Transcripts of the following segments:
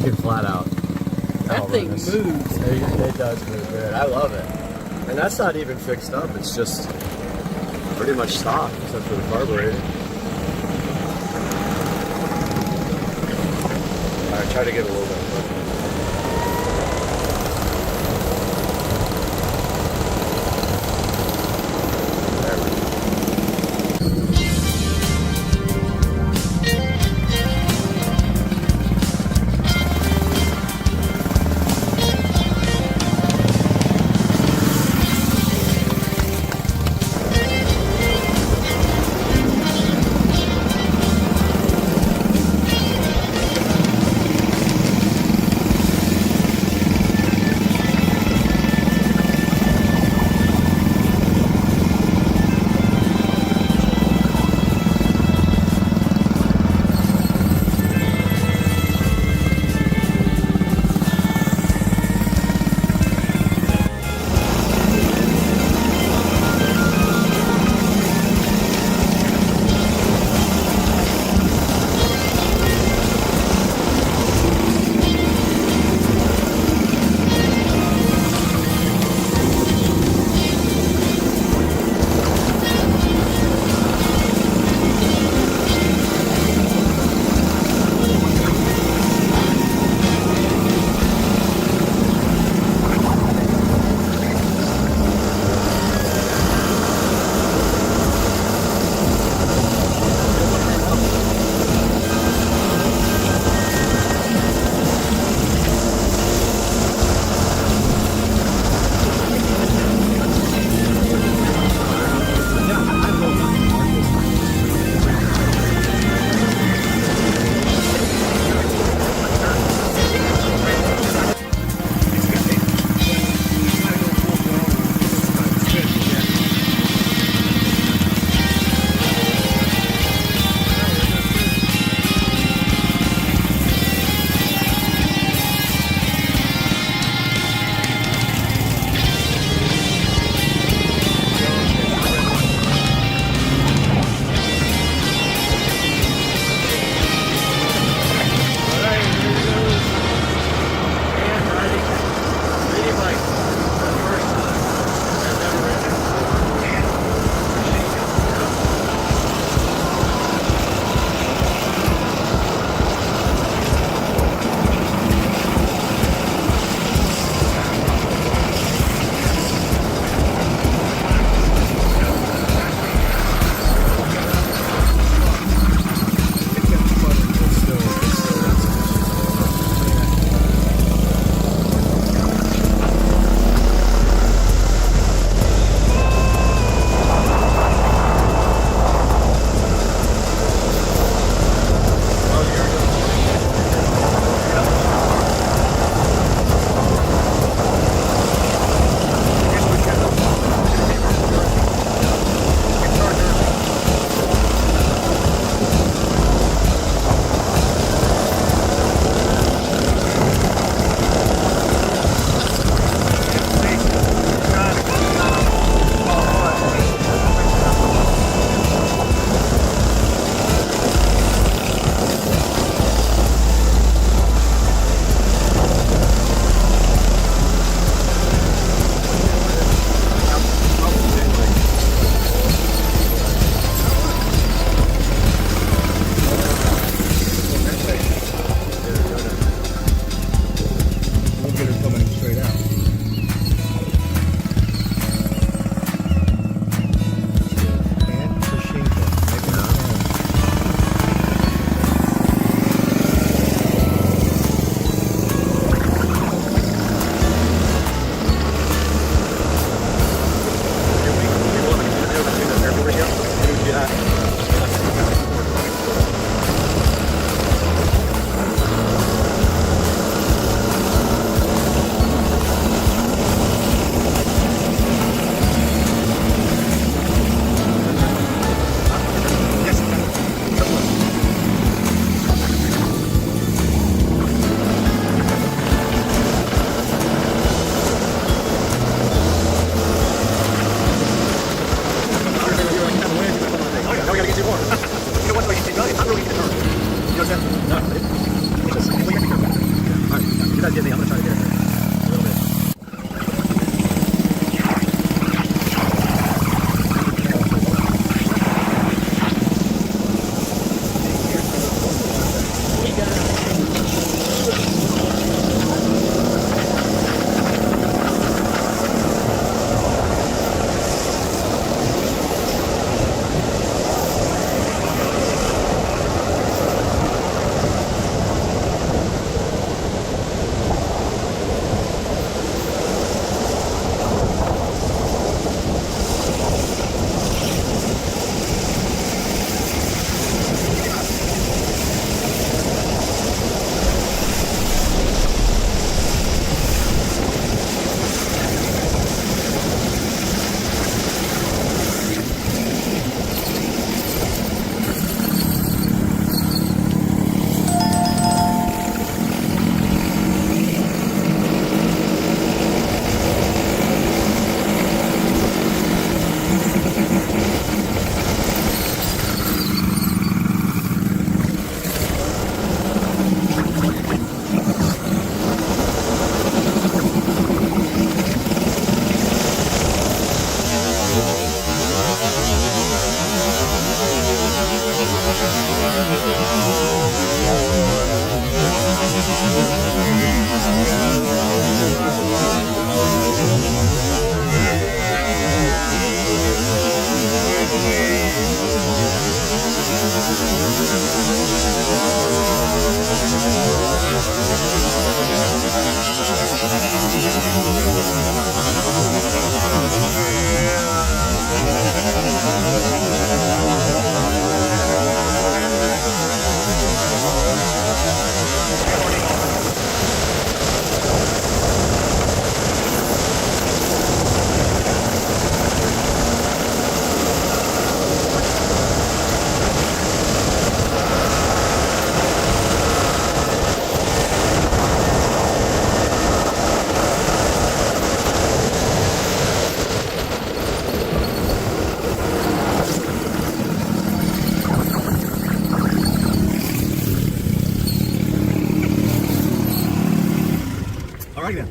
can flat out. That thing moves. It does move good. I love it. And that's not even fixed up. It's just pretty much stock, except for the carburetor. All right, try to get a little bit.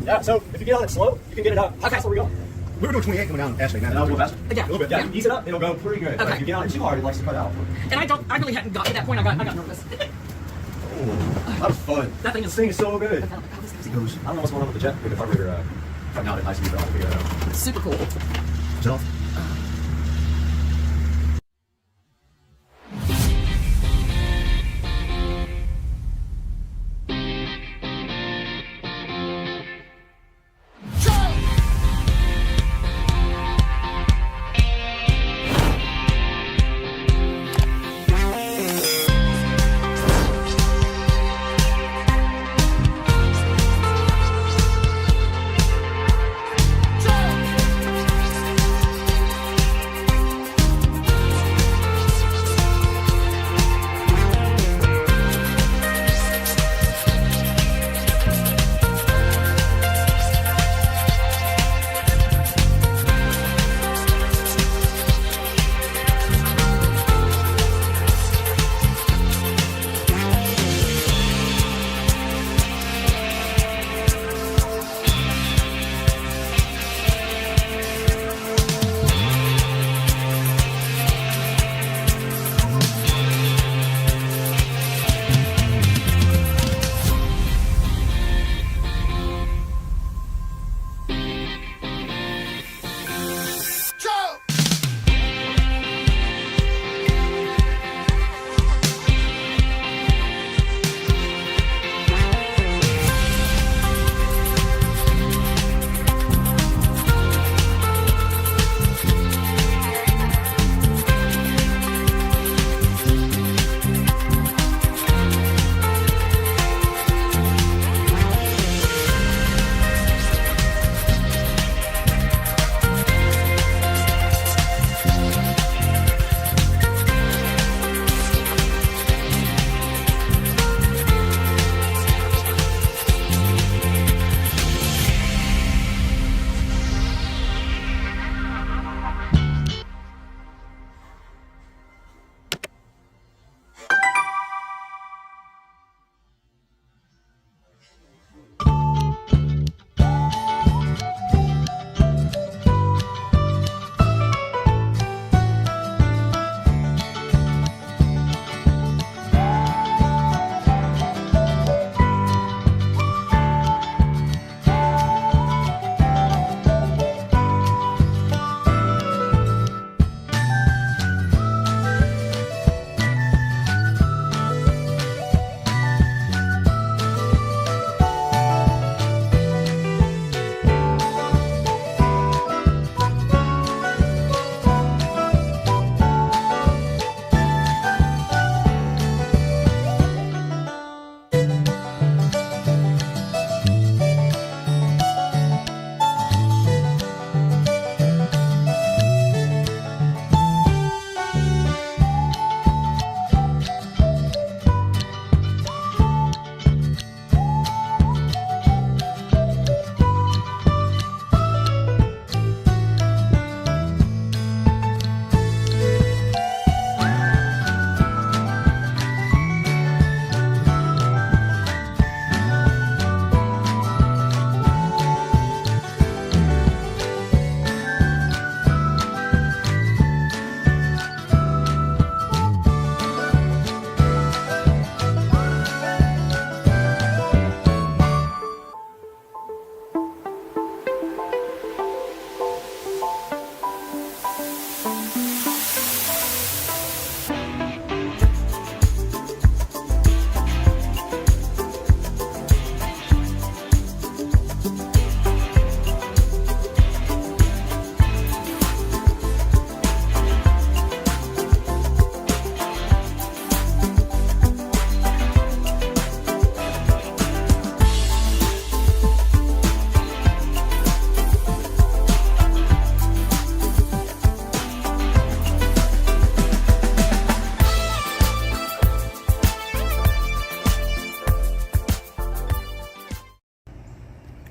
Yeah, so if you get on it slow, you can get it up. How fast are we going? We were doing 28 coming down Ashley. And that'll go faster? Yeah. A little bit. Yeah, you ease it up, it'll go pretty good. Okay. But if you get on it too hard, it likes to cut out. And I really hadn't got to that point. I got nervous. That was fun. That thing This thing is so good. I felt like, oh, this It goes, I don't know what's going on with the jet, with the carburetor cutting out at high speed, but I'll figure that out. is super cool. Jump.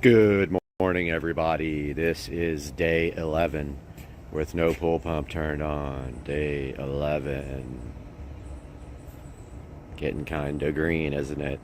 Good morning, everybody. This is day 11 with no pool pump turned on. Day 11. Getting kind of green, isn't it?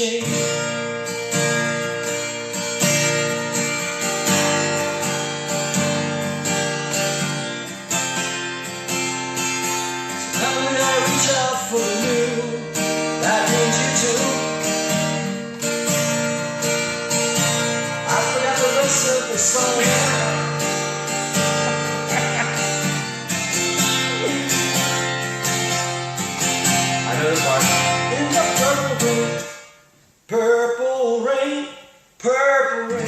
change. Now when I reach out for you, that means you too. I forgot the rest of the song. I know this part. In the purple rain, purple rain.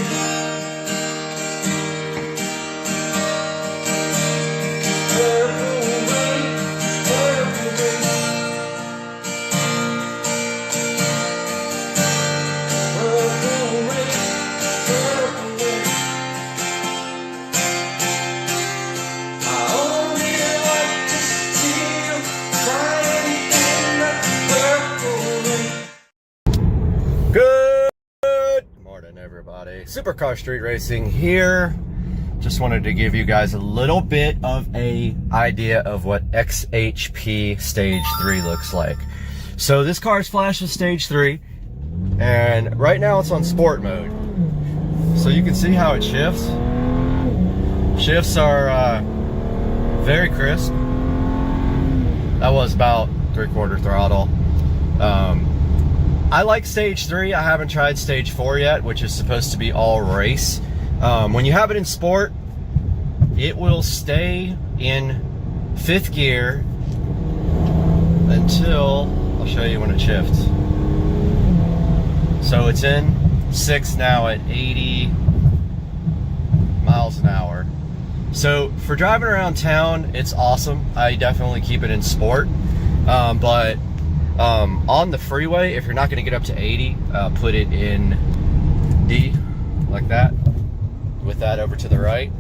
Good morning, everybody. Supercar Street Racing here. Just wanted to give you guys a little bit of a idea of what XHP Stage 3 looks like. So this car's flashed with Stage 3, and right now it's on Sport mode. So you can see how it shifts. Shifts are very crisp. That was about 3/4 throttle. I like Stage 3. I haven't tried Stage 4 yet, which is supposed to be all race. When you have it in Sport, it will stay in 5th gear until, I'll show you when it shifts. So it's in 6th now at 80 miles an hour. So for driving around town, it's awesome. I definitely keep it in Sport. But on the freeway, if you're not going to get up to 80, put it in D, like that, with that over to the right,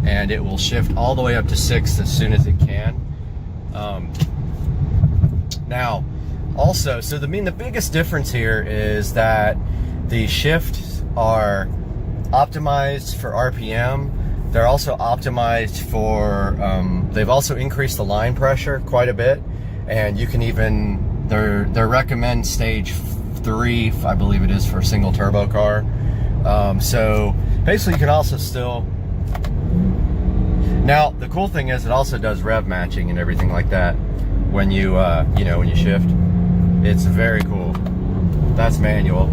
and it will shift all the way up to 6th as soon as it can. Now, also, so the biggest difference here is that the shifts are optimized for RPM. They're also optimized for, they've also increased the line pressure quite a bit, and you can even, they recommend Stage 3, I believe it is, for a single turbo car. So basically you can also still, now the cool thing is it also does rev matching and everything like that when you, you know, when you shift. It's very cool. That's manual.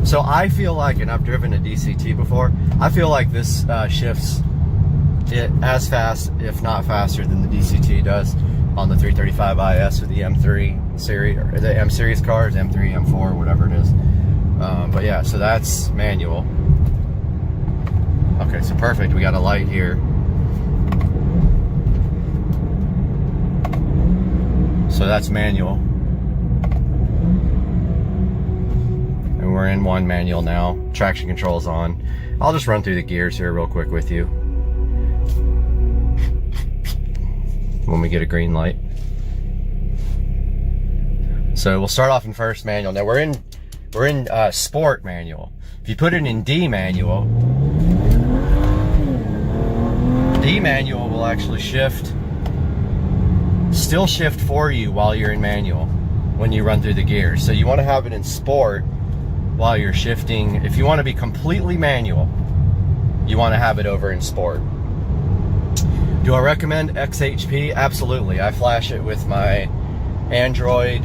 So I feel like, and I've driven a DCT before, I feel like this shifts it as fast, if not faster, than the DCT does on the 335IS or the M3 series, or the M series cars, M3, M4, whatever it is. But yeah, so that's manual. Okay, so perfect. We got a light here. So that's manual. And we're in one manual now. Traction control's on. I'll just run through the gears here real quick with you when we get a green light. So we'll start off in first manual. Now we're in Sport manual. If you put it in D manual will actually shift, still shift for you while you're in manual when you run through the gears. So you want to have it in Sport while you're shifting. If you want to be completely manual, you want to have it over in Sport. Do I recommend XHP? Absolutely. I flash it with my Android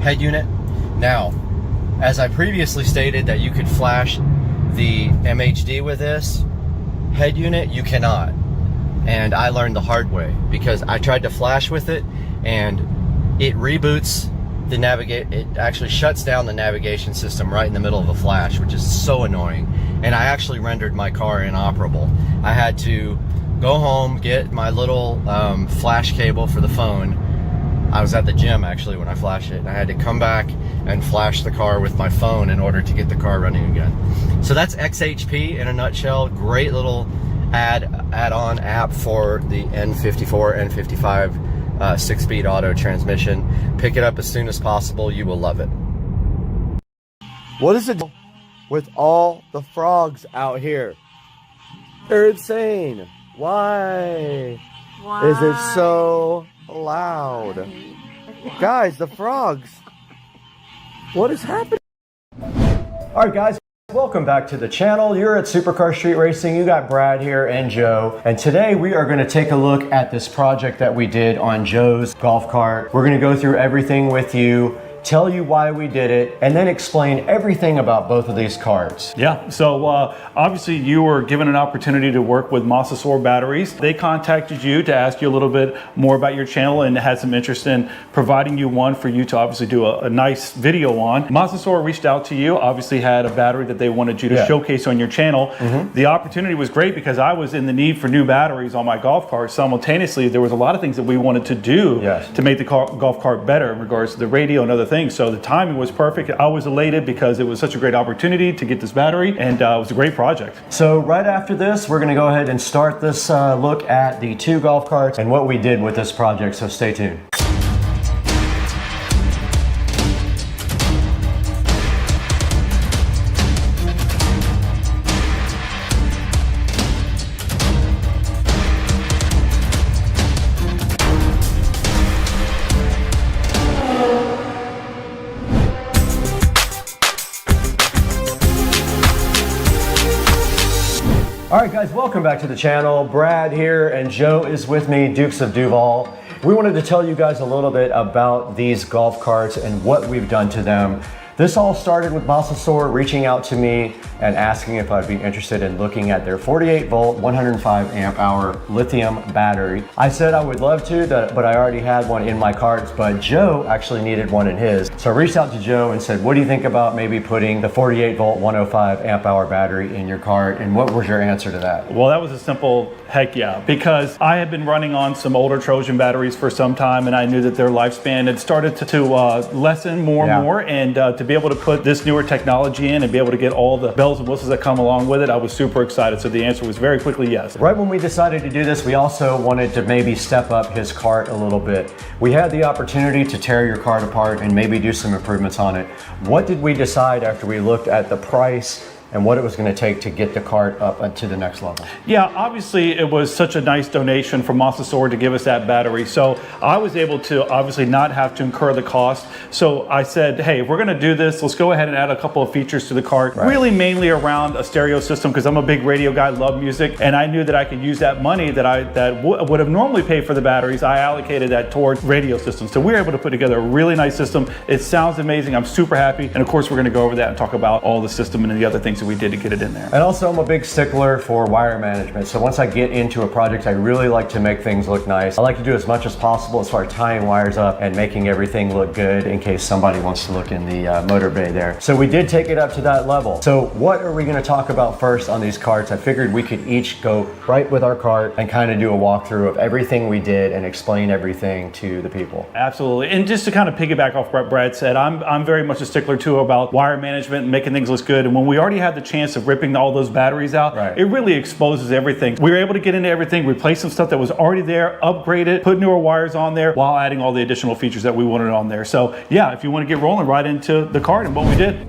head unit. Now, as I previously stated that you could flash the MHD with this head unit, you cannot. And I learned the hard way because I tried to flash with it and it reboots the it actually shuts down the navigation system right in the middle of a flash, which is so annoying. And I actually rendered my car inoperable. I had to go home, get my little flash cable for the phone. I was at the gym actually when I flashed it, and I had to come back and flash the car with my phone in order to get the car running again. So that's XHP in a nutshell. Great little add-on app for the N54, N55 6-speed auto transmission. Pick it up as soon as possible. You will love it. What is it with all the frogs out here? They're insane. Why? Is it so loud? Guys, the frogs. What is happening? All right, guys. Welcome back to the channel. You're at Supercar Street Racing. You got Brad here and Joe. And today we are going to take a look at this project that we did on Joe's golf cart. We're going to go through everything with you, tell you why we did it, and then explain everything about both of these carts. Yeah, so obviously you were given an opportunity to work with Masasor Batteries. They contacted you to ask you a little bit more about your channel and had some interest in providing you one for you to obviously do a nice video on. Masasor reached out to you, obviously had a battery that they wanted you to showcase on your channel. The opportunity was great because I was in the need for new batteries on my golf cart. Simultaneously, there was a lot of things that we wanted to do to make the golf cart better in regards to the radio and other things. So the timing was perfect. I was elated because it was such a great opportunity to get this battery, and it was a great project. So right after this, we're going to go ahead and start this look at the two golf carts and what we did with this project. So stay tuned. All right, guys, welcome back to the channel. Brad here and Joe is with me, Dukes of Duval. We wanted to tell you guys a little bit about these golf carts and what we've done to them. This all started with Masasor reaching out to me and asking if I'd be interested in looking at their 48 volt, 105 amp hour lithium battery. I said I would love to, but I already had one in my carts, but Joe actually needed one in his. So I reached out to Joe and said, what do you think about maybe putting the 48 volt, 105 amp hour battery in your cart? And what was your answer to that? Well, that was a simple heck yeah, because I had been running on some older Trojan batteries for some time, and I knew that their lifespan had started to lessen more and more, and to be able to put this newer technology in and be able to get all the bells and whistles that come along with it, I was super excited. So the answer was very quickly yes. Right when we decided to do this, we also wanted to maybe step up his cart a little bit. We had the opportunity to tear your cart apart and maybe do some improvements on it. What did we decide after we looked at the price and what it was going to take to get the cart up to the next level? Yeah, obviously it was such a nice donation from Masasor to give us that battery. So I was able to obviously not have to incur the cost. So I said, hey, if we're going to do this, let's go ahead and add a couple of features to the cart, really mainly around a stereo system, because I'm a big radio guy, love music, and I knew that I could use that money that would have normally paid for the batteries. I allocated that towards radio systems. So we were able to put together a really nice system. It sounds amazing. I'm super happy. And of course, we're going to go over that and talk about all the system and the other things that we did to get it in there. And also, I'm a big stickler for wire management. So once I get into a project, I really like to make things look nice. I like to do as much as possible as far as tying wires up and making everything look good in case somebody wants to look in the motor bay there. So we did take it up to that level. So what are we going to talk about first on these carts? I figured we could each go right with our cart and kind of do a walkthrough of everything we did and explain everything to the people. Absolutely. And just to kind of piggyback off what Brad said, I'm very much a stickler too about wire management and making things look good. And when we already had the chance of ripping all those batteries out, it really exposes everything. We were able to get into everything, replace some stuff that was already there, upgrade it, put newer wires on there while adding all the additional features that we wanted on there. So yeah, if you want to get rolling right into the cart and what we did.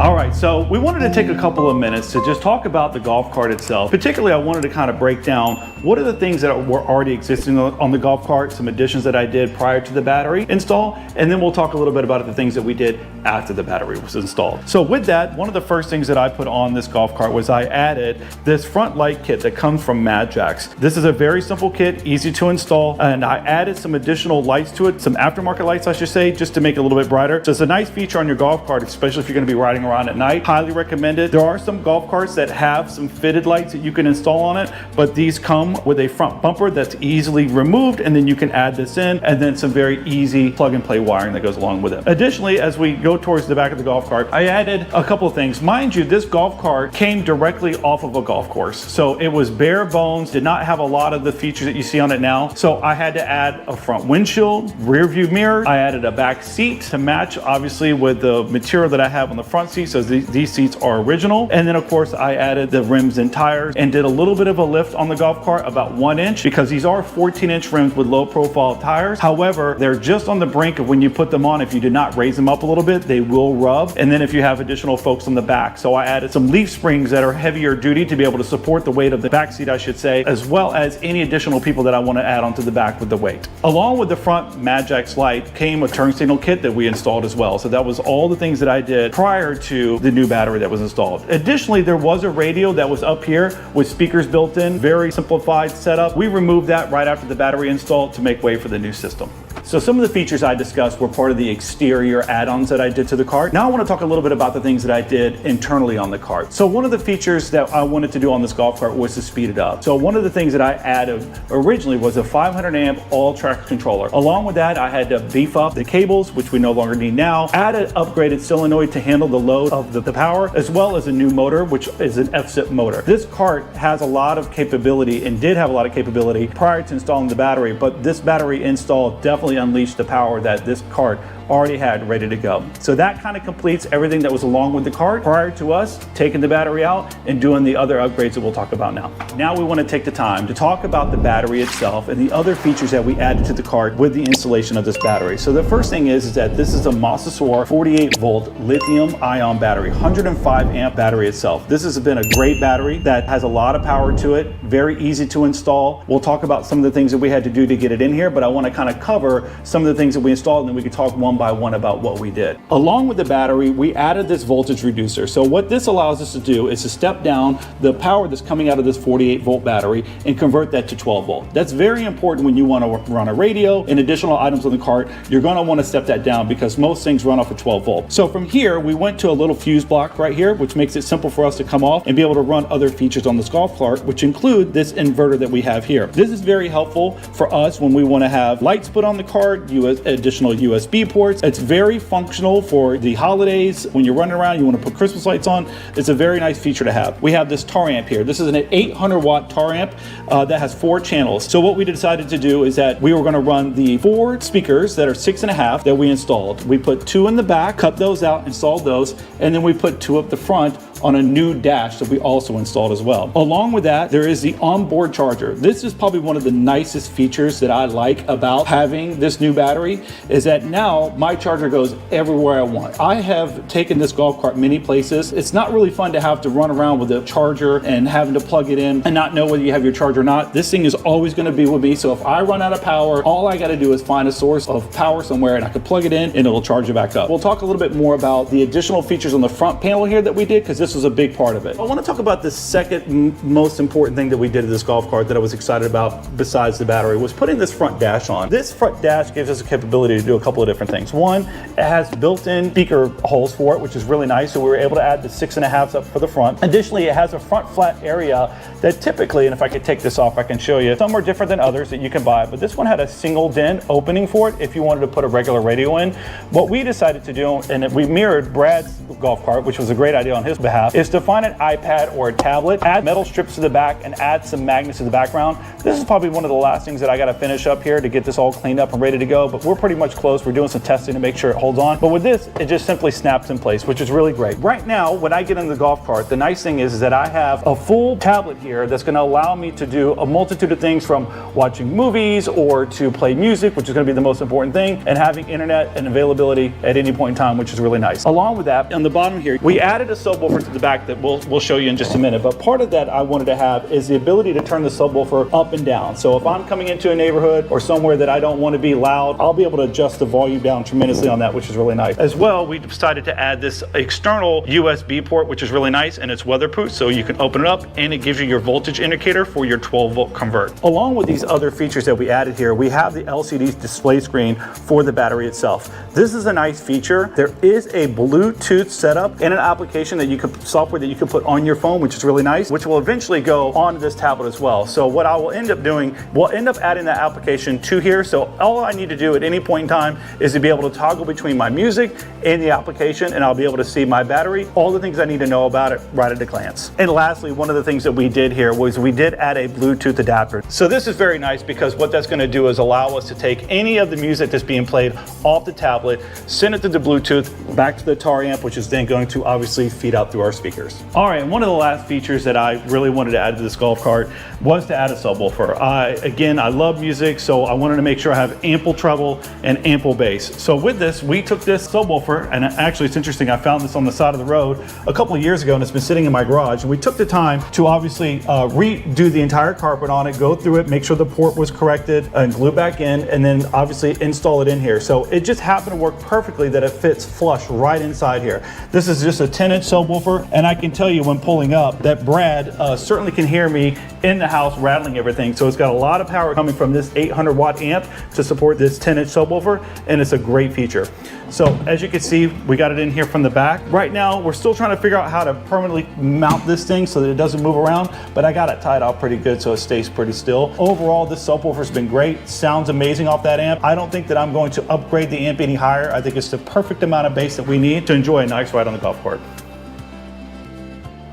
All right, so we wanted to take a couple of minutes to just talk about the golf cart itself. Particularly, I wanted to kind of break down what are the things that were already existing on the golf cart, some additions that I did prior to the battery install, and then we'll talk a little bit about the things that we did after the battery was installed. So with that, one of the first things that I put on this golf cart was I added this front light kit that comes from Madjax. This is a very simple kit, easy to install, and I added some additional lights to it, some aftermarket lights I should say, just to make it a little bit brighter. So it's a nice feature on your golf cart, especially if you're going to be riding around at night. Highly recommended. There are some golf carts that have some fitted lights that you can install on it, but these come with a front bumper that's easily removed, and then you can add this in, and then some very easy plug and play wiring that goes along with it. Additionally, as we go towards the back of the golf cart, I added a couple of things. Mind you, this golf cart came directly off of a golf course. So it was bare bones, did not have a lot of the features that you see on it now. So I had to add a front windshield, rear view mirror. I added a back seat to match obviously with the material that I have on the front seat seats, so these seats are original. And then of course I added the rims and tires and did a little bit of a lift on the golf cart, about 1 inch, because these are 14-inch rims with low profile tires. However, they're just on the brink of when you put them on, if you did not raise them up a little bit, they will rub. And then if you have additional folks on the back. So I added some leaf springs that are heavier duty to be able to support the weight of the back seat, I should say, as well as any additional people that I want to add onto the back with the weight. Along with the front Magix light came a turn signal kit that we installed as well. So that was all the things that I did prior to the new battery that was installed. Additionally, there was a radio that was up here with speakers built in, very simplified setup. We removed that right after the battery installed to make way for the new system. So some of the features I discussed were part of the exterior add-ons that I did to the cart. Now I want to talk a little bit about the things that I did internally on the cart. So one of the features that I wanted to do on this golf cart was to speed it up. So one of the things that I added originally was a 500 amp all track controller. Along with that, I had to beef up the cables, which we no longer need now, add an upgraded solenoid to handle the load of the power, as well as a new motor, which is an FSIP motor. This cart has a lot of capability and did have a lot of capability prior to installing the battery, but this battery install definitely unleashed the power that this cart already had ready to go. So that kind of completes everything that was along with the cart prior to us taking the battery out and doing the other upgrades that we'll talk about now. Now we want to take the time to talk about the battery itself and the other features that we added to the cart with the installation of this battery. So the first thing is that this is a Masasor 48 volt lithium ion battery, 105 amp battery itself. This has been a great battery that has a lot of power to it, very easy to install. We'll talk about some of the things that we had to do to get it in here, but I want to kind of cover some of the things that we installed and then we can talk one by one about what we did. Along with the battery, we added this voltage reducer. So what this allows us to do is to step down the power that's coming out of this 48 volt battery and convert that to 12 volt. That's very important when you want to run a radio and additional items on the cart. You're going to want to step that down because most things run off of 12 volt. So from here, we went to a little fuse block right here, which makes it simple for us to come off and be able to run other features on this golf cart, which include this inverter that we have here. This is very helpful for us when we want to have lights put on the cart, additional USB ports. It's very functional for the holidays. When you're running around, you want to put Christmas lights on. It's a very nice feature to have. We have this tar amp here. This is an 800 watt tar amp that has 4 channels. So what we decided to do is that we were going to run the 4 speakers that are 6.5 that we installed. We put 2 in the back, cut those out, installed those, and then we put 2 up the front on a new dash that we also installed as well. Along with that, there is the onboard charger. This is probably one of the nicest features that I like about having this new battery, is that now my charger goes everywhere I want. I have taken this golf cart many places. It's not really fun to have to run around with a charger and having to plug it in and not know whether you have your charger or not. This thing is always going to be with me. So if I run out of power, all I got to do is find a source of power somewhere and I can plug it in and it'll charge it back up. We'll talk a little bit more about the additional features on the front panel here that we did, because this was a big part of it. I want to talk about the second most important thing that we did to this golf cart that I was excited about besides the battery was putting this front dash on. This front dash gives us a capability to do a couple of different things. One, it has built-in speaker holes for it, which is really nice. So we were able to add the 6.5s up for the front. Additionally, it has a front flat area that typically, and if I could take this off, I can show you, some are different than others that you can buy, but this one had a single DIN opening for it if you wanted to put a regular radio in. What we decided to do, and we mirrored Brad's golf cart, which was a great idea on his behalf, is to find an iPad or a tablet, add metal strips to the back, and add some magnets to the background. This is probably one of the last things that I got to finish up here to get this all cleaned up and ready to go, but we're pretty much close. We're doing some testing to make sure it holds on. But with this, it just simply snaps in place, which is really great. Right now, when I get in the golf cart, the nice thing is that I have a full tablet here that's going to allow me to do a multitude of things, from watching movies or to play music, which is going to be the most important thing, and having internet and availability at any point in time, which is really nice. Along with that, on the bottom here, we added a subwoofer to the back that we'll show you in just a minute. But part of that I wanted to have is the ability to turn the subwoofer up and down. So if I'm coming into a neighborhood or somewhere that I don't want to be loud, I'll be able to adjust the volume down tremendously on that, which is really nice. As well, we decided to add this external USB port, which is really nice, and it's weatherproof, so you can open it up and it gives you your voltage indicator for your 12 volt convert. Along with these other features that we added here, we have the LCD display screen for the battery itself. This is a nice feature. There is a Bluetooth setup and an application that you could software that you can put on your phone, which is really nice, which will eventually go onto this tablet as well. So what I will end up doing, we'll end up adding that application to here. So all I need to do at any point in time is to be able to toggle between my music and the application, and I'll be able to see my battery, all the things I need to know about it right at a glance. And lastly, one of the things that we did here was we did add a Bluetooth adapter. So this is very nice because what that's going to do is allow us to take any of the music that's being played off the tablet, send it to the Bluetooth back to the Tar amp, which is then going to obviously feed out through our speakers. All right, and one of the last features that I really wanted to add to this golf cart was to add a subwoofer. Again, I love music, so I wanted to make sure I have ample treble and ample bass. So with this, we took this subwoofer, and actually it's interesting, I found this on the side of the road a couple of years ago, and it's been sitting in my garage. And we took the time to obviously redo the entire carpet on it, go through it, make sure the port was corrected, and glue back in, and then obviously install it in here. So it just happened to work perfectly that it fits flush right inside here. This is just a 10-inch subwoofer, and I can tell you when pulling up that Brad certainly can hear me in the house rattling everything. So it's got a lot of power coming from this 800 watt amp to support this 10-inch subwoofer, and it's a great feature. So as you can see, we got it in here from the back. Right now, we're still trying to figure out how to permanently mount this thing so that it doesn't move around, but I got it tied off pretty good so it stays pretty still. Overall, this subwoofer's been great. Sounds amazing off that amp. I don't think that I'm going to upgrade the amp any higher. I think it's the perfect amount of bass that we need to enjoy a nice ride on the golf cart.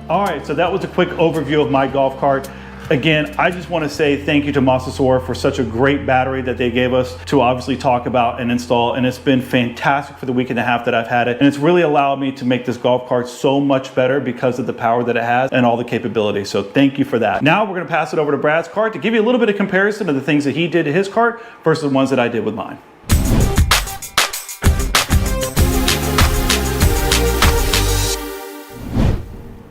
All right, so that was a quick overview of my golf cart. Again, I just want to say thank you to Masasora for such a great battery that they gave us to obviously talk about and install, and it's been fantastic for the week and a half that I've had it, and it's really allowed me to make this golf cart so much better because of the power that it has and all the capabilities. So thank you for that. Now we're going to pass it over to Brad's cart to give you a little bit of comparison of the things that he did to his cart versus the ones that I did with mine.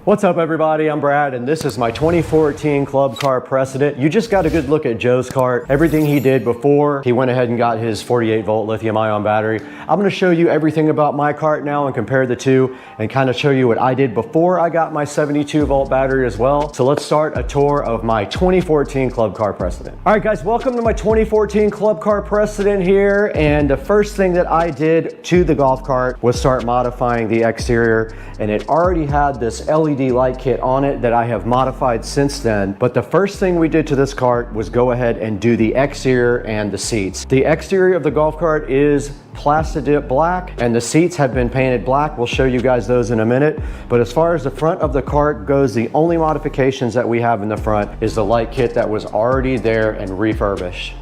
What's up everybody, I'm Brad and this is my 2014 Club Car Precedent. You just got a good look at Joe's cart, everything he did before he went ahead and got his 48 volt lithium ion battery. I'm gonna show you everything about my cart now and compare the two and kind of show you what I did before I got my 72 volt battery as well. So let's start a tour of my 2014 Club Car Precedent. All right guys, welcome to my 2014 Club Car Precedent here, and the first thing that I did to the golf cart was start modifying the exterior, and it already had this LED light kit on it that I have modified since then. But the first thing we did to this cart was go ahead and do the exterior and the seats. The exterior of the golf cart is Plastidip black and the seats have been painted black. We'll show you guys those in a minute. But as far as the front of the cart goes, the only modifications that we have in the front is the light kit that was already there and refurbished.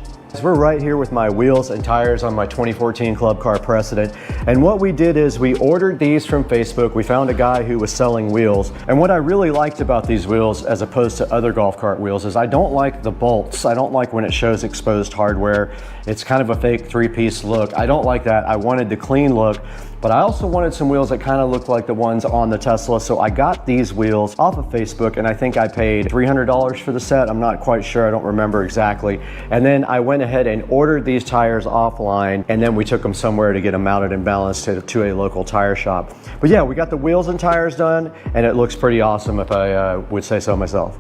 We're right here with my wheels and tires on my 2014 Club Car Precedent, and what we did is we ordered these from Facebook. We found a guy who was selling wheels, and what I really liked about these wheels as opposed to other golf cart wheels is I don't like the bolts. I don't like when it shows exposed hardware. It's kind of a fake three-piece look. I don't like that. I wanted the clean look, but I also wanted some wheels that kind of looked like the ones on the Tesla, so I got these wheels off of Facebook, and I think I paid $300 for the set. I'm not quite sure, I don't remember exactly. And then I went ahead and ordered these tires offline, and then we took them somewhere to get them mounted and balanced to a local tire shop. But yeah, we got the wheels and tires done, and it looks pretty awesome if I would say so myself.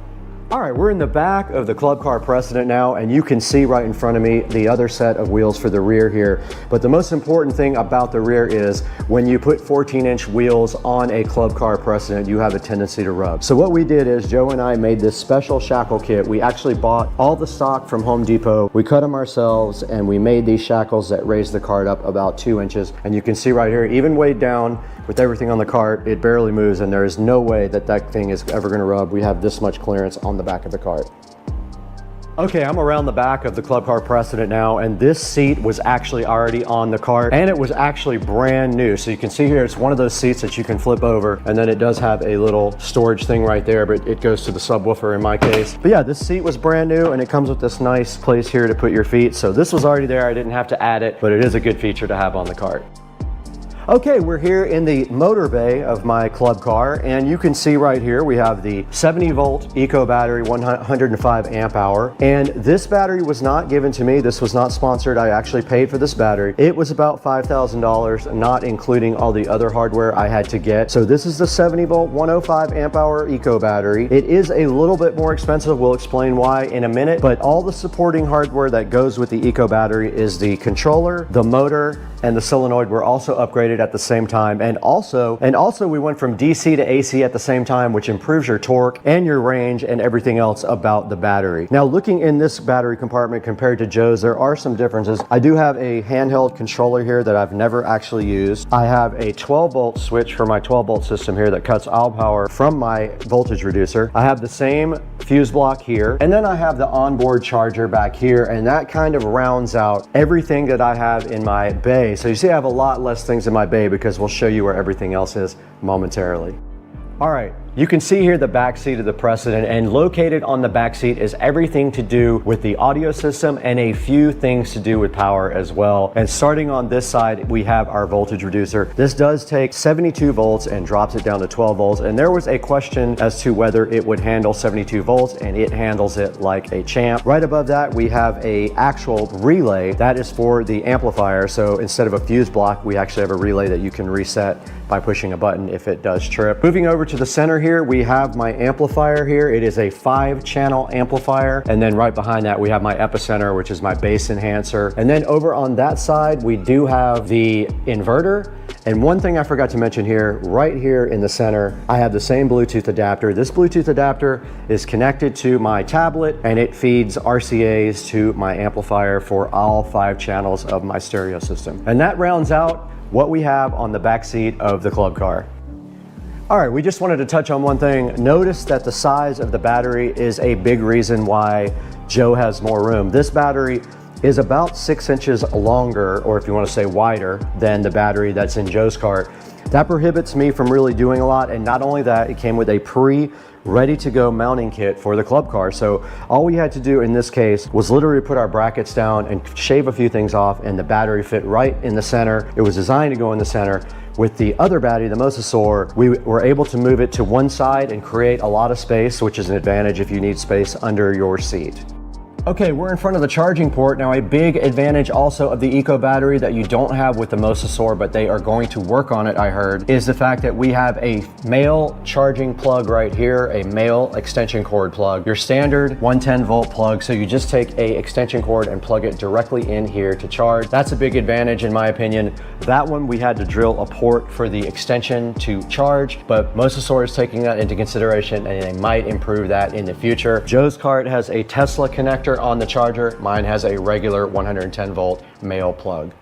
All right, we're in the back of the Club Car Precedent now, and you can see right in front of me the other set of wheels for the rear here. But the most important thing about the rear is when you put 14-inch wheels on a Club Car Precedent, you have a tendency to rub. So what we did is Joe and I made this special shackle kit. We actually bought all the stock from Home Depot. We cut them ourselves, and we made these shackles that raise the cart up about 2 inches. And you can see right here, even weighed down with everything on the cart, it barely moves, and there is no way that that thing is ever gonna rub. We have this much clearance on the back of the cart. Okay, I'm around the back of the Club Car Precedent now, and this seat was actually already on the cart, and it was actually brand new. So you can see here, it's one of those seats that you can flip over, and then it does have a little storage thing right there, but it goes to the subwoofer in my case. But yeah, this seat was brand new, and it comes with this nice place here to put your feet. So this was already there, I didn't have to add it, but it is a good feature to have on the cart. Okay, we're here in the motor bay of my club car, and you can see right here we have the 70 volt eco battery, 105 amp hour, and this battery was not given to me. This was not sponsored. I actually paid for this battery. It was about $5,000, not including all the other hardware I had to get. So this is the 70 volt 105 amp hour eco battery. It is a little bit more expensive. We'll explain why in a minute, but all the supporting hardware that goes with the eco battery is the controller, the motor, and the solenoid were also upgraded at the same time. And also we went from DC to AC at the same time, which improves your torque and your range and everything else about the battery. Now, looking in this battery compartment compared to Joe's, there are some differences. I do have a handheld controller here that I've never actually used. I have a 12-volt switch for my 12-volt system here that cuts all power from my voltage reducer. I have the same fuse block here, and then I have the onboard charger back here, and that kind of rounds out everything that I have in my bay. So you see I have a lot less things in my bay because we'll show you where everything else is momentarily. All right, you can see here the back seat of the Precedent, and located on the back seat is everything to do with the audio system and a few things to do with power as well. And starting on this side, we have our voltage reducer. This does take 72 volts and drops it down to 12 volts. And there was a question as to whether it would handle 72 volts, and it handles it like a champ. Right above that, we have a actual relay that is for the amplifier. So instead of a fuse block, we actually have a relay that you can reset by pushing a button if it does trip. Moving over to the center here, we have my amplifier here. It is a 5-channel amplifier. And then right behind that, we have my epicenter, which is my bass enhancer. And then over on that side, we do have the inverter. And one thing I forgot to mention here, right here in the center, I have the same Bluetooth adapter. This Bluetooth adapter is connected to my tablet, and it feeds RCAs to my amplifier for all 5 channels of my stereo system. And that rounds out what we have on the back seat of the club car. All right, we just wanted to touch on one thing. Notice that the size of the battery is a big reason why Joe has more room. This battery is about 6 inches longer, or if you want to say wider, than the battery that's in Joe's cart. That prohibits me from really doing a lot. And not only that, it came with a ready to go mounting kit for the club car. So all we had to do in this case was literally put our brackets down and shave a few things off, and the battery fit right in the center. It was designed to go in the center. With the other battery, the Mosasaur, we were able to move it to one side and create a lot of space, which is an advantage if you need space under your seat. Okay, we're in front of the charging port. Now, a big advantage also of the Eco battery that you don't have with the Mosasaur, but they are going to work on it, I heard, is the fact that we have a male charging plug right here, a male extension cord plug. Your standard 110 volt plug, so you just take a extension cord and plug it directly in here to charge. That's a big advantage in my opinion. That one we had to drill a port for the extension to charge, but Mosasaur is taking that into consideration, and they might improve that in the future. Joe's cart has a Tesla connector on the charger. Mine has a regular 110 volt male plug.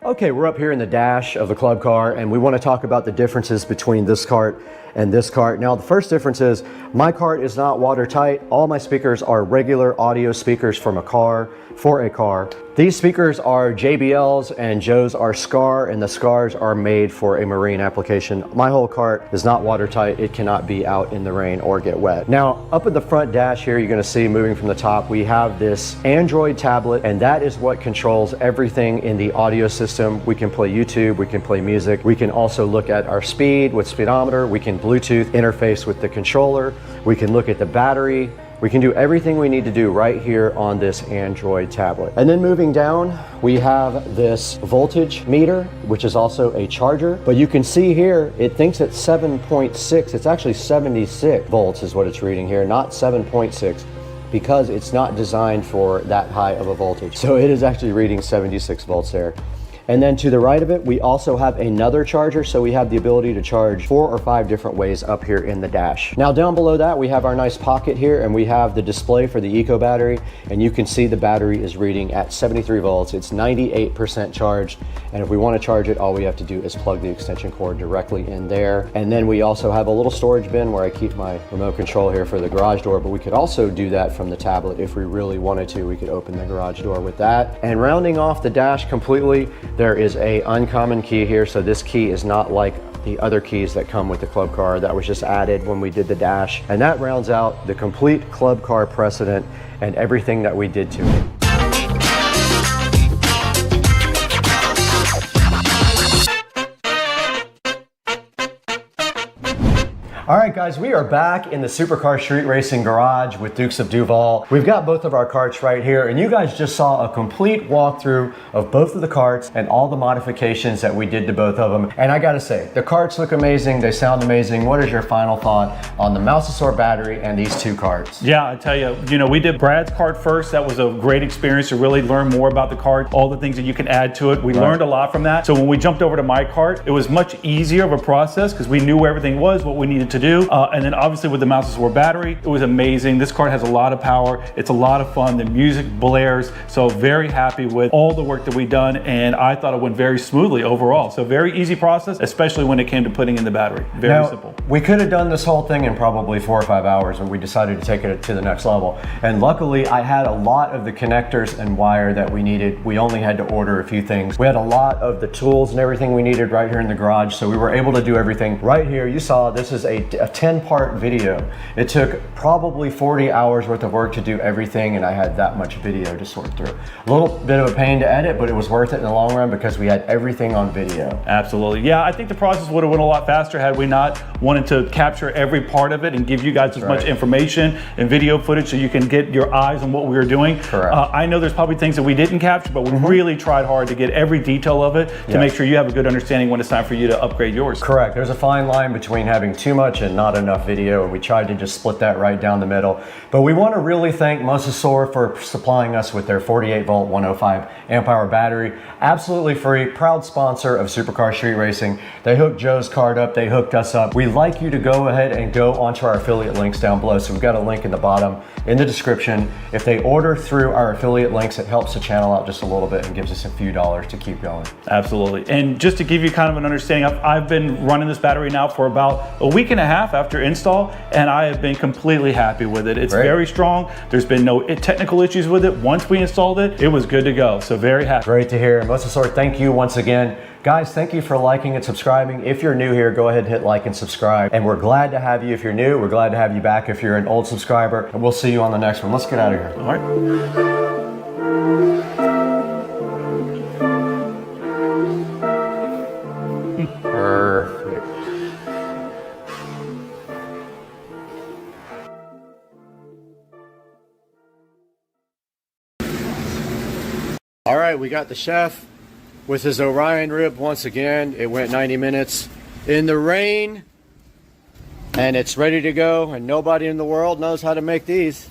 Okay, we're up here in the dash of the club car, and we want to talk about the differences between this cart and this cart. Now, the first difference is my cart is not watertight. All my speakers are regular audio speakers from a car, for a car. These speakers are JBLs and Joe's are Scar, and the Scars are made for a marine application. My whole cart is not watertight. It cannot be out in the rain or get wet. Now, up at the front dash here, you're gonna see moving from the top, we have this Android tablet, and that is what controls everything in the audio system. We can play YouTube, we can play music. We can also look at our speed with speedometer. We can Bluetooth interface with the controller. We can look at the battery. We can do everything we need to do right here on this Android tablet. And then moving down, we have this voltage meter, which is also a charger. But you can see here, it thinks it's 7.6. It's actually 76 volts is what it's reading here, not 7.6, because it's not designed for that high of a voltage. So it is actually reading 76 volts there. And then to the right of it, we also have another charger. So we have the ability to charge 4 or 5 different ways up here in the dash. Now down below that, we have our nice pocket here, and we have the display for the Eco battery. And you can see the battery is reading at 73 volts. It's 98% charged. And if we want to charge it, all we have to do is plug the extension cord directly in there. And then we also have a little storage bin where I keep my remote control here for the garage door, but we could also do that from the tablet if we really wanted to. We could open the garage door with that. And rounding off the dash completely, there is a uncommon key here. So this key is not like the other keys that come with the club car. That was just added when we did the dash. And that rounds out the complete club car Precedent and everything that we did to it. All right, guys, we are back in the Supercar Street Racing Garage with Dukes of Duval. We've got both of our carts right here, and you guys just saw a complete walkthrough of both of the carts and all the modifications that we did to both of them. And I gotta say, the carts look amazing, they sound amazing. What is your final thought on the Mousesaur battery and these two carts? Yeah, I tell you, we did Brad's cart first. That was a great experience to really learn more about the cart, all the things that you can add to it. We learned a lot from that. So when we jumped over to my cart, it was much easier of a process because we knew where everything was, what we needed to do. And then obviously with the Mousesaur battery, it was amazing. This cart has a lot of power. It's a lot of fun. The music blares. So very happy with all the work that we've done. And I thought it went very smoothly overall. So very easy process, especially when it came to putting in the battery. Very simple. We could have done this whole thing in probably 4 or 5 hours, but we decided to take it to the next level. And luckily I had a lot of the connectors and wire that we needed. We only had to order a few things. We had a lot of the tools and everything we needed right here in the garage. So we were able to do everything right here. You saw this is a 10-part video. It took probably 40 hours worth of work to do everything, and I had that much video to sort through. A little bit of a pain to edit, but it was worth it in the long run because we had everything on video. Absolutely. Yeah, I think the process would have went a lot faster had we not wanted to capture every part of it and give you guys as much information and video footage so you can get your eyes on what we were doing. Correct. I know there's probably things that we didn't capture, but we really tried hard to get every detail of it to make sure you have a good understanding when it's time for you to upgrade yours. Correct. There's a fine line between having too much and not enough video, and we tried to just split that right down the middle. But we want to really thank Mousesaur for supplying us with their 48 volt 105 amp hour battery. Absolutely free, proud sponsor of Supercar Street Racing. They hooked Joe's cart up, they hooked us up. We'd like you to go ahead and go onto our affiliate links down below. So we've got a link in the bottom in the description. If they order through our affiliate links, it helps the channel out just a little bit and gives us a few dollars to keep going. Absolutely. And just to give you kind of an understanding, I've been running this battery now for about a week and a half after install, and I have been completely happy with it. It's very strong. There's been no technical issues with it. Once we installed it, it was good to go. So very happy. Great to hear. Mousesaur, thank you once again. Guys, thank you for liking and subscribing. If you're new here, go ahead and hit like and subscribe. And we're glad to have you if you're new. We're glad to have you back if you're an old subscriber. And we'll see you on the next one. Let's get out of here. All right. Perfect. All right, we got the chef with his Orion rib once again. It went 90 minutes in the rain, and it's ready to go, and nobody in the world knows how to make these.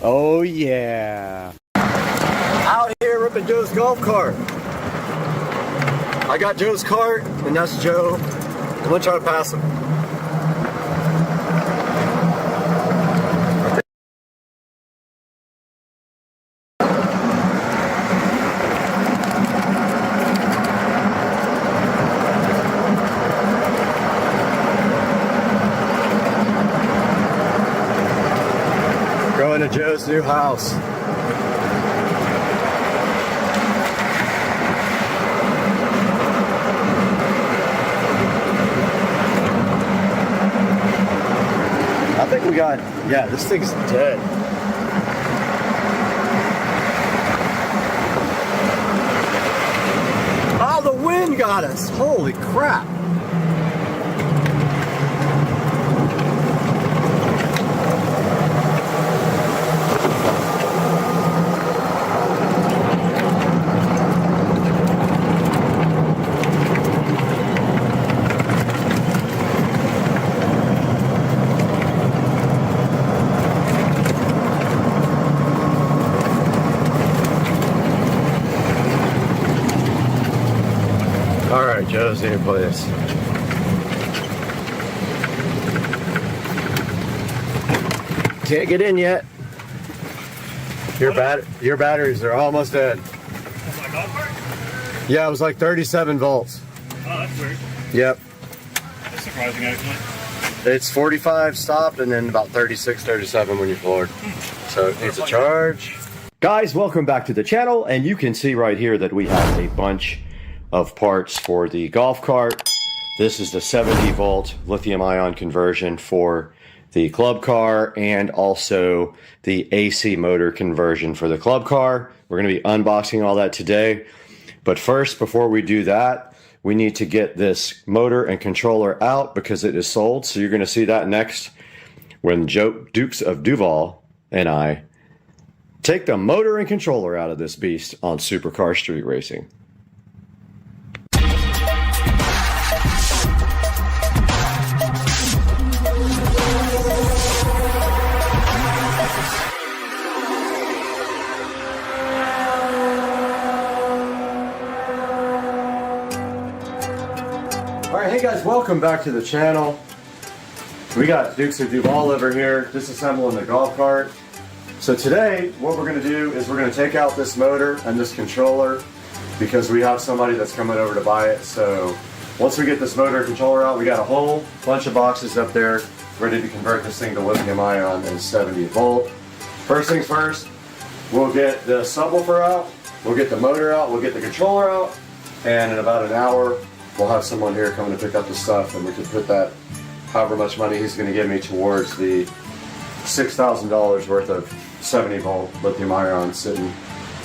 Oh yeah. Out here ripping Joe's golf cart. I got Joe's cart, and that's Joe. I'm gonna try to pass him. Going to Joe's new house. I think we got, yeah, this thing's dead. Oh, the wind got us. Holy crap. Alright, Joe's need to play this. Can't get in yet. Your batteries are almost dead. That's my golf cart? Yeah, it was like 37 volts. Oh, that's weird. Yep. That's surprising, actually. It's 45 stopped and then about 36, 37 when you floored. So it needs a charge. Guys, welcome back to the channel, and you can see right here that we have a bunch of parts for the golf cart. This is the 70 volt lithium ion conversion for the club car, and also the AC motor conversion for the club car. We're going to be unboxing all that today. But first, before we do that, we need to get this motor and controller out because it is sold. So you're going to see that next when Dukes of Duval and I take the motor and controller out of this beast on Supercar Street Racing. Alright, hey guys, welcome back to the channel. We got Dukes of Duval over here disassembling the golf cart. So today, what we're going to do is we're going to take out this motor and this controller because we have somebody that's coming over to buy it. So once we get this motor and controller out, we got a whole bunch of boxes up there ready to convert this thing to lithium ion and 70 volt. First things first, we'll get the subwoofer out, we'll get the motor out, we'll get the controller out, and in about an hour, we'll have someone here coming to pick up the stuff, and we can put that, however much money he's going to give me, towards the $6,000 worth of 70 volt lithium ion sitting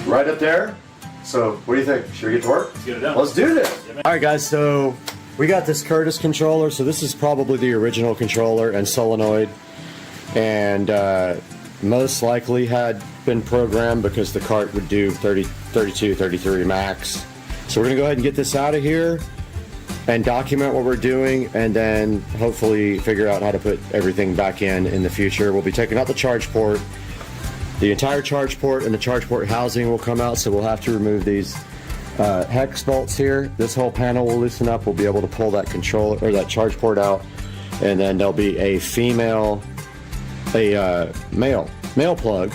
right up there. So what do you think? Should we get to work? Let's get it done. Let's do this. All right, guys. So we got this Curtis controller. So this is probably the original controller and solenoid, and most likely had been programmed because the cart would do 30, 32, 33 max. So we're gonna go ahead and get this out of here and document what we're doing, and then hopefully figure out how to put everything back in the future. We'll be taking out the charge port. The entire charge port and the charge port housing will come out, so we'll have to remove these hex bolts here. This whole panel will loosen up. We'll be able to pull that controller or that charge port out, and then there'll be a male plug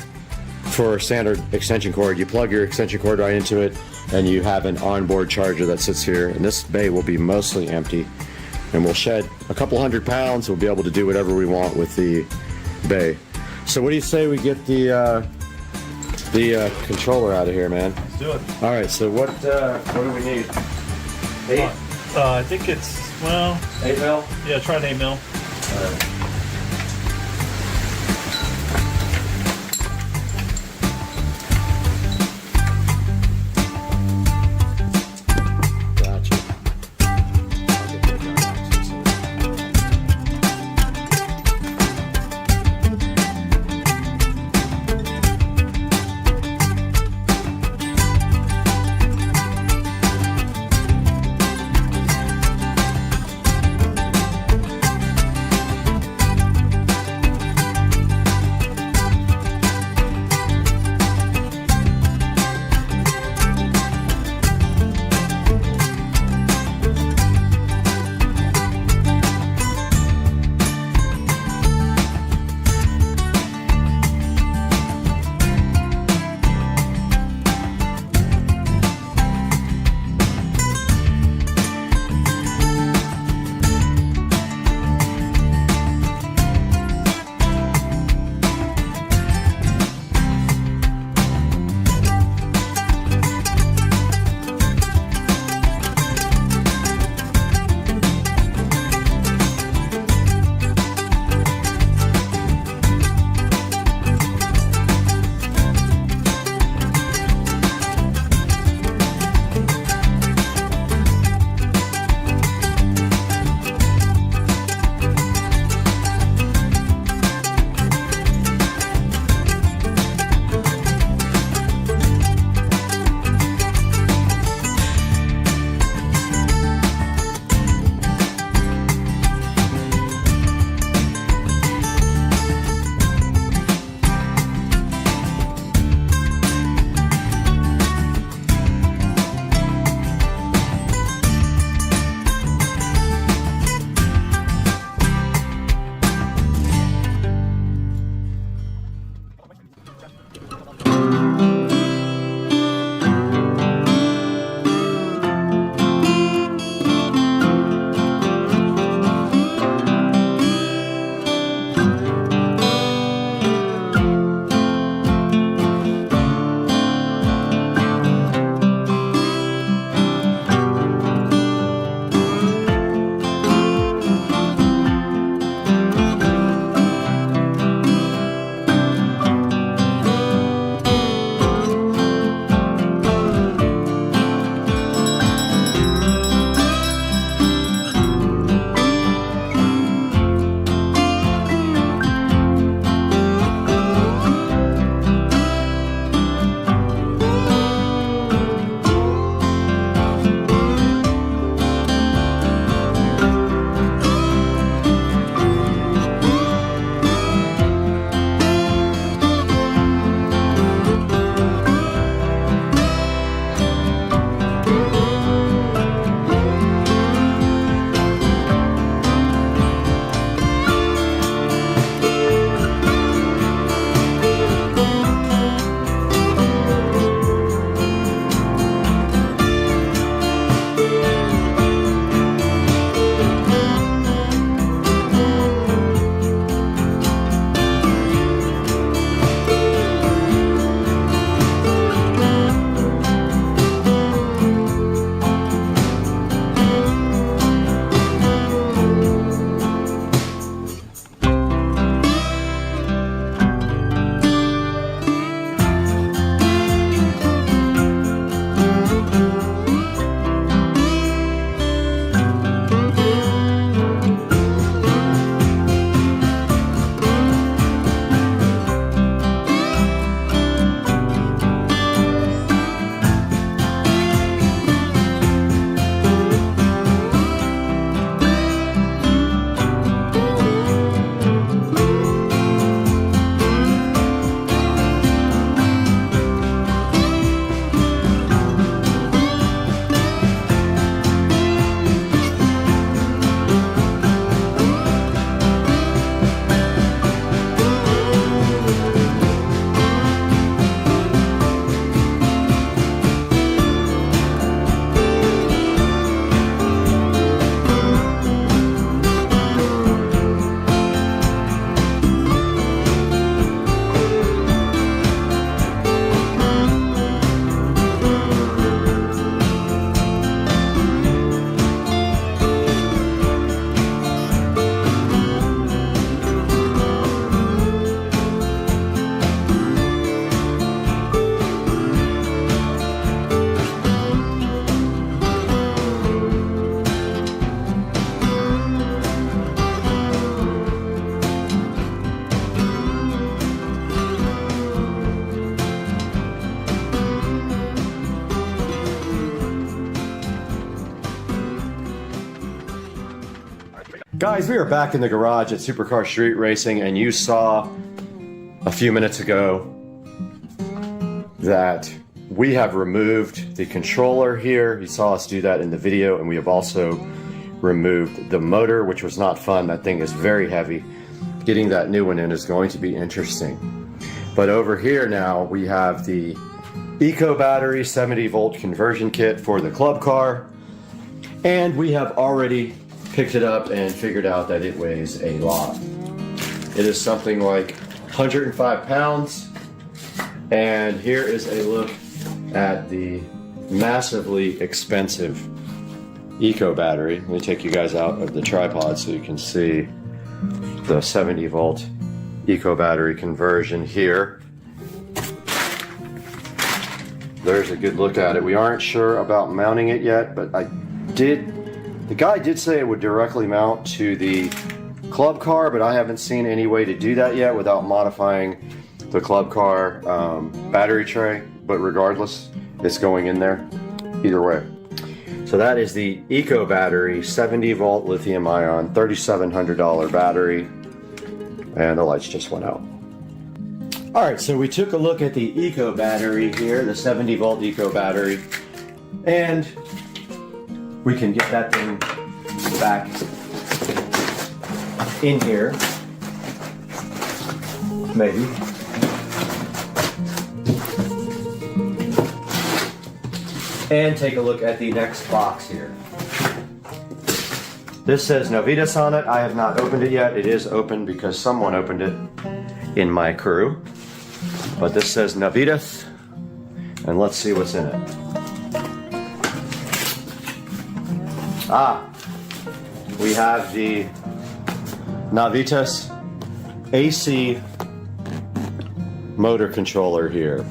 for standard extension cord. You plug your extension cord right into it, and you have an onboard charger that sits here, and this bay will be mostly empty, and we'll shed a couple 100 pounds. We'll be able to do whatever we want with the bay. So what do you say we get the controller out of here, man? Let's do it. All right, so what do we need? 8? I think it's, well, 8 mil? yeah, try an 8 mil. All right. Guys, we are back in the garage at Supercar Street Racing, and you saw a few minutes ago that we have removed the controller here. You saw us do that in the video, and we have also removed the motor, which was not fun. That thing is very heavy. Getting that new one in is going to be interesting. But over here now, we have the Eco Battery 70-volt conversion kit for the club car, and we have already picked it up and figured out that it weighs a lot. It is something like 105 pounds, and here is a look at the massively expensive Eco Battery. Let me take you guys out of the tripod so you can see the 70-volt Eco Battery conversion here. There's a good look at it. We aren't sure about mounting it yet, but the guy did say it would directly mount to the club car, but I haven't seen any way to do that yet without modifying the club car battery tray. But regardless, it's going in there either way. So that is the Eco Battery 70-volt lithium-ion $3,700 battery, and the lights just went out. All right, so we took a look at the Eco Battery here, the 70-volt Eco Battery, and we can get that thing back in here, maybe. And take a look at the next box here. This says Novitas on it. I have not opened it yet. It is open because someone opened it in my crew. But this says Novitas, and let's see what's in it. We have the Novitas AC motor controller here.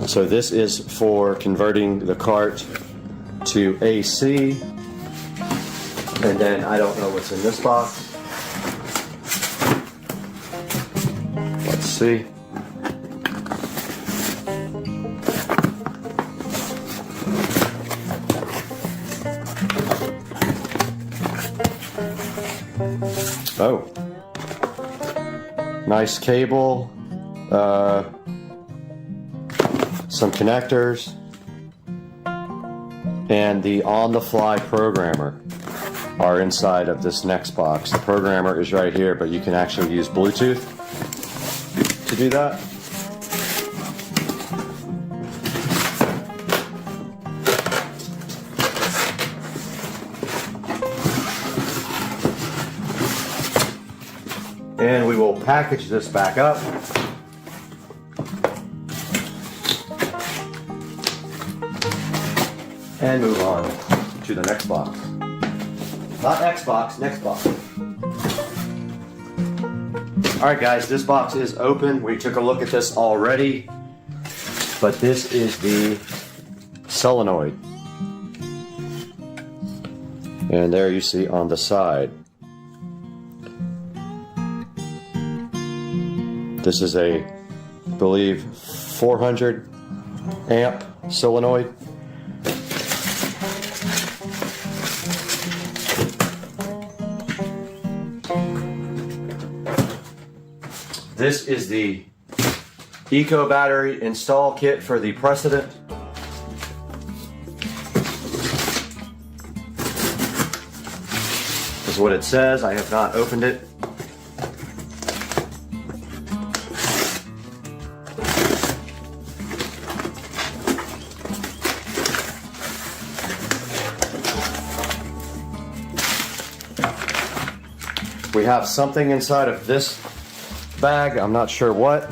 So this is for converting the cart to AC, and then I don't know what's in this box. Let's see. Oh, nice cable, some connectors, and the on-the-fly programmer are inside of this next box. The programmer is right here, but you can actually use Bluetooth to do that. And we will package this back up. And move on to the next box. Not Xbox, next box. Alright guys, this box is open. We took a look at this already. But this is the solenoid. And there you see on the side. This is a, I believe, 400 amp solenoid. This is the Eco Battery install kit for the Precedent. This is what it says. I have not opened it. We have something inside of this bag. I'm not sure what.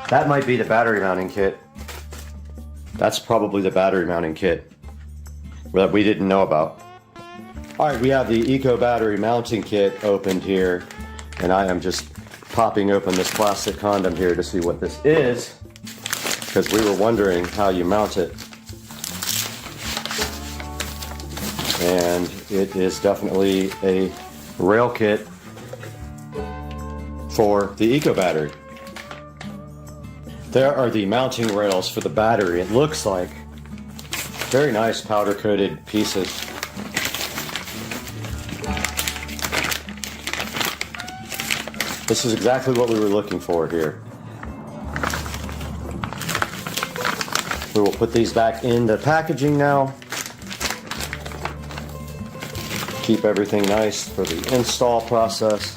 That might be the battery mounting kit. That's probably the battery mounting kit that we didn't know about. All right, we have the Eco Battery mounting kit opened here, and I am just popping open this plastic condom here to see what this is, because we were wondering how you mount it. And it is definitely a rail kit for the Eco Battery. There are the mounting rails for the battery. It looks like very nice powder coated pieces. This is exactly what we were looking for here. We will put these back in the packaging now. Keep everything nice for the install process.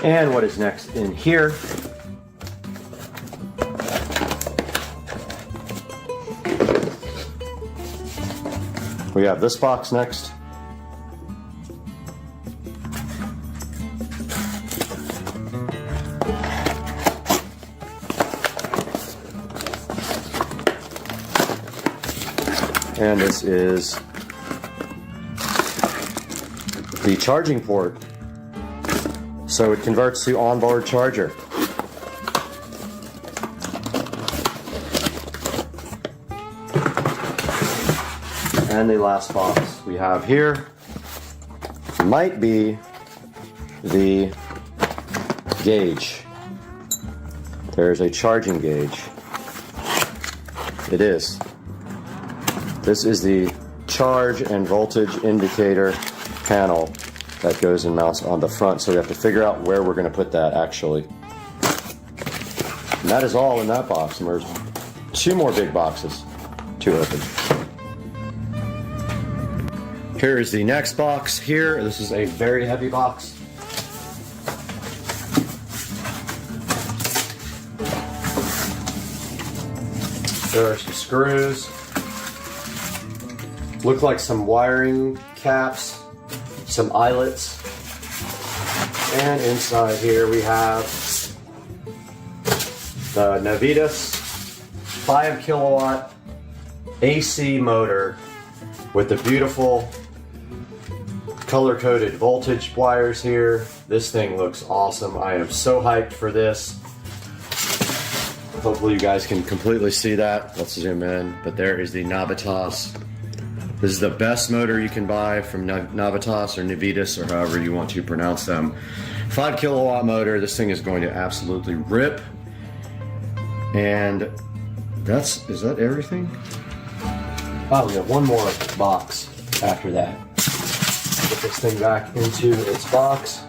And what is next in here? We have this box next. And this is the charging port. So it converts to onboard charger. And the last box we have here might be the gauge. There's a charging gauge. It is. This is the charge and voltage indicator panel that goes and mounts on the front. So we have to figure out where we're going to put that actually. And that is all in that box. And there's 2 more big boxes to open. Here is the next box here. This is a very heavy box. There are some screws. Look like some wiring caps, some eyelets. And inside here we have the Navitas 5 kilowatt AC motor with the beautiful color-coded voltage wires here. This thing looks awesome. I am so hyped for this. Hopefully you guys can completely see that. Let's zoom in. But there is the Navitas. This is the best motor you can buy from Navitas or Navitas or however you want to pronounce them. 5 kilowatt motor. This thing is going to absolutely rip. And is that everything? Oh, we have one more box after that. Put this thing back into its box.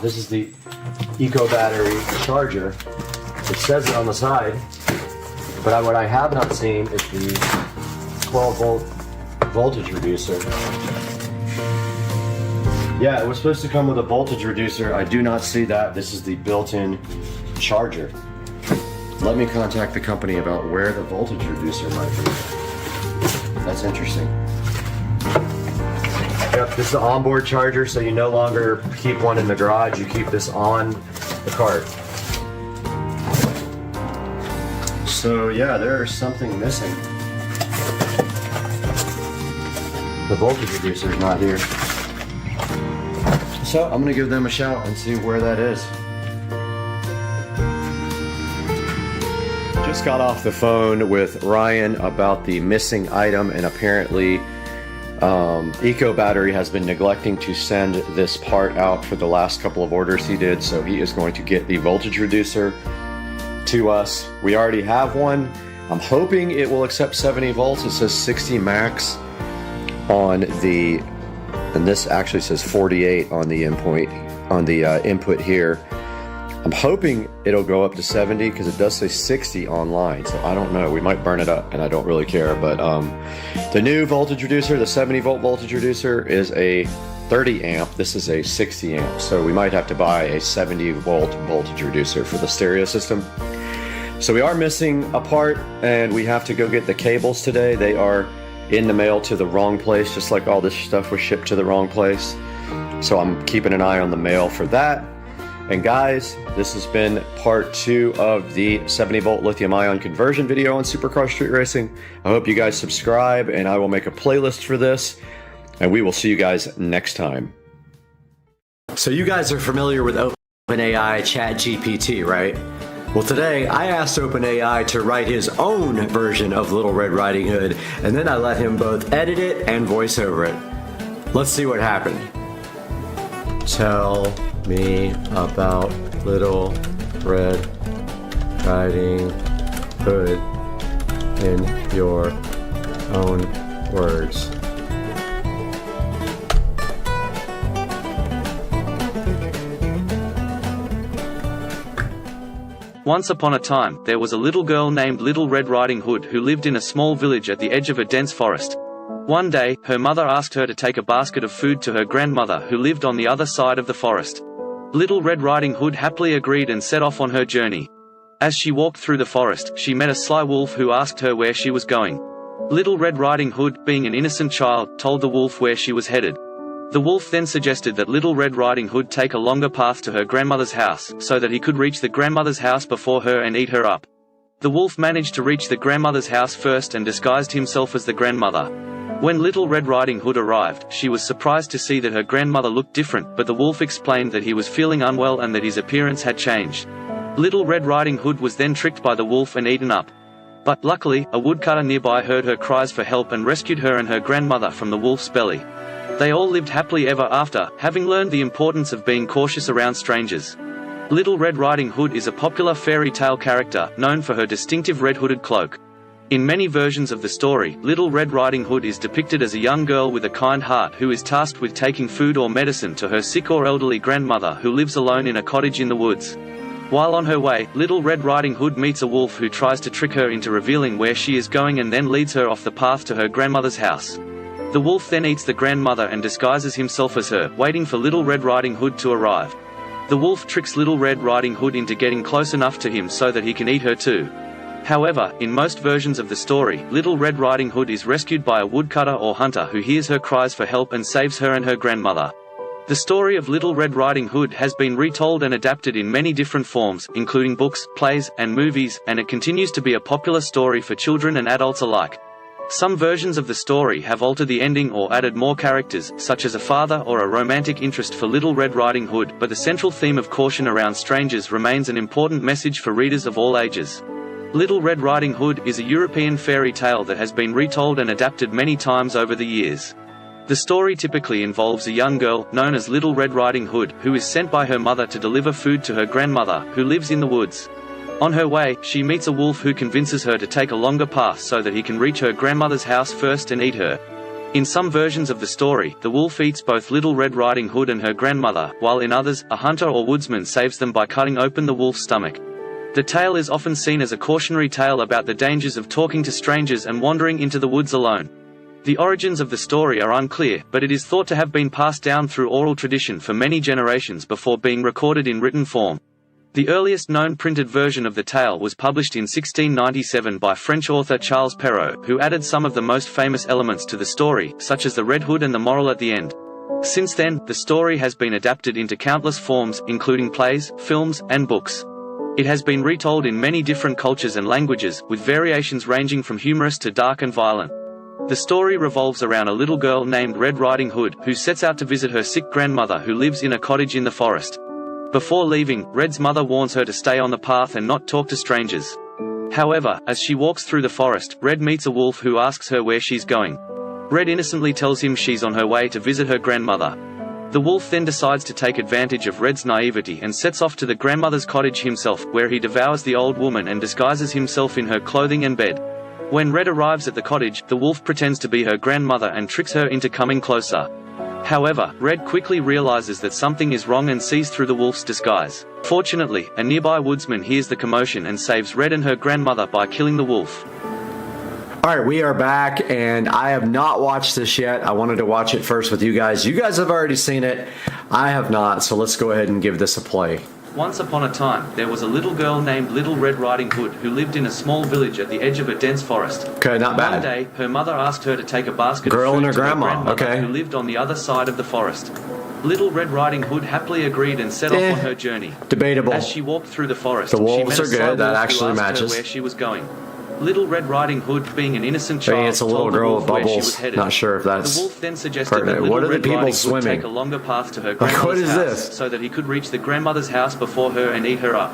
This is the Eco battery charger. It says it on the side, but what I have not seen is the 12 volt voltage reducer. Yeah, it was supposed to come with a voltage reducer. I do not see that. This is the built-in charger. Let me contact the company about where the voltage reducer might be. That's interesting. Yep, this is the onboard charger, so you no longer keep one in the garage, you keep this on the cart. So yeah, there's something missing. The voltage reducer is not here. So I'm gonna give them a shout and see where that is. Just got off the phone with Ryan about the missing item, and apparently Eco Battery has been neglecting to send this part out for the last couple of orders he did, so he is going to get the voltage reducer to us. We already have one. I'm hoping it will accept 70 volts. It says 60 max on the, and this actually says 48 on the input here. I'm hoping it'll go up to 70 because it does say 60 online, so I don't know. We might burn it up, and I don't really care. But the new voltage reducer, the 70 volt voltage reducer, is a 30 amp. This is a 60 amp, so we might have to buy a 70 volt voltage reducer for the stereo system. So we are missing a part, and we have to go get the cables today. They are in the mail to the wrong place, just like all this stuff was shipped to the wrong place. So I'm keeping an eye on the mail for that. And guys, this has been part 2 of the 70 volt lithium ion conversion video on Supercar Street Racing. I hope you guys subscribe, and I will make a playlist for this, and we will see you guys next time. So you guys are familiar with OpenAI ChatGPT, right? Well, today I asked OpenAI to write his own version of Little Red Riding Hood, and then I let him both edit it and voice over it. Let's see what happened. Tell me about Little Red Riding Hood. in your own words. Once upon a time, there was a little girl named Little Red Riding Hood who lived in a small village at the edge of a dense forest. One day, her mother asked her to take a basket of food to her grandmother who lived on the other side of the forest. Little Red Riding Hood happily agreed and set off on her journey. As she walked through the forest, she met a sly wolf who asked her where she was going. Little Red Riding Hood, being an innocent child, told the wolf where she was headed. The wolf then suggested that Little Red Riding Hood take a longer path to her grandmother's house, so that he could reach the grandmother's house before her and eat her up. The wolf managed to reach the grandmother's house first and disguised himself as the grandmother. When Little Red Riding Hood arrived, she was surprised to see that her grandmother looked different, but the wolf explained that he was feeling unwell and that his appearance had changed. Little Red Riding Hood was then tricked by the wolf and eaten up. But luckily, a woodcutter nearby heard her cries for help and rescued her and her grandmother from the wolf's belly. They all lived happily ever after, having learned the importance of being cautious around strangers. Little Red Riding Hood is a popular fairy tale character, known for her distinctive red-hooded cloak. In many versions of the story, Little Red Riding Hood is depicted as a young girl with a kind heart who is tasked with taking food or medicine to her sick or elderly grandmother who lives alone in a cottage in the woods. While on her way, Little Red Riding Hood meets a wolf who tries to trick her into revealing where she is going and then leads her off the path to her grandmother's house. The wolf then eats the grandmother and disguises himself as her, waiting for Little Red Riding Hood to arrive. The wolf tricks Little Red Riding Hood into getting close enough to him so that he can eat her too. However, in most versions of the story, Little Red Riding Hood is rescued by a woodcutter or hunter who hears her cries for help and saves her and her grandmother. The story of Little Red Riding Hood has been retold and adapted in many different forms, including books, plays, and movies, and it continues to be a popular story for children and adults alike. Some versions of the story have altered the ending or added more characters, such as a father or a romantic interest for Little Red Riding Hood, but the central theme of caution around strangers remains an important message for readers of all ages. Little Red Riding Hood is a European fairy tale that has been retold and adapted many times over the years. The story typically involves a young girl, known as Little Red Riding Hood, who is sent by her mother to deliver food to her grandmother, who lives in the woods. On her way, she meets a wolf who convinces her to take a longer path so that he can reach her grandmother's house first and eat her. In some versions of the story, the wolf eats both Little Red Riding Hood and her grandmother, while in others, a hunter or woodsman saves them by cutting open the wolf's stomach. The tale is often seen as a cautionary tale about the dangers of talking to strangers and wandering into the woods alone. The origins of the story are unclear, but it is thought to have been passed down through oral tradition for many generations before being recorded in written form. The earliest known printed version of the tale was published in 1697 by French author Charles Perrault, who added some of the most famous elements to the story, such as the Red Hood and the moral at the end. Since then, the story has been adapted into countless forms, including plays, films, and books. It has been retold in many different cultures and languages, with variations ranging from humorous to dark and violent. The story revolves around a little girl named Red Riding Hood, who sets out to visit her sick grandmother who lives in a cottage in the forest. Before leaving, Red's mother warns her to stay on the path and not talk to strangers. However, as she walks through the forest, Red meets a wolf who asks her where she's going. Red innocently tells him she's on her way to visit her grandmother. The wolf then decides to take advantage of Red's naivety and sets off to the grandmother's cottage himself, where he devours the old woman and disguises himself in her clothing and bed. When Red arrives at the cottage, the wolf pretends to be her grandmother and tricks her into coming closer. However, Red quickly realizes that something is wrong and sees through the wolf's disguise. Fortunately, a nearby woodsman hears the commotion and saves Red and her grandmother by killing the wolf. All right, we are back, and I have not watched this yet. I wanted to watch it first with you guys. You guys have already seen it. I have not, so let's go ahead and give this a play. Once upon a time, there was a little girl named Little Red Riding Hood who lived in a small village at the edge of a dense forest. Okay, not bad. One day, her mother asked her to take a basket of food and her to her grandma, grandmother okay. who lived on the other side of the forest. Little Red Riding Hood happily agreed and set off on her journey. Debatable. As she walked through the forest, The wolves she met are a sly good, that wolf actually who asked matches. her where she was going. Little Red Riding Hood, being an innocent I child, mean, it's a little told the girl wolf with where she bubbles. was headed. Not sure if that's The wolf then suggested pertinent. that Little What are the Red people Riding Hood swimming? take a longer path to her Like, grandmother's what is house this? so that he could reach the grandmother's house before her and eat her up.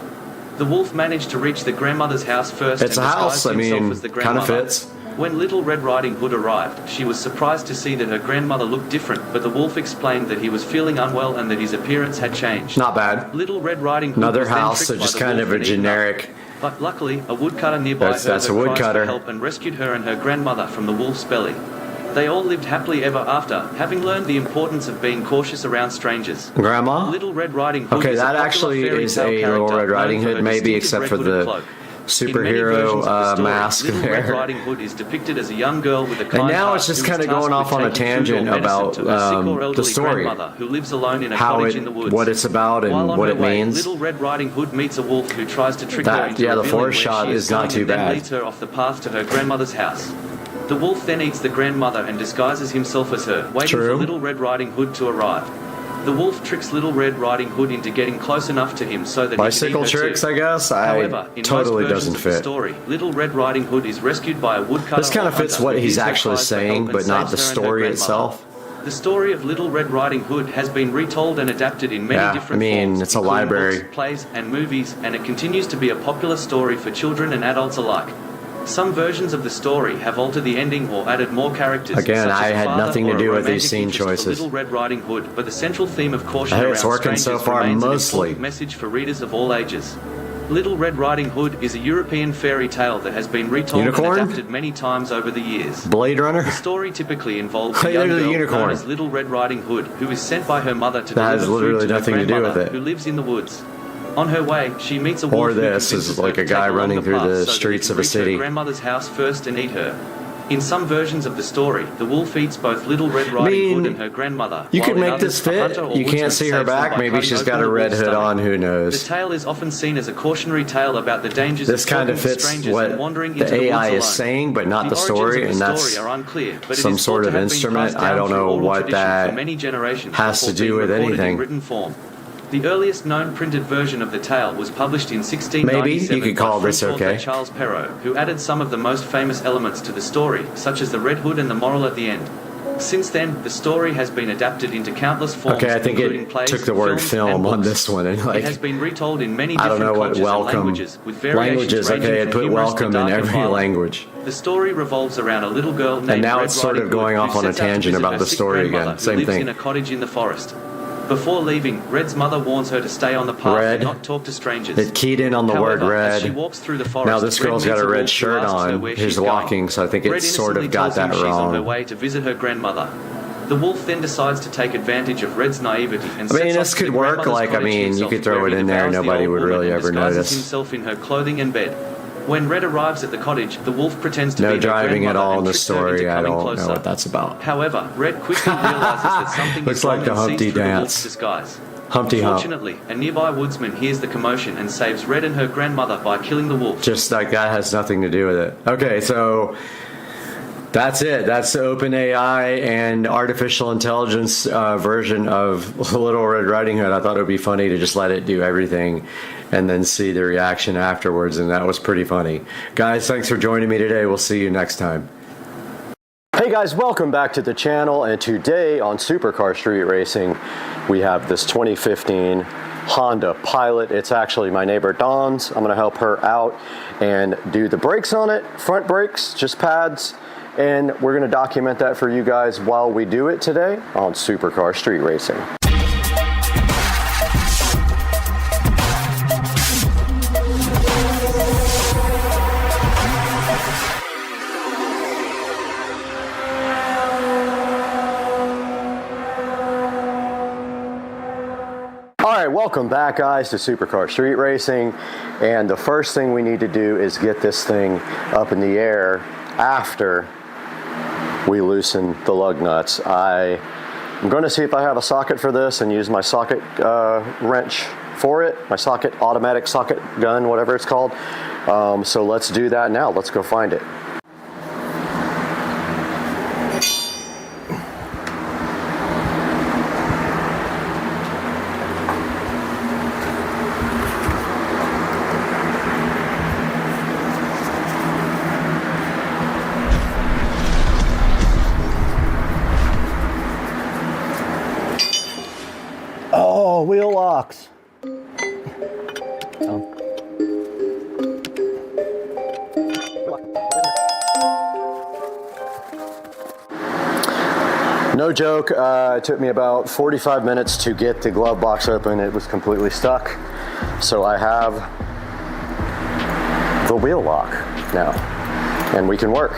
The wolf managed to reach the grandmother's house first It's and a house, disguised I himself mean, as the kinda grandmother. fits. When Little Red Riding Hood arrived, she was surprised to see that her grandmother looked different, but the wolf explained that he was feeling unwell and that his appearance had changed. Not bad. Little Red Riding Hood Another was then house, tricked so by just the kind wolf of a and eaten up. generic But luckily, a woodcutter nearby That's heard a her cries woodcutter. for help and rescued her and her grandmother from the wolf's belly. They all lived happily ever after, having learned the importance of being cautious around strangers. Grandma? Little Red Riding Hood Okay, is a that popular actually fairy is tale a Little character Red Riding known for Hood, her maybe, distinctive except for red-hooded the cloak. superhero mask Little Red there. Riding Hood is depicted as a young girl with a kind And now heart it's just who kind is of going tasked off with on a taking food or tangent medicine about to her sick or the elderly story, grandmother who lives alone in a how cottage it, in the woods. what it's about, and While on what her it way, means. Little Red Riding Hood meets a wolf who tries to trick her That, into yeah, the revealing forest where shot she is is not going too and then bad. leads her off the path to her grandmother's house. The wolf then eats the grandmother and disguises himself as her, waiting True. for Little Red Riding Hood to arrive. The wolf tricks Little Red Riding Hood into getting close enough to him so that Bicycle he can eat her tricks, too. I guess. However, in Totally most versions doesn't of the fit. story, Little Red Riding Hood is rescued by a woodcutter. This kind of or fits hunter what who he's gives her actually cries for help saying, and but not saves the her and her story grandmother. itself. The story of Little Red Riding Hood has been retold and adapted in many Yeah, different I mean, forms, it's a including library. books, plays, and movies, and it continues to be a popular story for children and adults alike. Some versions of the story have altered the ending or added more characters. Again, such as I a had father nothing to or a do with romantic these scene interest for choices. Little Red Riding Hood, but the central theme of caution Hey, around it's working so strangers far, remains an mostly. important message for readers of all ages. Little Red Riding Hood is a European fairy tale that has been retold Unicorn? and adapted many times over the years. Blade Runner? The story typically involves Hey, a young there's a girl unicorn. known as Little Red Riding Hood, who is sent by her mother to That has deliver literally food to her nothing to do with grandmother, it. who lives in the woods. On her way, she meets a wolf Or who this convinces is her like to a guy take along running the through path the so that he streets can of a reach city. her grandmother's house first and eat her. In some versions of the story, the wolf eats both Little Red Riding Hood and her grandmother. You while could in make others, this a fit. hunter or You can't woodsman see her saves them back. by Maybe cutting she's got open a the red wolf's hood stomach. on. Who The knows? tale is often seen as a cautionary tale about the dangers This of kind talking of to fits strangers what and wandering the into the AI woods is alone. saying, but not the origins story, of and the that's story are unclear, but it some is sort thought of to have been instrument. passed I down don't through know oral what tradition that for many generations has to before do being with recorded in anything. written form. The earliest known printed version of the tale was published in 1697 Maybe you could call by this French author okay. Charles Perrault, who added some of the most famous elements to the story, such as the red hood and the moral at the end. Since then, the story has been adapted into countless forms, Okay, I think including it plays, took the word films, film and on books. this one, and It has like been retold in many I don't different know what cultures and welcome languages, with variations languages. ranging Okay, I from put humorous to welcome in dark and every violent. language. The story revolves around a little girl named And now Red it's sort Riding of going Hood, off who on a sets out to tangent visit about her the sick story again. grandmother, who Same lives thing. in a cottage in the forest. Before leaving, Red's mother warns her to stay on the path Red. and not talk to strangers. It keyed in on the word However, as she red. walks through the forest, Now this Red girl's got meets a red wolf who shirt asks her on. where She's she's walking, going. so I think it Red sort of innocently got tells him that she's on her wrong. way to visit her grandmother. The wolf then decides to take advantage of Red's naivety and I mean, sets this off to could the work, grandmother's like, I cottage mean, you himself, could throw where it he in there, devours the nobody old would woman really and ever disguises notice. himself in her clothing and bed. When Red arrives at the cottage, the wolf pretends to No be her driving at grandmother all in and the tricks her into story. I coming don't closer. know what that's about. However, Red quickly realizes that something Looks is like wrong the and sees Humpty through the dance. wolf's disguise. Humpty Hump. Fortunately, a nearby woodsman hears the commotion and saves Red and her grandmother by killing the wolf. Just like that has nothing to do with it. Okay, so that's it. That's the OpenAI and artificial intelligence version of Little Red Riding Hood. I thought it would be funny to just let it do everything and then see the reaction afterwards, and that was pretty funny. Guys, thanks for joining me today. We'll see you next time. Hey guys, welcome back to the channel, and today on Supercar Street Racing we have this 2015 Honda Pilot. It's actually my neighbor Dawn's. I'm going to help her out and do the brakes on it, front brakes, just pads, and we're going to document that for you guys while we do it today on Supercar Street Racing. Alright, welcome back guys to Supercar Street Racing, and the first thing we need to do is get this thing up in the air after we loosen the lug nuts. I'm going to see if I have a socket for this and use my socket wrench for it, my socket, automatic socket gun, whatever it's called. So let's do that now. Let's go find it. Oh, wheel locks. No joke, it took me about 45 minutes to get the glove box open. It was completely stuck. So I have the wheel lock now, and we can work.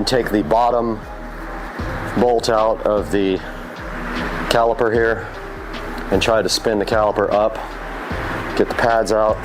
Take the bottom bolt out of the caliper here and try to spin the caliper up, get the pads out.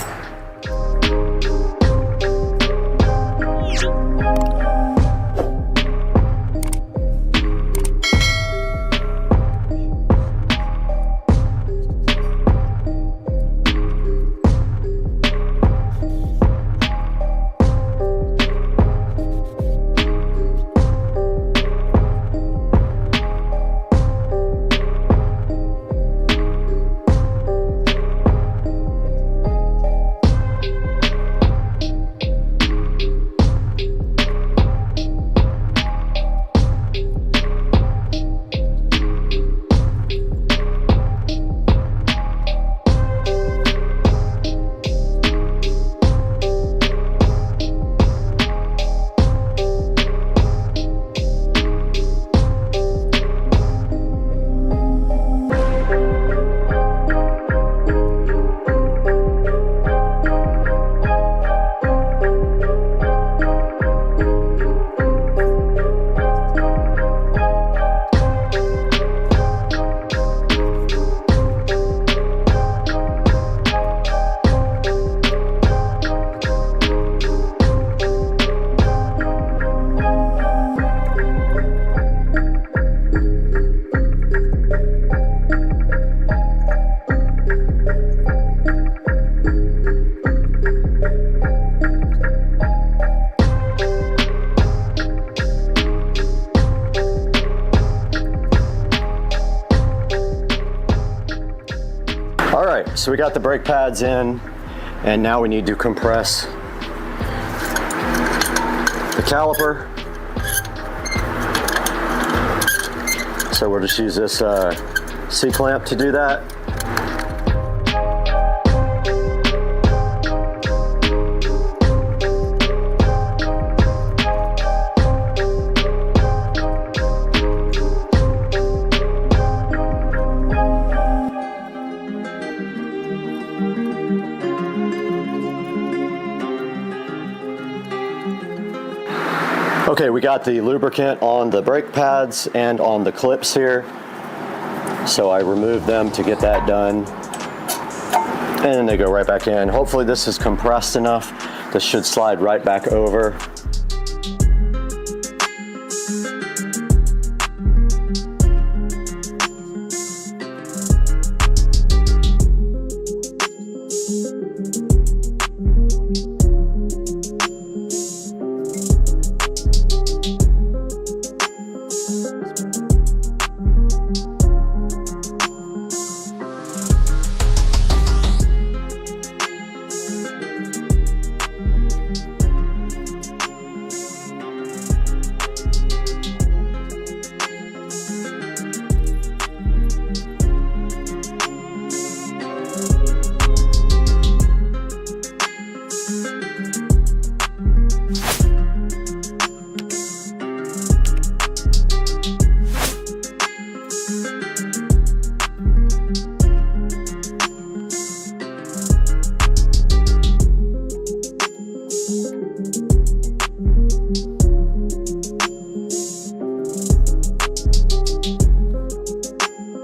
So we got the brake pads in, and now we need to compress the caliper. So we'll just use this C-clamp to do that. Okay, we got the lubricant on the brake pads and on the clips here. So I removed them to get that done. And then they go right back in. Hopefully this is compressed enough. This should slide right back over.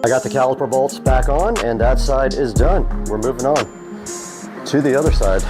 I got the caliper bolts back on, and that side is done. We're moving on to the other side.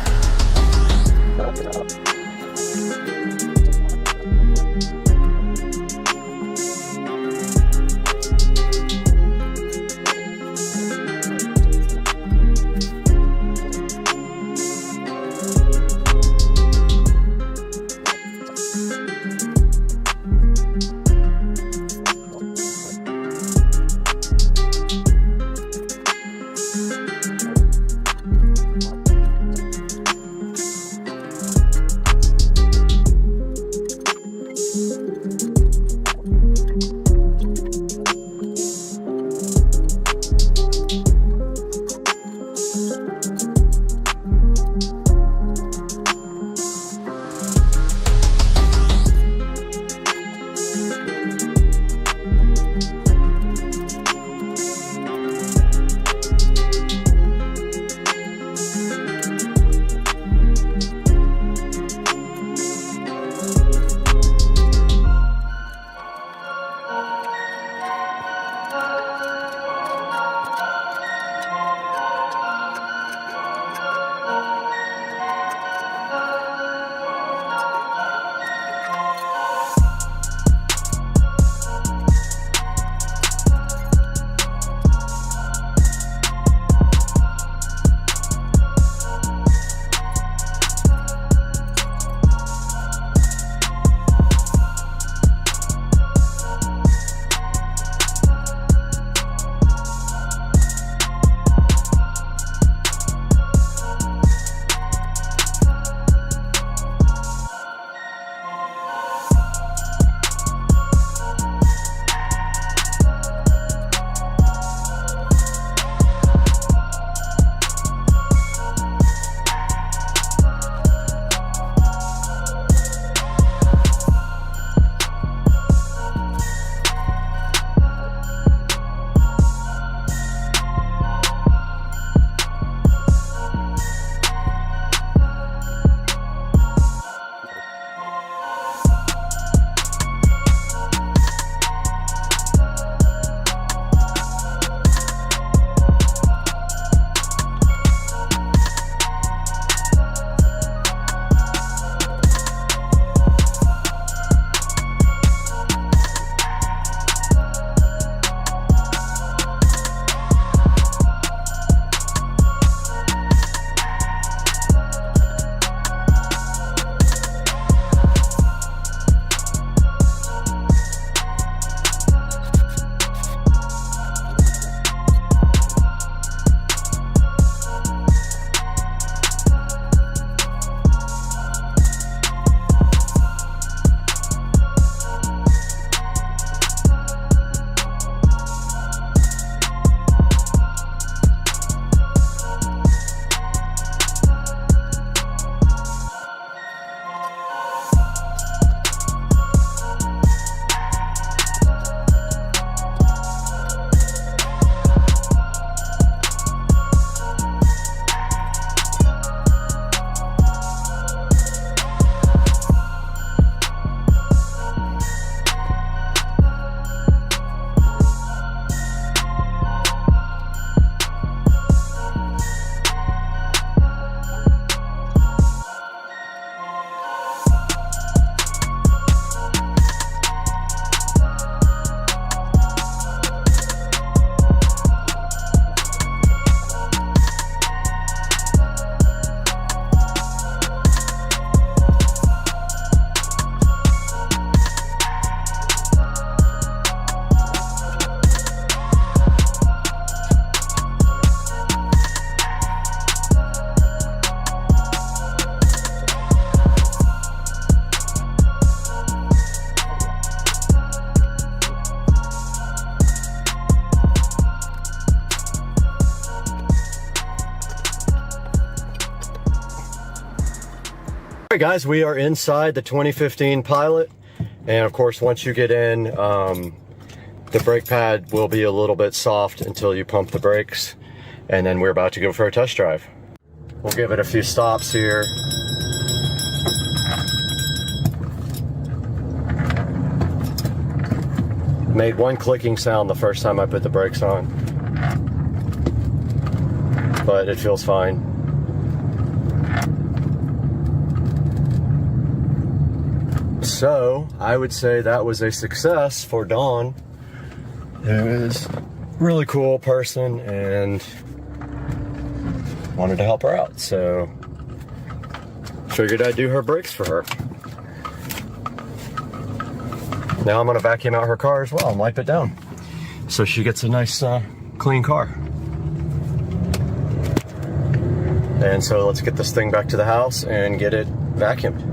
right, guys, we are inside the 2015 Pilot. And of course, once you get in, the brake pad will be a little bit soft until you pump the brakes. And then we're about to go for a test drive. We'll give it a few stops here. Made one clicking sound the first time I put the brakes on, but it feels fine. So I would say that was a success for Dawn. It was a really cool person and wanted to help her out, so figured I'd do her brakes for her. Now I'm gonna vacuum out her car as well and wipe it down, so she gets a nice clean car. And so let's get this thing back to the house and get it vacuumed.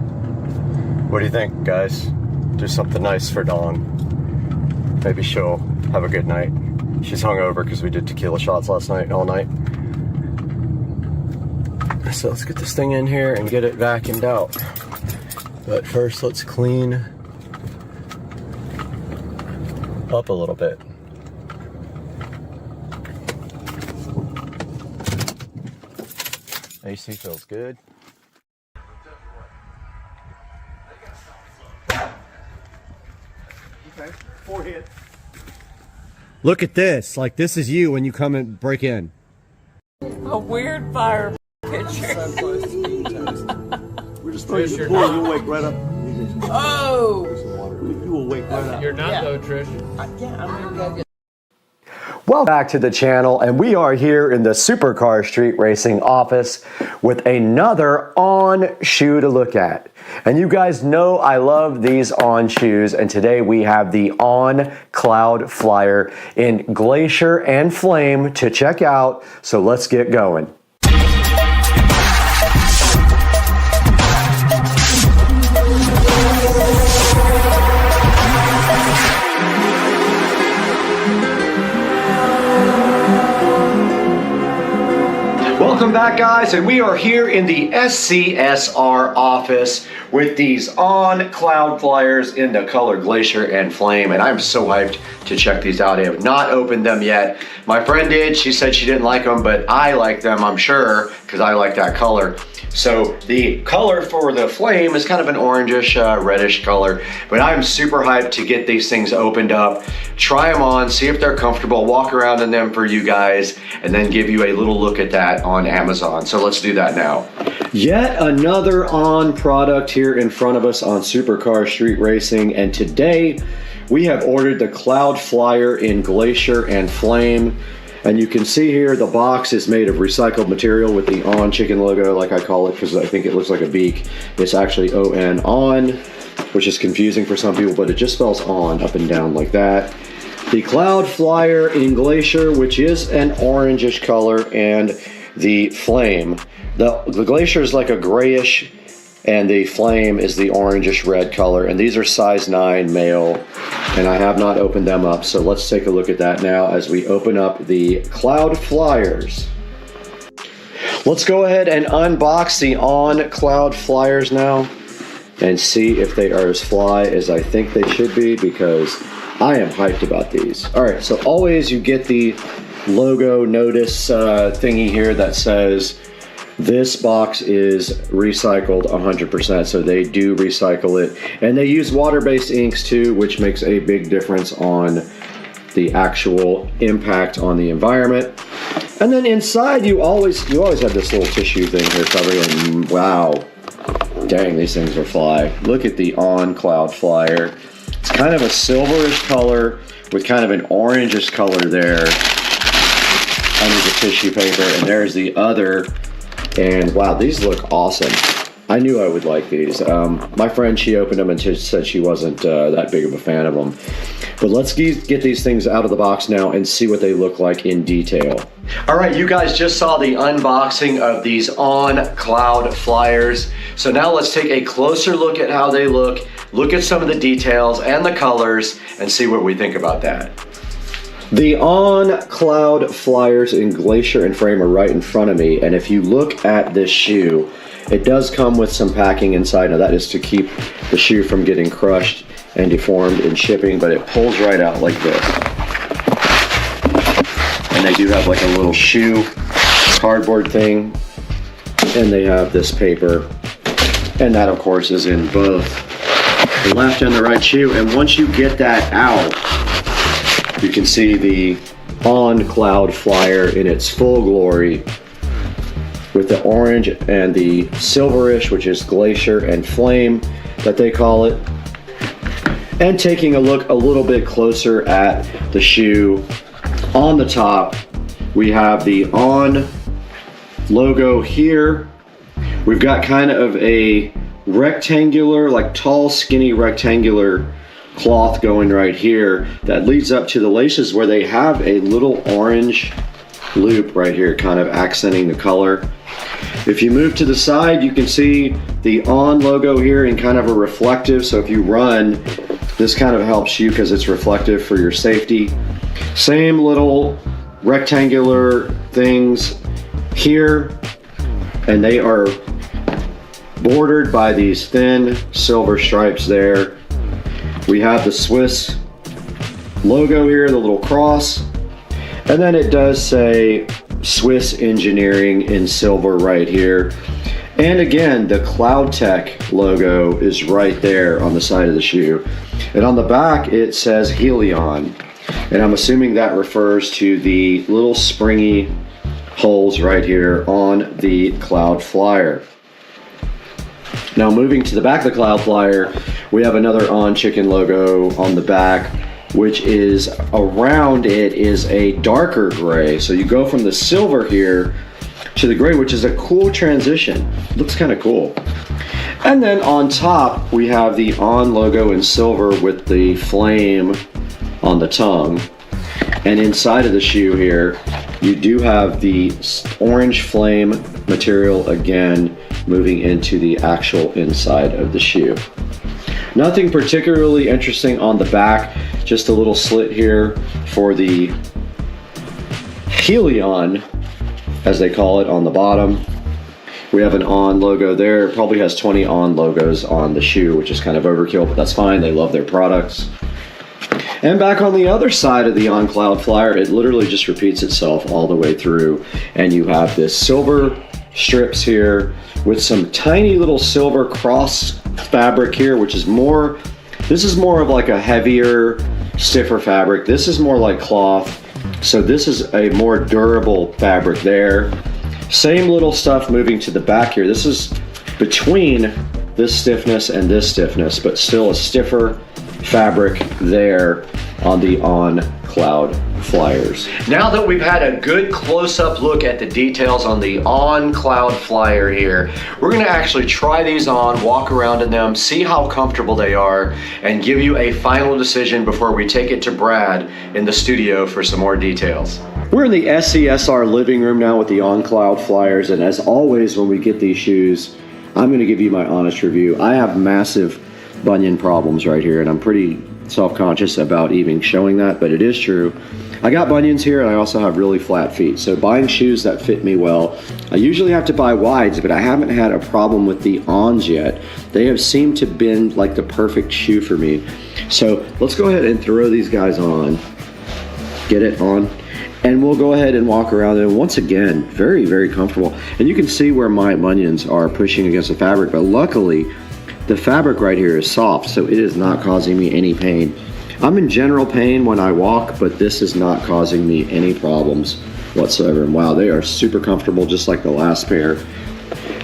What do you think, guys? Do something nice for Dawn. Maybe she'll have a good night. She's hungover because we did tequila shots last night, all night. So let's get this thing in here and get it vacuumed out. But first, let's clean up a little bit. AC feels good. Okay, forehead. Look at this. Like, this is you when you come and break in. A weird fire picture. We're just throwing your boy, you'll wake right up. Oh! You will wake right up. You're not though, Trish. Welcome back to the channel, and we are here in the Supercar Street Racing office with another On shoe to look at. And you guys know I love these On shoes, and today we have the On Cloud Flyer in Glacier and Flame to check out, so let's get going. Welcome back, guys, and we are here in the SCSR office with these On Cloud Flyers in the color Glacier and Flame, and I'm so hyped to check these out. I have not opened them yet. My friend did. She said she didn't like them, but I like them, I'm sure, because I like that color. So the color for the Flame is kind of an orangish, reddish color, but I'm super hyped to get these things opened up, try them on, see if they're comfortable, walk around in them for you guys, and then give you a little look at that on Amazon. So let's do that now. Yet another On product here in front of us on Supercar Street Racing, and today we have ordered the Cloud Flyer in Glacier and Flame. And you can see here the box is made of recycled material with the On chicken logo, like I call it, because I think it looks like a beak. It's actually O-N, On, which is confusing for some people, but it just spells On up and down like that. The Cloud Flyer in Glacier, which is an orangish color, and the Flame. The Glacier is like a grayish, and the Flame is the orangish red color, and these are size 9 male, and I have not opened them up, so let's take a look at that now as we open up the Cloud Flyers. Let's go ahead and unbox the On Cloud Flyers now and see if they are as fly as I think they should be, because I am hyped about these. All right, so always you get the logo notice thingy here that says this box is recycled 100%, so they do recycle it. And they use water-based inks too, which makes a big difference on the actual impact on the environment. And then inside you always have this little tissue thing here covering it. And wow, dang, these things are fly. Look at the On Cloud Flyer. It's kind of a silverish color with kind of an orangish color there under the tissue paper, and there's the other. And wow, these look awesome. I knew I would like these. My friend, she opened them and said she wasn't that big of a fan of them. But let's get these things out of the box now and see what they look like in detail. All right, you guys just saw the unboxing of these On Cloud Flyers. So now let's take a closer look at how they look at some of the details and the colors, and see what we think about that. The On Cloud Flyers in Glacier and Frame are right in front of me, and if you look at this shoe, It does come with some packing inside. Now that is to keep the shoe from getting crushed and deformed in shipping, but it pulls right out like this. And they do have like a little shoe cardboard thing, and they have this paper, and that of course is in both the left and the right shoe. And once you get that out, you can see the On Cloud Flyer in its full glory, with the orange and the silverish, which is Glacier and Flame that they call it. And taking a look a little bit closer at the shoe, on the top we have the On logo here. We've got kind of a rectangular, like tall, skinny rectangular cloth going right here that leads up to the laces, where they have a little orange loop right here, kind of accenting the color. If you move to the side, you can see the On logo here in kind of a reflective, so if you run, this kind of helps you because it's reflective for your safety. Same little rectangular things here, and they are bordered by these thin silver stripes there. We have the Swiss logo here, the little cross, and then it does say Swiss Engineering in silver right here. And again, the CloudTech logo is right there on the side of the shoe. And on the back, it says Helion. And I'm assuming that refers to the little springy holes right here on the Cloud Flyer. Now moving to the back of the Cloud Flyer, we have another On Chicken logo on the back, which is around it is a darker gray. So you go from the silver here to the gray, which is a cool transition. Looks kind of cool. And then on top, we have the On logo in silver with the flame on the tongue. And inside of the shoe here, you do have the orange flame material again, moving into the actual inside of the shoe. Nothing particularly interesting on the back, just a little slit here for the Helion, as they call it, on the bottom. We have an On logo there. It probably has 20 On logos on the shoe, which is kind of overkill, but that's fine. They love their products. And back on the other side of the On Cloud Flyer, it literally just repeats itself all the way through. And you have this silver strips here with some tiny little silver cross fabric here, which is more, this is more of like a heavier, stiffer fabric. This is more like cloth. So this is a more durable fabric there. Same little stuff moving to the back here. This is between this stiffness and this stiffness, but still a stiffer fabric there on the On Cloud Flyers. Now that we've had a good close-up look at the details on the On Cloud Flyer here, we're gonna actually try these on, walk around in them, see how comfortable they are, and give you a final decision before we take it to Brad in the studio for some more details. We're in the SCSR living room now with the On Cloud Flyers, and as always when we get these shoes, I'm gonna give you my honest review. I have massive bunion problems right here, and I'm pretty self-conscious about even showing that, but it is true. I got bunions here, and I also have really flat feet, so buying shoes that fit me well, I usually have to buy wides, but I haven't had a problem with the Ons yet. They have seemed to been like the perfect shoe for me. So let's go ahead and throw these guys on, get it on, and we'll go ahead and walk around. And once again, very, very comfortable. And you can see where my bunions are pushing against the fabric, but luckily the fabric right here is soft, so it is not causing me any pain. I'm in general pain when I walk, but this is not causing me any problems whatsoever. And wow, they are super comfortable, just like the last pair.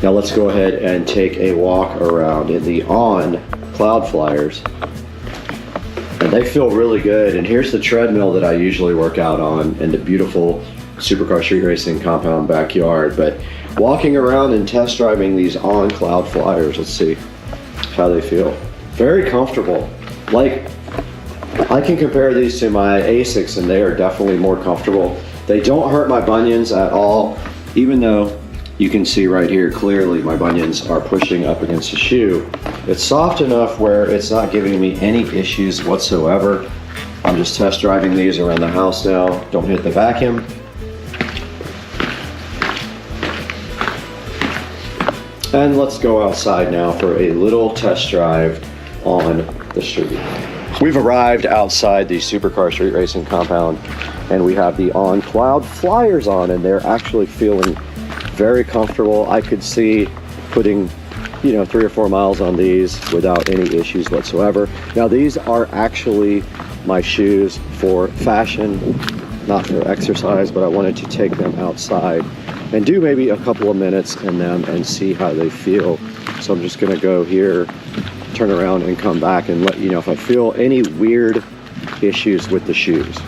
Now let's go ahead and take a walk around in the On Cloud Flyers. And they feel really good. And here's the treadmill that I usually work out on in the beautiful Supercar Street Racing compound backyard. But walking around and test driving these On Cloud Flyers, let's see how they feel. Very comfortable. Like, I can compare these to my ASICs, and they are definitely more comfortable. They don't hurt my bunions at all, even though you can see right here clearly my bunions are pushing up against the shoe. It's soft enough where it's not giving me any issues whatsoever. I'm just test driving these around the house now. Don't hit the vacuum. And let's go outside now for a little test drive on the street. We've arrived outside the Supercar Street Racing compound, and we have the On Cloud Flyers on, and they're actually feeling very comfortable. I could see putting, you know, 3 or 4 miles on these without any issues whatsoever. Now these are actually my shoes for fashion, not for exercise, but I wanted to take them outside and do maybe a couple of minutes in them and see how they feel. So I'm just gonna go here, turn around and come back and let you know if I feel any weird issues with the shoes.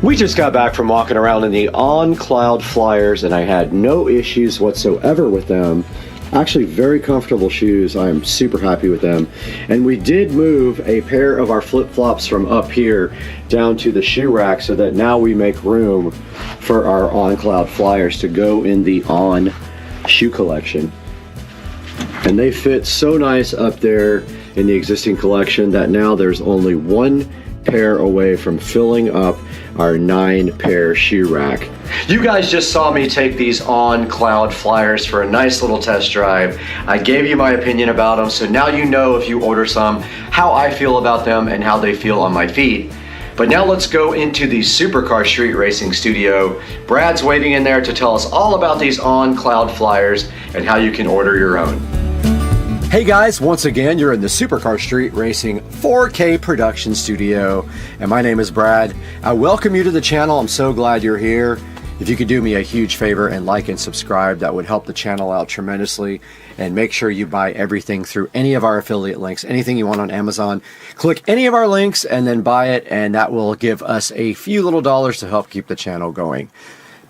We just got back from walking around in the On Cloud Flyers, and I had no issues whatsoever with them. Actually, very comfortable shoes. I'm super happy with them. And we did move a pair of our flip-flops from up here down to the shoe rack so that now we make room for our On Cloud Flyers to go in the On shoe collection. And they fit so nice up there in the existing collection that now there's only one pair away from filling up our 9-pair shoe rack. You guys just saw me take these On Cloud Flyers for a nice little test drive. I gave you my opinion about them, so now you know if you order some, how I feel about them and how they feel on my feet. But now let's go into the Supercar Street Racing studio. Brad's waiting in there to tell us all about these On Cloud Flyers and how you can order your own. Hey guys, once again, you're in the Supercar Street Racing 4K production studio, and my name is Brad. I welcome you to the channel. I'm so glad you're here. If you could do me a huge favor and like and subscribe, that would help the channel out tremendously. And make sure you buy everything through any of our affiliate links. Anything you want on Amazon, click any of our links and then buy it, and that will give us a few little dollars to help keep the channel going.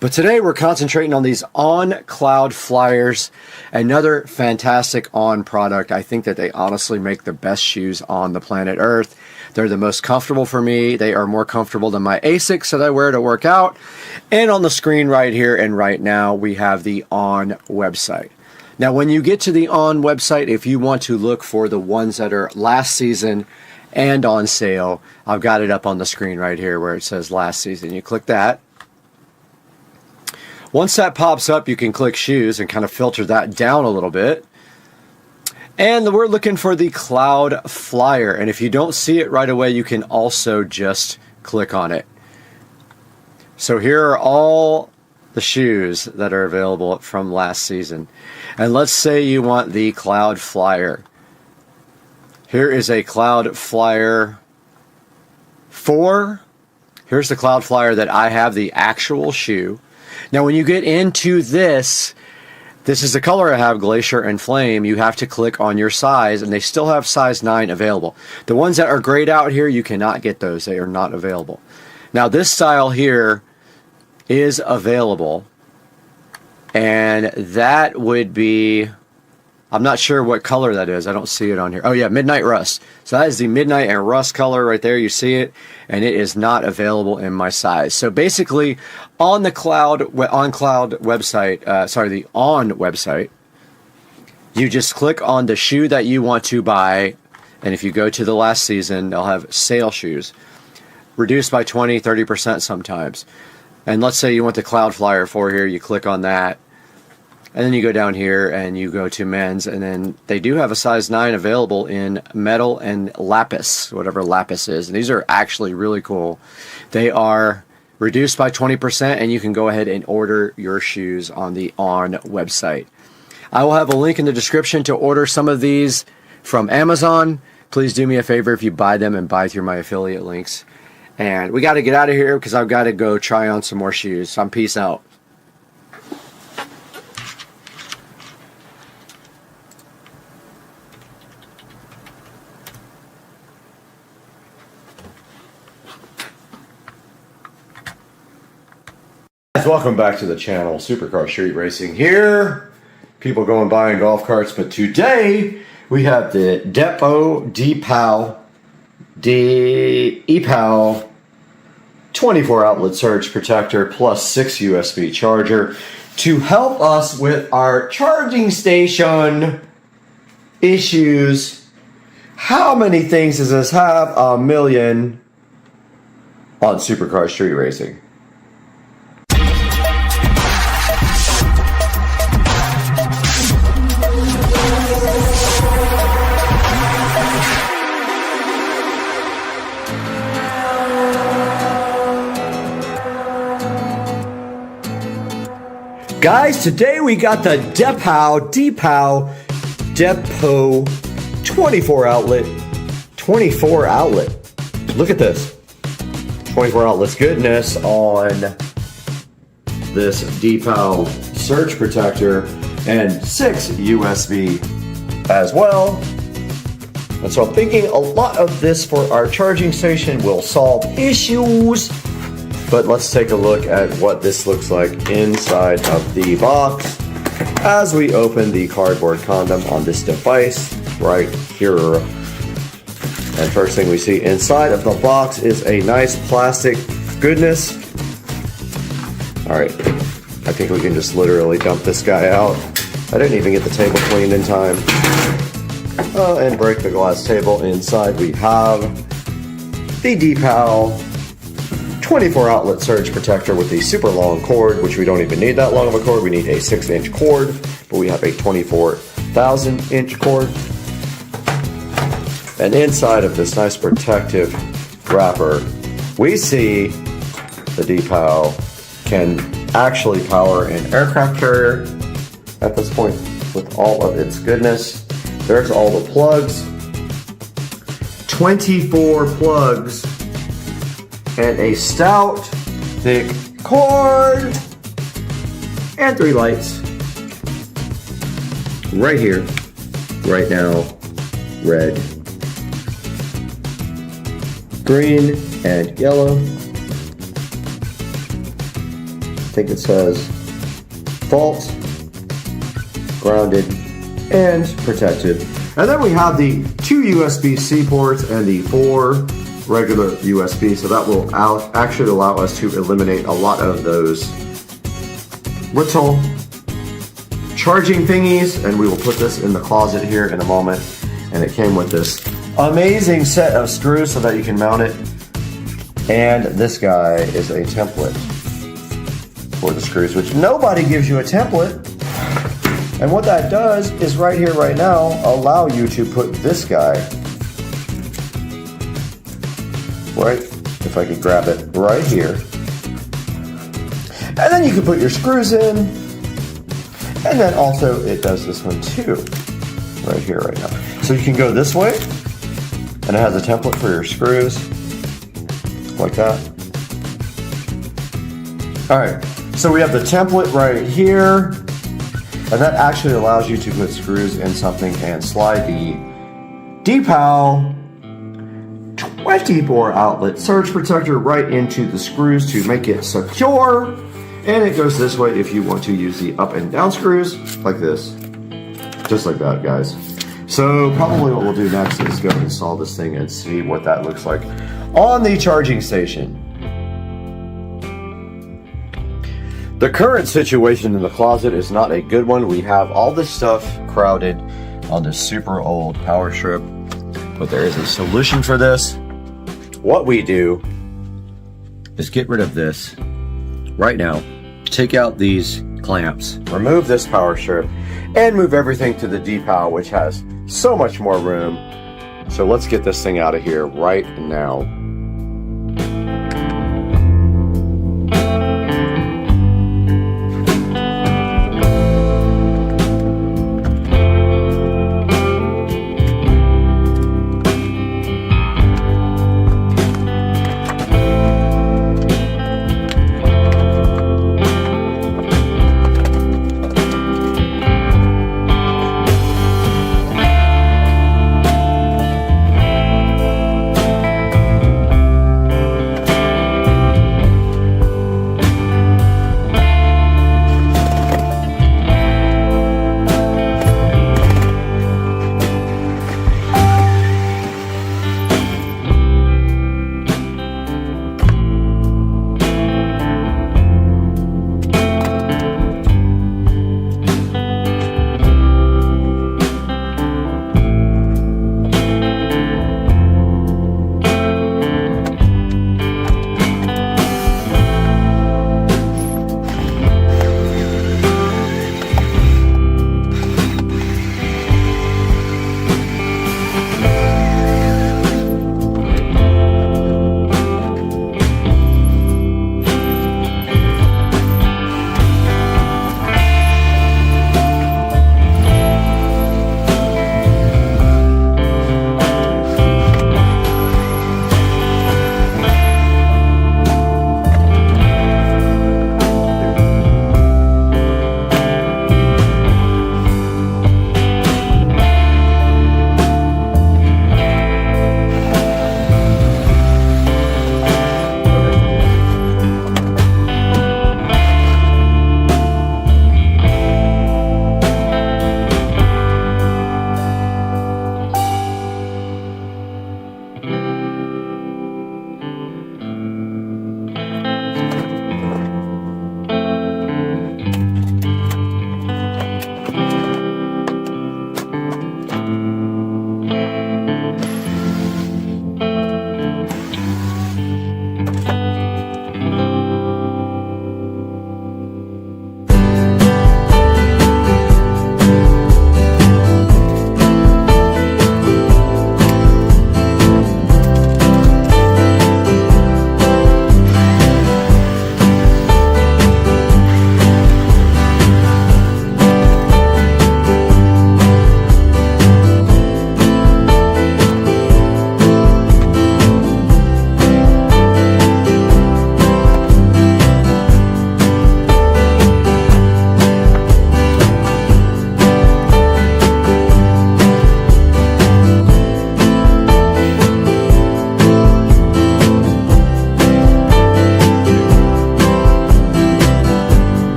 But today we're concentrating on these On Cloud Flyers, another fantastic On product. I think that they honestly make the best shoes on the planet Earth. They're the most comfortable for me. They are more comfortable than my ASICs that I wear to work out. And on the screen right here and right now, we have the On website. Now, when you get to the On website, if you want to look for the ones that are last season and on sale, I've got it up on the screen right here where it says last season. You click that. Once that pops up, you can click shoes and kind of filter that down a little bit. And we're looking for the Cloud Flyer. And if you don't see it right away, you can also just click on it. So here are all the shoes that are available from last season. And let's say you want the Cloud Flyer. Here is a Cloud Flyer 4. Here's the Cloud Flyer that I have, the actual shoe. Now when you get into this is the color I have, Glacier and Flame. You have to click on your size, and they still have size 9 available. The ones that are grayed out here, you cannot get those. They are not available. Now this style here is available, and that would be, I'm not sure what color that is. I don't see it on here. Oh yeah, Midnight Rust. So that is the Midnight and Rust color right there. You see it, and it is not available in my size. So basically, on the Cloud website, the On website, you just click on the shoe that you want to buy, and if you go to the last season, they'll have sale shoes, reduced by 20, 30% sometimes. And let's say you want the Cloud Flyer 4 here. You click on that. And then you go down here and you go to men's, and then they do have a size 9 available in metal and lapis, whatever lapis is. And these are actually really cool. They are reduced by 20%, and you can go ahead and order your shoes on the On website. I will have a link in the description to order some of these from Amazon. Please do me a favor if you buy them and buy through my affiliate links. And we got to get out of here because I've got to go try on some more shoes. So peace out. guys, welcome back to the channel. Supercar Street Racing here. People going buying golf carts, but today we have the Depot EPAL 24 outlet surge protector plus 6 USB charger to help us with our charging station issues. How many things does this have? A million on Supercar Street Racing. Guys, today we got the Depot 24 outlet. Look at this. 24 outlets goodness on this Depot surge protector and 6 USB as well. And so I'm thinking a lot of this for our charging station will solve issues. But let's take a look at what this looks like inside of the box as we open the cardboard condom on this device right here. And first thing we see inside of the box is a nice plastic goodness. All right, I think we can just literally dump this guy out. I didn't even get the table cleaned in time. And break the glass table. Inside we have the Depot 24 outlet surge protector with the super long cord, which we don't even need that long of a cord. We need a 6-inch cord, but we have a 24,000 inch cord. And inside of this nice protective wrapper, we see the Depot can actually power an aircraft carrier at this point with all of its goodness. There's all the plugs, 24 plugs, and a stout, thick cord, and 3 lights. Right here, right now, red, green, and yellow. I think it says fault, grounded, and protected. And then we have the 2 USB-C ports and the 4 regular USB, so that will actually allow us to eliminate a lot of those little charging thingies, and we will put this in the closet here in a moment. And it came with this amazing set of screws so that you can mount it, and this guy is a template for the screws, which nobody gives you a template. And what that does is right here, right now, allow you to put this guy right, if I could grab it right here. And then you can put your screws in. And then also it does this one too, right here, right now. So you can go this way, and it has a template for your screws, like that. All right, so we have the template right here, and that actually allows you to put screws in something and slide the Depot 24 outlet surge protector right into the screws to make it secure. And it goes this way if you want to use the up and down screws, like this. Just like that, guys. So probably what we'll do next is go install this thing and see what that looks like on the charging station. The current situation in the closet is not a good one. We have all this stuff crowded on this super old power strip, but there is a solution for this. What we do is get rid of this right now, take out these clamps, remove this power strip, and move everything to the Depot, which has so much more room. So let's get this thing out of here right now.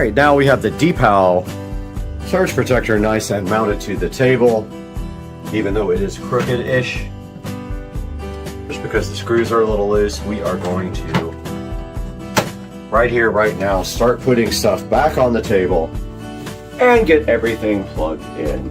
right, now we have the D-PAL surge protector nice and mounted to the table, even though it is crooked-ish. Just because the screws are a little loose, we are going to, right here, right now, start putting stuff back on the table and get everything plugged in.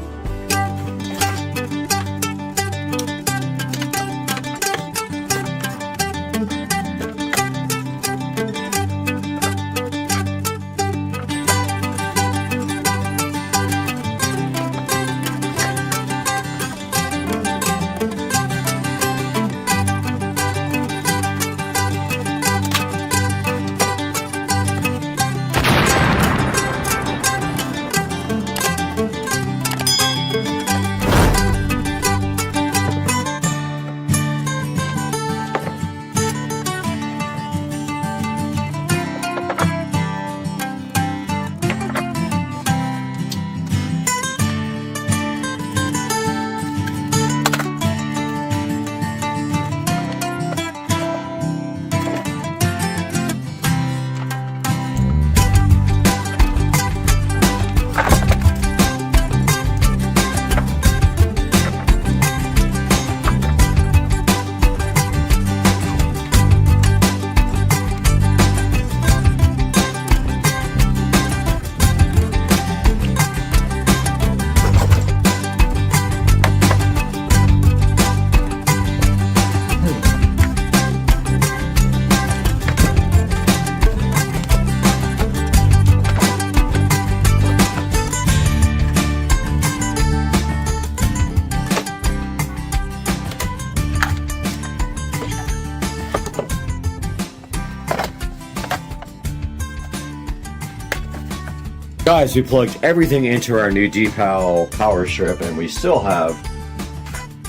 Guys, we plugged everything into our new D-PAL power strip, and we still have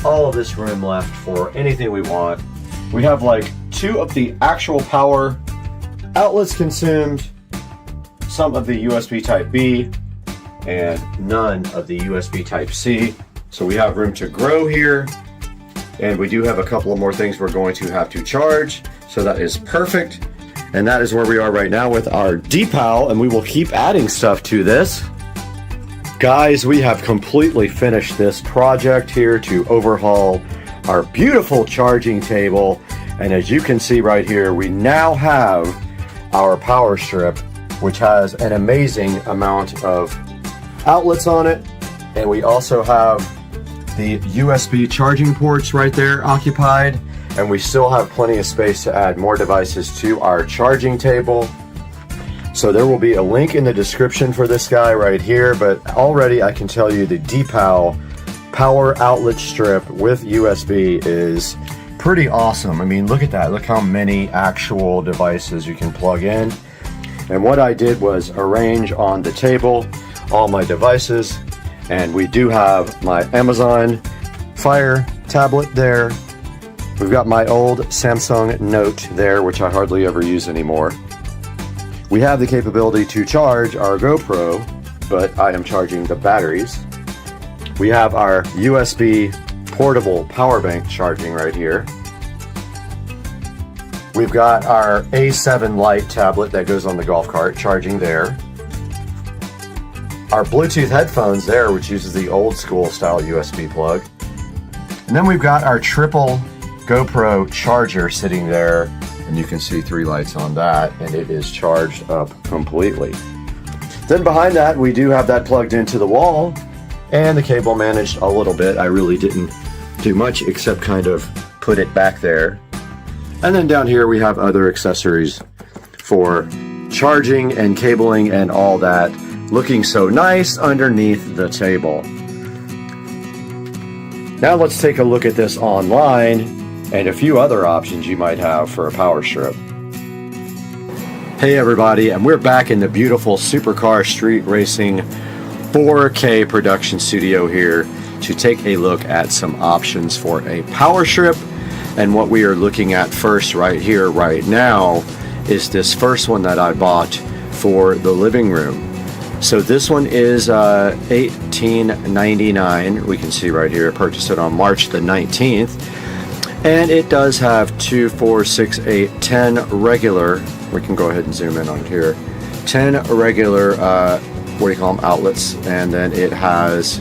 all of this room left for anything we want. We have like 2 of the actual power outlets consumed, some of the USB Type B, and none of the USB Type C. So we have room to grow here, and we do have a couple of more things we're going to have to charge, so that is perfect. And that is where we are right now with our D-PAL, and we will keep adding stuff to this. Guys, we have completely finished this project here to overhaul our beautiful charging table. And as you can see right here, we now have our power strip, which has an amazing amount of outlets on it. And we also have the USB charging ports right there occupied. And we still have plenty of space to add more devices to our charging table. So there will be a link in the description for this guy right here, but already I can tell you the D-PAL power outlet strip with USB is pretty awesome. I mean, look at that. Look how many actual devices you can plug in. And what I did was arrange on the table all my devices, and we do have my Amazon Fire tablet there. We've got my old Samsung Note there, which I hardly ever use anymore. We have the capability to charge our GoPro, but I am charging the batteries. We have our USB portable power bank charging right here. We've got our A7 Lite tablet that goes on the golf cart, charging there. Our Bluetooth headphones there, which uses the old school style USB plug. And then we've got our triple GoPro charger sitting there, and you can see 3 lights on that, and it is charged up completely. Then behind that, we do have that plugged into the wall, and the cable managed a little bit. I really didn't do much except kind of put it back there. And then down here we have other accessories for charging and cabling and all that, looking so nice underneath the table. Now let's take a look at this online and a few other options you might have for a power strip. Hey everybody, and we're back in the beautiful Supercar Street Racing 4K production studio here to take a look at some options for a power strip. And what we are looking at first right here, right now, is this first one that I bought for the living room. So this one is $18.99. We can see right here, I purchased it on March the 19th. And it does have 2, 4, 6, 8, 10 regular, we can go ahead and zoom in on here, 10 regular, what do you call them, outlets, and then it has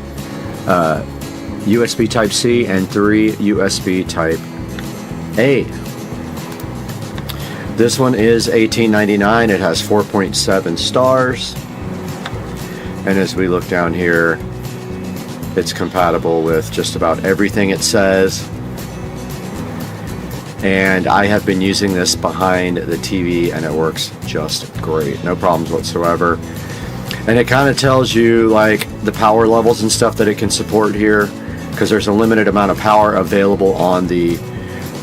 USB Type-C and 3 USB Type-A. This one is $18.99. It has 4.7 stars. And as we look down here, it's compatible with just about everything it says. And I have been using this behind the TV and it works just great. No problems whatsoever. And it kind of tells you like the power levels and stuff that it can support here, because there's a limited amount of power available on the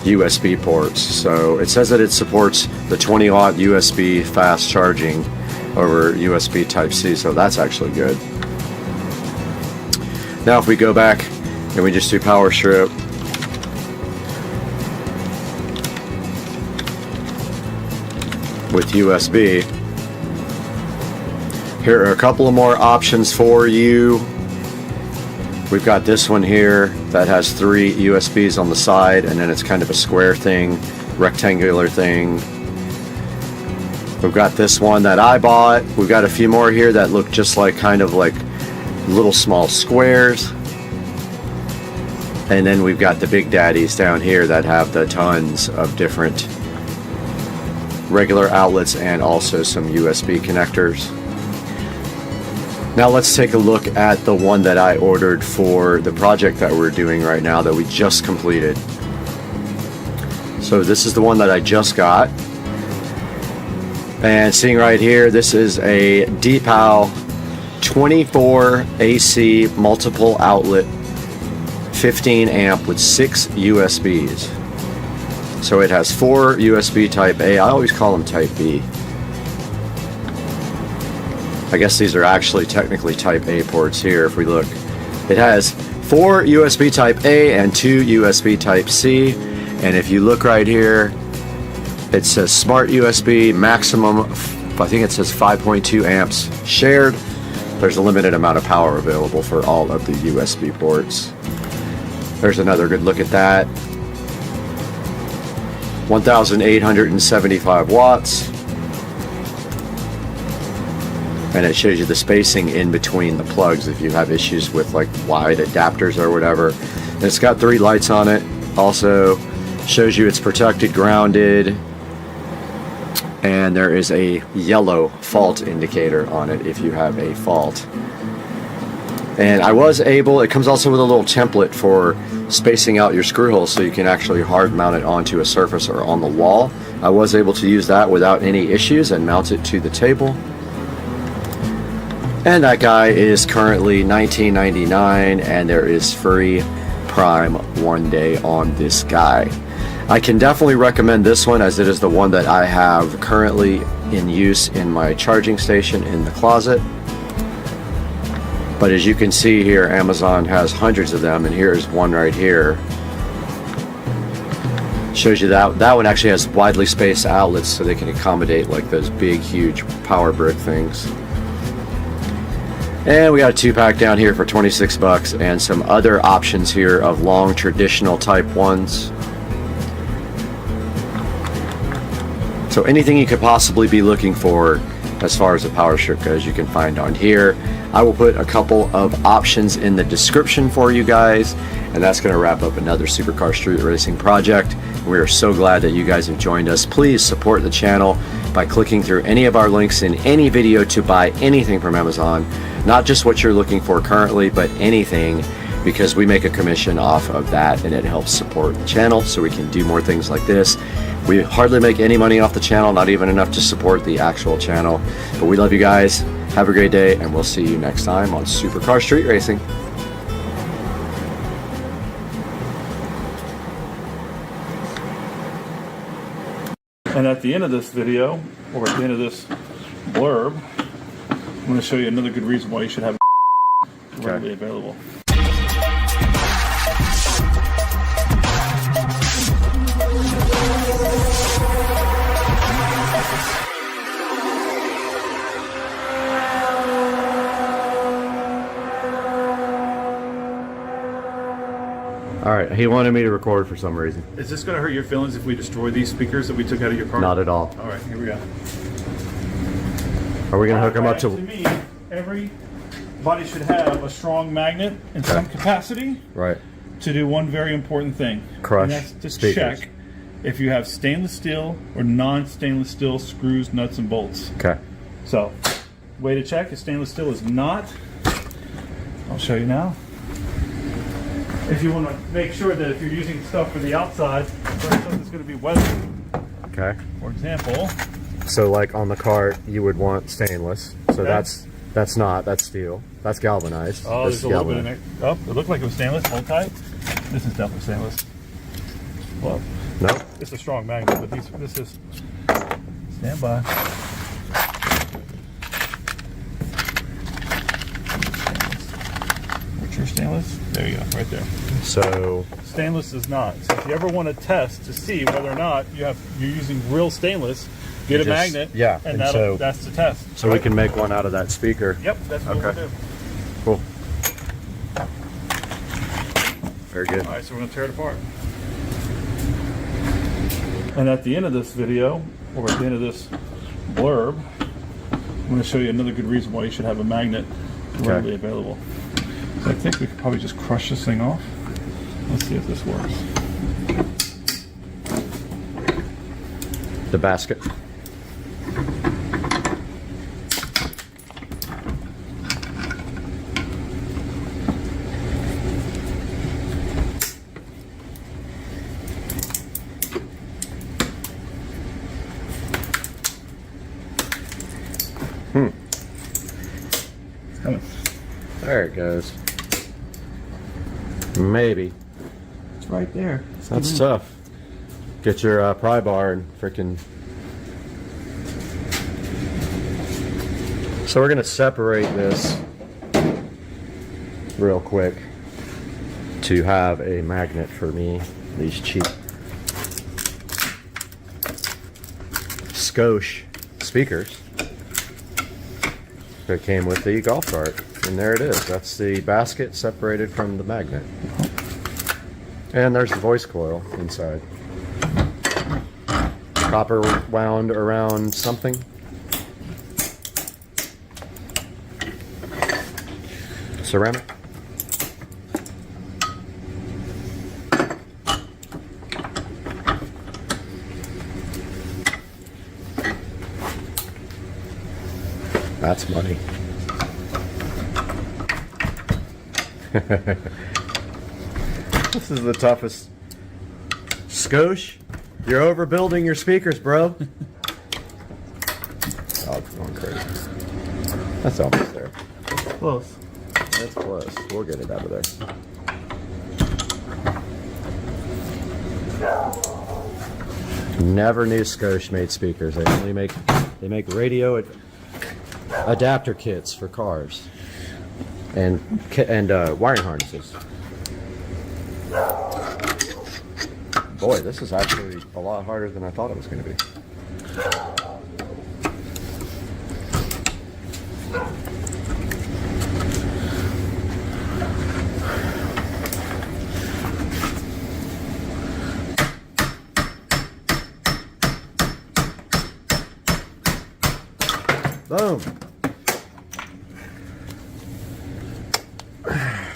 USB ports. So it says that it supports the 20 watt USB fast charging over USB Type-C, so that's actually good. Now if we go back and we just do power strip, with USB, here are a couple of more options for you. We've got this one here that has 3 USBs on the side, and then it's kind of a square thing, rectangular thing. We've got this one that I bought. We've got a few more here that look just like kind of like little small squares. And then we've got the big daddies down here that have the tons of different regular outlets and also some USB connectors. Now let's take a look at the one that I ordered for the project that we're doing right now that we just completed. So this is the one that I just got. And seeing right here, this is a DPAL 24 AC multiple outlet 15 amp with 6 USBs. So it has 4 USB Type A. I always call them Type B. I guess these are actually technically Type A ports here if we look. It has 4 USB Type A and 2 USB Type C. And if you look right here, it says Smart USB maximum, I think it says 5.2 amps shared. There's a limited amount of power available for all of the USB ports. There's another good look at that. 1,875 watts. And it shows you the spacing in between the plugs if you have issues with like wide adapters or whatever. And it's got 3 lights on it. Also shows you it's protected, grounded, and there is a yellow fault indicator on it if you have a fault. And I was able, it comes also with a little template for spacing out your screw holes so you can actually hard mount it onto a surface or on the wall. I was able to use that without any issues and mount it to the table. And that guy is currently $19.99 and there is free Prime 1 day on this guy. I can definitely recommend this one as it is the one that I have currently in use in my charging station in the closet. But as you can see here, Amazon has hundreds of them, and here's one right here. Shows you that one actually has widely spaced outlets so they can accommodate like those big, huge power brick things. And we got a 2-pack down here for 26 bucks and some other options here of long traditional type 1s. So anything you could possibly be looking for as far as the power strip goes, you can find on here. I will put a couple of options in the description for you guys, and that's going to wrap up another Supercar Street Racing project. We are so glad that you guys have joined us. Please support the channel by clicking through any of our links in any video to buy anything from Amazon, not just what you're looking for currently, but anything, because we make a commission off of that and it helps support the channel so we can do more things like this. We hardly make any money off the channel, not even enough to support the actual channel. But we love you guys. Have a great day, and we'll see you next time on Supercar Street Racing. And at the end of this video, or at the end of this blurb, I'm going to show you another good reason why you should have readily available. All right, he wanted me to record for some reason. Is this going to hurt your feelings if we destroy these speakers that we took out of your car? Not at all. All right, here we go. Are we gonna hook them up To me, everybody should have a strong magnet in some capacity right to do one very important thing. Crush and that's to speakers. check if you have stainless steel or non-stainless steel screws, nuts, and bolts. Okay. So, way to check if stainless steel is not. I'll show you now. If you want to make sure that if you're using stuff for the outside, stuff that's going to be weathered. Okay. For example. So like on the cart, you would want stainless. So Okay. that's steel. That's galvanized. Oh, This there's a is little bit in there. Oh, it looked like it was stainless. Hold tight. This is definitely stainless. Well, No. it's a strong magnet, but this is. Stand by. What's your stainless? There you go, right there. So Stainless is not. So if you ever want to test to see whether or not you're using real stainless, get a just- magnet. yeah, and and so- that's the test. so we can make one out of that speaker. Yep, that's what Okay. we'll do. Cool. Very good. All right, so we're gonna tear it apart. And at the end of this video, or at the end of this blurb, I'm gonna show you another good reason why you should have a magnet readily available. So I think we could probably just crush this thing off. Let's see if this works. The basket. It's coming. There it goes. Maybe. It's right there. That's tough. Get your pry bar and frickin'. So we're gonna separate this real quick to have a magnet for me. These cheap Skosh speakers that came with the golf cart. And there it is. That's the basket separated from the magnet. And there's the voice coil inside. Copper wound around something. Ceramic. That's money. This is the toughest. Skosh, you're overbuilding your speakers, bro. Oh, it's going crazy. That's almost there. Close. That's close. We'll get it out of there. Never knew Skosh made speakers. They only make radio adapter kits for cars and wiring harnesses. Boy, this is actually a lot harder than I thought it was going to be. Boom.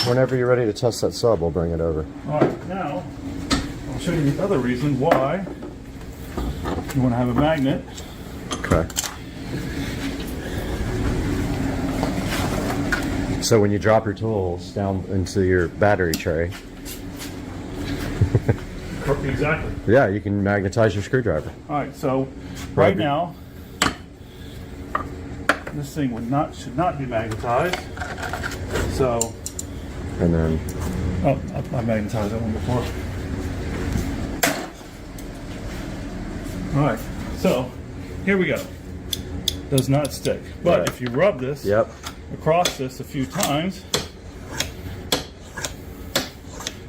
Whenever you're ready to test that sub, we'll bring it over. All right, now I'll show you the other reason why you want to have a magnet. Okay. So when you drop your tools down into your battery tray, Exactly. yeah, you can magnetize your screwdriver. All right, so right now this thing should not be magnetized. So, And then, oh, I magnetized that one before. All right, so here we go. Does not stick, but Right. if you rub this yep. across this a few times,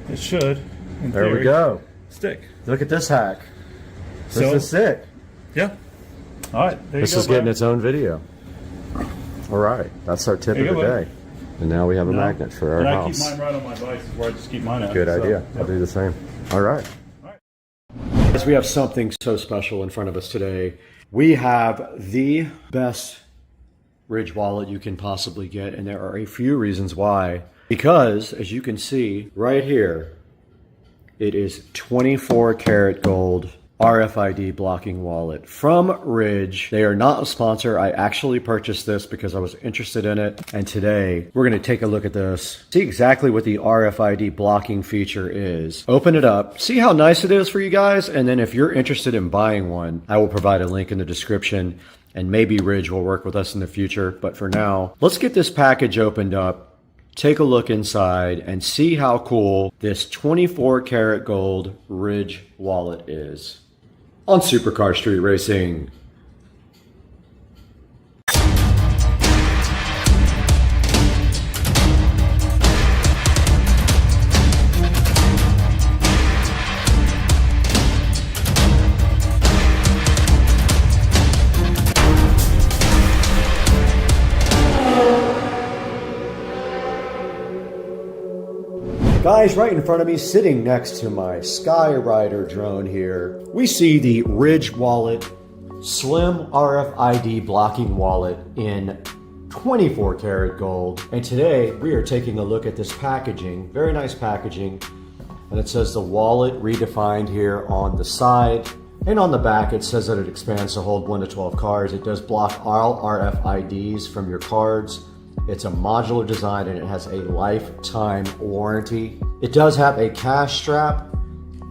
it should, in There we theory, go. stick. Look at this hack. This So- is sick. Yeah. All right, there This you go. is getting bud. its own video. All right, that's our tip There of you the go, day. And now we have a No. magnet for our And I house. keep mine right on my device, is where I just keep mine at. Good so, idea. yeah. I'll do the same. All right. As we have something so special in front of us today, we have the best Ridge wallet you can possibly get, and there are a few reasons why. Because, as you can see right here, it is 24 karat gold RFID blocking wallet from Ridge. They are not a sponsor. I actually purchased this because I was interested in it. And today we're going to take a look at this, see exactly what the RFID blocking feature is. Open it up, see how nice it is for you guys. And then if you're interested in buying one, I will provide a link in the description, and maybe Ridge will work with us in the future. But for now, let's get this package opened up. Take a look inside and see how cool this 24 karat gold Ridge wallet is. On Supercar Street Racing. Guys, right in front of me, sitting next to my Skyrider drone here, we see the Ridge wallet, slim RFID blocking wallet in 24 karat gold. And today we are taking a look at this packaging, very nice packaging. And it says the wallet redefined here on the side. And on the back, it says that it expands to hold 1 to 12 cards. It does block all RFIDs from your cards. It's a modular design and it has a lifetime warranty. It does have a cash strap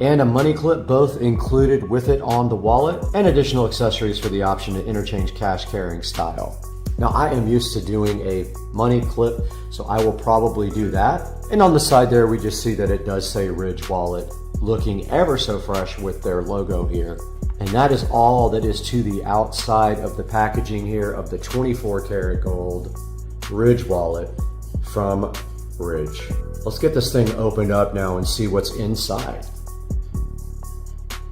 and a money clip, both included with it on the wallet, and additional accessories for the option to interchange cash carrying style. Now, I am used to doing a money clip, so I will probably do that. And on the side there, we just see that it does say Ridge wallet, looking ever so fresh with their logo here. And that is all that is to the outside of the packaging here of the 24 karat gold Ridge wallet from Ridge. Let's get this thing opened up now and see what's inside.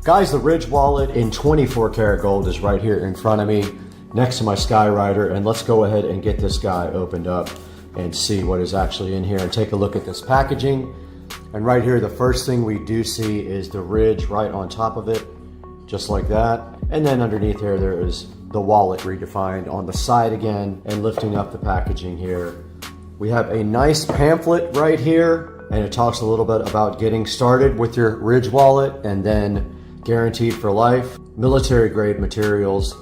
Guys, the Ridge wallet in 24 karat gold is right here in front of me next to my Skyrider, and let's go ahead and get this guy opened up and see what is actually in here and take a look at this packaging. And right here, the first thing we do see is the Ridge right on top of it, just like that. And then underneath here, there is the wallet redefined on the side again, and lifting up the packaging here. We have a nice pamphlet right here, and it talks a little bit about getting started with your Ridge wallet and then guaranteed for life, military grade materials,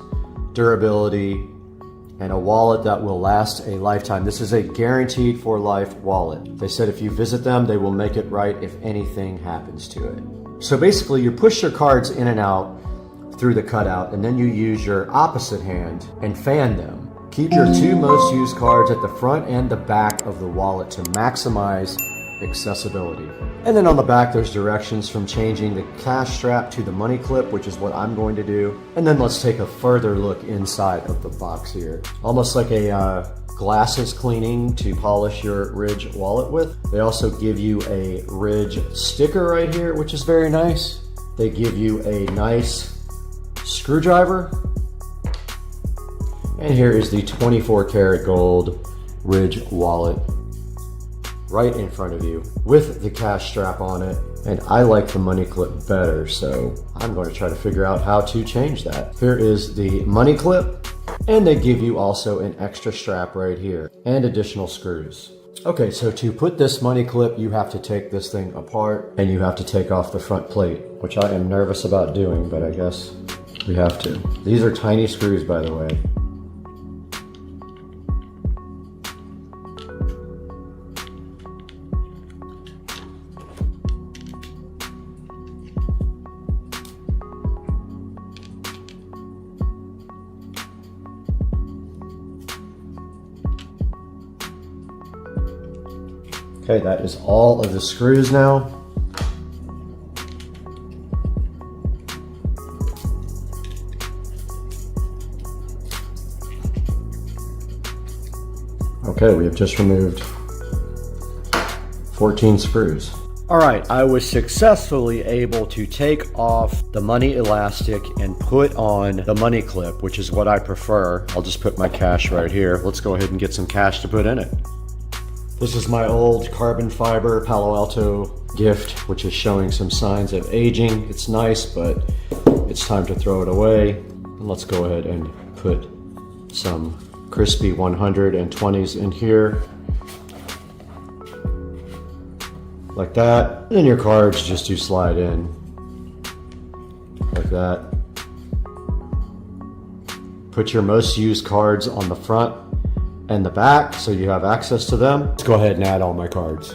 durability, and a wallet that will last a lifetime. This is a guaranteed for life wallet. They said if you visit them, they will make it right if anything happens to it. So basically, you push your cards in and out through the cutout, and then you use your opposite hand and fan them. Keep your two most used cards at the front and the back of the wallet to maximize accessibility. And then on the back, there's directions from changing the cash strap to the money clip, which is what I'm going to do. And then let's take a further look inside of the box here. Almost like a glasses cleaning to polish your Ridge wallet with. They also give you a Ridge sticker right here, which is very nice. They give you a nice screwdriver, and here is the 24 karat gold Ridge wallet right in front of you with the cash strap on it. And I like the money clip better, so I'm going to try to figure out how to change that. Here is the money clip, and they give you also an extra strap right here and additional screws. Okay, so to put this money clip, you have to take this thing apart and you have to take off the front plate, which I am nervous about doing, but I guess we have to. These are tiny screws, by the way. Okay, that is all of the screws now. Okay, we have just removed 14 screws. All right, I was successfully able to take off the money elastic and put on the money clip, which is what I prefer. I'll just put my cash right here. Let's go ahead and get some cash to put in it. This is my old carbon fiber Palo Alto gift, which is showing some signs of aging. It's nice, but it's time to throw it away. And let's go ahead and put some crispy 120s in here. Like that. And then your cards just do slide in. Like that. Put your most used cards on the front and the back so you have access to them. Let's go ahead and add all my cards.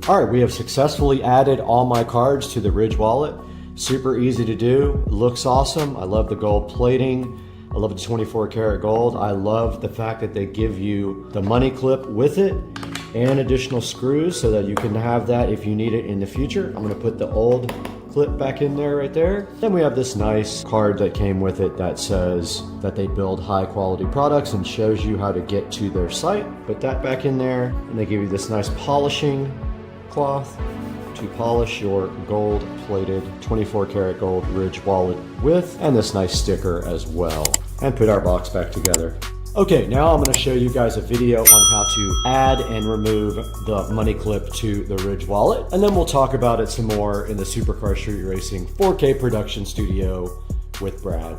All right, we have successfully added all my cards to the Ridge wallet. Super easy to do, looks awesome. I love the gold plating. I love the 24 karat gold. I love the fact that they give you the money clip with it and additional screws so that you can have that if you need it in the future. I'm gonna put the old clip back in there right there. Then we have this nice card that came with it that says that they build high quality products and shows you how to get to their site. Put that back in there, and they give you this nice polishing cloth to polish your gold plated 24 karat gold Ridge wallet with, and this nice sticker as well. And put our box back together. Okay, now I'm going to show you guys a video on how to add and remove the money clip to the Ridge wallet, and then we'll talk about it some more in the Supercar Street Racing 4K production studio with Brad.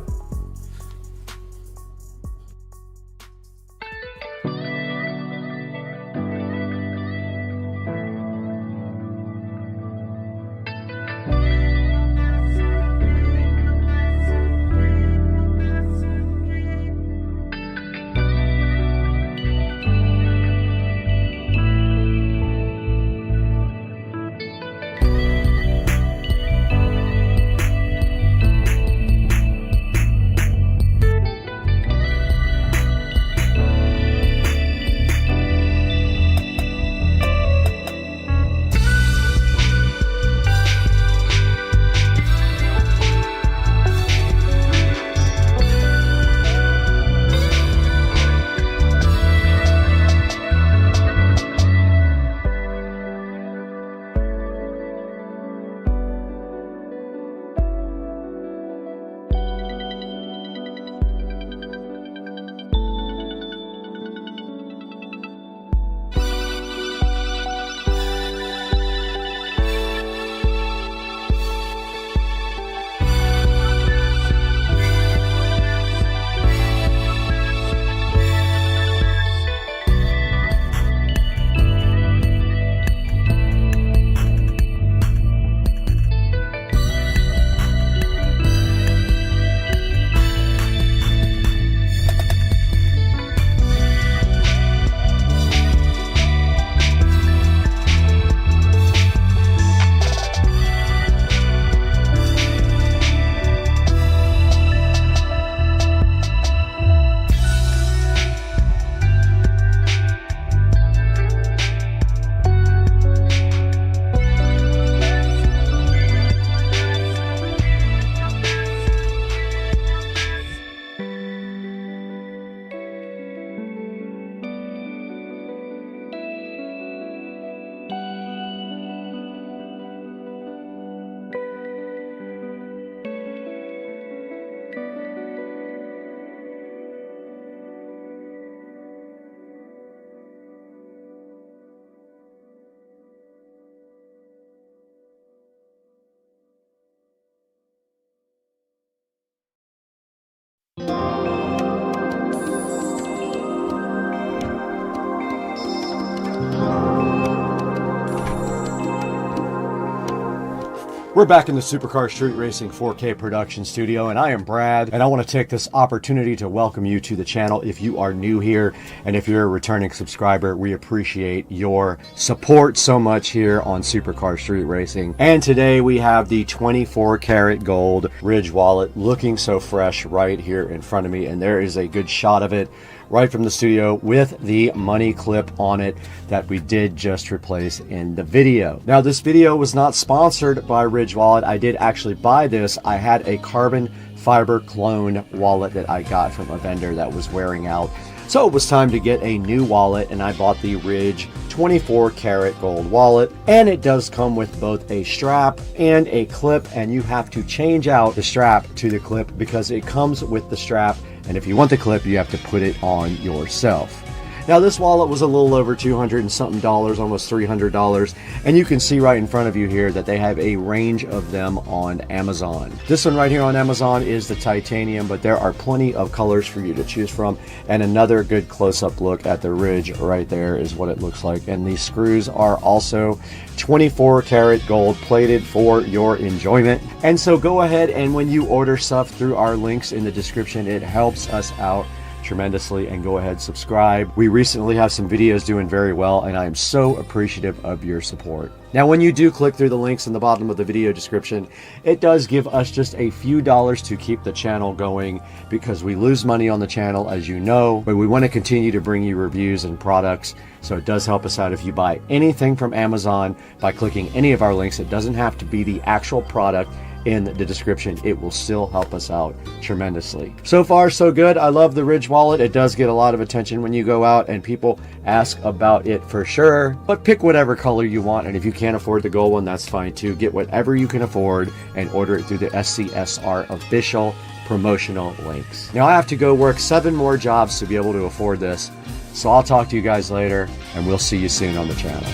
We're back in the Supercar Street Racing 4K production studio, and I am Brad, and I want to take this opportunity to welcome you to the channel if you are new here, and if you're a returning subscriber, we appreciate your support so much here on Supercar Street Racing. And today we have the 24 karat gold Ridge wallet looking so fresh right here in front of me, and there is a good shot of it right from the studio with the money clip on it that we did just replace in the video. Now, this video was not sponsored by Ridge Wallet. I did actually buy this. I had a carbon fiber clone wallet that I got from a vendor that was wearing out. So it was time to get a new wallet, and I bought the Ridge 24 karat gold wallet, and it does come with both a strap and a clip, and you have to change out the strap to the clip because it comes with the strap, and if you want the clip you have to put it on yourself. Now this wallet was a little over $200 and something, almost $300. And you can see right in front of you here that they have a range of them on Amazon. This one right here on Amazon is the titanium, but there are plenty of colors for you to choose from. And another good close-up look at the ridge right there is what it looks like. And these screws are also 24 karat gold plated for your enjoyment. And so go ahead, and when you order stuff through our links in the description, it helps us out tremendously, and go ahead, subscribe. We recently have some videos doing very well, and I am so appreciative of your support. Now, when you do click through the links in the bottom of the video description, it does give us just a few dollars to keep the channel going, because we lose money on the channel, as you know, but we want to continue to bring you reviews and products. So it does help us out if you buy anything from Amazon by clicking any of our links. It doesn't have to be the actual product in the description. It will still help us out tremendously. So far, so good. I love the Ridge wallet. It does get a lot of attention when you go out and people ask about it for sure, but pick whatever color you want. And if you can't afford the gold one, that's fine too. Get whatever you can afford and order it through the SCSR official promotional links. Now I have to go work 7 more jobs to be able to afford this. So I'll talk to you guys later, and we'll see you soon on the channel.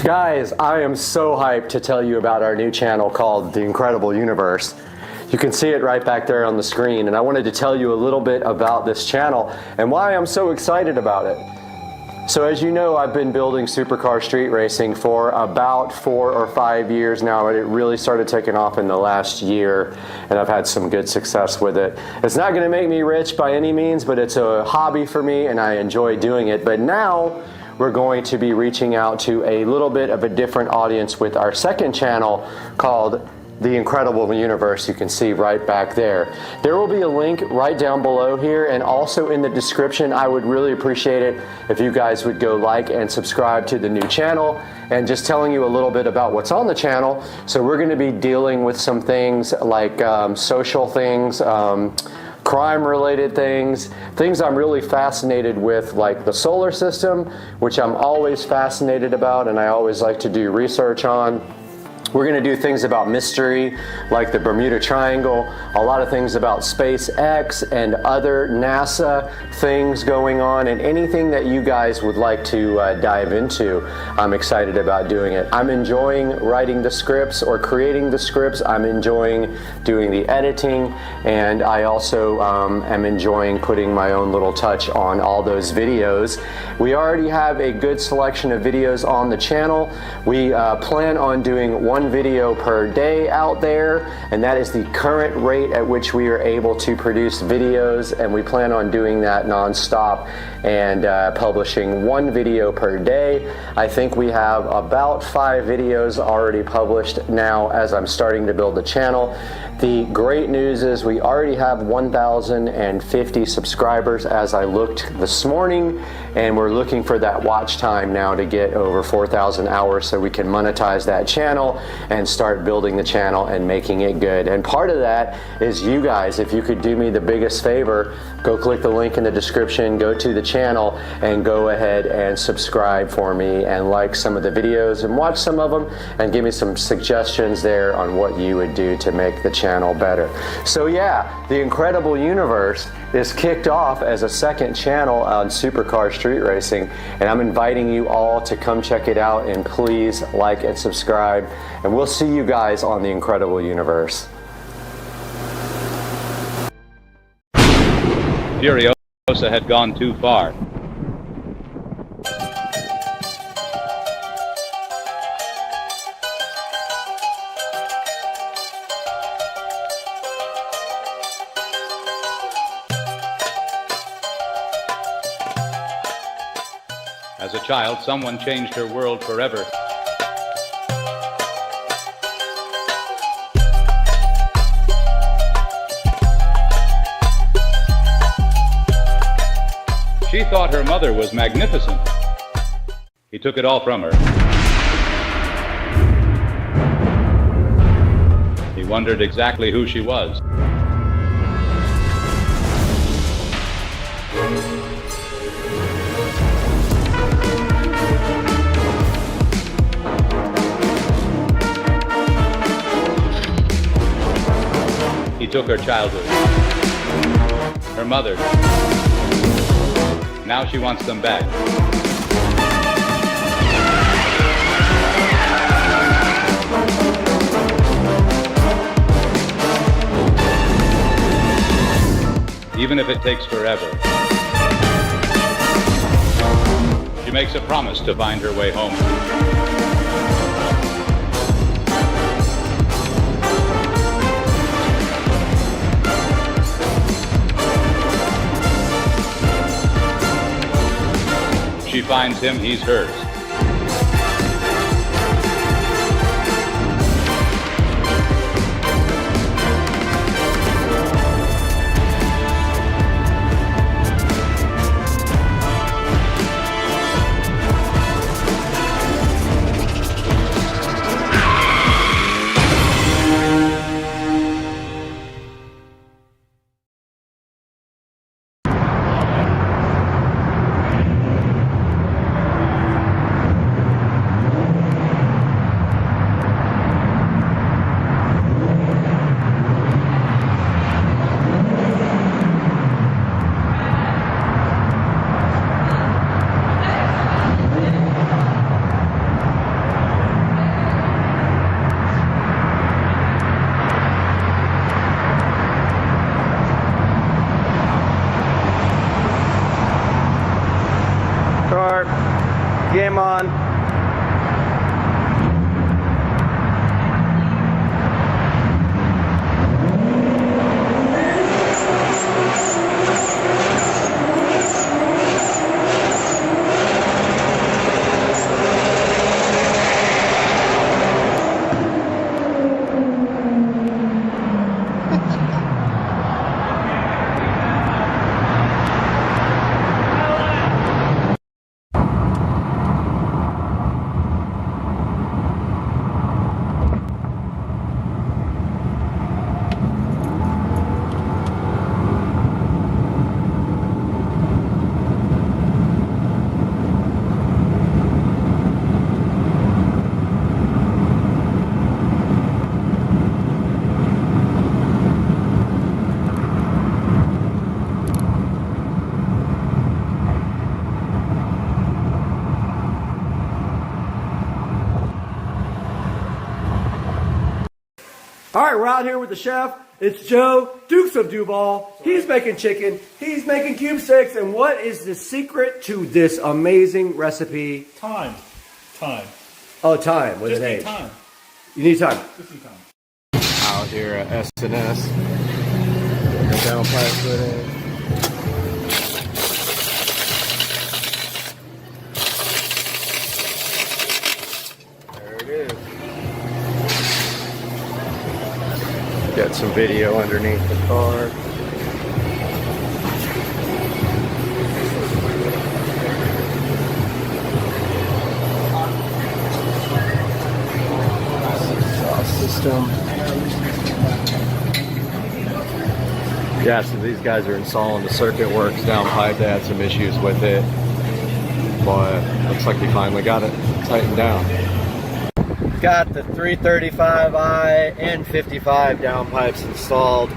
Guys, I am so hyped to tell you about our new channel called The Incredible Universe. You can see it right back there on the screen, and I wanted to tell you a little bit about this channel and why I'm so excited about it. So as you know, I've been building supercar street racing for about 4 or 5 years now, and it really started taking off in the last year, and I've had some good success with it. It's not going to make me rich by any means, but it's a hobby for me, and I enjoy doing it. But now we're going to be reaching out to a little bit of a different audience with our second channel called The Incredible Universe. You can see right back there. There will be a link right down below here, and also in the description. I would really appreciate it if you guys would go like and subscribe to the new channel. And just telling you a little bit about what's on the channel. So we're going to be dealing with some things like social things, crime-related things I'm really fascinated with, like the solar system, which I'm always fascinated about and I always like to do research on. We're going to do things about mystery, like the Bermuda Triangle, a lot of things about SpaceX and other NASA things going on, and anything that you guys would like to dive into. I'm excited about doing it. I'm enjoying writing the scripts or creating the scripts. I'm enjoying doing the editing, and I also am enjoying putting my own little touch on all those videos. We already have a good selection of videos on the channel. We plan on doing one video per day out there, and that is the current rate at which we are able to produce videos, and we plan on doing that non-stop and publishing 1 video per day. I think we have about 5 videos already published now as I'm starting to build the channel. The great news is we already have 1,050 subscribers as I looked this morning, and we're looking for that watch time now to get over 4,000 hours so we can monetize that channel and start building the channel and making it good. And part of that is you guys. If you could do me the biggest favor, go click the link in the description, go to the channel, and go ahead and subscribe for me and like some of the videos and watch some of them and give me some suggestions there on what you would do to make the channel better. So yeah, The Incredible Universe is kicked off as a second channel on supercar street racing, and I'm inviting you all to come check it out, and please like and subscribe, and we'll see you guys on The Incredible Universe. Furiosa had gone too far. As a child, someone changed her world forever. She thought her mother was magnificent. He took it all from her. He wondered exactly who she was. He took her childhood, her mother. Now she wants them back. Even if it takes forever. She makes a promise to find her way home. She finds him, he's hers. Game on. All right, we're out here with the chef. It's Joe, Dukes of Duval. He's making chicken. He's making cube sticks. And what is the secret to this amazing recipe? Time. Oh, time with Just an need H. time. You need time. Just need time. Out here at S&S. Down pipe footing. There it is. Got some video underneath the car. System. Yeah, so these guys are installing the circuit works down pipe. They had some issues with it, but looks like we finally got it tightened down. Got the 335i and 55 down pipe installed.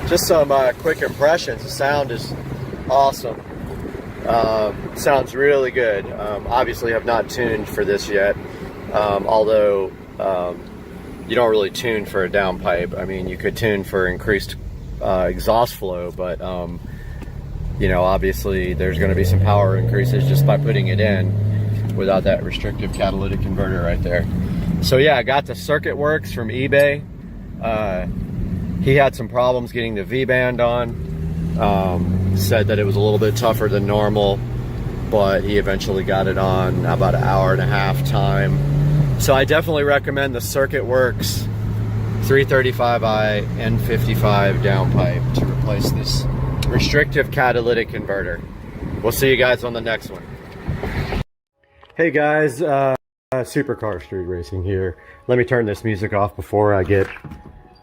Just some quick impressions. The sound is awesome. Sounds really good. Obviously, have not tuned for this yet. Although you don't really tune for a downpipe. I mean, you could tune for increased exhaust flow, but you know, obviously there's going to be some power increases just by putting it in without that restrictive catalytic converter right there. So yeah, I got the circuit works from eBay. He had some problems getting the V-band on. Said that it was a little bit tougher than normal, but he eventually got it on about an hour and a half time. So I definitely recommend the Circuit Works 335i N55 downpipe to replace this restrictive catalytic converter. We'll see you guys on the next one. Hey guys, Supercar Street Racing here. Let me turn this music off before I get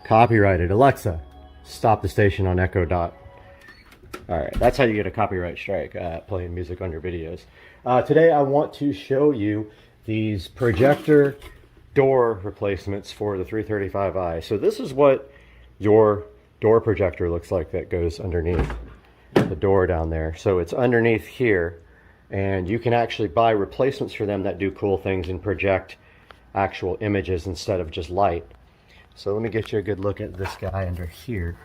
copyrighted. Alexa, stop the station on Echo Dot. All right, that's how you get a copyright strike, playing music on your videos. Today I want to show you these projector door replacements for the 335i. So this is what your door projector looks like that goes underneath the door down there. So it's underneath here, and you can actually buy replacements for them that do cool things and project actual images instead of just light. So let me get you a good look at this guy under here.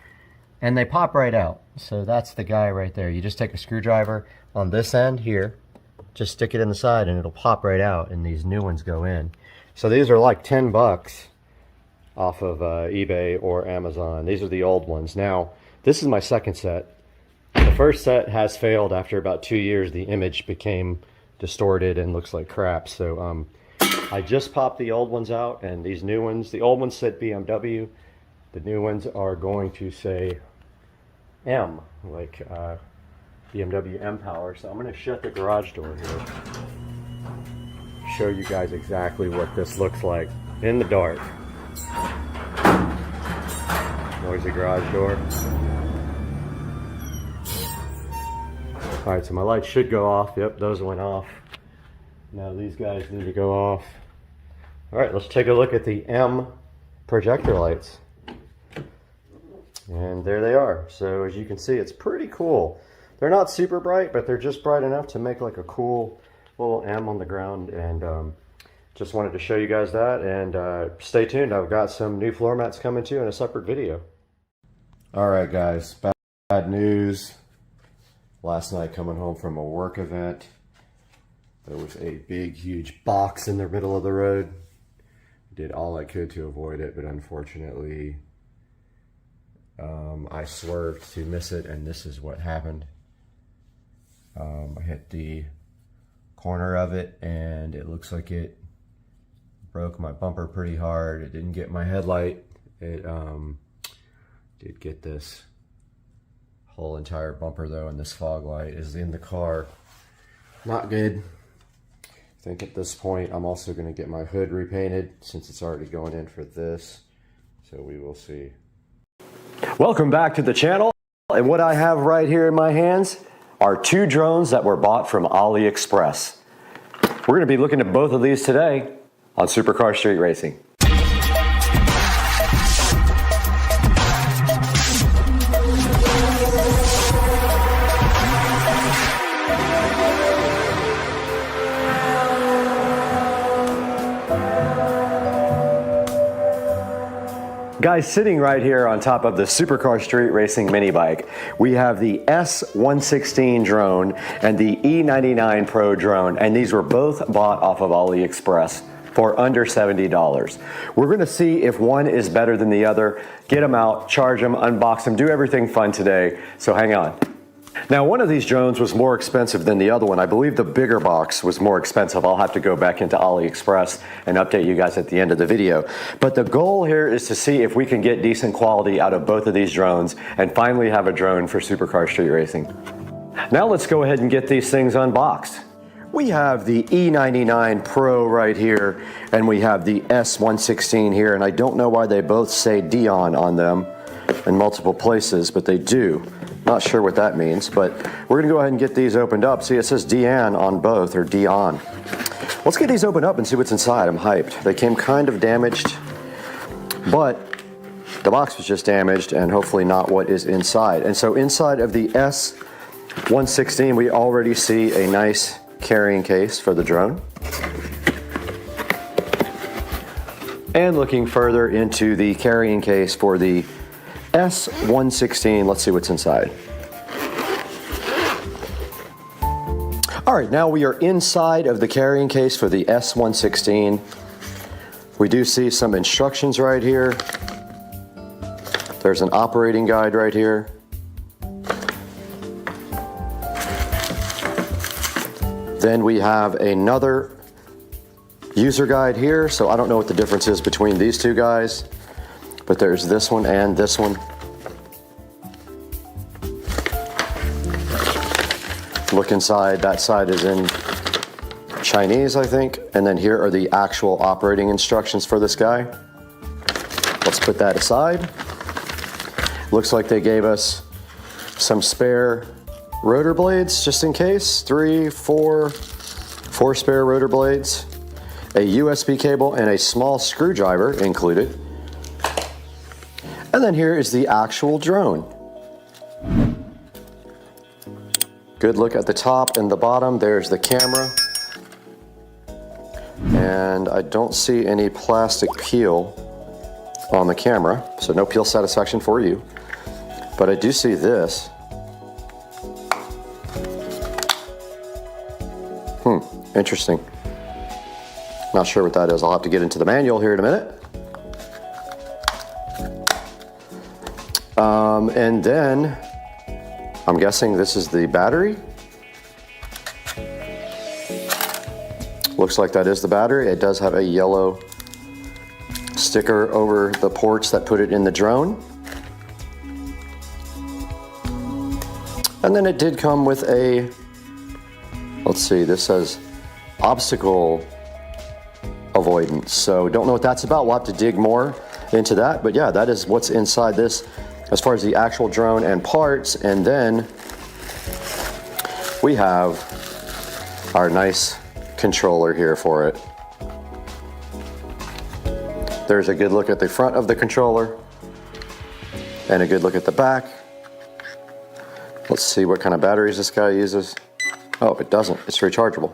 And they pop right out. So that's the guy right there. You just take a screwdriver on this end here, just stick it in the side and it'll pop right out, and these new ones go in. So these are like 10 bucks off of eBay or Amazon. These are the old ones. Now, this is my second set. The first set has failed after about 2 years. The image became distorted and looks like crap. So I just popped the old ones out, and these new ones, the old ones said BMW. The new ones are going to say M, like BMW M Power. So I'm going to shut the garage door here. Show you guys exactly what this looks like in the dark. Noisy garage door. Alright, so my lights should go off. Yep, those went off. Now these guys need to go off. Alright, let's take a look at the M projector lights. And there they are. So as you can see, it's pretty cool. They're not super bright, but they're just bright enough to make like a cool little M on the ground. And just wanted to show you guys that. And stay tuned. I've got some new floor mats coming to you in a separate video. Alright guys, bad news. Last night coming home from a work event, there was a big, huge box in the middle of the road. Did all I could to avoid it, but unfortunately, I swerved to miss it, and this is what happened. I hit the corner of it, and it looks like it broke my bumper pretty hard. It didn't get my headlight. It did get this whole entire bumper though, and this fog light is in the car. Not good. I think at this point I'm also going to get my hood repainted since it's already going in for this. So we will see. Welcome back to the channel. And what I have right here in my hands are 2 drones that were bought from AliExpress. We're going to be looking at both of these today on Supercar Street Racing. Guys, sitting right here on top of the Supercar Street Racing mini bike, we have the S116 drone and the E99 Pro drone, and these were both bought off of AliExpress for under $70. We're gonna see if one is better than the other, get them out, charge them, unbox them, do everything fun today, so hang on. Now, one of these drones was more expensive than the other one. I believe the bigger box was more expensive. I'll have to go back into AliExpress and update you guys at the end of the video. But the goal here is to see if we can get decent quality out of both of these drones and finally have a drone for Supercar Street Racing. Now let's go ahead and get these things unboxed. We have the E99 Pro right here, and we have the S116 here, and I don't know why they both say Dion on them in multiple places, but they do. Not sure what that means, but we're gonna go ahead and get these opened up. See, it says Dion on both, or Dion. Let's get these opened up and see what's inside. I'm hyped. They came kind of damaged, but the box was just damaged and hopefully not what is inside. And so inside of the S116, we already see a nice carrying case for the drone. And looking further into the carrying case for the S116, let's see what's inside. All right, now we are inside of the carrying case for the S116. We do see some instructions right here. There's an operating guide right here. Then we have another user guide here, so I don't know what the difference is between these two guys, but there's this one and this one. Look inside, that side is in Chinese, I think, and then here are the actual operating instructions for this guy. Let's put that aside. Looks like they gave us some spare rotor blades just in case. Four spare rotor blades, a USB cable, and a small screwdriver included. And then here is the actual drone. Good look at the top and the bottom. There's the camera. And I don't see any plastic peel on the camera, so no peel satisfaction for you. But I do see this. Interesting. Not sure what that is. I'll have to get into the manual here in a minute. And then I'm guessing this is the battery. Looks like that is the battery. It does have a yellow sticker over the ports that put it in the drone. And then it did come with a, let's see, this says obstacle avoidance. So don't know what that's about. We'll have to dig more into that. But yeah, that is what's inside this as far as the actual drone and parts. And then we have our nice controller here for it. There's a good look at the front of the controller and a good look at the back. Let's see what kind of batteries this guy uses. Oh, it doesn't. It's rechargeable.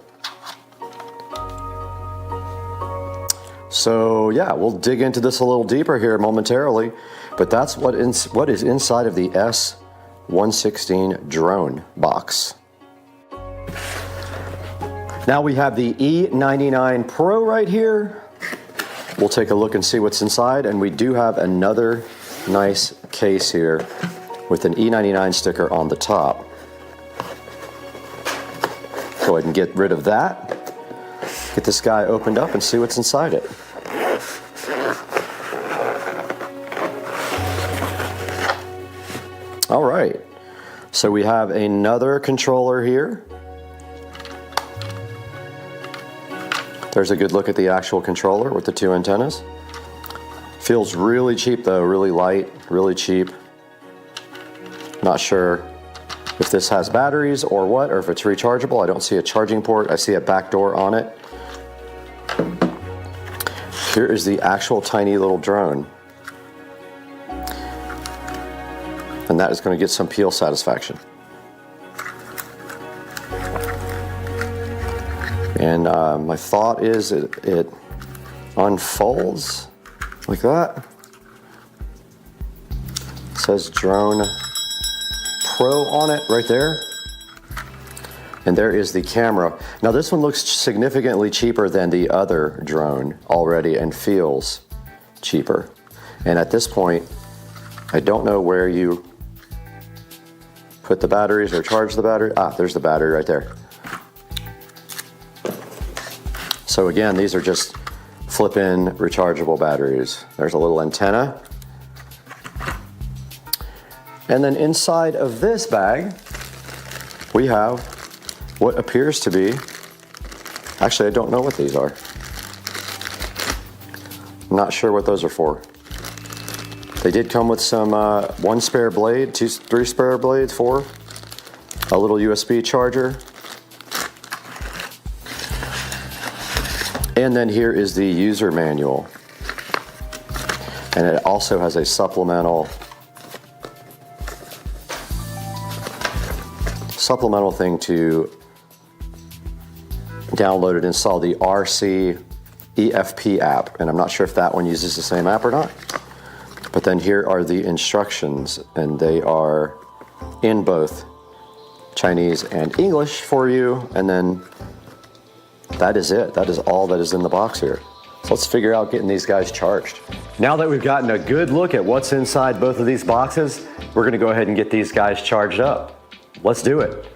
So yeah, we'll dig into this a little deeper here momentarily, but that's what is inside of the S116 drone box. Now we have the E99 Pro right here. We'll take a look and see what's inside, and we do have another nice case here with an E99 sticker on the top. Go ahead and get rid of that. Get this guy opened up and see what's inside it. All right, so we have another controller here. There's a good look at the actual controller with the two antennas. Feels really cheap though, really light, really cheap. Not sure if this has batteries or what, or if it's rechargeable. I don't see a charging port. I see a back door on it. Here is the actual tiny little drone. And that is going to get some peel satisfaction. And my thought is it unfolds like that. It says Drone Pro on it right there. And there is the camera. Now this one looks significantly cheaper than the other drone already and feels cheaper. And at this point, I don't know where you put the batteries or charge the battery. Ah, there's the battery right there. So again, these are just flip-in rechargeable batteries. There's a little antenna. And then inside of this bag, we have what appears to be, actually I don't know what these are. I'm not sure what those are for. They did come with some, one spare blade, three spare blades, four, a little USB charger. And then here is the user manual. And it also has a supplemental thing to download and install the RC EFP app. And I'm not sure if that one uses the same app or not. But then here are the instructions, and they are in both Chinese and English for you. And then that is it. That is all that is in the box here. So let's figure out getting these guys charged. Now that we've gotten a good look at what's inside both of these boxes, we're gonna go ahead and get these guys charged up. Let's do it.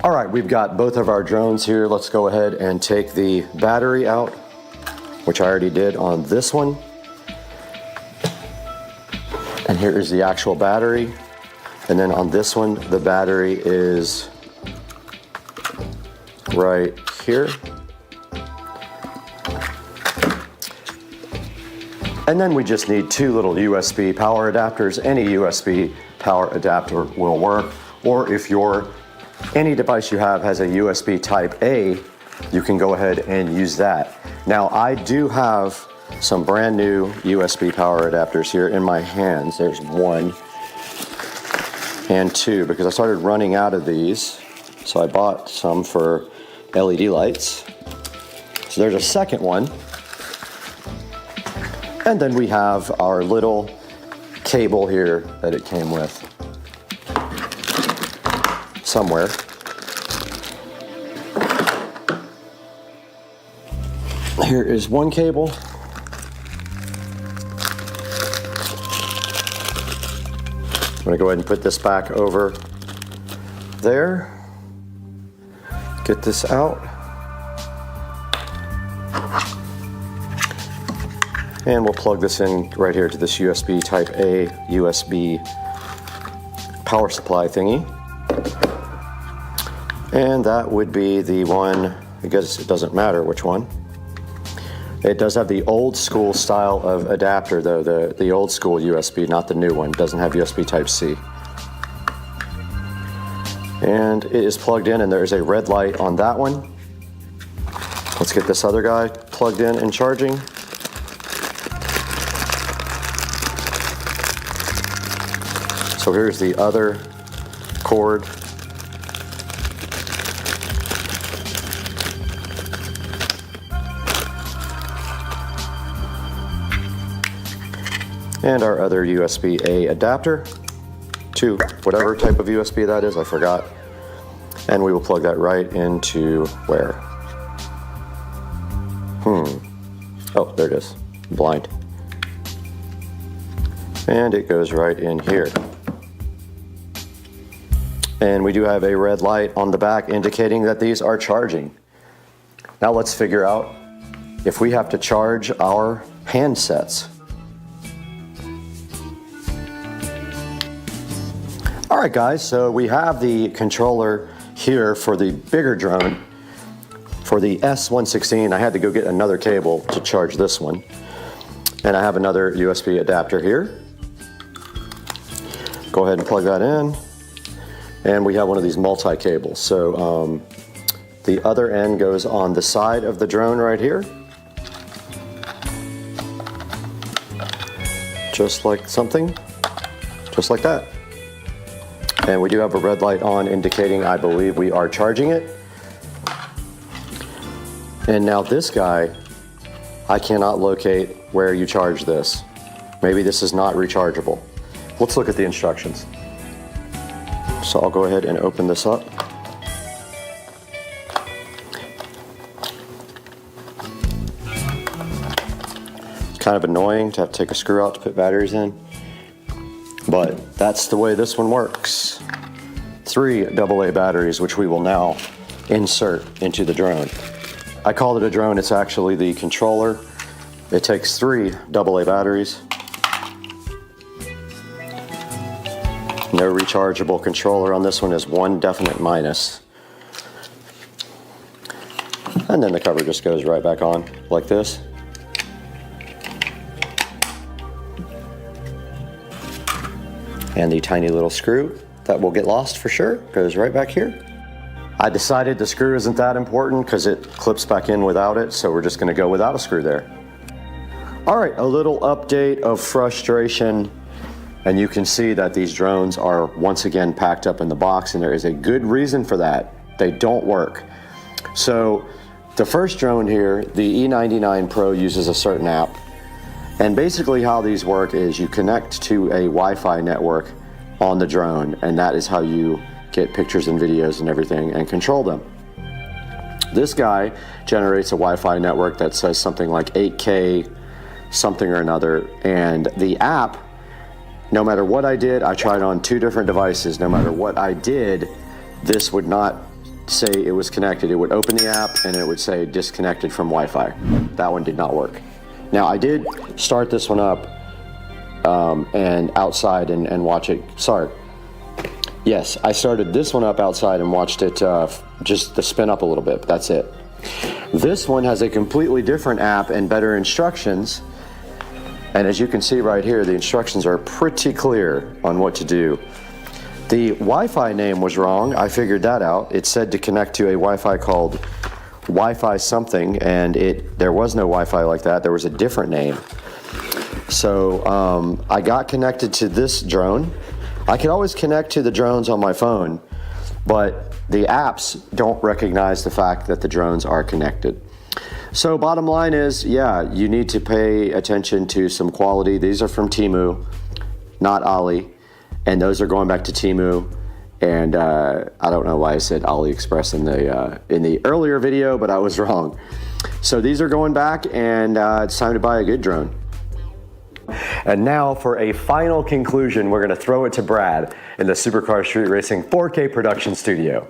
All right, we've got both of our drones here. Let's go ahead and take the battery out, which I already did on this one. And here is the actual battery. And then on this one, the battery is right here. And then we just need two little USB power adapters. Any USB power adapter will work. or if any device you have has a USB type A, you can go ahead and use that. Now I do have some brand new USB power adapters here in my hands. There's 1 and 2 because I started running out of these. So I bought some for LED lights. So there's a second one. And then we have our little cable here that it came with somewhere. Here is one cable. I'm gonna go ahead and put this back over there. Get this out. And we'll plug this in right here to this USB type A USB power supply thingy. And that would be the one, I guess it doesn't matter which one. It does have the old school style of adapter though, the old school USB, not the new one. It doesn't have USB type C. And it is plugged in and there's a red light on that one. Let's get this other guy plugged in and charging. So here's the other cord. And our other USB-A adapter to whatever type of USB that is, I forgot. And we will plug that right into where? Oh, there it is, blind. And it goes right in here. And we do have a red light on the back indicating that these are charging. Now let's figure out if we have to charge our handsets. All right guys, so we have the controller here for the bigger drone. For the S116, I had to go get another cable to charge this one. And I have another USB adapter here. Go ahead and plug that in. And we have one of these multi-cables. So the other end goes on the side of the drone right here. Just like that. And we do have a red light on indicating I believe we are charging it. And now this guy, I cannot locate where you charge this. Maybe this is not rechargeable. Let's look at the instructions. So I'll go ahead and open this up. It's kind of annoying to have to take a screw out to put batteries in, but that's the way this one works. 3 AA batteries, which we will now insert into the drone. I called it a drone, it's actually the controller. It takes 3 AA batteries. No rechargeable controller on this one, is 1 definite minus. And then the cover just goes right back on like this. And the tiny little screw that will get lost for sure goes right back here. I decided the screw isn't that important because it clips back in without it, so we're just going to go without a screw there. All right, a little update of frustration. And you can see that these drones are once again packed up in the box, and there is a good reason for that. They don't work. So the first drone here, the E99 Pro, uses a certain app. And basically how these work is you connect to a Wi-Fi network on the drone, and that is how you get pictures and videos and everything and control them. This guy generates a Wi-Fi network that says something like 8K something or another, and the app, no matter what I did, I tried on 2 different devices, no matter what I did, this would not say it was connected. It would open the app and it would say disconnected from Wi-Fi. That one did not work. Now I did start this one up and outside and watch it. Sorry. Yes, I started this one up outside and watched it just to spin up a little bit, but that's it. This one has a completely different app and better instructions. And as you can see right here, the instructions are pretty clear on what to do. The Wi-Fi name was wrong. I figured that out. It said to connect to a Wi-Fi called Wi-Fi something, and there was no Wi-Fi like that. There was a different name. So I got connected to this drone. I can always connect to the drones on my phone, but the apps don't recognize the fact that the drones are connected. So bottom line is, yeah, you need to pay attention to some quality. These are from Temu, not Ali, and those are going back to Temu. And I don't know why I said AliExpress in the earlier video, but I was wrong. So these are going back, and it's time to buy a good drone. And now for a final conclusion, we're going to throw it to Brad in the Supercar Street Racing 4K production studio.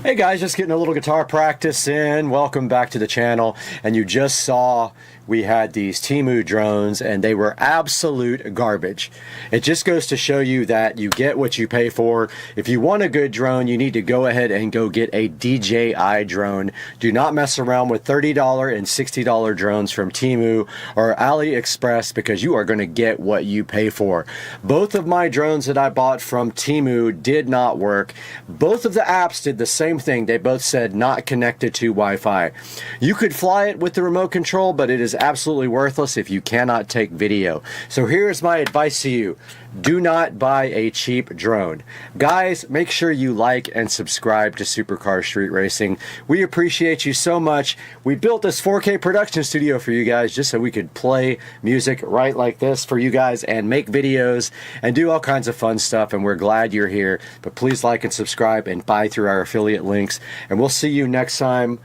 Hey guys, just getting a little guitar practice in. Welcome back to the channel. And you just saw we had these Temu drones and they were absolute garbage. It just goes to show you that you get what you pay for. If you want a good drone, you need to go ahead and go get a DJI drone. Do not mess around with $30 and $60 drones from Temu or AliExpress, because you are going to get what you pay for. Both of my drones that I bought from Temu did not work. Both of the apps did the same thing. They both said not connected to Wi-Fi. You could fly it with the remote control, but it is absolutely worthless if you cannot take video. So here's my advice to you. Do not buy a cheap drone. Guys, make sure you like and subscribe to Supercar Street Racing. We appreciate you so much. We built this 4K production studio for you guys just so we could play music right like this for you guys and make videos and do all kinds of fun stuff, and we're glad you're here. But please like and subscribe and buy through our affiliate links, and we'll see you next time.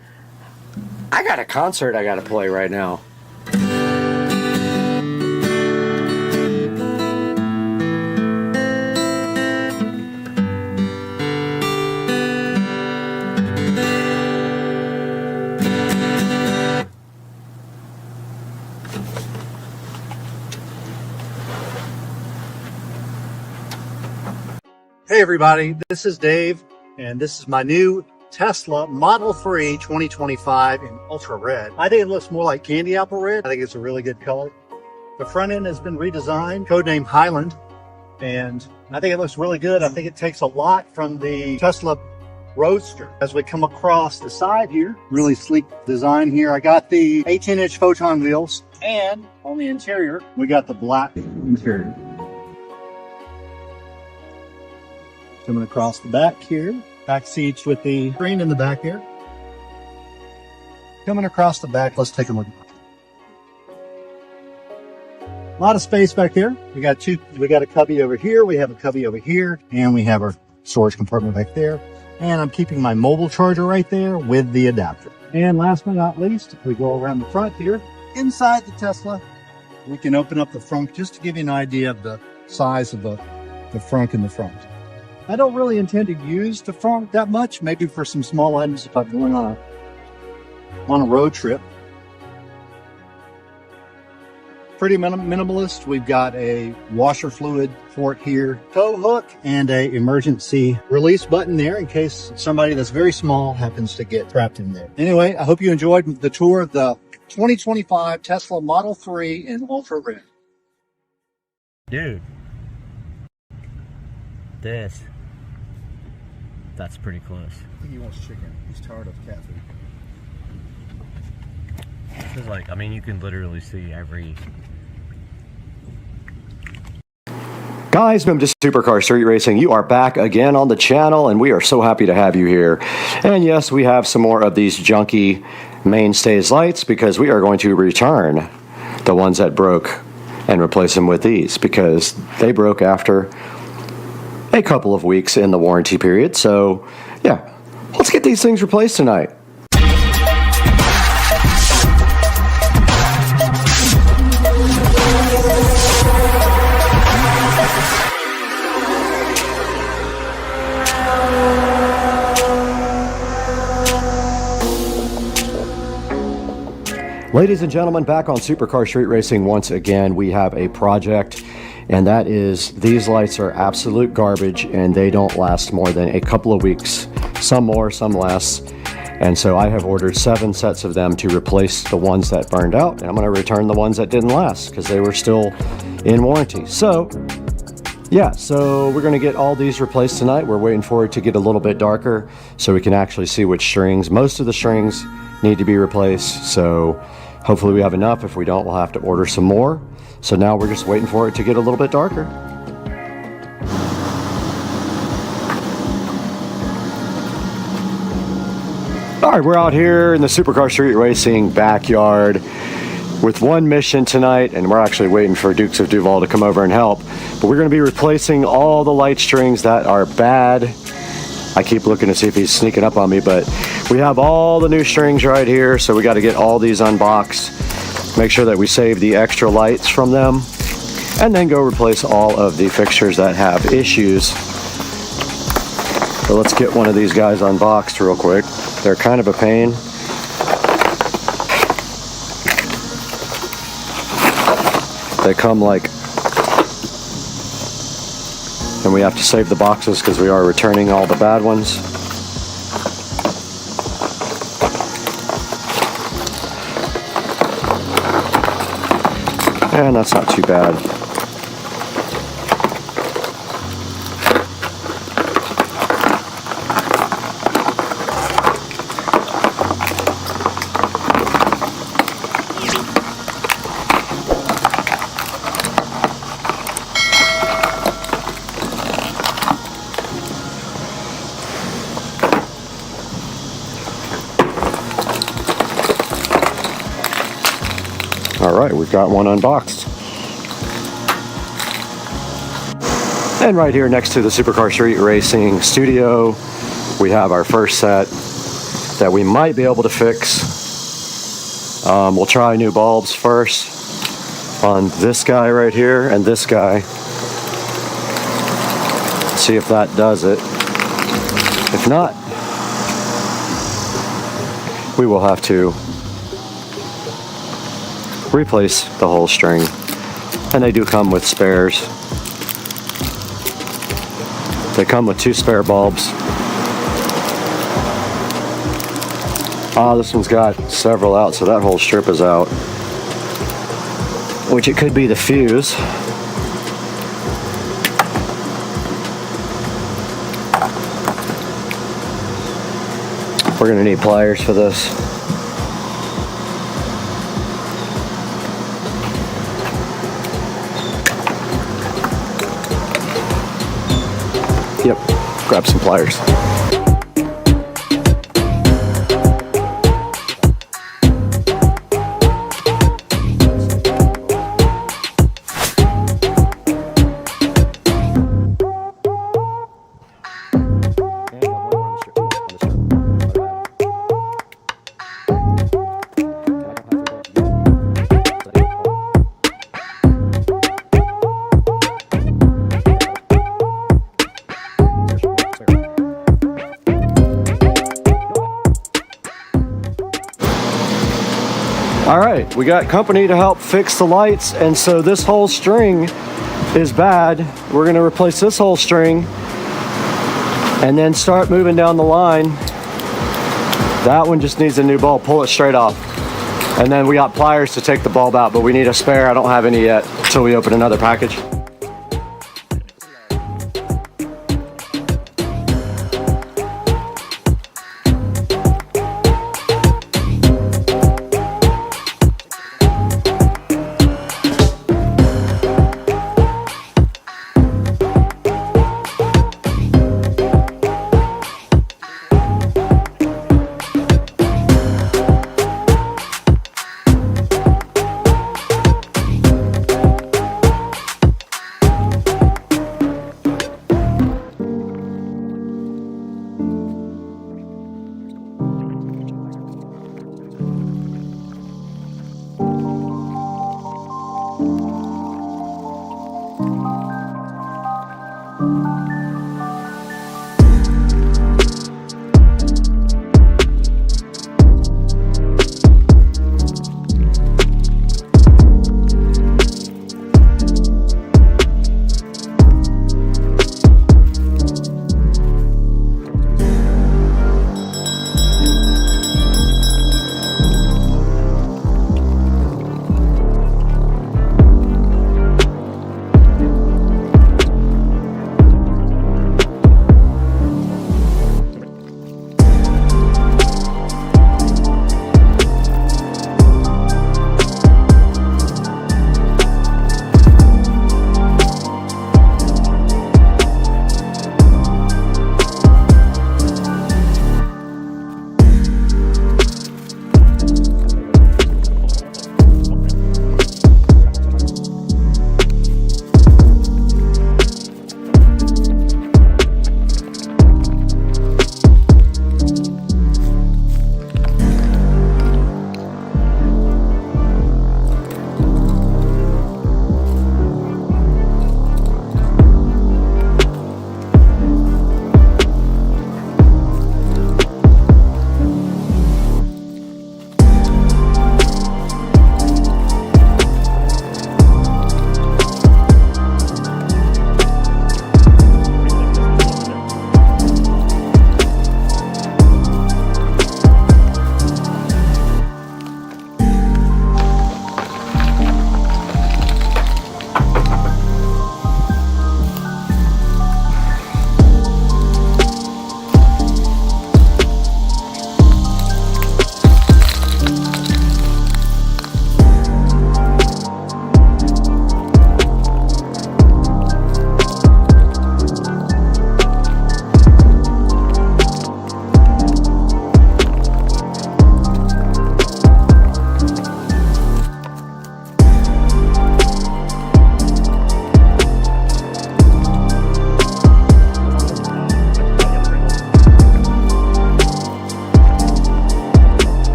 I got a concert I got to play right now. Hey everybody, this is Dave, and this is my new Tesla Model 3 2025 in ultra red. I think it looks more like candy apple red. I think it's a really good color. The front end has been redesigned, codenamed Highland, and I think it looks really good. I think it takes a lot from the Tesla Roadster. As we come across the side here, really sleek design here. I got the 18-inch Photon wheels, and on the interior, we got the black interior. Coming across the back here, back seats with the screen in the back here. Coming across the back, let's take a look. A lot of space back there. We got a cubby over here, we have a cubby over here, and we have our storage compartment back there. And I'm keeping my mobile charger right there with the adapter. And last but not least, we go around the front here. Inside the Tesla, we can open up the front just to give you an idea of the size of the front in the front. I don't really intend to use the front that much, maybe for some small items if I'm going on a road trip. Pretty minimalist. We've got a washer fluid port here, tow hook, and a emergency release button there in case somebody that's very small happens to get trapped in there. Anyway, I hope you enjoyed the tour of the 2025 Tesla Model 3 in ultra red. Dude, that's pretty close. I think he wants chicken. He's tired of cat food. This is like, I mean, you can literally see every... Guys, welcome to Supercar Street Racing. You are back again on the channel, and we are so happy to have you here. And yes, we have some more of these junky mainstays lights because we are going to return the ones that broke and replace them with these because they broke after a couple of weeks in the warranty period. So yeah, let's get these things replaced tonight. Ladies and gentlemen, back on Supercar Street Racing once again, we have a project, and that is these lights are absolute garbage and they don't last more than a couple of weeks, some more, some less. And so I have ordered 7 sets of them to replace the ones that burned out, and I'm going to return the ones that didn't last because they were still in warranty. So yeah, so we're going to get all these replaced tonight. We're waiting for it to get a little bit darker so we can actually see which strings. Most of the strings need to be replaced, so hopefully we have enough. If we don't, we'll have to order some more. So now we're just waiting for it to get a little bit darker. All right, we're out here in the Supercar Street Racing backyard with one mission tonight, and we're actually waiting for Dukes of Duval to come over and help. But we're going to be replacing all the light strings that are bad. I keep looking to see if he's sneaking up on me, but we have all the new strings right here, so we got to get all these unboxed, make sure that we save the extra lights from them, and then go replace all of the fixtures that have issues. So let's get one of these guys unboxed real quick. They're kind of a pain. They come like, and we have to save the boxes because we are returning all the bad ones. And that's not too bad. All right, we've got one unboxed. And right here next to the Supercar Street Racing studio, we have our first set that we might be able to fix. We'll try new bulbs first on this guy right here and this guy. See if that does it. If not, we will have to replace the whole string, and they do come with spares. They come with 2 spare bulbs. This one's got several out, so that whole strip is out, which it could be the fuse. We're gonna need pliers for this. Yep, grab some pliers. All right, we got company to help fix the lights, and so this whole string is bad. We're gonna replace this whole string and then start moving down the line. That one just needs a new bulb. Pull it straight off. And then we got pliers to take the bulb out, but we need a spare. I don't have any yet until we open another package.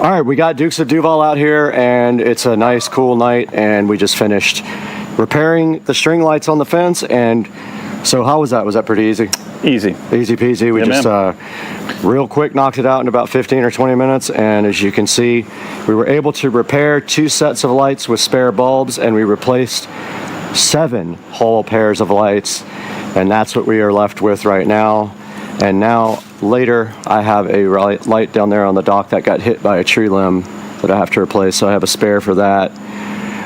All right, we got Dukes of Duval out here, and it's a nice, cool night, and we just finished repairing the string lights on the fence. And so how was that? Was that pretty easy? Easy. Easy peasy. We just real quick knocked it out in about 15 or 20 minutes, and as you can see, we were able to repair 2 sets of lights with spare bulbs, and we replaced 7 whole pairs of lights, and that's what we are left with right now. And now later I have a light down there on the dock that got hit by a tree limb that I have to replace, so I have a spare for that.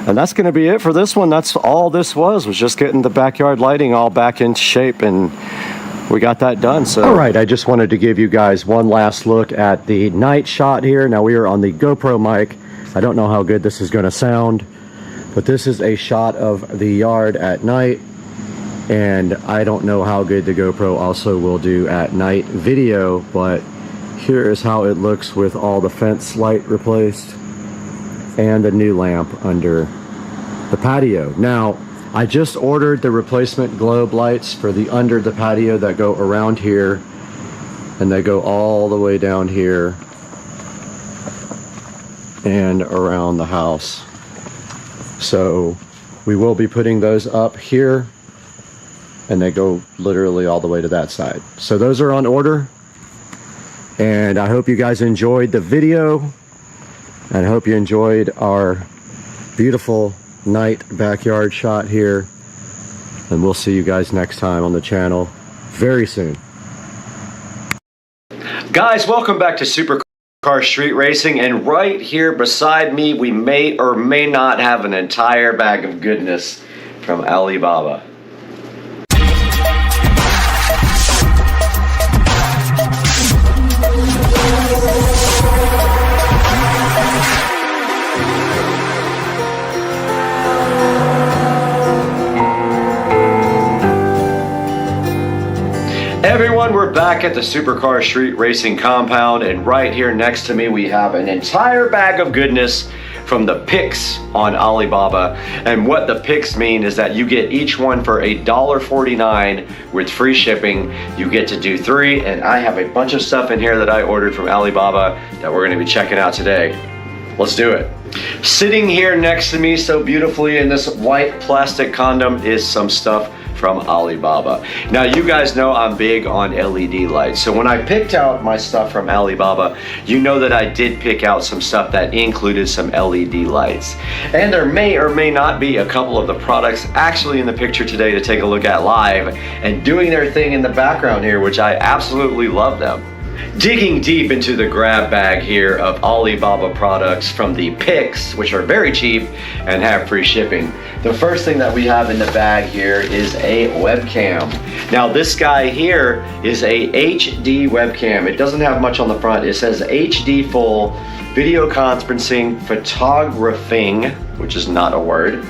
And that's going to be it for this one. That's all this was just getting the backyard lighting all back in shape, and we got that done. So all right, I just wanted to give you guys one last look at the night shot here. Now we are on the GoPro mic. I don't know how good this is going to sound, but this is a shot of the yard at night, and I don't know how good the GoPro also will do at night video, but here is how it looks with all the fence light replaced and the new lamp under the patio. Now, I just ordered the replacement globe lights for the under the patio that go around here, and they go all the way down here and around the house. So we will be putting those up here, and they go literally all the way to that side. So those are on order, and I hope you guys enjoyed the video, and I hope you enjoyed our beautiful night backyard shot here, and we'll see you guys next time on the channel very soon. Guys, welcome back to Supercar Street Racing, and right here beside me we may or may not have an entire bag of goodness from Alibaba. Everyone, we're back at the Supercar Street Racing compound, and right here next to me we have an entire bag of goodness from the picks on Alibaba. And what the picks mean is that you get each one for $1.49 with free shipping. You get to do 3, and I have a bunch of stuff in here that I ordered from Alibaba that we're going to be checking out today. Let's do it. Sitting here next to me so beautifully in this white plastic condom is some stuff from Alibaba. Now, you guys know I'm big on LED lights, so when I picked out my stuff from Alibaba, you know that I did pick out some stuff that included some LED lights. And there may or may not be a couple of the products actually in the picture today to take a look at live and doing their thing in the background here, which I absolutely love them. Digging deep into the grab bag here of Alibaba products from the picks, which are very cheap and have free shipping. The first thing that we have in the bag here is a webcam. Now this guy here is a HD webcam. It doesn't have much on the front. It says HD full video conferencing photographing, which is not a word,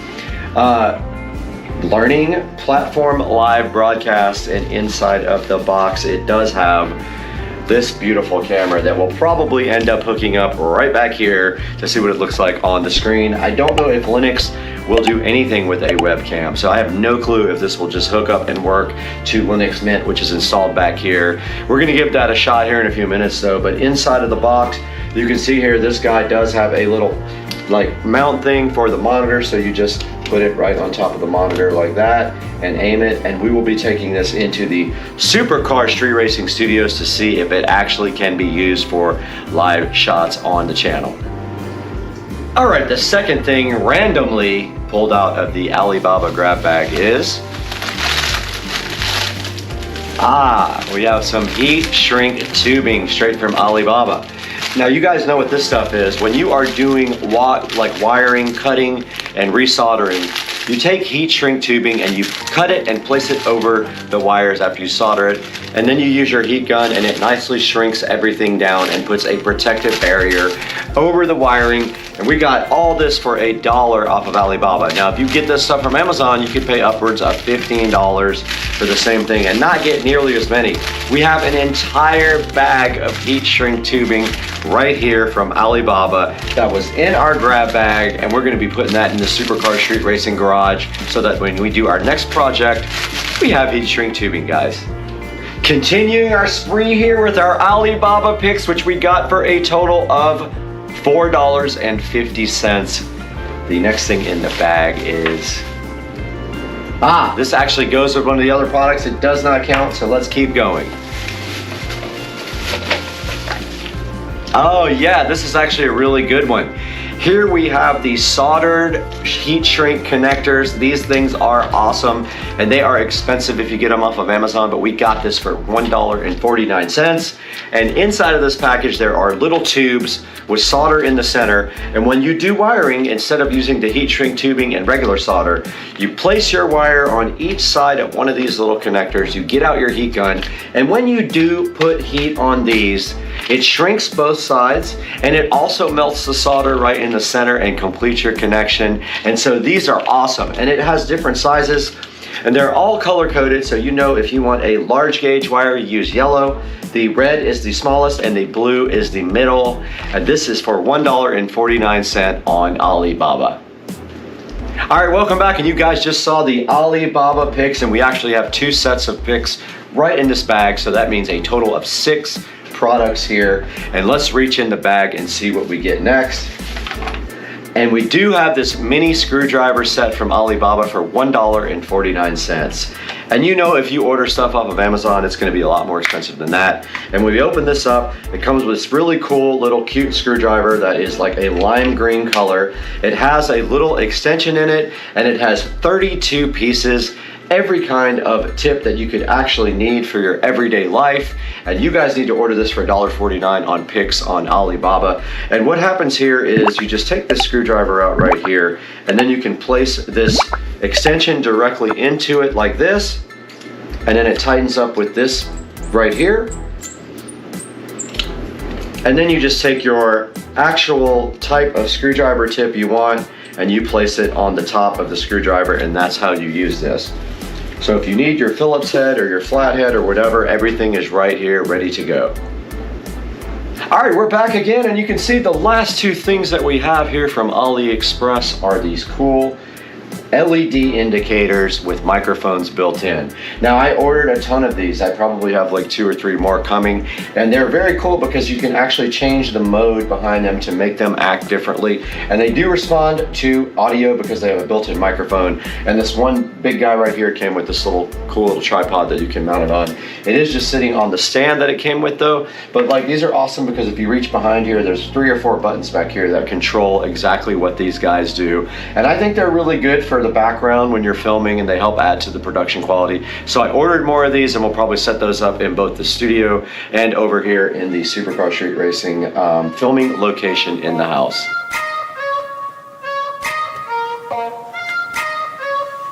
learning platform live broadcast, and inside of the box it does have this beautiful camera that will probably end up hooking up right back here to see what it looks like on the screen. I don't know if Linux will do anything with a webcam, so I have no clue if this will just hook up and work to Linux Mint, which is installed back here. We're gonna give that a shot here in a few minutes though, but inside of the box, you can see here, this guy does have a little like mount thing for the monitor, so you just put it right on top of the monitor like that and aim it, and we will be taking this into the Supercar Street Racing Studios to see if it actually can be used for live shots on the channel. All right, the second thing randomly pulled out of the Alibaba grab bag is, we have some heat shrink tubing straight from Alibaba. Now you guys know what this stuff is. When you are doing like wiring, cutting, and resoldering, you take heat shrink tubing and you cut it and place it over the wires after you solder it, and then you use your heat gun and it nicely shrinks everything down and puts a protective barrier over the wiring. And we got all this for $1 off of Alibaba. Now if you get this stuff from Amazon, you could pay upwards of $15 for the same thing and not get nearly as many. We have an entire bag of heat shrink tubing right here from Alibaba that was in our grab bag, and we're going to be putting that in the Supercar Street Racing garage so that when we do our next project, we have heat shrink tubing, guys. Continuing our spree here with our Alibaba picks, which we got for a total of $4.50. The next thing in the bag is, this actually goes with one of the other products. It does not count, so let's keep going. Oh yeah, this is actually a really good one. Here we have the soldered heat shrink connectors. These things are awesome, and they are expensive if you get them off of Amazon, but we got this for $1.49. And inside of this package, there are little tubes with solder in the center. And when you do wiring, instead of using the heat shrink tubing and regular solder, you place your wire on each side of one of these little connectors. You get out your heat gun, and when you do put heat on these, it shrinks both sides, and it also melts the solder right in the center and completes your connection. And so these are awesome, and it has different sizes, and they're all color coded, so you know if you want a large gauge wire, you use yellow. The red is the smallest and the blue is the middle, and this is for $1.49 on Alibaba. All right, welcome back, and you guys just saw the Alibaba picks, and we actually have 2 sets of picks right in this bag, so that means a total of 6 products here. And let's reach in the bag and see what we get next. And we do have this mini screwdriver set from Alibaba for $1.49. And you know, if you order stuff off of Amazon, it's going to be a lot more expensive than that. And when we open this up, it comes with this really cool little cute screwdriver that is like a lime green color. It has a little extension in it, and it has 32 pieces, every kind of tip that you could actually need for your everyday life. And you guys need to order this for $1.49 on picks on Alibaba. And what happens here is you just take this screwdriver out right here, and then you can place this extension directly into it like this, and then it tightens up with this right here. And then you just take your actual type of screwdriver tip you want, and you place it on the top of the screwdriver, and that's how you use this. So if you need your Phillips head or your flathead or whatever, everything is right here ready to go. All right, we're back again, and you can see the last 2 things that we have here from AliExpress are these cool LED indicators with microphones built in. Now, I ordered a ton of these. I probably have like 2 or 3 more coming, and they're very cool because you can actually change the mode behind them to make them act differently. And they do respond to audio because they have a built-in microphone. And this one big guy right here came with this little cool little tripod that you can mount it on. It is just sitting on the stand that it came with though, but like these are awesome because if you reach behind here, there's 3 or 4 buttons back here that control exactly what these guys do. And I think they're really good for the background when you're filming, and they help add to the production quality. So I ordered more of these, and we'll probably set those up in both the studio and over here in the Supercar Street Racing filming location in the house.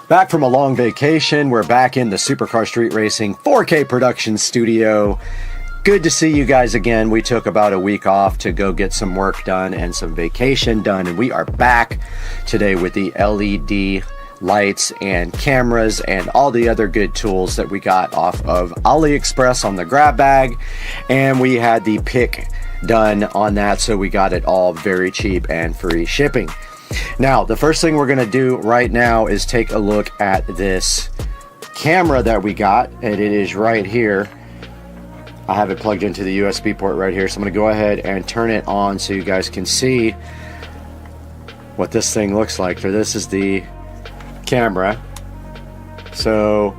Back from a long vacation, we're back in the Supercar Street Racing 4K production studio. Good to see you guys again. We took about a week off to go get some work done and some vacation done, and we are back today with the LED lights and cameras and all the other good tools that we got off of AliExpress on the grab bag, and we had the pick done on that, so we got it all very cheap and free shipping. Now, the first thing we're going to do right now is take a look at this camera that we got, and it is right here. I have it plugged into the USB port right here, so I'm going to go ahead and turn it on so you guys can see what this thing looks like. So this is the camera. So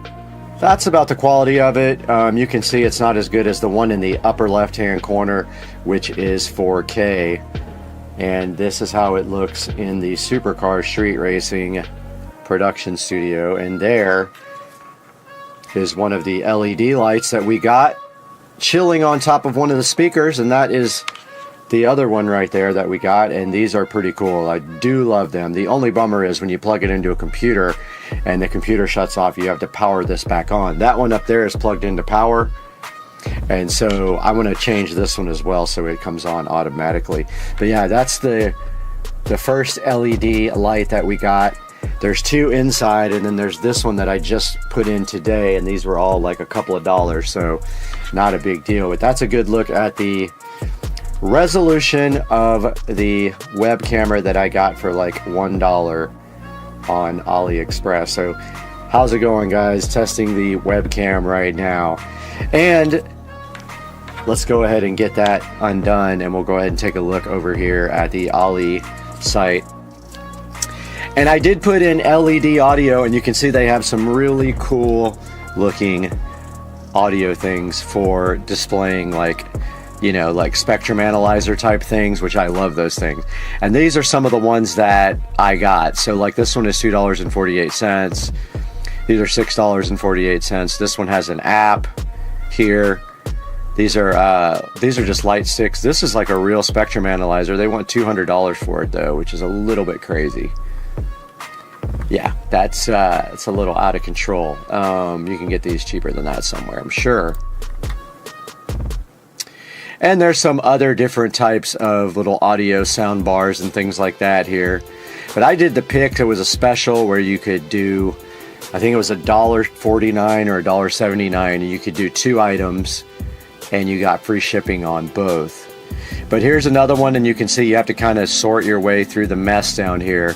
that's about the quality of it. You can see it's not as good as the one in the upper left hand corner, which is 4K. And this is how it looks in the Supercar Street Racing production studio. And there is one of the LED lights that we got chilling on top of one of the speakers, and that is the other one right there that we got, and these are pretty cool. I do love them. The only bummer is when you plug it into a computer and the computer shuts off, you have to power this back on. That one up there is plugged into power, and so I want to change this one as well so it comes on automatically. But yeah, that's the first LED light that we got. There's 2 inside, and then there's this one that I just put in today, and these were all like a couple of dollars, so not a big deal. But that's a good look at the resolution of the web camera that I got for like $1 on AliExpress. So how's it going, guys? Testing the webcam right now. And let's go ahead and get that undone, and we'll go ahead and take a look over here at the Ollie site. And I did put in LED audio, and you can see they have some really cool looking audio things for displaying, like, you know, like spectrum analyzer type things, which I love those things. And these are some of the ones that I got. So like this one is $2.48. These are $6.48. This one has an app here. These are just light sticks. This is like a real spectrum analyzer. They want $200 for it though, which is a little bit crazy. Yeah, it's a little out of control. You can get these cheaper than that somewhere, I'm sure. And there's some other different types of little audio sound bars and things like that here. But I did the pick. It was a special where you could do, I think it was $1.49 or $1.79, and you could do 2 items and you got free shipping on both. But here's another one, and you can see you have to kind of sort your way through the mess down here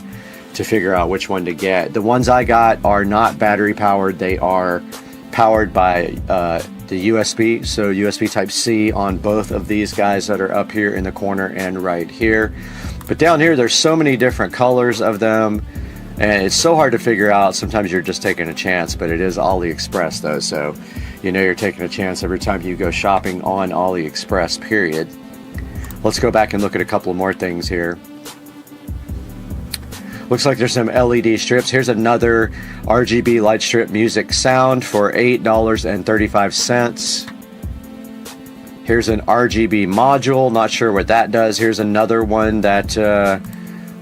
to figure out which one to get. The ones I got are not battery powered. They are powered by the USB, so USB type C on both of these guys that are up here in the corner and right here. But down here there's so many different colors of them, and it's so hard to figure out. Sometimes you're just taking a chance, but it is AliExpress though, so you know you're taking a chance every time you go shopping on AliExpress, period. Let's go back and look at a couple more things here. Looks like there's some LED strips. Here's another RGB light strip music sound for $8.35. Here's an RGB module. Not sure what that does. Here's another one that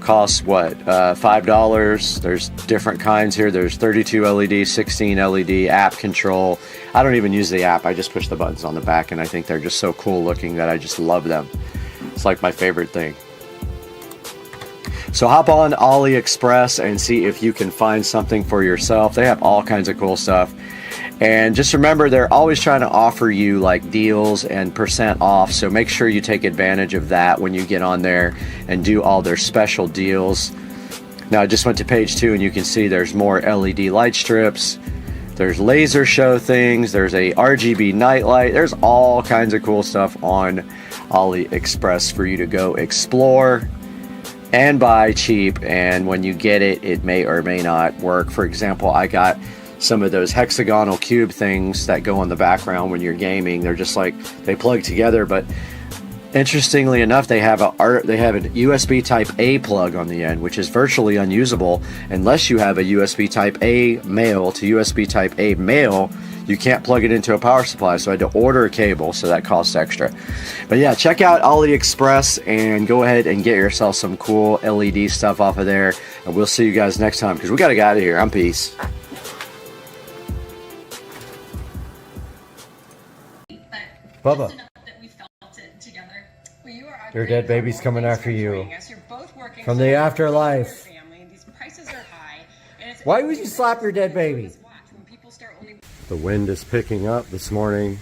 costs what, $5. There's different kinds here. There's 32 LED, 16 LED, app control. I don't even use the app. I just push the buttons on the back, and I think they're just so cool looking that I just love them. It's like my favorite thing. So hop on AliExpress and see if you can find something for yourself. They have all kinds of cool stuff. And just remember, they're always trying to offer you like deals and % off. So make sure you take advantage of that when you get on there and do all their special deals. Now I just went to page 2, and you can see there's more LED light strips. There's laser show things. There's a RGB nightlight. There's all kinds of cool stuff on AliExpress for you to go explore and buy cheap. And when you get it, it may or may not work. For example, I got some of those hexagonal cube things that go on the background when you're gaming. They're just like, they plug together, but interestingly enough, they have a USB type A plug on the end, which is virtually unusable unless you have a USB type A male to USB type A male. You can't plug it into a power supply, so I had to order a cable, so that costs extra. But yeah, check out AliExpress and go ahead and get yourself some cool LED stuff off of there, and we'll see you guys next time, because we got to get out of here. I'm peace. Bubba, your dead baby's coming after you from the afterlife. Why would you slap your dead baby? The wind is picking up this morning.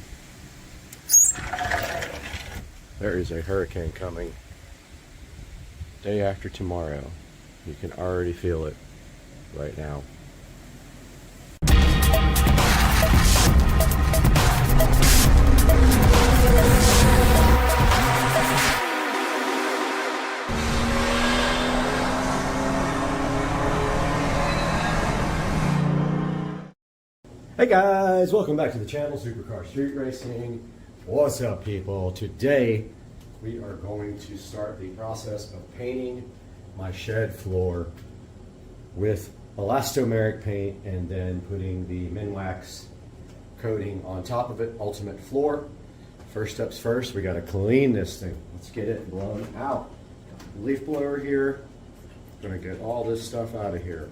There is a hurricane coming. Day after tomorrow. You can already feel it right now. Hey guys, welcome back to the channel, Supercar Street Racing. What's up, people? Today we are going to start the process of painting my shed floor with elastomeric paint and then putting the Minwax coating on top of it, ultimate floor. First steps first, we got to clean this thing. Let's get it blown out. Leaf blower here. Gonna get all this stuff out of here.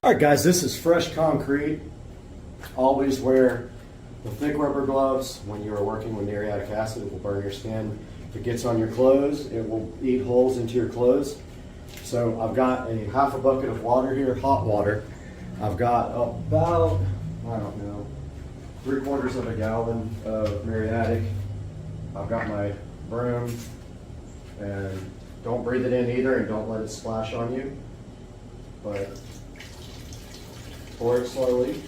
All right, guys, this is fresh concrete. Always wear the thick rubber gloves when you are working with muriatic acid. It will burn your skin. If it gets on your clothes, it will eat holes into your clothes. So I've got a half a bucket of water here, hot water. I've got about, I don't know, 3/4 of a gallon of muriatic. I've got my broom, and don't breathe it in either, and don't let it splash on you. But pour it slowly.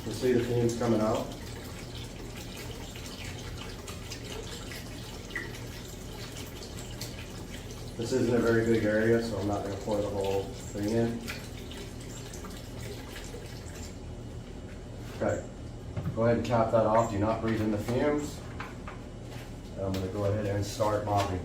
You'll see the fumes coming out. This isn't a very big area, so I'm not going to pour the whole thing in. Okay, go ahead and cap that off. Do not breathe in the fumes. I'm going to go ahead and start mopping.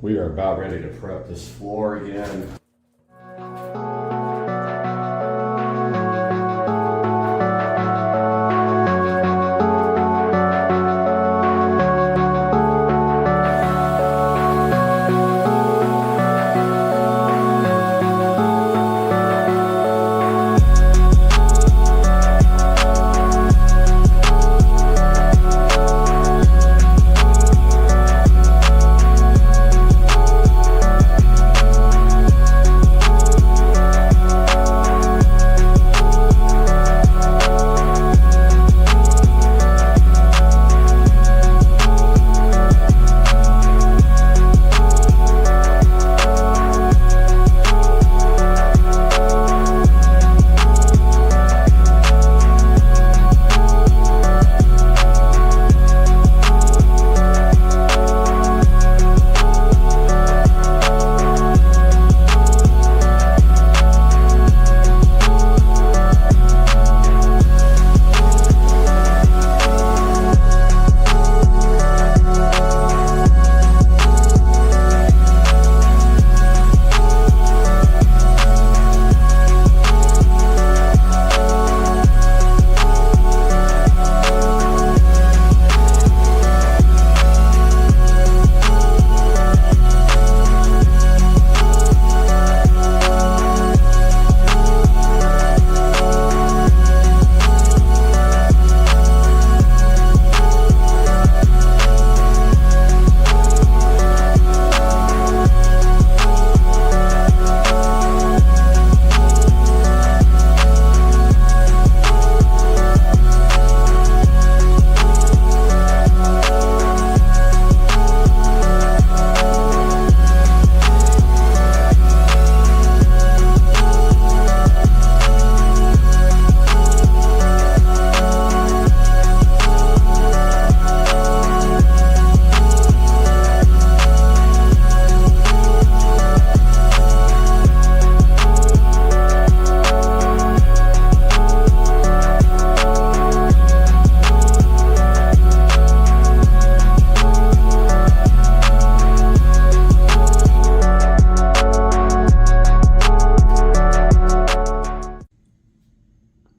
We are about ready to prep this floor again.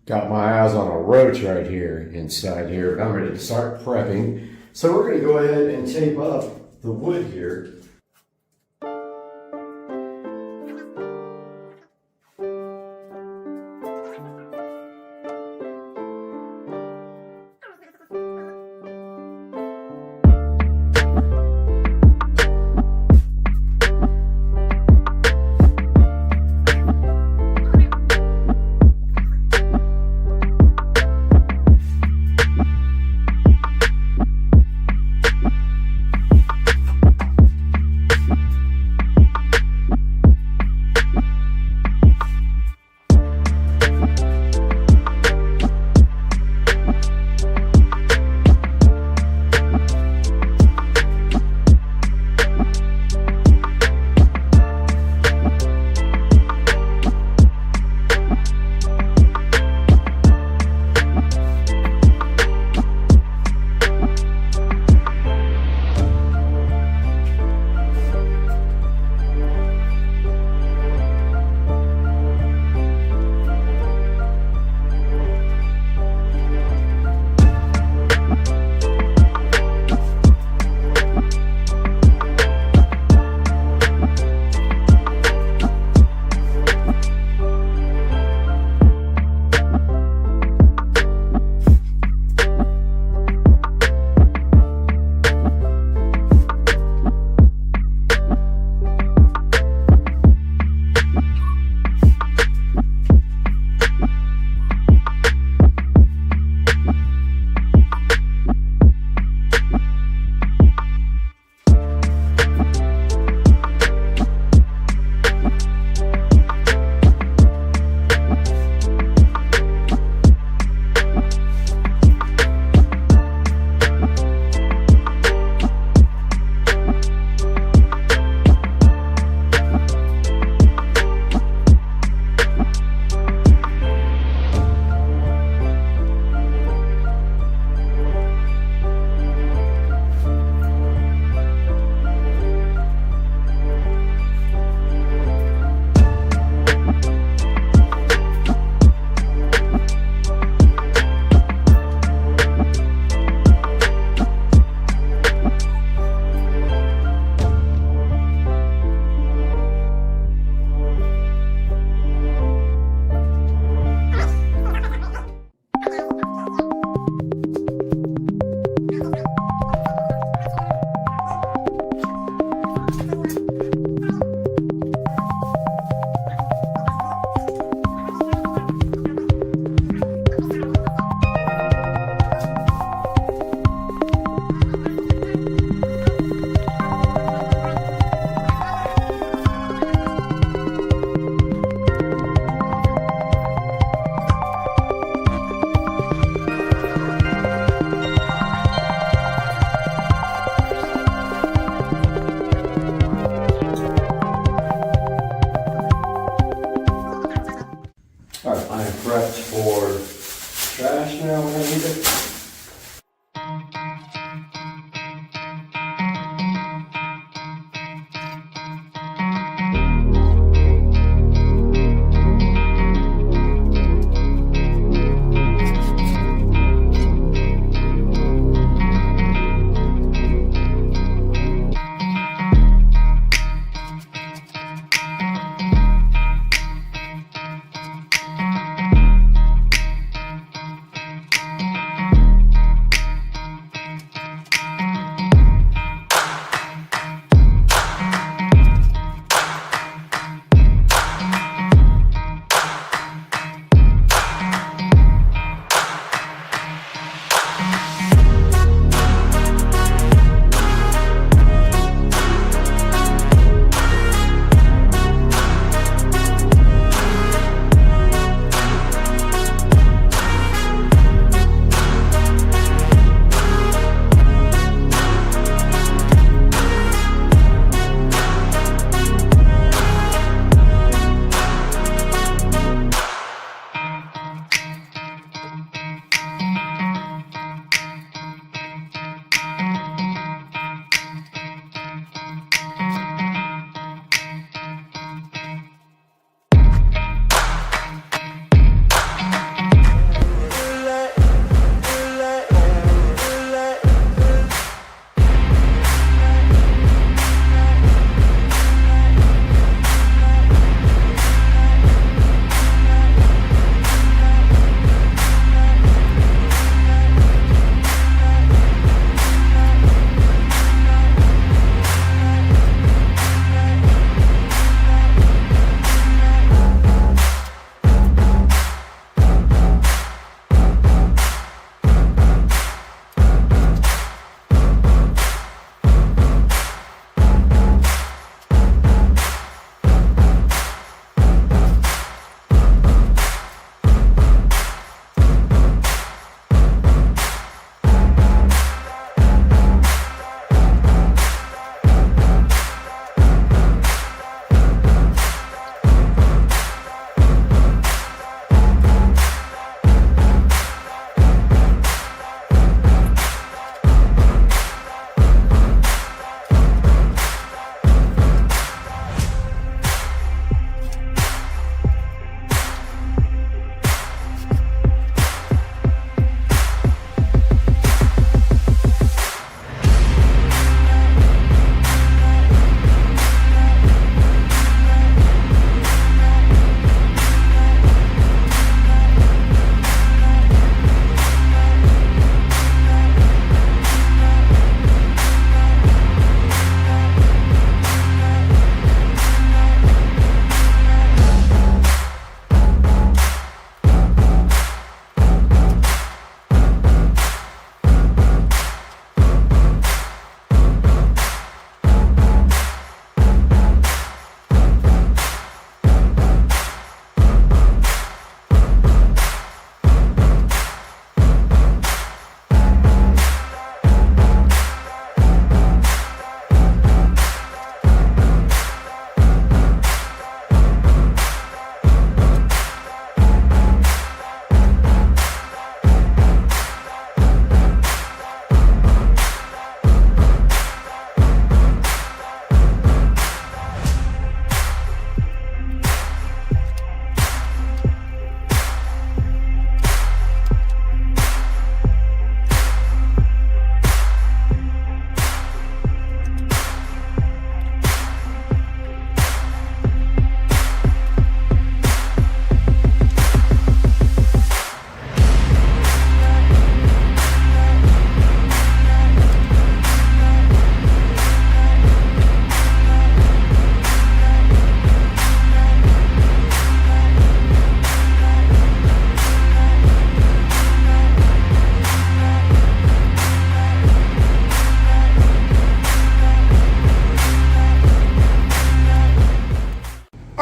Got my eyes on a roach right here inside here. I'm ready to start prepping. So we're going to go ahead and tape up the wood here.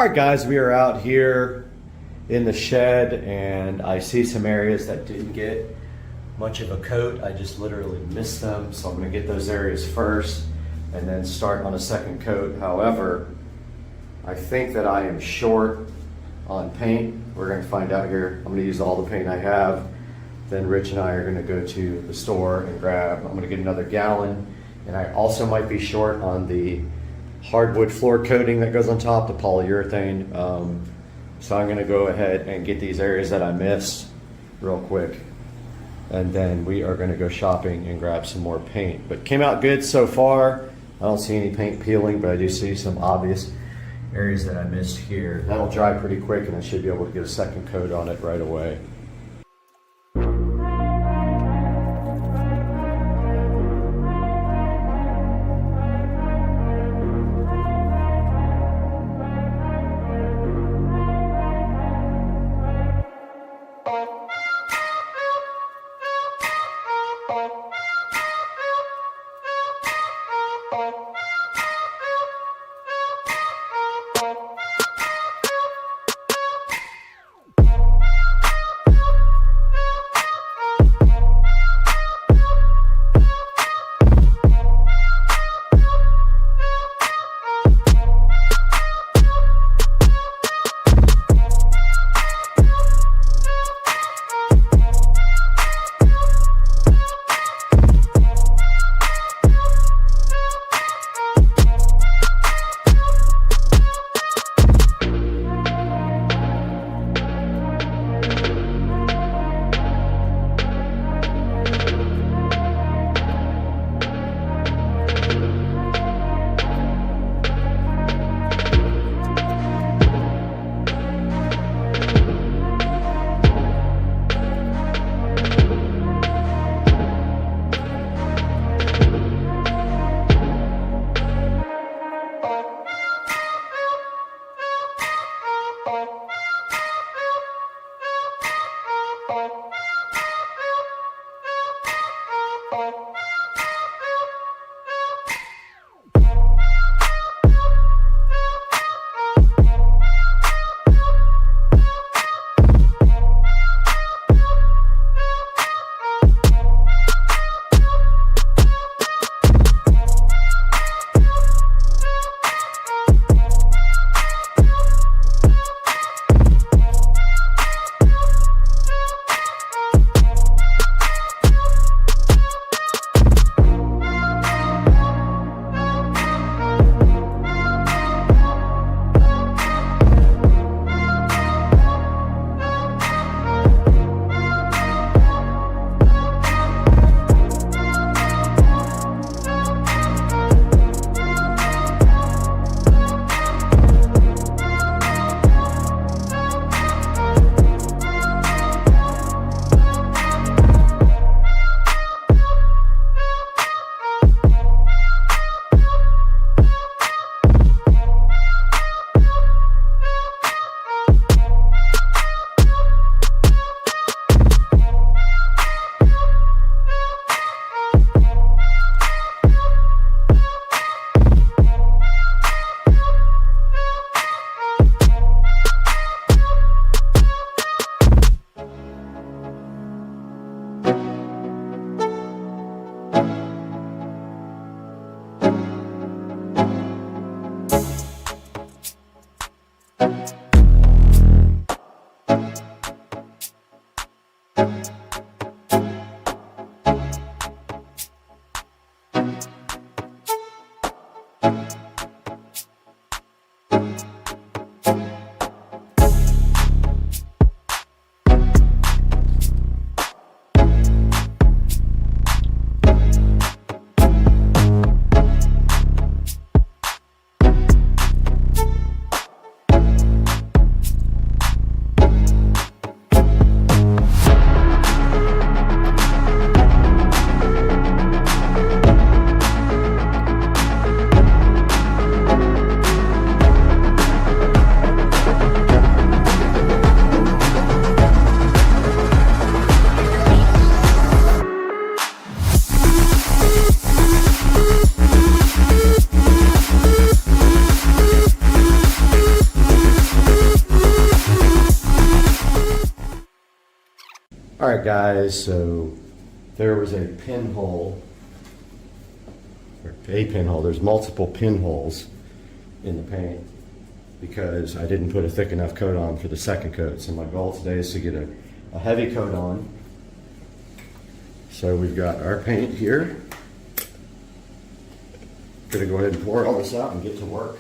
All right, guys, we are out here in the shed, and I see some areas that didn't get much of a coat. I just literally missed them, so I'm going to get those areas first and then start on a second coat. However, I think that I am short on paint. We're going to find out here. I'm going to use all the paint I have. Then Rich and I are going to go to the store and grab, I'm going to get another gallon, and I also might be short on the hardwood floor coating that goes on top, the polyurethane. So I'm going to go ahead and get these areas that I missed real quick, and then we are going to go shopping and grab some more paint. But came out good so far. I don't see any paint peeling, but I do see some obvious areas that I missed here. That'll dry pretty quick, and I should be able to get a second coat on it right away. right, guys, so there was a pinhole, there's multiple pinholes in the paint because I didn't put a thick enough coat on for the second coat. So my goal today is to get a heavy coat on. So we've got our paint here. Gonna go ahead and pour all this out and get to work.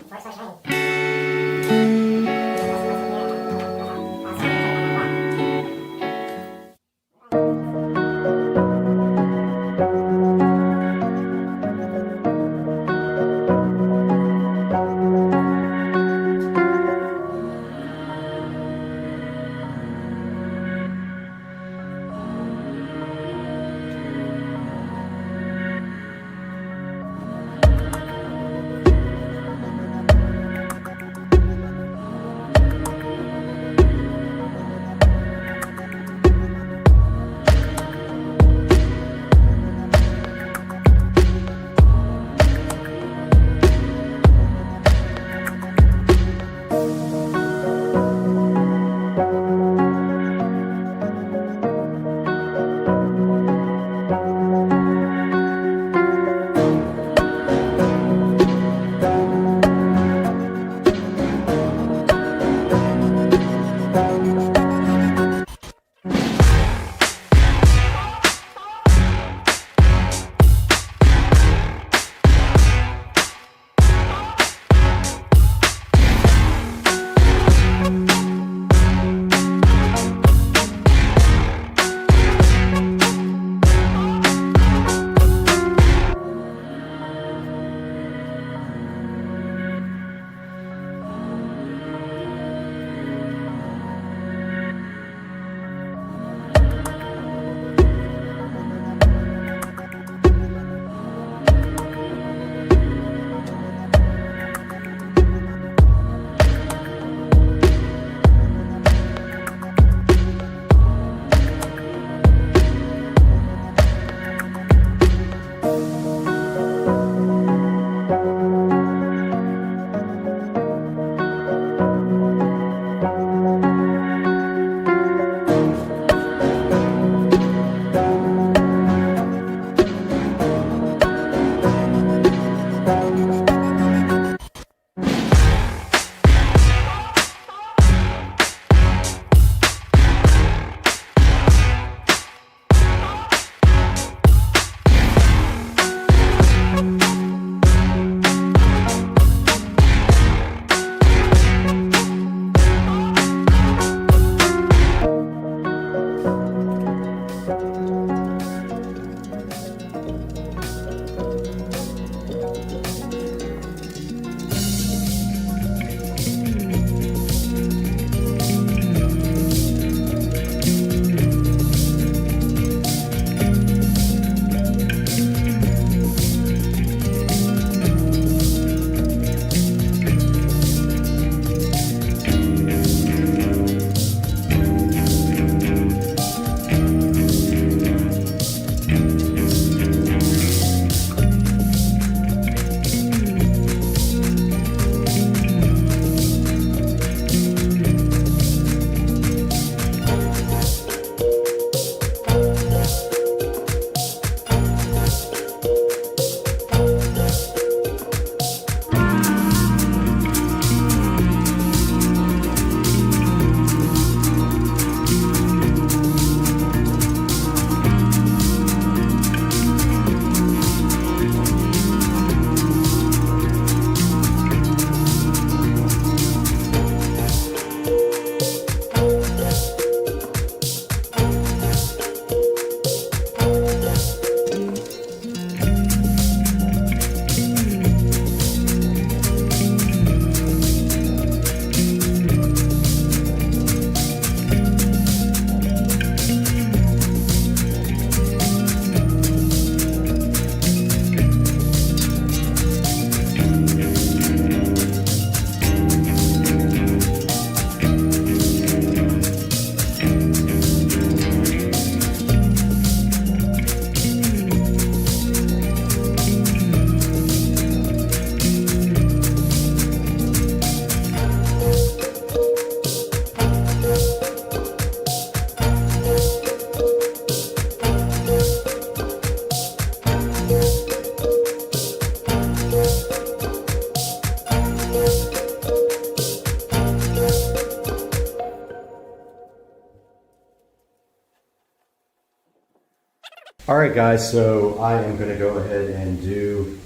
All right, guys, so I am going to go ahead and do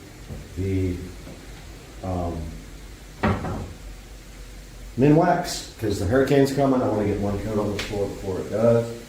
the min wax because the hurricane's coming. I want to get one coat on the floor before it does.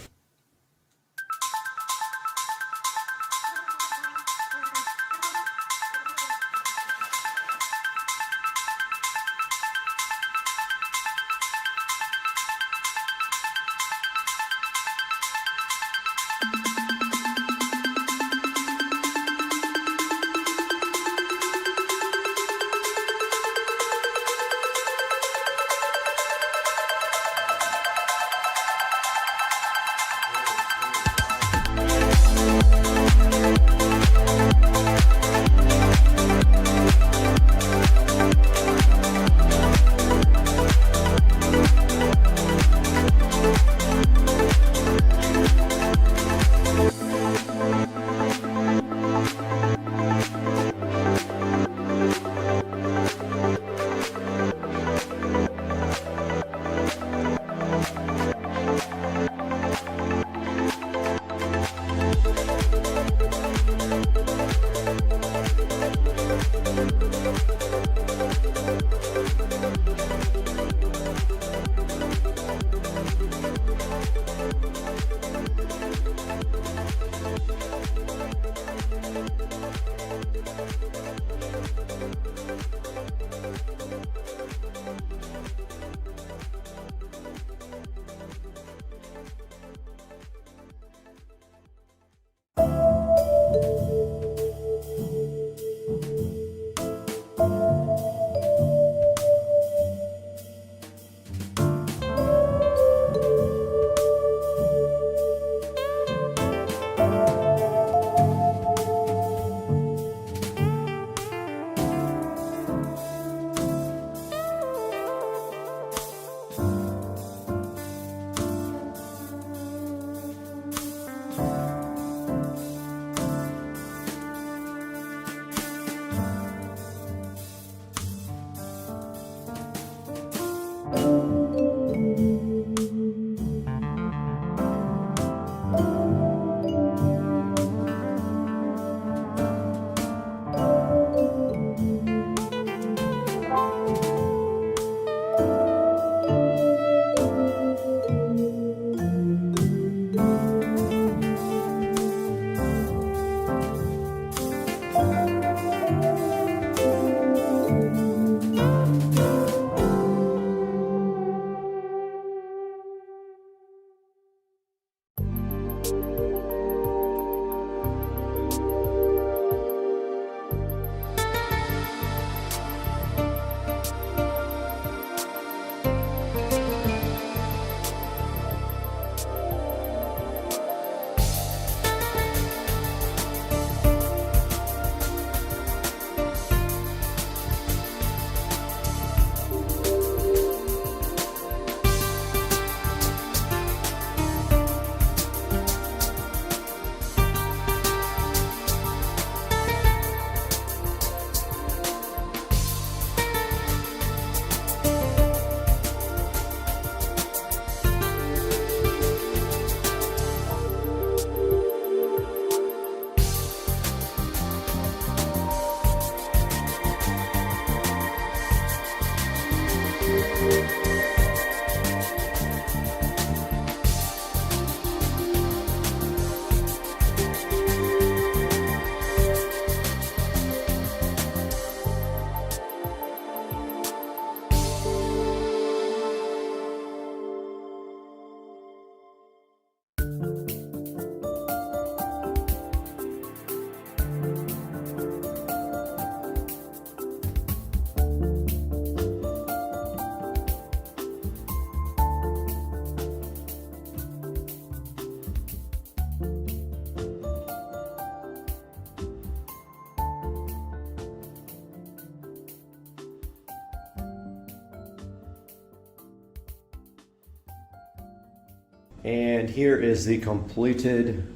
And here is the completed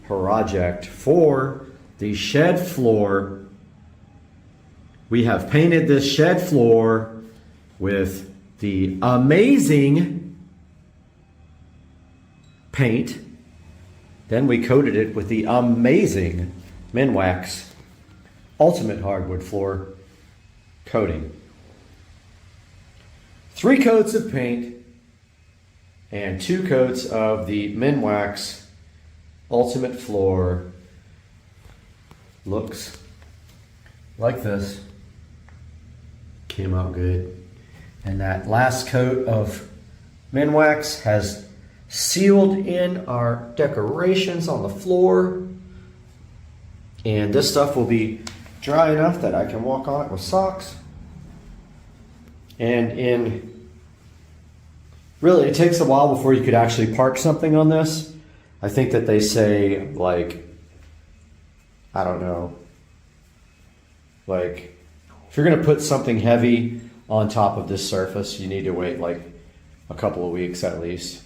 project for the shed floor. We have painted this shed floor with the amazing paint Then we coated it with the amazing Minwax Ultimate Hardwood Floor coating. 3 coats of paint and 2 coats of the Minwax Ultimate Floor. Looks like this. Came out good. And that last coat of Minwax has sealed in our decorations on the floor. And this stuff will be dry enough that I can walk on it with socks. And really, it takes a while before you could actually park something on this. I think that they say, like, I don't know, like, if you're gonna put something heavy on top of this surface, you need to wait like a couple of weeks at least.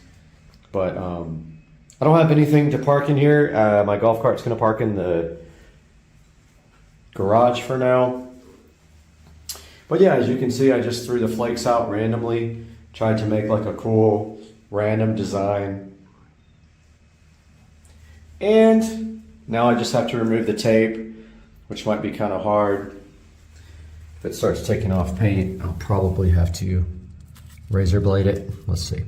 But I don't have anything to park in here. My golf cart's gonna park in the garage for now. But yeah, as you can see, I just threw the flakes out randomly, tried to make like a cool random design. And now I just have to remove the tape, which might be kind of hard. If it starts taking off paint, I'll probably have to razor blade it. Let's see.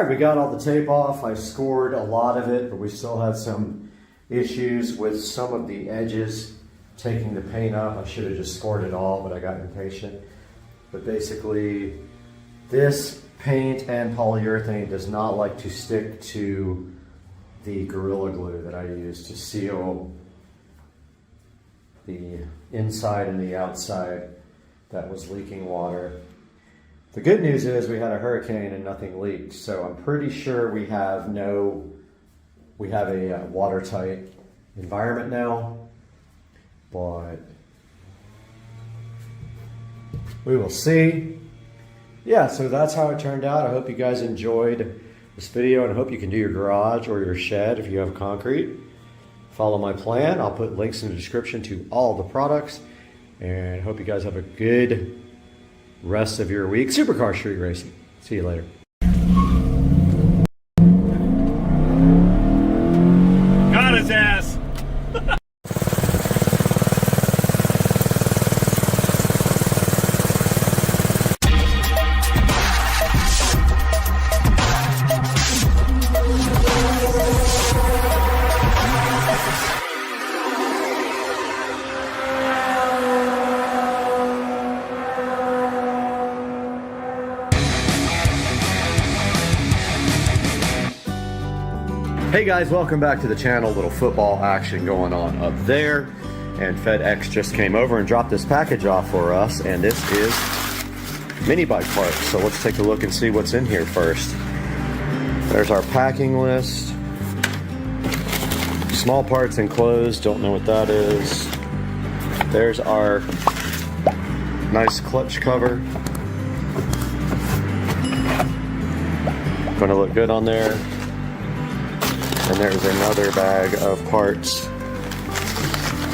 We got all the tape off. I scored a lot of it, but we still had some issues with some of the edges taking the paint up. I should have just scored it all, but I got impatient. But basically, this paint and polyurethane does not like to stick to the Gorilla Glue that I use to seal the inside and the outside that was leaking water. The good news is we had a hurricane and nothing leaked, so I'm pretty sure we have a watertight environment now, but we will see. Yeah, so that's how it turned out. I hope you guys enjoyed this video, and I hope you can do your garage or your shed if you have concrete. Follow my plan. I'll put links in the description to all the products, and I hope you guys have a good rest of your week. Supercar Street Racing. See you later. Got his ass. Hey guys, welcome back to the channel. Little football action going on up there. And FedEx just came over and dropped this package off for us, and this is mini bike parts. So let's take a look and see what's in here first. There's our packing list. Small parts enclosed, don't know what that is. There's our nice clutch cover. Gonna look good on there. And there's another bag of parts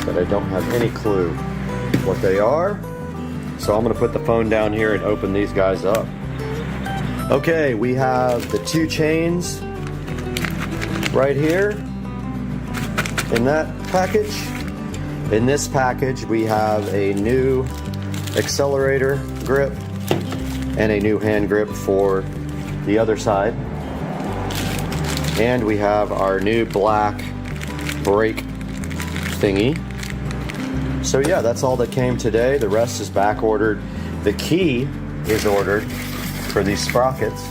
that I don't have any clue what they are. So I'm gonna put the phone down here and open these guys up. Okay, we have the 2 chains right here in that package. In this package, we have a new accelerator grip and a new hand grip for the other side. And we have our new black brake thingy. So yeah, that's all that came today. The rest is back ordered. The key is ordered for these sprockets.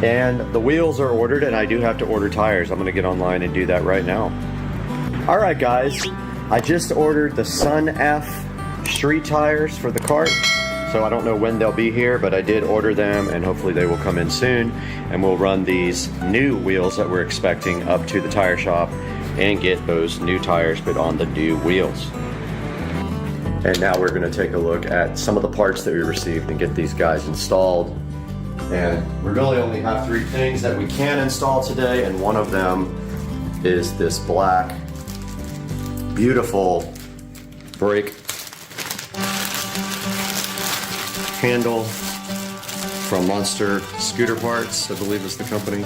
And the wheels are ordered, and I do have to order tires. I'm gonna get online and do that right now. All right, guys, I just ordered the Sun F street tires for the cart. So I don't know when they'll be here, but I did order them, and hopefully they will come in soon. And we'll run these new wheels that we're expecting up to the tire shop and get those new tires put on the new wheels. And now we're gonna take a look at some of the parts that we received and get these guys installed. And we really only have 3 things that we can install today, and one of them is this black, beautiful brake handle from Monster Scooter Parts, I believe is the company.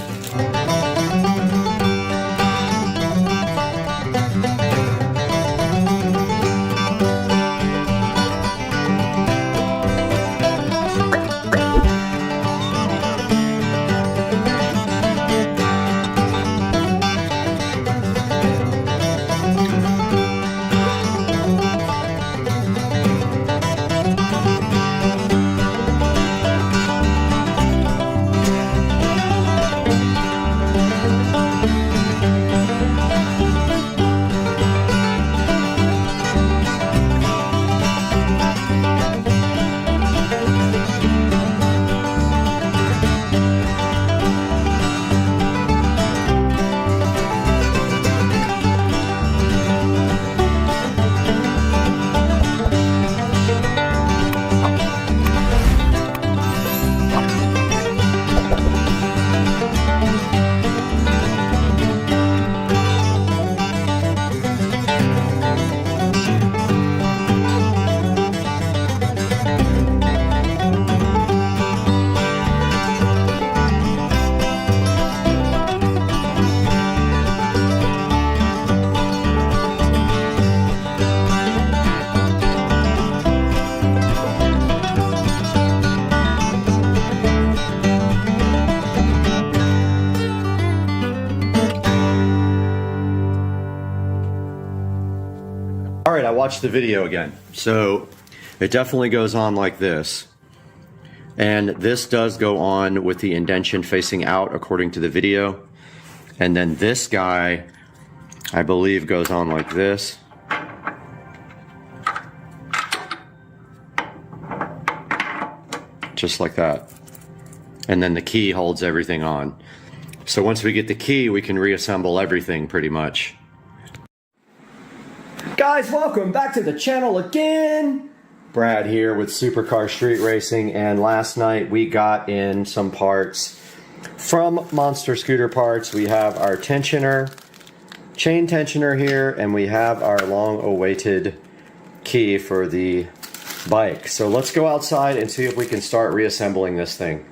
All right, I watched the video again. So it definitely goes on like this. And this does go on with the indentation facing out according to the video. And then this guy, I believe, goes on like this. Just like that. And then the key holds everything on. So once we get the key, we can reassemble everything pretty much. Guys, welcome back to the channel again. Brad here with Supercar Street Racing, and last night we got in some parts from Monster Scooter Parts. We have our tensioner, chain tensioner here, and we have our long-awaited key for the bike. So let's go outside and see if we can start reassembling this thing.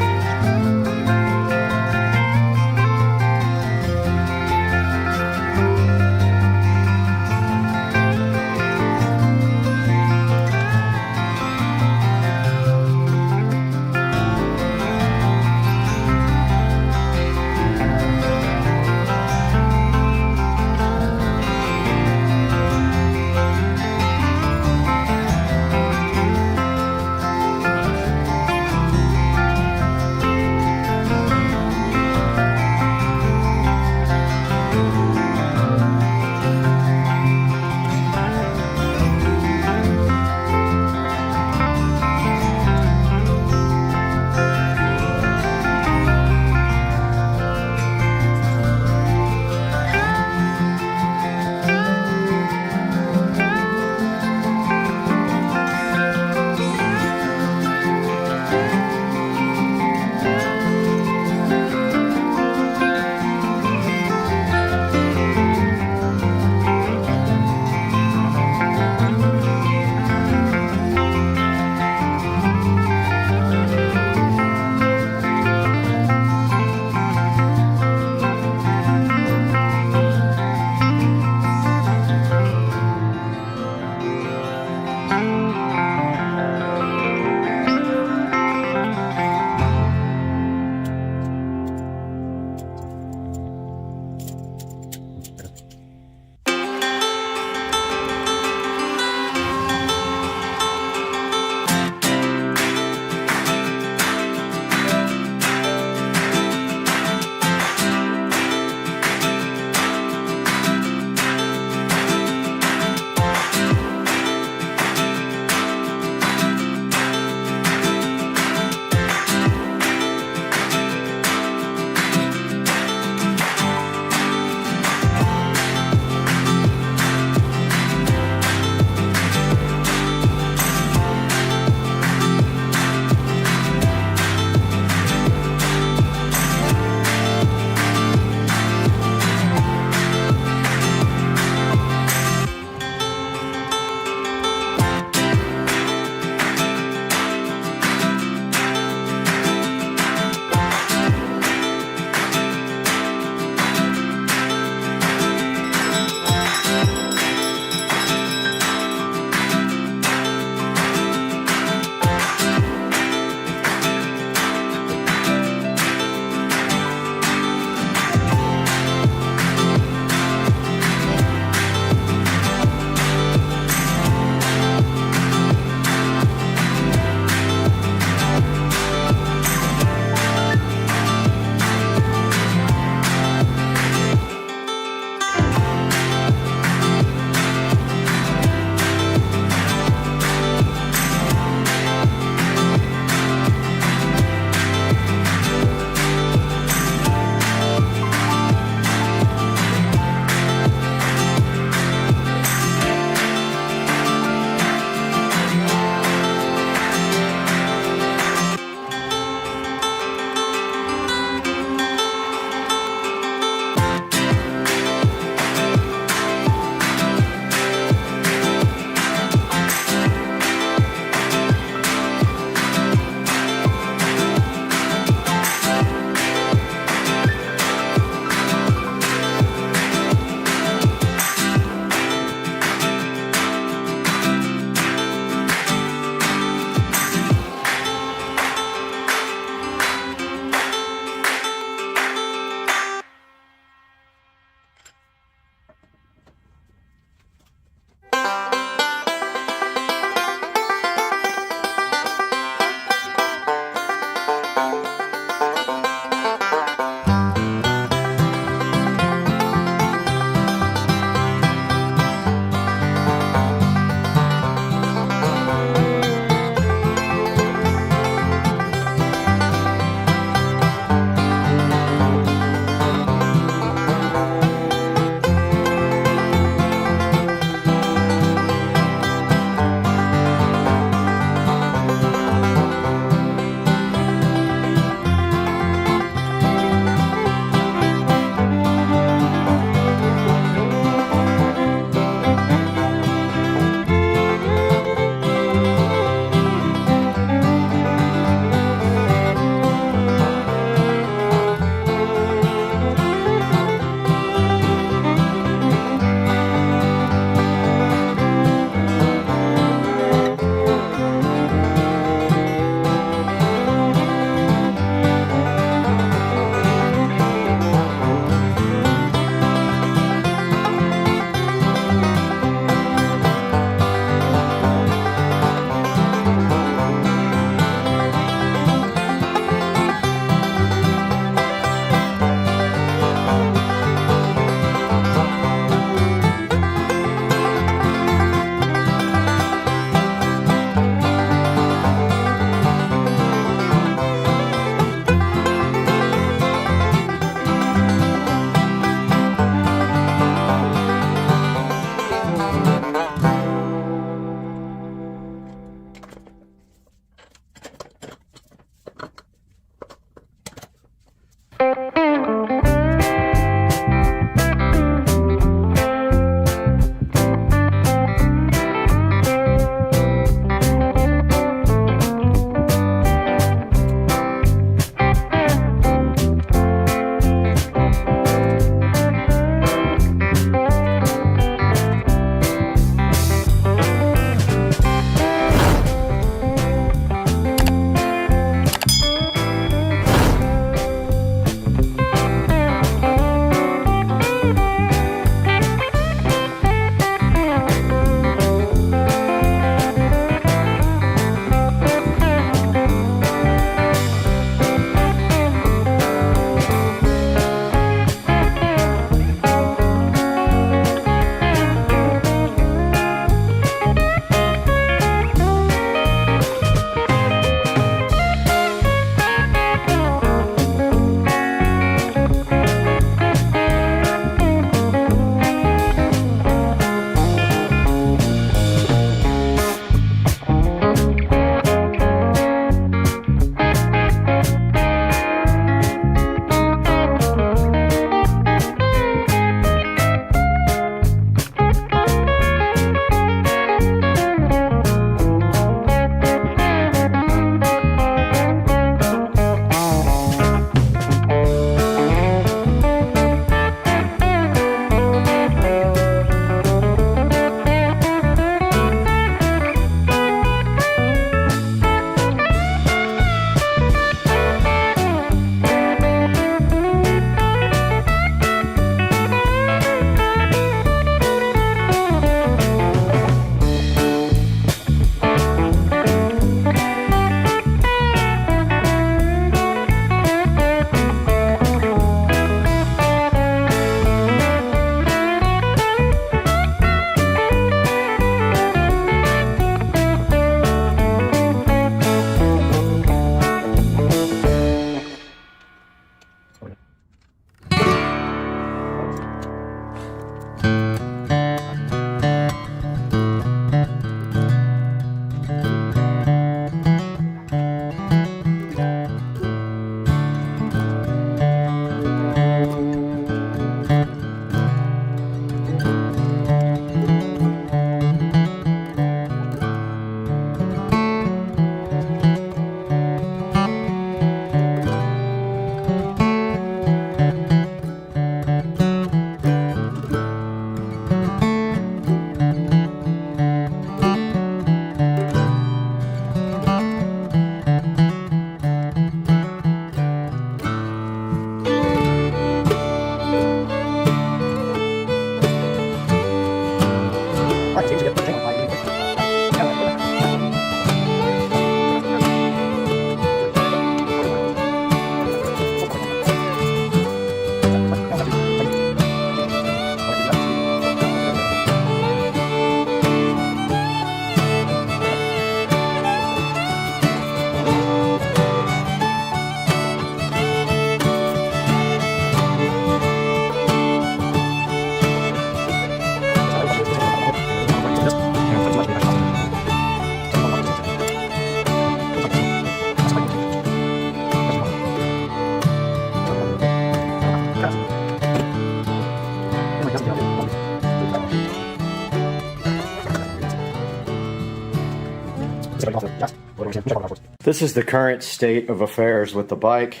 This is the current state of affairs with the bike.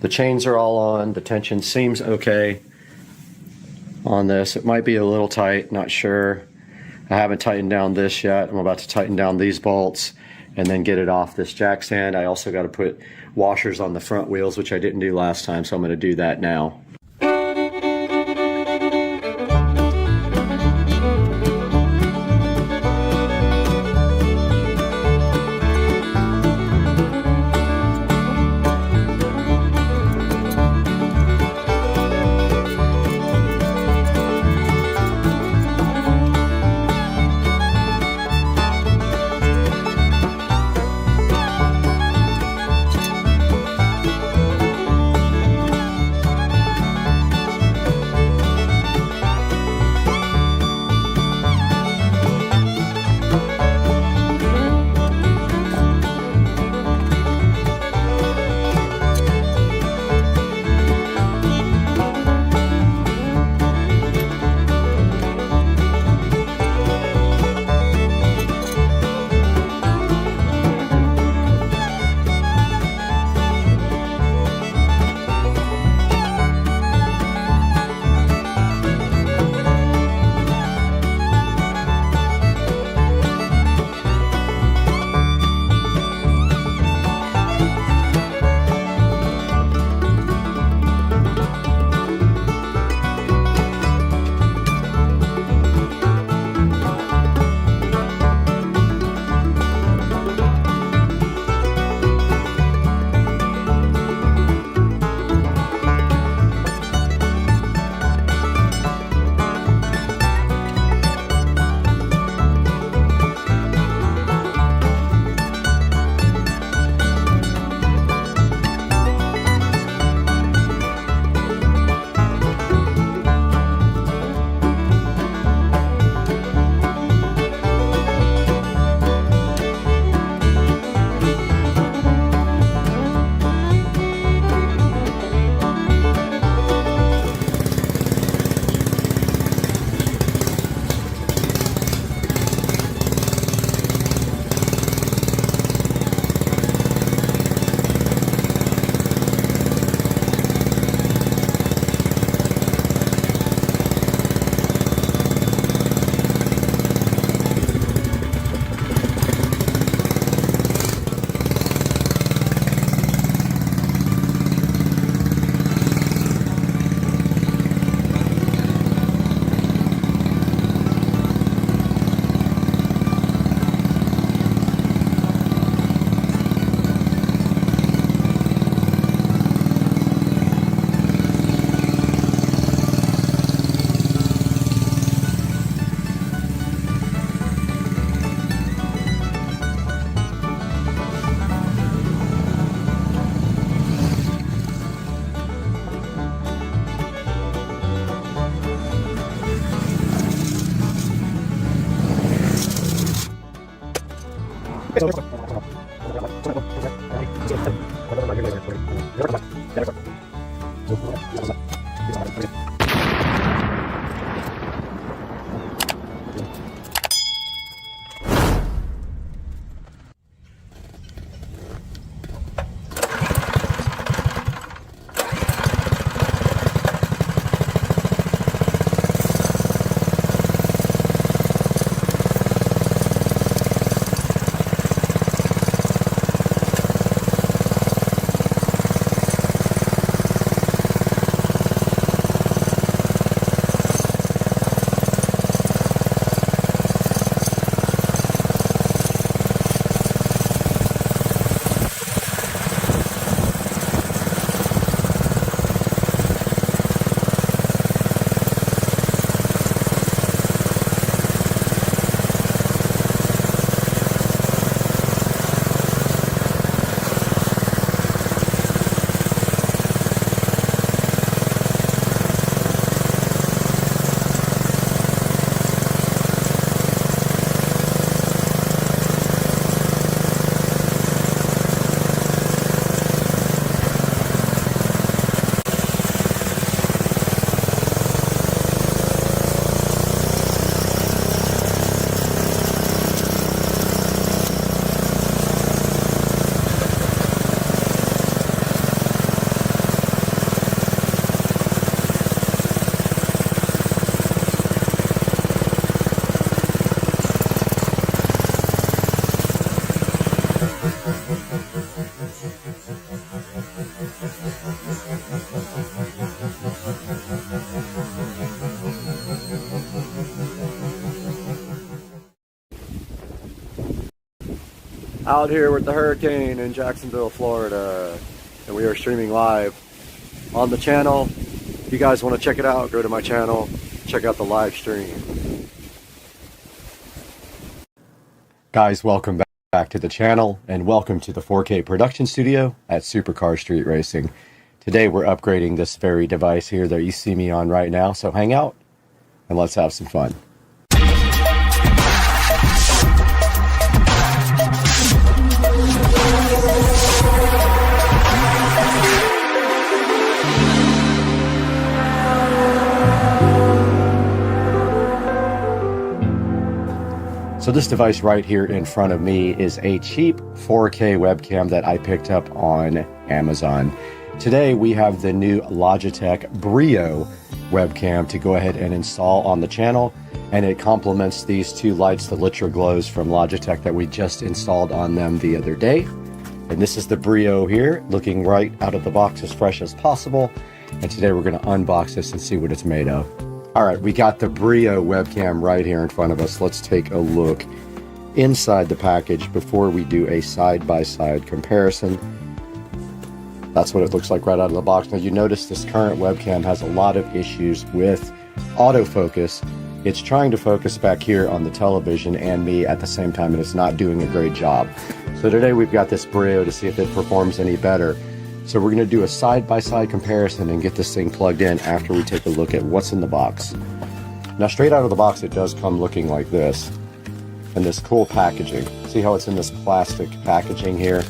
The chains are all on. The tension seems okay on this. It might be a little tight, not sure. I haven't tightened down this yet. I'm about to tighten down these bolts and then get it off this jack stand. I also got to put washers on the front wheels, which I didn't do last time, so I'm going to do that now. Out here with the hurricane in Jacksonville, Florida, and we are streaming live on the channel. If you guys want to check it out, go to my channel, check out the live stream. Guys, welcome back to the channel, and welcome to the 4K production studio at Supercar Street Racing. Today we're upgrading this very device here that you see me on right now, so hang out and let's have some fun. So this device right here in front of me is a cheap 4K webcam that I picked up on Amazon. Today we have the new Logitech Brio webcam to go ahead and install on the channel, and it complements these two lights, the Litra Glows from Logitech that we just installed on them the other day. And this is the Brio here, looking right out of the box as fresh as possible. And today we're going to unbox this and see what it's made of. All right, we got the Brio webcam right here in front of us. Let's take a look inside the package before we do a side-by-side comparison. That's what it looks like right out of the box. Now you notice this current webcam has a lot of issues with autofocus. It's trying to focus back here on the television and me at the same time, and it's not doing a great job. So today we've got this Brio to see if it performs any better. So we're going to do a side-by-side comparison and get this thing plugged in after we take a look at what's in the box. Now straight out of the box it does come looking like this, and this cool packaging. See how it's in this plastic packaging here?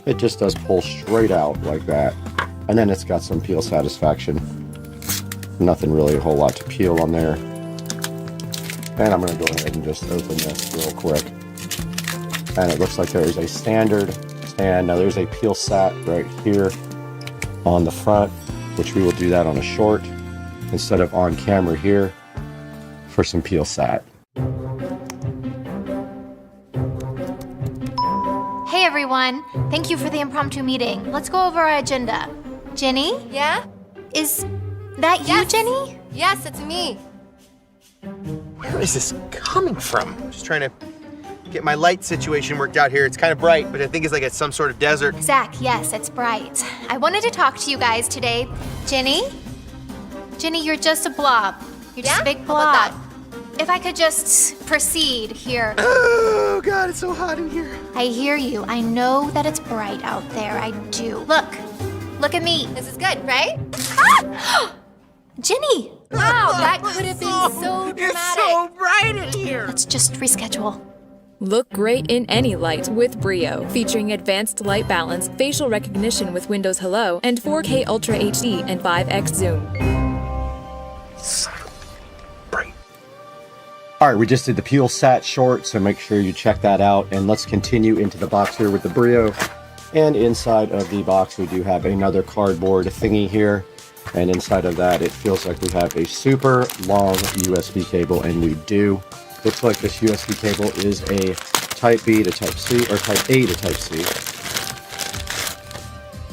It just does pull straight out like that. And then it's got some peel satisfaction. Nothing really a whole lot to peel on there. And I'm going to go ahead and just open this real quick. And it looks like there is a standard stand. Now there's a peel sat right here on the front, which we will do that on a short instead of on camera here for some peel sat. Hey everyone, thank you for the impromptu meeting. Let's go over our agenda. Jenny? Yeah? Is that you, Jenny? Yes, it's me. Where is this coming from? I'm just trying to get my light situation worked out here. It's kind of bright, but I think it's like at some sort of desert. Zach, yes, it's bright. I wanted to talk to you guys today. Jenny? Jenny, you're just a blob. You're just a big blob. If I could just proceed here. Oh God, it's so hot in here. I hear you. I know that it's bright out there. I do. Look at me. This is good, right? Ah! Jenny! Wow, that could have been so dramatic. It's so bright in here. Let's just reschedule. Look great in any light with Brio, featuring advanced light balance, facial recognition with Windows Hello, and 4K Ultra HD and 5x zoom. Bright. All right, we just did the peel sat short, so make sure you check that out. And let's continue into the box here with the Brio. And inside of the box, we do have another cardboard thingy here. And inside of that, it feels like we have a super long USB cable, and we do. Looks like this USB cable is a Type B to Type C, or Type A to Type C.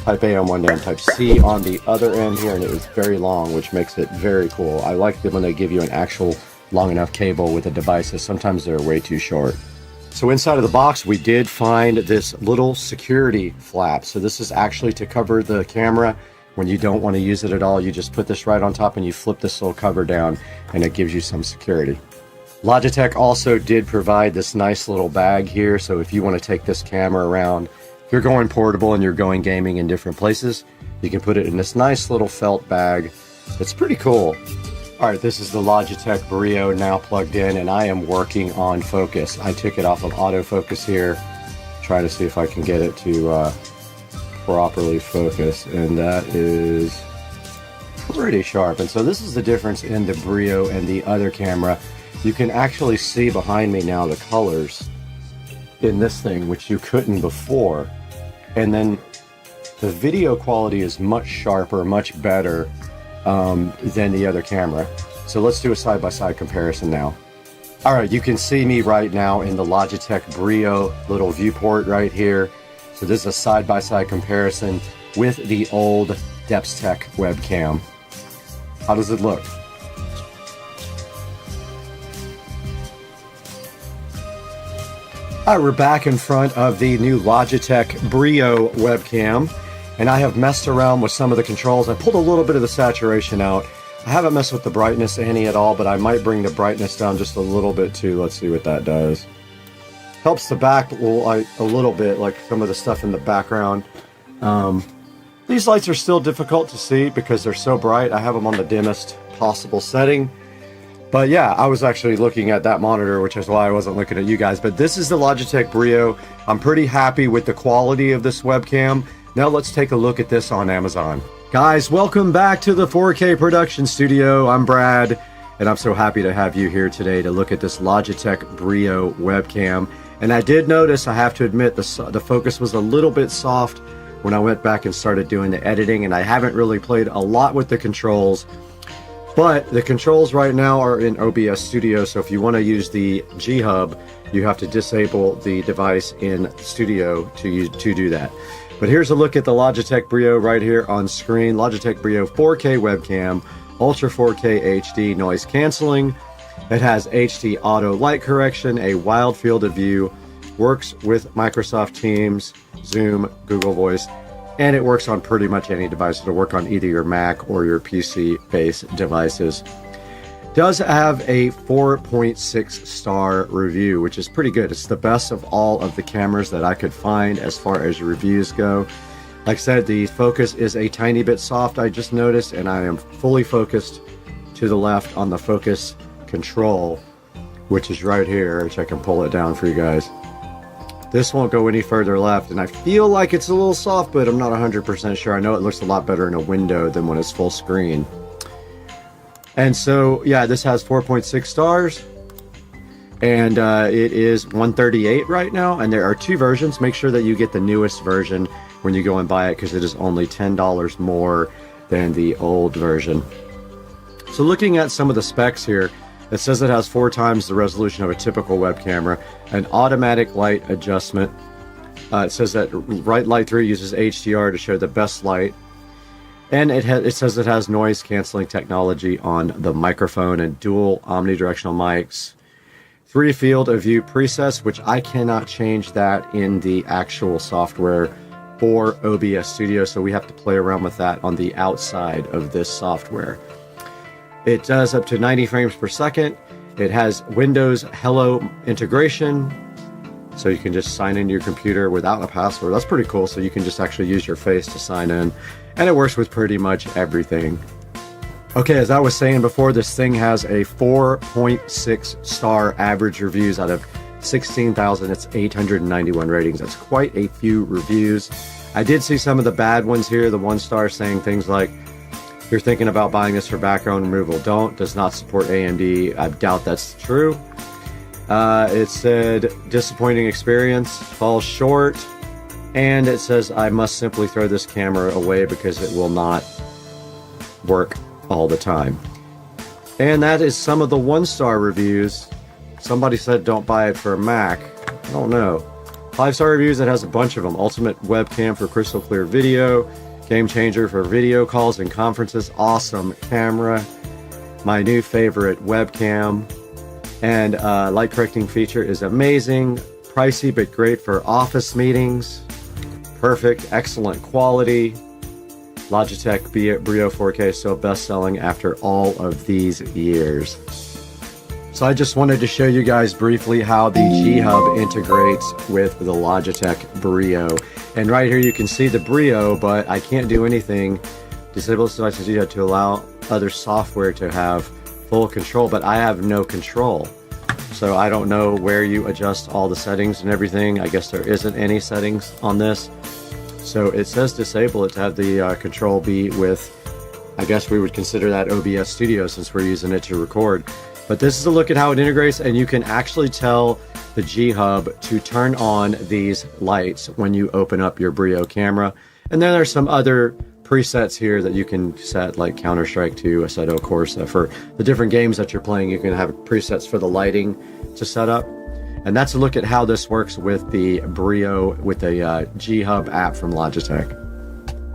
Type A on one end, Type C on the other end here, and it is very long, which makes it very cool. I like it when they give you an actual long enough cable with the devices. Sometimes they're way too short. So inside of the box, we did find this little security flap. So this is actually to cover the camera. When you don't want to use it at all, you just put this right on top and you flip this little cover down, and it gives you some security. Logitech also did provide this nice little bag here, so if you want to take this camera around, if you're going portable and you're going gaming in different places, you can put it in this nice little felt bag. It's pretty cool. All right, this is the Logitech Brio now plugged in, and I am working on focus. I took it off of autofocus here, try to see if I can get it to properly focus, and that is pretty sharp. And so this is the difference in the Brio and the other camera. You can actually see behind me now the colors in this thing, which you couldn't before. And then the video quality is much sharper, much better than the other camera. So let's do a side-by-side comparison now. All right, you can see me right now in the Logitech Brio little viewport right here. So this is a side-by-side comparison with the old DepthTech webcam. How does it look? All right, we're back in front of the new Logitech Brio webcam, and I have messed around with some of the controls. I pulled a little bit of the saturation out. I haven't messed with the brightness any at all, but I might bring the brightness down just a little bit too. Let's see what that does. Helps the back a little bit, like some of the stuff in the background. These lights are still difficult to see because they're so bright. I have them on the dimmest possible setting. But yeah, I was actually looking at that monitor, which is why I wasn't looking at you guys. But this is the Logitech Brio. I'm pretty happy with the quality of this webcam. Now let's take a look at this on Amazon. Guys, welcome back to the 4K production studio. I'm Brad, and I'm so happy to have you here today to look at this Logitech Brio webcam. And I did notice, I have to admit, the focus was a little bit soft when I went back and started doing the editing, and I haven't really played a lot with the controls. But the controls right now are in OBS Studio, so if you want to use the G Hub, you have to disable the device in Studio to do that. But here's a look at the Logitech Brio right here on screen. Logitech Brio 4K webcam, Ultra 4K HD noise canceling. It has HD auto light correction, a wide field of view, works with Microsoft Teams, Zoom, Google Voice, and it works on pretty much any device. It'll work on either your Mac or your PC-based devices. Does have a 4.6 star review, which is pretty good. It's the best of all of the cameras that I could find as far as reviews go. Like I said, the focus is a tiny bit soft, I just noticed, and I am fully focused to the left on the focus control, which is right here, which I can pull it down for you guys. This won't go any further left, and I feel like it's a little soft, but I'm not 100% sure. I know it looks a lot better in a window than when it's full screen. And so, yeah, this has 4.6 stars, and it is $138 right now, and there are two versions. Make sure that you get the newest version when you go and buy it, because it is only $10 more than the old version. So looking at some of the specs here, it says it has 4 times the resolution of a typical web camera, an automatic light adjustment. It says that Light 3 uses HDR to show the best light, and it says it has noise canceling technology on the microphone and dual omnidirectional mics. 3 field of view presets, which I cannot change that in the actual software for OBS Studio, so we have to play around with that on the outside of this software. It does up to 90 frames per second. It has Windows Hello integration, so you can just sign into your computer without a password. That's pretty cool, so you can just actually use your face to sign in, and it works with pretty much everything. Okay, as I was saying before, this thing has a 4.6 star average reviews out of 16,000. It's 891 ratings. That's quite a few reviews. I did see some of the bad ones here. The 1 star saying things like, if you're thinking about buying this for background removal, don't. Does not support AMD. I doubt that's true. It said, disappointing experience, falls short. And it says, I must simply throw this camera away because it will not work all the time. And that is some of the 1 star reviews. Somebody said don't buy it for a Mac. I don't know. 5 star reviews, it has a bunch of them. Ultimate webcam for crystal clear video. Game changer for video calls and conferences. Awesome camera. My new favorite webcam. And light correcting feature is amazing. Pricey but great for office meetings. Perfect. Excellent quality. Logitech Brio 4K still best selling after all of these years. So I just wanted to show you guys briefly how the G Hub integrates with the Logitech Brio. And right here you can see the Brio, but I can't do anything. Disable this device to allow other software to have full control, but I have no control. So I don't know where you adjust all the settings and everything. I guess there isn't any settings on this. So it says disable it to have the control be with, I guess we would consider that OBS Studio since we're using it to record. But this is a look at how it integrates, and you can actually tell the G Hub to turn on these lights when you open up your Brio camera. And then there's some other presets here that you can set, like Counter-Strike 2. I said, of course, for the different games that you're playing, you can have presets for the lighting to set up. And that's a look at how this works with the Brio, with the G Hub app from Logitech.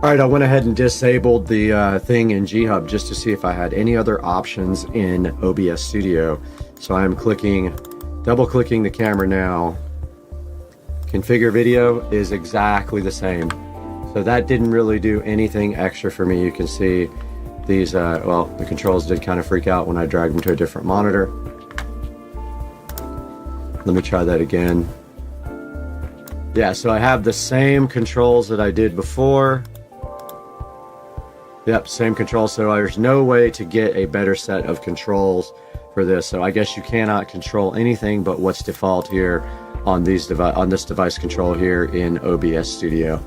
All right, I went ahead and disabled the thing in G Hub just to see if I had any other options in OBS Studio. So I'm double clicking the camera now, configure video is exactly the same. So that didn't really do anything extra for me. You can see these, well, the controls did kind of freak out when I dragged them to a different monitor. Let me try that again. Yeah, so I have the same controls that I did before. Yep, same controls. So there's no way to get a better set of controls for this. So I guess you cannot control anything but what's default here on this device control here in OBS Studio.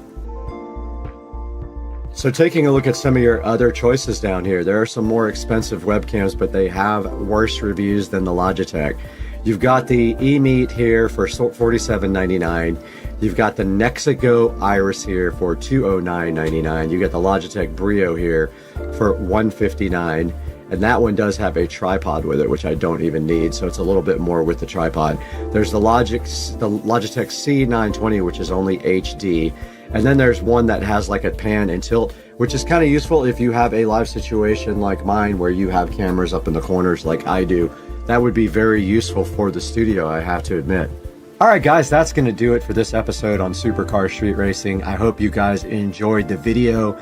So taking a look at some of your other choices down here, there are some more expensive webcams, but they have worse reviews than the Logitech. You've got the eMeet here for $47.99. You've got the Nexago Iris here for $209.99. You got the Logitech Brio here for $159. And that one does have a tripod with it, which I don't even need, so it's a little bit more with the tripod. There's the Logitech C920, which is only HD. And then there's one that has like a pan and tilt, which is kind of useful if you have a live situation like mine where you have cameras up in the corners like I do. That would be very useful for the studio, I have to admit. Alright guys, that's going to do it for this episode on Supercar Street Racing. I hope you guys enjoyed the video.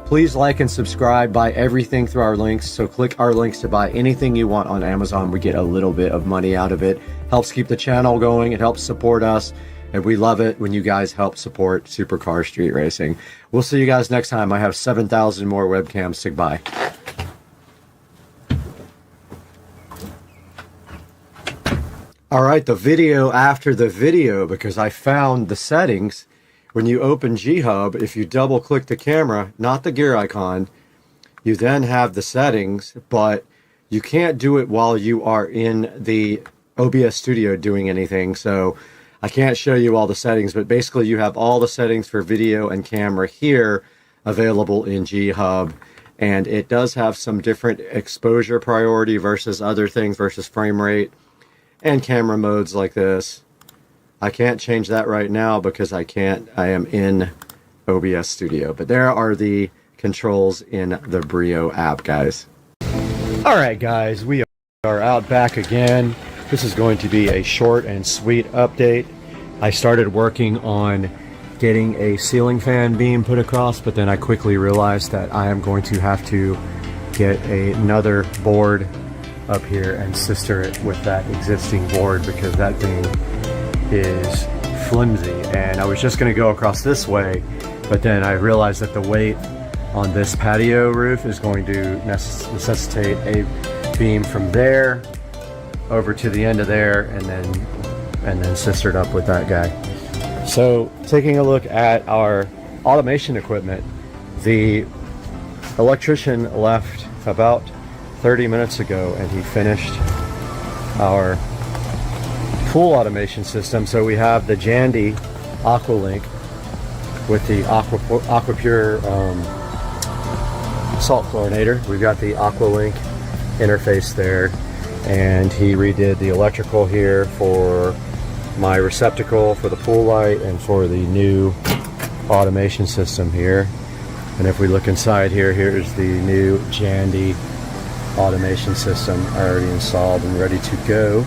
Please like and subscribe, buy everything through our links. So click our links to buy anything you want on Amazon. We get a little bit of money out of it. Helps keep the channel going. It helps support us. And we love it when you guys help support Supercar Street Racing. We'll see you guys next time. I have 7,000 more webcams to buy. Alright, the video after the video, because I found the settings. When you open G-Hub, if you double click the camera, not the gear icon, you then have the settings, but you can't do it while you are in the OBS Studio doing anything. So I can't show you all the settings, but basically you have all the settings for video and camera here available in G-Hub. And it does have some different exposure priority versus other things, versus frame rate and camera modes like this. I can't change that right now because I am in OBS Studio. But there are the controls in the Brio app, guys. Alright guys, we are out back again. This is going to be a short and sweet update. I started working on getting a ceiling fan beam put across, but then I quickly realized that I am going to have to get another board up here and sister it with that existing board because that thing is flimsy. And I was just going to go across this way, but then I realized that the weight on this patio roof is going to necessitate a beam from there over to the end of there and then sistered up with that guy. So taking a look at our automation equipment, the electrician left about 30 minutes ago and he finished our pool automation system. So we have the Jandy AquaLink with the AquaPure salt chlorinator. We've got the AquaLink interface there, and he redid the electrical here for my receptacle for the pool light and for the new automation system here. And if we look inside here, here's the new Jandy automation system already installed and ready to go.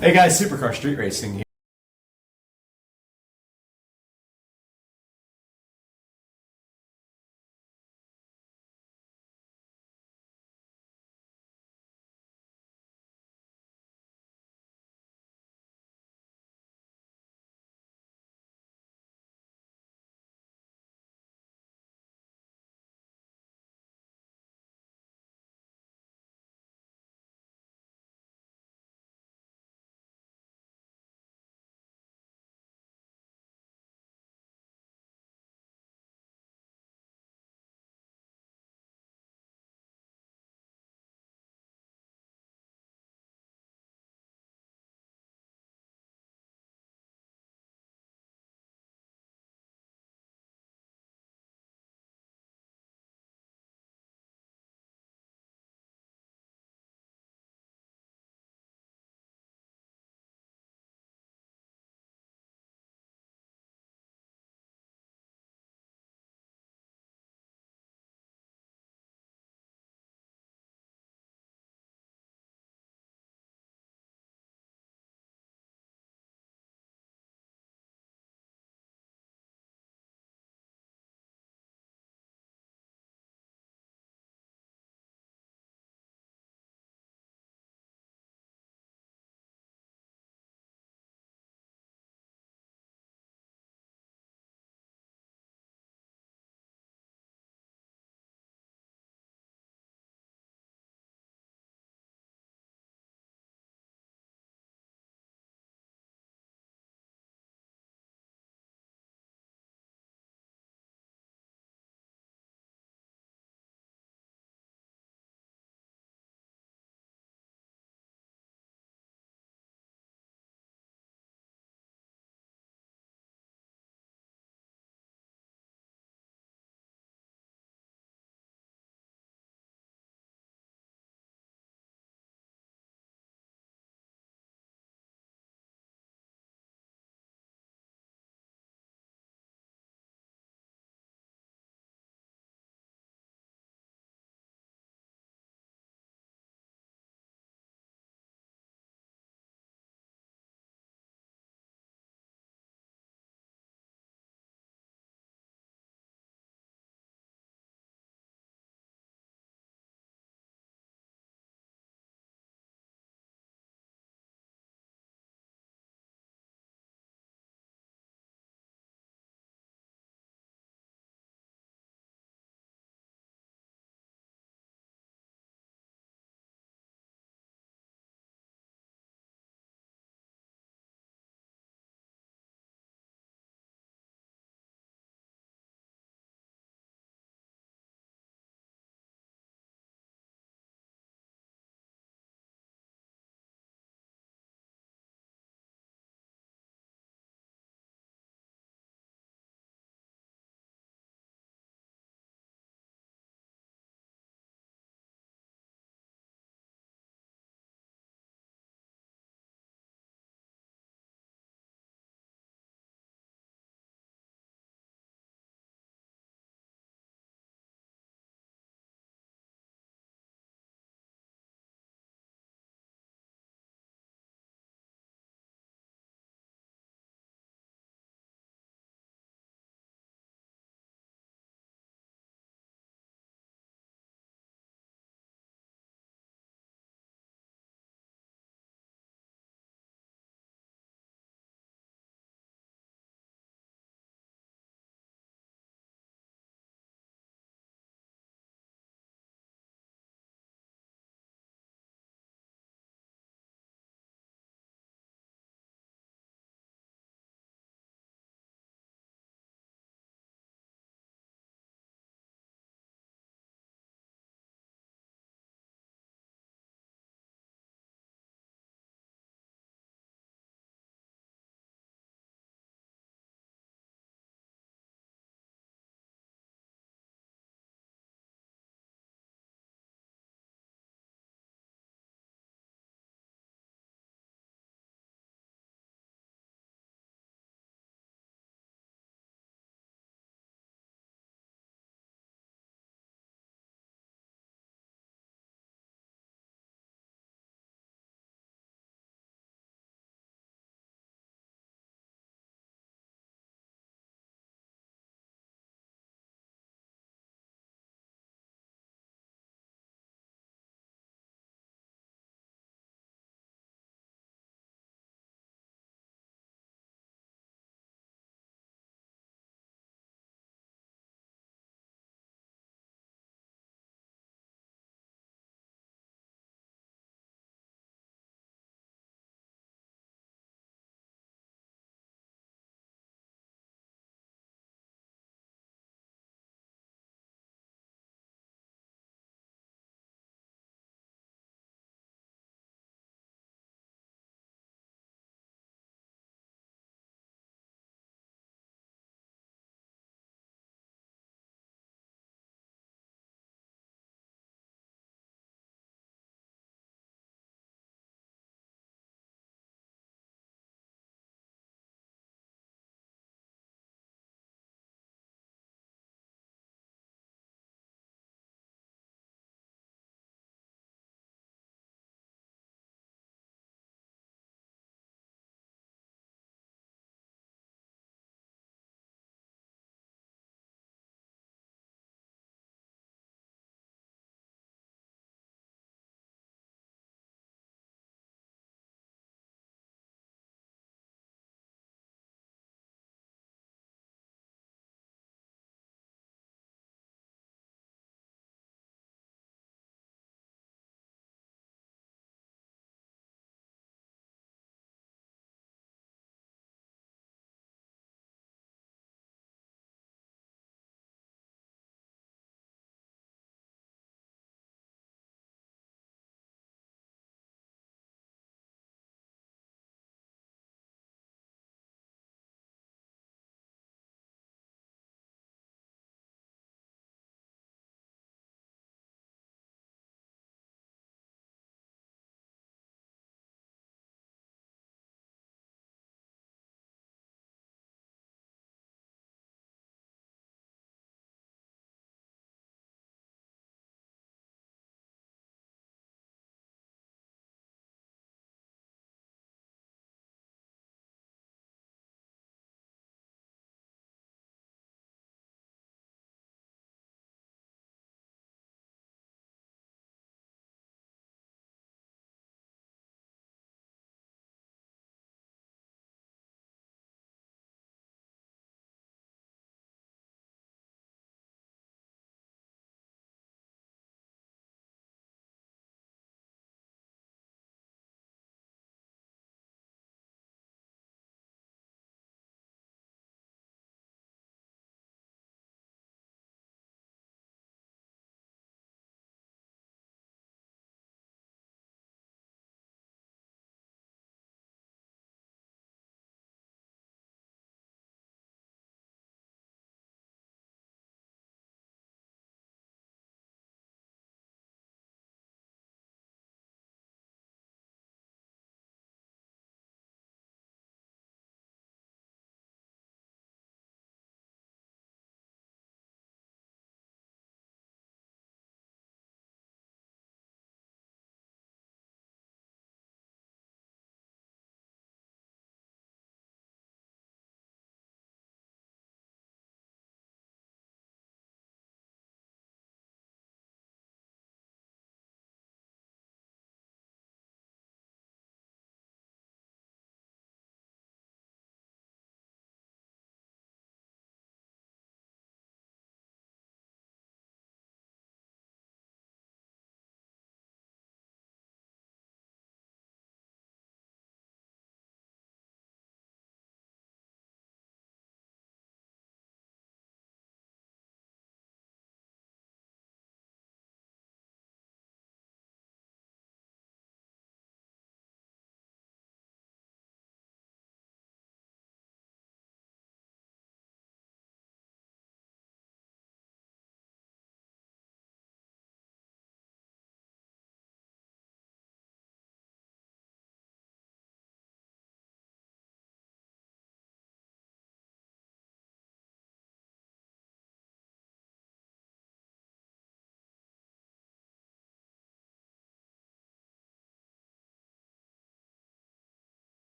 Hey guys, Supercar Street Racing here.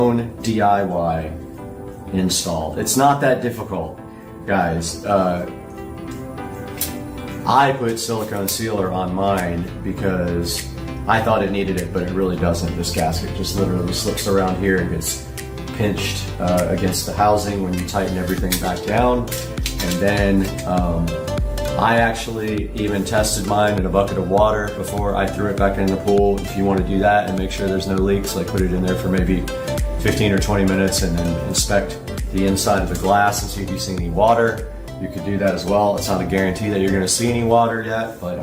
own DIY install. It's not that difficult, guys. I put silicone sealer on mine because I thought it needed it, but it really doesn't. This gasket just literally slips around here and gets pinched against the housing when you tighten everything back down. And then I actually even tested mine in a bucket of water before I threw it back in the pool. If you want to do that and make sure there's no leaks, like put it in there for maybe 15 or 20 minutes and then inspect the inside of the glass and see if you see any water. You could do that as well. It's not a guarantee that you're going to see any water yet, but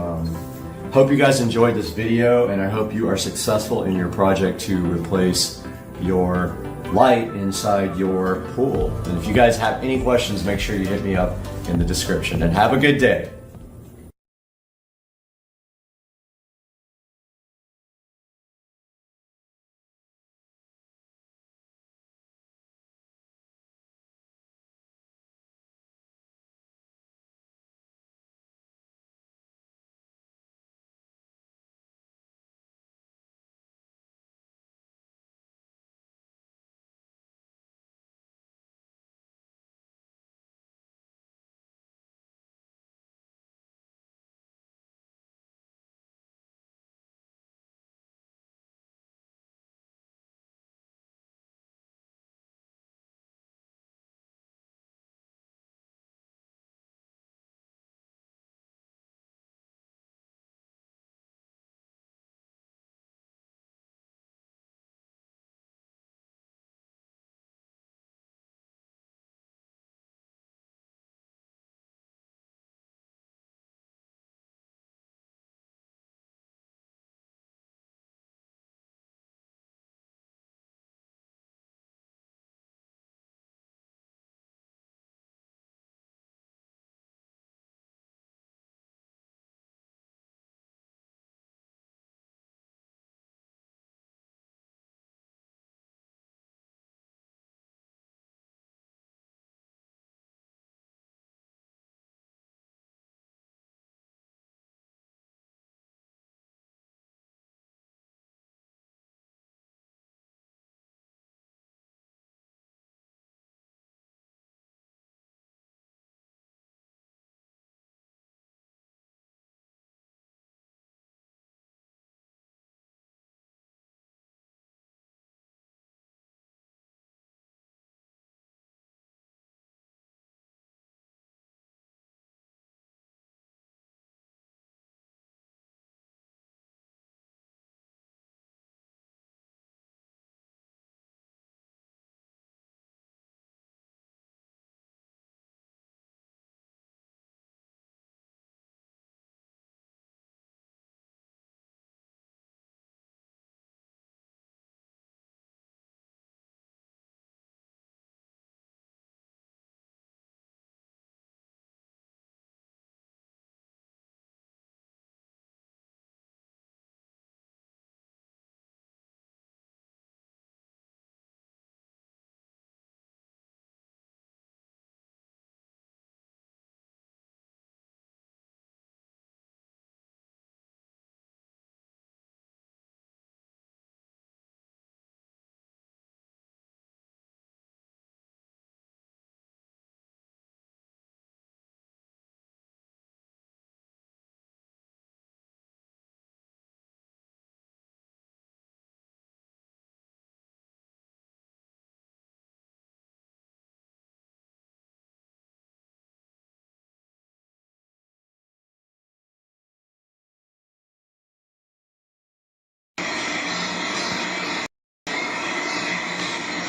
hope you guys enjoyed this video, and I hope you are successful in your project to replace your light inside your pool. And if you guys have any questions, make sure you hit me up in the description, and have a good day.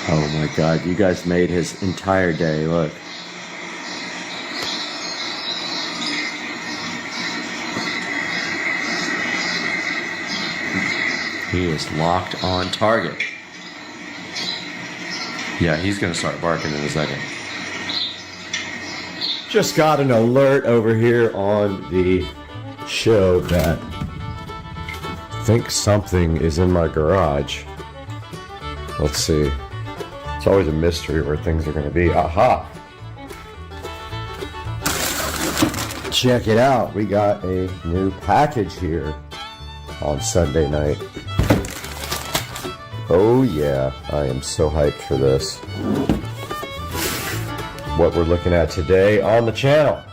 Oh my God, you guys made his entire day, look. He is locked on target. Yeah, he's gonna start barking in a second. Just got an alert over here on the show that I think something is in my garage. Let's see. It's always a mystery where things are going to be. Aha! Check it out. We got a new package here on Sunday night. Oh yeah, I am so hyped for this. What we're looking at today on the channel.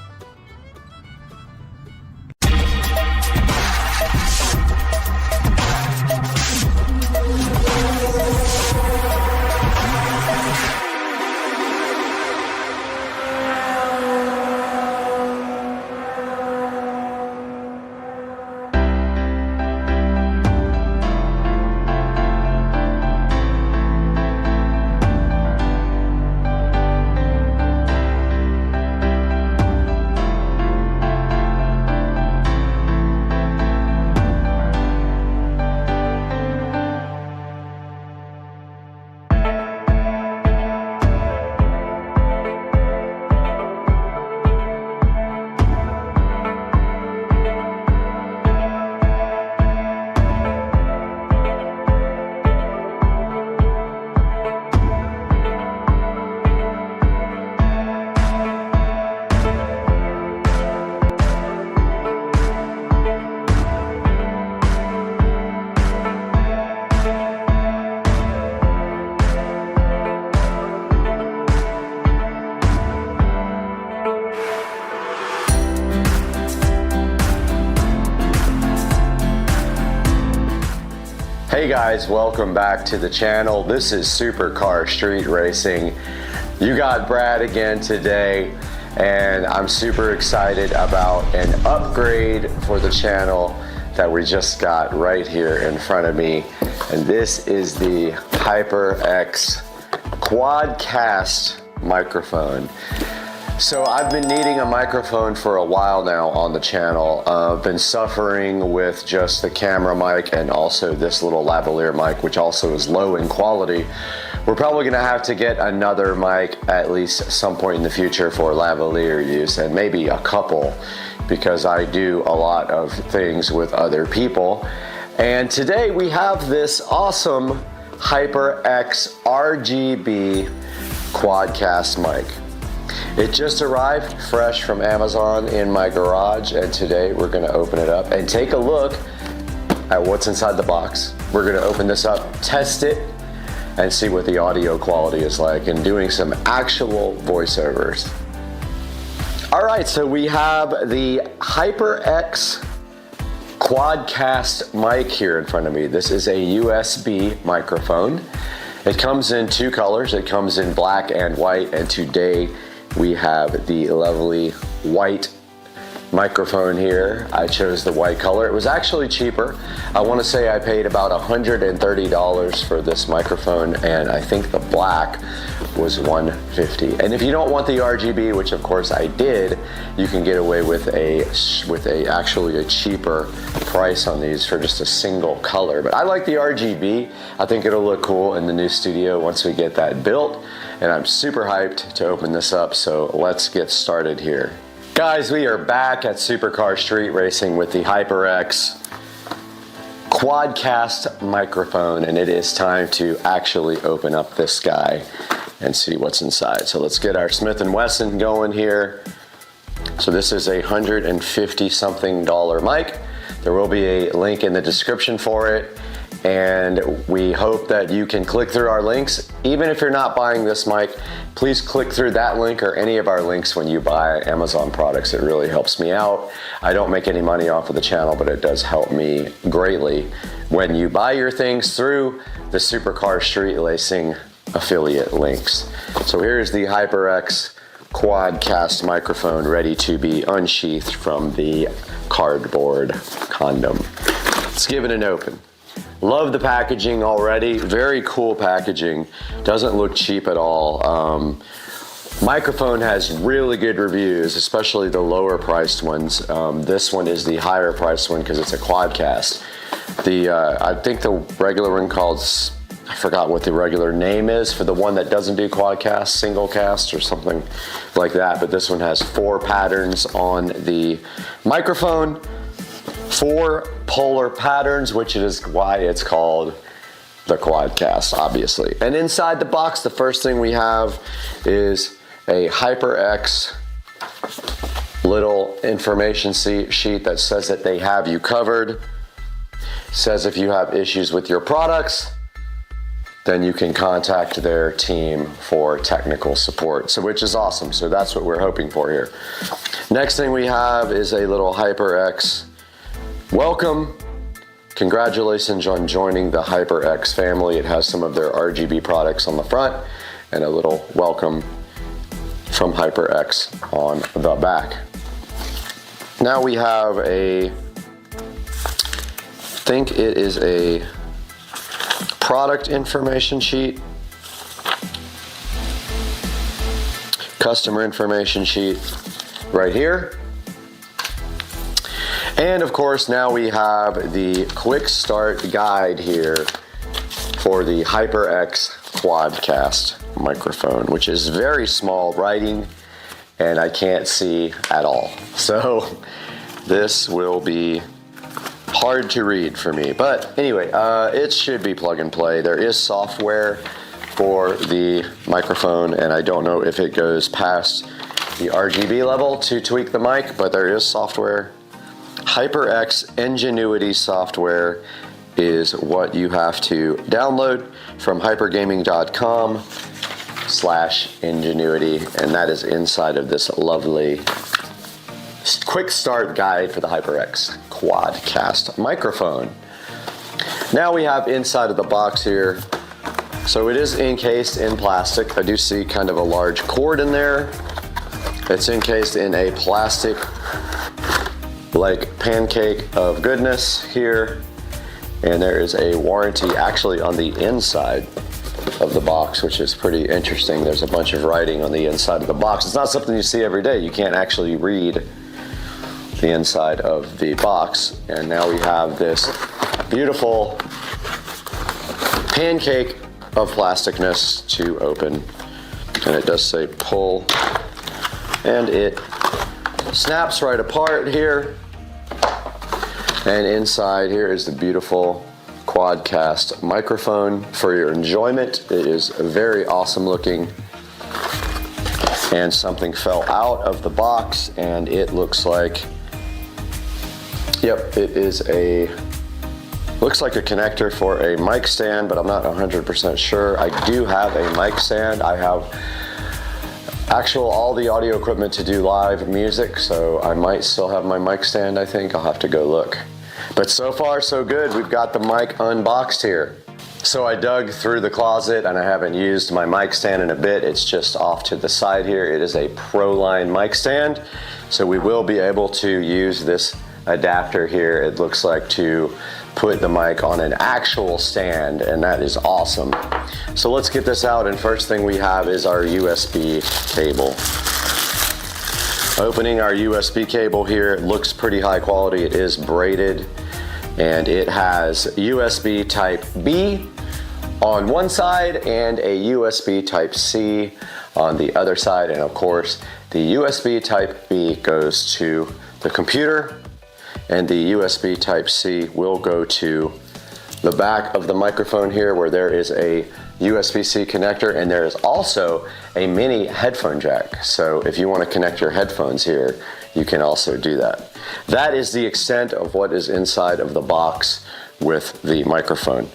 Hey guys, welcome back to the channel. This is Supercar Street Racing. You got Brad again today, and I'm super excited about an upgrade for the channel that we just got right here in front of me. And this is the HyperX Quadcast microphone. So I've been needing a microphone for a while now on the channel. I've been suffering with just the camera mic and also this little lavalier mic, which also is low in quality. We're probably gonna have to get another mic at least some point in the future for lavalier use, and maybe a couple, because I do a lot of things with other people. And today we have this awesome HyperX RGB Quadcast mic. It just arrived fresh from Amazon in my garage, and today we're gonna open it up and take a look at what's inside the box. We're gonna open this up, test it, and see what the audio quality is like, and doing some actual voiceovers. All right, so we have the HyperX Quadcast mic here in front of me. This is a USB microphone. It comes in two colors. It comes in black and white, and today we have the lovely white microphone here. I chose the white color. It was actually cheaper. I want to say I paid about $130 for this microphone, and I think the black was $150. And if you don't want the RGB, which of course I did, you can get away with actually a cheaper price on these for just a single color. But I like the RGB. I think it'll look cool in the new studio once we get that built. And I'm super hyped to open this up, so let's get started here. Guys, we are back at Supercar Street Racing with the HyperX Quadcast microphone, and it is time to actually open up this guy and see what's inside. So let's get our Smith & Wesson going here. So this is a $150 something mic. There will be a link in the description for it, and we hope that you can click through our links. Even if you're not buying this mic, please click through that link or any of our links when you buy Amazon products. It really helps me out. I don't make any money off of the channel, but it does help me greatly when you buy your things through the Supercar Street Racing affiliate links. So here's the HyperX Quadcast microphone ready to be unsheathed from the cardboard condom. Let's give it an open. Love the packaging already. Very cool packaging. Doesn't look cheap at all. Microphone has really good reviews, especially the lower priced ones. This one is the higher priced one because it's a Quadcast. I think the regular one called, I forgot what the regular name is for the one that doesn't do Quadcast, single cast or something like that. But this one has 4 patterns on the microphone. 4 polar patterns, which is why it's called the Quadcast, obviously. And inside the box, the first thing we have is a HyperX little information sheet that says that they have you covered. Says if you have issues with your products, then you can contact their team for technical support, so which is awesome. So that's what we're hoping for here. Next thing we have is a little HyperX welcome. Congratulations on joining the HyperX family. It has some of their RGB products on the front and a little welcome from HyperX on the back. Now we have I think it is a product information sheet, customer information sheet right here. And of course, now we have the quick start guide here for the HyperX Quadcast microphone, which is very small writing and I can't see at all. So this will be hard to read for me. But anyway, it should be plug and play. There is software for the microphone and I don't know if it goes past the RGB level to tweak the mic, but there is software. HyperX Ingenuity software is what you have to download from hypergaming.com/ingenuity, and that is inside of this lovely quick start guide for the HyperX Quadcast microphone. Now we have inside of the box here, so it is encased in plastic. I do see kind of a large cord in there. It's encased in a plastic like pancake of goodness here, and there is a warranty actually on the inside of the box, which is pretty interesting. There's a bunch of writing on the inside of the box. It's not something you see every day. You can't actually read the inside of the box. And now we have this beautiful pancake of plasticness to open, and it does say pull, and it snaps right apart here. And inside here is the beautiful Quadcast microphone for your enjoyment. It is very awesome looking, and something fell out of the box and it looks like, yep, it is looks like a connector for a mic stand, but I'm not 100% sure. I do have a mic stand. I have all the audio equipment to do live music, so I might still have my mic stand, I think. I'll have to go look. But so far so good. We've got the mic unboxed here. So I dug through the closet and I haven't used my mic stand in a bit. It's just off to the side here. It is a Proline mic stand, so we will be able to use this adapter here, it looks like, to put the mic on an actual stand, and that is awesome. So let's get this out, and first thing we have is our USB cable. Opening our USB cable here, it looks pretty high quality. It is braided, and it has USB type B on one side and a USB type C on the other side, and of course the USB type B goes to the computer, and the USB type C will go to the back of the microphone here, where there is a USB-C connector, and there is also a mini headphone jack. So if you want to connect your headphones here, you can also do that. That is the extent of what is inside of the box with the microphone.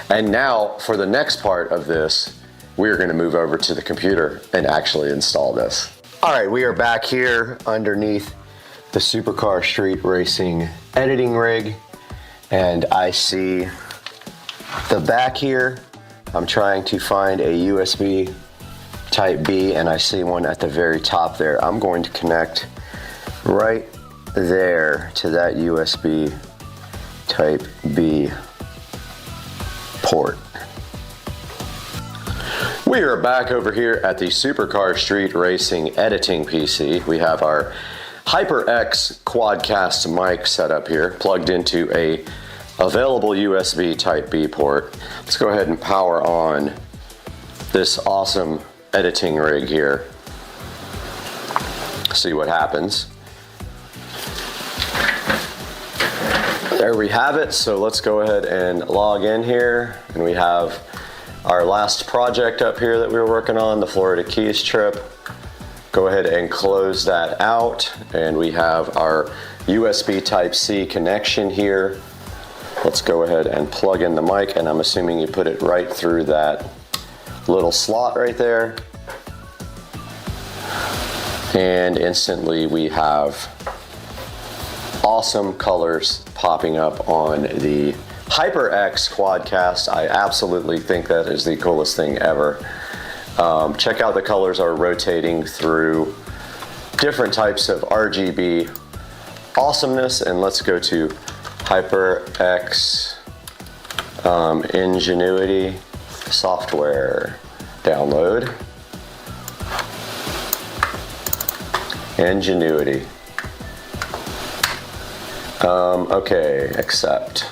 And now for the next part of this, we're going to move over to the computer and actually install this. All right, we are back here underneath the Supercar Street Racing editing rig, and I see the back here. I'm trying to find a USB type B, and I see one at the very top there. I'm going to connect right there to that USB type B port. We are back over here at the Supercar Street Racing editing PC. We have our HyperX Quadcast mic set up here, plugged into a available USB type B port. Let's go ahead and power on this awesome editing rig here. See what happens. There we have it. So let's go ahead and log in here, and we have our last project up here that we were working on, the Florida Keys trip. Go ahead and close that out, and we have our USB type C connection here. Let's go ahead and plug in the mic, and I'm assuming you put it right through that little slot right there. And instantly we have awesome colors popping up on the HyperX Quadcast. I absolutely think that is the coolest thing ever. Check out the colors are rotating through different types of RGB awesomeness, and let's go to HyperX Ingenuity software download. Ingenuity. Okay, accept.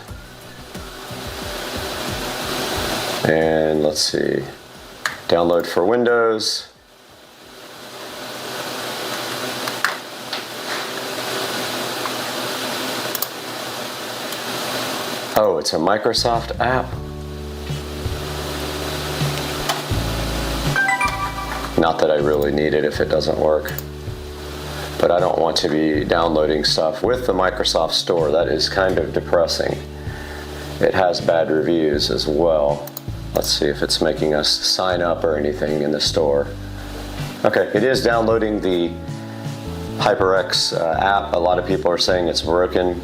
And let's see. Download for Windows. Oh, it's a Microsoft app. Not that I really need it if it doesn't work. But I don't want to be downloading stuff with the Microsoft Store. That is kind of depressing. It has bad reviews as well. Let's see if it's making us sign up or anything in the store. Okay, it is downloading the HyperX app. A lot of people are saying it's broken.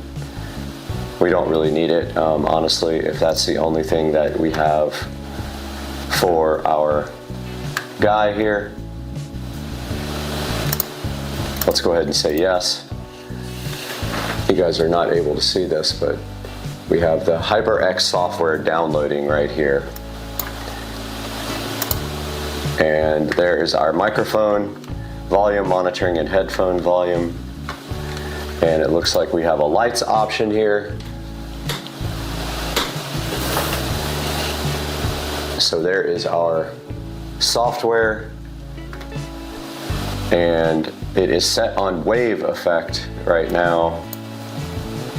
We don't really need it, honestly, if that's the only thing that we have for our guy here. Let's go ahead and say yes. You guys are not able to see this, but we have the HyperX software downloading right here. And there is our microphone, volume monitoring, and headphone volume. And it looks like we have a lights option here. So there is our software. And it is set on wave effect right now.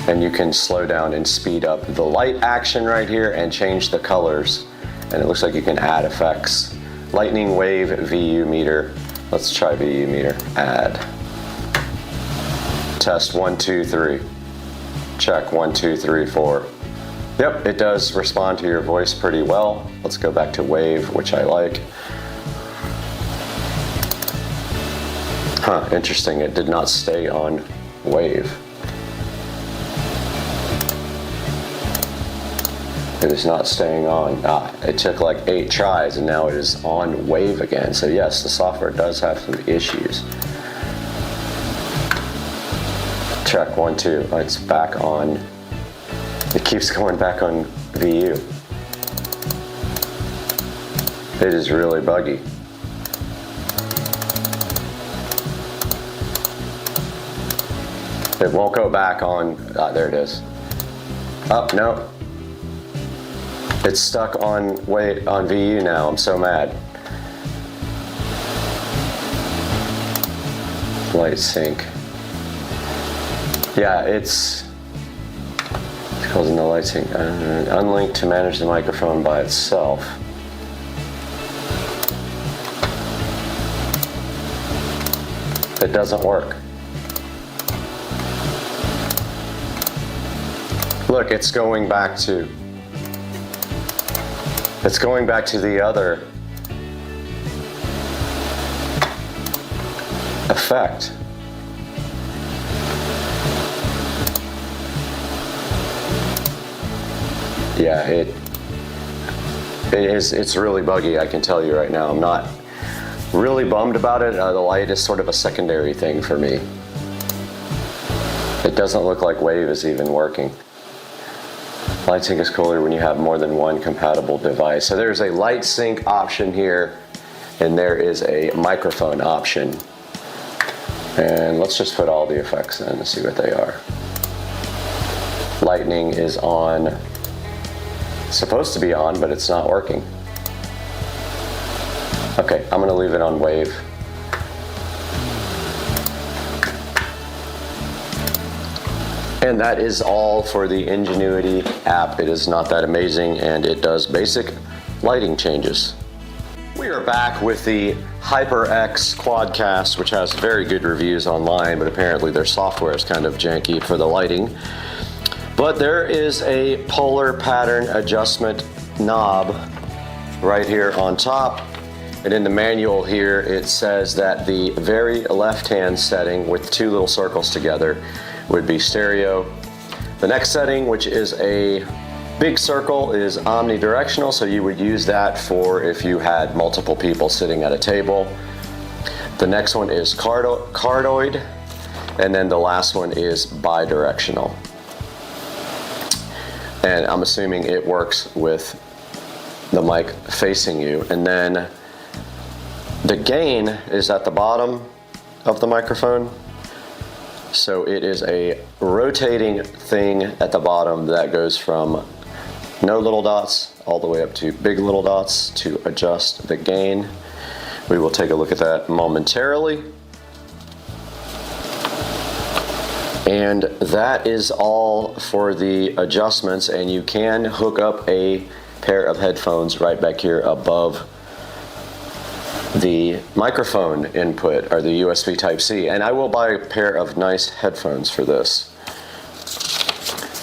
And you can slow down and speed up the light action right here and change the colors. And it looks like you can add effects. Lightning wave VU meter. Let's try VU meter. Add. Test 1, 2, 3. Check 1, 2, 3, 4. Yep, it does respond to your voice pretty well. Let's go back to wave, which I like. Huh, interesting. It did not stay on wave. It is not staying on. It took like 8 tries and now it is on wave again. So yes, the software does have some issues. Check 1, 2. It's back on. It keeps going back on VU. It is really buggy. It won't go back on. There it is. Oh, no. It's stuck on VU now. I'm so mad. Light sync. Yeah, it's causing the light sync. Unlink to manage the microphone by itself. It doesn't work. Look, it's going back to the other effect. Yeah, it's really buggy, I can tell you right now. I'm not really bummed about it. The light is sort of a secondary thing for me. It doesn't look like wave is even working. Light sync is cooler when you have more than one compatible device. So there's a light sync option here, and there is a microphone option. And let's just put all the effects in and see what they are. Lightning is on. It's supposed to be on, but it's not working. Okay, I'm gonna leave it on wave. And that is all for the Ingenuity app. It is not that amazing, and it does basic lighting changes. We are back with the HyperX Quadcast, which has very good reviews online, but apparently their software is kind of janky for the lighting. But there is a polar pattern adjustment knob right here on top. And in the manual here, it says that the very left-hand setting with two little circles together would be stereo. The next setting, which is a big circle, is omnidirectional, so you would use that for if you had multiple people sitting at a table. The next one is cardioid, and then the last one is bidirectional. And I'm assuming it works with the mic facing you. And then the gain is at the bottom of the microphone. So it is a rotating thing at the bottom that goes from no little dots all the way up to big little dots to adjust the gain. We will take a look at that momentarily. And that is all for the adjustments, and you can hook up a pair of headphones right back here above the microphone input, or the USB Type-C, and I will buy a pair of nice headphones for this.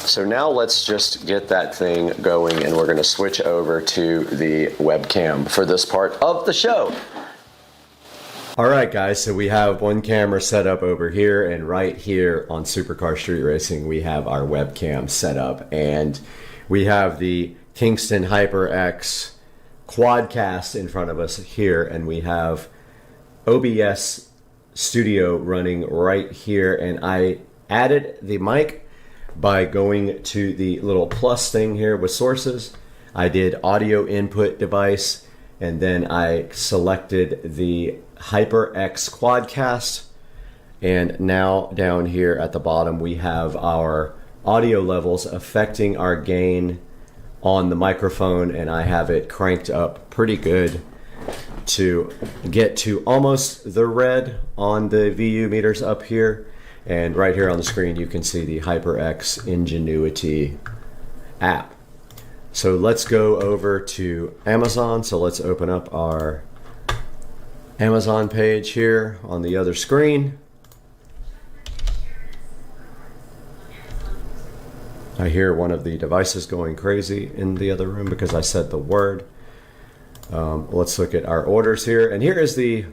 So now let's just get that thing going, and we're going to switch over to the webcam for this part of the show. Alright guys, so we have one camera set up over here, and right here on Supercar Street Racing we have our webcam set up, and we have the Kingston HyperX Quadcast in front of us here, and we have OBS Studio running right here, and I added the mic by going to the little plus thing here with sources. I did audio input device, and then I selected the HyperX Quadcast, and now down here at the bottom we have our audio levels affecting our gain on the microphone, and I have it cranked up pretty good to get to almost the red on the VU meters up here. And right here on the screen you can see the HyperX Ingenuity app. So let's go over to Amazon. So let's open up our Amazon page here on the other screen. I hear one of the devices going crazy in the other room because I said the word. Let's look at our orders here. And here is the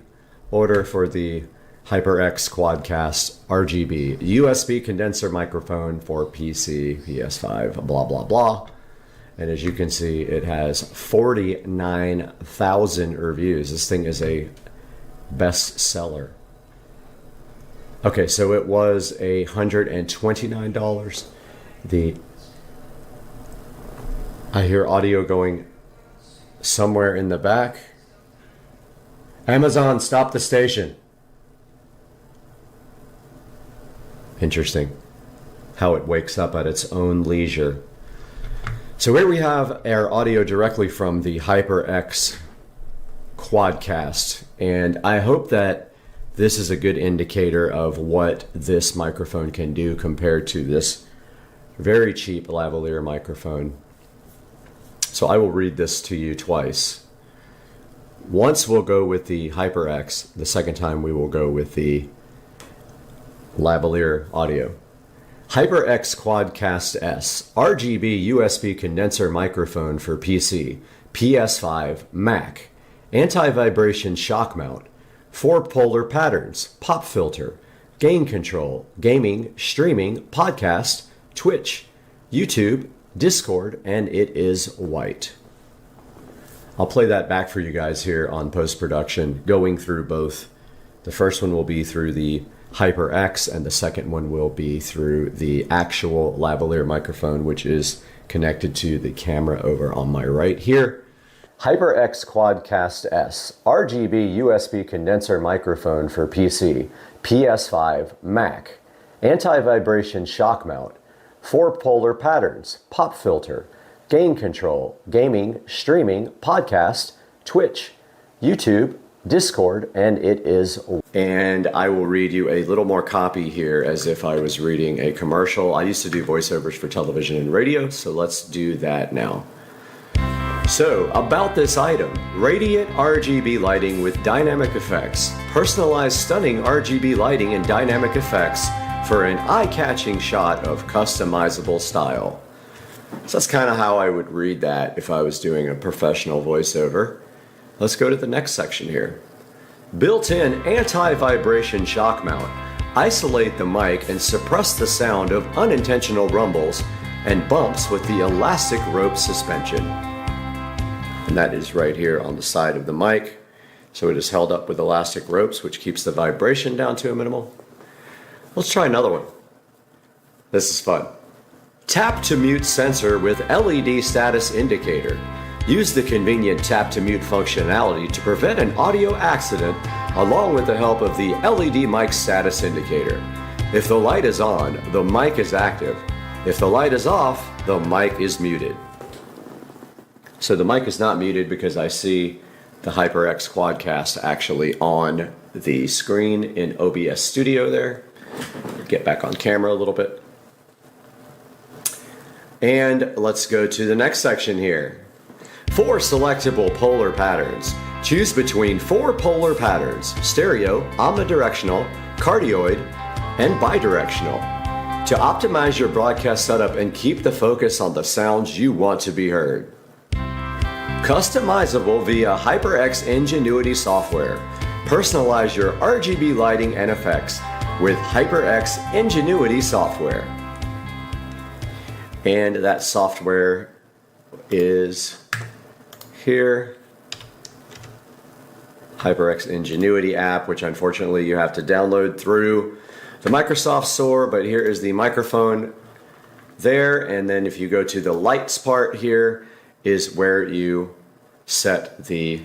order for the HyperX Quadcast RGB USB condenser microphone for PC, PS5, blah, blah, blah. And as you can see, it has 49,000 reviews. This thing is a bestseller. Okay, so it was $129. I hear audio going somewhere in the back. Amazon, stop the station. Interesting how it wakes up at its own leisure. So here we have our audio directly from the HyperX Quadcast, and I hope that this is a good indicator of what this microphone can do compared to this very cheap lavalier microphone. So I will read this to you twice. Once we'll go with the HyperX, the second time we will go with the lavalier audio. HyperX Quadcast S, RGB USB condenser microphone for PC, PS5, Mac, anti-vibration shock mount, 4 polar patterns, pop filter, gain control, gaming, streaming, podcast, Twitch, YouTube, Discord, and it is white. I'll play that back for you guys here on post-production, going through both. The first one will be through the HyperX, and the second one will be through the actual lavalier microphone, which is connected to the camera over on my right here. HyperX Quadcast S, RGB USB condenser microphone for PC, PS5, Mac, anti-vibration shock mount, 4 polar patterns, pop filter, gain control, gaming, streaming, podcast, Twitch, YouTube, Discord, and it is. And I will read you a little more copy here as if I was reading a commercial. I used to do voiceovers for television and radio, so let's do that now. So, about this item, radiant RGB lighting with dynamic effects, personalized stunning RGB lighting and dynamic effects for an eye-catching shot of customizable style. So that's kind of how I would read that if I was doing a professional voiceover. Let's go to the next section here. Built-in anti-vibration shock mount. Isolate the mic and suppress the sound of unintentional rumbles and bumps with the elastic rope suspension. And that is right here on the side of the mic. So it is held up with elastic ropes, which keeps the vibration down to a minimal. Let's try another one. This is fun. Tap to mute sensor with LED status indicator. Use the convenient tap to mute functionality to prevent an audio accident along with the help of the LED mic status indicator. If the light is on, the mic is active. If the light is off, the mic is muted. So the mic is not muted because I see the HyperX Quadcast actually on the screen in OBS Studio there. Get back on camera a little bit. And let's go to the next section here. 4 selectable polar patterns. Choose between 4 polar patterns: stereo, omnidirectional, cardioid, and bidirectional. To optimize your broadcast setup and keep the focus on the sounds you want to be heard. Customizable via HyperX Ingenuity software. Personalize your RGB lighting and effects with HyperX Ingenuity software. And that software is here. HyperX Ingenuity app, which unfortunately you have to download through the Microsoft Store, but here is the microphone there, and then if you go to the lights part here is where you set the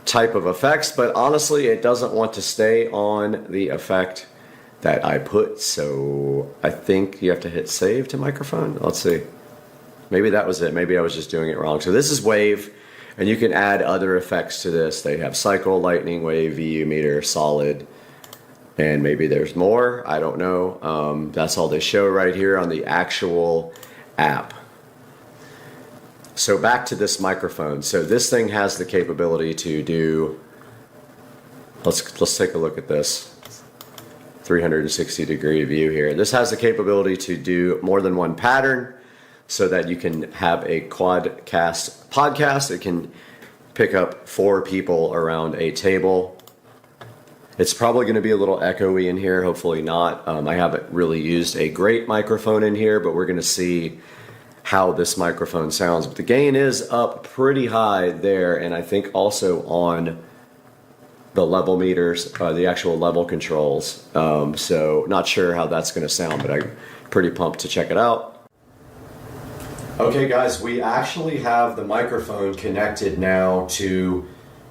type of effects, but honestly it doesn't want to stay on the effect that I put, so I think you have to hit save to microphone. Let's see. Maybe that was it. Maybe I was just doing it wrong. So this is wave, and you can add other effects to this. They have cycle, lightning, wave, VU meter, solid, and maybe there's more. I don't know. That's all they show right here on the actual app. So back to this microphone. So this thing has the capability to do, let's take a look at this. 360 degree view here. This has the capability to do more than one pattern so that you can have a quadcast podcast. It can pick up 4 people around a table. It's probably going to be a little echoey in here, hopefully not. I haven't really used a great microphone in here, but we're going to see how this microphone sounds. But the gain is up pretty high there, and I think also on the level meters, the actual level controls. So not sure how that's going to sound, but I'm pretty pumped to check it out. Okay guys, we actually have the microphone connected now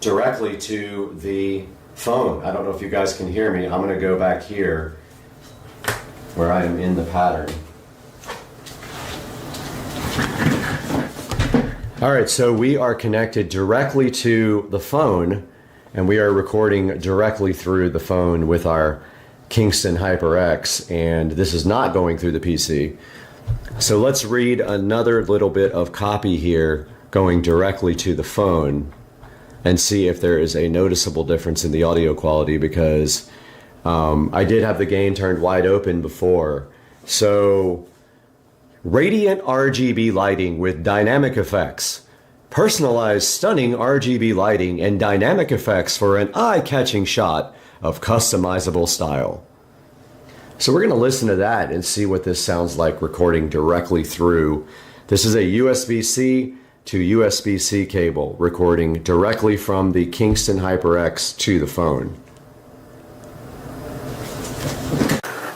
directly to the phone. I don't know if you guys can hear me. I'm going to go back here where I am in the pattern. All right, so we are connected directly to the phone, and we are recording directly through the phone with our Kingston HyperX, and this is not going through the PC. So let's read another little bit of copy here going directly to the phone and see if there is a noticeable difference in the audio quality, because I did have the gain turned wide open before. So radiant RGB lighting with dynamic effects. Personalized stunning RGB lighting and dynamic effects for an eye-catching shot of customizable style. So we're going to listen to that and see what this sounds like recording directly through. This is a USB-C to USB-C cable recording directly from the Kingston HyperX to the phone.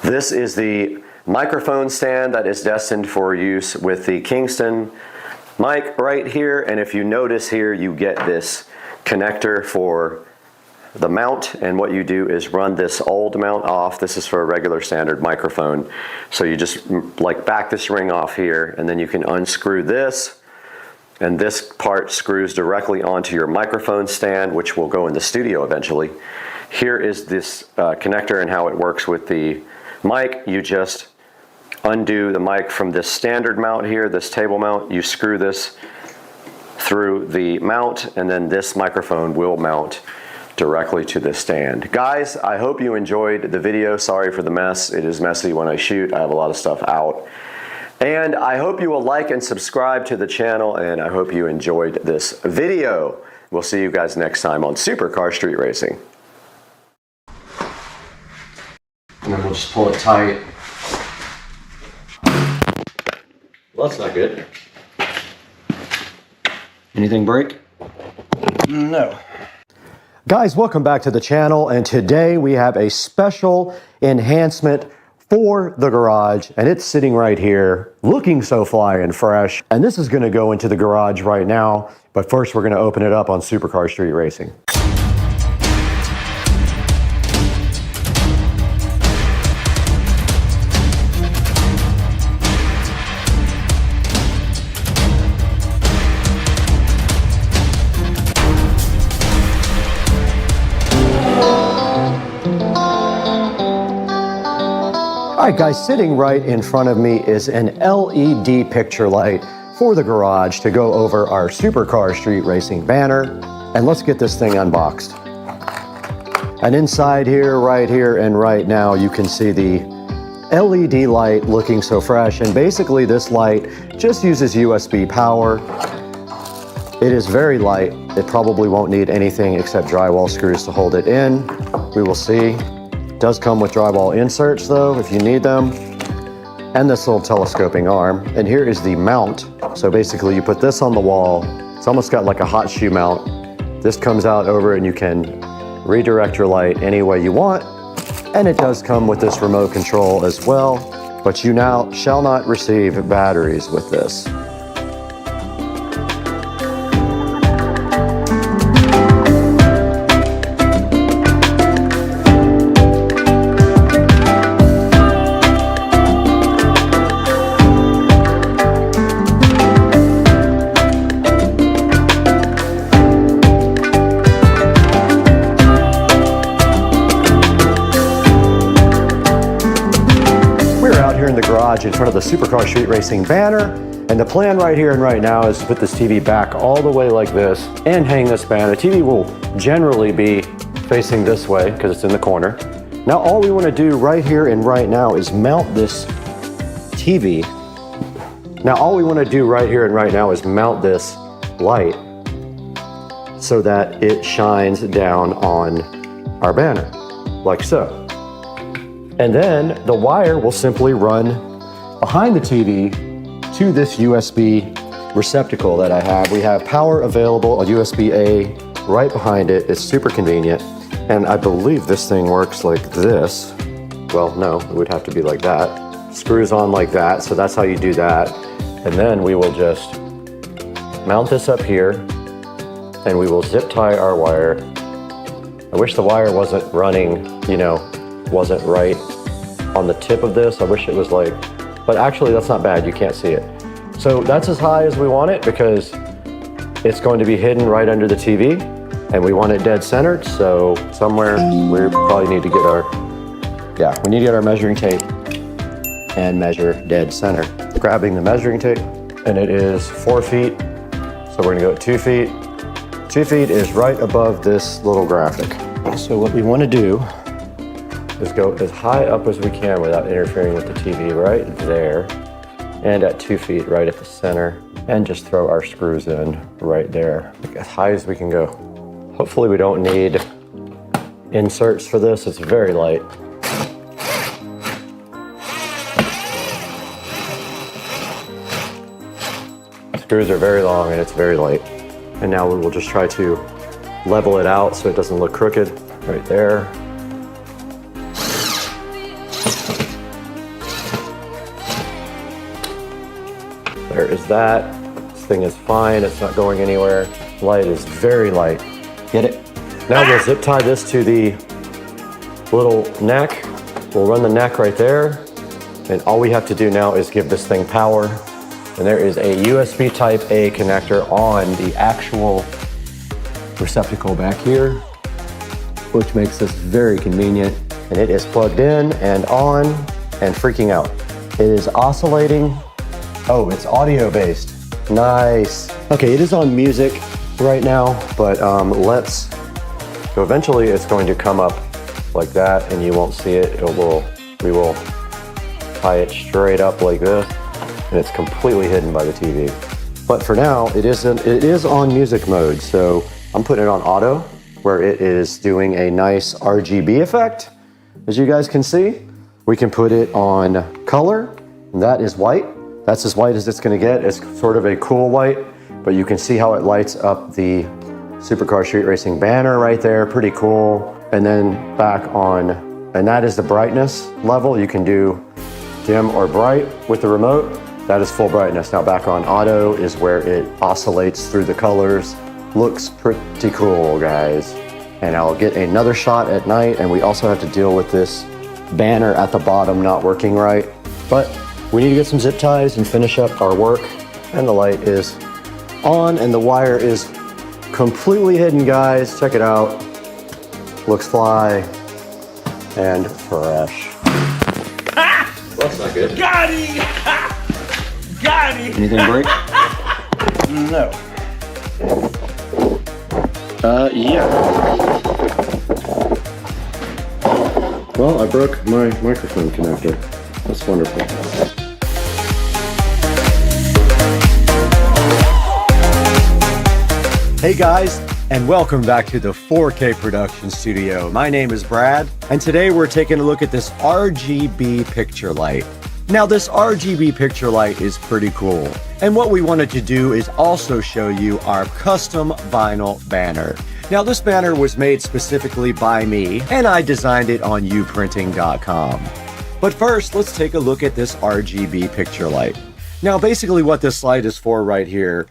This is the microphone stand that is destined for use with the Kingston mic right here, and if you notice here, you get this connector for the mount, and what you do is run this old mount off. This is for a regular standard microphone. So you just like back this ring off here, and then you can unscrew this, and this part screws directly onto your microphone stand, which will go in the studio eventually. Here is this connector and how it works with the mic. You just undo the mic from this standard mount here, this table mount. You screw this through the mount, and then this microphone will mount directly to the stand. Guys, I hope you enjoyed the video. Sorry for the mess. It is messy when I shoot. I have a lot of stuff out. And I hope you will like and subscribe to the channel, and I hope you enjoyed this video. We'll see you guys next time on Supercar Street Racing. And then we'll just pull it tight. Well, that's not good. Anything break? No. Guys, welcome back to the channel, and today we have a special enhancement for the garage, and it's sitting right here looking so fly and fresh, and this is going to go into the garage right now, but first we're going to open it up on Supercar Street Racing. All right, guys, sitting right in front of me is an LED picture light for the garage to go over our Supercar Street Racing banner. And let's get this thing unboxed. And inside here, and right now, you can see the LED light looking so fresh. And basically this light just uses USB power. It is very light. It probably won't need anything except drywall screws to hold it in. We will see. Does come with drywall inserts though, if you need them, and this little telescoping arm. And here is the mount. So basically you put this on the wall. It's almost got like a hot shoe mount. This comes out over and you can redirect your light any way you want. And it does come with this remote control as well, but you now shall not receive batteries with this. In front of the Supercar Street Racing banner, and the plan right here and right now is to put this TV back all the way like this and hang this banner. The TV will generally be facing this way because it's in the corner. Now all we want to do right here and right now is mount this TV. Now all we want to do right here and right now is mount this light so that it shines down on our banner, like so. And then the wire will simply run behind the TV to this USB receptacle that I have. We have power available, a USB-A right behind it. It's super convenient. And I believe this thing works like this. Well, no, it would have to be like that. Screws on like that, so that's how you do that. And then we will just mount this up here and we will zip tie our wire. I wish the wire wasn't running, wasn't right on the tip of this. I wish it was like, but actually that's not bad, you can't see it. So that's as high as we want it because it's going to be hidden right under the TV and we want it dead centered. So somewhere we probably need to get we need to get our measuring tape and measure dead center. Grabbing the measuring tape, and it is 4 feet. So we're gonna go at 2 feet. 2 feet is right above this little graphic. So what we wanna do is go as high up as we can without interfering with the TV, right there, and at 2 feet right at the center, and just throw our screws in right there, like as high as we can go. Hopefully we don't need inserts for this, it's very light. Screws are very long and it's very light. And now we will just try to level it out so it doesn't look crooked, right there. There is that. This thing is fine, it's not going anywhere. Light is very light. Get it? Now we'll zip tie this to the little neck. We'll run the neck right there. And all we have to do now is give this thing power. And there is a USB type A connector on the actual receptacle back here, which makes this very convenient. And it is plugged in and on and freaking out. It is oscillating. Oh, it's audio based. Nice. Okay, it is on music right now, but let's So eventually it's going to come up like that and you won't see it. We will tie it straight up like this and it's completely hidden by the TV. But for now, it is on music mode. So I'm putting it on auto where it is doing a nice RGB effect. As you guys can see, we can put it on color, and that is white. That's as white as it's gonna get. It's sort of a cool white, but you can see how it lights up the Supercar Street Racing banner right there, pretty cool. And then back on, and that is the brightness level. You can do dim or bright with the remote. That is full brightness. Now back on auto is where it oscillates through the colors. Looks pretty cool, guys. And I'll get another shot at night, and we also have to deal with this banner at the bottom not working right. But we need to get some zip ties and finish up our work. And the light is on and the wire is completely hidden, guys. Check it out. Looks fly and fresh. That's not good. Got it! Got it! Anything break? No. Yeah. Well, I broke my microphone connector. That's wonderful. Hey guys, and welcome back to the 4K production studio. My name is Brad, and today we're taking a look at this RGB picture light. Now this RGB picture light is pretty cool, and what we wanted to do is also show you our custom vinyl banner. Now this banner was made specifically by me, and I designed it on uprinting.com. But first, let's take a look at this RGB picture light. Now basically what this light is for right here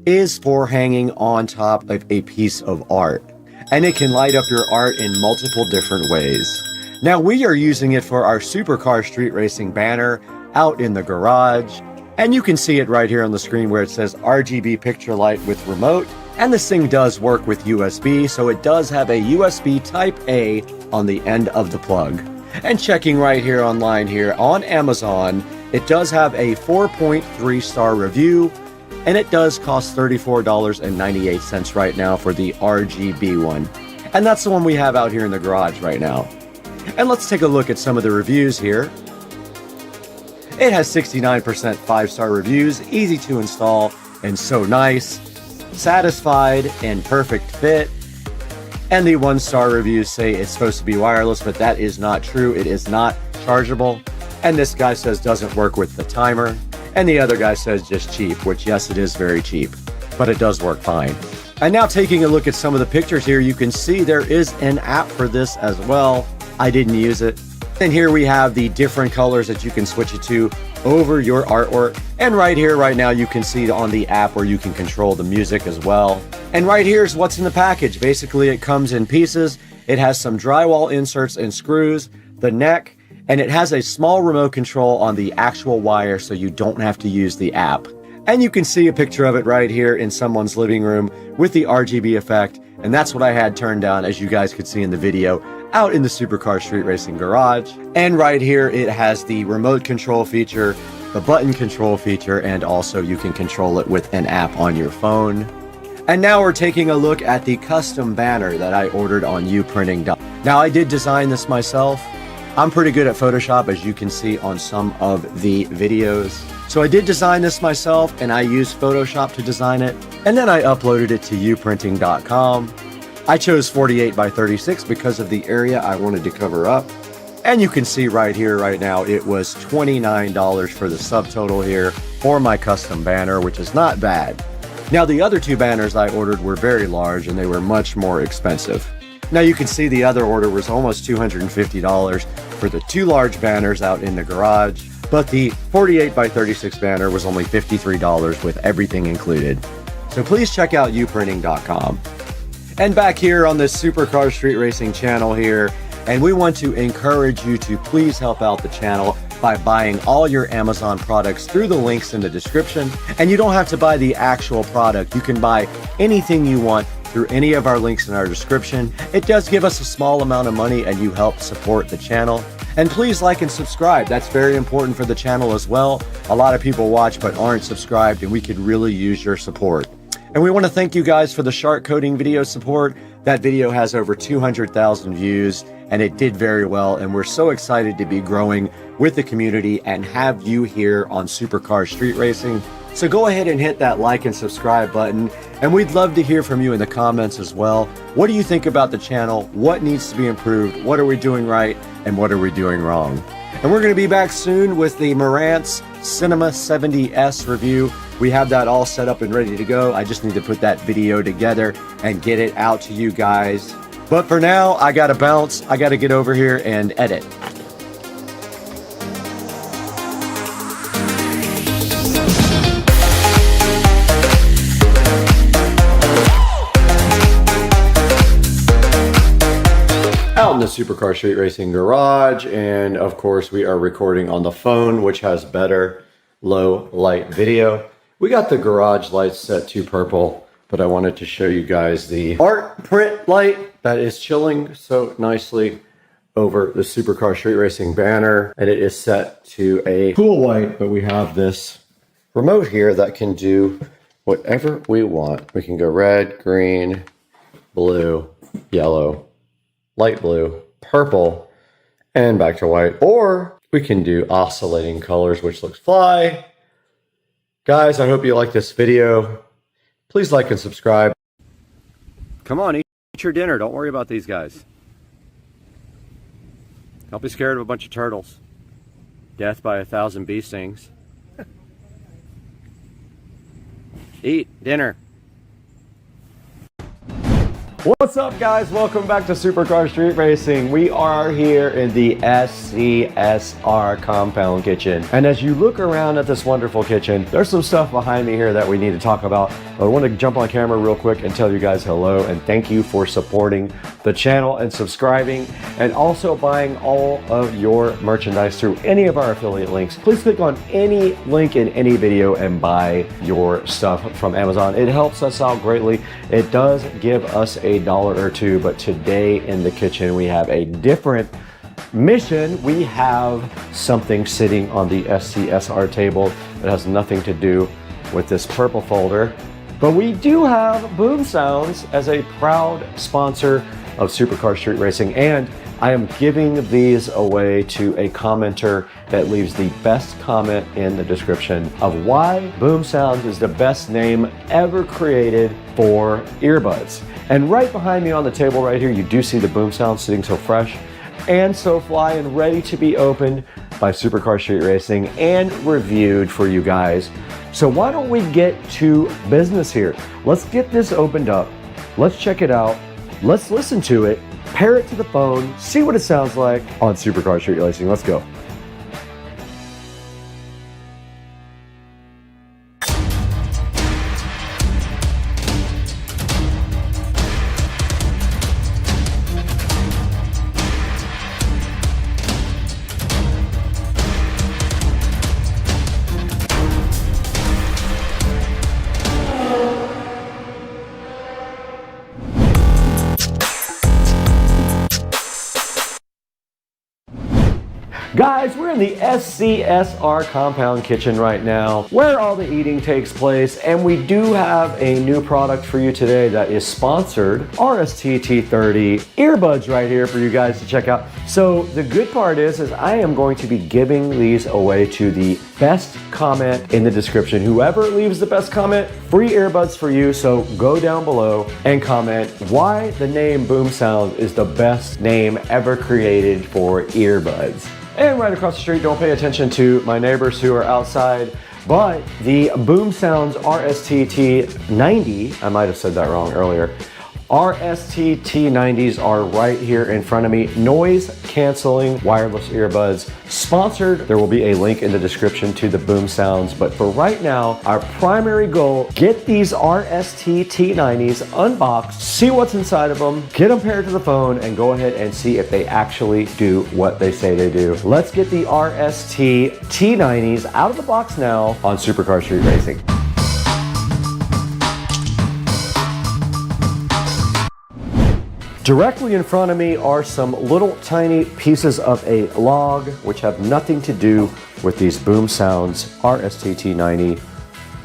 is for hanging on top of a piece of art, and it can light up your art in multiple different ways. Now we are using it for our Supercar Street Racing banner out in the garage, and you can see it right here on the screen where it says RGB picture light with remote, and this thing does work with USB, so it does have a USB Type A on the end of the plug. And checking right here online here on Amazon, it does have a 4.3 star review, and it does cost $34.98 right now for the RGB one. And that's the one we have out here in the garage right now. And let's take a look at some of the reviews here. It has 69% 5-star reviews, easy to install, and so nice, satisfied, and perfect fit. And the 1-star reviews say it's supposed to be wireless, but that is not true. It is not chargeable. And this guy says doesn't work with the timer. And the other guy says just cheap, which yes, it is very cheap, but it does work fine. And now taking a look at some of the pictures here, you can see there is an app for this as well. I didn't use it. And here we have the different colors that you can switch it to over your artwork. And right here, right now, you can see on the app where you can control the music as well. And right here is what's in the package. Basically, it comes in pieces. It has some drywall inserts and screws, the neck, and it has a small remote control on the actual wire so you don't have to use the app. And you can see a picture of it right here in someone's living room with the RGB effect. And that's what I had turned down, as you guys could see in the video, out in the Supercar Street Racing garage. And right here, it has the remote control feature, the button control feature, and also you can control it with an app on your phone. And now we're taking a look at the custom banner that I ordered on uprinting. Now I did design this myself. I'm pretty good at Photoshop, as you can see on some of the videos. So I did design this myself, and I used Photoshop to design it, and then I uploaded it to uprinting.com. I chose 48 by 36 because of the area I wanted to cover up. And you can see right here, right now, it was $29 for the subtotal here for my custom banner, which is not bad. Now, the other two banners I ordered were very large, and they were much more expensive. Now you can see the other order was almost $250 for the two large banners out in the garage, but the 48 by 36 banner was only $53 with everything included. So please check out uprinting.com. And back here on this Supercar Street Racing channel here, and we want to encourage you to please help out the channel by buying all your Amazon products through the links in the description. And you don't have to buy the actual product. You can buy anything you want through any of our links in our description. It does give us a small amount of money, and you help support the channel. And please like and subscribe. That's very important for the channel as well. A lot of people watch but aren't subscribed, and we could really use your support. And we want to thank you guys for the shark coating video support. That video has over 200,000 views and it did very well. And we're so excited to be growing with the community and have you here on Supercar Street Racing. So go ahead and hit that like and subscribe button. And we'd love to hear from you in the comments as well. What do you think about the channel? What needs to be improved? What are we doing right? And what are we doing wrong? And we're going to be back soon with the Marantz Cinema 70S review. We have that all set up and ready to go. I just need to put that video together and get it out to you guys. But for now, I gotta bounce. I gotta get over here and edit. Out in the Supercar Street Racing garage, and of course we are recording on the phone, which has better low light video. We got the garage lights set to purple, but I wanted to show you guys the art print light that is chilling so nicely over the Supercar Street Racing banner. And it is set to a cool white, but we have this remote here that can do whatever we want. We can go red, green, blue, yellow, light blue, purple, and back to white. Or we can do oscillating colors, which looks fly. Guys, I hope you like this video. Please like and subscribe. Come on, eat your dinner. Don't worry about these guys. Don't be scared of a bunch of turtles. Death by 1,000 bee stings. Eat dinner. What's up, guys? Welcome back to Supercar Street Racing. We are here in the SCSR compound kitchen. And as you look around at this wonderful kitchen, there's some stuff behind me here that we need to talk about. But I want to jump on camera real quick and tell you guys hello and thank you for supporting the channel and subscribing and also buying all of your merchandise through any of our affiliate links. Please click on any link in any video and buy your stuff from Amazon. It helps us out greatly. It does give us a $1 or $2, but today in the kitchen we have a different mission. We have something sitting on the SCSR table that has nothing to do with this purple folder, but we do have Boom Sounds as a proud sponsor of Supercar Street Racing, and I am giving these away to a commenter that leaves the best comment in the description of why Boom Sounds is the best name ever created for earbuds. And right behind me on the table right here, you do see the Boom Sounds sitting so fresh and so fly and ready to be opened by Supercar Street Racing and reviewed for you guys. So why don't we get to business here? Let's get this opened up. Let's check it out. Let's listen to it, pair it to the phone, see what it sounds like on Supercar Street Racing. Let's go. Guys, we're in the SCSR compound kitchen right now where all the eating takes place, and we do have a new product for you today that is sponsored, RST-T30 earbuds right here for you guys to check out. So the good part is I am going to be giving these away to the best comment in the description. Whoever leaves the best comment, free earbuds for you. So go down below and comment why the name Boom Sound is the best name ever created for earbuds. And right across the street, don't pay attention to my neighbors who are outside, but the Boom Sounds RST-T90, I might have said that wrong earlier, RST-T90s are right here in front of me. Noise canceling wireless earbuds, sponsored. There will be a link in the description to the Boom Sounds, but for right now, our primary goal, get these RST-T90s unboxed, see what's inside of them, get them paired to the phone, and go ahead and see if they actually do what they say they do. Let's get the RST-T90s out of the box now on Supercar Street Racing. Directly in front of me are some little tiny pieces of a log which have nothing to do with these Boom Sounds RST-T90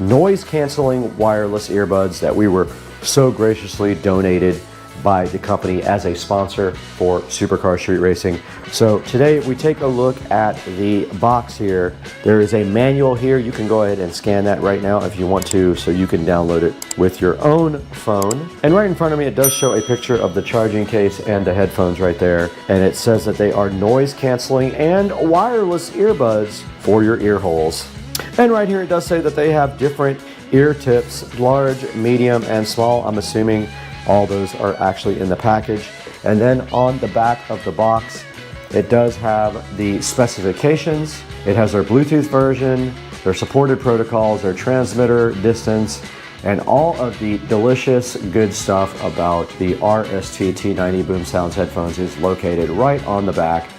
noise canceling wireless earbuds that we were so graciously donated by the company as a sponsor for Supercar Street Racing. So today we take a look at the box here. There is a manual here. You can go ahead and scan that right now if you want to, so you can download it with your own phone. And right in front of me, it does show a picture of the charging case and the headphones right there. And it says that they are noise canceling and wireless earbuds for your ear holes. And right here it does say that they have different ear tips, large, medium, and small. I'm assuming all those are actually in the package. And then on the back of the box, it does have the specifications. It has their Bluetooth version, their supported protocols, their transmitter distance, and all of the delicious good stuff about the RST T90 Boom Sounds headphones is located right on the back.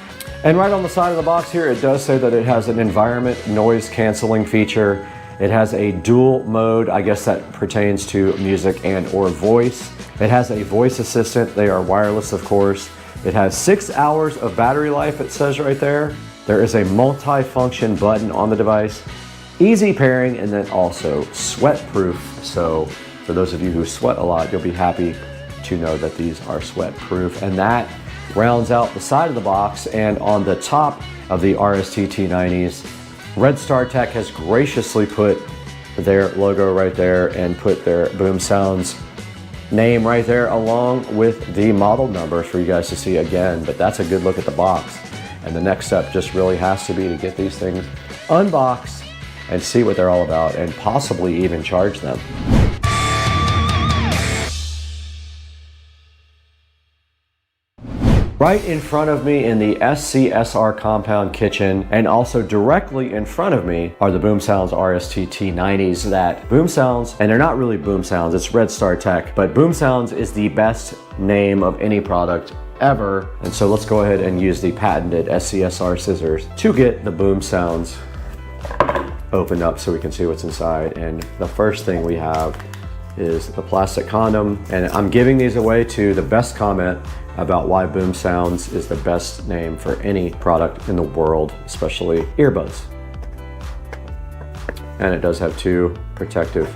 And right on the side of the box here, it does say that it has an environment noise canceling feature. It has a dual mode, I guess that pertains to music and or voice. It has a voice assistant. They are wireless, of course. It has 6 hours of battery life, it says right there. There is a multi-function button on the device, easy pairing, and then also sweat proof. So for those of you who sweat a lot, you'll be happy to know that these are sweat proof. And that rounds out the side of the box. And on the top of the RST T90s, Red Star Tech has graciously put their logo right there and put their Boom Sounds name right there along with the model numbers for you guys to see again. But that's a good look at the box. And the next step just really has to be to get these things unboxed and see what they're all about and possibly even charge them. Right in front of me in the SCSR compound kitchen, and also directly in front of me, are the Boom Sounds RST T90s that Boom Sounds, and they're not really Boom Sounds, it's Red Star Tech, but Boom Sounds is the best name of any product ever. And so let's go ahead and use the patented SCSR scissors to get the Boom Sounds opened up so we can see what's inside. And the first thing we have is the plastic condom, and I'm giving these away to the best comment about why Boom Sounds is the best name for any product in the world, especially earbuds. And it does have two protective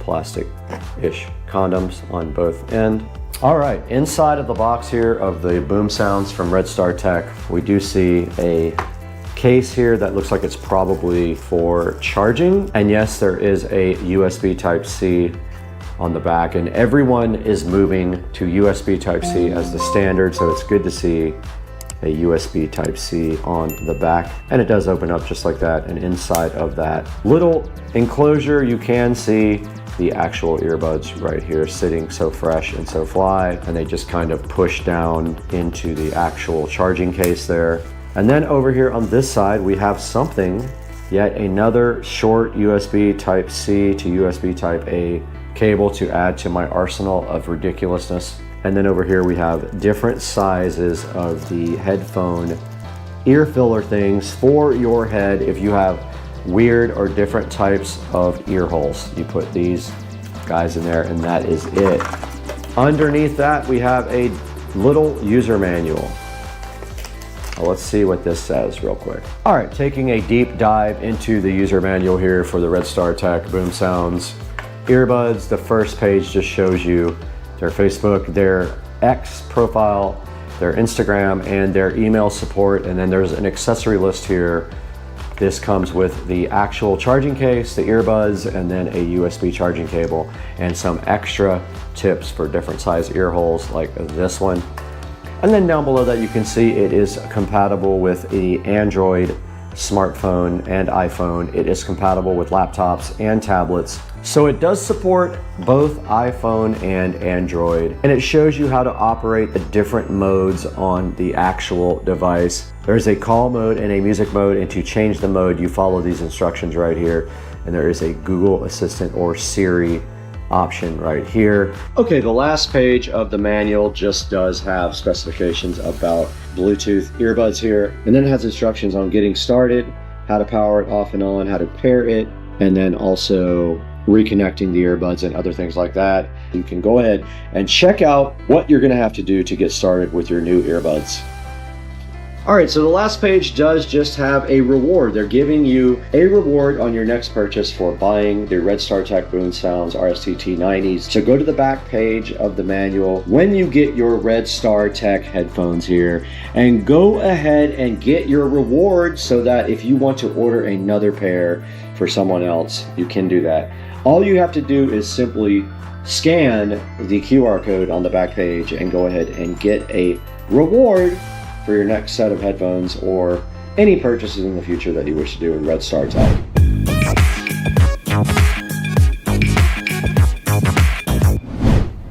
plastic-ish condoms on both ends. All right, inside of the box here of the Boom Sounds from Red Star Tech, we do see a case here that looks like it's probably for charging. And yes, there is a USB Type-C on the back, and everyone is moving to USB Type-C as the standard, so it's good to see a USB Type-C on the back. And it does open up just like that, and inside of that little enclosure you can see the actual earbuds right here sitting so fresh and so fly, and they just kind of push down into the actual charging case there. And then over here on this side we have something, yet another short USB Type-C to USB Type-A cable to add to my arsenal of ridiculousness. And then over here we have different sizes of the headphone ear filler things for your head. If you have weird or different types of ear holes, you put these guys in there, and that is it. Underneath that we have a little user manual. Now let's see what this says real quick. All right, taking a deep dive into the user manual here for the Red Star Tech Boom Sounds earbuds. The first page just shows you their Facebook, their X profile, their Instagram, and their email support. And then there's an accessory list here. This comes with the actual charging case, the earbuds, and then a USB charging cable, and some extra tips for different size ear holes like this one. And then down below that you can see it is compatible with the Android smartphone and iPhone. It is compatible with laptops and tablets. So it does support both iPhone and Android, and it shows you how to operate the different modes on the actual device. There's a call mode and a music mode, and to change the mode you follow these instructions right here, and there is a Google Assistant or Siri option right here. Okay, the last page of the manual just does have specifications about Bluetooth earbuds here, and then it has instructions on getting started, how to power it off and on, how to pair it, and then also reconnecting the earbuds and other things like that. You can go ahead and check out what you're going to have to do to get started with your new earbuds. All right, so the last page does just have a reward. They're giving you a reward on your next purchase for buying the Red StarTech Boon Sounds RST-T90s. So go to the back page of the manual when you get your Red StarTech headphones here, and go ahead and get your reward so that if you want to order another pair for someone else, you can do that. All you have to do is simply scan the QR code on the back page and go ahead and get a reward for your next set of headphones or any purchases in the future that you wish to do in Red StarTech.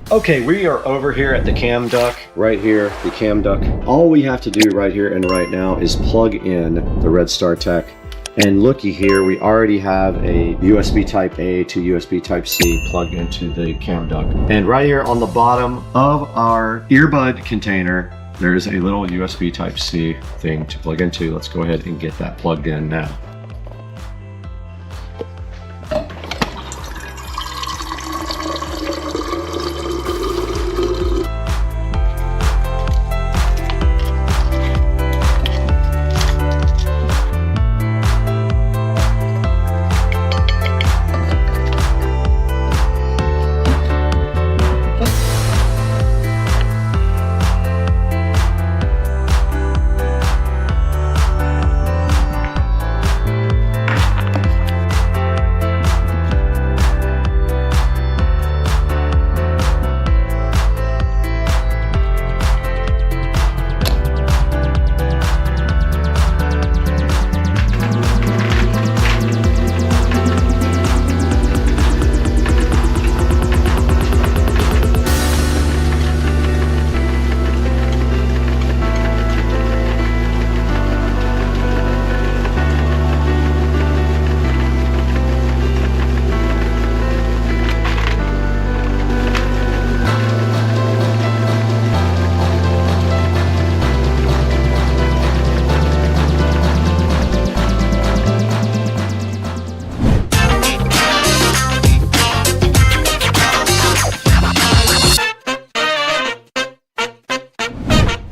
Okay, we are over here at the cam duck, right here, the cam duck. All we have to do right here and right now is plug in the Red StarTech. And looky here, we already have a USB Type A to USB Type C plugged into the cam duck. And right here on the bottom of our earbud container, there's a little USB Type C thing to plug into. Let's go ahead and get that plugged in now.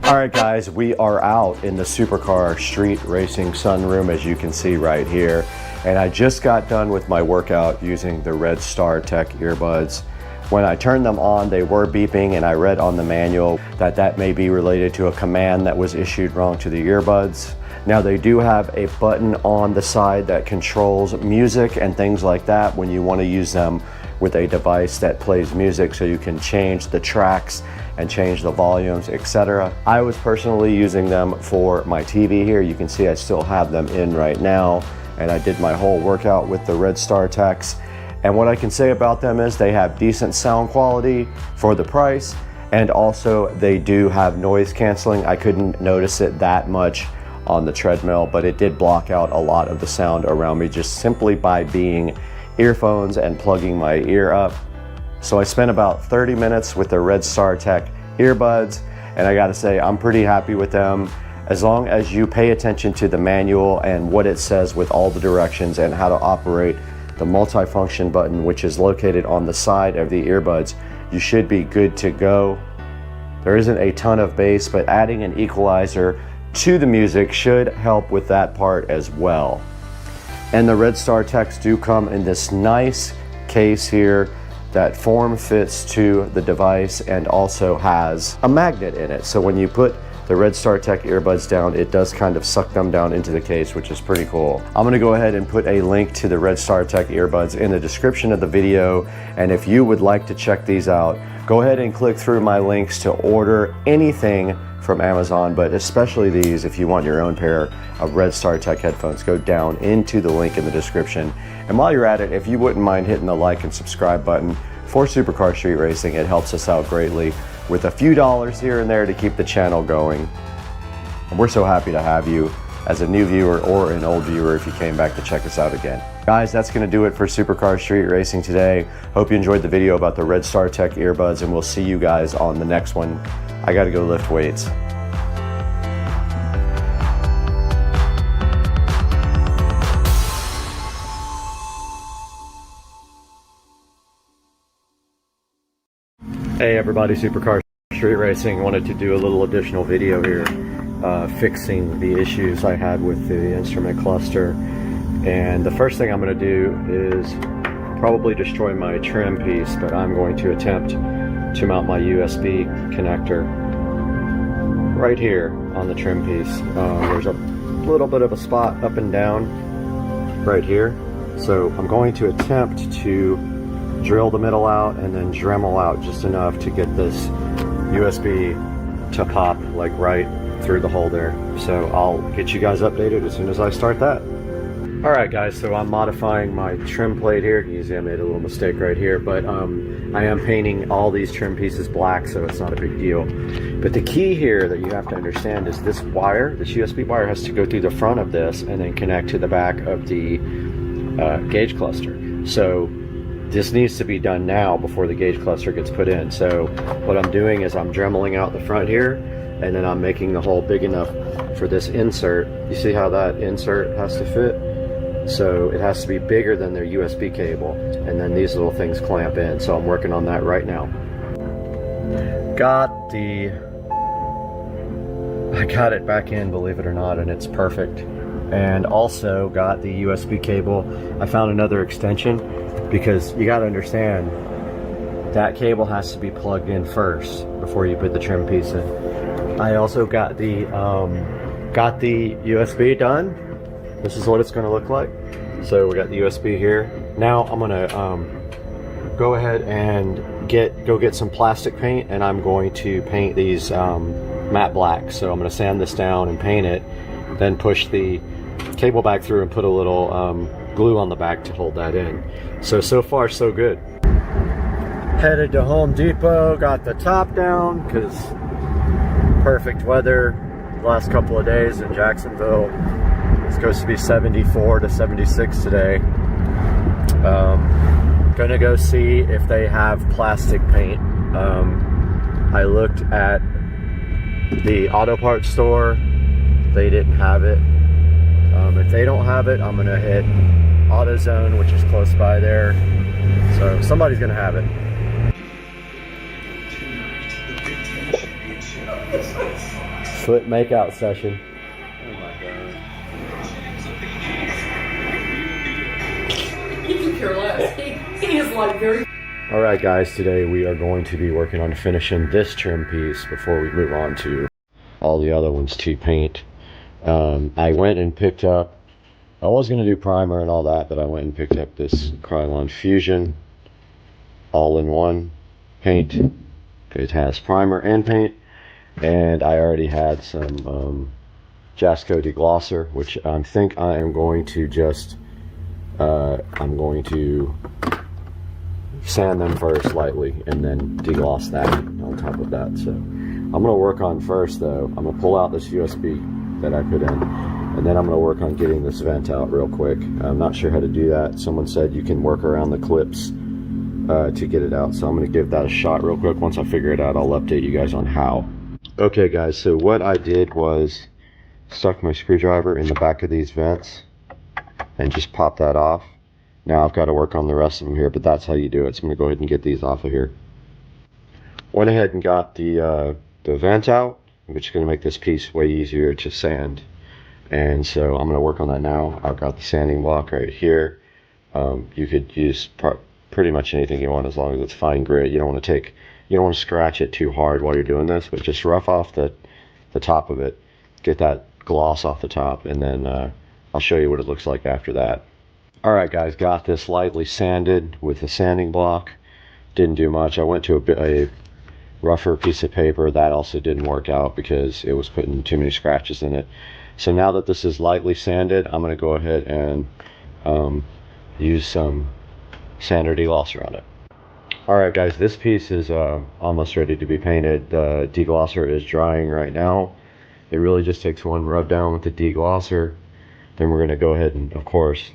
Alright guys, we are out in the supercar street racing sunroom, as you can see right here. And I just got done with my workout using the Red StarTech earbuds. When I turned them on, they were beeping, and I read on the manual that that may be related to a command that was issued wrong to the earbuds. Now they do have a button on the side that controls music and things like that when you want to use them with a device that plays music, so you can change the tracks and change the volumes, etc. I was personally using them for my TV here. You can see I still have them in right now, and I did my whole workout with the Red StarTechs. And what I can say about them is they have decent sound quality for the price, and also they do have noise canceling. I couldn't notice it that much on the treadmill, but it did block out a lot of the sound around me just simply by being earphones and plugging my ear up. So I spent about 30 minutes with the Red StarTech earbuds, and I gotta say, I'm pretty happy with them. As long as you pay attention to the manual and what it says with all the directions and how to operate the multifunction button, which is located on the side of the earbuds, you should be good to go. There isn't a ton of bass, but adding an equalizer to the music should help with that part as well. And the Red StarTechs do come in this nice case here that form fits to the device and also has a magnet in it. So when you put the Red StarTech earbuds down, it does kind of suck them down into the case, which is pretty cool. I'm gonna go ahead and put a link to the Red StarTech earbuds in the description of the video. And if you would like to check these out, go ahead and click through my links to order anything from Amazon, but especially these. If you want your own pair of Red StarTech headphones, go down into the link in the description. And while you're at it, if you wouldn't mind hitting the like and subscribe button for Supercar Street Racing, it helps us out greatly with a few dollars here and there to keep the channel going. And we're so happy to have you as a new viewer or an old viewer if you came back to check us out again. Guys, that's gonna do it for Supercar Street Racing today. Hope you enjoyed the video about the Red StarTech earbuds, and we'll see you guys on the next one. I gotta go lift weights. Hey everybody, Supercar Street Racing wanted to do a little additional video here. fixing the issues I had with the instrument cluster. And the first thing I'm going to do is probably destroy my trim piece, but I'm going to attempt to mount my USB connector right here on the trim piece. There's a little bit of a spot up and down right here. So I'm going to attempt to drill the middle out and then Dremel out just enough to get this USB to pop like right through the hole there. So I'll get you guys updated as soon as I start that. Alright guys, so I'm modifying my trim plate here. You can see I made a little mistake right here, but I am painting all these trim pieces black, so it's not a big deal. But the key here that you have to understand is this wire, this USB wire, has to go through the front of this and then connect to the back of the gauge cluster. So this needs to be done now before the gauge cluster gets put in. So what I'm doing is I'm dremeling out the front here, and then I'm making the hole big enough for this insert. You see how that insert has to fit? So it has to be bigger than their USB cable, and then these little things clamp in. So I'm working on that right now. I got it back in, believe it or not, and it's perfect. And also got the USB cable. I found another extension because you got to understand that cable has to be plugged in first before you put the trim piece in. I also got the USB done. This is what it's going to look like. So we got the USB here. Now I'm going to go ahead and go get some plastic paint, and I'm going to paint these matte black. So I'm going to sand this down and paint it, then push the cable back through and put a little glue on the back to hold that in. So far so good. Headed to Home Depot, got the top down because perfect weather the last couple of days in Jacksonville. It's supposed to be 74 to 76 today. Gonna go see if they have plastic paint. I looked at the auto parts store. They didn't have it. If they don't have it, I'm gonna hit AutoZone, which is close by there. So somebody's gonna have it. Foot makeout session. Oh my god. He could care less. He is like very... Alright guys, today we are going to be working on finishing this trim piece before we move on to all the other ones to paint. I went and picked up, I was going to do primer and all that, but I went and picked up this Nylon Fusion all-in-one paint. It has primer and paint, and I already had some Jasco deglosser, which I think I am going to just I'm going to sand them first lightly and then degloss that on top of that. So I'm going to work on first though, I'm going to pull out this USB that I put in, and then I'm going to work on getting this vent out real quick. I'm not sure how to do that. Someone said you can work around the clips to get it out, so I'm going to give that a shot real quick. Once I figure it out, I'll update you guys on how. Okay guys, so what I did was stuck my screwdriver in the back of these vents and just pop that off. Now I've got to work on the rest of them here, but that's how you do it. So I'm going to go ahead and get these off of here. Went ahead and got the vent out, which is going to make this piece way easier to sand. And so I'm going to work on that now. I've got the sanding block right here. You could use pretty much anything you want as long as it's fine grit. You don't want to scratch it too hard while you're doing this, but just rough off the top of it. Get that gloss off the top, and then I'll show you what it looks like after that. Alright guys, got this lightly sanded with a sanding block. Didn't do much. I went to a rougher piece of paper. That also didn't work out because it was putting too many scratches in it. So now that this is lightly sanded, I'm going to go ahead and use some sander deglosser on it. Alright guys, this piece is almost ready to be painted. The deglosser is drying right now. It really just takes one rub down with the deglosser. Then we're going to go ahead and, of course,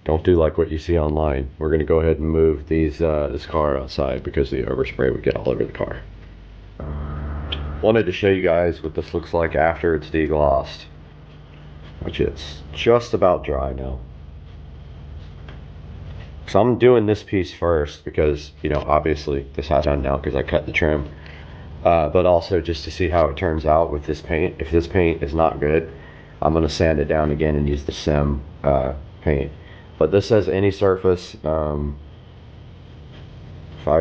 don't do like what you see online. We're going to go ahead and move this car outside because the overspray would get all over the car. Wanted to show you guys what this looks like after it's deglossed, which is just about dry now. So I'm doing this piece first because, you know, obviously this has done now because I cut the trim. but also just to see how it turns out with this paint. If this paint is not good, I'm going to sand it down again and use the SIM paint. But this says any surface, 5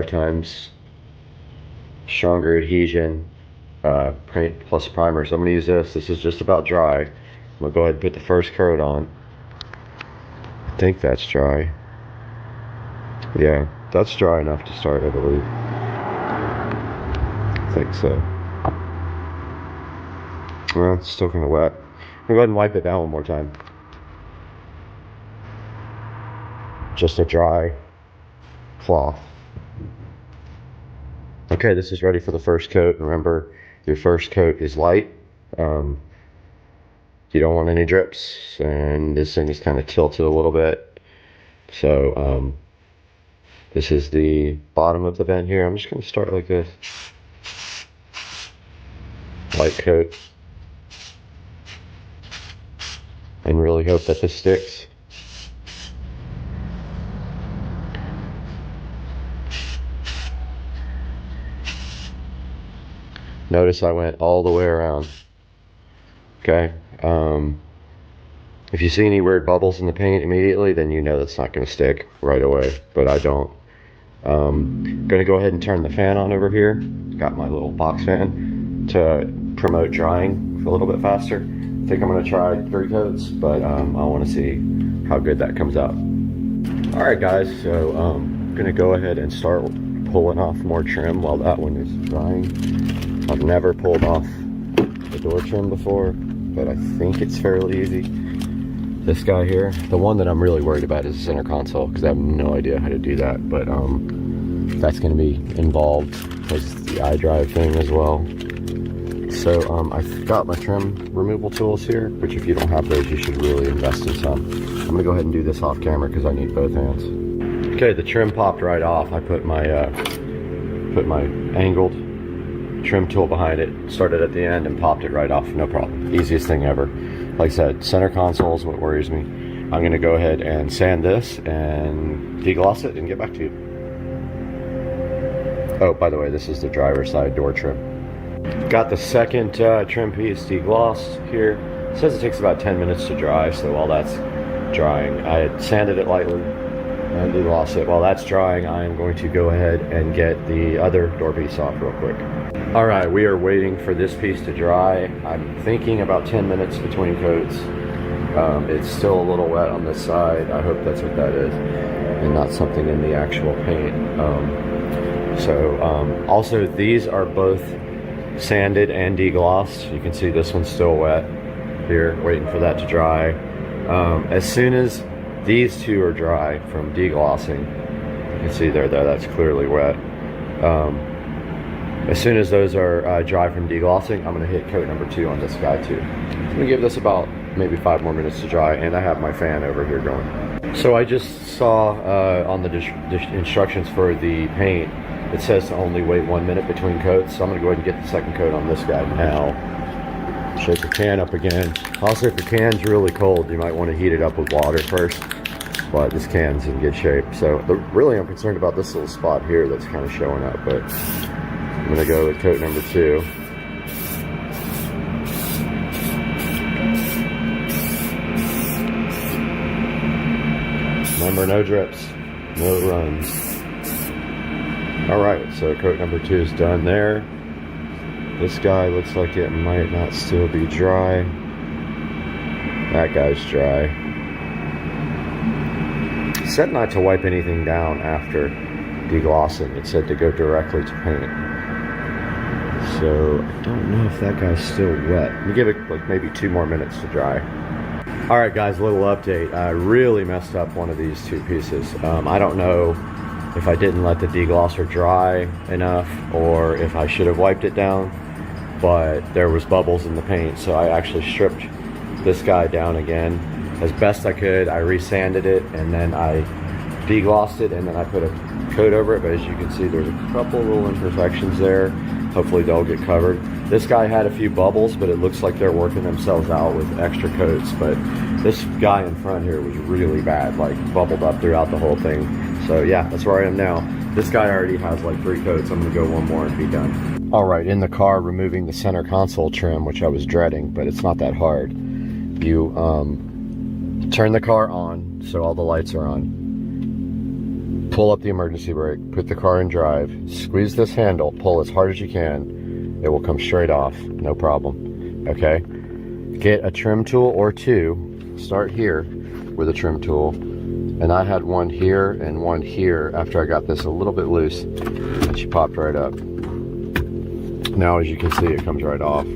times stronger adhesion, paint plus primer. So I'm going to use this. This is just about dry. I'm going to go ahead and put the first coat on. I think that's dry. Yeah, that's dry enough to start, I believe. I think so. Well, it's still kind of wet. I'm gonna go ahead and wipe it down one more time. Just a dry cloth. Okay, this is ready for the first coat. Remember, your first coat is light. You don't want any drips, and this thing is kind of tilted a little bit. So, this is the bottom of the vent here. I'm just gonna start like this. Light coat. And really hope that this sticks. Notice I went all the way around. Okay. If you see any weird bubbles in the paint immediately, then you know that's not going to stick right away, but I don't. Gonna go ahead and turn the fan on over here. Got my little box fan to promote drying a little bit faster. I think I'm gonna try 3 coats, but I want to see how good that comes out. All right, guys. So I'm gonna go ahead and start pulling off more trim while that one is drying. I've never pulled off the door trim before, but I think it's fairly easy. This guy here, the one that I'm really worried about is the center console, because I have no idea how to do that, but that's going to be involved because it's the iDrive thing as well. So I've got my trim removal tools here, which if you don't have those, you should really invest in some. I'm going to go ahead and do this off camera because I need both hands. Okay, the trim popped right off. I put my angled trim tool behind it, started at the end and popped it right off, no problem. Easiest thing ever. Like I said, center console is what worries me. I'm gonna go ahead and sand this and degloss it and get back to you. Oh, by the way, this is the driver's side door trim. Got the second trim piece deglossed here. It says it takes about 10 minutes to dry, so while that's drying, I sanded it lightly and deglossed it. While that's drying, I am going to go ahead and get the other door piece off real quick. All right, we are waiting for this piece to dry. I'm thinking about 10 minutes between coats. It's still a little wet on this side. I hope that's what that is, and not something in the actual paint. Also, these are both sanded and deglossed. You can see this one's still wet here, waiting for that to dry. As soon as these two are dry from deglossing, you can see there, that's clearly wet. As soon as those are dry from deglossing, I'm going to hit coat number 2 on this guy too. I'm going to give this about maybe 5 more minutes to dry, and I have my fan over here going. So I just saw on the instructions for the paint, it says to only wait 1 minute between coats. So I'm going to go ahead and get the second coat on this guy now. Shake the can up again. Also, if the can's really cold, you might want to heat it up with water first. But this can's in good shape. So really I'm concerned about this little spot here that's kind of showing up, but I'm going to go with coat number 2. Remember, no drips, no runs. Alright, so coat number 2 is done there. This guy looks like it might not still be dry. That guy's dry. It said not to wipe anything down after deglossing. It said to go directly to paint. So I don't know if that guy's still wet. Let me give it like maybe 2 more minutes to dry. Alright guys, a little update. I really messed up one of these 2 pieces. I don't know if I didn't let the deglosser dry enough or if I should have wiped it down, but there was bubbles in the paint, so I actually stripped this guy down again as best I could. I resanded it and then I deglossed it and then I put a coat over it, but as you can see there's a couple little imperfections there. Hopefully they'll get covered. This guy had a few bubbles, but it looks like they're working themselves out with extra coats, but this guy in front here was really bad, like bubbled up throughout the whole thing. So yeah, that's where I am now. This guy already has like 3 coats. I'm gonna go 1 more and be done. All right, in the car, removing the center console trim, which I was dreading, but it's not that hard. You turn the car on, so all the lights are on. Pull up the emergency brake, put the car in drive, squeeze this handle, pull as hard as you can. It will come straight off, no problem, okay? Get a trim tool or two, start here with a trim tool. And I had one here and one here after I got this a little bit loose, and she popped right up. Now, as you can see, it comes right off.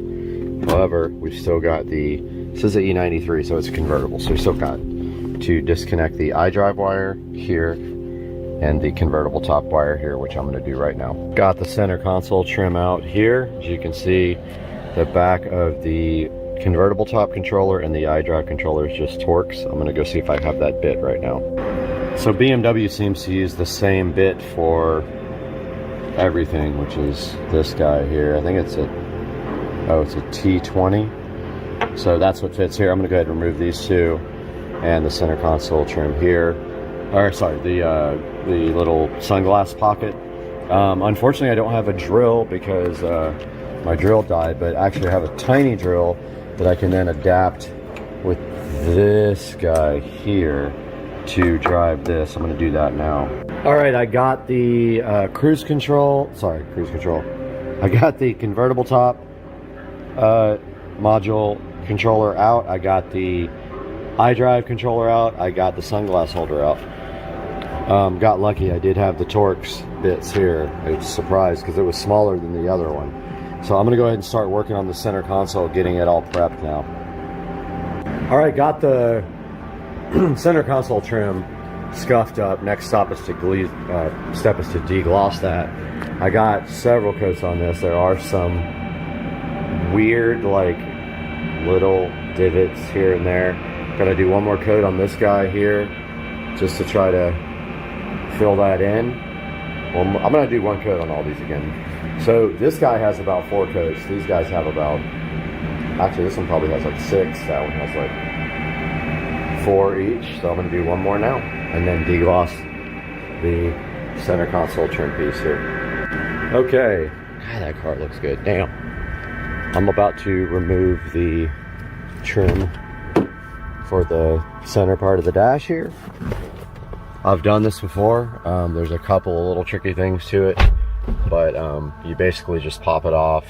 However, we've still got the, this is an E93, so it's convertible. So we still got to disconnect the iDrive wire here and the convertible top wire here, which I'm gonna do right now. Got the center console trim out here. As you can see, the back of the convertible top controller and the iDrive controller is just Torx. I'm gonna go see if I have that bit right now. So BMW seems to use the same bit for everything, which is this guy here. I think it's a, oh, it's a T20. So that's what fits here. I'm gonna go ahead and remove these two and the center console trim here. Or sorry, the little sunglass pocket. Unfortunately, I don't have a drill because my drill died, but actually I have a tiny drill that I can then adapt with this guy here to drive this. I'm gonna do that now. All right, I got the cruise control. I got the convertible top module controller out. I got the iDrive controller out. I got the sunglass holder out. Got lucky, I did have the Torx bits here. I was surprised because it was smaller than the other one. So I'm gonna go ahead and start working on the center console, getting it all prepped now. All right, got the center console trim scuffed up. Next step is to degloss that. I got several coats on this. There are some weird, like, little divots here and there. Gotta do one more coat on this guy here, just to try to fill that in. Well, I'm gonna do one coat on all these again. So this guy has about 4 coats. These guys have about, actually this one probably has like 6. That one has like 4 each. So I'm gonna do one more now and then degloss the center console trim piece here. Okay, God, that car looks good, damn. I'm about to remove the trim for the center part of the dash here. I've done this before. There's a couple of little tricky things to it, but you basically just pop it off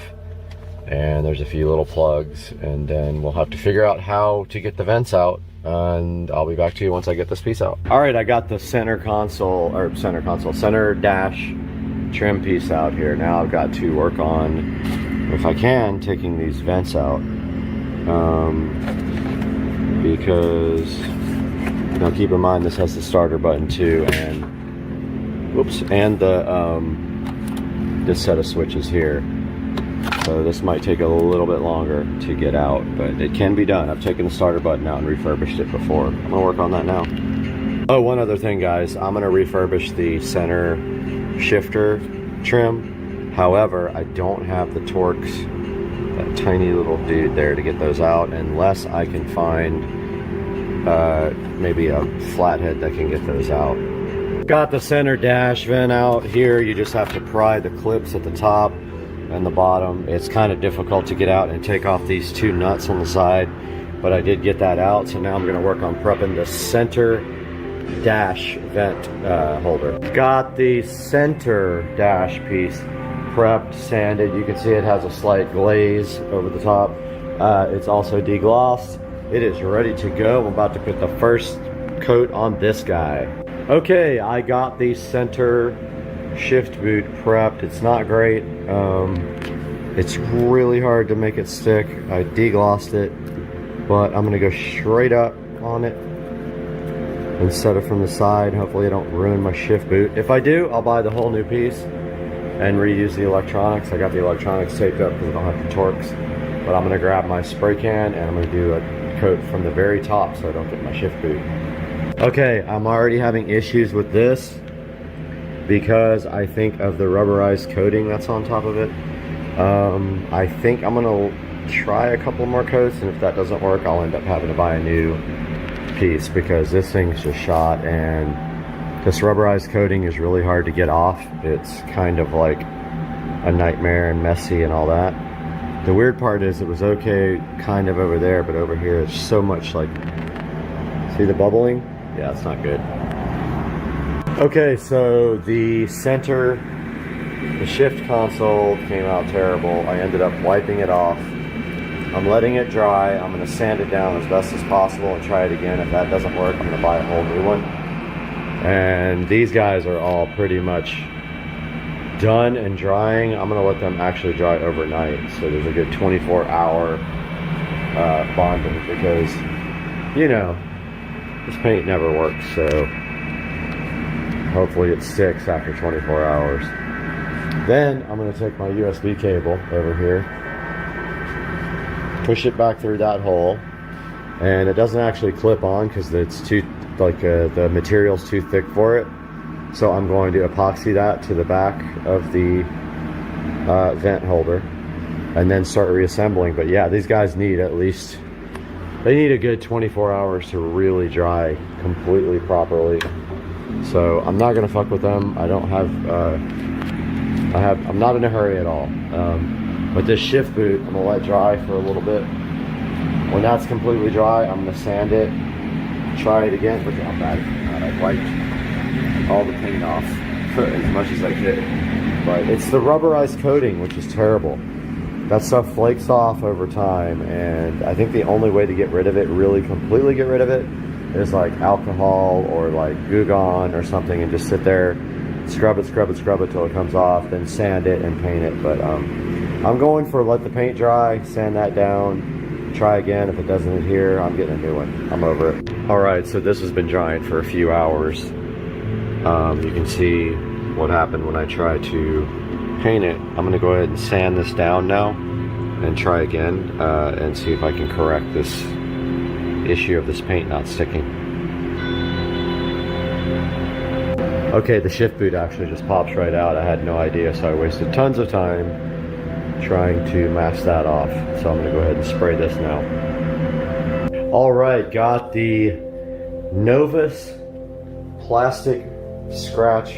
and there's a few little plugs, and then we'll have to figure out how to get the vents out, and I'll be back to you once I get this piece out. All right, I got the center dash trim piece out here. Now I've got to work on, if I can, taking these vents out, because now keep in mind this has the starter button too, and whoops, and the this set of switches here. So this might take a little bit longer to get out, but it can be done. I've taken the starter button out and refurbished it before. I'm gonna work on that now. Oh, one other thing, guys. I'm gonna refurbish the center shifter trim. However, I don't have the Torx, that tiny little dude there, to get those out unless I can find maybe a flathead that can get those out. Got the center dash vent out here. You just have to pry the clips at the top and the bottom. It's kind of difficult to get out and take off these 2 nuts on the side, but I did get that out. So now I'm going to work on prepping the center dash vent holder. Got the center dash piece prepped, sanded. You can see it has a slight glaze over the top. It's also deglossed. It is ready to go. I'm about to put the first coat on this guy. Okay, I got the center shift boot prepped. It's not great. It's really hard to make it stick. I deglossed it, but I'm gonna go straight up on it instead of from the side. Hopefully I don't ruin my shift boot. If I do, I'll buy the whole new piece and reuse the electronics. I got the electronics taped up because I don't have the Torx, but I'm gonna grab my spray can and I'm gonna do a coat from the very top so I don't get my shift boot. Okay, I'm already having issues with this because I think of the rubberized coating that's on top of it. I think I'm gonna try a couple more coats, and if that doesn't work, I'll end up having to buy a new piece because this thing's just shot, and this rubberized coating is really hard to get off. It's kind of like a nightmare and messy and all that. The weird part is it was okay kind of over there, but over here it's so much like, see the bubbling? Yeah, it's not good. Okay, so the center, the shift console came out terrible. I ended up wiping it off. I'm letting it dry. I'm gonna sand it down as best as possible and try it again. If that doesn't work, I'm gonna buy a whole new one. And these guys are all pretty much done and drying. I'm gonna let them actually dry overnight. So there's a good 24-hour bonding because, you know, this paint never works. So hopefully it sticks after 24 hours. Then I'm gonna take my USB cable over here, push it back through that hole, and it doesn't actually clip on because it's too, like the material's too thick for it. So I'm going to epoxy that to the back of the vent holder and then start reassembling. But yeah, these guys need at least, they need a good 24 hours to really dry completely properly. So I'm not gonna fuck with them. I don't have, I'm not in a hurry at all. But this shift boot, I'm gonna let dry for a little bit. When that's completely dry, I'm gonna sand it, try it again. Look how bad I wiped all the paint off as much as I could. But it's the rubberized coating, which is terrible. That stuff flakes off over time, and I think the only way to get rid of it, really completely get rid of it, is like alcohol or like Goo Gone or something, and just sit there, scrub it till it comes off, then sand it and paint it. But I'm going for let the paint dry, sand that down, try again. If it doesn't adhere, I'm getting a new one. I'm over it. All right, so this has been drying for a few hours. You can see what happened when I tried to paint it. I'm gonna go ahead and sand this down now and try again and see if I can correct this issue of this paint not sticking. Okay, the shift boot actually just pops right out. I had no idea, so I wasted tons of time trying to mask that off. So I'm gonna go ahead and spray this now. All right, got the Novus plastic scratch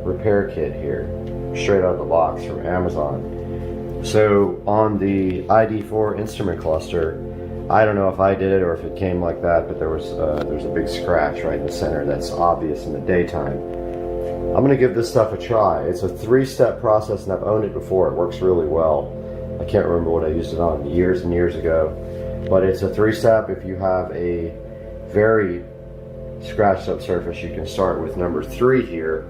repair kit here, straight out of the box from Amazon. So on the ID4 instrument cluster, I don't know if I did it or if it came like that, but there's a big scratch right in the center that's obvious in the daytime. I'm gonna give this stuff a try. It's a 3-step process and I've owned it before. It works really well. I can't remember what I used it on years and years ago, but it's a 3-step. If you have a very scratched up surface, you can start with number 3 here.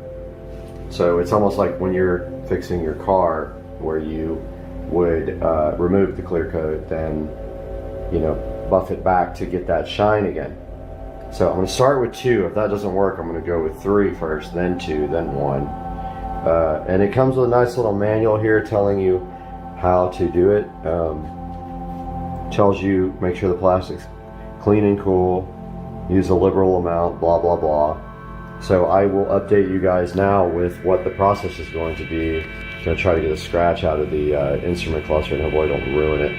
So it's almost like when you're fixing your car where you would remove the clear coat, then, you know, buff it back to get that shine again. So I'm gonna start with 2. If that doesn't work, I'm gonna go with 3 first, then 2, then 1. And it comes with a nice little manual here telling you how to do it. Tells you, make sure the plastic's clean and cool, use a liberal amount, blah, blah, blah. So I will update you guys now with what the process is going to be. I'm gonna try to get a scratch out of the instrument cluster and hopefully I don't ruin it.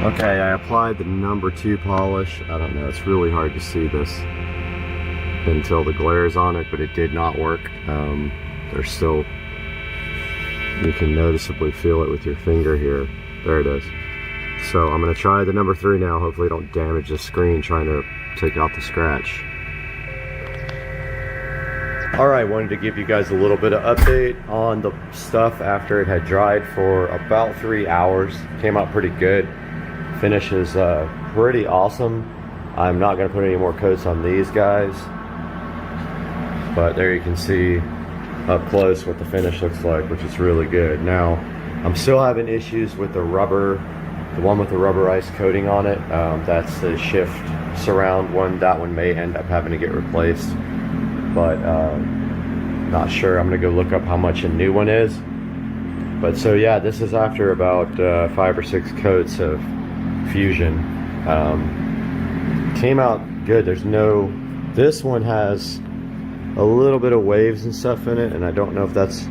Okay, I applied the number 2 polish. I don't know, it's really hard to see this until the glare's on it, but it did not work. There's still, you can noticeably feel it with your finger here. There it is. So I'm gonna try the number 3 now. Hopefully I don't damage the screen trying to take out the scratch. All right, wanted to give you guys a little bit of update on the stuff after it had dried for about 3 hours. Came out pretty good. Finish is pretty awesome. I'm not gonna put any more coats on these guys, but there you can see up close what the finish looks like, which is really good. Now, I'm still having issues with the rubber, the one with the rubberized coating on it. That's the shift surround one. That one may end up having to get replaced, but not sure. I'm gonna go look up how much a new one is. But so yeah, this is after about 5 or 6 coats of Fusion. Came out good. There's no, this one has a little bit of waves and stuff in it, and I don't know if that's,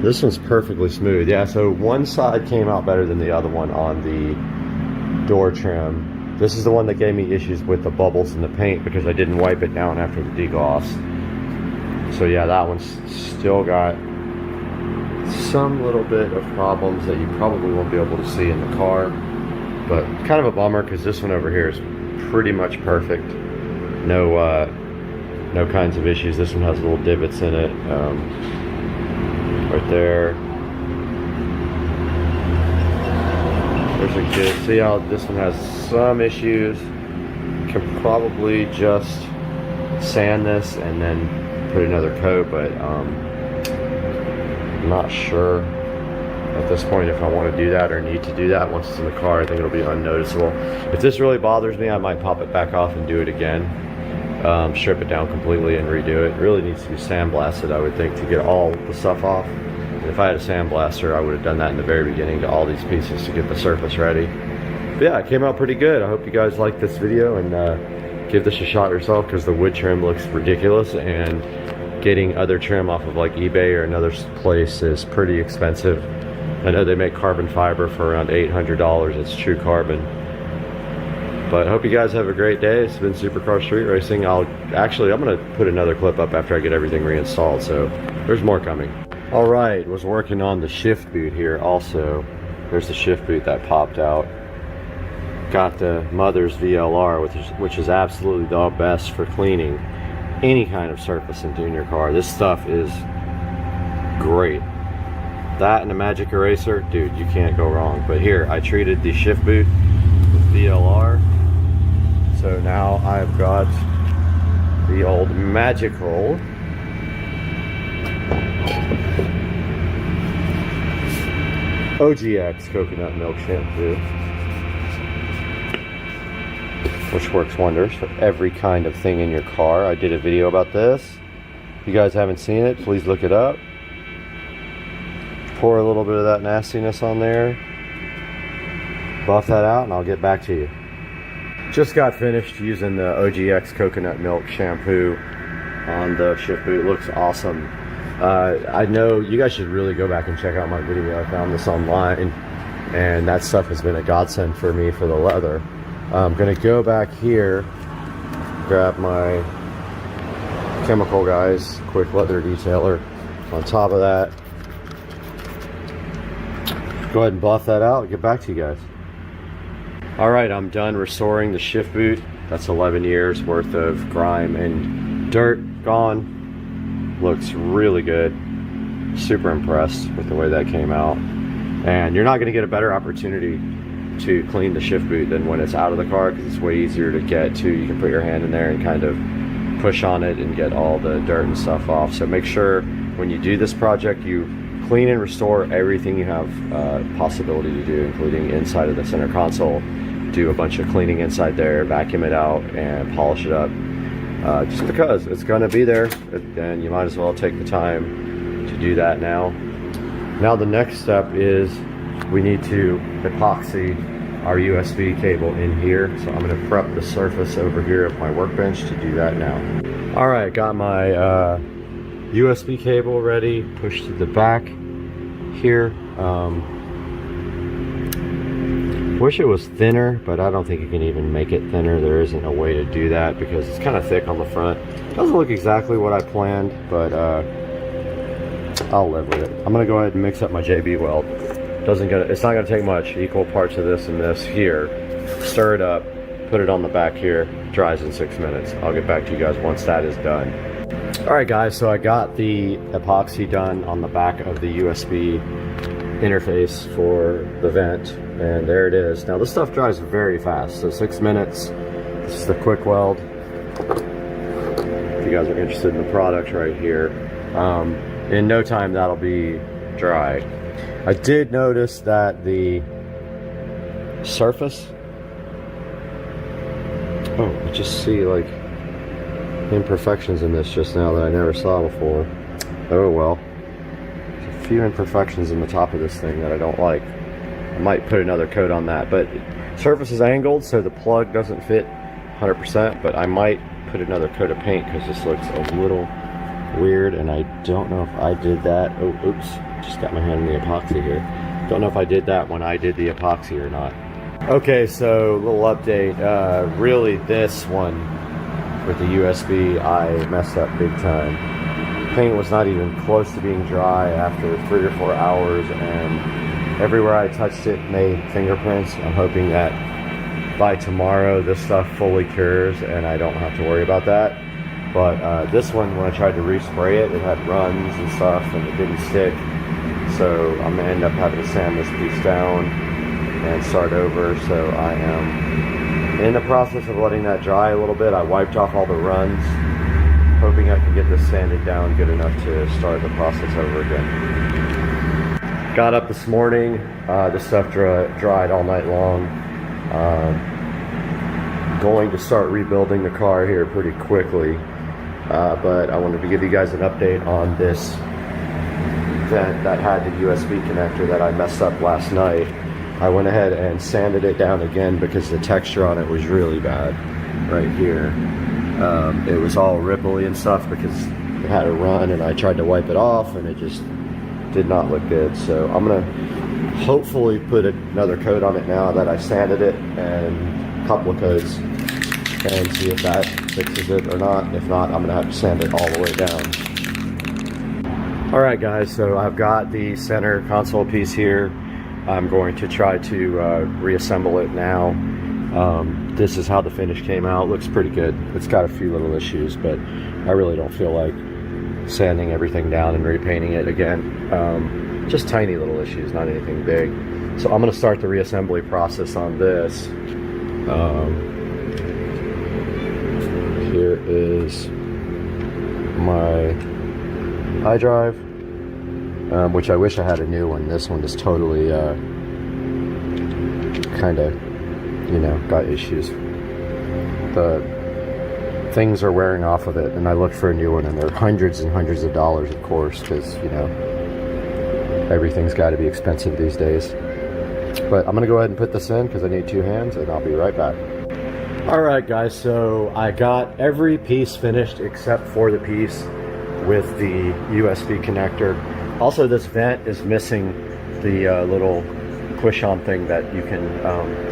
this one's perfectly smooth. Yeah, so one side came out better than the other one on the door trim. This is the one that gave me issues with the bubbles in the paint because I didn't wipe it down after the degloss. So yeah, that one's still got some little bit of problems that you probably won't be able to see in the car, but kind of a bummer because this one over here is pretty much perfect. No kinds of issues. This one has little divots in it, right there. There's a kit. See how this one has some issues? Can probably just sand this and then put another coat, but I'm not sure at this point if I want to do that or need to do that. Once it's in the car, I think it'll be unnoticeable. If this really bothers me, I might pop it back off and do it again. Strip it down completely and redo it. It really needs to be sandblasted, I would think, to get all the stuff off. If I had a sandblaster, I would have done that in the very beginning to all these pieces to get the surface ready. But yeah, it came out pretty good. I hope you guys liked this video, and give this a shot yourself, because the wood trim looks ridiculous, and getting other trim off of like eBay or another place is pretty expensive. I know they make carbon fiber for around $800. It's true carbon. But I hope you guys have a great day. It's been Supercar Street Racing. I'm gonna put another clip up after I get everything reinstalled, so there's more coming. All right, was working on the shift boot here also. There's the shift boot that popped out. Got the mother's VLR, which is absolutely the best for cleaning any kind of surface in your car. This stuff is great. That and a magic eraser, dude, you can't go wrong. But here, I treated the shift boot with VLR. So now I've got the old magical OGX coconut milk shampoo, which works wonders for every kind of thing in your car. I did a video about this. If you guys haven't seen it, please look it up. Pour a little bit of that nastiness on there, buff that out, and I'll get back to you. Just got finished using the OGX coconut milk shampoo on the shift boot. It looks awesome. I know you guys should really go back and check out my video. I found this online, and that stuff has been a godsend for me for the leather. I'm gonna go back here, grab my Chemical Guys quick leather detailer. On top of that, go ahead and buff that out and get back to you guys. All right, I'm done restoring the shift boot. That's 11 years worth of grime and dirt gone. Looks really good. Super impressed with the way that came out. And you're not gonna get a better opportunity to clean the shift boot than when it's out of the car, because it's way easier to get to. You can put your hand in there and kind of push on it and get all the dirt and stuff off. So make sure when you do this project, you clean and restore everything you have possibility to do, including inside of the center console. Do a bunch of cleaning inside there, vacuum it out, and polish it up. Just because it's gonna be there, and you might as well take the time to do that now. Now the next step is we need to epoxy our USB cable in here. So I'm gonna prep the surface over here of my workbench to do that now. All right, got my USB cable ready, pushed to the back here. Wish it was thinner, but I don't think you can even make it thinner. There isn't a way to do that because it's kind of thick on the front. Doesn't look exactly what I planned, but I'll live with it. I'm gonna go ahead and mix up my JB weld. It's not gonna take much. Equal parts of this and this here. Stir it up, put it on the back here. Dries in 6 minutes. I'll get back to you guys once that is done. All right, guys. So I got the epoxy done on the back of the USB interface for the vent, and there it is. Now this stuff dries very fast, so 6 minutes. This is the quick weld. If you guys are interested in the product right here, in no time that'll be dry. I did notice that the surface, I just see like imperfections in this just now that I never saw before. Oh well. Few imperfections in the top of this thing that I don't like. I might put another coat on that, but surface is angled so the plug doesn't fit 100%, but I might put another coat of paint because this looks a little weird, and I don't know if I did that. Oh, oops, just got my hand in the epoxy here. Don't know if I did that when I did the epoxy or not. Okay, so a little update. Really this one with the USB, I messed up big time. paint was not even close to being dry after 3 or 4 hours, and everywhere I touched it made fingerprints. I'm hoping that by tomorrow this stuff fully cures and I don't have to worry about that. But this one, when I tried to respray it, it had runs and stuff and it didn't stick. So I'm gonna end up having to sand this piece down and start over. So I am in the process of letting that dry a little bit. I wiped off all the runs, hoping I can get this sanded down good enough to start the process over again. Got up this morning, this stuff dried all night long. Going to start rebuilding the car here pretty quickly, but I wanted to give you guys an update on this vent that had the USB connector that I messed up last night. I went ahead and sanded it down again because the texture on it was really bad right here. It was all ripply and stuff because it had a run, and I tried to wipe it off and it just did not look good. So I'm gonna hopefully put another coat on it now that I sanded it, and a couple of coats, and see if that fixes it or not. If not, I'm gonna have to sand it all the way down. All right guys, so I've got the center console piece here. I'm going to try to reassemble it now. This is how the finish came out. Looks pretty good. It's got a few little issues, but I really don't feel like sanding everything down and repainting it again. Just tiny little issues, not anything big. So I'm going to start the reassembly process on this. Here is my iDrive, which I wish I had a new one. This one is totally kind of, you know, got issues. The things are wearing off of it, and I looked for a new one, and they're hundreds and hundreds of dollars, of course, because, you know, everything's got to be expensive these days. But I'm going to go ahead and put this in because I need 2 hands, and I'll be right back. Alright guys, so I got every piece finished except for the piece with the USB connector. Also, this vent is missing the little push-on thing that you can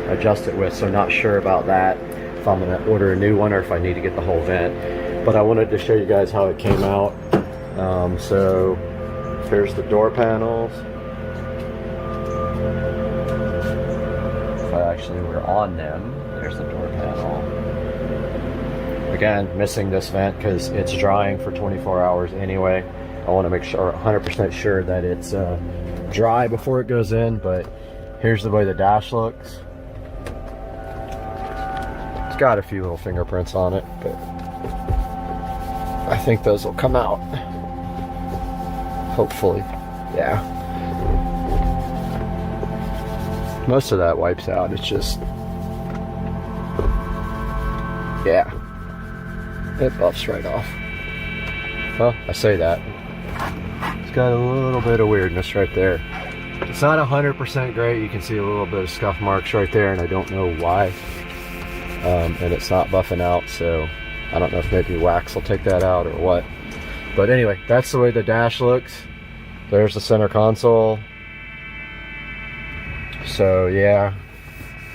adjust it with, so not sure about that, if I'm going to order a new one or if I need to get the whole vent. But I wanted to show you guys how it came out. So here's the door panels. If I actually were on them, there's the door panel. Again, missing this vent because it's drying for 24 hours anyway. I want to make sure, 100% sure that it's dry before it goes in. But here's the way the dash looks. It's got a few little fingerprints on it, but I think those will come out. Hopefully, yeah. Most of that wipes out. It's just, yeah, it buffs right off. Well, I say that. It's got a little bit of weirdness right there. It's not 100% great. You can see a little bit of scuff marks right there, and I don't know why. And it's not buffing out, so I don't know if maybe wax will take that out or what. But anyway, that's the way the dash looks. There's the center console. So yeah,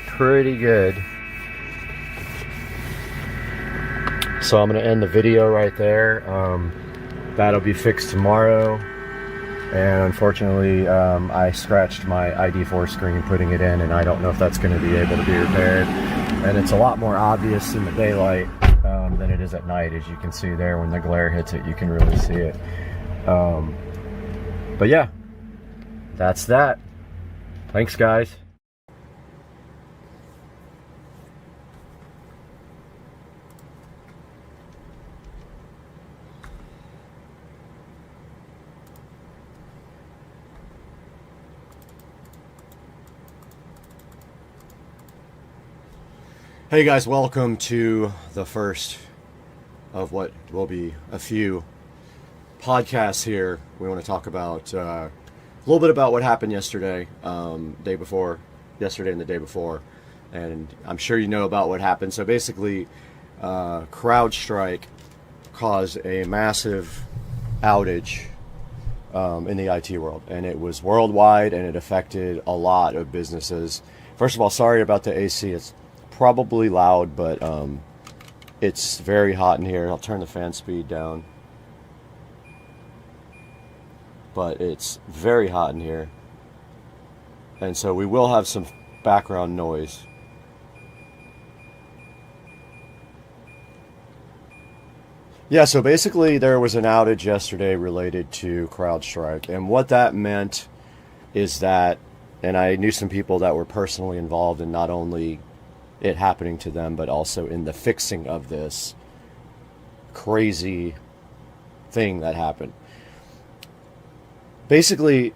pretty good. So I'm going to end the video right there. That'll be fixed tomorrow. And unfortunately, I scratched my ID4 screen putting it in, and I don't know if that's going to be able to be repaired. And it's a lot more obvious in the daylight than it is at night. As you can see there, when the glare hits it, you can really see it. But yeah, that's that. Thanks, guys. Hey guys, welcome to the first of what will be a few podcasts here. We want to talk about a little bit about what happened yesterday, yesterday and the day before, and I'm sure you know about what happened. So basically, CrowdStrike caused a massive outage in the IT world, and it was worldwide, and it affected a lot of businesses. First of all, sorry about the AC. It's probably loud, but it's very hot in here. I'll turn the fan speed down. but it's very hot in here. And so we will have some background noise. Yeah, so basically there was an outage yesterday related to CrowdStrike. And what that meant is that, and I knew some people that were personally involved in not only it happening to them, but also in the fixing of this crazy thing that happened. Basically,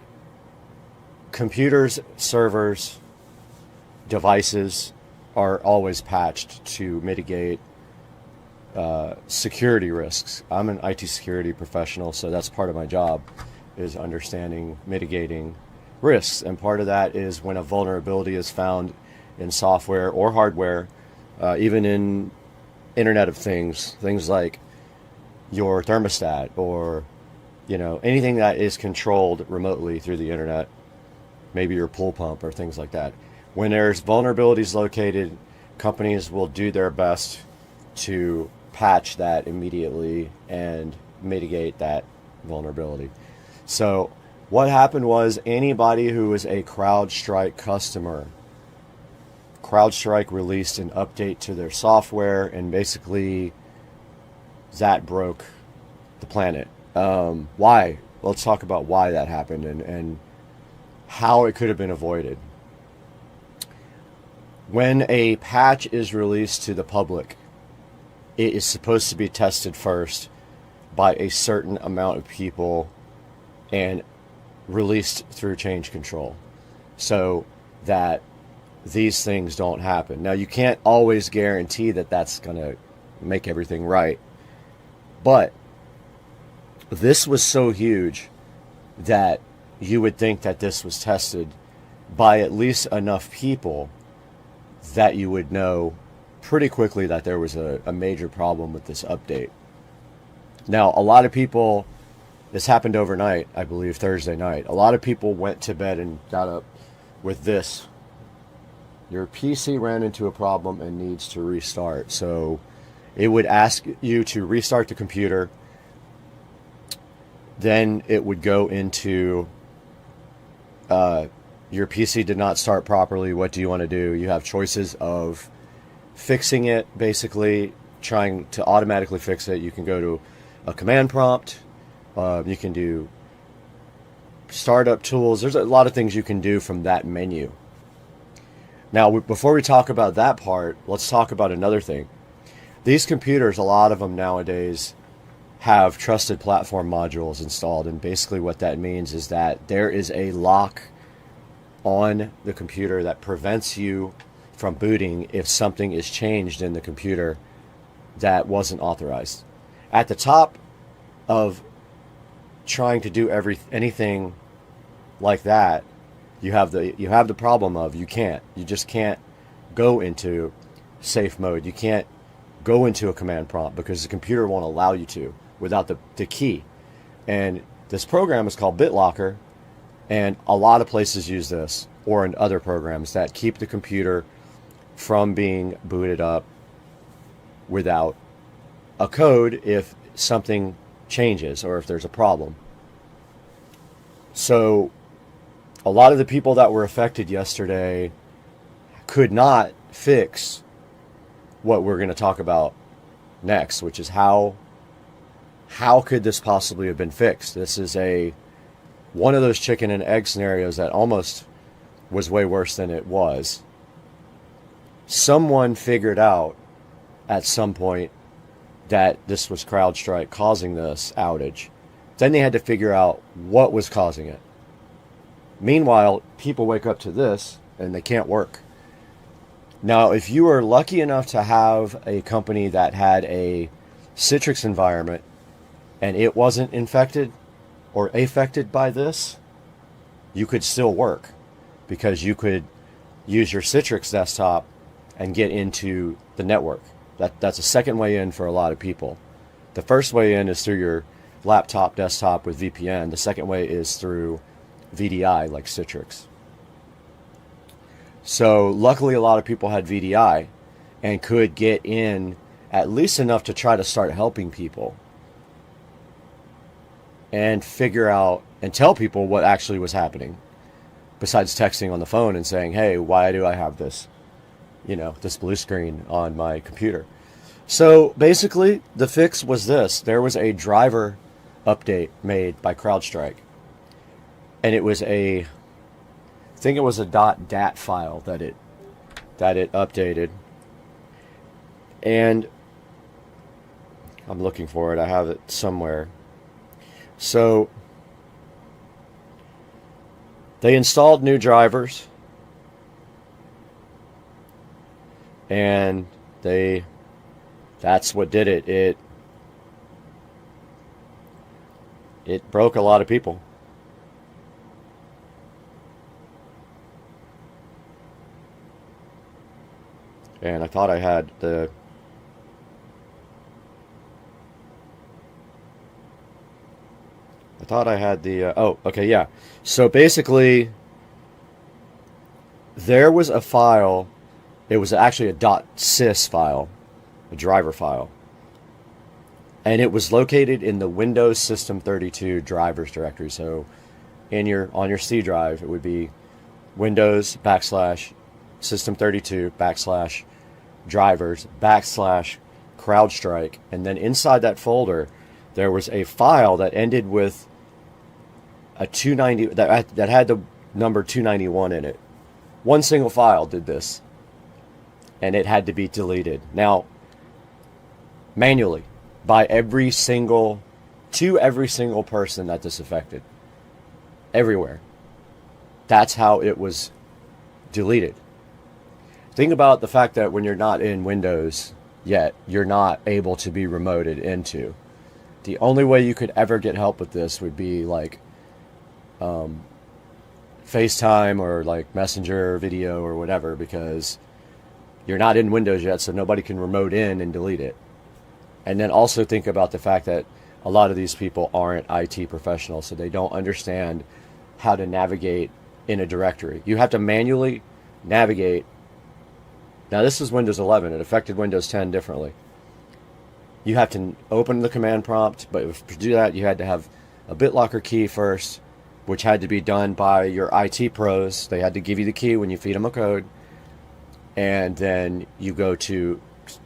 computers, servers, devices are always patched to mitigate security risks. I'm an IT security professional, so that's part of my job, is understanding mitigating risks. And part of that is when a vulnerability is found in software or hardware, even in Internet of Things, things like your thermostat or, you know, anything that is controlled remotely through the internet, maybe your pool pump or things like that. When there's vulnerabilities located, companies will do their best to patch that immediately and mitigate that vulnerability. So what happened was, anybody who was a CrowdStrike customer, CrowdStrike released an update to their software, and basically that broke the planet. Why? Let's talk about why that happened and how it could have been avoided. When a patch is released to the public, it is supposed to be tested first by a certain amount of people and released through change control so that these things don't happen. Now, you can't always guarantee that that's going to make everything right, but this was so huge that you would think that this was tested by at least enough people that you would know pretty quickly that there was a major problem with this update. Now, a lot of people, this happened overnight, I believe Thursday night. A lot of people went to bed and got up with this. Your PC ran into a problem and needs to restart. So it would ask you to restart the computer. Then it would go into your PC did not start properly. What do you want to do? You have choices of fixing it, basically trying to automatically fix it. You can go to a command prompt. You can do startup tools. There's a lot of things you can do from that menu. Now, before we talk about that part, let's talk about another thing. These computers, a lot of them nowadays, have trusted platform modules installed, and basically what that means is that there is a lock on the computer that prevents you from booting if something is changed in the computer that wasn't authorized. At the top of trying to do anything like that, you have the problem of you just can't go into safe mode. You can't go into a command prompt because the computer won't allow you to without the key. And this program is called BitLocker, and a lot of places use this, or in other programs that keep the computer from being booted up without a code if something changes or if there's a problem. So a lot of the people that were affected yesterday could not fix what we're going to talk about next, which is how could this possibly have been fixed? This is one of those chicken and egg scenarios that almost was way worse than it was. Someone figured out at some point that this was CrowdStrike causing this outage. Then they had to figure out what was causing it. Meanwhile, people wake up to this and they can't work. Now, if you were lucky enough to have a company that had a Citrix environment and it wasn't infected or affected by this, you could still work because you could use your Citrix desktop and get into the network. That's a second way in for a lot of people. The first way in is through your laptop desktop with VPN. The second way is through VDI like Citrix. So luckily a lot of people had VDI and could get in at least enough to try to start helping people and figure out and tell people what actually was happening, besides texting on the phone and saying, hey, why do I have this, this blue screen on my computer? So basically, the fix was this. There was a driver update made by CrowdStrike, and it was I think it was a .dat file that it updated, and I'm looking for it. I have it somewhere. So they installed new drivers, and that's what did it. It broke a lot of people. And I thought I had the oh, okay, yeah. So basically, there was a file. It was actually a .sys file, a driver file. And it was located in the Windows System 32 drivers directory. So on your C drive, it would be Windows / System 32 / drivers / CrowdStrike. And then inside that folder, there was a file that ended with a 290 that had the number 291 in it. One single file did this, and it had to be deleted. Now, manually, by every single person that this affected, everywhere. That's how it was deleted. Think about the fact that when you're not in Windows yet, you're not able to be remoted into. The only way you could ever get help with this would be like FaceTime or like Messenger video or whatever, because you're not in Windows yet, so nobody can remote in and delete it. And then also think about the fact that a lot of these people aren't IT professionals, so they don't understand how to navigate in a directory. You have to manually navigate. Now this is Windows 11. It affected Windows 10 differently. You have to open the command prompt, but to do that, you had to have a BitLocker key first, which had to be done by your IT pros. They had to give you the key when you feed them a code. And then you go to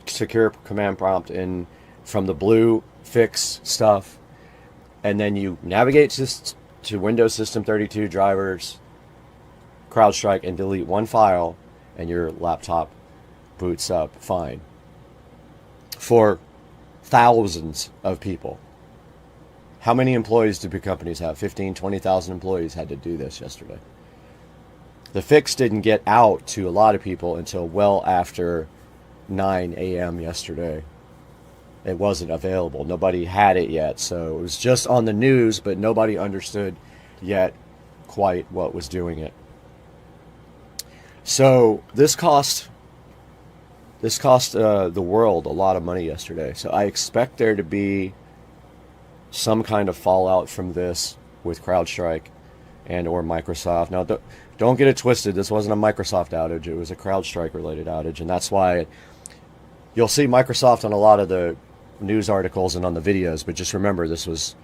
secure command prompt and from the blue fix stuff, and then you navigate to Windows System 32 drivers, CrowdStrike, and delete one file, and your laptop boots up fine. For thousands of people. How many employees do big companies have? 15, 20,000 employees had to do this yesterday. The fix didn't get out to a lot of people until well after 9 a.m. yesterday. It wasn't available. Nobody had it yet. So it was just on the news, but nobody understood yet quite what was doing it. So this cost the world a lot of money yesterday. So I expect there to be some kind of fallout from this with CrowdStrike and or Microsoft. Now, don't get it twisted. This wasn't a Microsoft outage. It was a CrowdStrike related outage. And that's why you'll see Microsoft on a lot of the news articles and on the videos. But just remember, this was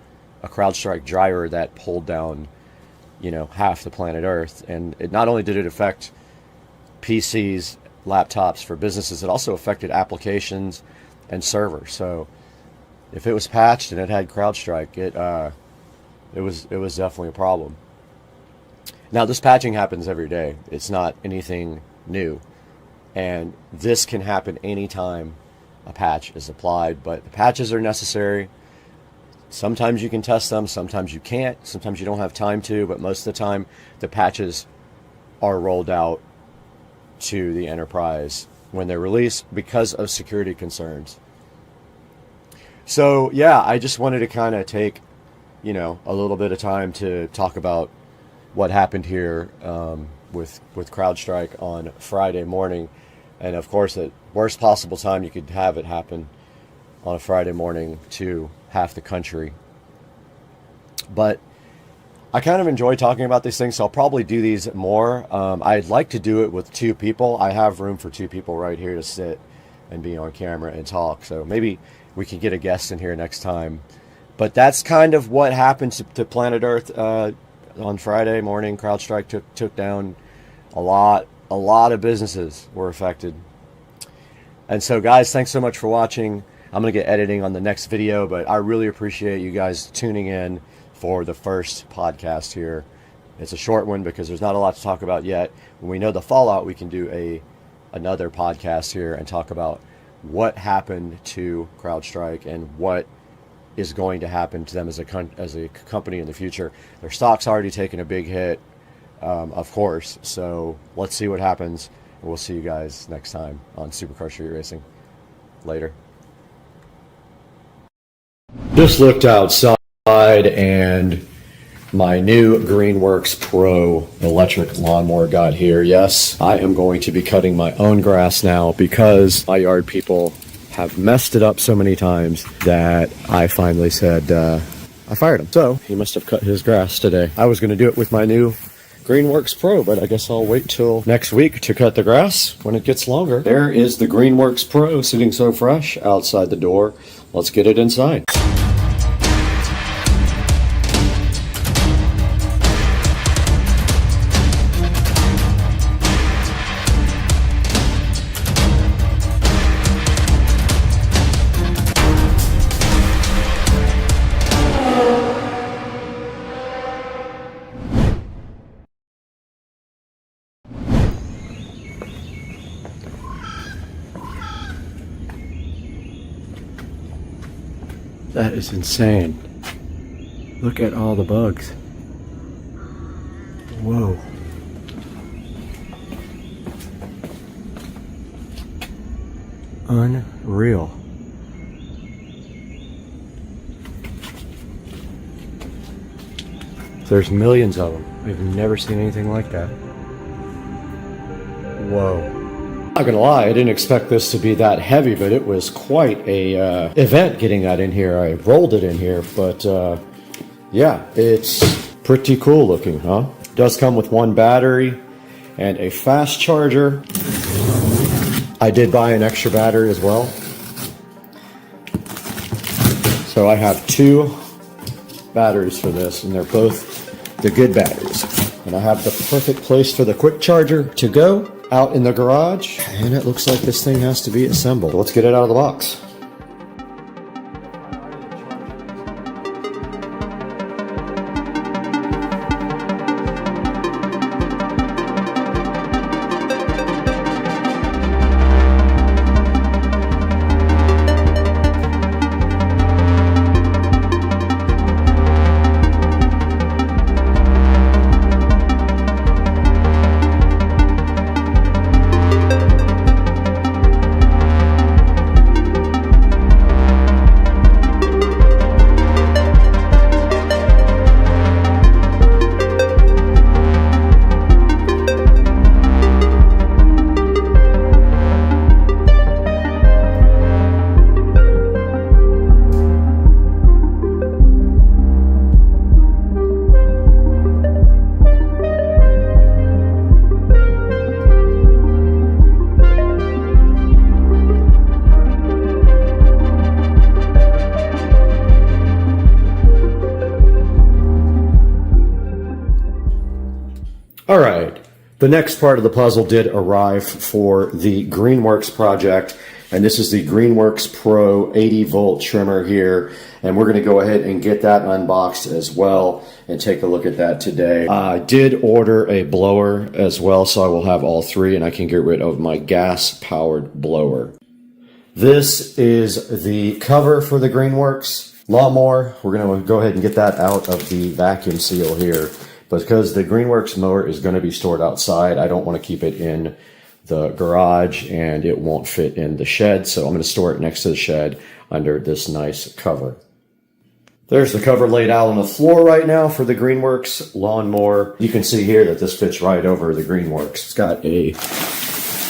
a CrowdStrike driver that pulled down, half the planet Earth. And it not only did it affect PCs, laptops for businesses, it also affected applications and servers. So if it was patched and it had CrowdStrike, it was definitely a problem. Now this patching happens every day. It's not anything new, and this can happen anytime a patch is applied. But the patches are necessary. Sometimes you can test them, sometimes you can't. Sometimes you don't have time to, but most of the time the patches are rolled out to the enterprise when they're released because of security concerns. So yeah, I just wanted to kind of take, a little bit of time to talk about what happened here with CrowdStrike on Friday morning. And of course, at worst possible time you could have it happen on a Friday morning to half the country. But I kind of enjoy talking about these things, so I'll probably do these more. I'd like to do it with 2 people. I have room for 2 people right here to sit and be on camera and talk. So maybe we can get a guest in here next time. But that's kind of what happened to Planet Earth on Friday morning. CrowdStrike took down a lot of businesses were affected. And so, guys, thanks so much for watching. I'm going to get editing on the next video, but I really appreciate you guys tuning in for the first podcast here. It's a short one because there's not a lot to talk about yet. When we know the fallout, we can do another podcast here and talk about what happened to CrowdStrike and what is going to happen to them as a company in the future. Their stock's already taken a big hit, of course. So let's see what happens. And we'll see you guys next time on Supercar Street Racing. Later. Just looked outside and my new Greenworks Pro electric lawnmower got here. Yes, I am going to be cutting my own grass now because my yard people have messed it up so many times that I finally said I fired him. So he must have cut his grass today. I was going to do it with my new Greenworks Pro, but I guess I'll wait till next week to cut the grass when it gets longer. There is the Greenworks Pro sitting so fresh outside the door. Let's get it inside. That is insane. Look at all the bugs. Whoa. Unreal. There's millions of them. I've never seen anything like that. Whoa. Not gonna lie, I didn't expect this to be that heavy, but it was quite a event getting that in here. I rolled it in here, but yeah, it's pretty cool looking, huh? It does come with one battery and a fast charger. I did buy an extra battery as well. So I have 2 batteries for this, and they're both the good batteries. And I have the perfect place for the quick charger to go. Out in the garage, and it looks like this thing has to be assembled. Let's get it out of the box. All right, the next part of the puzzle did arrive for the Greenworks project, and this is the Greenworks Pro 80 volt trimmer here, and we're going to go ahead and get that unboxed as well and take a look at that today. I did order a blower as well, so I will have all 3, and I can get rid of my gas-powered blower. This is the cover for the Greenworks lawnmower. We're going to go ahead and get that out of the vacuum seal here. But because the Greenworks mower is going to be stored outside, I don't want to keep it in the garage and it won't fit in the shed. So I'm going to store it next to the shed under this nice cover. There's the cover laid out on the floor right now for the Greenworks lawnmower. You can see here that this fits right over the Greenworks. It's got a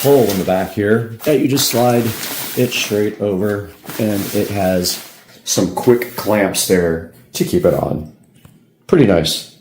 hole in the back here that you just slide it straight over, and it has some quick clamps there to keep it on. Pretty nice.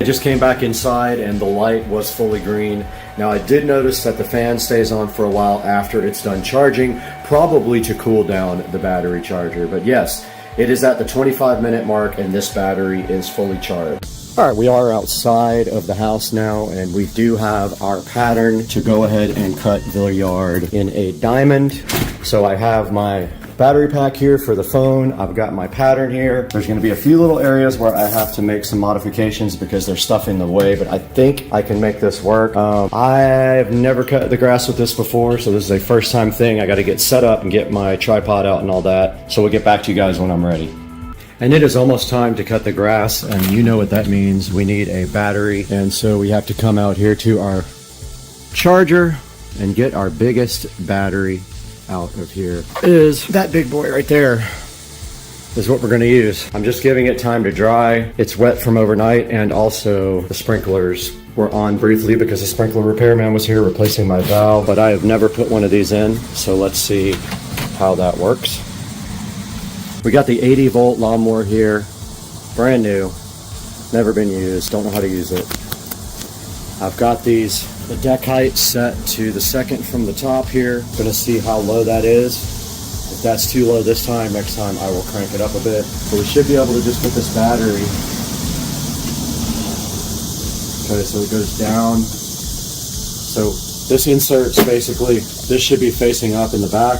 I just came back inside and the light was fully green. Now I did notice that the fan stays on for a while after it's done charging, probably to cool down the battery charger. But yes, it is at the 25-minute mark and this battery is fully charged. All right, we are outside of the house now and we do have our pattern to go ahead and cut the yard in a diamond. So I have my battery pack here for the phone. I've got my pattern here. There's going to be a few little areas where I have to make some modifications because there's stuff in the way, but I think I can make this work. I've never cut the grass with this before, so this is a first time thing. I got to get set up and get my tripod out and all that. So we'll get back to you guys when I'm ready. And it is almost time to cut the grass, and you know what that means. We need a battery, and so we have to come out here to our charger and get our biggest battery out of here. Is that big boy right there is what we're going to use. I'm just giving it time to dry. It's wet from overnight, and also the sprinklers were on briefly because the sprinkler repairman was here replacing my valve, but I have never put one of these in, so let's see how that works. We got the 80-volt lawnmower here, brand new, never been used, don't know how to use it. I've got the deck height set to the second from the top here. Gonna see how low that is. If that's too low this time, next time I will crank it up a bit. But we should be able to just put this battery. Okay, so it goes down. So this insert's basically, this should be facing up in the back.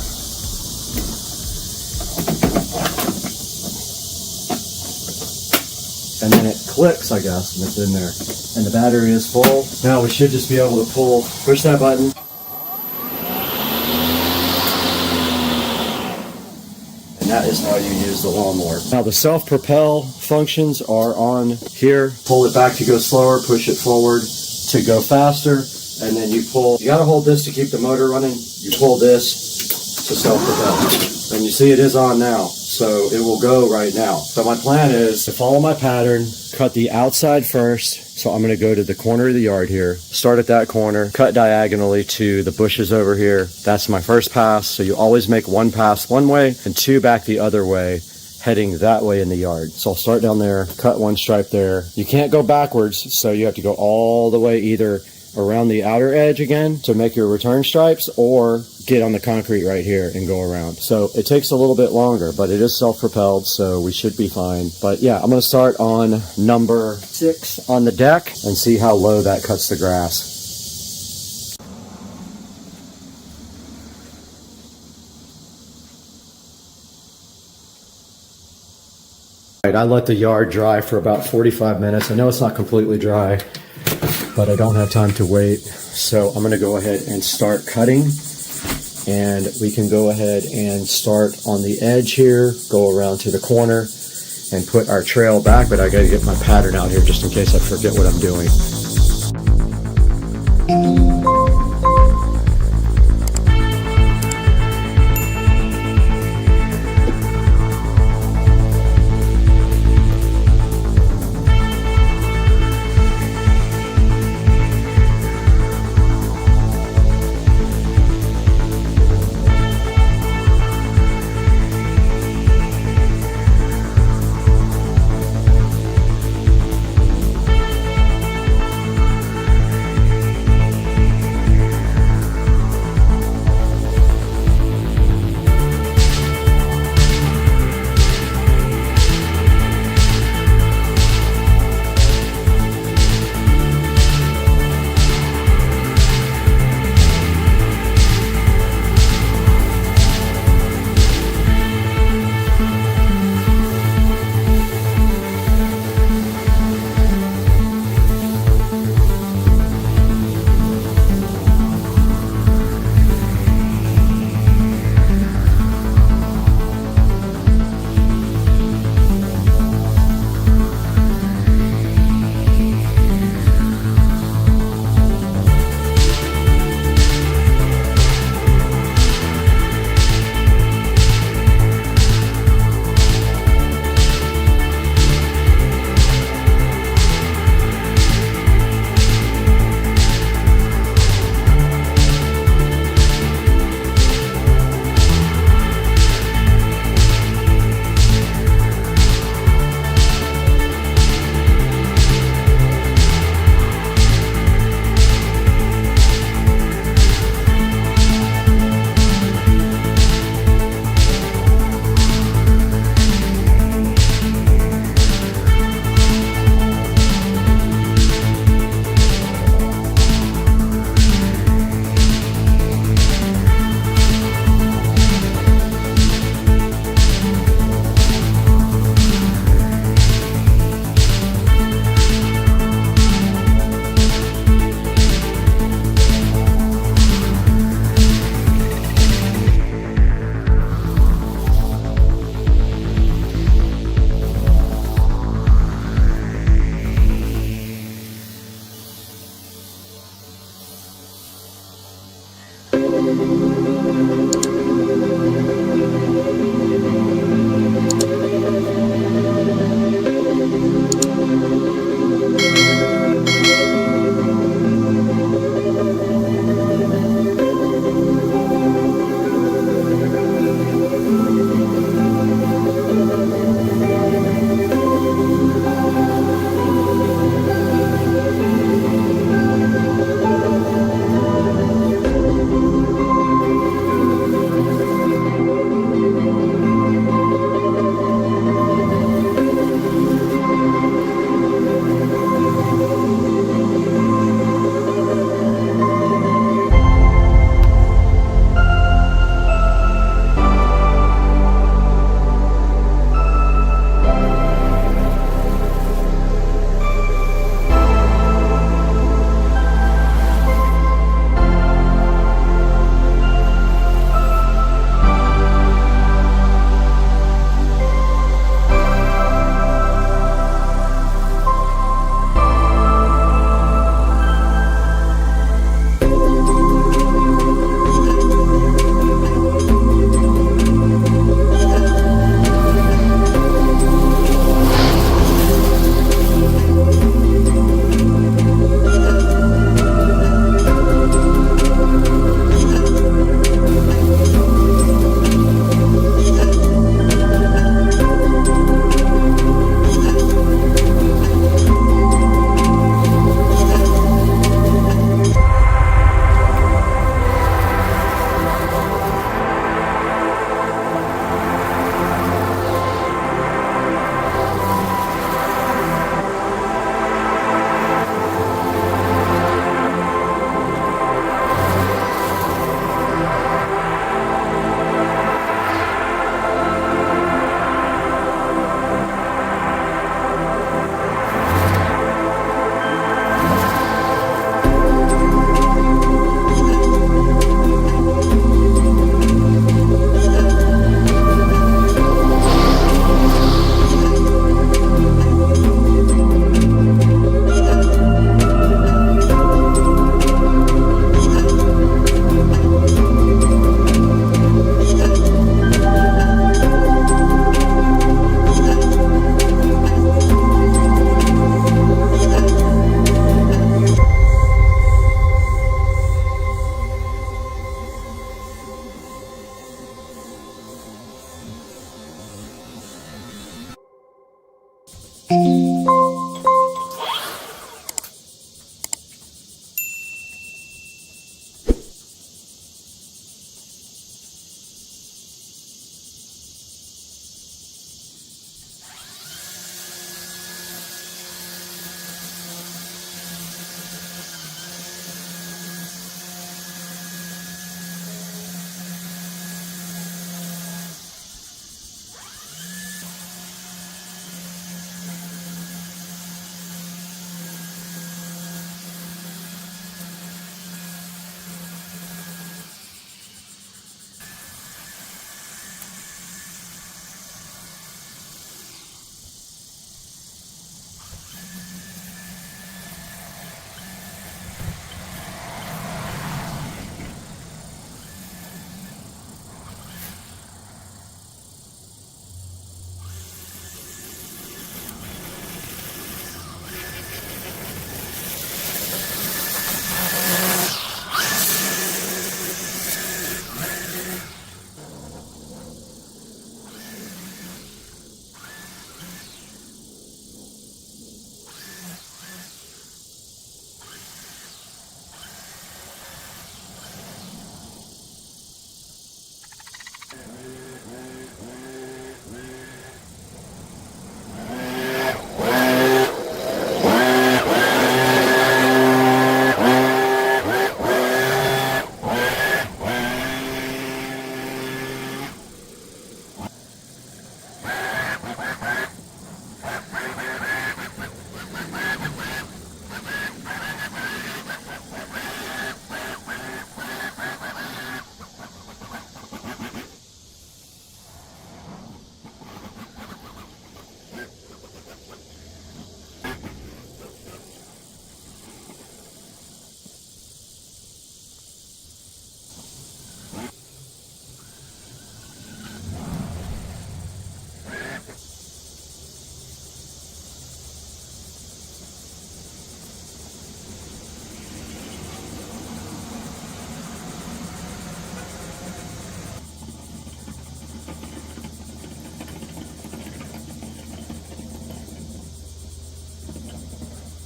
And then it clicks, I guess, and it's in there. And the battery is full. Now we should just be able to push that button. And that is how you use the lawnmower. Now the self-propel functions are on here. Pull it back to go slower, push it forward to go faster, and then you pull. You gotta hold this to keep the motor running. You pull this to self-propel. And you see it is on now. So it will go right now. So my plan is to follow my pattern, cut the outside first. So I'm going to go to the corner of the yard here, start at that corner, cut diagonally to the bushes over here. That's my first pass. So you always make one pass one way and two back the other way, heading that way in the yard. So I'll start down there, cut one stripe there. You can't go backwards, so you have to go all the way either around the outer edge again to make your return stripes, or get on the concrete right here and go around. So it takes a little bit longer, but it is self-propelled, so we should be fine. But yeah, I'm going to start on number 6 on the deck and see how low that cuts the grass. All right, I let the yard dry for about 45 minutes. I know it's not completely dry, but I don't have time to wait. So I'm going to go ahead and start cutting. And we can go ahead and start on the edge here, go around to the corner, and put our trail back. But I got to get my pattern out here just in case I forget what I'm doing.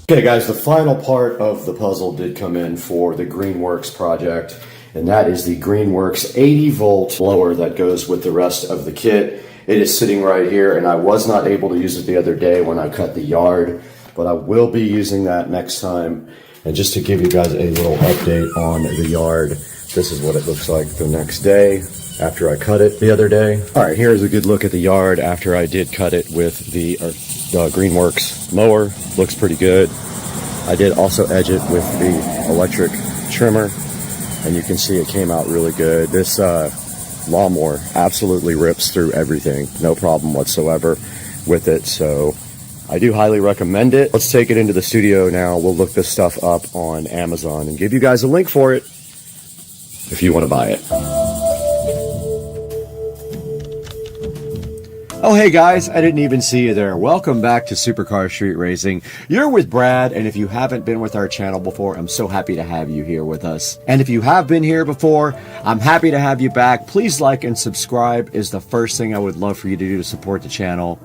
Okay guys, the final part of the puzzle did come in for the Greenworks project, and that is the Greenworks 80 volt blower that goes with the rest of the kit. It is sitting right here, and I was not able to use it the other day when I cut the yard, but I will be using that next time. And just to give you guys a little update on the yard, this is what it looks like the next day after I cut it the other day. All right, here's a good look at the yard after I did cut it with the Greenworks mower. Looks pretty good. I did also edge it with the electric trimmer, and you can see it came out really good. This lawnmower absolutely rips through everything. No problem whatsoever with it, so I do highly recommend it. Let's take it into the studio now. We'll look this stuff up on Amazon and give you guys a link for it if you want to buy it. Oh, hey guys, I didn't even see you there. Welcome back to Supercar Street Racing. You're with Brad, and if you haven't been with our channel before, I'm so happy to have you here with us. And if you have been here before, I'm happy to have you back. Please like and subscribe is the first thing I would love for you to do to support the channel.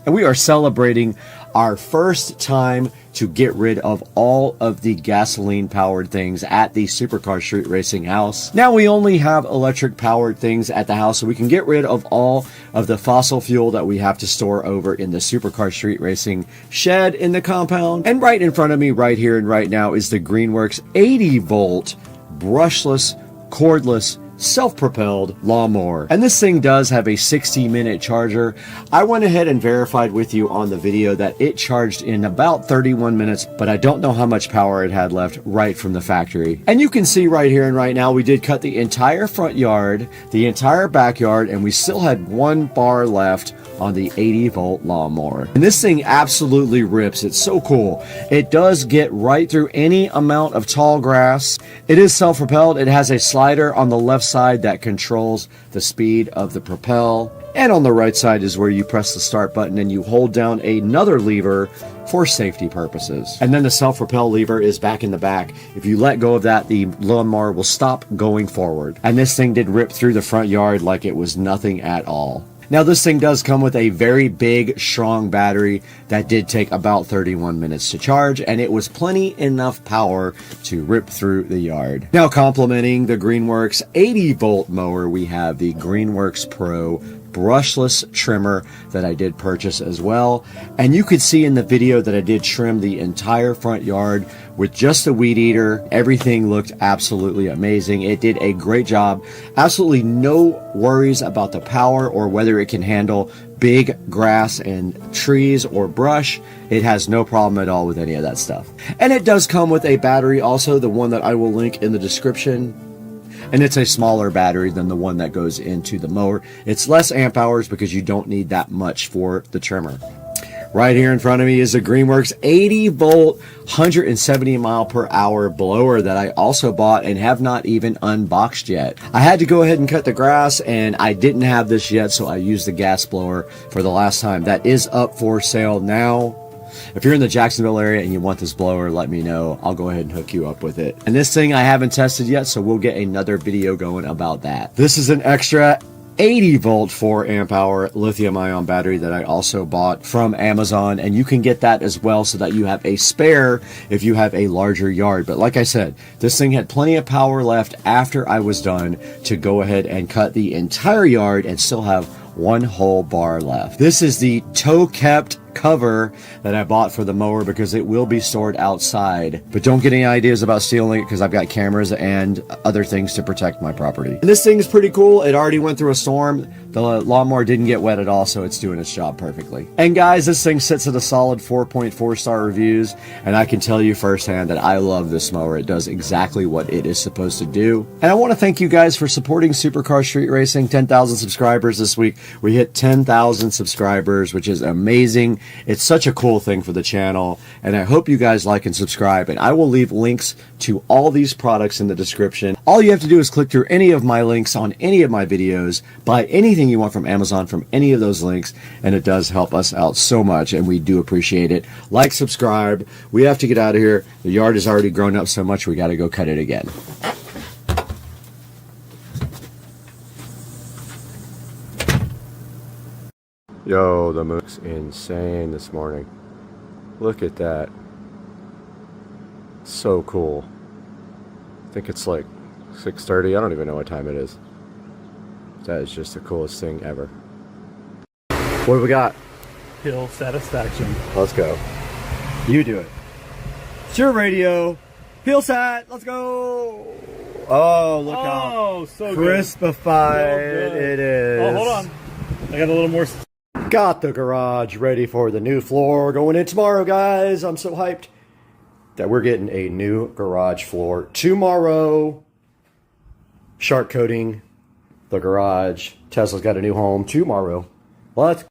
And we are celebrating our first time to get rid of all of the gasoline powered things at the Supercar Street Racing house. Now we only have electric powered things at the house, so we can get rid of all of the fossil fuel that we have to store over in the Supercar Street Racing shed in the compound. And right in front of me right here and right now is the Greenworks 80 volt brushless cordless self-propelled lawnmower. And this thing does have a 60-minute charger. I went ahead and verified with you on the video that it charged in about 31 minutes, but I don't know how much power it had left right from the factory. And you can see right here and right now, we did cut the entire front yard, the entire backyard, and we still had one bar left on the 80 volt lawnmower. And this thing absolutely rips. It's so cool. It does get right through any amount of tall grass. It is self-propelled. It has a slider on the left side that controls the speed of the propel. And on the right side is where you press the start button and you hold down another lever for safety purposes. And then the self-propel lever is back in the back. If you let go of that, the lawnmower will stop going forward. And this thing did rip through the front yard like it was nothing at all. Now this thing does come with a very big, strong battery that did take about 31 minutes to charge, and it was plenty enough power to rip through the yard. Now complementing the Greenworks 80 volt mower, we have the Greenworks Pro brushless trimmer that I did purchase as well. And you could see in the video that I did trim the entire front yard with just a weed eater. Everything looked absolutely amazing. It did a great job. Absolutely no worries about the power or whether it can handle big grass and trees or brush. It has no problem at all with any of that stuff. And it does come with a battery also, the one that I will link in the description. And it's a smaller battery than the one that goes into the mower. It's less amp hours because you don't need that much for the trimmer. Right here in front of me is a Greenworks 80 volt, 170 mile per hour blower that I also bought and have not even unboxed yet. I had to go ahead and cut the grass, and I didn't have this yet, so I used the gas blower for the last time. That is up for sale now. If you're in the Jacksonville area and you want this blower, let me know. I'll go ahead and hook you up with it. And this thing I haven't tested yet, so we'll get another video going about that. This is an extra 80 volt 4 amp hour lithium ion battery that I also bought from Amazon, and you can get that as well so that you have a spare if you have a larger yard. But like I said, this thing had plenty of power left after I was done to go ahead and cut the entire yard and still have one whole bar left. This is the toe kept cover that I bought for the mower because it will be stored outside. But don't get any ideas about stealing it because I've got cameras and other things to protect my property. And this thing is pretty cool. It already went through a storm. The lawnmower didn't get wet at all, so it's doing its job perfectly. And guys, this thing sits at a solid 4.4 star reviews, and I can tell you firsthand that I love this mower. It does exactly what it is supposed to do. And I want to thank you guys for supporting Supercar Street Racing. 10,000 subscribers this week. We hit 10,000 subscribers, which is amazing. It's such a cool thing for the channel, and I hope you guys like and subscribe, and I will leave links to all these products in the description. All you have to do is click through any of my links on any of my videos, buy anything you want from Amazon from any of those links, and it does help us out so much, and we do appreciate it. Like, subscribe. We have to get out of here. The yard has already grown up so much, we got to go cut it again. Yo, the moon's insane this morning. Look at that. So cool. I think it's like 6:30. I don't even know what time it is. That is just the coolest thing ever. What do we got? Hill satisfaction. Let's go. You do it. It's your radio. Peel sat. Let's go. Oh, look how so crispified it is. Oh, hold on. I got a little more. Got the garage ready for the new floor going in tomorrow, guys. I'm so hyped that we're getting a new garage floor tomorrow. Shark coating the garage. Tesla's got a new home tomorrow. Let's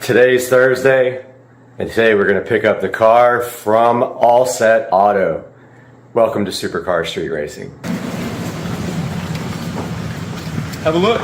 Today's Thursday, and today we're going to pick up the car from All Set Auto. Welcome to Supercar Street Racing. Have a look.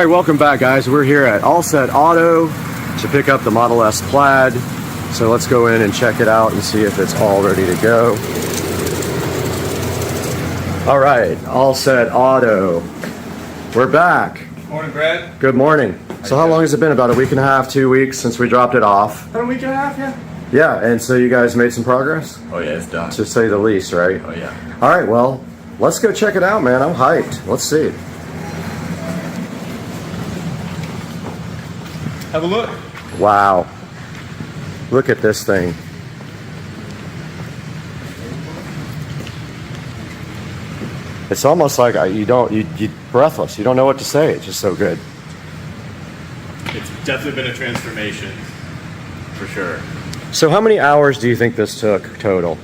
All right, welcome back, guys. We're here at All Set Auto to pick up the Model S Plaid. So let's go in and check it out and see if it's all ready to go. All right, All Set Auto. We're back. Morning, Brad. Good morning. So how long has it been? About a week and a half, 2 weeks since we dropped it off? About a week and a half, yeah. Yeah, and so you guys made some progress? Oh yeah, it's done. To say the least, right? Oh yeah. All right, well, let's go check it out, man. I'm hyped. Let's see. Have a look. Wow. Look at this thing. It's almost like you breathless. You don't know what to say. It's just so good. It's definitely been a transformation, for sure. So how many hours do you think this took total?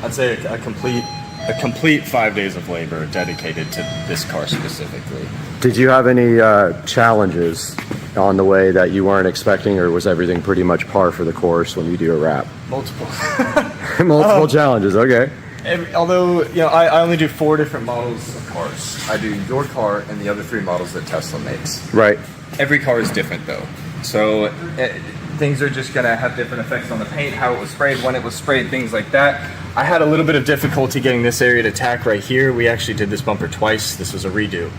I'd say a complete 5 days of labor dedicated to this car specifically. Did you have any challenges on the way that you weren't expecting, or was everything pretty much par for the course when you do a wrap? Multiple. Multiple challenges, okay. Although, you know, I only do 4 different models of cars. I do your car and the other 3 models that Tesla makes. Right. Every car is different though. So things are just gonna have different effects on the paint, how it was sprayed, when it was sprayed, things like that. I had a little bit of difficulty getting this area to tack right here. We actually did this bumper twice. This was a redo.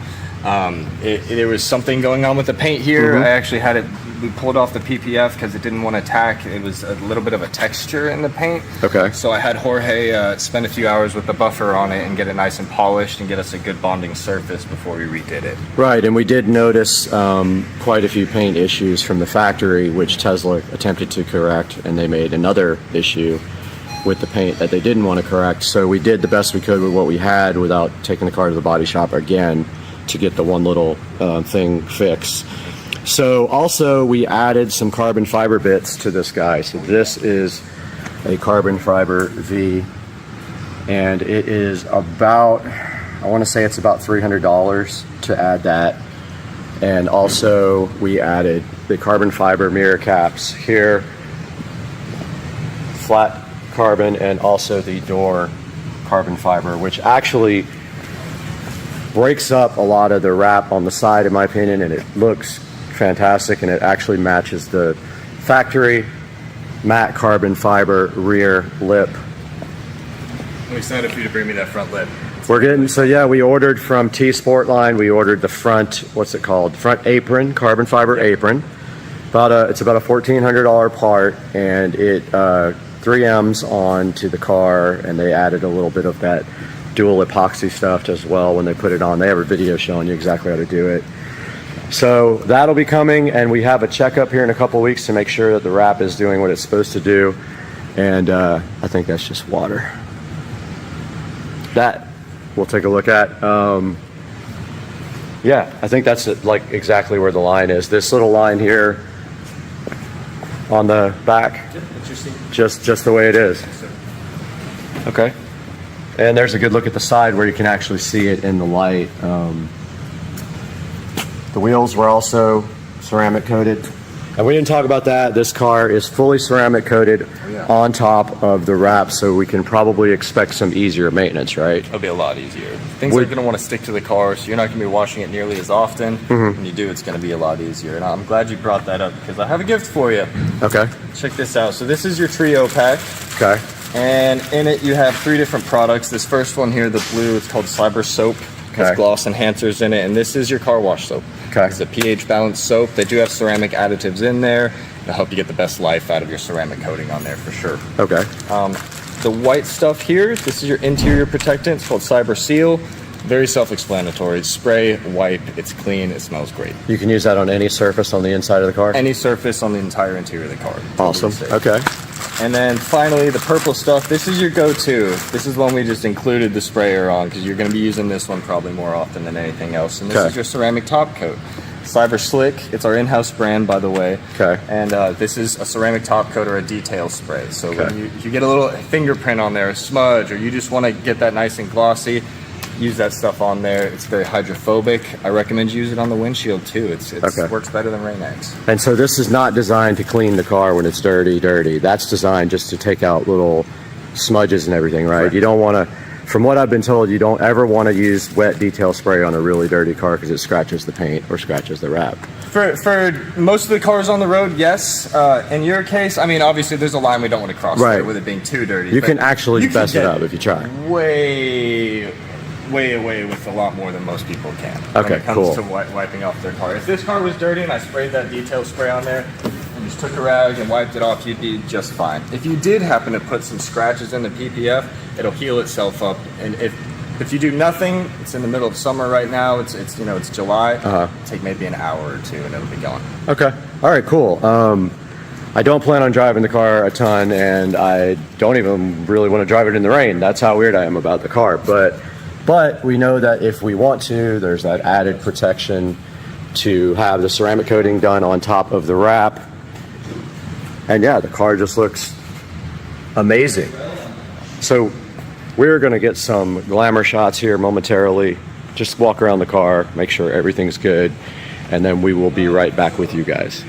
There was something going on with the paint here. I actually had it, we pulled off the PPF because it didn't want to tack. It was a little bit of a texture in the paint. Okay. So I had Jorge spend a few hours with the buffer on it and get it nice and polished and get us a good bonding surface before we redid it. Right, and we did notice quite a few paint issues from the factory, which Tesla attempted to correct, and they made another issue with the paint that they didn't want to correct. So we did the best we could with what we had without taking the car to the body shop again to get the one little thing fixed. So also we added some carbon fiber bits to this guy. So this is a carbon fiber V, and it is about, I want to say it's about $300 to add that. And also we added the carbon fiber mirror caps here, flat carbon, and also the door carbon fiber, which actually breaks up a lot of the wrap on the side, in my opinion, and it looks fantastic, and it actually matches the factory matte carbon fiber rear lip. I'm excited for you to bring me that front lip. We're getting, so yeah, we ordered from T Sportline, we ordered the front, what's it called? Front apron, carbon fiber apron. It's about a $1,400 part, and it 3Ms onto the car, and they added a little bit of that dual epoxy stuff as well when they put it on. They have a video showing you exactly how to do it. So that'll be coming, and we have a checkup here in a couple weeks to make sure that the wrap is doing what it's supposed to do. And I think that's just water. That we'll take a look at. Yeah, I think that's like exactly where the line is. This little line here on the back, just the way it is. Okay. And there's a good look at the side where you can actually see it in the light. The wheels were also ceramic coated. And we didn't talk about that. This car is fully ceramic coated on top of the wrap, so we can probably expect some easier maintenance, right? It'll be a lot easier. Things are going to want to stick to the car, so you're not going to be washing it nearly as often. When you do, it's going to be a lot easier. And I'm glad you brought that up because I have a gift for you. Okay. Check this out. So this is your trio pack. Okay. And in it you have 3 different products. This first one here, the blue, it's called Cyber Soap. It has gloss enhancers in it. And this is your car wash soap. Okay. It's a pH balanced soap. They do have ceramic additives in there to help you get the best life out of your ceramic coating on there for sure. Okay. The white stuff here, this is your interior protectant. It's called Cyber Seal. Very self-explanatory. Spray, wipe, it's clean, it smells great. You can use that on any surface on the inside of the car? Any surface on the entire interior of the car. Awesome. Okay. And then finally, the purple stuff. This is your go-to. This is one we just included the sprayer on because you're going to be using this one probably more often than anything else. And this is your ceramic top coat. Cyber Slick. It's our in-house brand, by the way. Okay. And this is a ceramic top coat or a detail spray. So when you get a little fingerprint on there, a smudge, or you just want to get that nice and glossy, use that stuff on there. It's very hydrophobic. I recommend you use it on the windshield too. It works better than Rain-X. And so this is not designed to clean the car when it's dirty. That's designed just to take out little smudges and everything, right? Correct. You don't want to From what I've been told, you don't ever want to use wet detail spray on a really dirty car because it scratches the paint or scratches the wrap. For most of the cars on the road, yes. In your case, I mean, obviously there's a line we don't want to cross there with it being too dirty. You can actually mess it up if you try. Way away with a lot more than most people can. Okay, when it comes to wiping off their car. If this car was dirty and I sprayed that detail spray on there and just took a rag and wiped it off, you'd be just fine. If you did happen to put some scratches in the PPF, it'll heal itself up. And if you do nothing, it's in the middle of summer right now. It's you know, it's July. Take maybe an hour or two and it'll be gone. Okay. All right. Cool. I don't plan on driving the car a ton, and I don't even really want to drive it in the rain. That's how weird I am about the car. But we know that if we want to, there's that added protection to have the ceramic coating done on top of the wrap. And yeah, the car just looks amazing. So we're going to get some glamour shots here momentarily. Just walk around the car, make sure everything's good, and then we will be right back with you guys.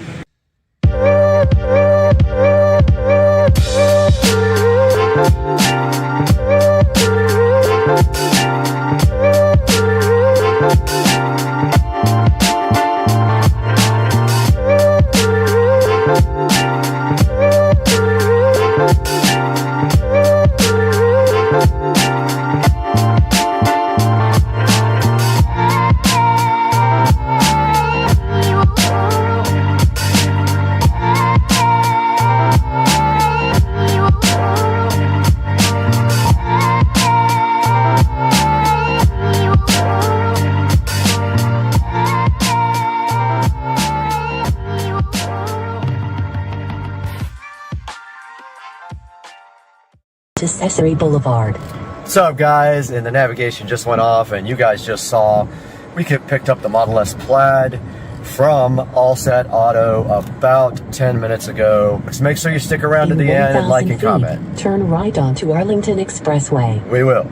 Accessory Boulevard. What's up, guys? And the navigation just went off, and you guys just saw we picked up the Model S Plaid from All Set Auto about 10 minutes ago. Just make sure you stick around to the end and like and comment. Turn right onto Arlington Expressway. We will.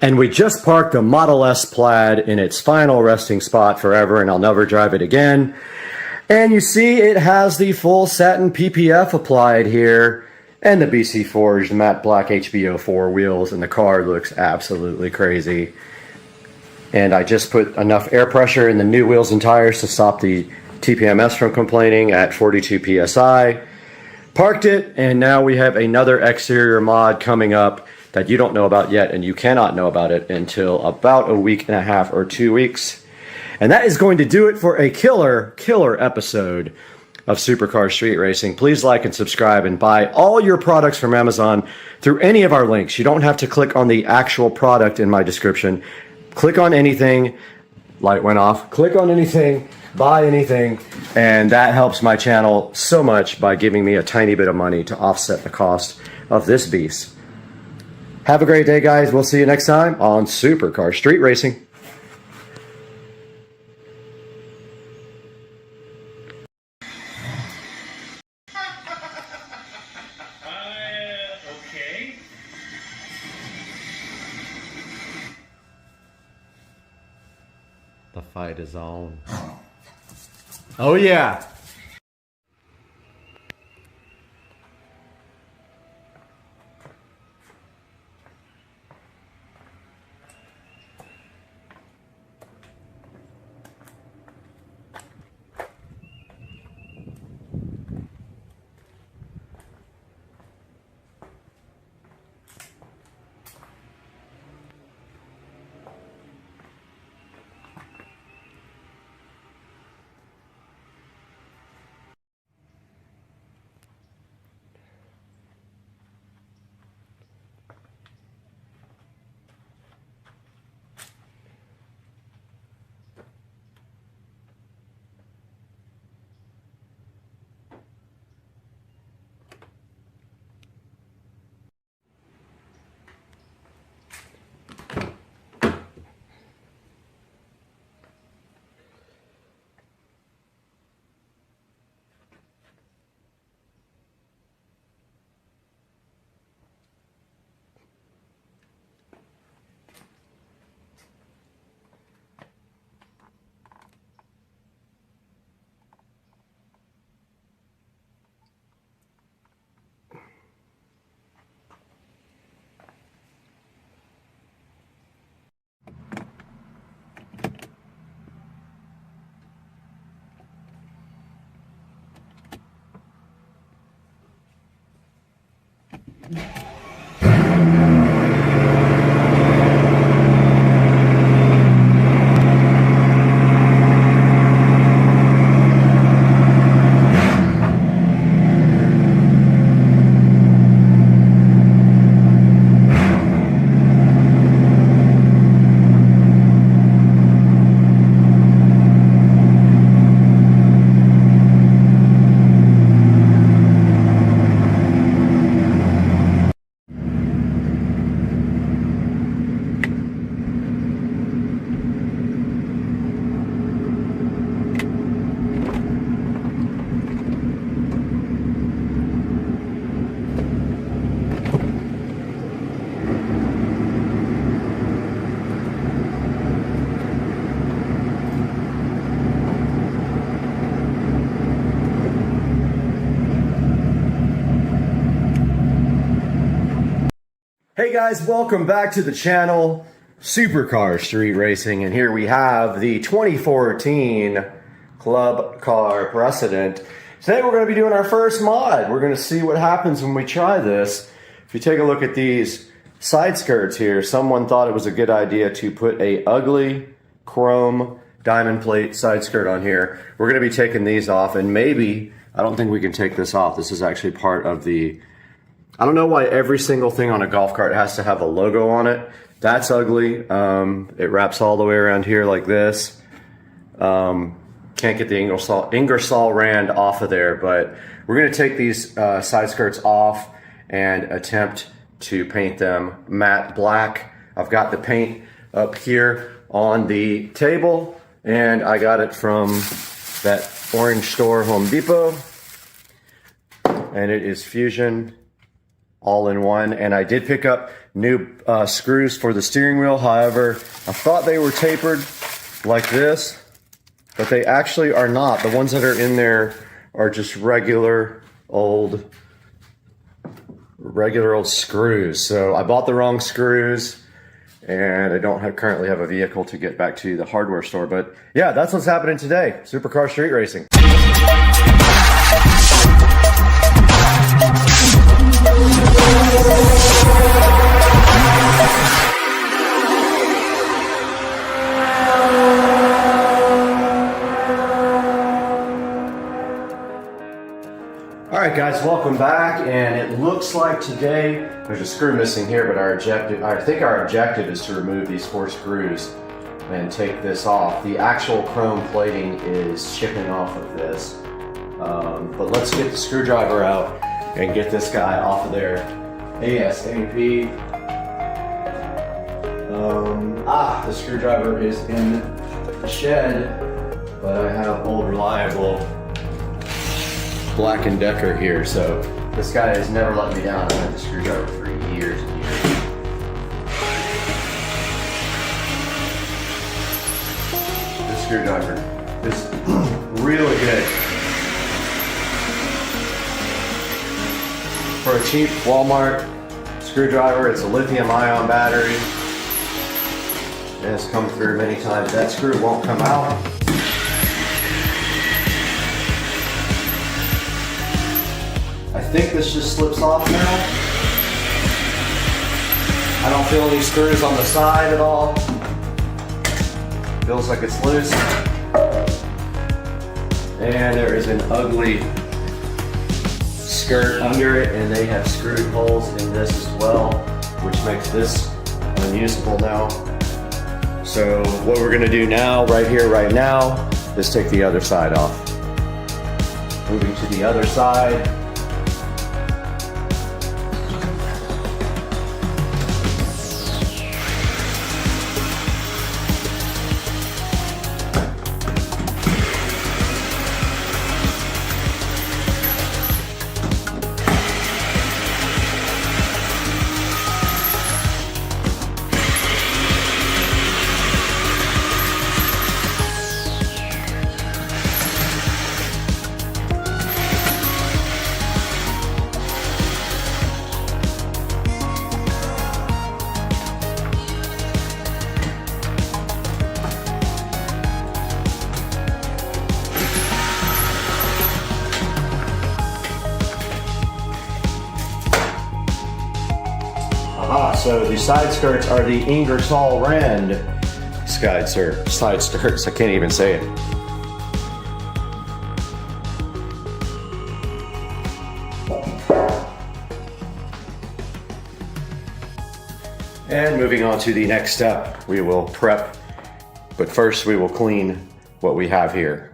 And we just parked the Model S Plaid in its final resting spot forever, and I'll never drive it again. And you see it has the full satin PPF applied here, and the BC Forged matte black HBO4 wheels, and the car looks absolutely crazy. And I just put enough air pressure in the new wheels and tires to stop the TPMS from complaining at 42 PSI. Parked it, and now we have another exterior mod coming up that you don't know about yet, and you cannot know about it until about a week and a half or 2 weeks. And that is going to do it for a killer episode of Supercar Street Racing. Please like and subscribe and buy all your products from Amazon through any of our links. You don't have to click on the actual product in my description. Click on anything. Light went off. Click on anything, buy anything, and that helps my channel so much by giving me a tiny bit of money to offset the cost of this beast. Have a great day, guys. We'll see you next time on Supercar Street Racing. The fight is on. Oh yeah. Hey guys, welcome back to the channel, Supercar Street Racing, and here we have the 2014 Club Car Precedent. Today we're going to be doing our first mod. We're going to see what happens when we try this. If you take a look at these side skirts here, someone thought it was a good idea to put a ugly chrome diamond plate side skirt on here. We're going to be taking these off, and maybe, I don't think we can take this off. This is actually part of the, I don't know why every single thing on a golf cart has to have a logo on it. That's ugly. It wraps all the way around here like this. Can't get the Ingersoll Rand off of there, but we're going to take these side skirts off and attempt to paint them matte black. I've got the paint up here on the table, and I got it from that orange store, Home Depot, and it is Fusion all-in-one. And I did pick up new screws for the steering wheel. However, I thought they were tapered like this, but they actually are not. The ones that are in there are just regular old screws. So I bought the wrong screws, and I don't currently have a vehicle to get back to the hardware store. But yeah, that's what's happening today. Supercar Street Racing. Alright guys, welcome back, and it looks like today there's a screw missing here, but I think our objective is to remove these 4 screws and take this off. The actual chrome plating is chipping off of this, but let's get the screwdriver out and get this guy off of there ASAP. The screwdriver is in the shed, but I have old reliable Black & Decker here, so this guy has never let me down. I've had the screwdriver for years and years. This screwdriver is really good. For a cheap Walmart screwdriver, it's a lithium-ion battery. It has come through many times. That screw won't come out. I think this just slips off now. I don't feel any screws on the side at all. Feels like it's loose. And there is an ugly skirt under it, and they have screwed holes in this as well, which makes this unusable now. So what we're gonna do now, right here, right now, is take the other side off. Moving to the other side. side skirts are the Ingersoll Rand side skirts. I can't even say it. And moving on to the next step, we will prep, but first we will clean what we have here.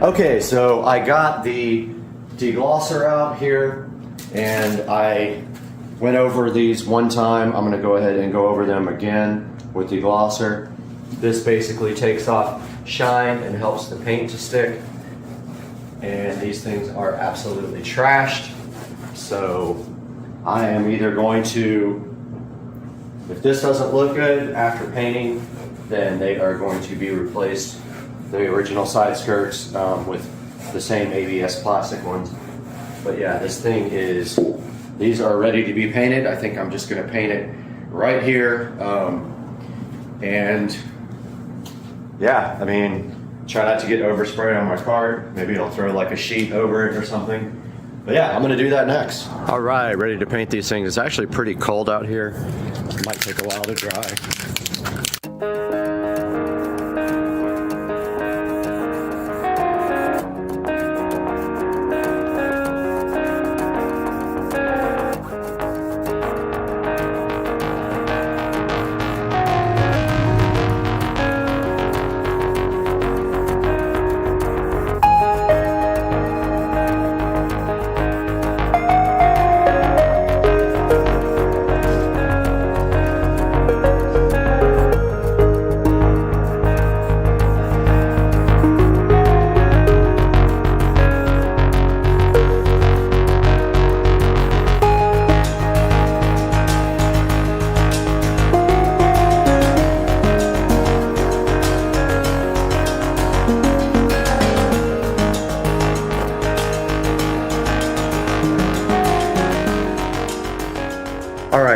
Okay, so I got the deglosser out here and I went over these one time. I'm gonna go ahead and go over them again with deglosser. This basically takes off shine and helps the paint to stick. And these things are absolutely trashed. So I am either going to, if this doesn't look good after painting, then they are going to be replaced, the original side skirts, with the same ABS plastic ones. But yeah, this thing is, these are ready to be painted. I think I'm just gonna paint it right here. And yeah, I mean, try not to get overspray on my card. Maybe I'll throw like a sheet over it or something. But yeah, I'm gonna do that next. All right, ready to paint these things. It's actually pretty cold out here. It might take a while to dry.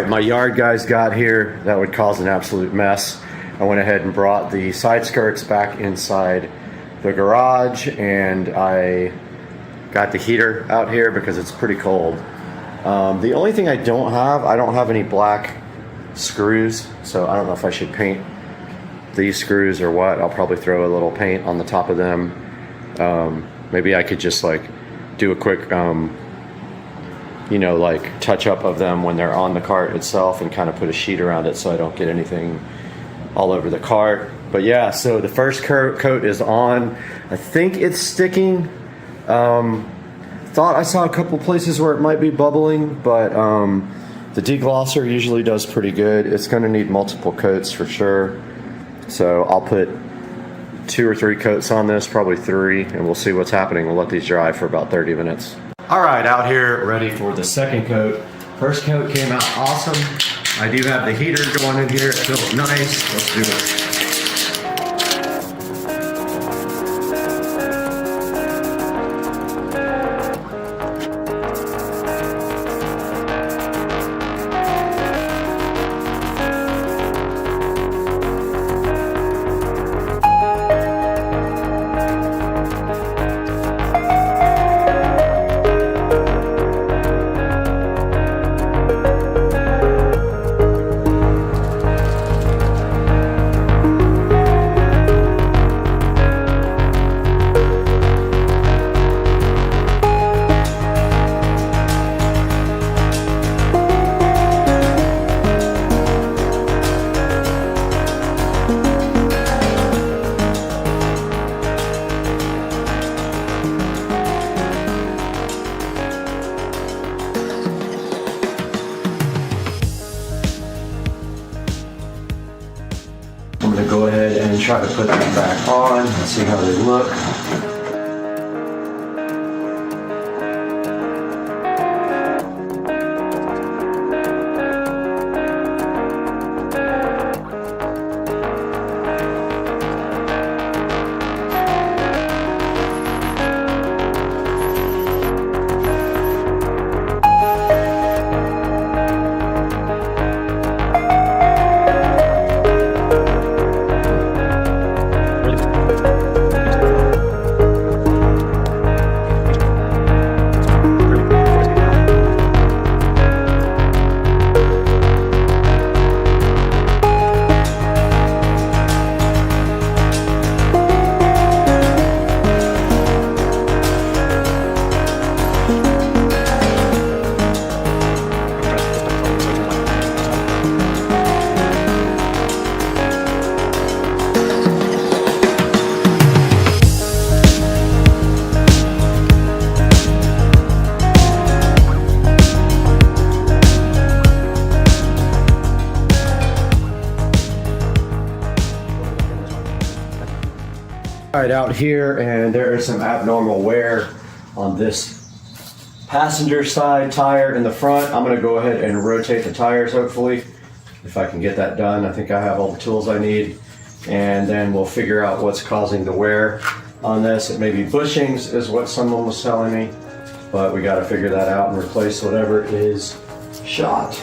My yard guys got here. That would cause an absolute mess. I went ahead and brought the side skirts back inside the garage, and I got the heater out here because it's pretty cold. The only thing I don't have any black screws, so I don't know if I should paint these screws or what. I'll probably throw a little paint on the top of them. Maybe I could just like do a quick you know, like touch up of them when they're on the cart itself and kind of put a sheet around it so I don't get anything all over the cart. But yeah, so the first coat is on. I think it's sticking. Thought I saw a couple places where it might be bubbling, but the deglosser usually does pretty good. It's gonna need multiple coats for sure. So I'll put 2 or 3 coats on this, probably 3, and we'll see what's happening. We'll let these dry for about 30 minutes. All right, out here ready for the second coat. First coat came out awesome. I do have the heater going in here. It feels nice. Let's do it. I'm going to go ahead and try to put them back on and see how they look. All right, out here, and there is some abnormal wear on this passenger side tire in the front. I'm gonna go ahead and rotate the tires, hopefully, if I can get that done. I think I have all the tools I need, and then we'll figure out what's causing the wear on this. It may be bushings is what someone was telling me, but we gotta figure that out and replace whatever is shot.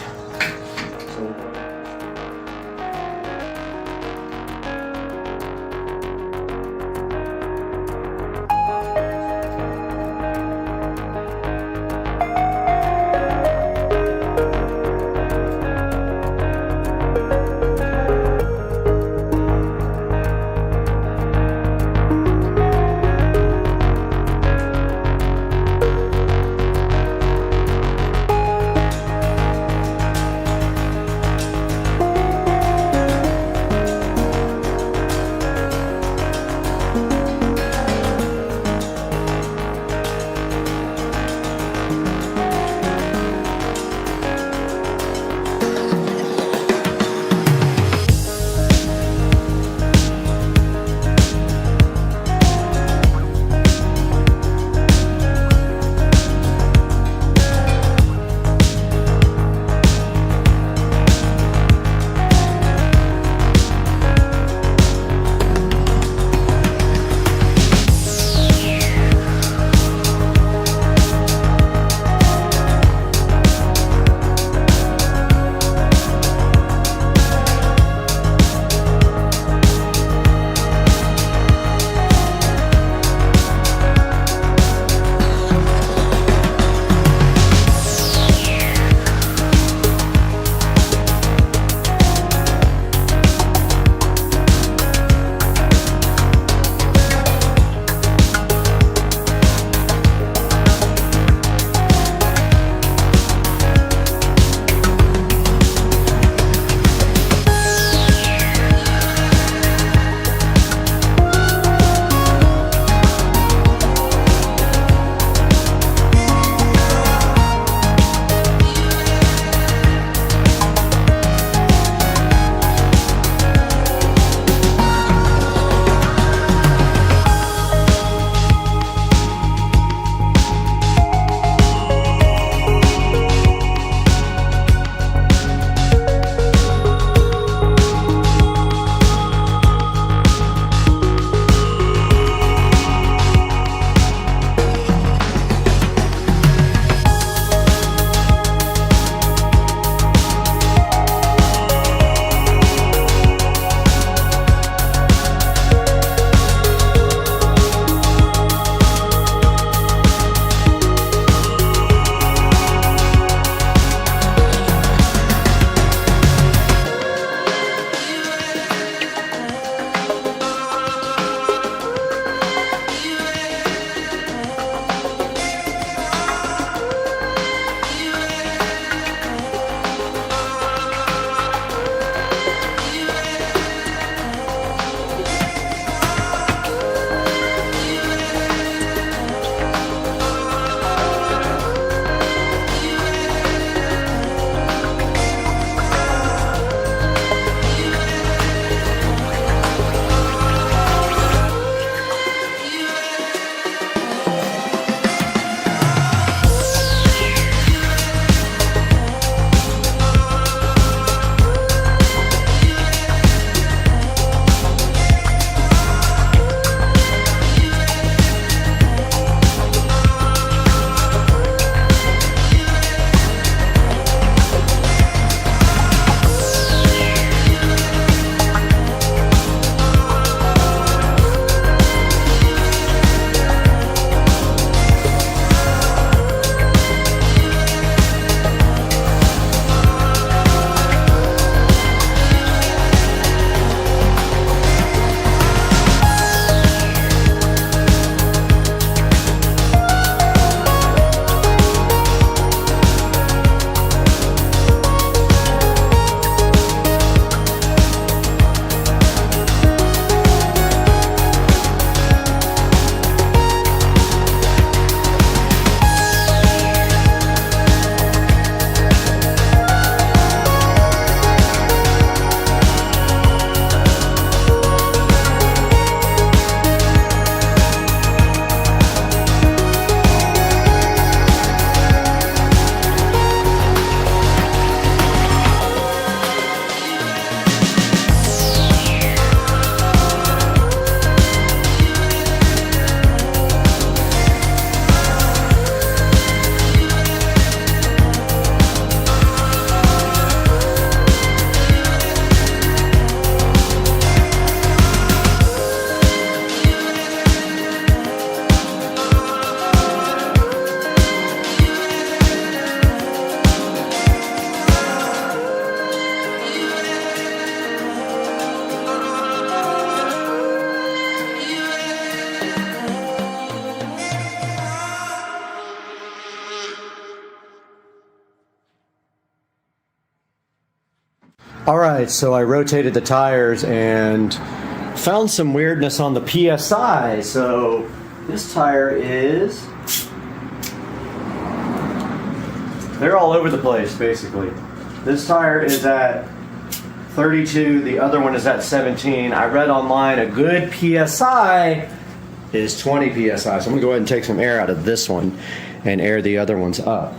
All right, so I rotated the tires and found some weirdness on the PSI. So this tire is, they're all over the place basically. This tire is at 32, the other one is at 17. I read online a good PSI is 20 PSI. So I'm gonna go ahead and take some air out of this one and air the other ones up.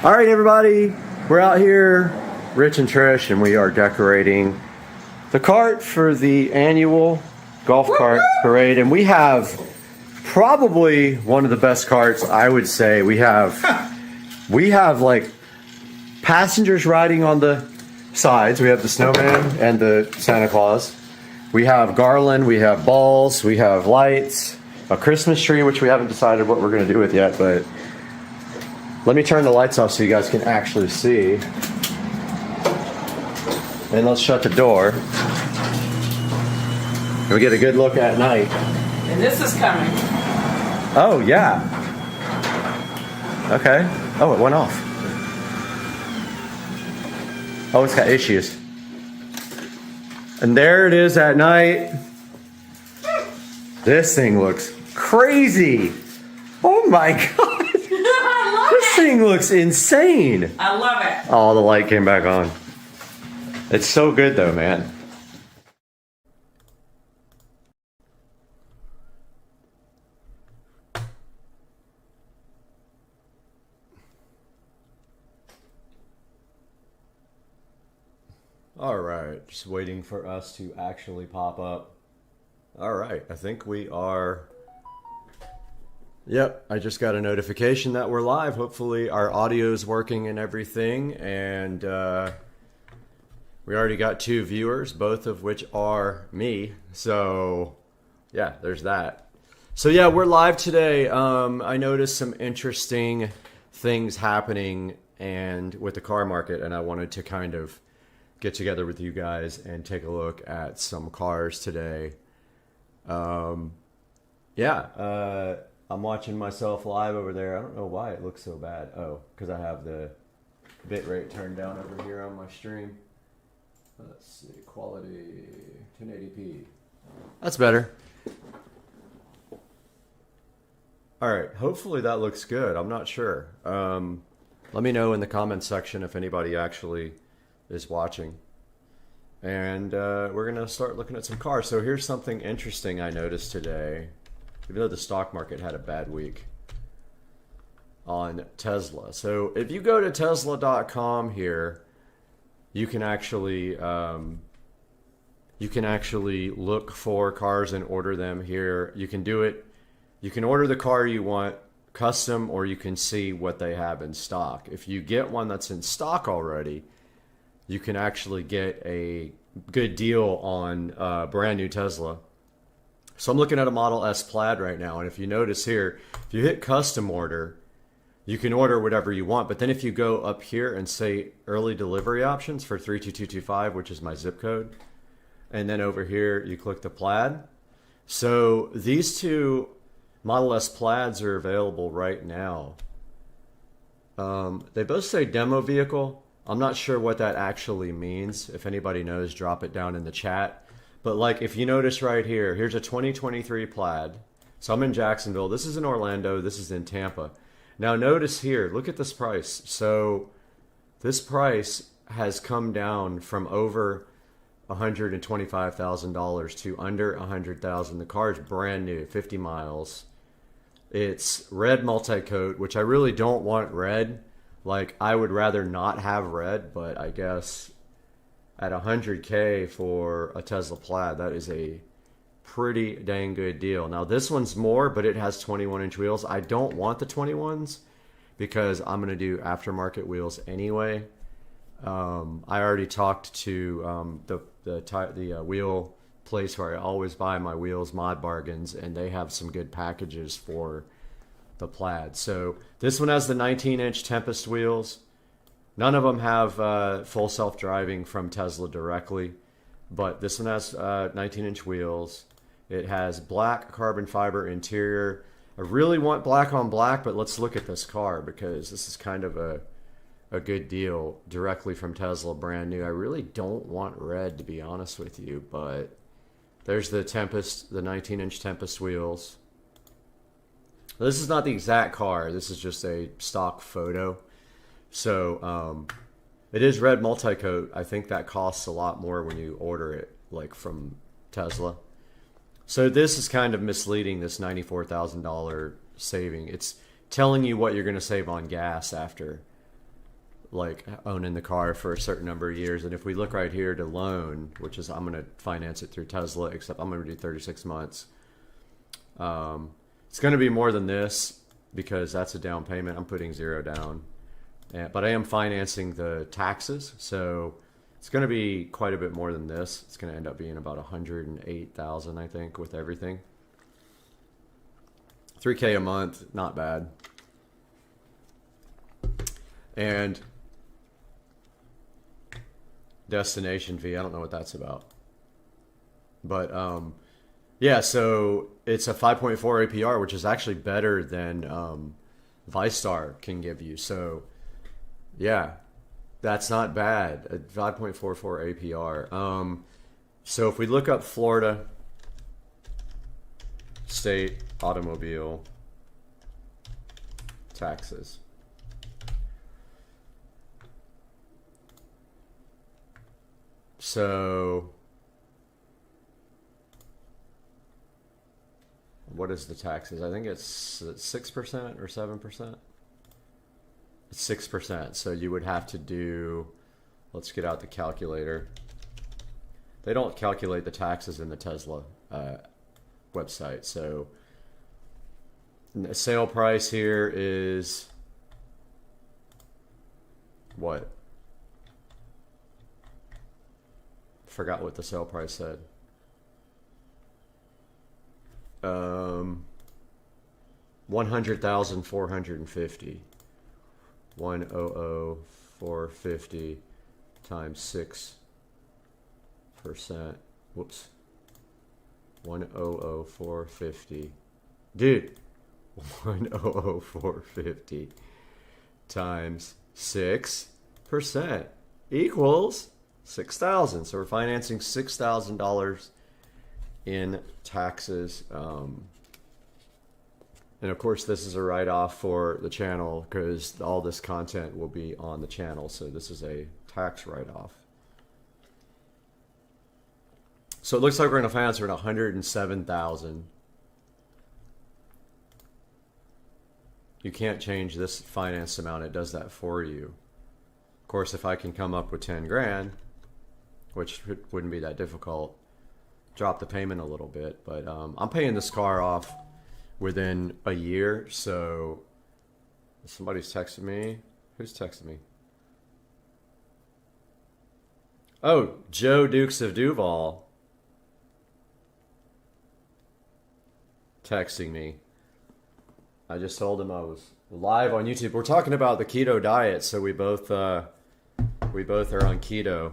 All right, everybody, we're out here, Rich and Trish, and we are decorating the cart for the annual golf cart parade. And we have probably one of the best carts, I would say. We have like passengers riding on the sides. We have the snowman and the Santa Claus. We have garland, we have balls, we have lights, a Christmas tree, which we haven't decided what we're going to do with yet, but let me turn the lights off so you guys can actually see. And let's shut the door. And we get a good look at night. And this is coming. Oh, yeah. Okay. Oh, it went off. Oh, it's got issues. And there it is at night. This thing looks crazy. Oh my God. This thing looks insane. I love it. Oh, the light came back on. It's so good though, man. All right, just waiting for us to actually pop up. All right, I think we are. Yep, I just got a notification that we're live. Hopefully our audio is working and everything. And we already got 2 viewers, both of which are me. So yeah, there's that. So yeah, we're live today. I noticed some interesting things happening and with the car market, and I wanted to kind of get together with you guys and take a look at some cars today. I'm watching myself live over there. I don't know why it looks so bad. Oh, because I have the bitrate turned down over here on my stream. Let's see, quality 1080p. That's better. All right, hopefully that looks good. I'm not sure. Let me know in the comments section if anybody actually is watching. And we're gonna start looking at some cars. So here's something interesting I noticed today. Even though the stock market had a bad week on Tesla. So if you go to Tesla.com here, you can actually look for cars and order them here. You can do it. You can order the car you want custom, or you can see what they have in stock. If you get one that's in stock already, you can actually get a good deal on brand new Tesla. So I'm looking at a Model S Plaid right now, and if you notice here, if you hit custom order, you can order whatever you want, but then if you go up here and say early delivery options for 32225, which is my zip code, and then over here you click the Plaid. So these two Model S Plaids are available right now. They both say demo vehicle. I'm not sure what that actually means. If anybody knows, drop it down in the chat. But like if you notice right here, here's a 2023 Plaid. So I'm in Jacksonville. This is in Orlando. This is in Tampa. Now notice here, look at this price. So this price has come down from over $125,000 to under $100,000. The car is brand new, 50 miles. It's red multi-coat, which I really don't want red. Like, I would rather not have red, but I guess at $100K for a Tesla Plaid, that is a pretty dang good deal. Now, this one's more, but it has 21-inch wheels. I don't want the 21s because I'm going to do aftermarket wheels anyway. I already talked to the wheel place where I always buy my wheels, Mod Bargains, and they have some good packages for the Plaid. So this one has the 19-inch Tempest wheels. None of them have full self-driving from Tesla directly, but this one has 19-inch wheels. It has black carbon fiber interior. I really want black on black, but let's look at this car because this is kind of a good deal directly from Tesla, brand new. I really don't want red, to be honest with you, but there's the Tempest, the 19-inch Tempest wheels. This is not the exact car. This is just a stock photo. So it is red multi-coat. I think that costs a lot more when you order it, like from Tesla. So this is kind of misleading, this $94,000 saving. It's telling you what you're going to save on gas after like owning the car for a certain number of years. And if we look right here to loan, which is I'm going to finance it through Tesla, except I'm going to do 36 months. It's going to be more than this because that's a down payment. I'm putting 0 down. But I am financing the taxes, so it's going to be quite a bit more than this. It's going to end up being about $108,000, I think, with everything. $3K a month, not bad. And destination fee, I don't know what that's about. But yeah, so it's a 5.4 APR, which is actually better than ViStar can give you. So yeah, that's not bad. A 5.44 APR. So if we look up Florida state automobile taxes. So what is the taxes? I think it's 6% or 7%. It's 6%. So you would have to do, let's get out the calculator. They don't calculate the taxes in the Tesla website. So the sale price here is what? Forgot what the sale price said. 100,450. 100,450 times 6%. Whoops. 100,450. Dude. 100,450 times 6% equals 6,000. So we're financing $6,000 in taxes. And of course, this is a write-off for the channel because all this content will be on the channel. So this is a tax write-off. So it looks like we're going to finance around $107,000. You can't change this finance amount. It does that for you. Of course, if I can come up with 10 grand, which wouldn't be that difficult, drop the payment a little bit. But I'm paying this car off within a year. So somebody's texting me. Who's texting me? Oh, Joe Dukes of Duval texting me. I just told him I was live on YouTube. We're talking about the keto diet, so we both are on keto.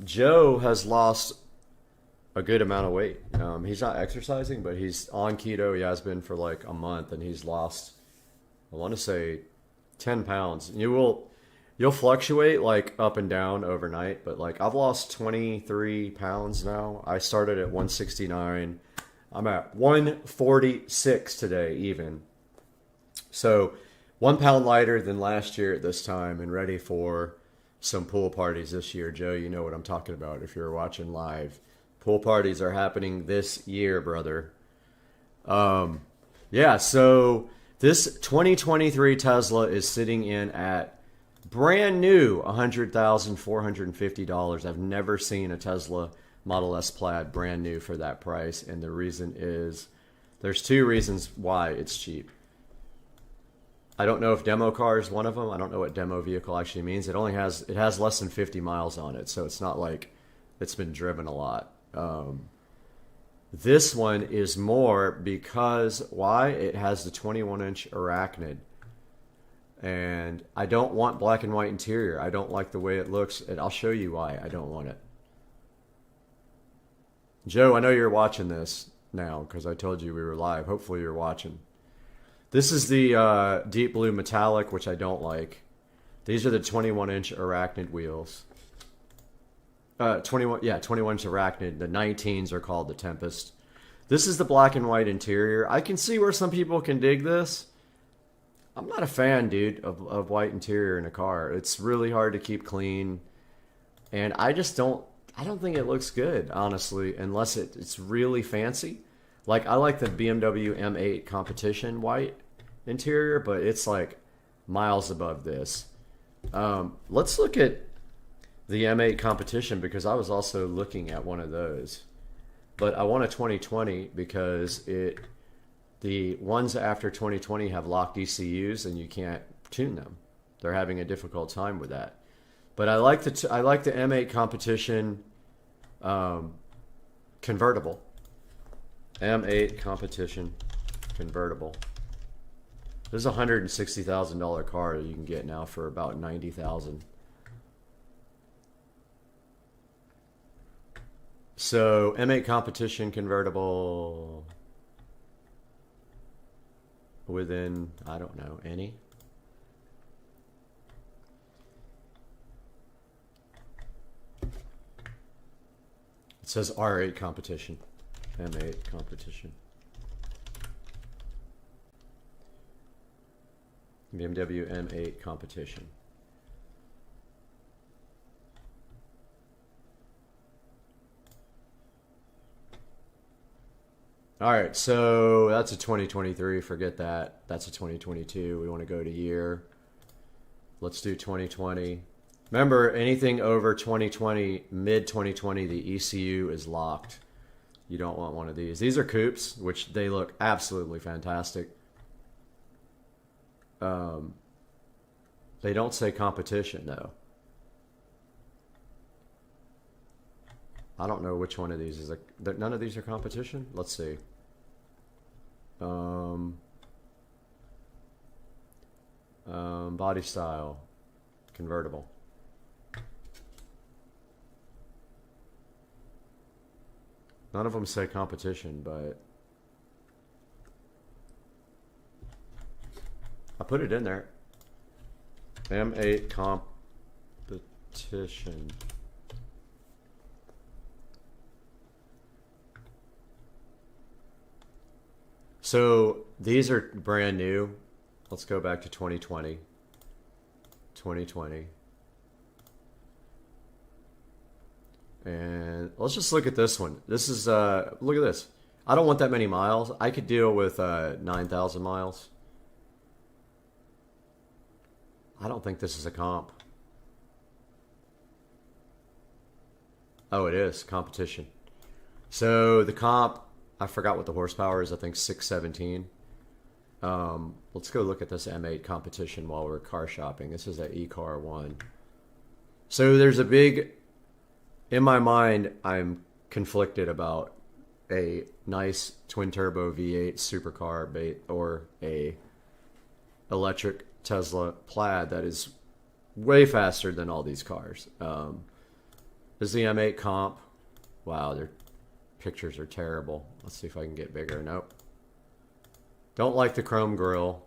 Joe has lost a good amount of weight. He's not exercising, but he's on keto. He has been for like a month, and he's lost, I want to say, 10 pounds. You'll fluctuate like up and down overnight, but like I've lost 23 pounds now. I started at 169. I'm at 146 today even. So 1 pound lighter than last year at this time, and ready for some pool parties this year. Joe, you know what I'm talking about if you're watching live. Pool parties are happening this year, brother. Yeah, so this 2023 Tesla is sitting in at brand new $100,450. I've never seen a Tesla Model S Plaid brand new for that price, and the reason is there's two reasons why it's cheap. I don't know if demo car is one of them. I don't know what demo vehicle actually means. It has less than 50 miles on it, so it's not like it's been driven a lot. This one is more because why? It has the 21-inch Arachnid. And I don't want black and white interior. I don't like the way it looks, and I'll show you why I don't want it. Joe, I know you're watching this now because I told you we were live. Hopefully you're watching. This is the deep blue metallic, which I don't like. These are the 21-inch Arachnid wheels. 21-inch Arachnid. The 19s are called the Tempest. This is the black and white interior. I can see where some people can dig this. I'm not a fan, dude, of white interior in a car. It's really hard to keep clean. And I don't think it looks good, honestly, unless it's really fancy. Like, I like the BMW M8 Competition white interior, but it's like miles above this. Let's look at the M8 Competition because I was also looking at one of those. But I want a 2020 because the ones after 2020 have locked ECUs and you can't tune them. They're having a difficult time with that. But I like the M8 Competition convertible. M8 Competition convertible. This is a $160,000 car that you can get now for about $90,000. So M8 Competition convertible within, I don't know, any. It says R8 Competition. M8 Competition. BMW M8 Competition. All right, so that's a 2023. Forget that. That's a 2022. We want to go to year. Let's do 2020. Remember, anything over 2020, mid 2020, the ECU is locked. You don't want one of these. These are coupes, which they look absolutely fantastic. They don't say competition, though. I don't know which one of these is none of these are competition. Let's see. Body style, convertible. None of them say competition, but I put it in there. M8 competition. So these are brand new. Let's go back to 2020. 2020. And let's just look at this one. This is, look at this. I don't want that many miles. I could deal with 9,000 miles. I don't think this is a comp. Oh, it is. Competition. So the comp, I forgot what the horsepower is. I think 617. Let's go look at this M8 competition while we're car shopping. This is a eCar 1. So there's a big, in my mind, I'm conflicted about a nice twin turbo V8 supercar or a electric Tesla Plaid that is way faster than all these cars. This is the M8 comp. Wow, their pictures are terrible. Let's see if I can get bigger. Nope. Don't like the chrome grille.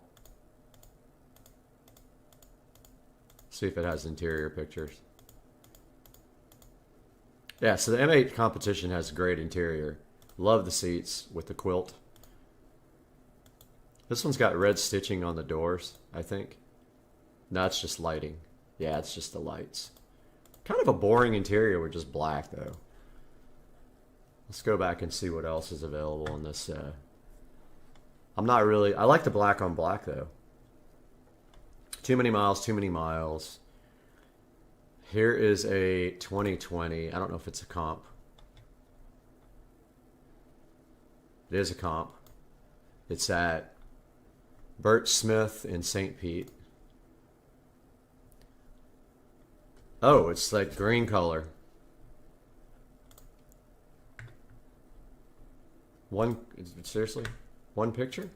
See if it has interior pictures. Yeah, so the M8 competition has a great interior. Love the seats with the quilt. This one's got red stitching on the doors, I think. No, it's just lighting. Yeah, it's just the lights. Kind of a boring interior with just black, though. Let's go back and see what else is available on this. I'm not really... I like the black on black, though. Too many miles, too many miles. Here is a 2020. I don't know if it's a comp. It is a comp. It's at Burt Smith in St. Pete. Oh, it's like green color. Seriously? One picture?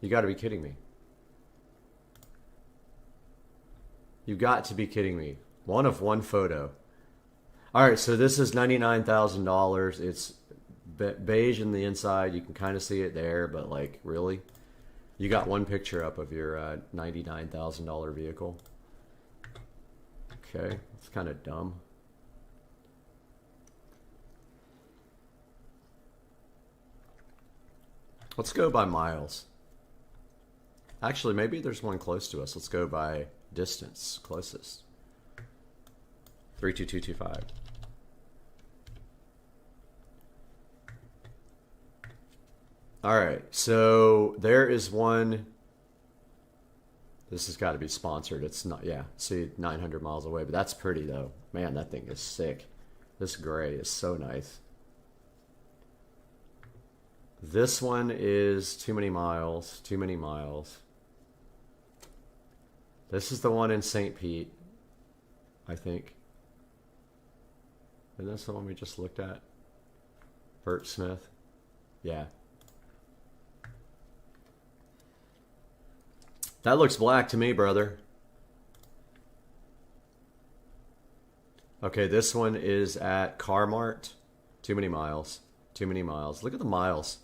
You got to be kidding me. You got to be kidding me. One of one photo. All right, so this is $99,000. It's beige in the inside. You can kind of see it there, but like, really? You got one picture up of your $99,000 vehicle. Okay, it's kind of dumb. Let's go by miles. Actually, maybe there's one close to us. Let's go by distance, closest. 32225. All right, so there is one. This has got to be sponsored. It's not, yeah, see, 900 miles away, but that's pretty though. Man, that thing is sick. This gray is so nice. This one is too many miles, too many miles. This is the one in St. Pete, I think. And that's the one we just looked at. Burt Smith. Yeah. That looks black to me, brother. Okay, this one is at Carmart. Too many miles. Too many miles. Look at the miles.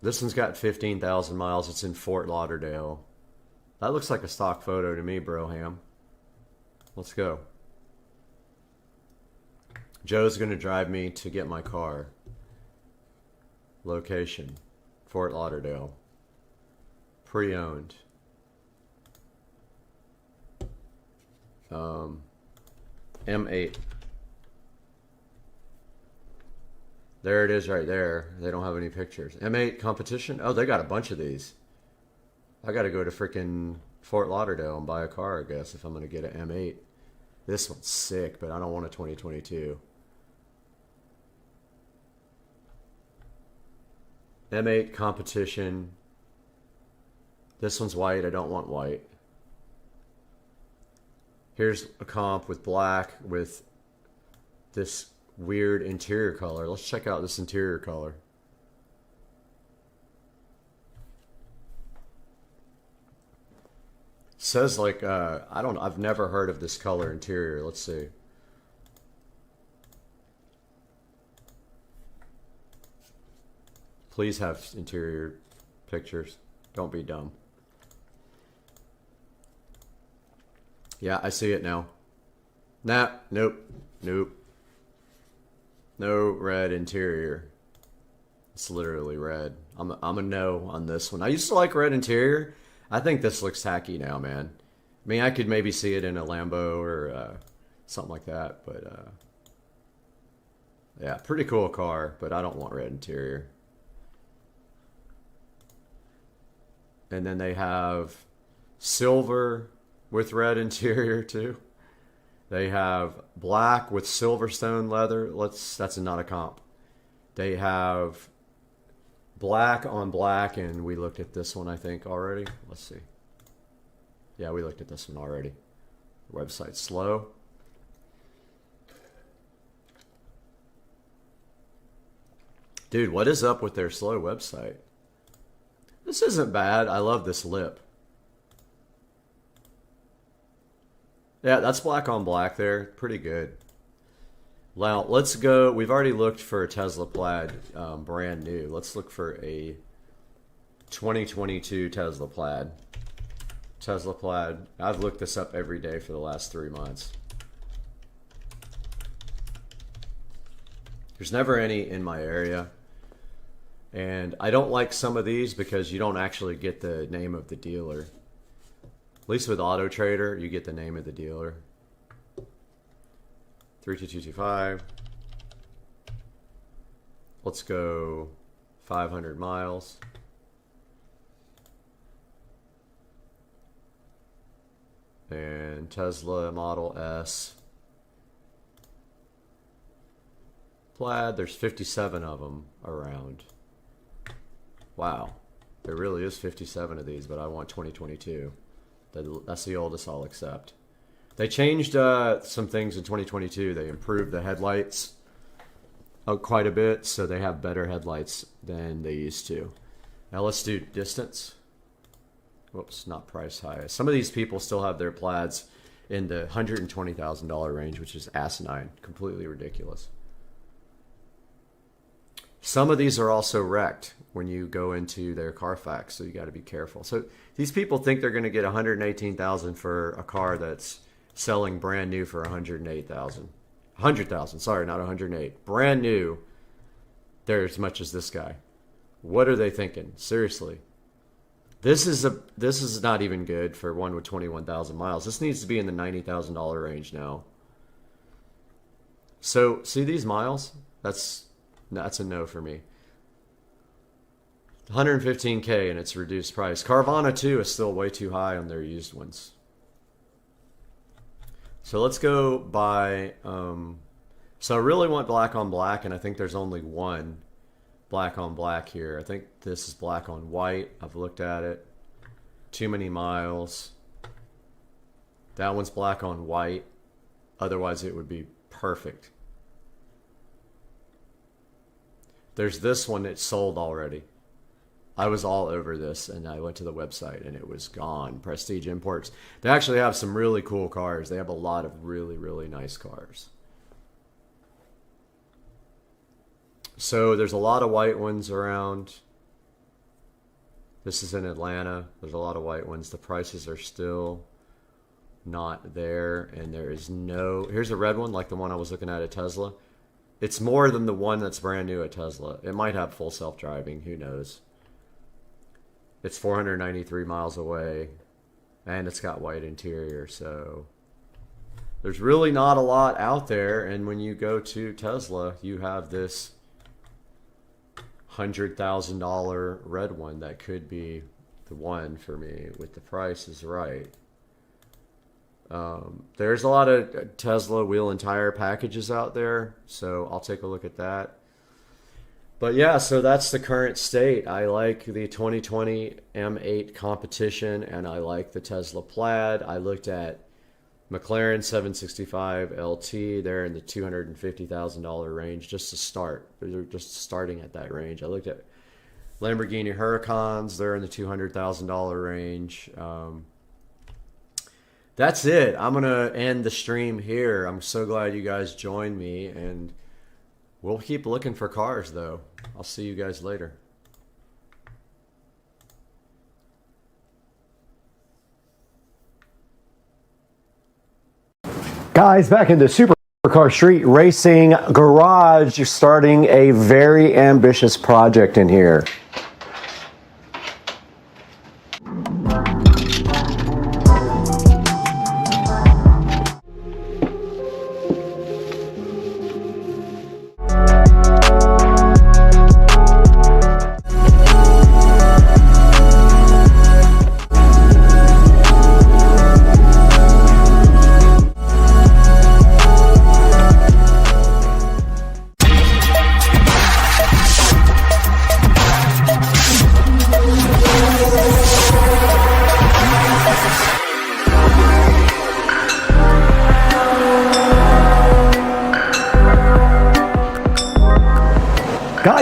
This one's got 15,000 miles. It's in Fort Lauderdale. That looks like a stock photo to me, Broham. Let's go. Joe's going to drive me to get my car. Location. Fort Lauderdale. Pre-owned. M8. There it is right there. They don't have any pictures. M8 competition? Oh, they got a bunch of these. I got to go to freaking Fort Lauderdale and buy a car, I guess, if I'm going to get an M8. This one's sick, but I don't want a 2022. M8 competition. This one's white. I don't want white. Here's a comp with black with this weird interior color. Let's check out this interior color. Says like I've never heard of this color interior. Let's see. Please have interior pictures. Don't be dumb. Yeah, I see it now. Nah, nope, nope. No red interior. It's literally red. I'm a no on this one. I used to like red interior. I think this looks tacky now, man. I mean, I could maybe see it in a Lambo or something like that, but yeah, pretty cool car, but I don't want red interior. And then they have silver with red interior too. They have black with Silverstone leather. That's not a comp. They have black on black, and we looked at this one, I think, already. Let's see. Yeah, we looked at this one already. The website's slow. Dude, what is up with their slow website? This isn't bad. I love this lip. Yeah, that's black on black there. Pretty good. Now, let's go. We've already looked for a Tesla Plaid brand new. Let's look for a 2022 Tesla Plaid. Tesla Plaid. I've looked this up every day for the last 3 months. There's never any in my area. And I don't like some of these because you don't actually get the name of the dealer. At least with Auto Trader, you get the name of the dealer. 32225. Let's go 500 miles. And Tesla Model S. Plaid, there's 57 of them around. Wow, there really is 57 of these, but I want 2022. That's the oldest I'll accept. They changed some things in 2022. They improved the headlights quite a bit, so they have better headlights than they used to. Now let's do distance. Whoops, not price high. Some of these people still have their Plaids in the $120,000 range, which is asinine, completely ridiculous. Some of these are also wrecked when you go into their Carfax, so you got to be careful. So these people think they're going to get $118,000 for a car that's selling brand new for $108,000. $100,000, sorry, not $108,000. Brand new. They're as much as this guy. What are they thinking? Seriously. This is not even good for one with 21,000 miles. This needs to be in the $90,000 range now. So see these miles? That's a no for me. 115K and it's reduced price. Carvana too is still way too high on their used ones. So let's go by, so I really want black on black, and I think there's only one black on black here. I think this is black on white. I've looked at it. Too many miles. That one's black on white. Otherwise it would be perfect. There's this one that's sold already. I was all over this, and I went to the website and it was gone. Prestige Imports. They actually have some really cool cars. They have a lot of really, really nice cars. So there's a lot of white ones around. This is in Atlanta. There's a lot of white ones. The prices are still not there, and there is no... Here's a red one, like the one I was looking at Tesla. It's more than the one that's brand new at Tesla. It might have full self-driving. Who knows? It's 493 miles away, and it's got white interior, so there's really not a lot out there. And when you go to Tesla, you have this $100,000 red one that could be the one for me with the price is right. There's a lot of Tesla wheel and tire packages out there, so I'll take a look at that. But yeah, so that's the current state. I like the 2020 M8 competition, and I like the Tesla Plaid. I looked at McLaren 765 LT. They're in the $250,000 range just to start. They're just starting at that range. I looked at Lamborghini Huracans. They're in the $200,000 range. That's it. I'm going to end the stream here. I'm so glad you guys joined me, and we'll keep looking for cars, though. I'll see you guys later. Guys, back in the Supercar Street Racing Garage, you're starting a very ambitious project in here.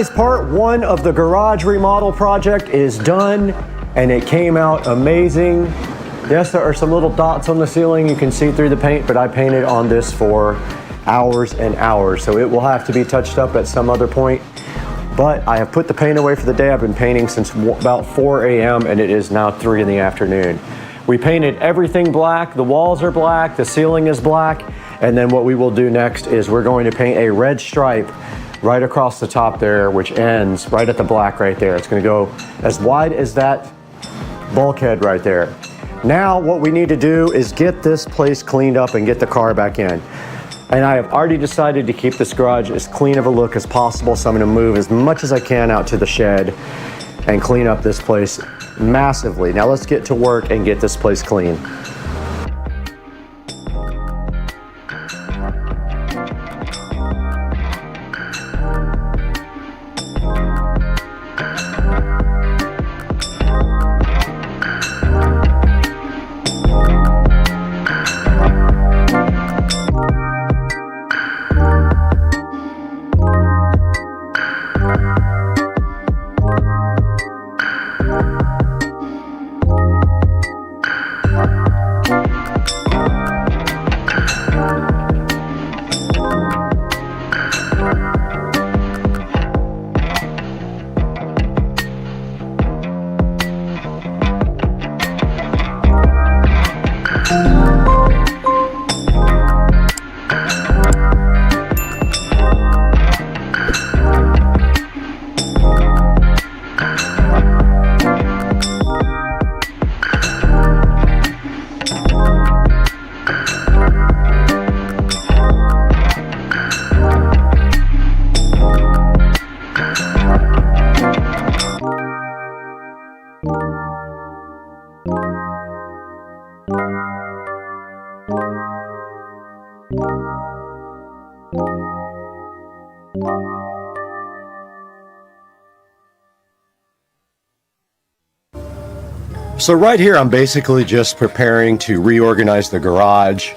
Guys, part 1 of the garage remodel project is done, and it came out amazing. Yes, there are some little dots on the ceiling. You can see through the paint, but I painted on this for hours and hours, so it will have to be touched up at some other point. But I have put the paint away for the day. I've been painting since about 4 a.m. and it is now 3 in the afternoon. We painted everything black. The walls are black, the ceiling is black, and then what we will do next is we're going to paint a red stripe right across the top there, which ends right at the black right there. It's going to go as wide as that bulkhead right there. Now what we need to do is get this place cleaned up and get the car back in. And I have already decided to keep this garage as clean of a look as possible, so I'm going to move as much as I can out to the shed and clean up this place massively. Now let's get to work and get this place clean. So right here, I'm basically just preparing to reorganize the garage.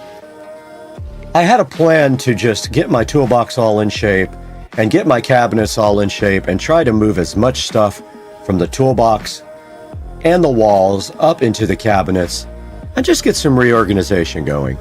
I had a plan to just get my toolbox all in shape and get my cabinets all in shape and try to move as much stuff from the toolbox and the walls up into the cabinets and just get some reorganization going.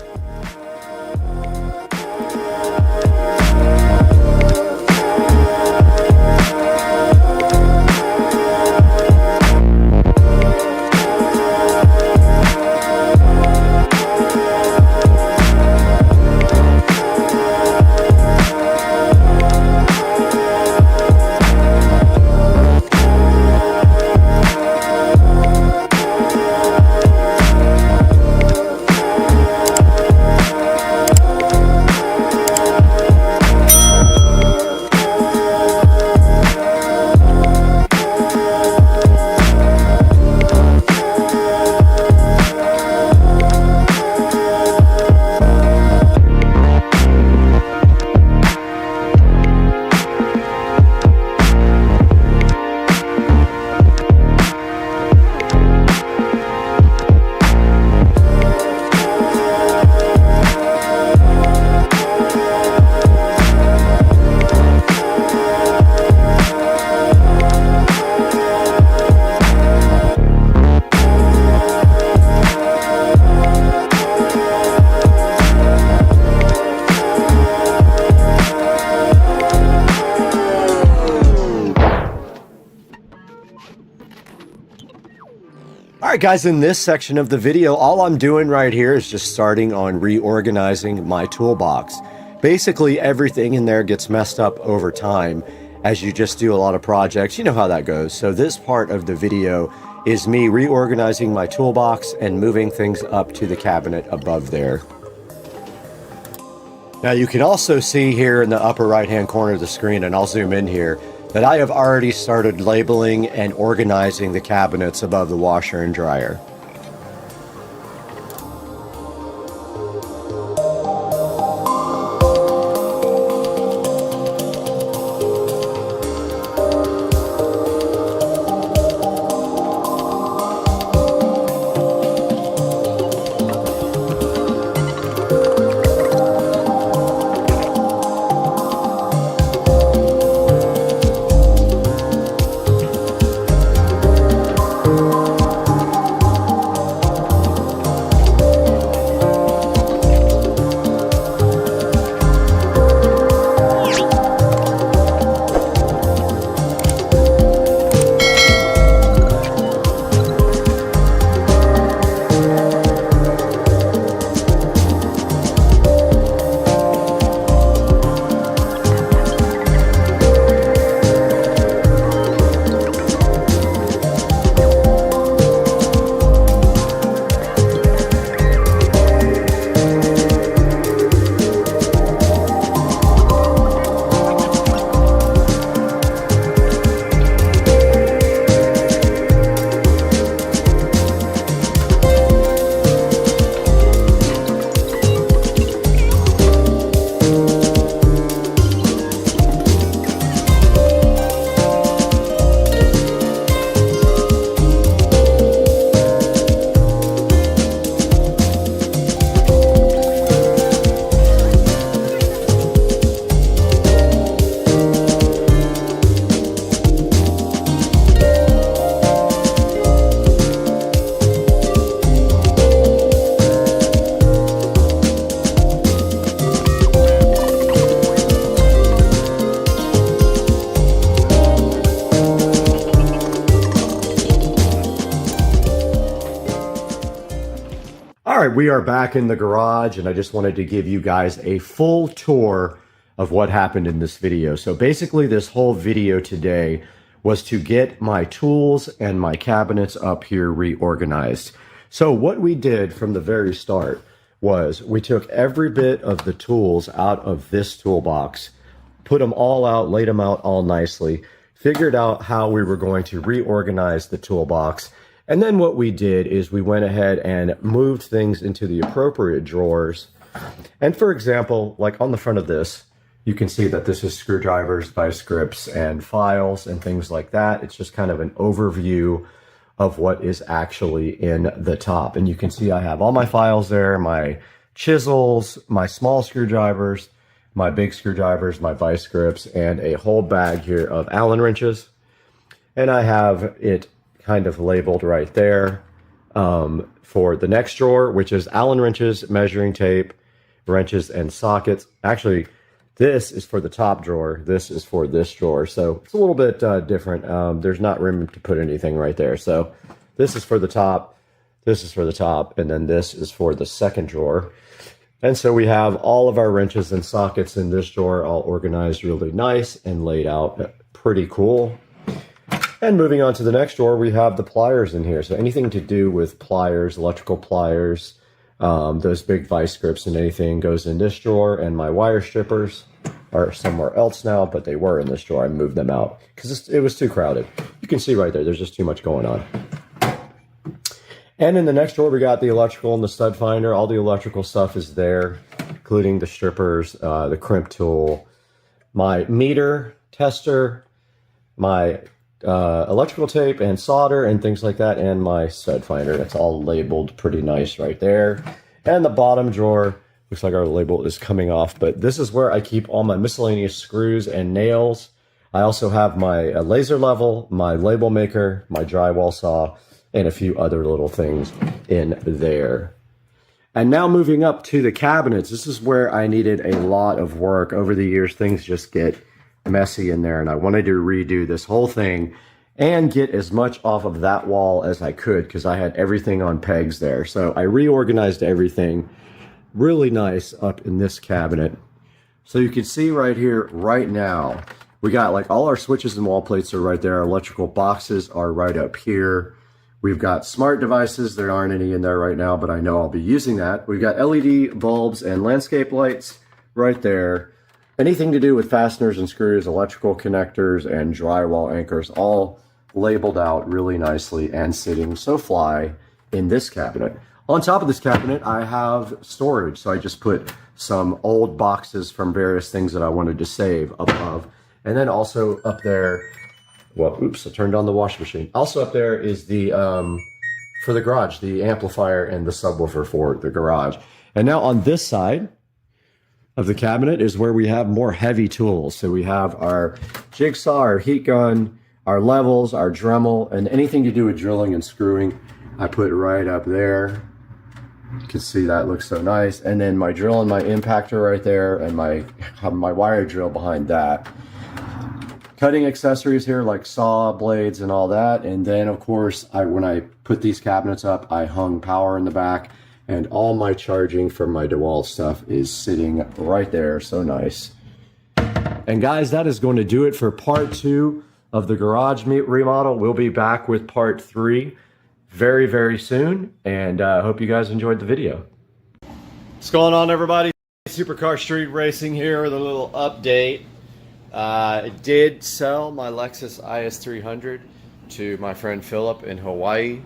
Alright guys, in this section of the video, all I'm doing right here is just starting on reorganizing my toolbox. Basically, everything in there gets messed up over time as you just do a lot of projects. You know how that goes. So this part of the video is me reorganizing my toolbox and moving things up to the cabinet above there. Now you can also see here in the upper right hand corner of the screen, and I'll zoom in here, that I have already started labeling and organizing the cabinets above the washer and dryer. All right, we are back in the garage, and I just wanted to give you guys a full tour of what happened in this video. So basically, this whole video today was to get my tools and my cabinets up here reorganized. So what we did from the very start was we took every bit of the tools out of this toolbox, put them all out, laid them out all nicely, figured out how we were going to reorganize the toolbox. And then what we did is we went ahead and moved things into the appropriate drawers. And for example, like on the front of this, you can see that this is screwdrivers, vice grips, and files and things like that. It's just kind of an overview of what is actually in the top. And you can see I have all my files there, my chisels, my small screwdrivers, my big screwdrivers, my vice grips, and a whole bag here of Allen wrenches. And I have it kind of labeled right there for the next drawer, which is Allen wrenches, measuring tape, wrenches, and sockets. Actually, this is for the top drawer. This is for this drawer. So it's a little bit different. There's not room to put anything right there. So this is for the top. This is for the top. And then this is for the second drawer. And so we have all of our wrenches and sockets in this drawer all organized really nice and laid out pretty cool. And moving on to the next drawer, we have the pliers in here. So anything to do with pliers, electrical pliers, those big vice grips and anything goes in this drawer. And my wire strippers are somewhere else now, but they were in this drawer. I moved them out because it was too crowded. You can see right there, there's just too much going on. And in the next drawer, we got the electrical and the stud finder. All the electrical stuff is there, including the strippers, the crimp tool, my meter tester, my electrical tape and solder and things like that, and my stud finder. That's all labeled pretty nice right there. And the bottom drawer, looks like our label is coming off, but this is where I keep all my miscellaneous screws and nails. I also have my laser level, my label maker, my drywall saw, and a few other little things in there. And now moving up to the cabinets, this is where I needed a lot of work. Over the years, things just get messy in there, and I wanted to redo this whole thing and get as much off of that wall as I could because I had everything on pegs there. So I reorganized everything really nice up in this cabinet. So you can see right here, right now, we got like all our switches and wall plates are right there. Our electrical boxes are right up here. We've got smart devices. There aren't any in there right now, but I know I'll be using that. We've got LED bulbs and landscape lights right there. Anything to do with fasteners and screws, electrical connectors, and drywall anchors, all labeled out really nicely and sitting so fly in this cabinet. On top of this cabinet, I have storage. So I just put some old boxes from various things that I wanted to save above. And then also up there, well, oops, I turned on the washing machine. Also up there is the, for the garage, the amplifier and the subwoofer for the garage. And now on this side of the cabinet is where we have more heavy tools. So we have our jigsaw, our heat gun, our levels, our Dremel, and anything to do with drilling and screwing, I put right up there. You can see that looks so nice. And then my drill and my impactor right there, and my wire drill behind that. Cutting accessories here like saw blades and all that. And then of course, when I put these cabinets up, I hung power in the back, and all my charging for my DeWalt stuff is sitting right there. So nice. And guys, that is going to do it for part 2 of the garage remodel. We'll be back with part 3 very, very soon. And I hope you guys enjoyed the video. What's going on, everybody? Supercar Street Racing here with a little update. I did sell my Lexus IS300 to my friend Philip in Hawaii.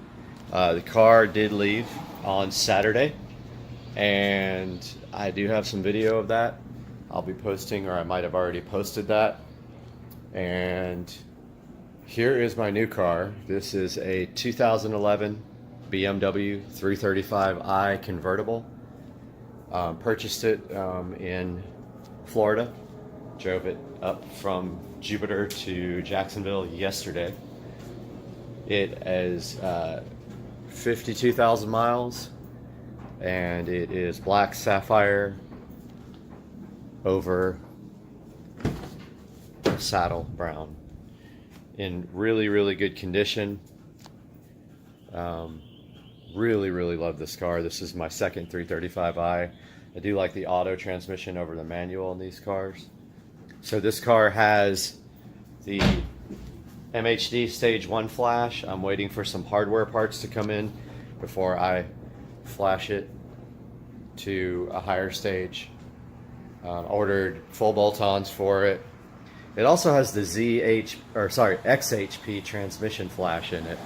The car did leave on Saturday, and I do have some video of that. I'll be posting, or I might have already posted that. And here is my new car. This is a 2011 BMW 335i convertible. Purchased it in Florida. Drove it up from Jupiter to Jacksonville yesterday. It is 52,000 miles, and it is black sapphire over saddle brown. In really, really good condition. really, really love this car. This is my second 335i. I do like the auto transmission over the manual in these cars. So this car has the MHD stage 1 flash. I'm waiting for some hardware parts to come in before I flash it to a higher stage. Ordered full bolt-ons for it. It also has the XHP transmission flash in it,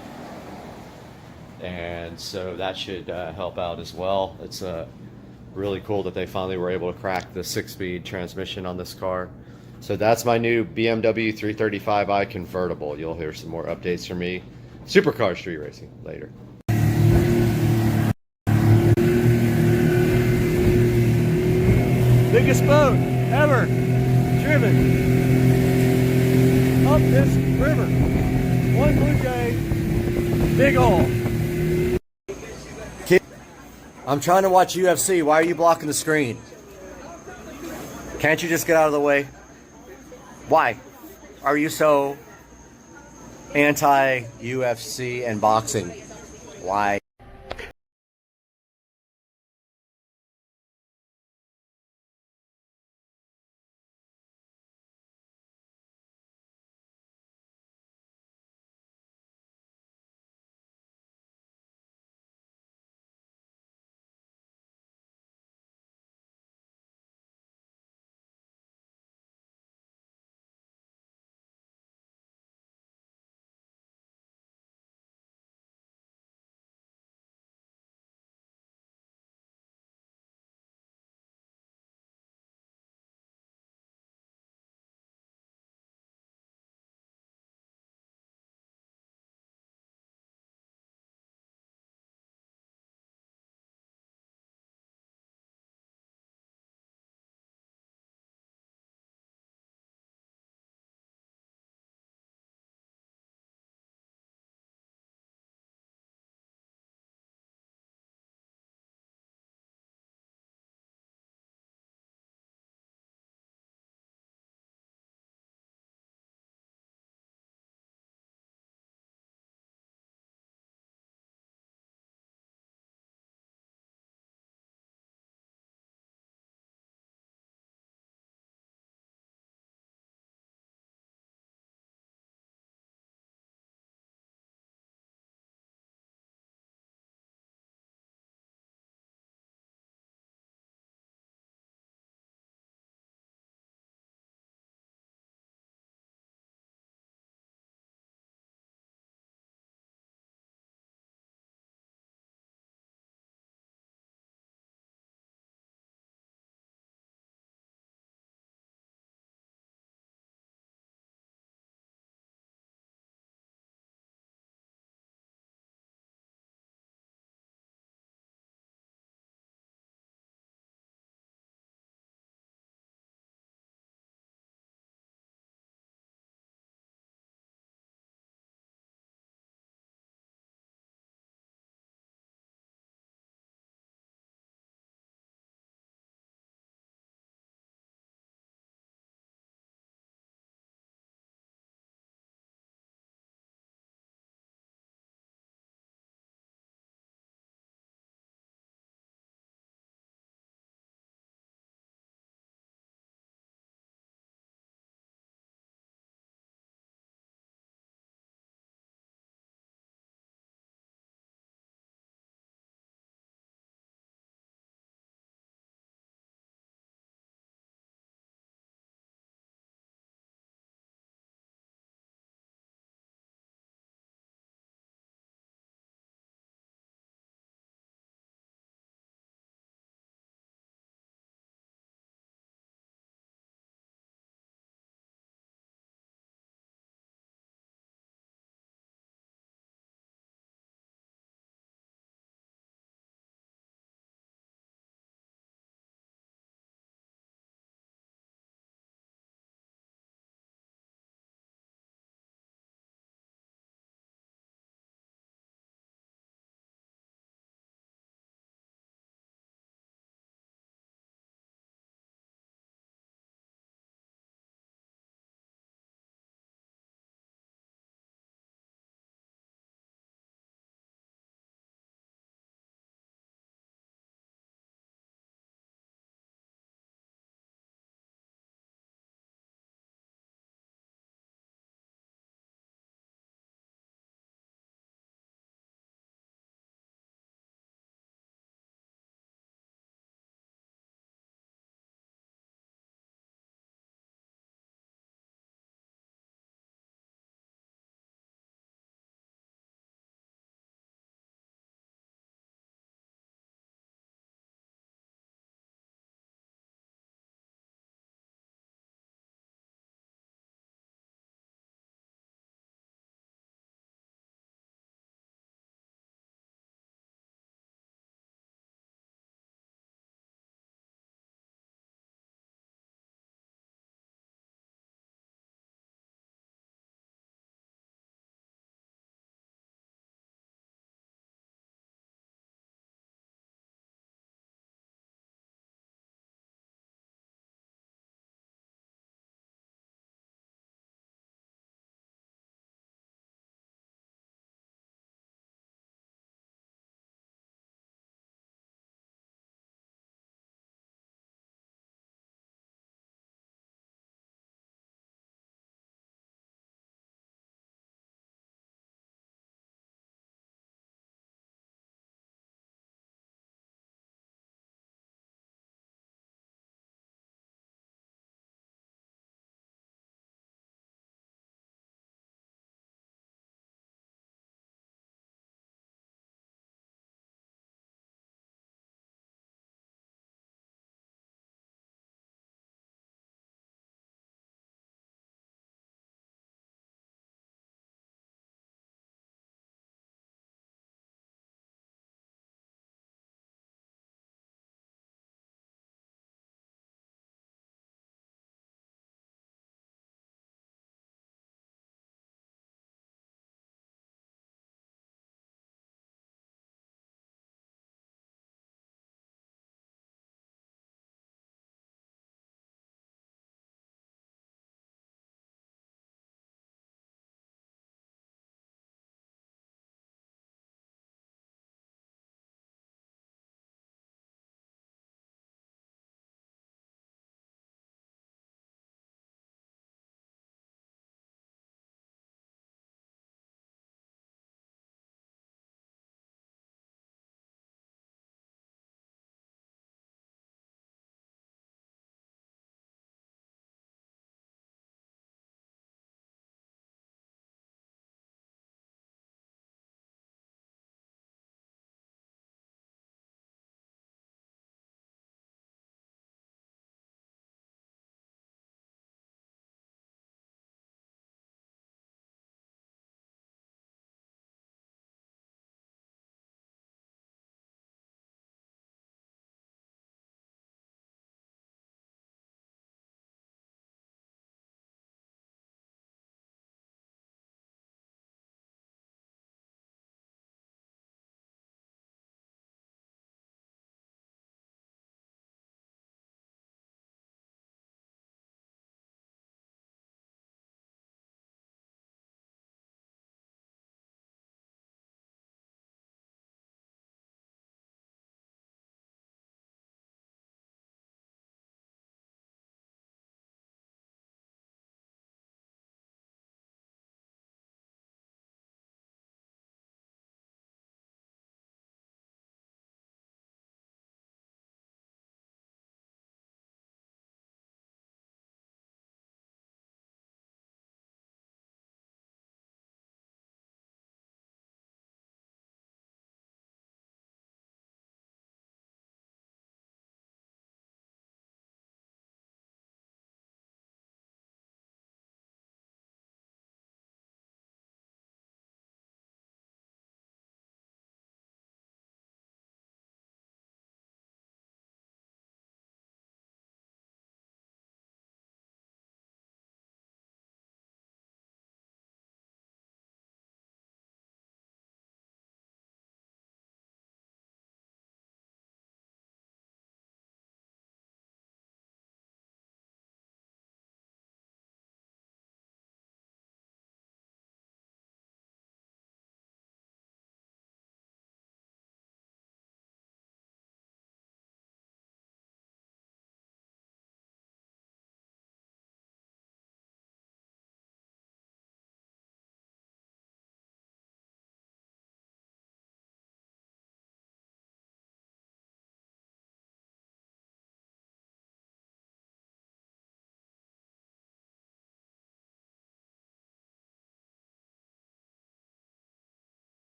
and so that should help out as well. It's really cool that they finally were able to crack the 6-speed transmission on this car. So that's my new BMW 335i convertible. You'll hear some more updates from me. Supercar Street Racing later. Biggest boat ever driven up this river. One Blue Jay, big ol'. I'm trying to watch UFC. Why are you blocking the screen? Can't you just get out of the way? Why are you so anti-UFC and boxing? Why?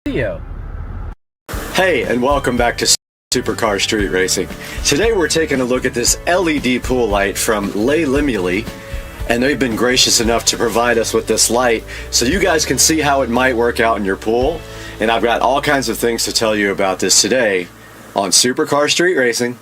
video. Hey, and welcome back to Supercar Street Racing. Today we're taking a look at this LED pool light from Limuli, and they've been gracious enough to provide us with this light so you guys can see how it might work out in your pool. And I've got all kinds of things to tell you about this today on Supercar Street Racing.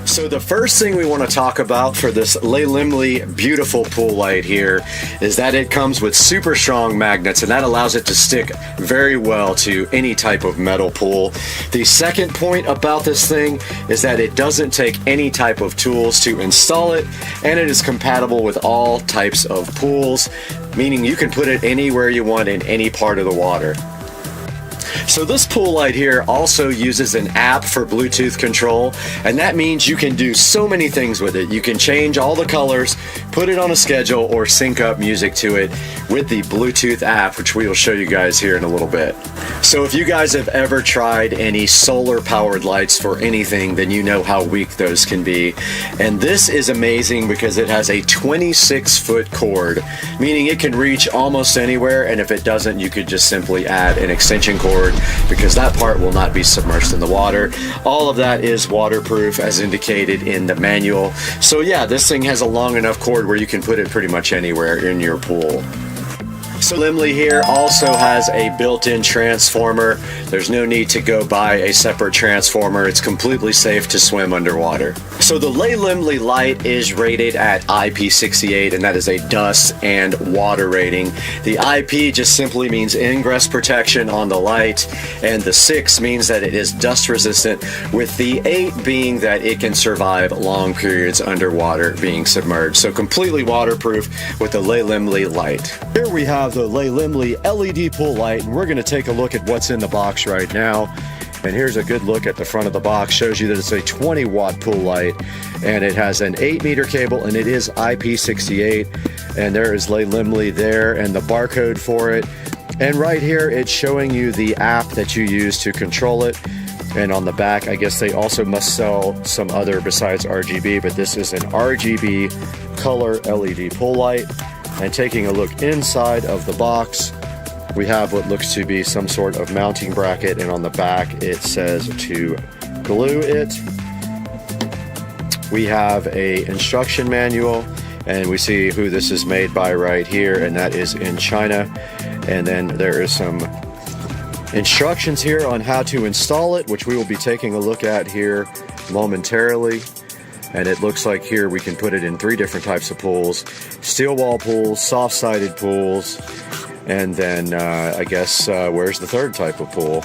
So the first thing we want to talk about for this Limuli beautiful pool light here is that it comes with super strong magnets, and that allows it to stick very well to any type of metal pool. The second point about this thing is that it doesn't take any type of tools to install it, and it is compatible with all types of pools, meaning you can put it anywhere you want in any part of the water. So this pool light here also uses an app for Bluetooth control, and that means you can do so many things with it. You can change all the colors, put it on a schedule, or sync up music to it with the Bluetooth app, which we will show you guys here in a little bit. So if you guys have ever tried any solar powered lights for anything, then you know how weak those can be. And this is amazing because it has a 26-foot cord, meaning it can reach almost anywhere, and if it doesn't, you could just simply add an extension cord because that part will not be submerged in the water. All of that is waterproof as indicated in the manual. So yeah, this thing has a long enough cord where you can put it pretty much anywhere in your pool. So Limuli here also has a built-in transformer. There's no need to go buy a separate transformer. It's completely safe to swim underwater. So the Limuli light is rated at IP68, and that is a dust and water rating. The IP just simply means ingress protection on the light, and the 6 means that it is dust resistant, with the 8 being that it can survive long periods underwater being submerged. So completely waterproof with the Limuli light. Here we have the Limuli LED pool light, and we're going to take a look at what's in the box right now. And here's a good look at the front of the box. Shows you that it's a 20-watt pool light, and it has an 8-meter cable, and it is IP68. And there is Limuli there and the barcode for it. And right here it's showing you the app that you use to control it. And on the back, I guess they also must sell some other besides RGB, but this is an RGB color LED pool light. And taking a look inside of the box, we have what looks to be some sort of mounting bracket, and on the back it says to glue it. We have a instruction manual, and we see who this is made by right here, and that is in China. And then there is some instructions here on how to install it, which we will be taking a look at here momentarily. And it looks like here we can put it in 3 different types of pools: steel wall pools, soft-sided pools, and then I guess where's the third type of pool?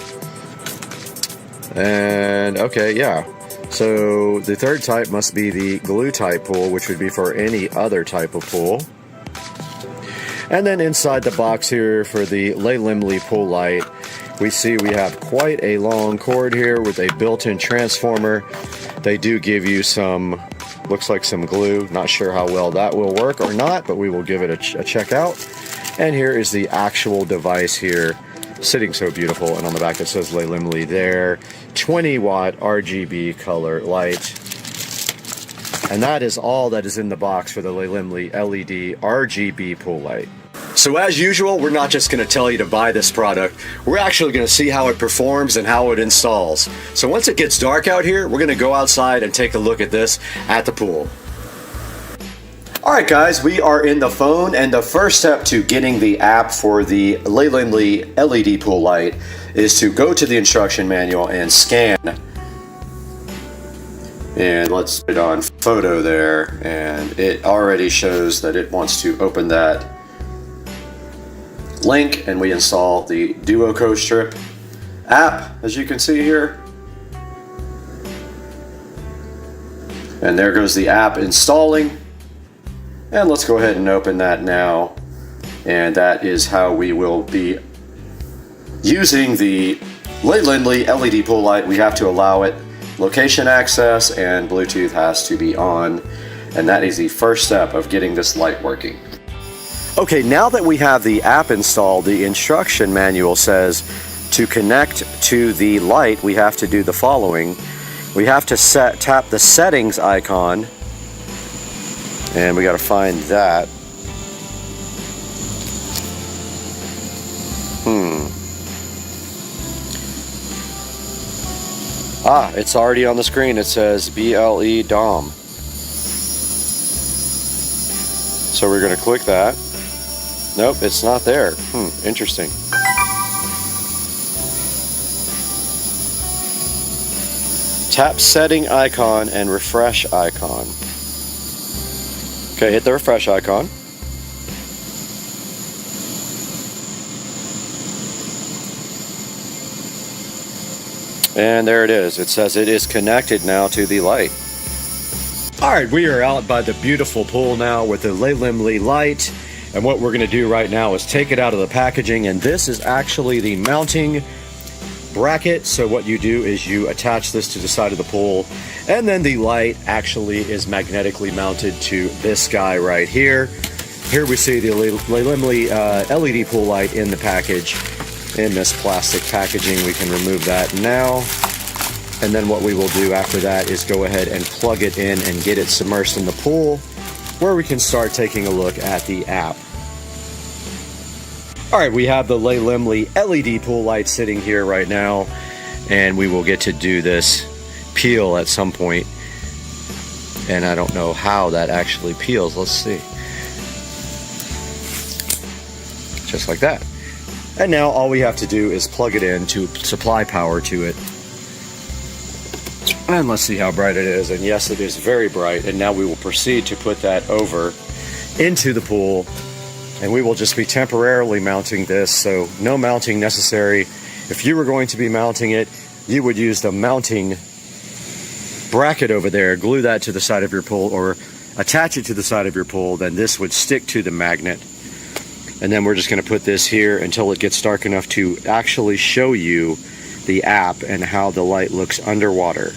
And okay, yeah. So the third type must be the glue type pool, which would be for any other type of pool. And then inside the box here for the Limuli pool light, we see we have quite a long cord here with a built-in transformer. They do give you some, looks like some glue. Not sure how well that will work or not, but we will give it a check out. And here is the actual device here, sitting so beautiful. And on the back it says Limuli there. 20-watt RGB color light. And that is all that is in the box for the Limuli LED RGB pool light. So as usual, we're not just going to tell you to buy this product. We're actually going to see how it performs and how it installs. So once it gets dark out here, we're going to go outside and take a look at this at the pool. Alright guys, we are in the phone, and the first step to getting the app for the Limuli LED pool light is to go to the instruction manual and scan. And let's put it on photo there, and it already shows that it wants to open that link, and we install the Duo Co-Strip app, as you can see here. And there goes the app installing. And let's go ahead and open that now. And that is how we will be using the Limuli LED pool light. We have to allow it location access, and Bluetooth has to be on. And that is the first step of getting this light working. Okay, now that we have the app installed, the instruction manual says to connect to the light, we have to do the following. We have to tap the settings icon, and we got to find that. It's already on the screen. It says BLE DOM. So we're going to click that. Nope, it's not there. Interesting. Tap setting icon and refresh icon. Okay, hit the refresh icon. And there it is. It says it is connected now to the light. All right, we are out by the beautiful pool now with the Hdmi light. And what we're going to do right now is take it out of the packaging. And this is actually the mounting bracket. So what you do is you attach this to the side of the pool. And then the light actually is magnetically mounted to this guy right here. Here we see the Hdmi LED pool light in the package. In this plastic packaging, we can remove that now. And then what we will do after that is go ahead and plug it in and get it submersed in the pool, where we can start taking a look at the app. All right, we have the Hdmi LED pool light sitting here right now, and we will get to do this peel at some point. And I don't know how that actually peels. Let's see. Just like that. And now all we have to do is plug it in to supply power to it. And let's see how bright it is. And yes, it is very bright. And now we will proceed to put that over into the pool. And we will just be temporarily mounting this. So no mounting necessary. If you were going to be mounting it, you would use the mounting bracket over there, glue that to the side of your pool, or attach it to the side of your pool. Then this would stick to the magnet. And then we're just going to put this here until it gets dark enough to actually show you the app and how the light looks underwater.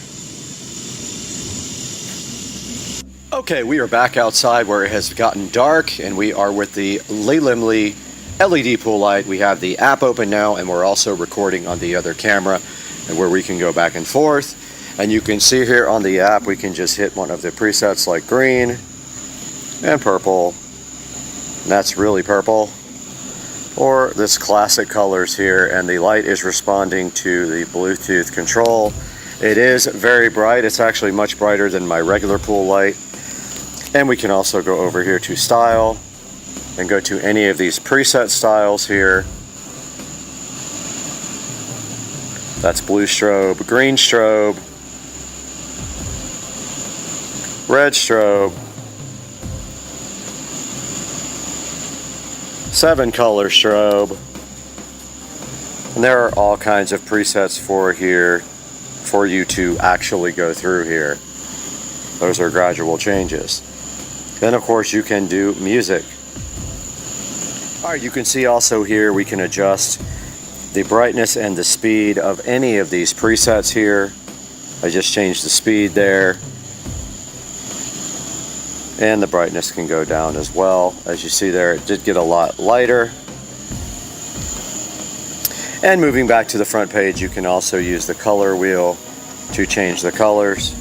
Okay, we are back outside where it has gotten dark, and we are with the Hdmi LED pool light. We have the app open now, and we're also recording on the other camera, and where we can go back and forth. And you can see here on the app, we can just hit one of the presets like green and purple. And that's really purple, or this classic colors here, and the light is responding to the Bluetooth control. It is very bright. It's actually much brighter than my regular pool light. And we can also go over here to style and go to any of these preset styles here. That's blue strobe, green strobe, red strobe, 7-color strobe, and there are all kinds of presets for here for you to actually go through here. Those are gradual changes. Then of course you can do music. Alright, you can see also here we can adjust the brightness and the speed of any of these presets here. I just changed the speed there. And the brightness can go down as well. As you see there, it did get a lot lighter. And moving back to the front page, you can also use the color wheel to change the colors.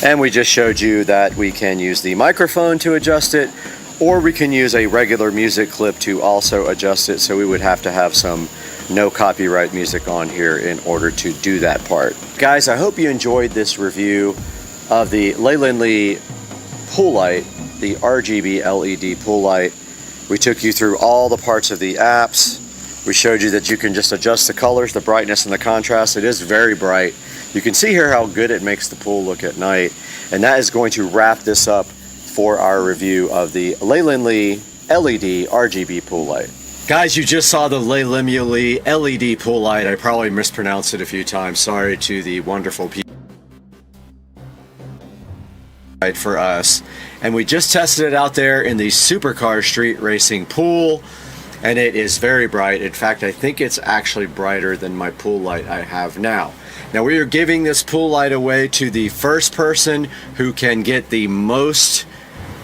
And we just showed you that we can use the microphone to adjust it, or we can use a regular music clip to also adjust it. So we would have to have some no copyright music on here in order to do that part. Guys, I hope you enjoyed this review of the Hdmi pool light, the RGB LED pool light. We took you through all the parts of the apps. We showed you that you can just adjust the colors, the brightness, and the contrast. It is very bright. You can see here how good it makes the pool look at night. And that is going to wrap this up for our review of the Hdmi LED RGB pool light. Guys, you just saw the Hdmi LED pool light. I probably mispronounced it a few times. Sorry to the wonderful people for us. And we just tested it out there in the supercar street racing pool, and it is very bright. In fact, I think it's actually brighter than my pool light I have now. Now we are giving this pool light away to the first person who can get the most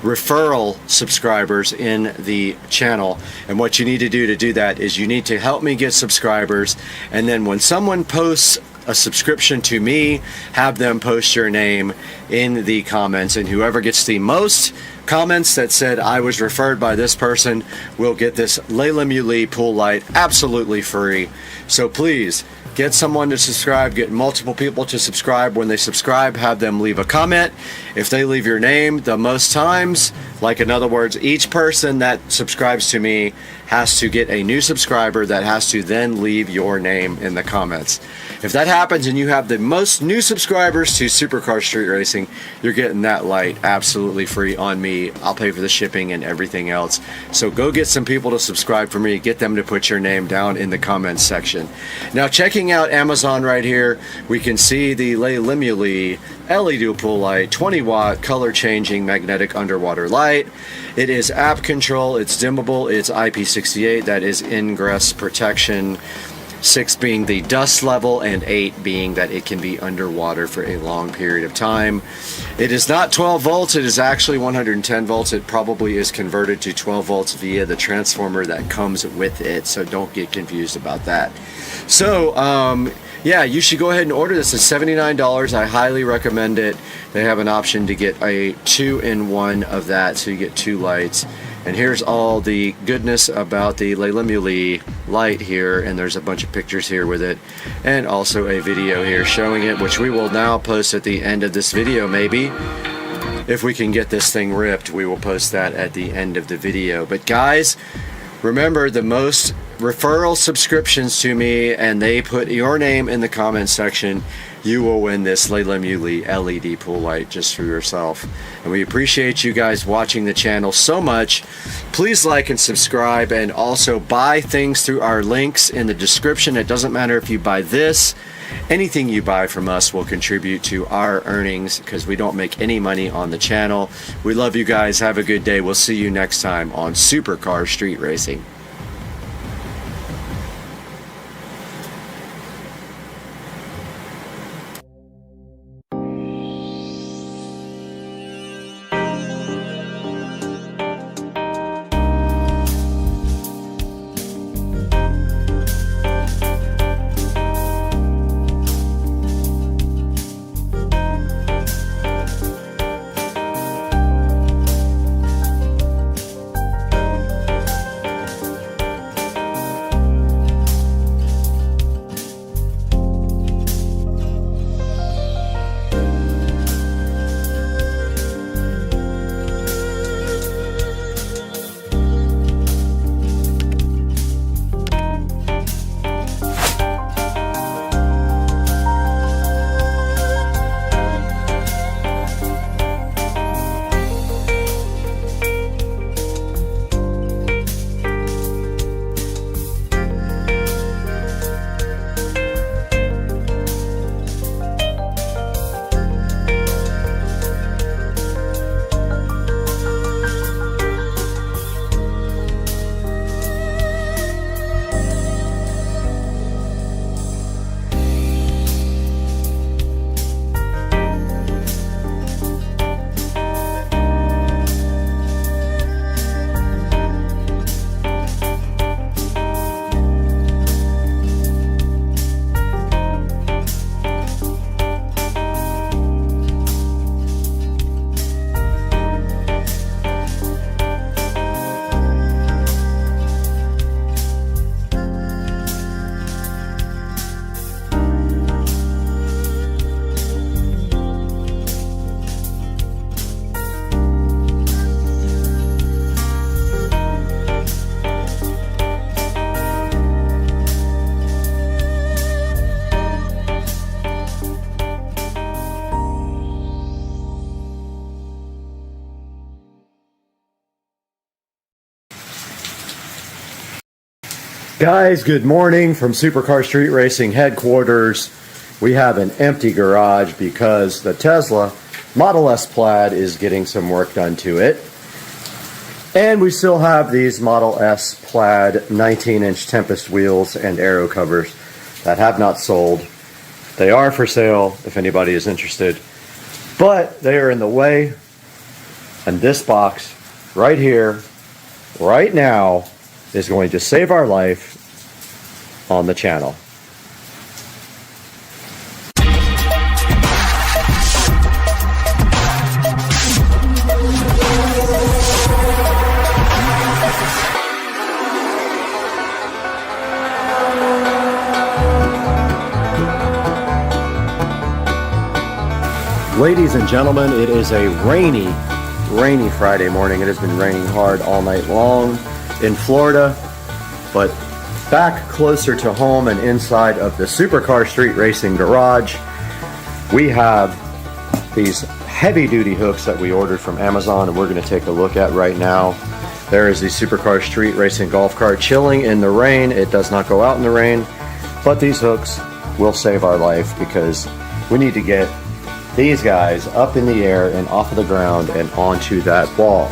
referral subscribers in the channel. And what you need to do that is you need to help me get subscribers, and then when someone posts a subscription to me, have them post your name in the comments, and whoever gets the most comments that said I was referred by this person will get this Layla pool light absolutely free. So please get someone to subscribe, get multiple people to subscribe. When they subscribe, have them leave a comment. If they leave your name the most times, like in other words, each person that subscribes to me has to get a new subscriber that has to then leave your name in the comments. If that happens and you have the most new subscribers to Supercar Street Racing, you're getting that light absolutely free on me. I'll pay for the shipping and everything else. So go get some people to subscribe for me, get them to put your name down in the comments section. Now, checking out Amazon right here, we can see the Layla LED pool light, 20 watt color changing magnetic underwater light. It is app control, it's dimmable, it's IP68, that is ingress protection. 6 being the dust level, and 8 being that it can be underwater for a long period of time. It is not 12 volts, it is actually 110 volts. It probably is converted to 12 volts via the transformer that comes with it, so don't get confused about that. So, yeah, you should go ahead and order this. It's $79. I highly recommend it. They have an option to get a 2-in-1 of that, so you get 2 lights. And here's all the goodness about the Layla light here, and there's a bunch of pictures here with it, and also a video here showing it, which we will now post at the end of this video. Maybe if we can get this thing ripped, we will post that at the end of the video. But guys, remember, the most referral subscriptions to me and they put your name in the comment section, you will win this Layla LED pool light just for yourself. And we appreciate you guys watching the channel so much. Please like and subscribe, and also buy things through our links in the description. It doesn't matter if you buy this, anything you buy from us will contribute to our earnings, because we don't make any money on the channel. We love you guys. Have a good day. We'll see you next time on Supercar Street Racing. Guys, good morning from Supercar Street Racing headquarters. We have an empty garage because the Tesla Model S Plaid is getting some work done to it. And we still have these Model S Plaid 19-inch Tempest wheels and aero covers that have not sold. They are for sale if anybody is interested, but they are in the way And this box right here, right now, is going to save our life on the channel. Ladies and gentlemen, it is a rainy Friday morning. It has been raining hard all night long in Florida, but back closer to home and inside of the Supercar Street Racing garage, we have these heavy duty hooks that we ordered from Amazon and we're going to take a look at right now. There is the Supercar Street Racing golf cart chilling in the rain. It does not go out in the rain, but these hooks will save our life because we need to get these guys up in the air and off of the ground and onto that wall.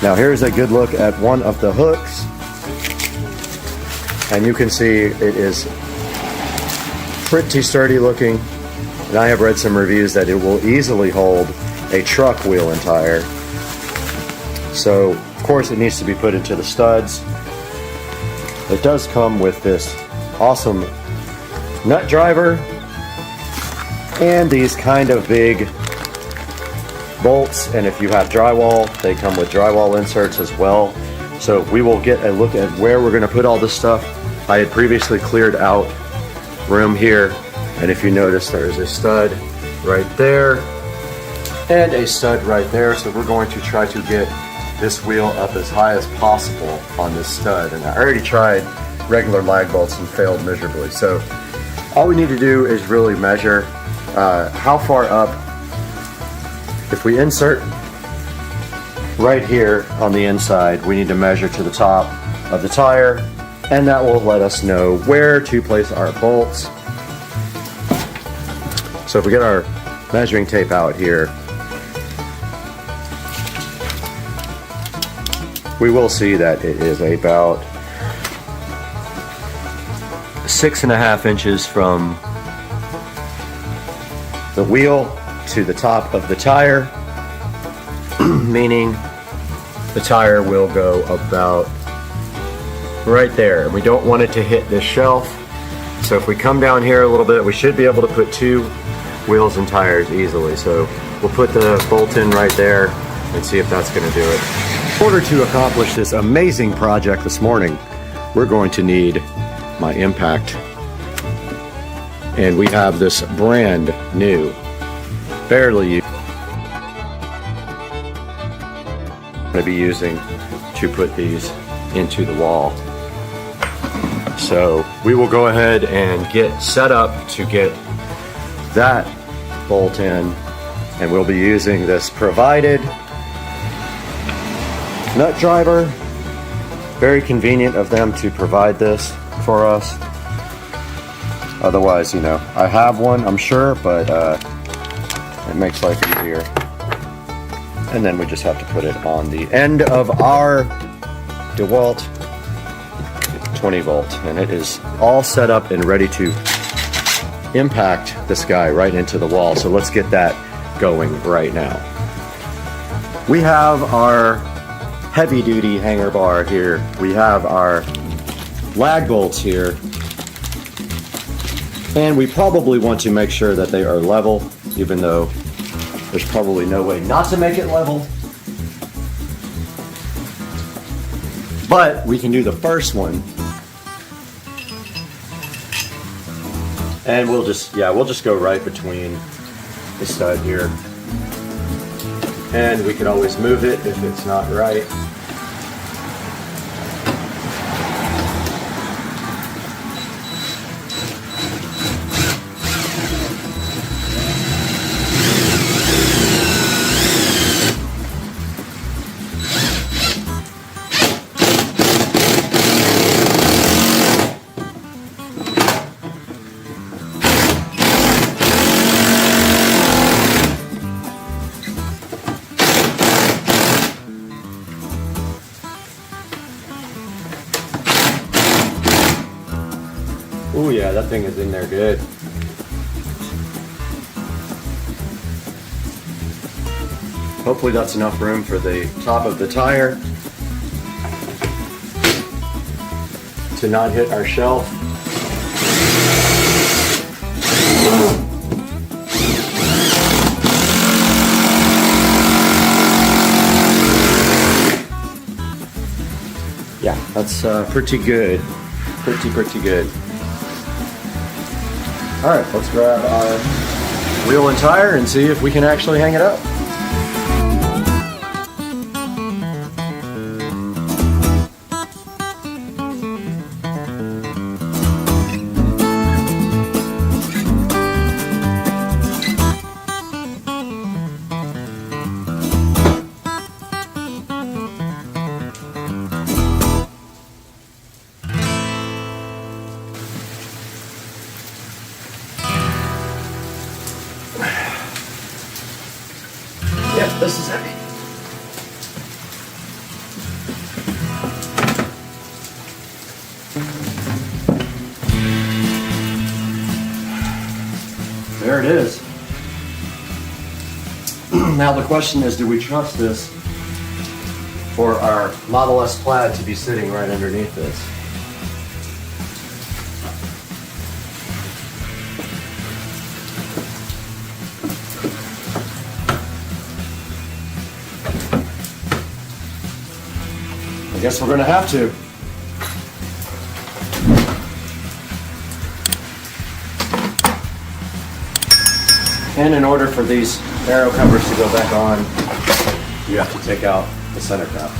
Now here's a good look at one of the hooks, and you can see it is pretty sturdy looking, and I have read some reviews that it will easily hold a truck wheel and tire. So of course it needs to be put into the studs. It does come with this awesome nut driver and these kind of big bolts, and if you have drywall, they come with drywall inserts as well. So we will get a look at where we're going to put all this stuff. I had previously cleared out room here, and if you notice, there is a stud right there and a stud right there. So we're going to try to get this wheel up as high as possible on this stud, and I already tried regular lag bolts and failed miserably. So all we need to do is really measure how far up. If we insert right here on the inside, we need to measure to the top of the tire, and that will let us know where to place our bolts. So if we get our measuring tape out here, we will see that it is about 6.5 inches from the wheel to the top of the tire, meaning the tire will go about right there, and we don't want it to hit this shelf. So if we come down here a little bit, we should be able to put 2 wheels and tires easily. So we'll put the bolt in right there and see if that's going to do it. In order to accomplish this amazing project this morning, we're going to need my impact. And we have this brand new, barely used, I'm going to be using to put these into the wall. So we will go ahead and get set up to get that bolt in, and we'll be using this provided nut driver. Very convenient of them to provide this for us. Otherwise, you know, I have one, I'm sure, but it makes life easier. And then we just have to put it on the end of our DeWalt 20 volt, and it is all set up and ready to impact this guy right into the wall. So let's get that going right now. We have our heavy duty hanger bar here. We have our lag bolts here. And we probably want to make sure that they are level, even though there's probably no way not to make it level. But we can do the first one. And we'll just go right between the stud here. And we can always move it if it's not right. Oh yeah, that thing is in there good. Hopefully that's enough room for the top of the tire to not hit our shelf. Yeah, that's pretty good. Pretty good. All right, let's grab our wheel and tire and see if we can actually hang it up. Yeah, this is heavy. There it is. Now the question is, do we trust this for our Model S Plaid to be sitting right underneath this? I guess we're going to have to. And in order for these aero covers to go back on, you have to take out the center caps.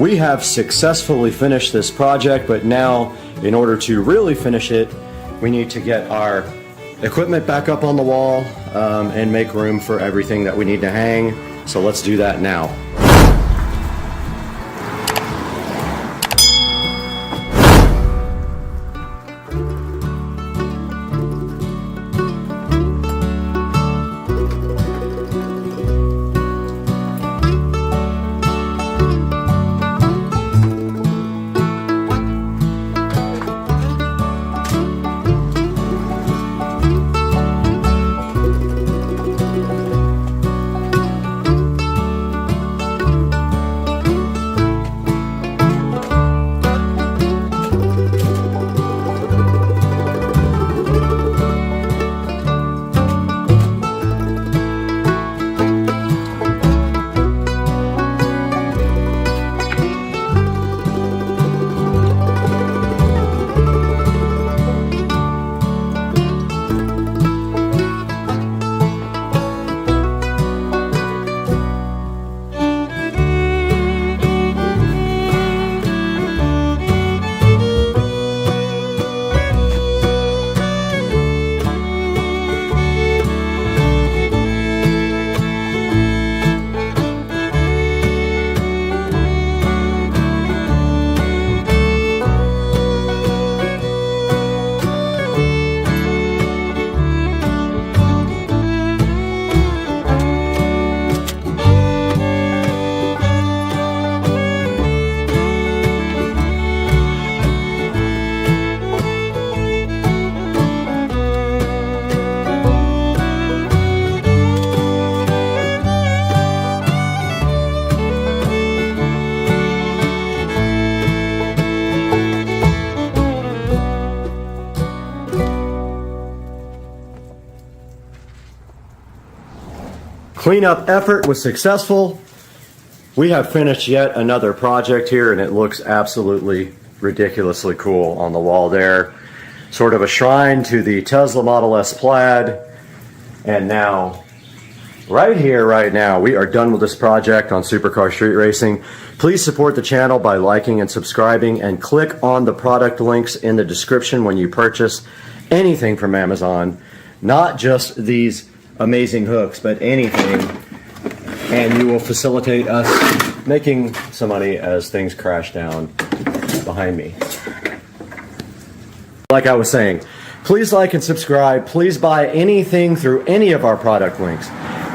We have successfully finished this project, but now in order to really finish it, we need to get our equipment back up on the wall and make room for everything that we need to hang. So let's do that now. Cleanup effort was successful. We have finished yet another project here, and it looks absolutely ridiculously cool on the wall there. Sort of a shrine to the Tesla Model S Plaid. And now, right here, right now, we are done with this project on Supercar Street Racing. Please support the channel by liking and subscribing, and click on the product links in the description when you purchase anything from Amazon. Not just these amazing hooks, but anything, and you will facilitate us making some money as things crash down behind me. Like I was saying, please like and subscribe. Please buy anything through any of our product links.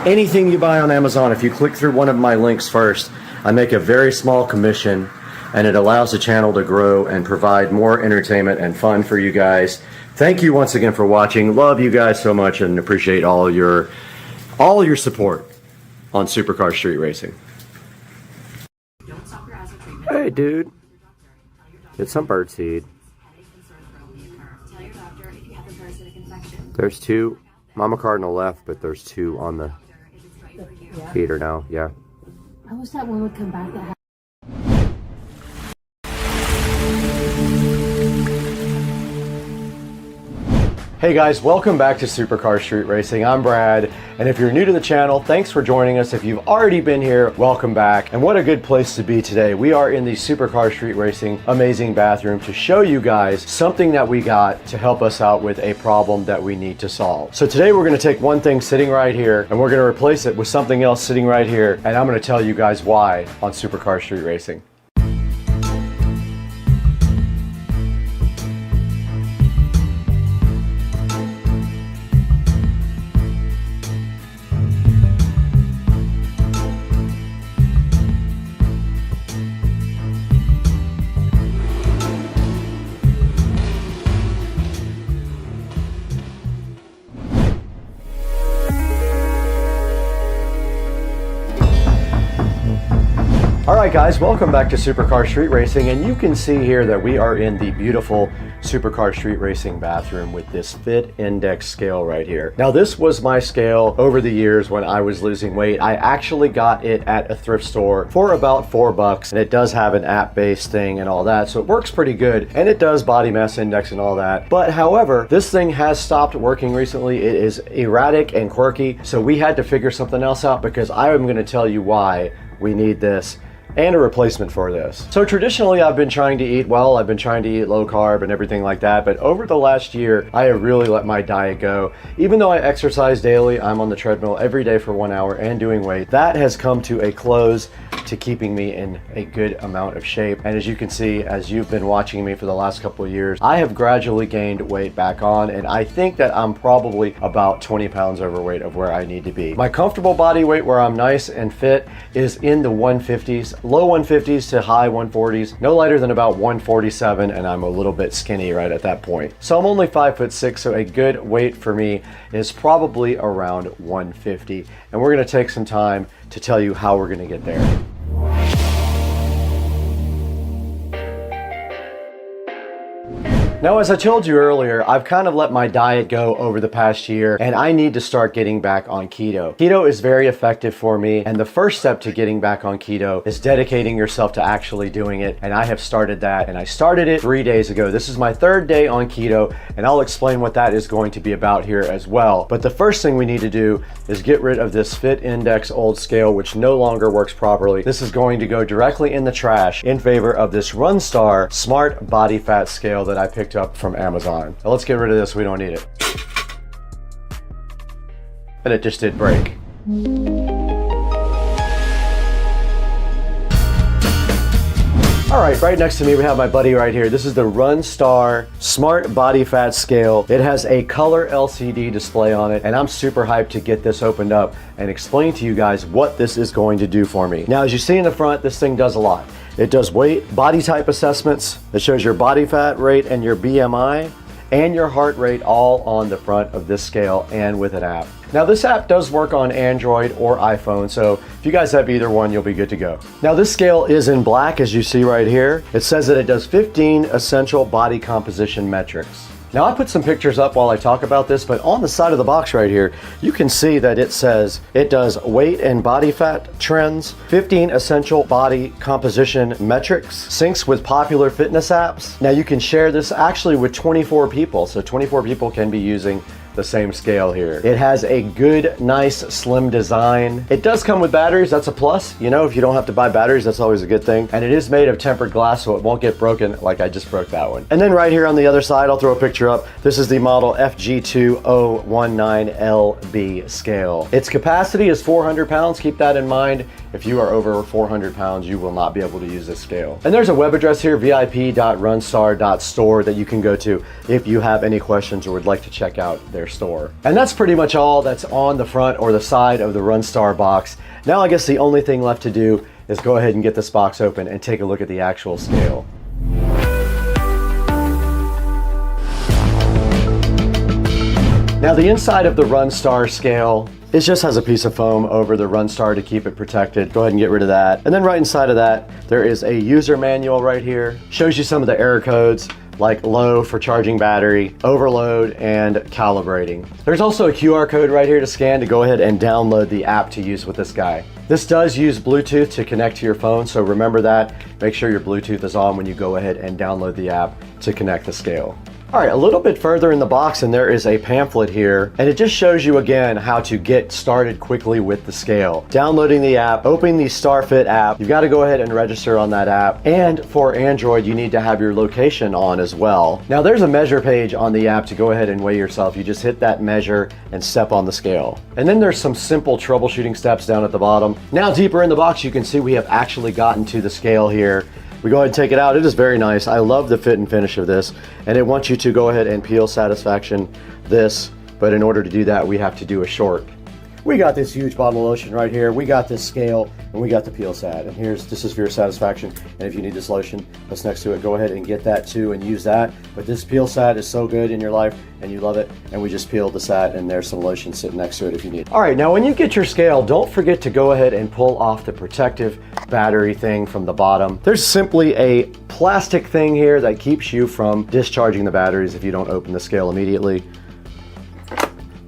Anything you buy on Amazon, if you click through one of my links first, I make a very small commission, and it allows the channel to grow and provide more entertainment and fun for you guys. Thank you once again for watching. Love you guys so much and appreciate all your support on Supercar Street Racing. Hey dude, get some birdseed. There's two. Mama Cardinal left, but there's two on the feeder now. Yeah. I wish that one would come back. That Hey guys, welcome back to Supercar Street Racing. I'm Brad, and if you're new to the channel, thanks for joining us. If you've already been here, welcome back. And what a good place to be today. We are in the Supercar Street Racing amazing bathroom to show you guys something that we got to help us out with a problem that we need to solve. So today we're going to take one thing sitting right here, and we're going to replace it with something else sitting right here, and I'm going to tell you guys why on Supercar Street Racing. Alright guys, welcome back to Supercar Street Racing, and you can see here that we are in the beautiful Supercar Street Racing bathroom with this fit index scale right here. Now this was my scale over the years when I was losing weight. I actually got it at a thrift store for about $4, and it does have an app-based thing and all that, so it works pretty good, and it does body mass index and all that. But however, this thing has stopped working recently. It is erratic and quirky, so we had to figure something else out, because I am going to tell you why we need this and a replacement for this. So traditionally I've been trying to eat well, I've been trying to eat low carb and everything like that, but over the last year I have really let my diet go. Even though I exercise daily, I'm on the treadmill every day for 1 hour and doing weight, that has come to a close to keeping me in a good amount of shape. And as you can see, as you've been watching me for the last couple of years, I have gradually gained weight back on, and I think that I'm probably about 20 pounds overweight of where I need to be. My comfortable body weight where I'm nice and fit is in the 150s, low 150s to high 140s, no lighter than about 147, and I'm a little bit skinny right at that point. So I'm only 5'6", so a good weight for me is probably around 150. And we're gonna take some time to tell you how we're gonna get there. Now, as I told you earlier, I've kind of let my diet go over the past year, and I need to start getting back on keto. Keto is very effective for me, and the first step to getting back on keto is dedicating yourself to actually doing it, and I have started that, and I started it 3 days ago. This is my 3rd day on keto, and I'll explain what that is going to be about here as well. But the first thing we need to do is get rid of this Fit Index old scale, which no longer works properly. This is going to go directly in the trash in favor of this Runstar Smart Body Fat Scale that I picked up from Amazon. Now let's get rid of this, we don't need it. And it just did break. All right, right next to me, we have my buddy right here. This is the Runstar Smart Body Fat Scale. It has a color LCD display on it, and I'm super hyped to get this opened up and explain to you guys what this is going to do for me. Now, as you see in the front, this thing does a lot. It does weight, body type assessments. It shows your body fat rate and your BMI and your heart rate all on the front of this scale and with an app. Now this app does work on Android or iPhone, so if you guys have either one, you'll be good to go. Now this scale is in black, as you see right here. It says that it does 15 essential body composition metrics. Now I put some pictures up while I talk about this, but on the side of the box right here, you can see that it says it does weight and body fat trends, 15 essential body composition metrics, syncs with popular fitness apps. Now you can share this actually with 24 people, so 24 people can be using the same scale here. It has a good, nice, slim design. It does come with batteries, that's a plus. You know, if you don't have to buy batteries, that's always a good thing. And it is made of tempered glass, so it won't get broken like I just broke that one. And then right here on the other side, I'll throw a picture up. This is the model FG2019LB scale. Its capacity is 400 pounds, keep that in mind. If you are over 400 pounds, you will not be able to use this scale. And there's a web address here, vip.runstar.store, that you can go to if you have any questions or would like to check out their store. And that's pretty much all that's on the front or the side of the Runstar box. Now I guess the only thing left to do is go ahead and get this box open and take a look at the actual scale. Now the inside of the Runstar scale, it just has a piece of foam over the Runstar to keep it protected. Go ahead and get rid of that. And then right inside of that, there is a user manual right here. Shows you some of the error codes, like low for charging battery, overload, and calibrating. There's also a QR code right here to scan to go ahead and download the app to use with this guy. This does use Bluetooth to connect to your phone, so remember that. Make sure your Bluetooth is on when you go ahead and download the app to connect the scale. All right, a little bit further in the box, and there is a pamphlet here, and it just shows you again how to get started quickly with the scale. Downloading the app, opening the StarFit app, you've got to go ahead and register on that app, and for Android, you need to have your location on as well. Now there's a measure page on the app to go ahead and weigh yourself. You just hit that measure and step on the scale. And then there's some simple troubleshooting steps down at the bottom. Now deeper in the box, you can see we have actually gotten to the scale here. We go ahead and take it out. It is very nice. I love the fit and finish of this. And it wants you to go ahead and peel satisfaction this, but in order to do that, we have to do a short. We got this huge bottle of lotion right here. We got this scale, and we got the peel sat. And this is for your satisfaction. And if you need this lotion that's next to it, go ahead and get that too and use that. But this peel sat is so good in your life, and you love it. And we just peeled the sat, and there's some lotion sitting next to it if you need. All right, now when you get your scale, don't forget to go ahead and pull off the protective battery thing from the bottom. There's simply a plastic thing here that keeps you from discharging the batteries if you don't open the scale immediately.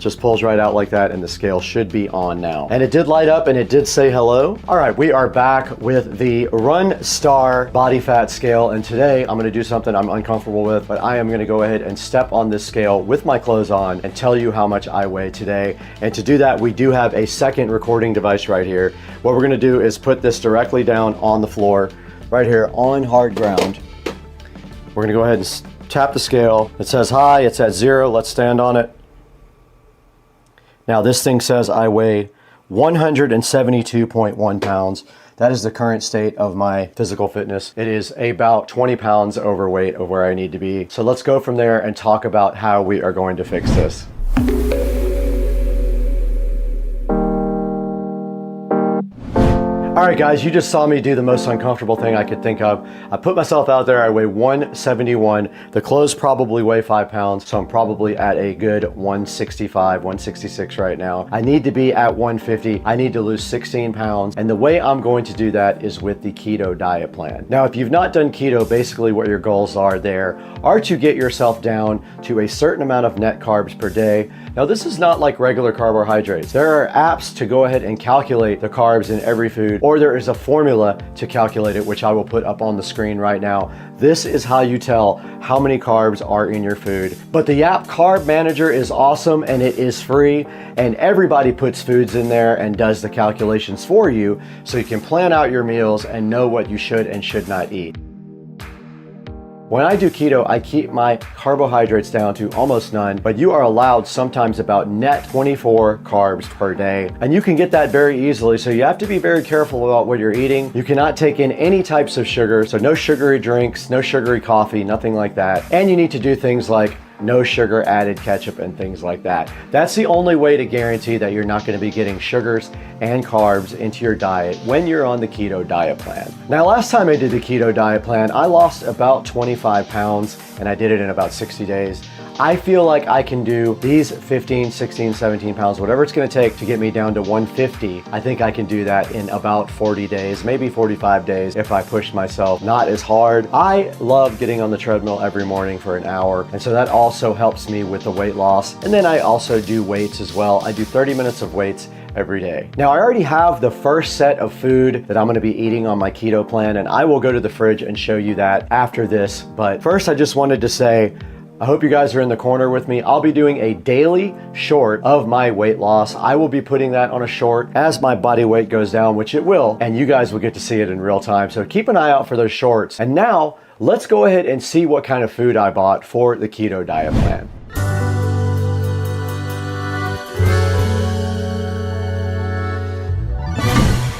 just pulls right out like that, and the scale should be on now. And it did light up and it did say hello. All right, we are back with the Run Star body fat scale, and today I'm gonna do something I'm uncomfortable with, but I am gonna go ahead and step on this scale with my clothes on and tell you how much I weigh today. And to do that, we do have a second recording device right here. What we're gonna do is put this directly down on the floor, right here on hard ground. We're gonna go ahead and tap the scale. It says hi, it's at 0, let's stand on it. Now this thing says I weigh 172.1 pounds. That is the current state of my physical fitness. It is about 20 pounds overweight of where I need to be. So let's go from there and talk about how we are going to fix this. All right, guys, you just saw me do the most uncomfortable thing I could think of. I put myself out there, I weigh 171. The clothes probably weigh 5 pounds, so I'm probably at a good 165, 166 right now. I need to be at 150. I need to lose 16 pounds. And the way I'm going to do that is with the keto diet plan. Now, if you've not done keto, basically what your goals are there are to get yourself down to a certain amount of net carbs per day. Now, this is not like regular carbohydrates. There are apps to go ahead and calculate the carbs in every food, or there is a formula to calculate it, which I will put up on the screen right now. This is how you tell how many carbs are in your food. But the app Carb Manager is awesome and it is free, and everybody puts foods in there and does the calculations for you so you can plan out your meals and know what you should and should not eat. When I do keto, I keep my carbohydrates down to almost none, but you are allowed sometimes about net 24 carbs per day. And you can get that very easily, so you have to be very careful about what you're eating. You cannot take in any types of sugar, so no sugary drinks, no sugary coffee, nothing like that. And you need to do things like no sugar added ketchup and things like that. That's the only way to guarantee that you're not going to be getting sugars and carbs into your diet when you're on the keto diet plan. Now, last time I did the keto diet plan, I lost about 25 pounds and I did it in about 60 days. I feel like I can do these 15, 16, 17 pounds, whatever it's gonna take to get me down to 150. I think I can do that in about 40 days, maybe 45 days if I push myself not as hard. I love getting on the treadmill every morning for an hour, and so that also helps me with the weight loss. And then I also do weights as well. I do 30 minutes of weights every day. Now, I already have the first set of food that I'm gonna be eating on my keto plan, and I will go to the fridge and show you that after this. But first, I just wanted to say, I hope you guys are in the corner with me. I'll be doing a daily short of my weight loss. I will be putting that on a short as my body weight goes down, which it will, and you guys will get to see it in real time. So keep an eye out for those shorts. And now, let's go ahead and see what kind of food I bought for the keto diet plan.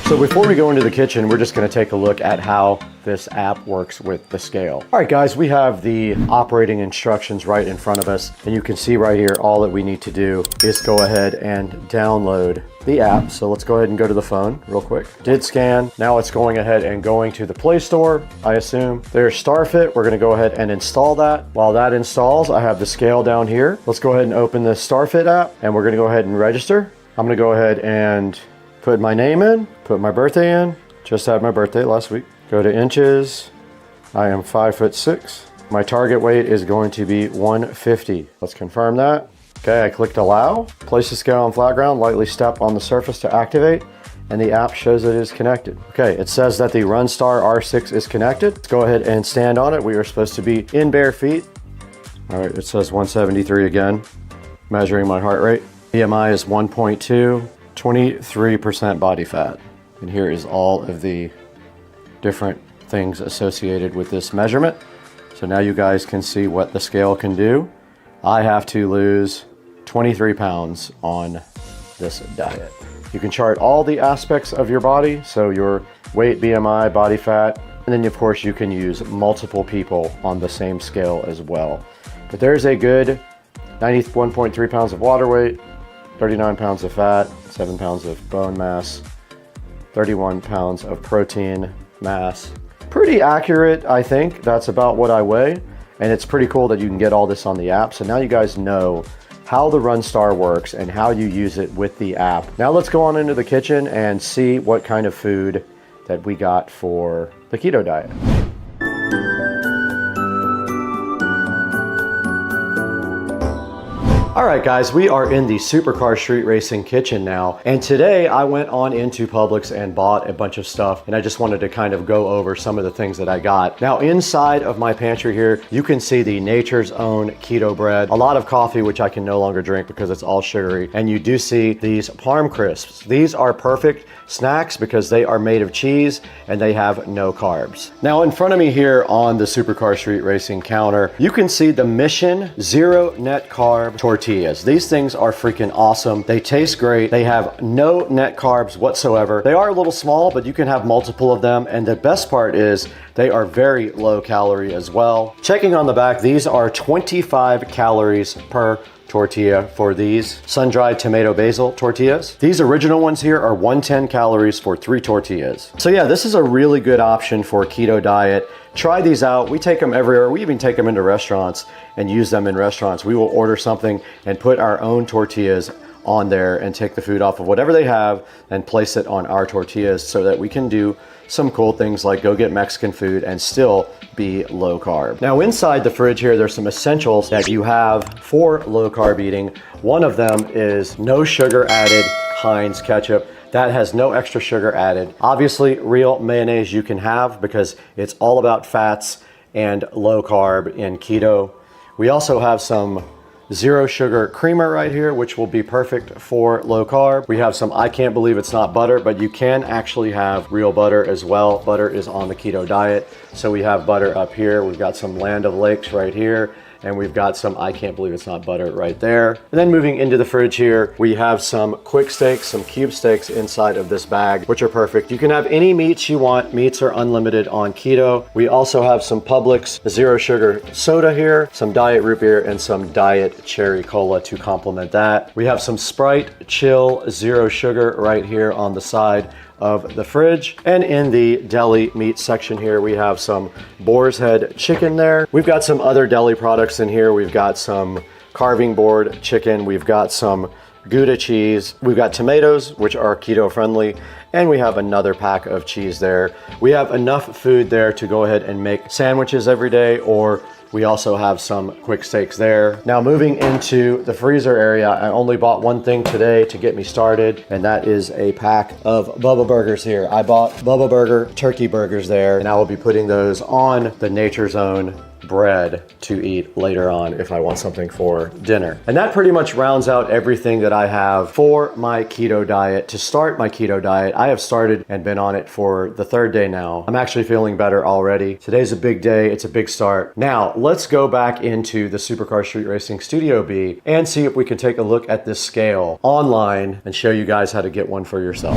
So before we go into the kitchen, we're just gonna take a look at how this app works with the scale. All right, guys, we have the operating instructions right in front of us, and you can see right here, all that we need to do is go ahead and download the app. So let's go ahead and go to the phone real quick. Did scan, now it's going ahead and going to the Play Store, I assume. There's StarFit, we're gonna go ahead and install that. While that installs, I have the scale down here. Let's go ahead and open the StarFit app, and we're gonna go ahead and register. I'm gonna go ahead and put my name in, put my birthday in. Just had my birthday last week. Go to inches. I am 5'6". My target weight is going to be 150. Let's confirm that. Okay, I clicked allow. Place the scale on flat ground, lightly step on the surface to activate, and the app shows it is connected. Okay, it says that the Runstar R6 is connected. Let's go ahead and stand on it. We are supposed to be in bare feet. All right, it says 173 again, measuring my heart rate. BMI is 1.2. 23% body fat. And here is all of the different things associated with this measurement. So now you guys can see what the scale can do. I have to lose 23 pounds on this diet. You can chart all the aspects of your body, so your weight, BMI, body fat, and then of course you can use multiple people on the same scale as well. But there's a good 91.3 pounds of water weight, 39 pounds of fat, 7 pounds of bone mass, 31 pounds of protein mass. Pretty accurate, I think. That's about what I weigh. And it's pretty cool that you can get all this on the app. So now you guys know how the Runstar works and how you use it with the app. Now let's go on into the kitchen and see what kind of food that we got for the keto diet. All right, guys, we are in the Supercar Street Racing kitchen now. And today I went on into Publix and bought a bunch of stuff. And I just wanted to kind of go over some of the things that I got. Now, inside of my pantry here, you can see the Nature's Own keto bread, a lot of coffee, which I can no longer drink because it's all sugary. And you do see these Parm Crisps. These are perfect snacks because they are made of cheese and they have no carbs. Now, in front of me here on the Supercar Street Racing counter, you can see the Mission Zero Net Carb Tortillas. These things are freaking awesome. They taste great. They have no net carbs whatsoever. They are a little small, but you can have multiple of them. And the best part is they are very low calorie as well. Checking on the back, these are 25 calories per tortilla for these sun-dried tomato basil tortillas. These original ones here are 110 calories for 3 tortillas. So yeah, this is a really good option for a keto diet. Try these out. We take them everywhere. We even take them into restaurants and use them in restaurants. We will order something and put our own tortillas on there and take the food off of whatever they have and place it on our tortillas so that we can do some cool things like go get Mexican food and still be low carb. Now inside the fridge here, there's some essentials that you have for low carb eating. One of them is no sugar added Heinz ketchup. That has no extra sugar added. Obviously, real mayonnaise you can have because it's all about fats and low carb in keto. We also have some zero sugar creamer right here, which will be perfect for low carb. We have some I can't believe it's not butter, but you can actually have real butter as well. Butter is on the keto diet. So we have butter up here. We've got some Land O'Lakes right here. And we've got some I can't believe it's not butter right there. And then moving into the fridge here, we have some quick steaks, some cube steaks inside of this bag, which are perfect. You can have any meats you want. Meats are unlimited on keto. We also have some Publix zero sugar soda here, some diet root beer, and some diet cherry cola to complement that. We have some Sprite Chill zero sugar right here on the side of the fridge. And in the deli meat section here, we have some boar's head chicken there. We've got some other deli products in here. We've got some carving board chicken. We've got some Gouda cheese. We've got tomatoes, which are keto friendly. And we have another pack of cheese there. We have enough food there to go ahead and make sandwiches every day, or we also have some quick steaks there. Now moving into the freezer area, I only bought one thing today to get me started, and that is a pack of Bubba Burgers here. I bought Bubba Burger turkey burgers there, and I will be putting those on the Nature's Own bread to eat later on if I want something for dinner. And that pretty much rounds out everything that I have for my keto diet. To start my keto diet, I have started and been on it for the 3rd day now. I'm actually feeling better already. Today's a big day. It's a big start. Now, let's go back into the Supercar Street Racing Studio B and see if we can take a look at this scale online and show you guys how to get one for yourself.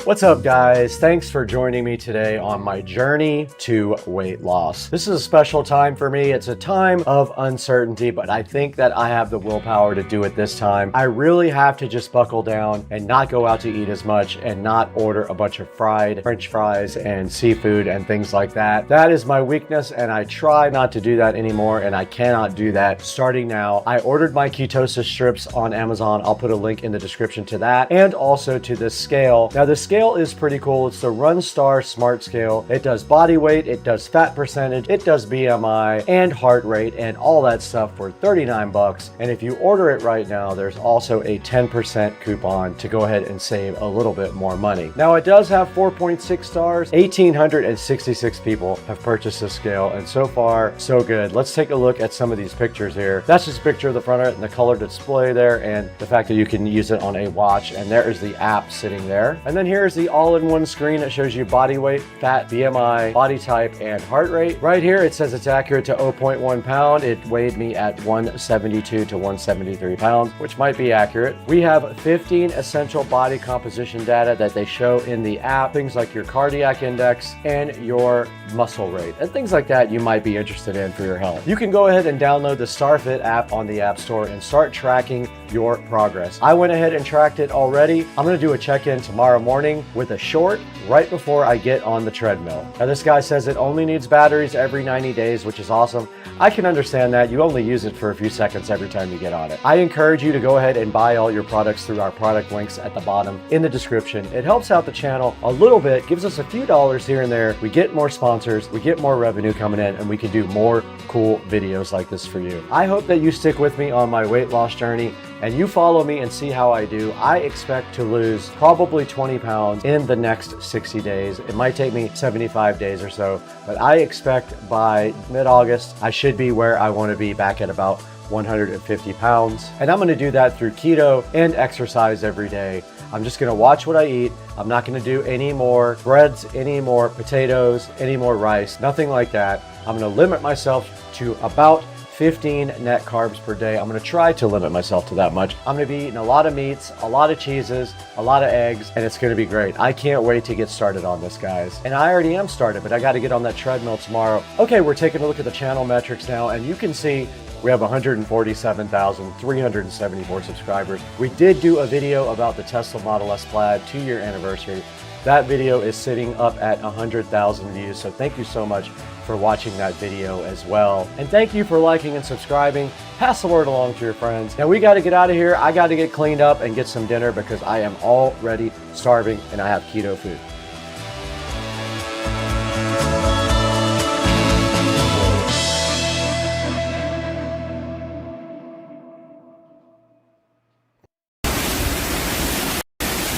What's up, guys? Thanks for joining me today on my journey to weight loss. This is a special time for me. It's a time of uncertainty, but I think that I have the willpower to do it this time. I really have to just buckle down and not go out to eat as much and not order a bunch of fried French fries and seafood and things like that. That is my weakness, and I try not to do that anymore, and I cannot do that starting now. I ordered my ketosis strips on Amazon. I'll put a link in the description to that, and also to this scale. Now, the scale is pretty cool. It's the Runstar Smart Scale. It does body weight, it does fat percentage, it does BMI and heart rate and all that stuff for 39 bucks. And if you order it right now, there's also a 10% coupon to go ahead and save a little bit more money. Now, it does have 4.6 stars. 1,866 people have purchased this scale, and so far, so good. Let's take a look at some of these pictures here. That's just a picture of the front of it and the color display there, and the fact that you can use it on a watch, and there is the app sitting there. And then here's the all-in-one screen that shows you body weight, fat, BMI, body type, and heart rate. Right here, it says it's accurate to 0.1 pound. It weighed me at 172 to 173 pounds, which might be accurate. We have 15 essential body composition data that they show in the app, things like your cardiac index and your muscle rate, and things like that you might be interested in for your health. You can go ahead and download the StarFit app on the App Store and start tracking your progress. I went ahead and tracked it already. I'm gonna do a check-in tomorrow morning morning with a short right before I get on the treadmill. Now this guy says it only needs batteries every 90 days, which is awesome. I can understand that. You only use it for a few seconds every time you get on it. I encourage you to go ahead and buy all your products through our product links at the bottom in the description. It helps out the channel a little bit, gives us a few dollars here and there. We get more sponsors, we get more revenue coming in, and we can do more cool videos like this for you. I hope that you stick with me on my weight loss journey and you follow me and see how I do. I expect to lose probably 20 pounds in the next 60 days. It might take me 75 days or so, but I expect by mid-August, I should be where I want to be, back at about 150 pounds. And I'm going to do that through keto and exercise every day. I'm just going to watch what I eat. I'm not going to do any more breads, any more potatoes, any more rice, nothing like that. I'm going to limit myself to about 15 net carbs per day. I'm going to try to limit myself to that much. I'm going to be eating a lot of meats, a lot of cheeses, a lot of eggs, and it's going to be great. I can't wait to get started on this, guys. And I already am started, but I got to get on that treadmill tomorrow. Okay, we're taking a look at the channel metrics now, and you can see we have 147,374 subscribers. We did do a video about the Tesla Model S Plaid 2-year anniversary. That video is sitting up at 100,000 views, so thank you so much for watching that video as well. And thank you for liking and subscribing. Pass the word along to your friends. Now we got to get out of here. I got to get cleaned up and get some dinner because I am already starving and I have keto food.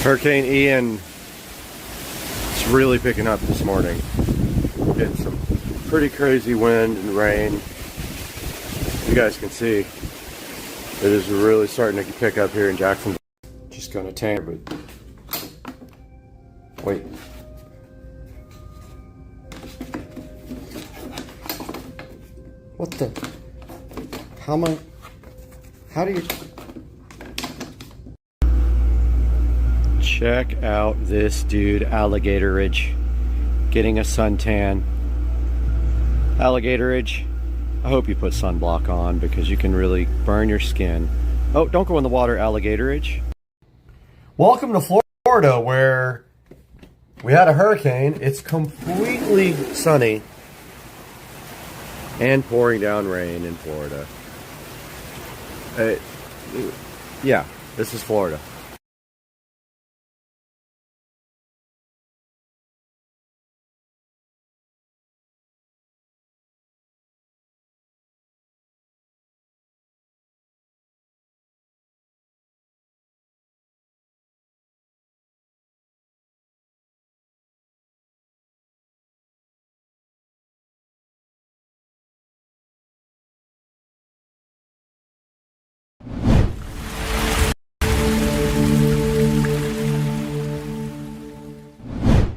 Hurricane Ian is really picking up this morning. We're getting some pretty crazy wind and rain. You guys can see it is really starting to pick up here in Jacksonville. Just gonna tan, but wait. What the? How do you? Check out this dude, Alligator Ridge, getting a suntan. Alligator Ridge, I hope you put sunblock on because you can really burn your skin. Oh, don't go in the water, Alligator Ridge. Welcome to Florida, where we had a hurricane. It's completely sunny and pouring down rain in Florida. Yeah, this is Florida.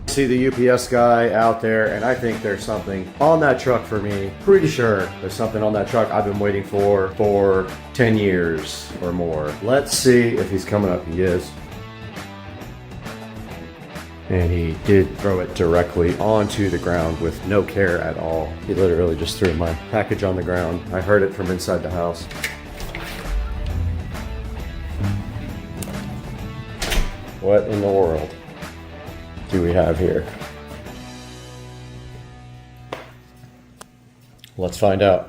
See the UPS guy out there, and I think there's something on that truck for me. Pretty sure there's something on that truck I've been waiting for 10 years or more. Let's see if he's coming up. He is. And he did throw it directly onto the ground with no care at all. He literally just threw my package on the ground. I heard it from inside the house. What in the world do we have here? Let's find out.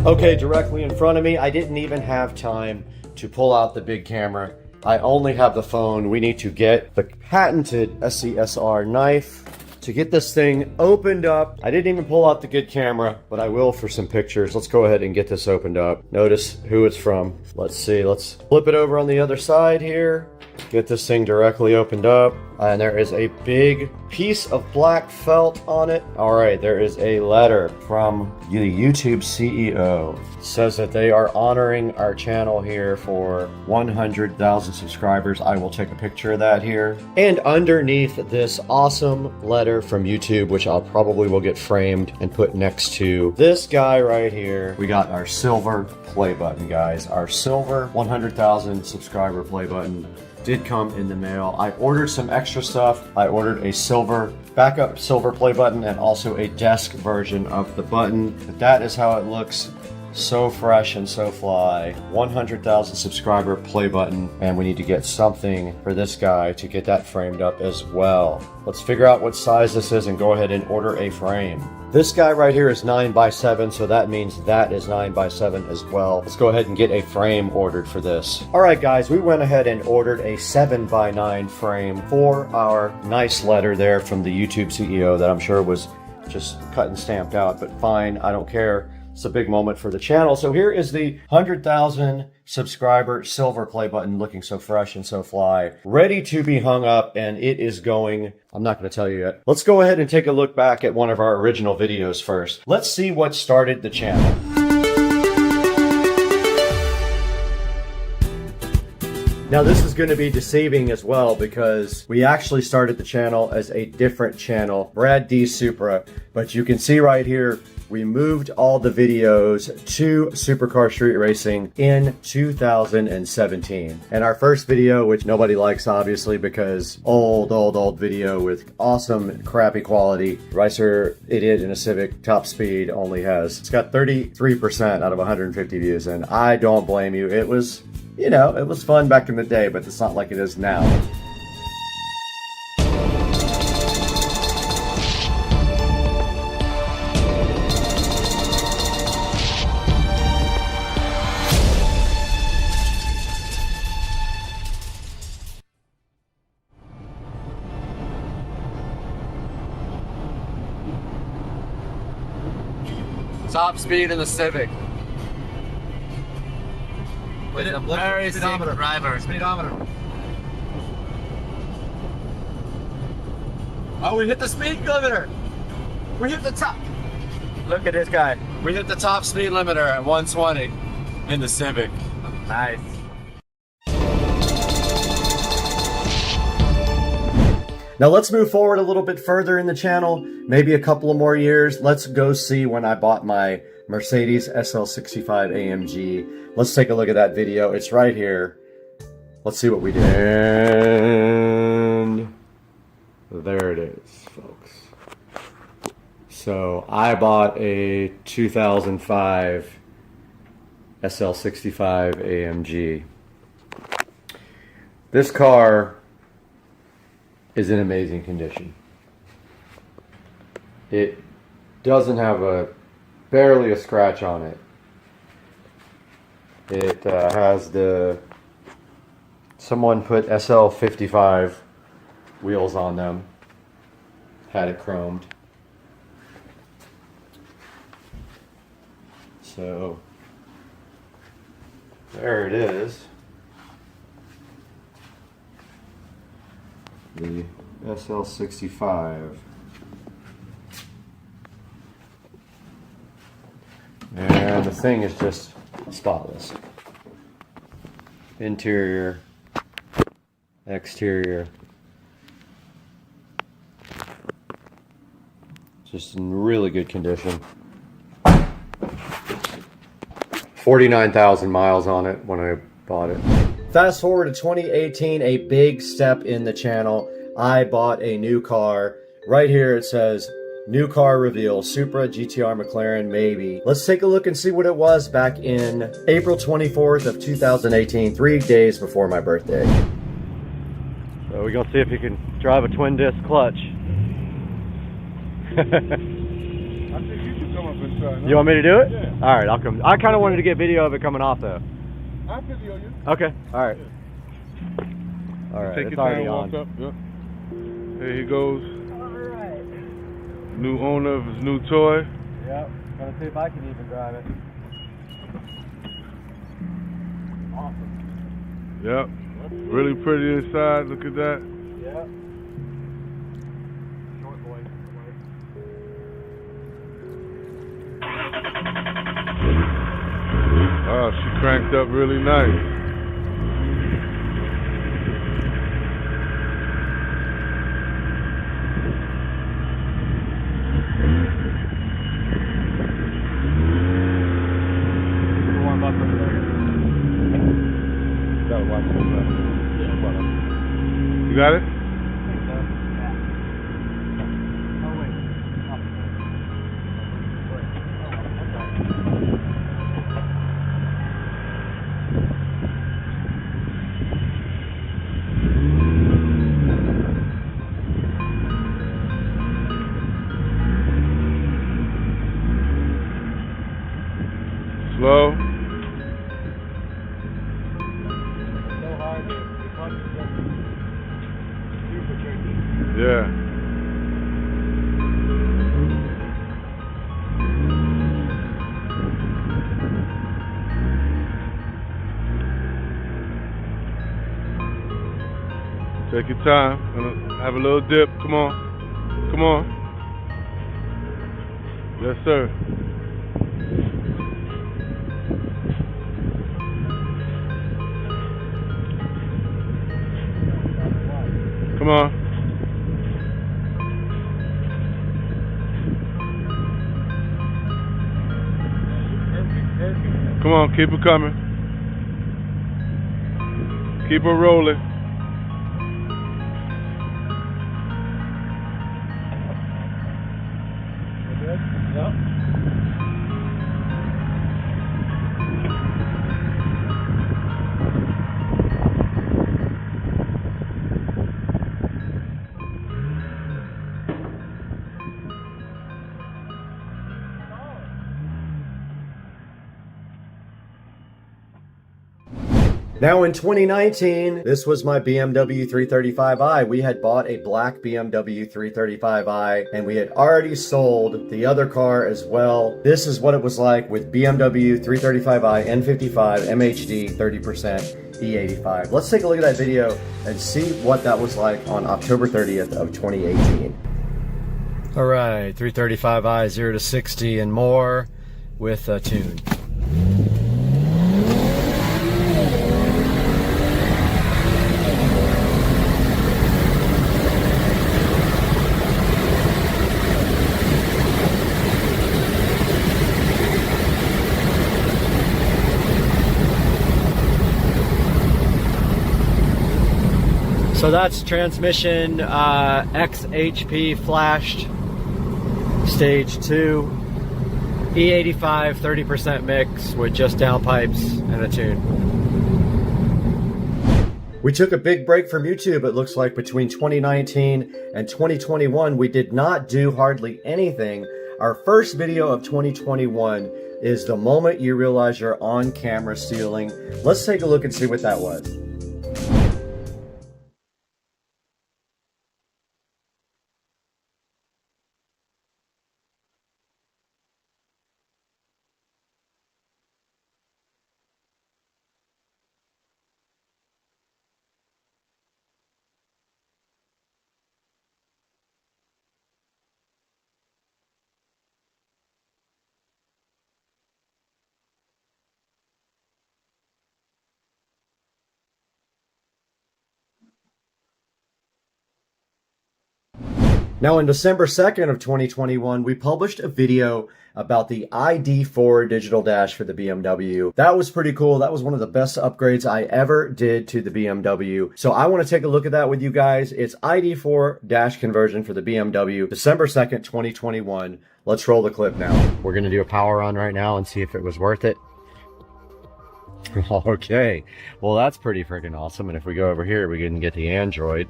Okay, directly in front of me, I didn't even have time to pull out the big camera. I only have the phone. We need to get the patented SCSR knife to get this thing opened up. I didn't even pull out the good camera, but I will for some pictures. Let's go ahead and get this opened up. Notice who it's from. Let's see, let's flip it over on the other side here. Get this thing directly opened up, and there is a big piece of black felt on it. All right, there is a letter from the YouTube CEO. It says that they are honoring our channel here for 100,000 subscribers. I will take a picture of that here. And underneath this awesome letter from YouTube, which I'll probably will get framed and put next to this guy right here, we got our silver play button, guys. Our silver 100,000 subscriber play button did come in the mail. I ordered some extra stuff. I ordered a silver backup silver play button and also a desk version of the button. But that is how it looks. So fresh and so fly. 100,000 subscriber play button, and we need to get something for this guy to get that framed up as well. Let's figure out what size this is and go ahead and order a frame. This guy right here is 9x7, so that means that is 9x7 as well. Let's go ahead and get a frame ordered for this. All right, guys, we went ahead and ordered a 7x9 frame for our nice letter there from the YouTube CEO that I'm sure was just cut and stamped out, but fine, I don't care. It's a big moment for the channel. So here is the 100,000 subscriber silver play button, looking so fresh and so fly, ready to be hung up, and it is going, I'm not going to tell you yet. Let's go ahead and take a look back at one of our original videos first. Let's see what started the channel. Now this is going to be deceiving as well because we actually started the channel as a different channel, Brad D Supra, but you can see right here, we moved all the videos to Supercar Street Racing in 2017. And our first video, which nobody likes obviously because old video with awesome crappy quality, Ricer Idiot in a Civic top speed only has, it's got 33% out of 150 views, and I don't blame you. It was, you know, it was fun back in the day, but it's not like it is now. Top speed in the Civic. With a very sick driver. Speedometer. Oh, we hit the speed limiter. We hit the top. Look at this guy. We hit the top speed limiter at 120 in the Civic. Nice. Now let's move forward a little bit further in the channel, maybe a couple of more years. Let's go see when I bought my Mercedes SL65 AMG. Let's take a look at that video. It's right here. Let's see what we did. And there it is, folks. So I bought a 2005 SL65 AMG. This car is in amazing condition. It doesn't have barely a scratch on it. It has someone put SL55 wheels on them, had it chromed. So there it is. The SL65. And the thing is just spotless. Interior, exterior. Just in really good condition. 49,000 miles on it when I bought it. Fast forward to 2018, a big step in the channel. I bought a new car. Right here it says, new car reveal, Supra, GTR, McLaren, maybe. Let's take a look and see what it was back in April 24th of 2018, 3 days before my birthday. So we're gonna see if you can drive a twin disc clutch. I think you should come up and try. You want me to do it? Yeah. All right, I'll come. I kind of wanted to get video of it coming off though. I'll video you. Okay, all right. All right, Take it's your already time, on. walk up. Yep. There he goes. Alright. New owner of his new toy. Yep, gonna see if I can even drive it. Awesome. Yep. Really pretty inside. Look at that. Yeah. Short boy. Oh, she cranked up really nice. You got it? Slow. Yeah. Take your time. Have a little dip. Come on. Come on. Yes, sir. Come on. Come on, keep it coming. Keep it rolling. Now in 2019, this was my BMW 335i. We had bought a black BMW 335i and we had already sold the other car as well. This is what it was like with BMW 335i N55 MHD 30% E85. Let's take a look at that video and see what that was like on October 30th of 2018. All right, 335i 0 to 60 and more with a tune. So that's transmission XHP flashed, stage 2, E85 30% mix with just downpipes and a tune. We took a big break from YouTube. It looks like between 2019 and 2021, we did not do hardly anything. Our first video of 2021 is the moment you realize you're on camera stealing. Let's take a look and see what that was. Now, on December 2nd of 2021, we published a video about the ID4 digital dash for the BMW. That was pretty cool. That was one of the best upgrades I ever did to the BMW. So I want to take a look at that with you guys. It's ID4 dash conversion for the BMW, December 2nd, 2021. Let's roll the clip now. We're going to do a power run right now and see if it was worth it. Okay. Well, that's pretty freaking awesome. And if we go over here, we can get the Android.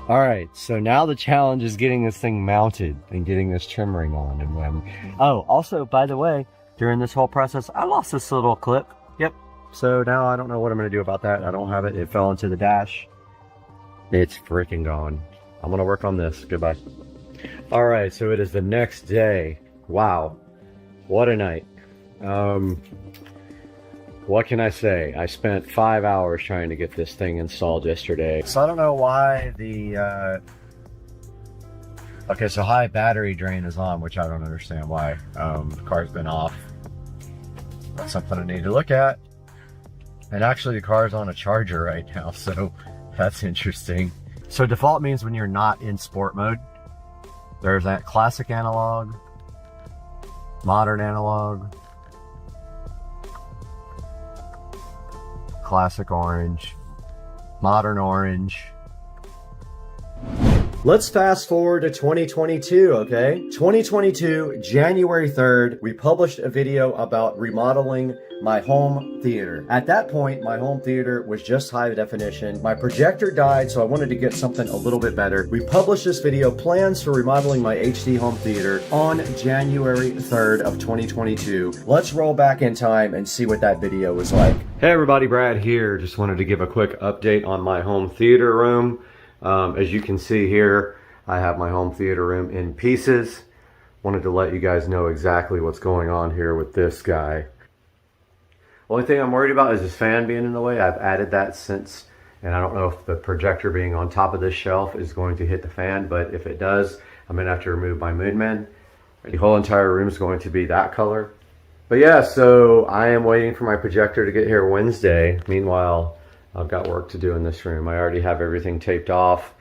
All right, so now the challenge is getting this thing mounted and getting this trim ring on. And when, oh, also, by the way, during this whole process, I lost this little clip. Yep. So now I don't know what I'm going to do about that. I don't have it. It fell into the dash. It's freaking gone. I'm going to work on this. Goodbye. All right, so it is the next day. Wow. What a night. what can I say? I spent 5 hours trying to get this thing installed yesterday. So I don't know why the, okay, so high battery drain is on, which I don't understand why. The car's been off. That's something I need to look at. And actually the car's on a charger right now, so that's interesting. So default means when you're not in sport mode, there's that classic analog, modern analog, classic orange, modern orange. Let's fast forward to 2022, okay? 2022, January 3rd, we published a video about remodeling my home theater. At that point, my home theater was just high definition. My projector died, so I wanted to get something a little bit better. We published this video, plans for remodeling my HD home theater, on January 3rd of 2022. Let's roll back in time and see what that video was like. Hey everybody, Brad here. Just wanted to give a quick update on my home theater room. As you can see here, I have my home theater room in pieces. Wanted to let you guys know exactly what's going on here with this guy. Only thing I'm worried about is this fan being in the way. I've added that since, and I don't know if the projector being on top of this shelf is going to hit the fan, but if it does, I'm gonna have to remove my Moonman. The whole entire room is going to be that color. But yeah, so I am waiting for my projector to get here Wednesday. Meanwhile, I've got work to do in this room. I already have everything taped off.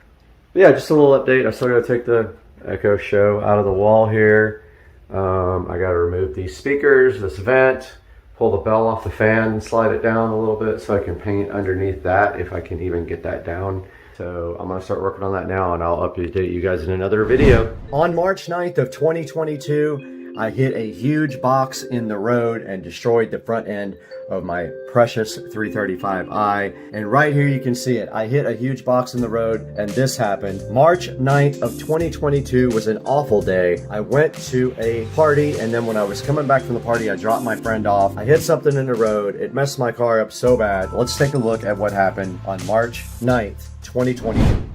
But yeah, just a little update. I still gotta take the Echo Show out of the wall here. I gotta remove these speakers, this vent, pull the bell off the fan and slide it down a little bit so I can paint underneath that if I can even get that down. So I'm gonna start working on that now and I'll update you guys in another video. On March 9th of 2022, I hit a huge box in the road and destroyed the front end of my precious 335i. And right here you can see it. I hit a huge box in the road and this happened. March 9th of 2022 was an awful day. I went to a party and then when I was coming back from the party, I dropped my friend off. I hit something in the road. It messed my car up so bad. Let's take a look at what happened on March 9th, 2022.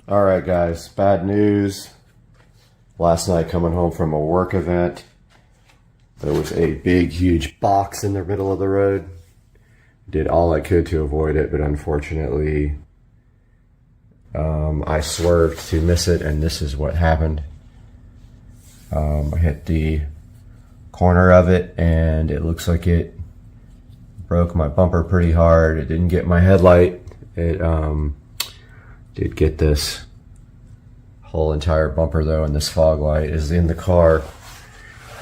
All right, guys, bad news. Last night coming home from a work event, there was a big, huge box in the middle of the road. Did all I could to avoid it, but unfortunately, I swerved to miss it, and this is what happened. I hit the corner of it, and it looks like it broke my bumper pretty hard. It didn't get my headlight. It did get this whole entire bumper though, and this fog light is in the car.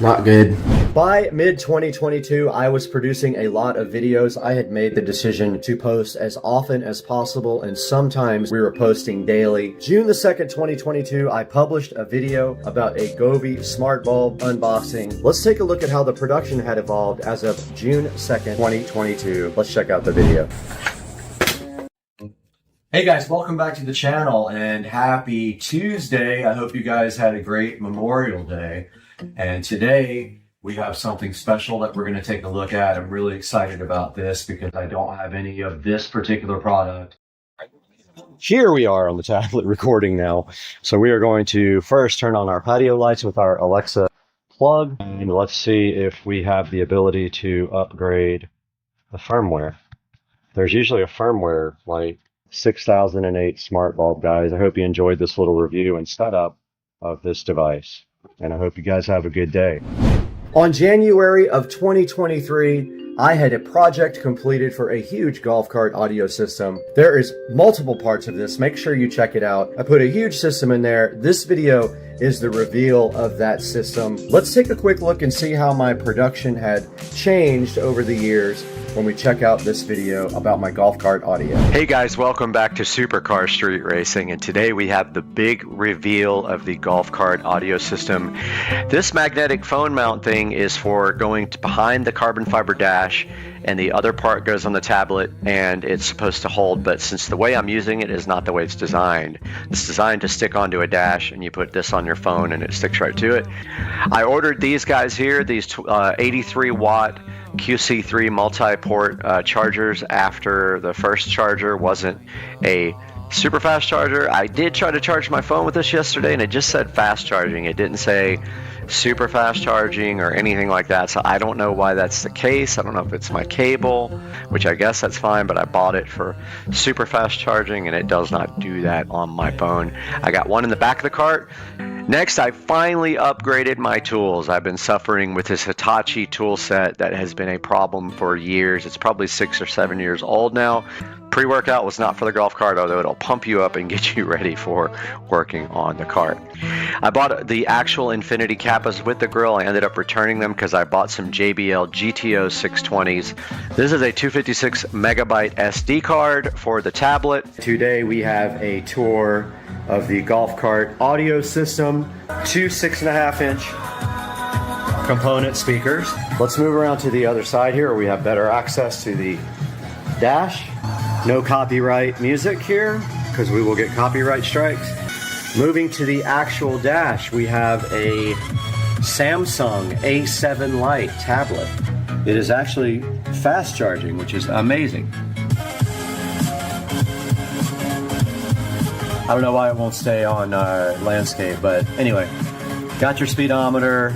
Not good. By mid-2022, I was producing a lot of videos. I had made the decision to post as often as possible, and sometimes we were posting daily. June the 2nd, 2022, I published a video about a Gobi smart bulb unboxing. Let's take a look at how the production had evolved as of June 2nd, 2022. Let's check out the video. Hey guys, welcome back to the channel and happy Tuesday. I hope you guys had a great Memorial Day. And today we have something special that we're going to take a look at. I'm really excited about this because I don't have any of this particular product. Here we are on the tablet recording now. So we are going to first turn on our patio lights with our Alexa plug. And let's see if we have the ability to upgrade the firmware. There's usually a firmware light. 6008 smart bulb, guys. I hope you enjoyed this little review and setup of this device, and I hope you guys have a good day. On January of 2023, I had a project completed for a huge golf cart audio system. There is multiple parts of this. Make sure you check it out. I put a huge system in there. This video is the reveal of that system. Let's take a quick look and see how my production had changed over the years when we check out this video about my golf cart audio. Hey guys, welcome back to Supercar Street Racing, and today we have the big reveal of the golf cart audio system. This magnetic phone mount thing is for going behind the carbon fiber dash, and the other part goes on the tablet and it's supposed to hold, but since the way I'm using it is not the way it's designed. It's designed to stick onto a dash and you put this on your phone and it sticks right to it. I ordered these guys here, these 83 watt QC3 multi-port chargers after the first charger wasn't a super fast charger. I did try to charge my phone with this yesterday and it just said fast charging. It didn't say super fast charging or anything like that. So I don't know why that's the case. I don't know if it's my cable, which I guess that's fine, but I bought it for super fast charging and it does not do that on my phone. I got one in the back of the cart. Next, I finally upgraded my tools. I've been suffering with this Hitachi tool set that has been a problem for years. It's probably 6 or 7 years old now. Pre-workout was not for the golf cart, although it'll pump you up and get you ready for working on the cart. I bought the actual Infinity Kappas with the grill. I ended up returning them because I bought some JBL GTO 620s. This is a 256 megabyte SD card for the tablet. Today we have a tour of the golf cart audio system, 2 6.5-inch component speakers. Let's move around to the other side here where we have better access to the dash. No copyright music here because we will get copyright strikes. Moving to the actual dash, we have a Samsung A7 Lite tablet. It is actually fast charging, which is amazing. I don't know why it won't stay on landscape, but anyway, got your speedometer.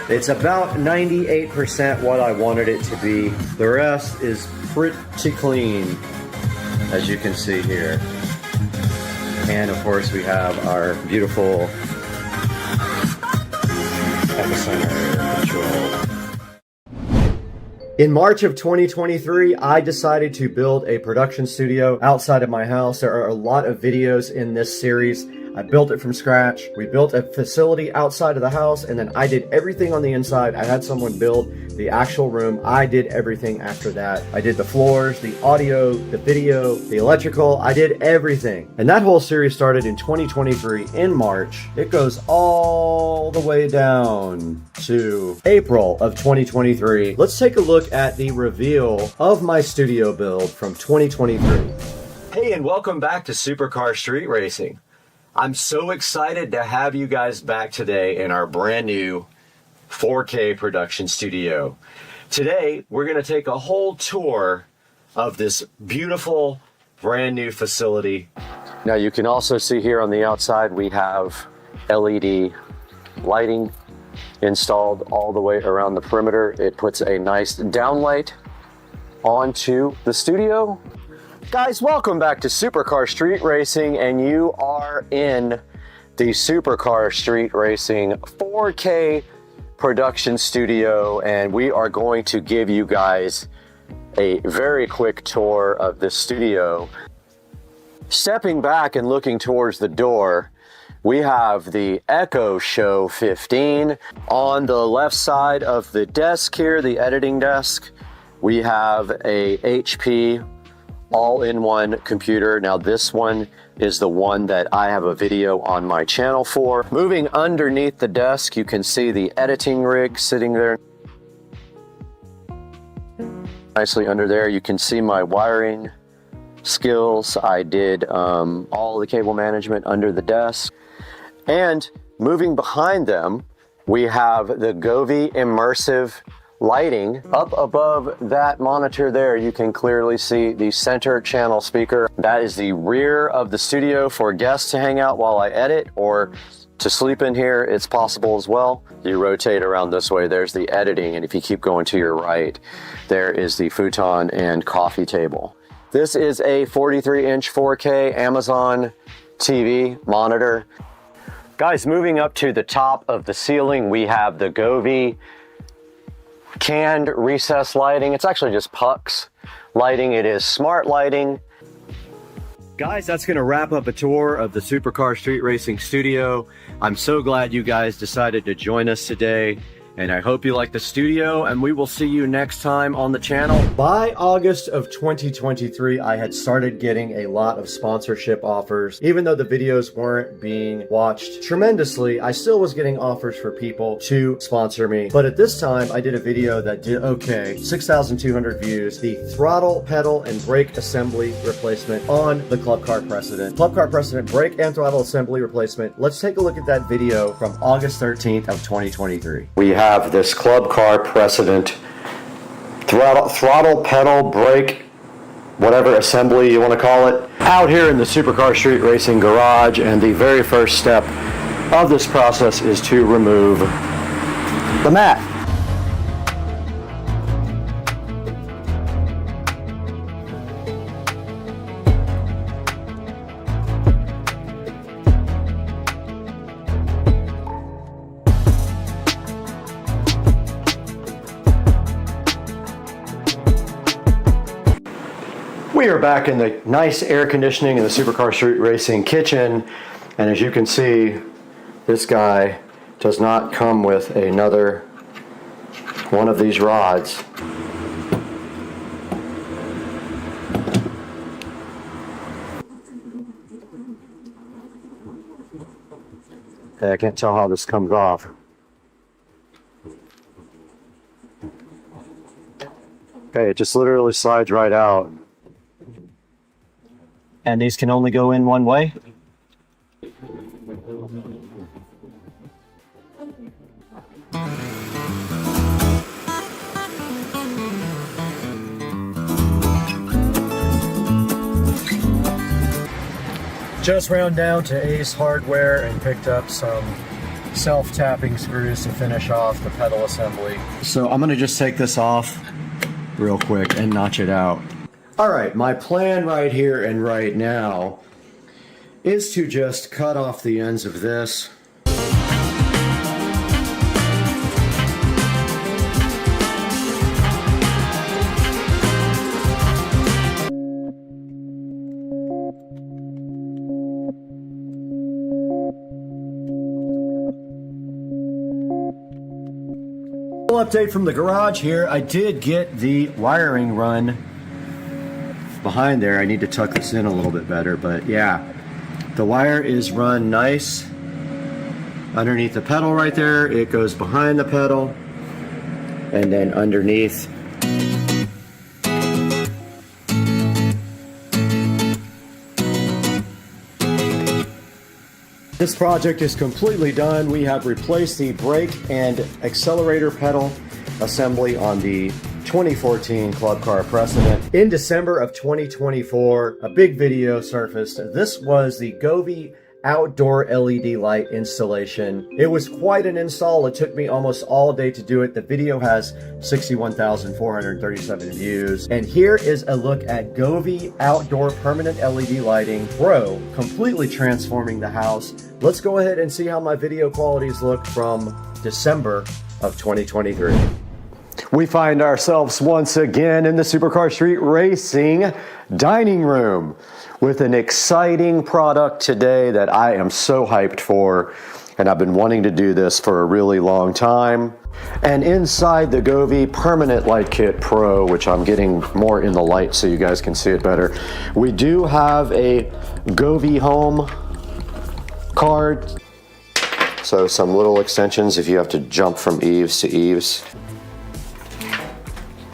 It's about 98% what I wanted it to be. The rest is pretty clean, as you can see here. And of course we have our beautiful epicenter control. In March of 2023, I decided to build a production studio outside of my house. There are a lot of videos in this series. I built it from scratch. We built a facility outside of the house, and then I did everything on the inside. I had someone build the actual room. I did everything after that. I did the floors, the audio, the video, the electrical. I did everything. And that whole series started in 2023 in March. It goes all the way down to April of 2023. Let's take a look at the reveal of my studio build from 2023. Hey, and welcome back to Supercar Street Racing. I'm so excited to have you guys back today in our brand new 4K production studio. Today, we're going to take a whole tour of this beautiful brand new facility. Now you can also see here on the outside, we have LED lighting installed all the way around the perimeter. It puts a nice downlight onto the studio. Guys, welcome back to Supercar Street Racing, and you are in the Supercar Street Racing 4K production studio, and we are going to give you guys a very quick tour of this studio. Stepping back and looking towards the door, we have the Echo Show 15. On the left side of the desk here, the editing desk, we have a HP all-in-one computer. Now this one is the one that I have a video on my channel for. Moving underneath the desk, you can see the editing rig sitting there. Nicely under there, you can see my wiring skills. I did all the cable management under the desk. And moving behind them, we have the Govee immersive lighting. Up above that monitor there, you can clearly see the center channel speaker. That is the rear of the studio for guests to hang out while I edit, or to sleep in here. It's possible as well. You rotate around this way, there's the editing, and if you keep going to your right, there is the futon and coffee table. This is a 43-inch 4K Amazon TV monitor. Guys, moving up to the top of the ceiling, we have the Govee canned recess lighting. It's actually just pucks lighting. It is smart lighting. Guys, that's going to wrap up a tour of the Supercar Street Racing studio. I'm so glad you guys decided to join us today, and I hope you like the studio, and we will see you next time on the channel. By August of 2023, I had started getting a lot of sponsorship offers. Even though the videos weren't being watched tremendously, I still was getting offers for people to sponsor me. But at this time, I did a video that did okay, 6,200 views, the throttle, pedal, and brake assembly replacement on the Club Car Precedent. Club Car Precedent brake and throttle assembly replacement. Let's take a look at that video from August 13th of 2023. We have this Club Car Precedent throttle, pedal, brake, whatever assembly you want to call it, out here in the Supercar Street Racing garage, and the very first step of this process is to remove the mat. We are back in the nice air conditioning in the Supercar Street Racing kitchen, and as you can see, this guy does not come with another one of these rods. Okay, I can't tell how this comes off. Okay, it just literally slides right out. And these can only go in one way. Just ran down to Ace Hardware and picked up some self-tapping screws to finish off the pedal assembly. So I'm gonna just take this off real quick and notch it out. All right, my plan right here and right now is to just cut off the ends of this. Update from the garage here. I did get the wiring run behind there. I need to tuck this in a little bit better, but yeah, the wire is run nice underneath the pedal right there. It goes behind the pedal and then underneath. This project is completely done. We have replaced the brake and accelerator pedal assembly on the 2014 Club Car Precedent. In December of 2024, a big video surfaced. This was the Govee outdoor LED light installation. It was quite an install. It took me almost all day to do it. The video has 61,437 views. And here is a look at Govee outdoor permanent LED lighting Pro, completely transforming the house. Let's go ahead and see how my video qualities look from December of 2023. We find ourselves once again in the Supercar Street Racing dining room with an exciting product today that I am so hyped for, and I've been wanting to do this for a really long time. And inside the Govee Permanent Light Kit Pro, which I'm getting more in the light so you guys can see it better, we do have a Govee Home card. So some little extensions if you have to jump from eaves to eaves.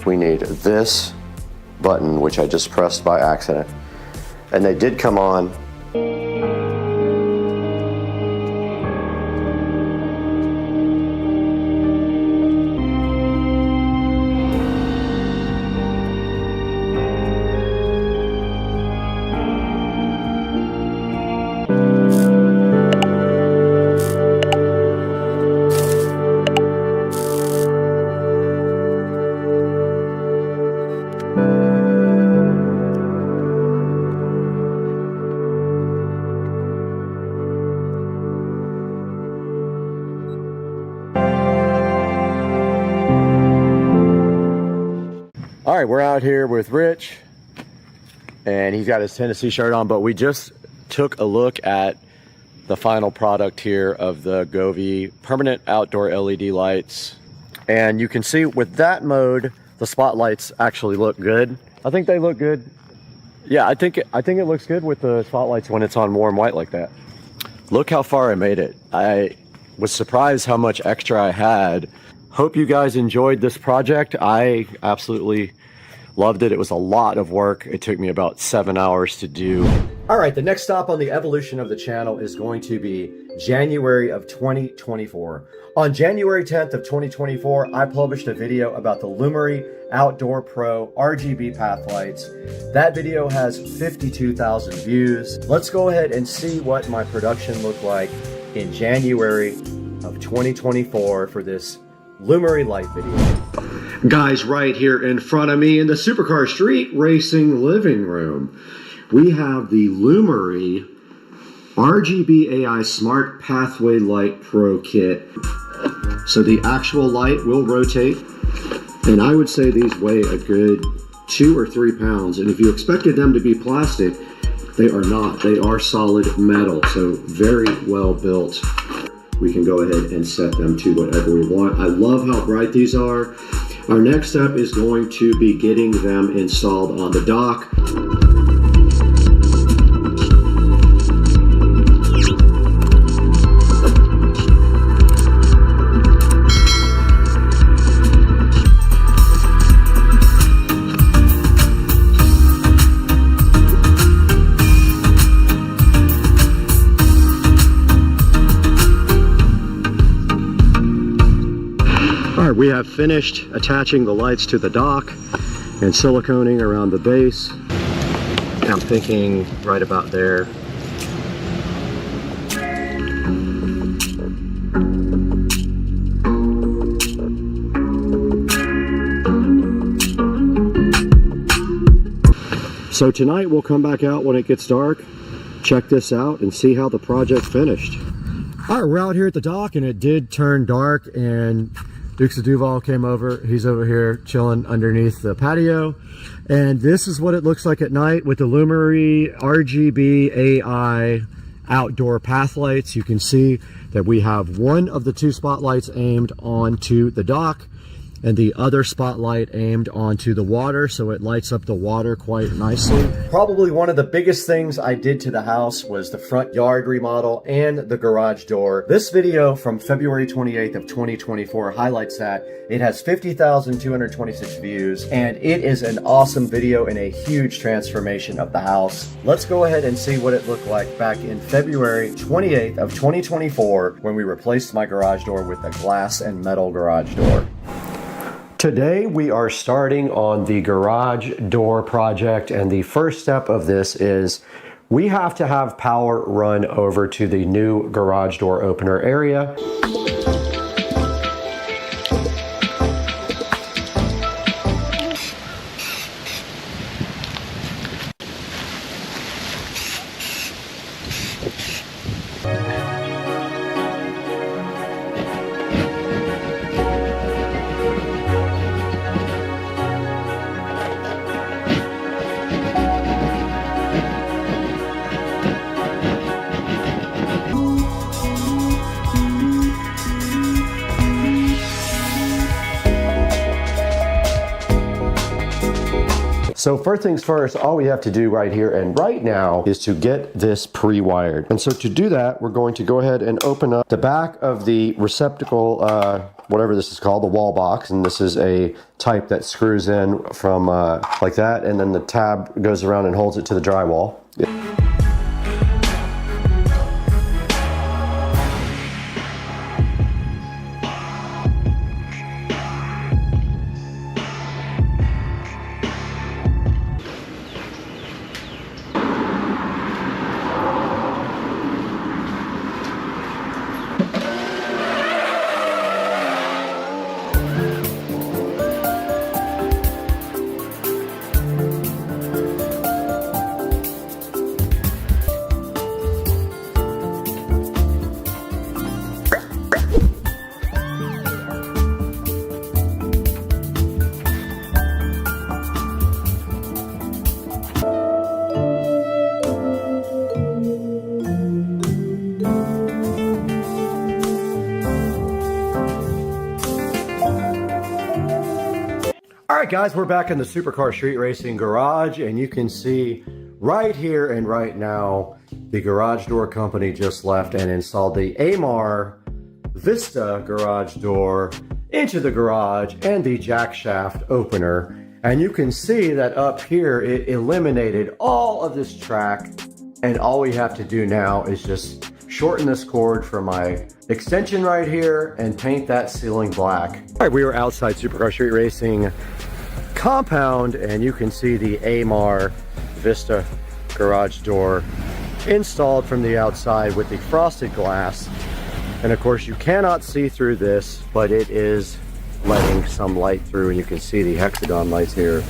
We need this button, which I just pressed by accident. And they did come on. All right, we're out here with Rich, and he's got his Tennessee shirt on, but we just took a look at the final product here of the Govee permanent outdoor LED lights. And you can see with that mode, the spotlights actually look good. I think they look good. Yeah, I think it looks good with the spotlights when it's on warm white like that. Look how far I made it. I was surprised how much extra I had. Hope you guys enjoyed this project. I absolutely loved it. It was a lot of work. It took me about 7 hours to do. All right, the next stop on the evolution of the channel is going to be January of 2024. On January 10th of 2024, I published a video about the Lumery Outdoor Pro RGB path lights. That video has 52,000 views. Let's go ahead and see what my production looked like in January of 2024 for this Lumery light video. Guys, right here in front of me in the Supercar Street Racing living room, we have the Lumery RGB AI Smart Pathway Light Pro Kit. So the actual light will rotate, and I would say these weigh a good 2 or 3 pounds. And if you expected them to be plastic, they are not. They are solid metal, so very well built. We can go ahead and set them to whatever we want. I love how bright these are. Our next step is going to be getting them installed on the dock. We have finished attaching the lights to the dock and siliconing around the base. I'm thinking right about there. So tonight we'll come back out when it gets dark, check this out, and see how the project finished. All right, we're out here at the dock, and it did turn dark, and Dukes of Duval came over. He's over here chilling underneath the patio. And this is what it looks like at night with the Lumery RGB AI outdoor path lights. You can see that we have one of the 2 spotlights aimed onto the dock and the other spotlight aimed onto the water, so it lights up the water quite nicely. Probably one of the biggest things I did to the house was the front yard remodel and the garage door. This video from February 28th of 2024 highlights that. It has 50,226 views, and it is an awesome video and a huge transformation of the house. Let's go ahead and see what it looked like back in February 28th of 2024 when we replaced my garage door with a glass and metal garage door. Today we are starting on the garage door project, and the first step of this is we have to have power run over to the new garage door opener area. So first things first, all we have to do right here and right now is to get this pre-wired. And so to do that, we're going to go ahead and open up the back of the receptacle, whatever this is called, the wall box. And this is a type that screws in from like that. And then the tab goes around and holds it to the drywall. All right, guys, we're back in the Supercar Street Racing garage, and you can see right here and right now, the garage door company just left and installed the AMAR VESA garage door into the garage and the jack shaft opener. And you can see that up here, it eliminated all of this track, and all we have to do now is just shorten this cord from my extension right here and paint that ceiling black. All right, we are outside Supercar Street Racing compound, and you can see the AMAR VESA garage door installed from the outside with the frosted glass. And of course, you cannot see through this, but it is letting some light through, and you can see the hexagon lights here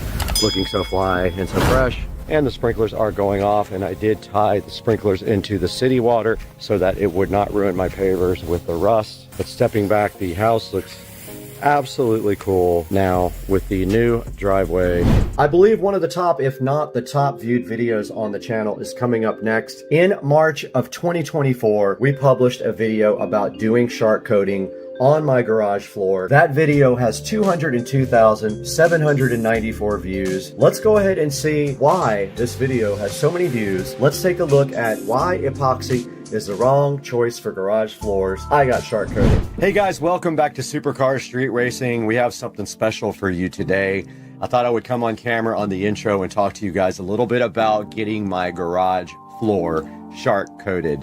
looking so fly and so fresh. And the sprinklers are going off, and I did tie the sprinklers into the city water so that it would not ruin my pavers with the rust. But stepping back, the house looks absolutely cool now with the new driveway. I believe one of the top, if not the top viewed videos on the channel is coming up next. In March of 2024, we published a video about doing shark coating on my garage floor. That video has 202,794 views. Let's go ahead and see why this video has so many views. Let's take a look at why epoxy is the wrong choice for garage floors. I got shark coated. Hey guys, welcome back to Supercar Street Racing. We have something special for you today. I thought I would come on camera on the intro and talk to you guys a little bit about getting my garage floor shark coated.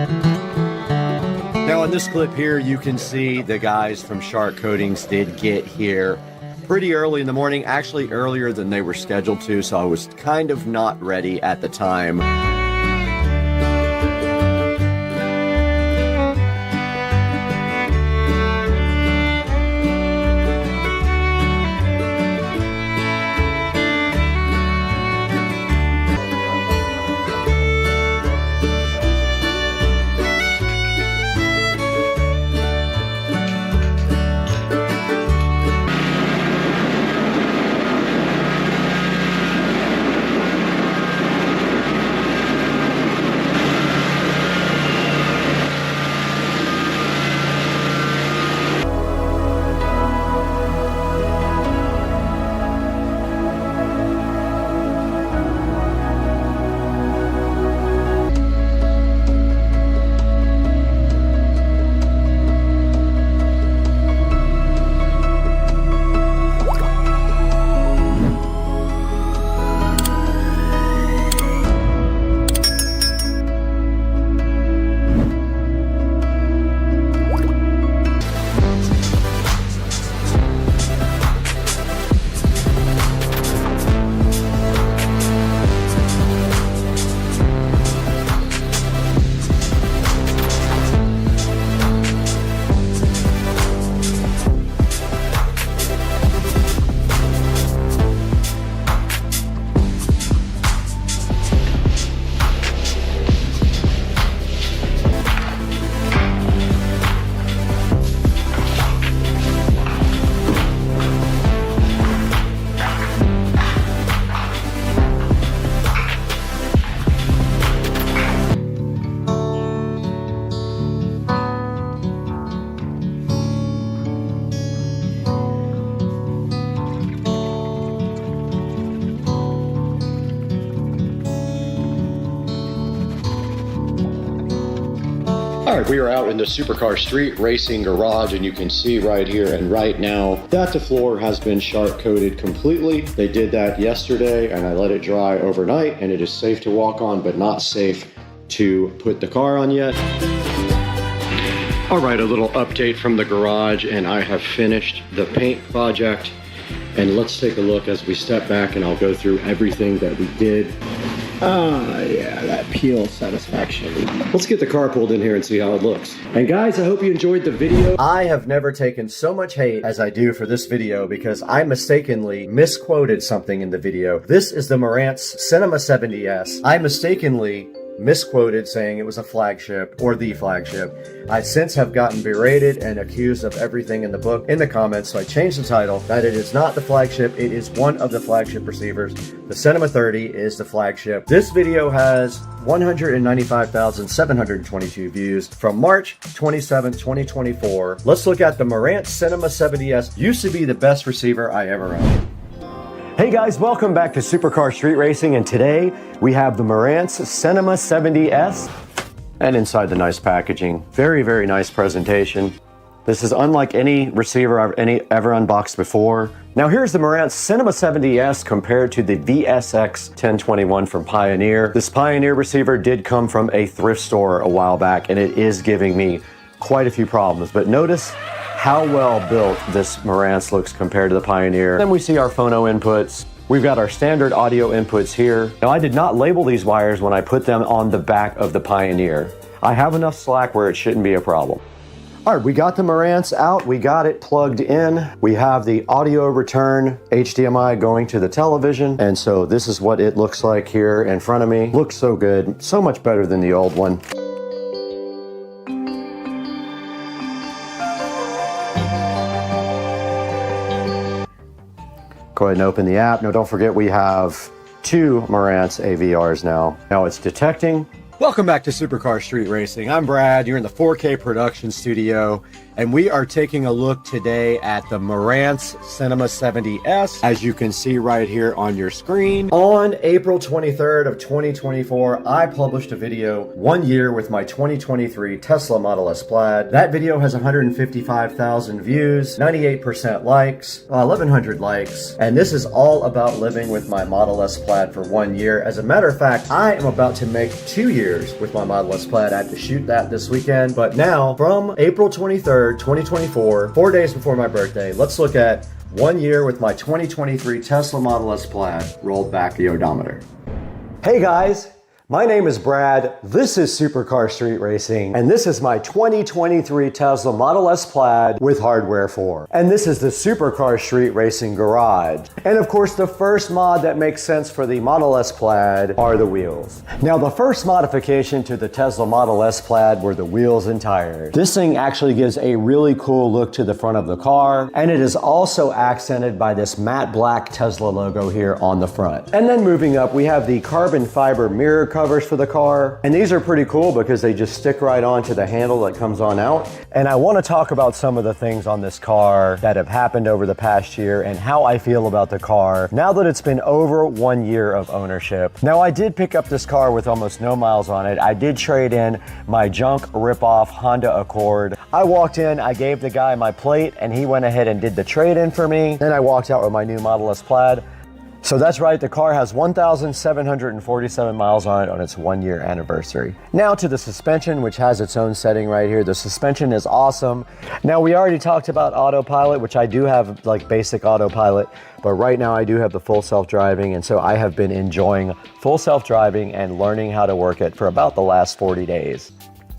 Now in this clip here, you can see the guys from Shark Coatings did get here pretty early in the morning, actually earlier than they were scheduled to, so I was kind of not ready at the time. All right, we are out in the Supercar Street Racing garage, and you can see right here and right now that the floor has been shark coated completely. They did that yesterday, and I let it dry overnight, and it is safe to walk on, but not safe to put the car on yet. All right, a little update from the garage, and I have finished the paint project. And let's take a look as we step back, and I'll go through everything that we did. Yeah, that peel satisfaction. Let's get the car pulled in here and see how it looks. And guys, I hope you enjoyed the video. I have never taken so much hate as I do for this video because I mistakenly misquoted something in the video. This is the Marantz Cinema 70S. I mistakenly misquoted saying it was a flagship or the flagship. I since have gotten berated and accused of everything in the book in the comments, so I changed the title that it is not the flagship, it is one of the flagship receivers. The Cinema 30 is the flagship. This video has 195,722 views from March 27, 2024. Let's look at the Marantz Cinema 70S. Used to be the best receiver I ever owned. Hey guys, welcome back to Supercar Street Racing, and today we have the Marantz Cinema 70S, and inside the nice packaging. Very, very nice presentation. This is unlike any receiver I've ever unboxed before. Now here's the Marantz Cinema 70S compared to the VSX 1021 from Pioneer. This Pioneer receiver did come from a thrift store a while back, and it is giving me quite a few problems, but notice how well built this Marantz looks compared to the Pioneer. Then we see our phono inputs. We've got our standard audio inputs here. Now I did not label these wires when I put them on the back of the Pioneer. I have enough slack where it shouldn't be a problem. All right, we got the Marantz out, we got it plugged in. We have the audio return HDMI going to the television. And so this is what it looks like here in front of me. Looks so good, so much better than the old one. Go ahead and open the app. Now don't forget we have 2 Marantz AVRs now. Now it's detecting. Welcome back to Supercar Street Racing. I'm Brad. You're in the 4K production studio, and we are taking a look today at the Marantz Cinema 70S, as you can see right here on your screen. On April 23rd of 2024, I published a video 1 year with my 2023 Tesla Model S Plaid. That video has 155,000 views, 98% likes, 1,100 likes, and this is all about living with my Model S Plaid for 1 year. As a matter of fact, I am about to make 2 years with my Model S Plaid. I had to shoot that this weekend, but now from April 23rd, 2024, 4 days before my birthday, let's look at 1 year with my 2023 Tesla Model S Plaid. Rolled back the odometer. Hey guys, my name is Brad, this is Supercar Street Racing, and this is my 2023 Tesla Model S Plaid with hardware 4. And this is the Supercar Street Racing Garage. And of course, the first mod that makes sense for the Model S Plaid are the wheels. Now, the first modification to the Tesla Model S Plaid were the wheels and tires. This thing actually gives a really cool look to the front of the car, and it is also accented by this matte black Tesla logo here on the front. And then moving up, we have the carbon fiber mirror covers for the car, and these are pretty cool because they just stick right onto the handle that comes on out. And I want to talk about some of the things on this car that have happened over the past year and how I feel about the car now that it's been over 1 year of ownership. Now, I did pick up this car with almost no miles on it. I did trade in my junk rip-off Honda Accord. I walked in, I gave the guy my plate, and he went ahead and did the trade-in for me. Then I walked out with my new Model S Plaid. So that's right, the car has 1,747 miles on it on its 1 year anniversary. Now to the suspension, which has its own setting right here. The suspension is awesome. Now, we already talked about autopilot, which I do have like basic autopilot, but right now I do have the full self-driving, and so I have been enjoying full self-driving and learning how to work it for about the last 40 days.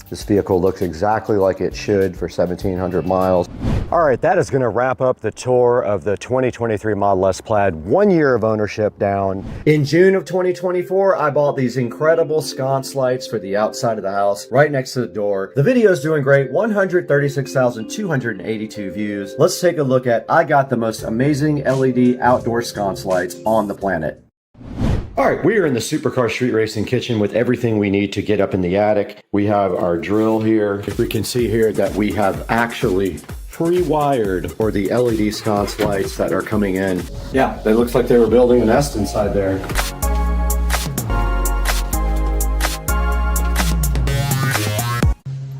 This vehicle looks exactly like it should for 1,700 miles. All right, that is gonna wrap up the tour of the 2023 Model S Plaid, 1 year of ownership down. In June of 2024, I bought these incredible sconce lights for the outside of the house, right next to the door. The video is doing great, 136,282 views. Let's take a look at, I got the most amazing LED outdoor sconce lights on the planet. All right, we are in the Supercar Street Racing kitchen with everything we need to get up in the attic. We have our drill here. If we can see here that we have actually pre-wired for the LED sconce lights that are coming in. Yeah, it looks like they were building a nest inside there.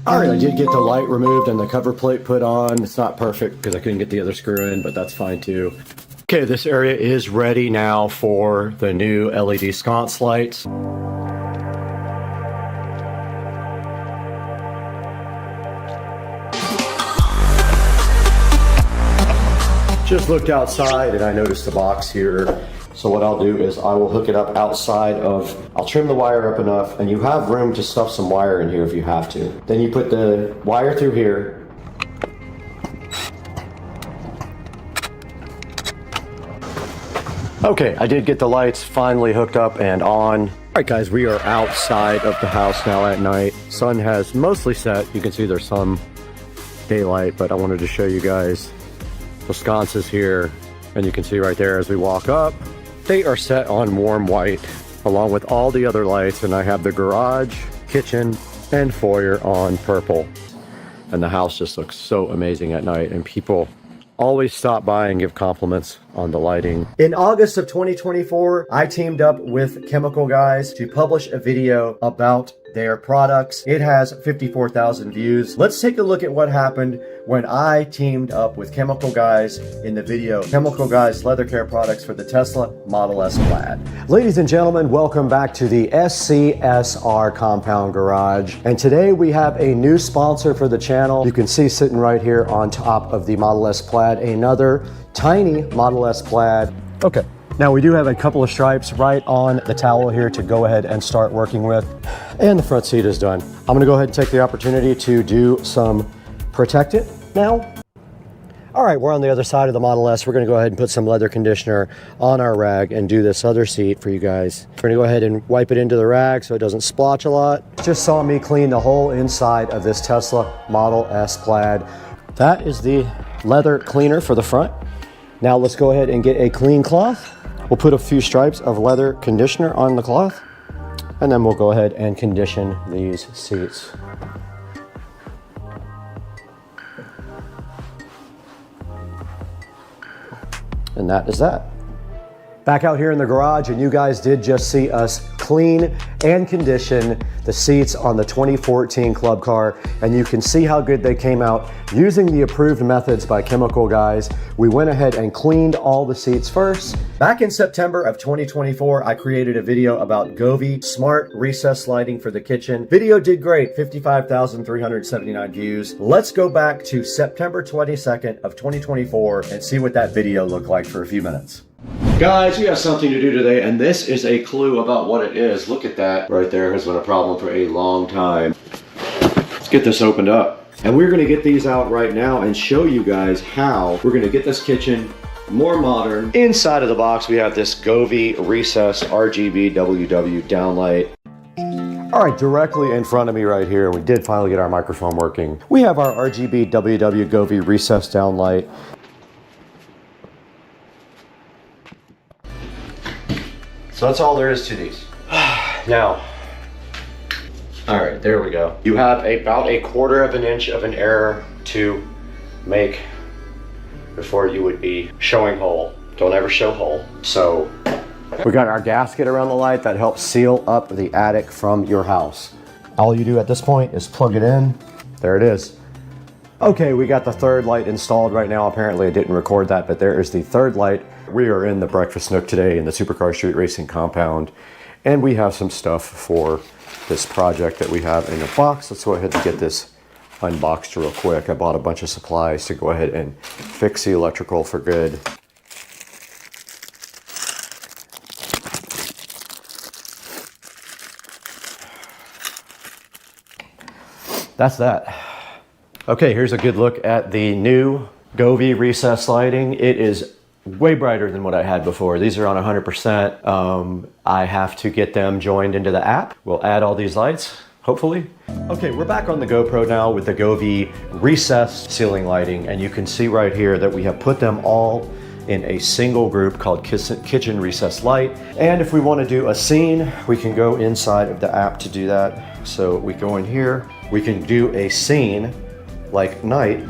All right, I did get the light removed and the cover plate put on. It's not perfect because I couldn't get the other screw in, but that's fine too. Okay, this area is ready now for the new LED sconce lights. Just looked outside and I noticed the box here. So what I'll do is I will hook it up outside of, I'll trim the wire up enough, and you have room to stuff some wire in here if you have to. Then you put the wire through here. Okay, I did get the lights finally hooked up and on. All right guys, we are outside of the house now at night. Sun has mostly set. You can see there's some daylight, but I wanted to show you guys the sconces here. And you can see right there as we walk up, they are set on warm white along with all the other lights. And I have the garage, kitchen, and foyer on purple. And the house just looks so amazing at night, and people always stop by and give compliments on the lighting. In August of 2024, I teamed up with Chemical Guys to publish a video about their products. It has 54,000 views. Let's take a look at what happened when I teamed up with Chemical Guys in the video. Chemical Guys leather care products for the Tesla Model S Plaid. Ladies and gentlemen, welcome back to the SCSR Compound Garage. And today we have a new sponsor for the channel. You can see sitting right here on top of the Model S Plaid, another tiny Model S Plaid. Okay. Now we do have a couple of stripes right on the towel here to go ahead and start working with. And the front seat is done. I'm gonna go ahead and take the opportunity to do some protect it now. All right, we're on the other side of the Model S. We're gonna go ahead and put some leather conditioner on our rag and do this other seat for you guys. We're gonna go ahead and wipe it into the rag so it doesn't splotch a lot. Just saw me clean the whole inside of this Tesla Model S Plaid. That is the leather cleaner for the front. Now let's go ahead and get a clean cloth. We'll put a few stripes of leather conditioner on the cloth, and then we'll go ahead and condition these seats. And that is that. Back out here in the garage, and you guys did just see us clean and condition the seats on the 2014 Club Car, and you can see how good they came out using the approved methods by chemical guys. We went ahead and cleaned all the seats first. Back in September of 2024, I created a video about Govee smart recess lighting for the kitchen. Video did great, 55,379 views. Let's go back to September 22nd of 2024 and see what that video looked like for a few minutes. Guys, we have something to do today, and this is a clue about what it is. Look at that right there. Has been a problem for a long time. Let's get this opened up. And we're gonna get these out right now and show you guys how we're gonna get this kitchen more modern. Inside of the box, we have this Govee Recess RGB WW downlight. All right, directly in front of me right here, we did finally get our microphone working. We have our RGB WW Govee Recess downlight. So that's all there is to these. Now, all right, there we go. You have about 1/4 of an inch of an error to make before you would be showing hole. Don't ever show hole. So we got our gasket around the light that helps seal up the attic from your house. All you do at this point is plug it in. There it is. Okay, we got the third light installed right now. Apparently I didn't record that, but there is the third light. We are in the Breakfast Nook today in the Supercar Street Racing compound, and we have some stuff for this project that we have in the box. Let's go ahead and get this unboxed real quick. I bought a bunch of supplies to go ahead and fix the electrical for good. That's that. Okay, here's a good look at the new Govee recess lighting. It is way brighter than what I had before. These are on 100%. I have to get them joined into the app. We'll add all these lights, hopefully. Okay, we're back on the GoPro now with the Govee recess ceiling lighting, and you can see right here that we have put them all in a single group called Kitchen Recess Light. And if we want to do a scene, we can go inside of the app to do that. So we go in here, we can do a scene like night.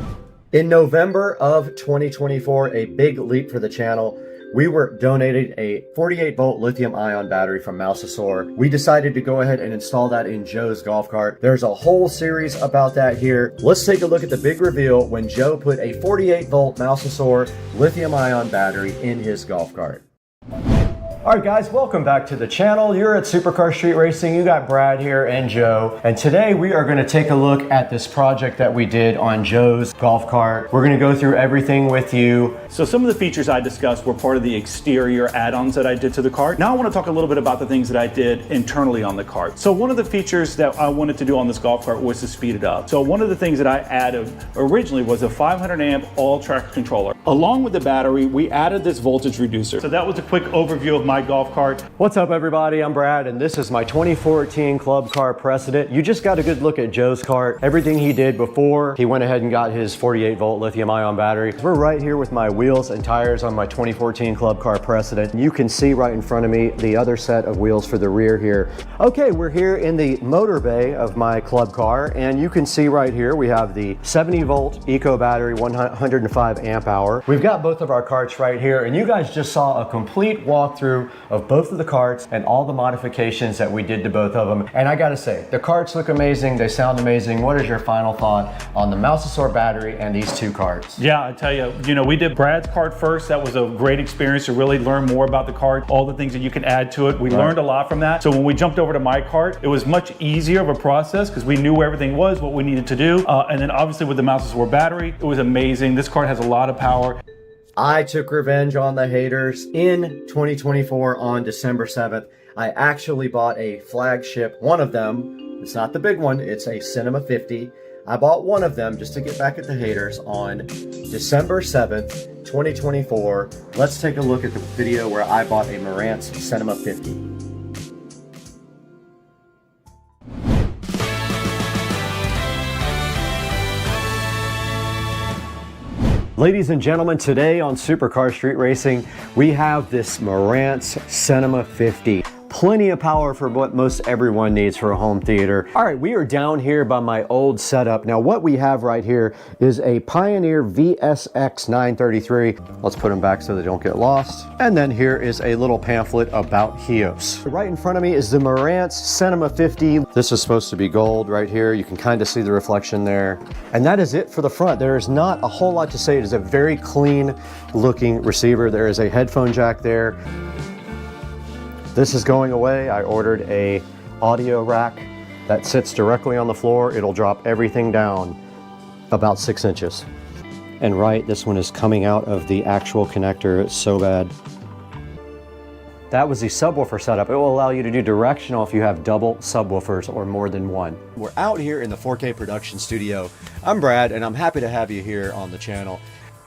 In November of 2024, a big leap for the channel. We were donated a 48-volt lithium-ion battery from Mousesaur. We decided to go ahead and install that in Joe's golf cart. There's a whole series about that here. Let's take a look at the big reveal when Joe put a 48-volt Mousesaur lithium-ion battery in his golf cart. All right, guys, welcome back to the channel. You're at Supercar Street Racing. You got Brad here and Joe. And today we are gonna take a look at this project that we did on Joe's golf cart. We're gonna go through everything with you. So some of the features I discussed were part of the exterior add-ons that I did to the cart. Now I wanna talk a little bit about the things that I did internally on the cart. So one of the features that I wanted to do on this golf cart was to speed it up. So one of the things that I added originally was a 500 amp all-track controller. Along with the battery, we added this voltage reducer. So that was a quick overview of my golf cart. What's up, everybody? I'm Brad, and this is my 2014 Club Car Precedent. You just got a good look at Joe's cart. Everything he did before, he went ahead and got his 48-volt lithium-ion battery. We're right here with my wheels and tires on my 2014 Club Car Precedent. You can see right in front of me the other set of wheels for the rear here. Okay, we're here in the motor bay of my club car, and you can see right here we have the 70-volt Eco battery, 105 amp hour. We've got both of our carts right here, and you guys just saw a complete walkthrough of both of the carts and all the modifications that we did to both of them. And I gotta say, the carts look amazing, they sound amazing. What is your final thought on the Mousesaur battery and these two carts? Yeah, I tell you, we did Brad's cart first. That was a great experience to really learn more about the cart, all the things that you can add to it. We learned a lot from that. So when we jumped over to my cart, it was much easier of a process because we knew where everything was, what we needed to do. And then obviously with the Mousesaur battery, it was amazing. This cart has a lot of power. I took revenge on the haters in 2024 on December 7th. I actually bought a flagship, one of them. It's not the big one, it's a Cinema 50. I bought one of them just to get back at the haters on December 7th, 2024. Let's take a look at the video where I bought a Marantz Cinema 50. Ladies and gentlemen, today on Supercar Street Racing, we have this Marantz Cinema 50. Plenty of power for what most everyone needs for a home theater. All right, we are down here by my old setup. Now what we have right here is a Pioneer VSX 933. Let's put them back so they don't get lost. And then here is a little pamphlet about Hios. Right in front of me is the Marantz Cinema 50. This is supposed to be gold right here. You can kind of see the reflection there. And that is it for the front. There is not a whole lot to say. It is a very clean looking receiver. There is a headphone jack there. This is going away. I ordered a audio rack that sits directly on the floor. It'll drop everything down about 6 inches. And right, this one is coming out of the actual connector. It's so bad. That was the subwoofer setup. It will allow you to do directional if you have double subwoofers or more than one. We're out here in the 4K production studio. I'm Brad, and I'm happy to have you here on the channel.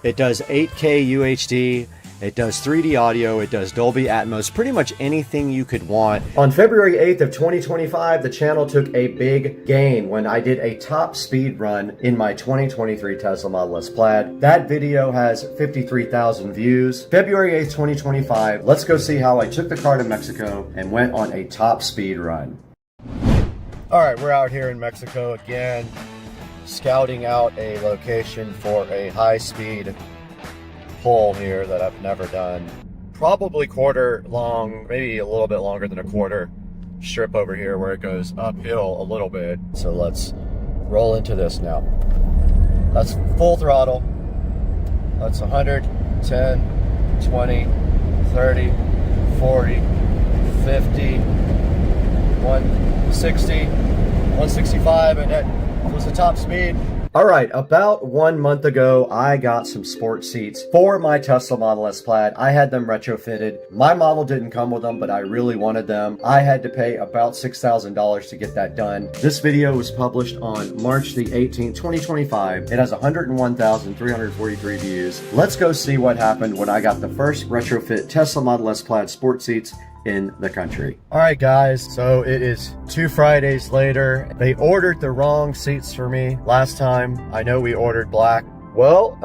It does 8K UHD. It does 3D audio, it does Dolby Atmos, pretty much anything you could want. On February 8th of 2025, the channel took a big gain when I did a top speed run in my 2023 Tesla Model S Plaid. That video has 53,000 views. February 8th, 2025, let's go see how I took the car to Mexico and went on a top speed run. All right, we're out here in Mexico again, scouting out a location for a high speed pull here that I've never done. Probably quarter long, maybe a little bit longer than a quarter strip over here where it goes uphill a little bit. So let's roll into this now. That's full throttle. That's 100, 10, 20, 30, 40, 50, 160, 165, and that was the top speed. All right, about 1 month ago, I got some sports seats for my Tesla Model S Plaid. I had them retrofitted. My model didn't come with them, but I really wanted them. I had to pay about $6,000 to get that done. This video was published on March the 18th, 2025. It has 101,343 views. Let's go see what happened when I got the first retrofit Tesla Model S Plaid sports seats in the country. All right, guys, so it is 2 Fridays later. They ordered the wrong seats for me last time. I know we ordered black. Well,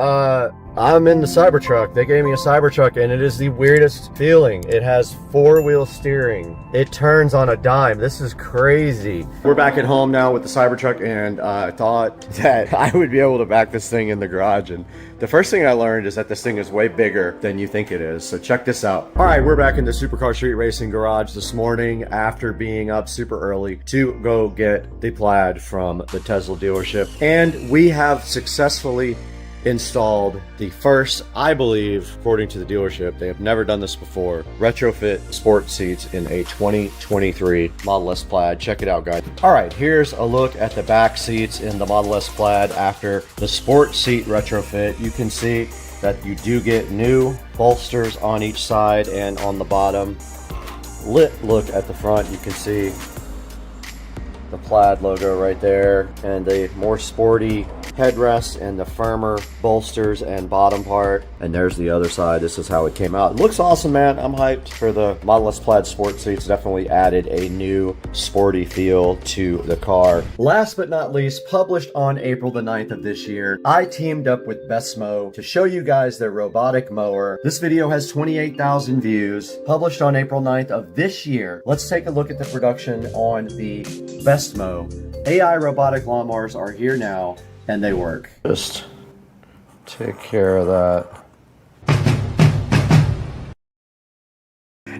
I'm in the Cybertruck. They gave me a Cybertruck, and it is the weirdest feeling. It has 4-wheel steering. It turns on a dime. This is crazy. We're back at home now with the Cybertruck, and I thought that I would be able to back this thing in the garage. And the first thing I learned is that this thing is way bigger than you think it is. So check this out. All right, we're back in the Supercar Street Racing garage this morning after being up super early to go get the Plaid from the Tesla dealership. And we have successfully installed the first, I believe, according to the dealership, they have never done this before, retrofit sports seats in a 2023 Model S Plaid. Check it out, guys. All right, here's a look at the back seats in the Model S Plaid after the sports seat retrofit. You can see that you do get new bolsters on each side and on the bottom. Look at the front, you can see the Plaid logo right there, and the more sporty headrest and the firmer bolsters and bottom part. And there's the other side. This is how it came out. It looks awesome, man. I'm hyped for the Model S Plaid sports seats. Definitely added a new sporty feel to the car. Last but not least, published on April the 9th of this year, I teamed up with Besmo to show you guys their robotic mower. This video has 28,000 views, published on April 9th of this year. Let's take a look at the production on the Besmo. AI robotic lawnmowers are here now, and they work. Just take care of that.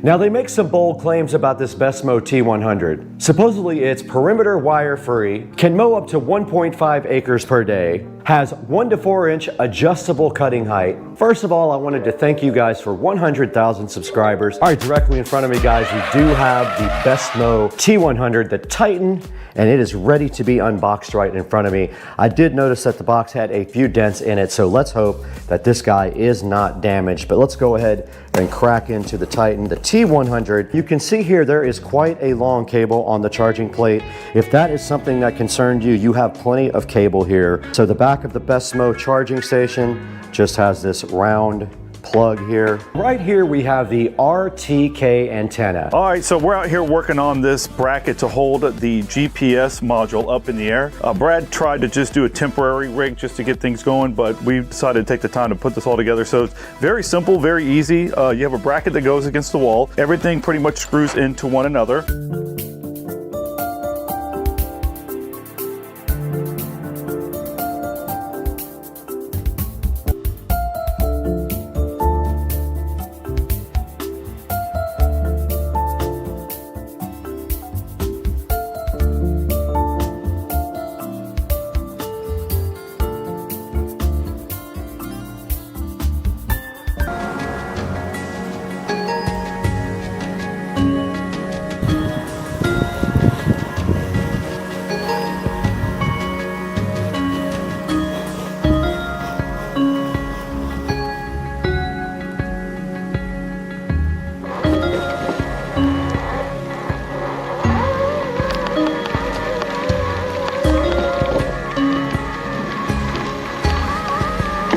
Now they make some bold claims about this Besmo T100. Supposedly it's perimeter wire free, can mow up to 1.5 acres per day, has 1 to 4 inch adjustable cutting height, First of all, I wanted to thank you guys for 100,000 subscribers. All right, directly in front of me, guys, we do have the Besmo T100, the Titan, and it is ready to be unboxed right in front of me. I did notice that the box had a few dents in it, so let's hope that this guy is not damaged. But let's go ahead and crack into the Titan, the T100. You can see here there is quite a long cable on the charging plate. If that is something that concerned you, you have plenty of cable here. So the back of the Besmo charging station just has this round plug here. Right here we have the RTK antenna. All right, so we're out here working on this bracket to hold the GPS module up in the air. Brad tried to just do a temporary rig just to get things going, but we decided to take the time to put this all together. So it's very simple, very easy. You have a bracket that goes against the wall. Everything pretty much screws into one another.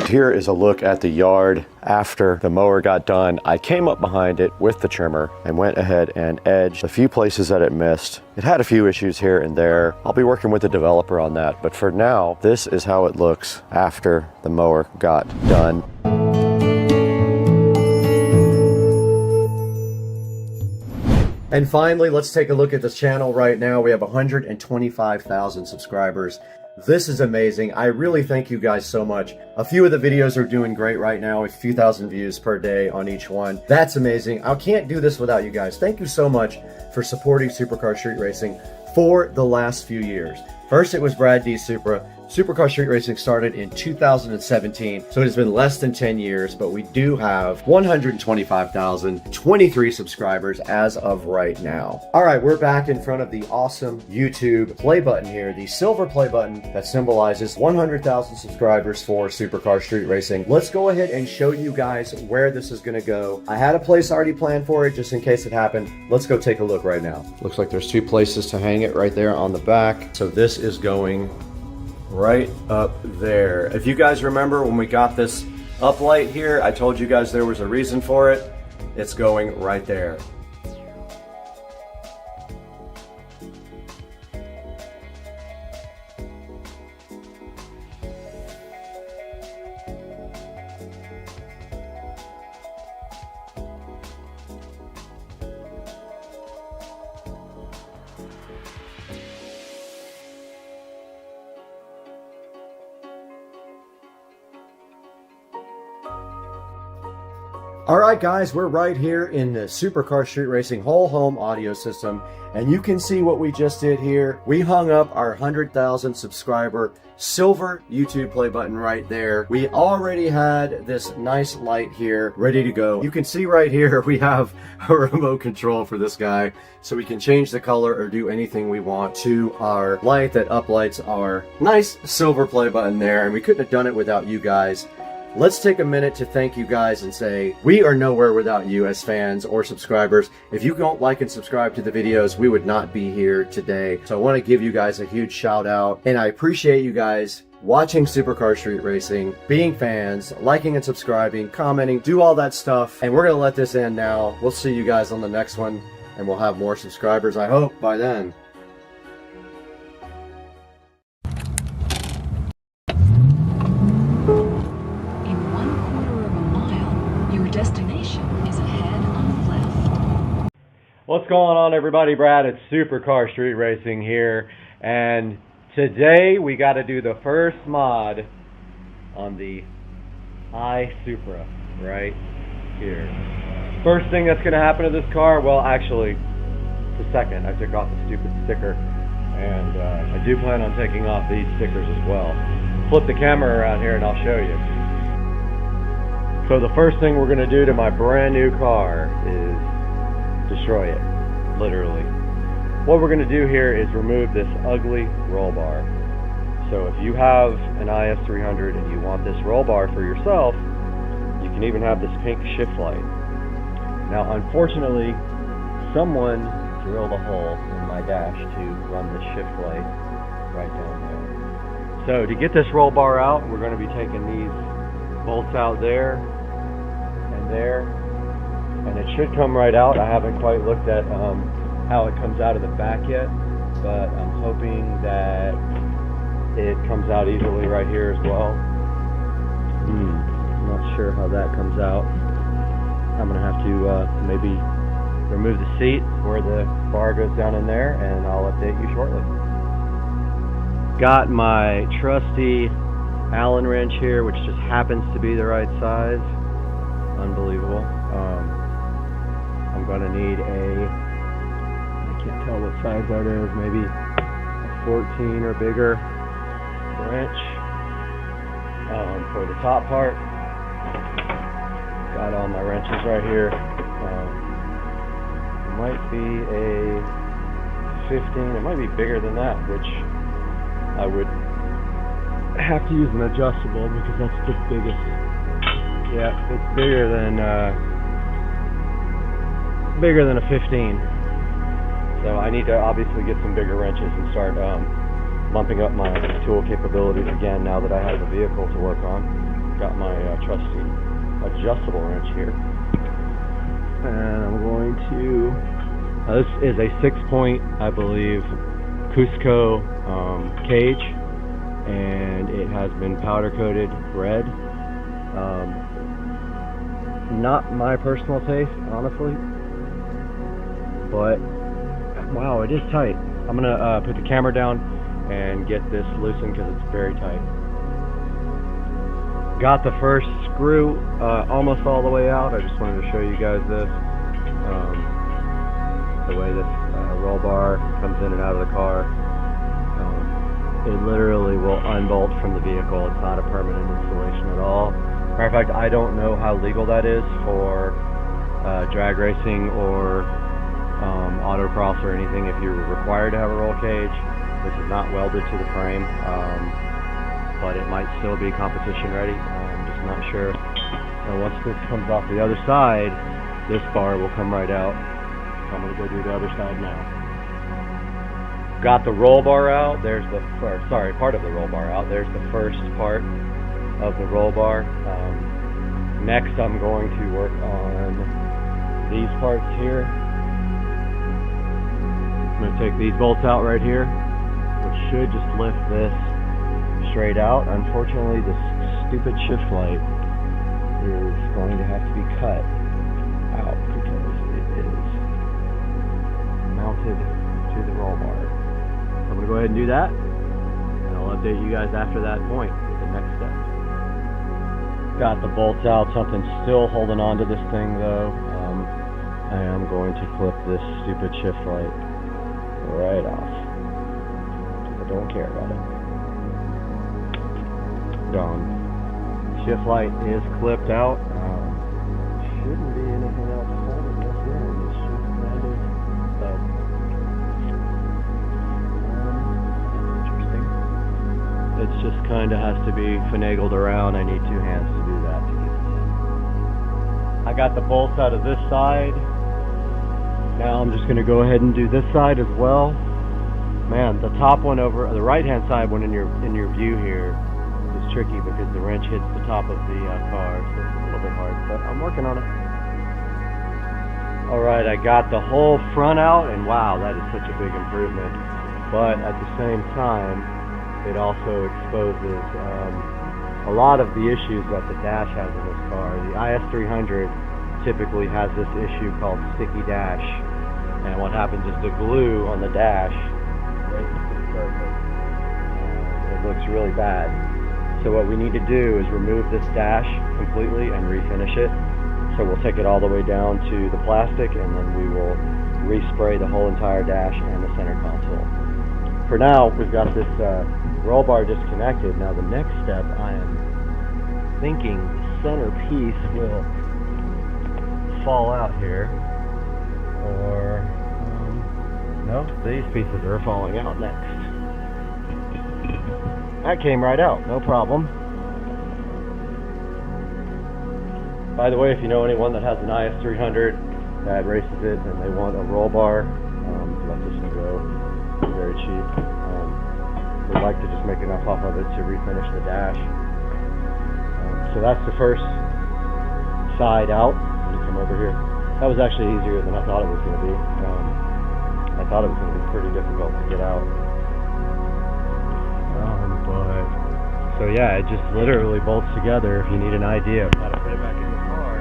Here is a look at the yard after the mower got done. I came up behind it with the trimmer and went ahead and edged a few places that it missed. It had a few issues here and there. I'll be working with the developer on that, but for now, this is how it looks after the mower got done. And finally, let's take a look at this channel right now. We have 125,000 subscribers. This is amazing. I really thank you guys so much. A few of the videos are doing great right now, a few thousand views per day on each one. That's amazing. I can't do this without you guys. Thank you so much for supporting Supercar Street Racing for the last few years. First, it was Brad D. Supra. Supercar Street Racing started in 2017, so it has been less than 10 years, but we do have 125,023 subscribers as of right now. All right, we're back in front of the awesome YouTube play button here, the silver play button that symbolizes 100,000 subscribers for Supercar Street Racing. Let's go ahead and show you guys where this is gonna go. I had a place already planned for it just in case it happened. Let's go take a look right now. Looks like there's two places to hang it right there on the back. So this is going right up there. If you guys remember when we got this uplight here, I told you guys there was a reason for it. It's going right there. All right, guys, we're right here in the Supercar Street Racing whole home audio system, and you can see what we just did here. We hung up our 100,000 subscriber silver YouTube play button right there. We already had this nice light here ready to go. You can see right here we have a remote control for this guy, so we can change the color or do anything we want to our light that uplights our nice silver play button there, and we couldn't have done it without you guys. Let's take a minute to thank you guys and say we are nowhere without you as fans or subscribers. If you don't like and subscribe to the videos, we would not be here today. So I want to give you guys a huge shout out, and I appreciate you guys watching Supercar Street Racing, being fans, liking and subscribing, commenting, do all that stuff. And we're going to let this end now. We'll see you guys on the next one, and we'll have more subscribers, I hope, by then. What's going on, everybody? Brad at Supercar Street Racing here, and today we got to do the first mod on the iSupra right here. First thing that's going to happen to this car, well, actually, the second. I took off the stupid sticker, and I do plan on taking off these stickers as well. Flip the camera around here and I'll show you. So the first thing we're gonna do to my brand new car is destroy it, literally. What we're gonna do here is remove this ugly roll bar. So if you have an IS300 and you want this roll bar for yourself, you can even have this pink shift light. Now, unfortunately, someone drilled a hole in my dash to run the shift light right down there. So to get this roll bar out, we're going to be taking these bolts out there, and it should come right out. I haven't quite looked at how it comes out of the back yet, but I'm hoping that it comes out easily right here as well. I'm not sure how that comes out. I'm going to have to maybe remove the seat where the bar goes down in there, and I'll update you shortly. Got my trusty Allen wrench here, which just happens to be the right size. Unbelievable. I'm going to need I can't tell what size that is, maybe a 14 or bigger wrench for the top part. Got all my wrenches right here. Might be a 15, it might be bigger than that, which I would have to use an adjustable because that's the biggest. Yeah, it's bigger than a 15. So I need to obviously get some bigger wrenches and start lumping up my tool capabilities again now that I have a vehicle to work on. Got my trusty adjustable wrench here. And I'm going to, this is a 6-point, I believe, Cusco cage, and it has been powder coated red. Not my personal taste, honestly, but wow, it is tight. I'm gonna put the camera down and get this loosened because it's very tight. Got the first screw almost all the way out. I just wanted to show you guys this. The way this roll bar comes in and out of the car. It literally will unbolt from the vehicle. It's not a permanent installation at all. Matter of fact, I don't know how legal that is for drag racing or autocross or anything if you're required to have a roll cage. This is not welded to the frame. But it might still be competition ready. I'm just not sure. And once this comes off the other side, this bar will come right out. I'm going to go do the other side now. Got the roll bar out. There's the part of the roll bar out. There's the first part of the roll bar. Next, I'm going to work on these parts here. I'm going to take these bolts out right here, which should just lift this straight out. Unfortunately, this stupid shift light is going to have to be cut out because it is mounted to the roll bar. So I'm going to go ahead and do that, and I'll update you guys after that point with the next step. Got the bolts out. Something's still holding on to this thing though. I am going to clip this stupid shift light right off. I don't care about it. Gone. Shift light is clipped out. Shouldn't be anything else holding this in. It's just kind of interesting. It just kind of has to be finagled around. I need 2 hands to do that to get this in. I got the bolts out of this side. Now I'm just going to go ahead and do this side as well. Man, the top one over the right-hand side one in your view here is tricky because the wrench hits the top of the car, so it's a little bit hard, but I'm working on it. Alright, I got the whole front out, and wow, that is such a big improvement. But at the same time, it also exposes a lot of the issues that the dash has in this car. The IS300 typically has this issue called sticky dash, and what happens is the glue on the dash breaks the surface. It looks really bad. So what we need to do is remove this dash completely and refinish it. So we'll take it all the way down to the plastic, and then we will respray the whole entire dash and the center console. For now, we've got this roll bar disconnected. Now the next step, I am thinking center piece will fall out here, or no, these pieces are falling out next. That came right out, no problem. By the way, if you know anyone that has an IS300 that races it and they want a roll bar, let this one go. Very cheap. We'd like to just make enough off of it to refinish the dash. So that's the first side out. Let me come over here. That was actually easier than I thought it was going to be. I thought it was going to be pretty difficult to get out. So yeah, it just literally bolts together. If you need an idea of how to put it back in the car,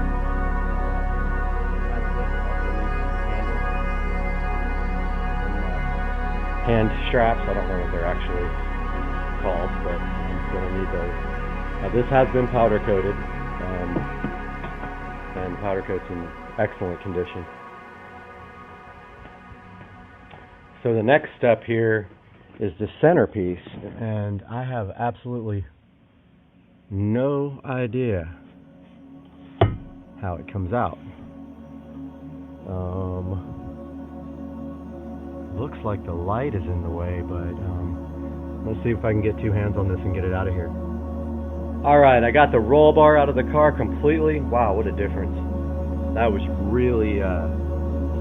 that's it. Also needs some hand straps. I don't know what they're actually called, but I'm going to need those. Now this has been powder coated, and powder coat's in excellent condition. So the next step here is the centerpiece, and I have absolutely no idea how it comes out. Looks like the light is in the way, but let's see if I can get two hands on this and get it out of here. Alright, I got the roll bar out of the car completely. Wow, what a difference. That was really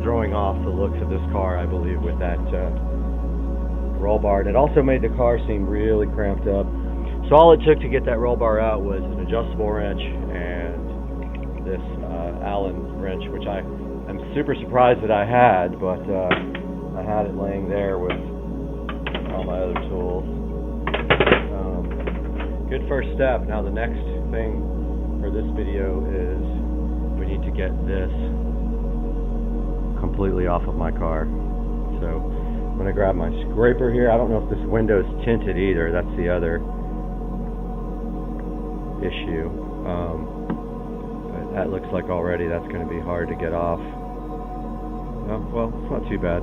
throwing off the looks of this car, I believe, with that roll bar. And it also made the car seem really cramped up. So all it took to get that roll bar out was an adjustable wrench and this Allen wrench, which I am super surprised that I had, but I had it laying there with all my other tools. Good first step. Now the next thing for this video is we need to get this completely off of my car. So I'm going to grab my scraper here. I don't know if this window is tinted either. That's the other issue. But that looks like already that's going to be hard to get off. Oh, well, it's not too bad.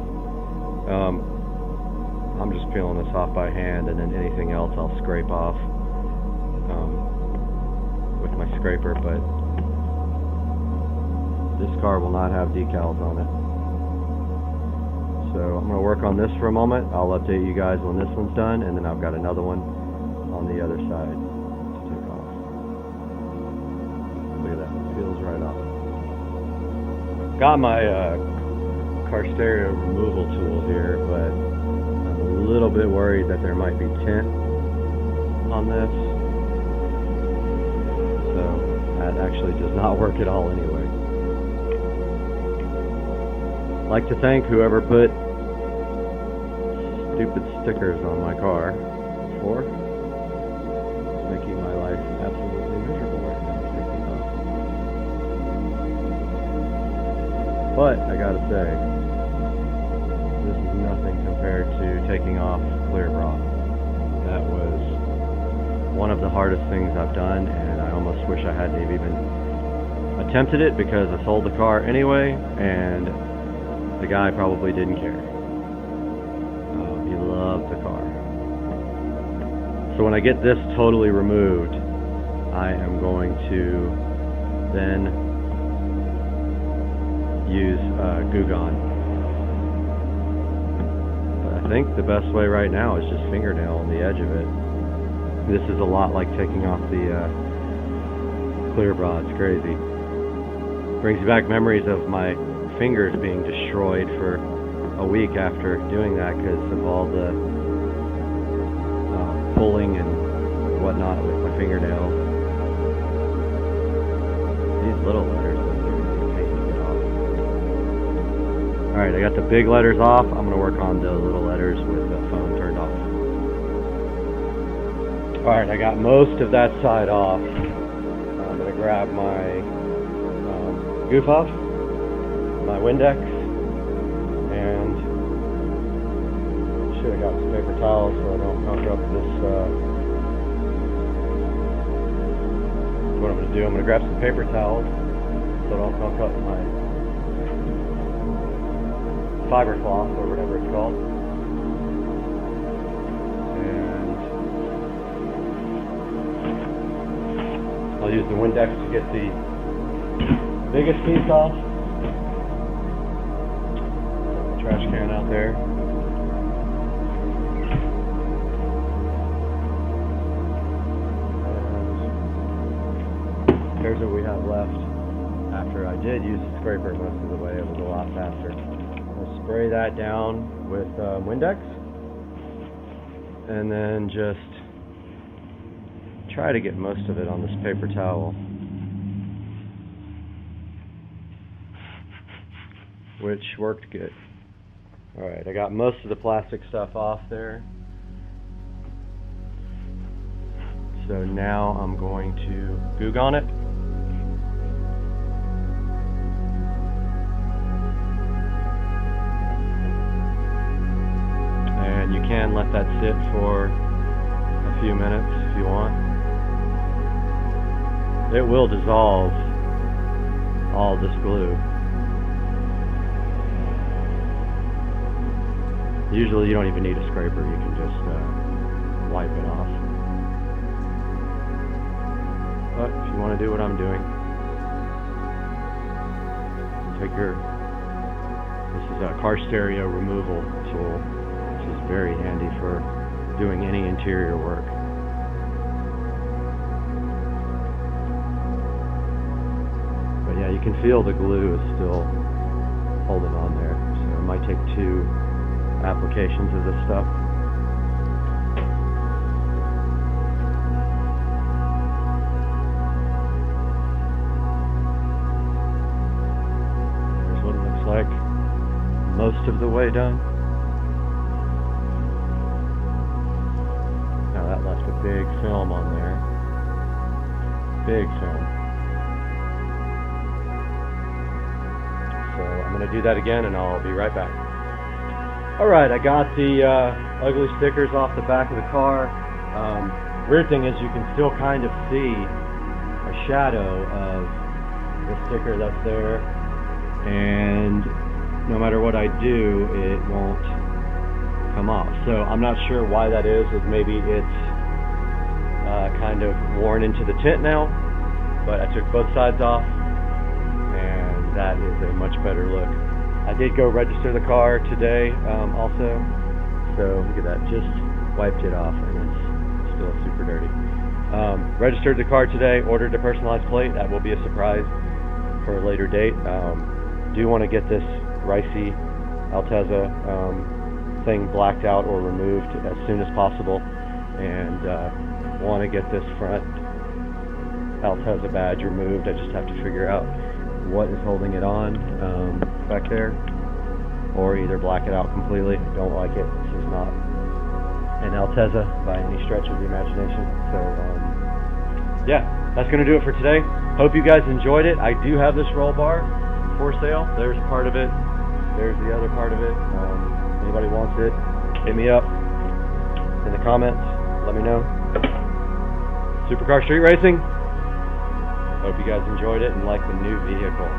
I'm just peeling this off by hand, and then anything else I'll scrape off with my scraper, but this car will not have decals on it. So I'm going to work on this for a moment. I'll update you guys when this one's done, and then I've got another one on the other side to take off. Look at that, it peels right off. Got my car stereo removal tool here, but I'm a little bit worried that there might be tint on this. So that actually does not work at all anyway. I'd like to thank whoever put stupid stickers on my car for making my life absolutely miserable right now. But I gotta say, this is nothing compared to taking off clear bra. That was one of the hardest things I've done, and I almost wish I hadn't even attempted it because I sold the car anyway, and the guy probably didn't care. He loved the car. So when I get this totally removed, I am going to then use Goo Gone. But I think the best way right now is just fingernail on the edge of it. This is a lot like taking off the clear bra. It's crazy. Brings you back memories of my fingers being destroyed for a week after doing that because of all the pulling and whatnot with my fingernails. These little letters, they're going to be a pain to get off. Alright, I got the big letters off. I'm going to work on the little letters with the phone turned off. Alright, I got most of that side off. I'm going to grab my goof off, my Windex, and should have got some paper towels so I don't knock up this. What I'm going to do, I'm going to grab some paper towels so I don't knock up my fiber cloth or whatever it's called. And I'll I'll use the Windex to get the biggest piece off. Trash can out there. And here's what we have left. After I did use the scraper most of the way, it was a lot faster. I'll spray that down with Windex, and then just try to get most of it on this paper towel, which worked good. Alright, I got most of the plastic stuff off there. So now I'm going to goog on it. And you can let that sit for a few minutes if you want. It will dissolve all this glue. Usually you don't even need a scraper, you can just wipe it off. But if you want to do what I'm doing, take this is a car stereo removal tool, which is very handy for doing any interior work. But yeah, you can feel the glue is still holding on there, so it might take 2 applications of this stuff. Here's what it looks like most of the way done. Now that left a big film on there. Big film. So I'm going to do that again and I'll be right back. Alright, I got the ugly stickers off the back of the car. Weird thing is you can still kind of see a shadow of the sticker that's there, and no matter what I do, it won't come off. So I'm not sure why that is. Maybe it's kind of worn into the tint now, but I took both sides off, and that is a much better look. I did go register the car today also, so look at that, just wiped it off and it's still super dirty. Registered the car today, ordered a personalized plate. That will be a surprise for a later date. Do want to get this Ryzen Altezza thing blacked out or removed as soon as possible, and want to get this front Altezza badge removed. I just have to figure out what is holding it on back there, or either black it out completely. I don't like it. This is not an Altezza by any stretch of the imagination. So yeah, that's going to do it for today. Hope you guys enjoyed it. I do have this roll bar for sale. There's part of it. There's the other part of it. Anybody wants it, hit me up in the comments. Let me know. Supercar Street Racing. Hope you guys enjoyed it and like the new vehicle.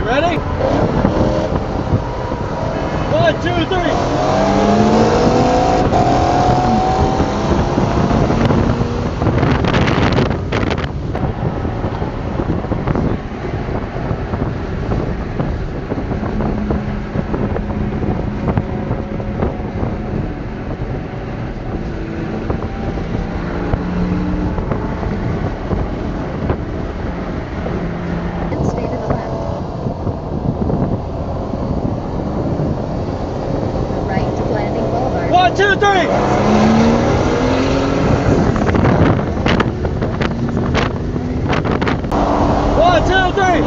You ready? 1, 2, 3. One, two, three. One, two, three.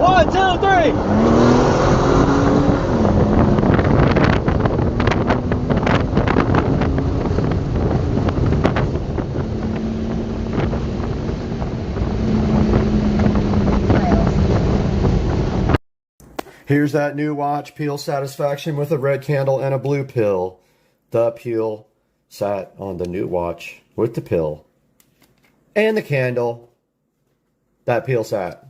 One, two, three. Here's that new watch, Peel Satisfaction, with a red candle and a blue pill. The peel sat on the new watch with the pill. And the candle. That peel sat.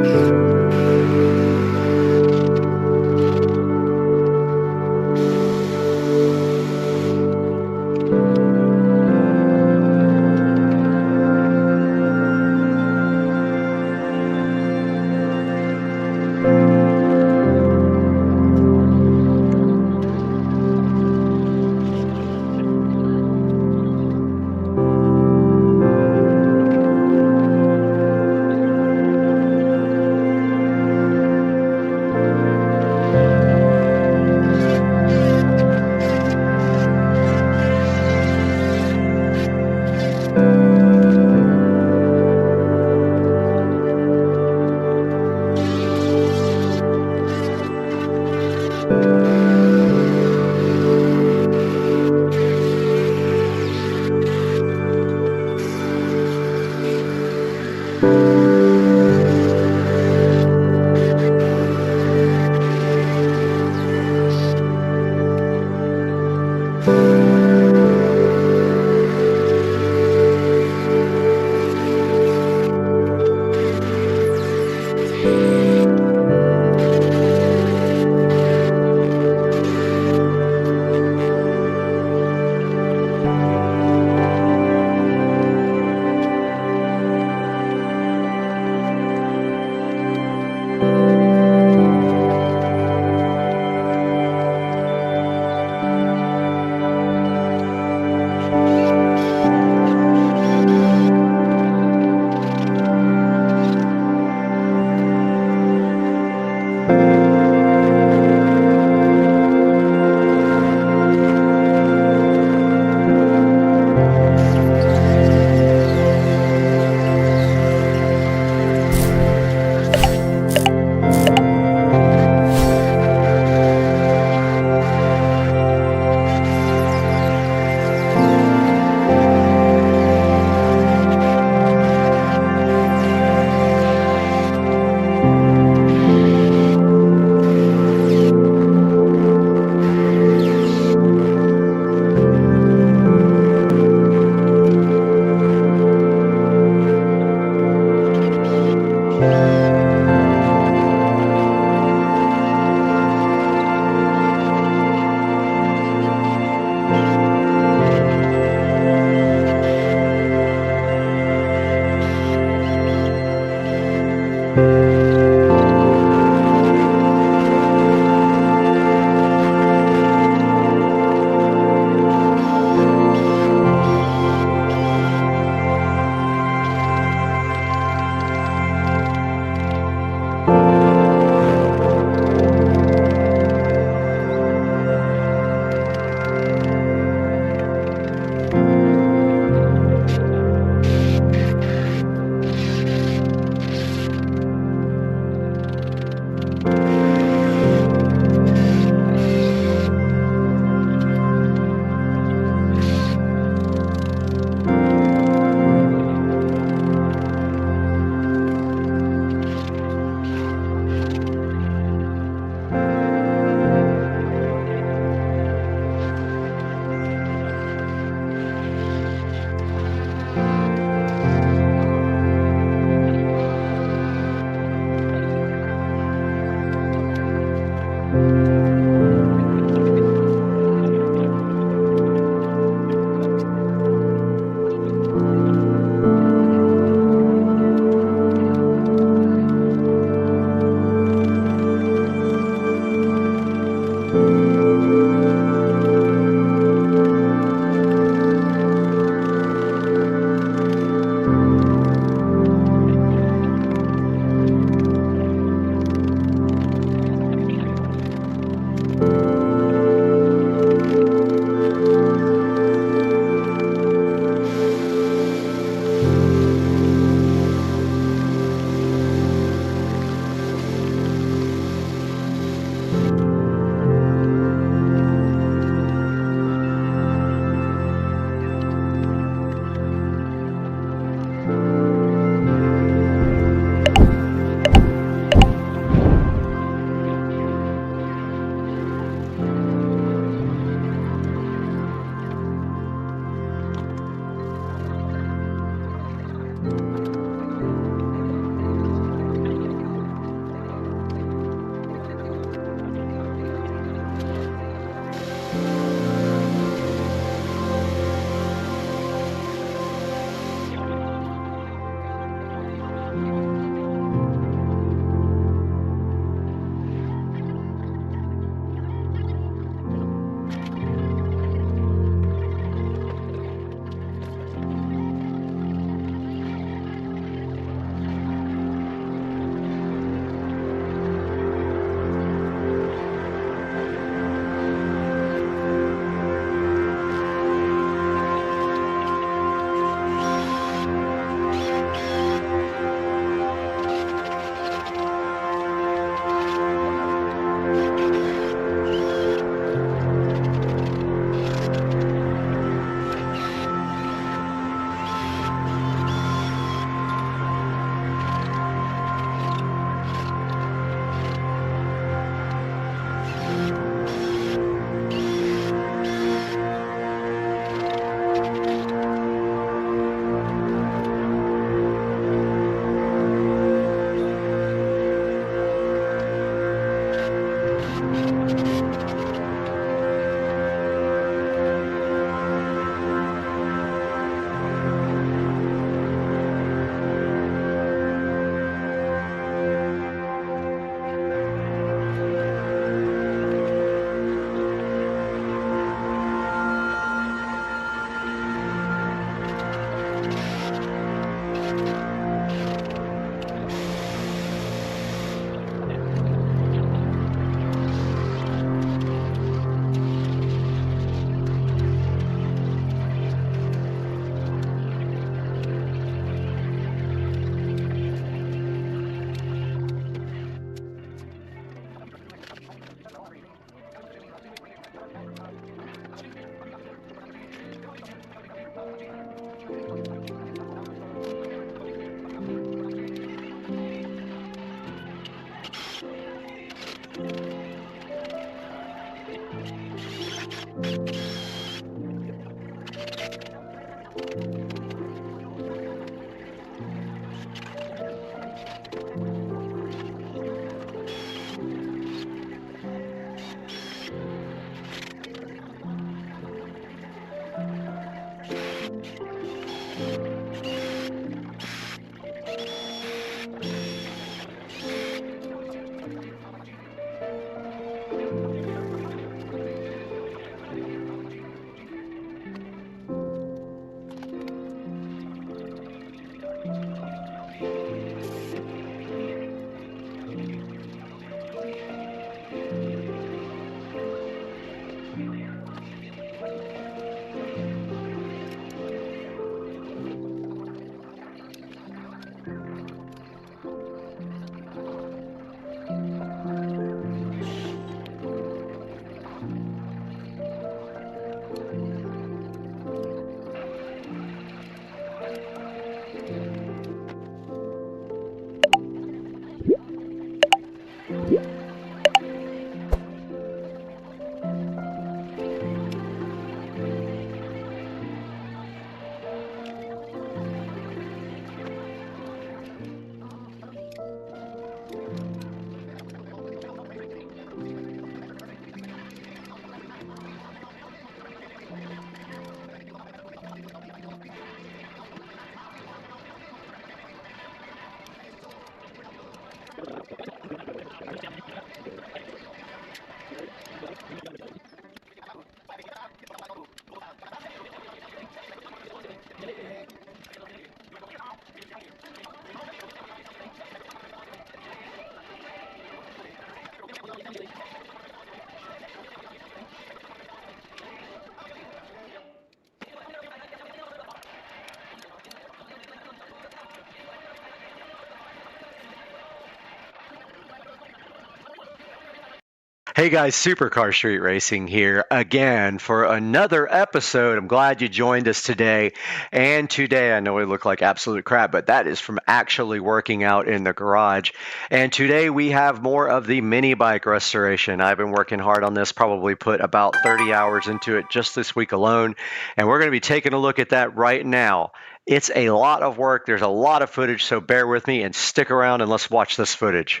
Hey guys, Supercar Street Racing here again for another episode. I'm glad you joined us today. And today, I know we look like absolute crap, but that is from actually working out in the garage. And today we have more of the mini bike restoration. I've been working hard on this, probably put about 30 hours into it just this week alone. And we're going to be taking a look at that right now. It's a lot of work. There's a lot of footage, so bear with me and stick around and let's watch this footage.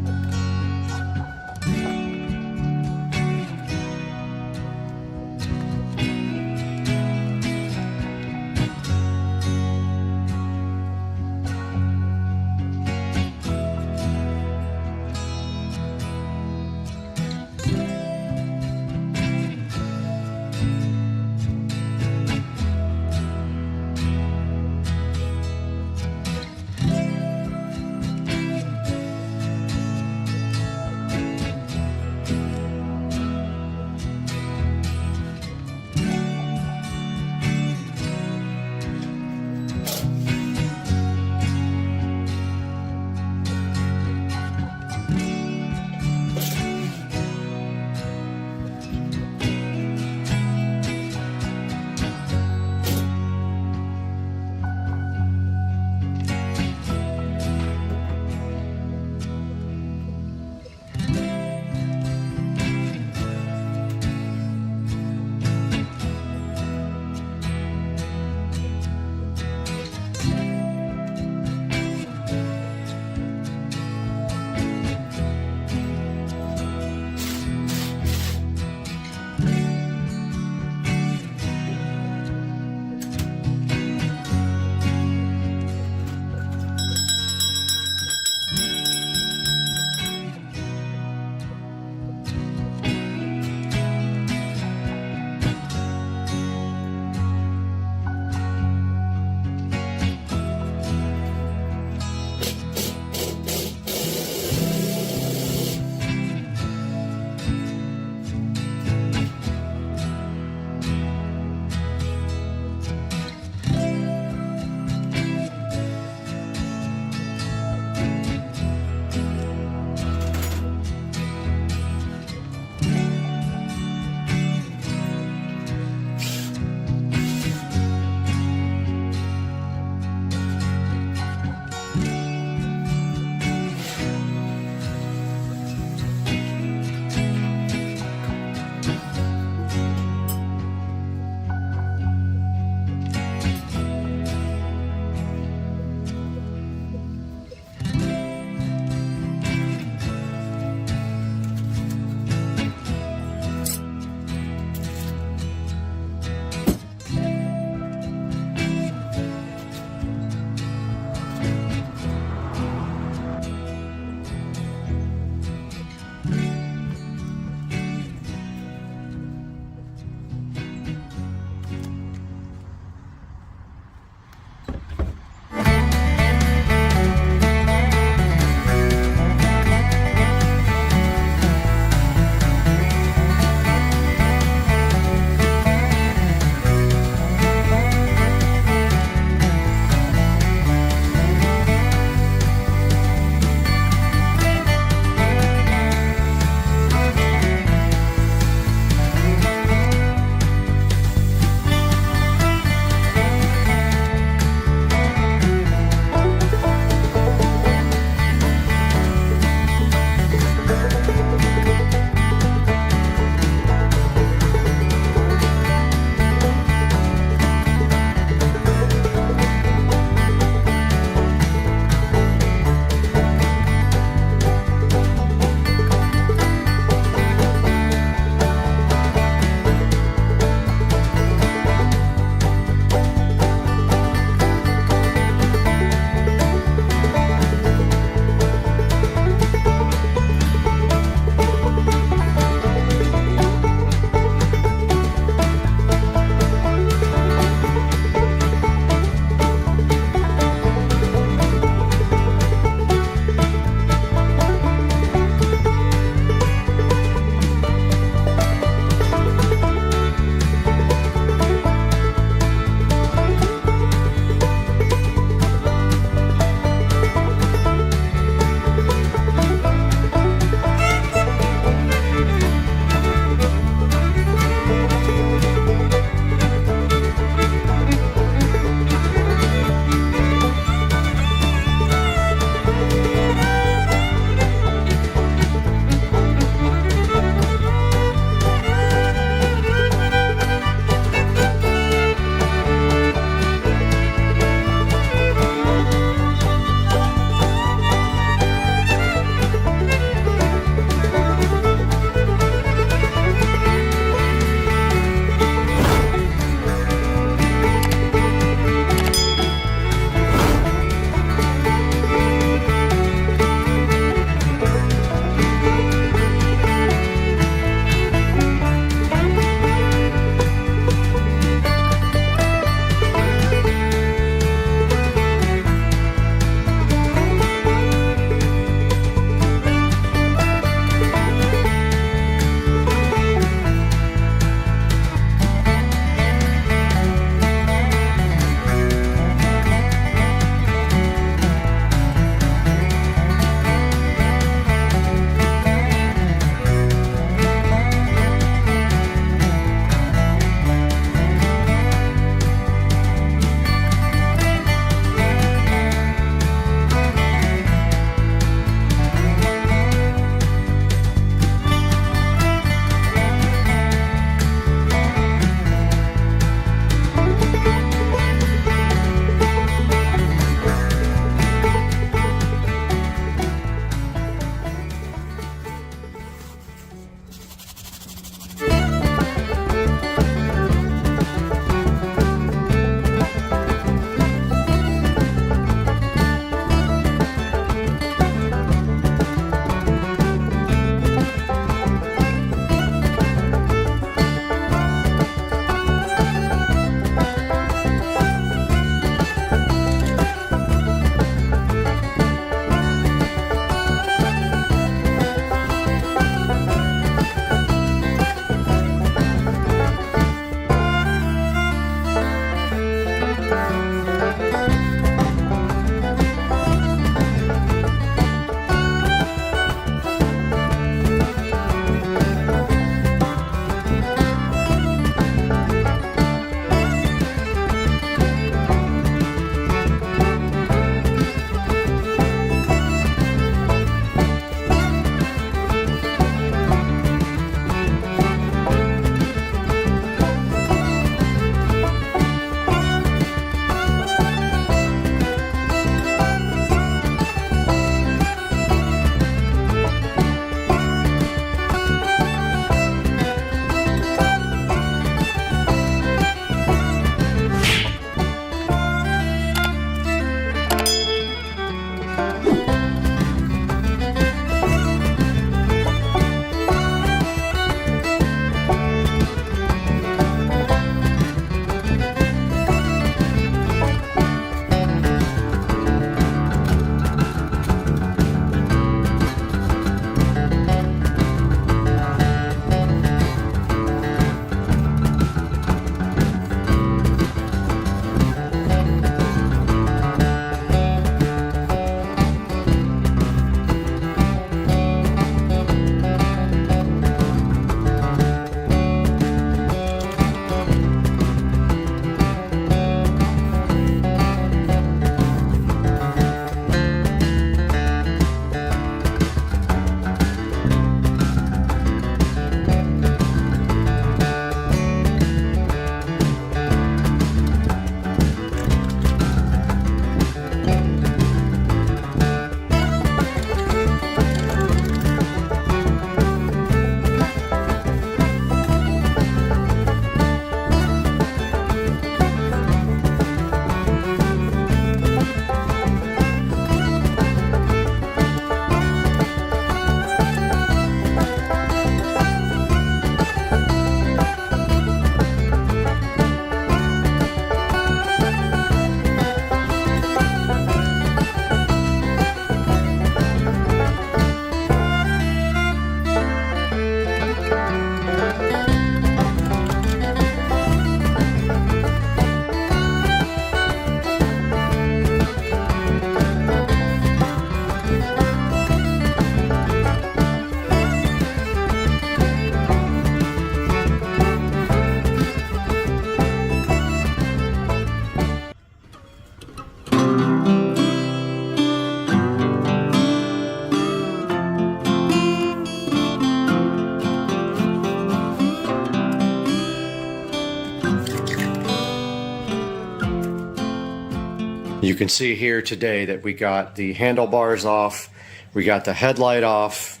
You can see here today that we got the handlebars off, we got the headlight off,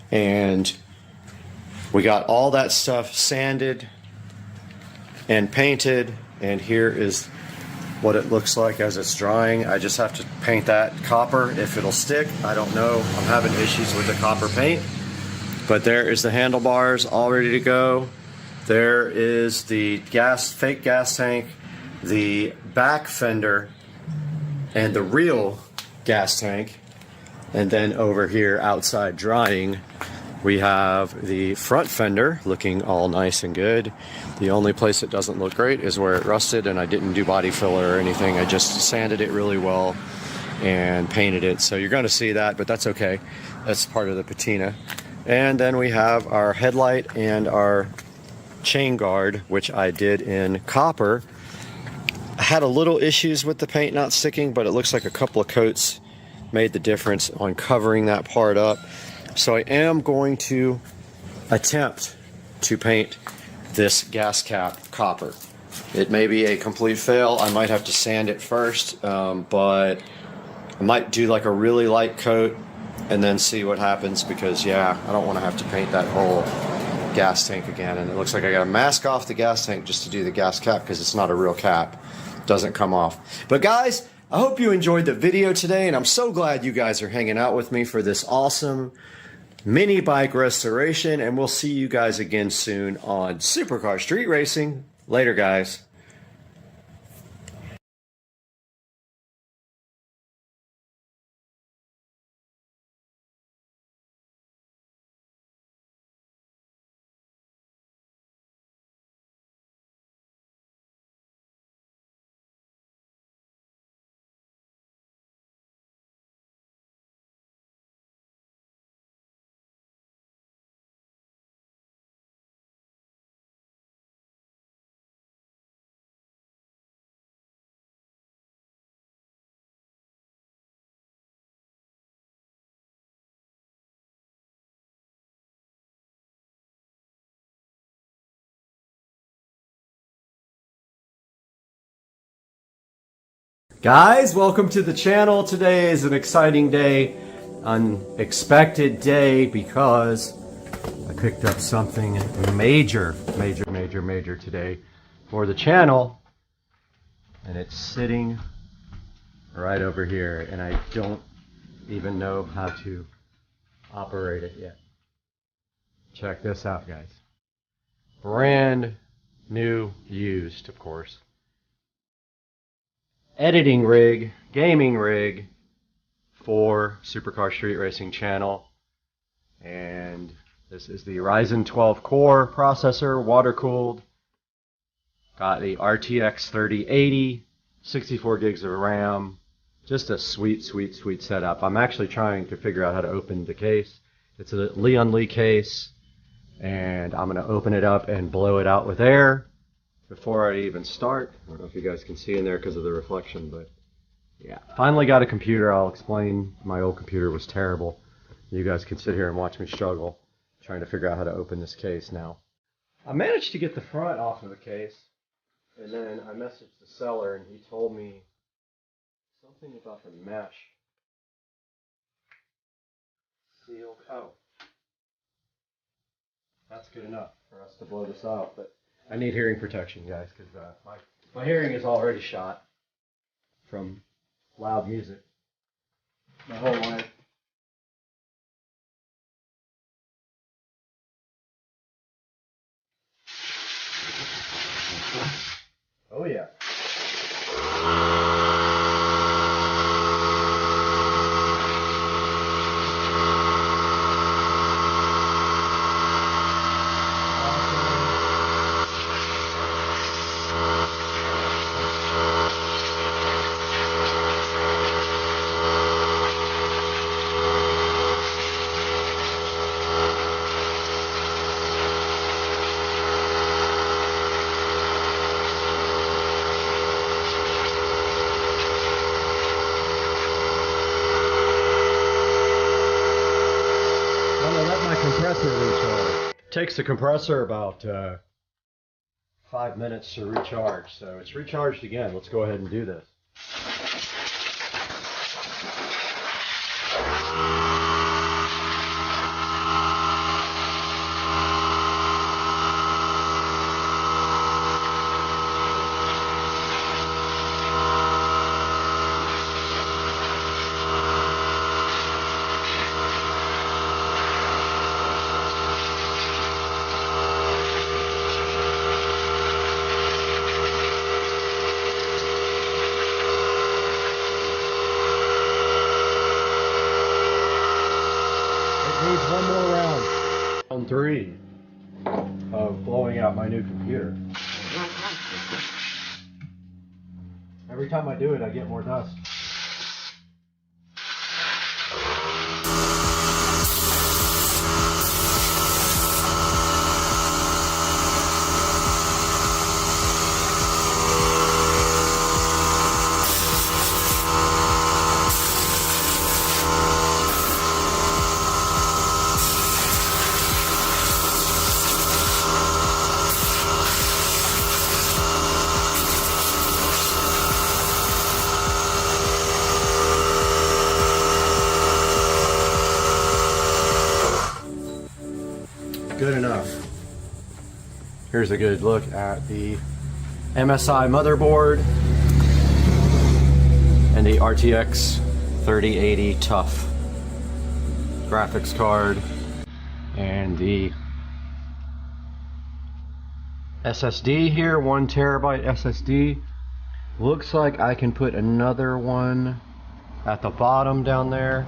and we got all that stuff sanded and painted, and here is what it looks like as it's drying. I just have to paint that copper if it'll stick. I don't know. I'm having issues with the copper paint. But there is the handlebars all ready to go. There is the fake gas tank, the back fender, and the real gas tank. And then over here outside drying, we have the front fender looking all nice and good. The only place it doesn't look great is where it rusted, and I didn't do body filler or anything. I just sanded it really well and painted it. So you're going to see that, but that's okay. That's part of the patina. And then we have our headlight and our chain guard, which I did in copper. I had a little issues with the paint not sticking, but it looks like a couple of coats made the difference on covering that part up. So I am going to attempt to paint this gas cap copper. It may be a complete fail. I might have to sand it first, but I might do like a really light coat and then see what happens, because yeah, I don't want to have to paint that whole gas tank again. And it looks like I got to mask off the gas tank just to do the gas cap, because it's not a real cap. It doesn't come off. But guys, I hope you enjoyed the video today, and I'm so glad you guys are hanging out with me for this awesome mini bike restoration, and we'll see you guys again soon on Supercar Street Racing. Later, guys. Guys, welcome to the channel. Today is an exciting day, unexpected day, because I picked up something major today for the channel, and it's sitting right over here, and I don't even know how to operate it yet. Check this out, guys. Brand new, used, of course. Editing rig, gaming rig for Supercar Street Racing channel. And this is the Ryzen 12 core processor, water cooled. Got the RTX 3080, 64 gigs of RAM. Just a sweet setup. I'm actually trying to figure out how to open the case. It's a Leon Lee case, and I'm going to open it up and blow it out with air before I even start. I don't know if you guys can see in there because of the reflection, but yeah. Finally got a computer. I'll explain. My old computer was terrible. You guys can sit here and watch me struggle trying to figure out how to open this case now. I managed to get the front off of the case, and then I messaged the seller, and he told me something about the mesh. Seal. Oh. That's good enough for us to blow this out, but I need hearing protection, guys, because my hearing is already shot from loud music my whole life. Oh yeah. Takes the compressor about 5 minutes to recharge, so it's recharged again. Let's go ahead and do this. round 3 of blowing out my new computer. Every time I do it, I get more dust. Good enough. Here's a good look at the MSI motherboard and the RTX 3080 Tough graphics card and the SSD here, 1 terabyte SSD. Looks like I can put another one at the bottom down there.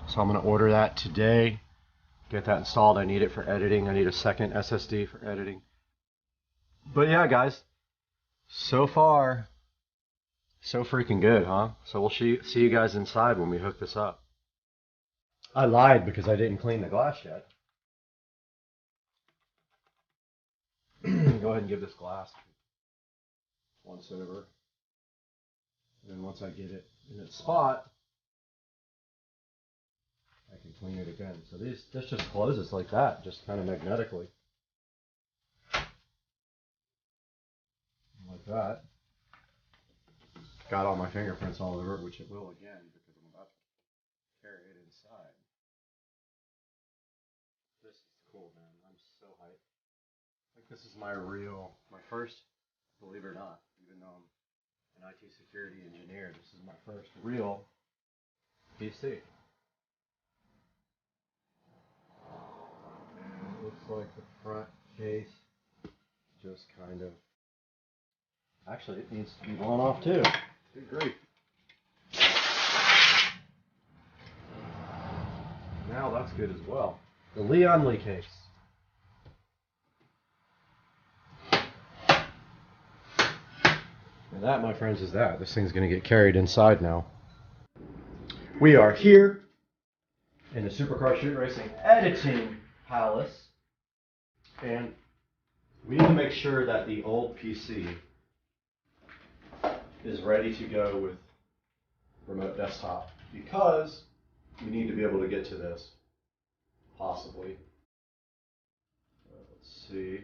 So I'm going to order that today. Get that installed. I need it for editing. I need a second SSD for editing. But yeah, guys, so far, so freaking good, huh? So we'll see you guys inside when we hook this up. I lied because I didn't clean the glass yet. Go ahead and give this glass once over. And then once I get it in its spot, I can clean it again. So this just closes like that, just kind of magnetically. Like that. Got all my fingerprints all over it, which it will again because I'm about to carry it inside. This is cool, man. I'm so hyped. I think this is my first, believe it or not, even though I'm an IT security engineer, this is my first real PC. Looks like the front case just kind of, actually it needs to be blown off too. Good grief. Now that's good as well. The Leon Lee case. And that, my friends, is that. This thing's going to get carried inside now. We are here in the Supercar Street Racing Editing Palace. And we need to make sure that the old PC is ready to go with remote desktop because we need to be able to get to this, possibly. Let's see.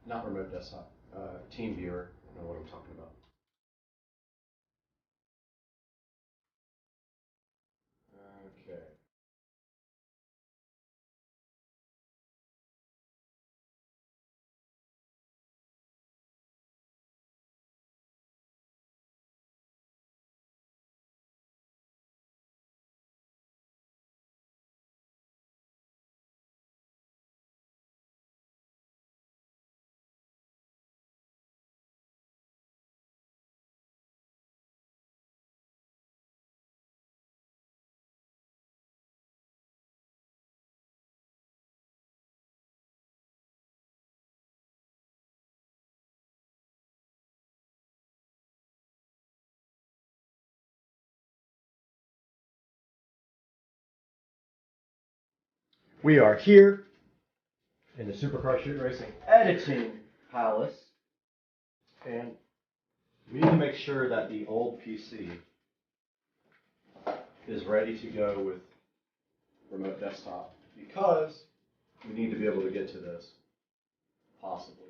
Not remote desktop, Team Viewer. I don't know what I'm talking about. Okay. We are here in the Supercar Street Racing Editing Palace, and we need to make sure that the old PC is ready to go with remote desktop because we need to be able to get to this, possibly.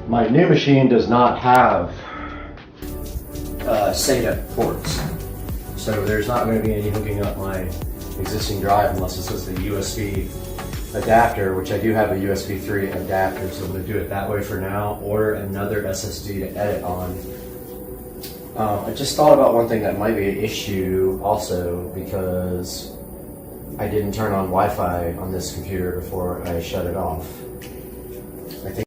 My new machine does not have SATA ports. So there's not going to be any hooking up my existing drive unless it's just a USB adapter, which I do have a USB 3 adapter, so I'm going to do it that way for now. Order another SSD to edit on. I just thought about one thing that might be an issue also, because I didn't turn on Wi-Fi on this computer before I shut it off. I think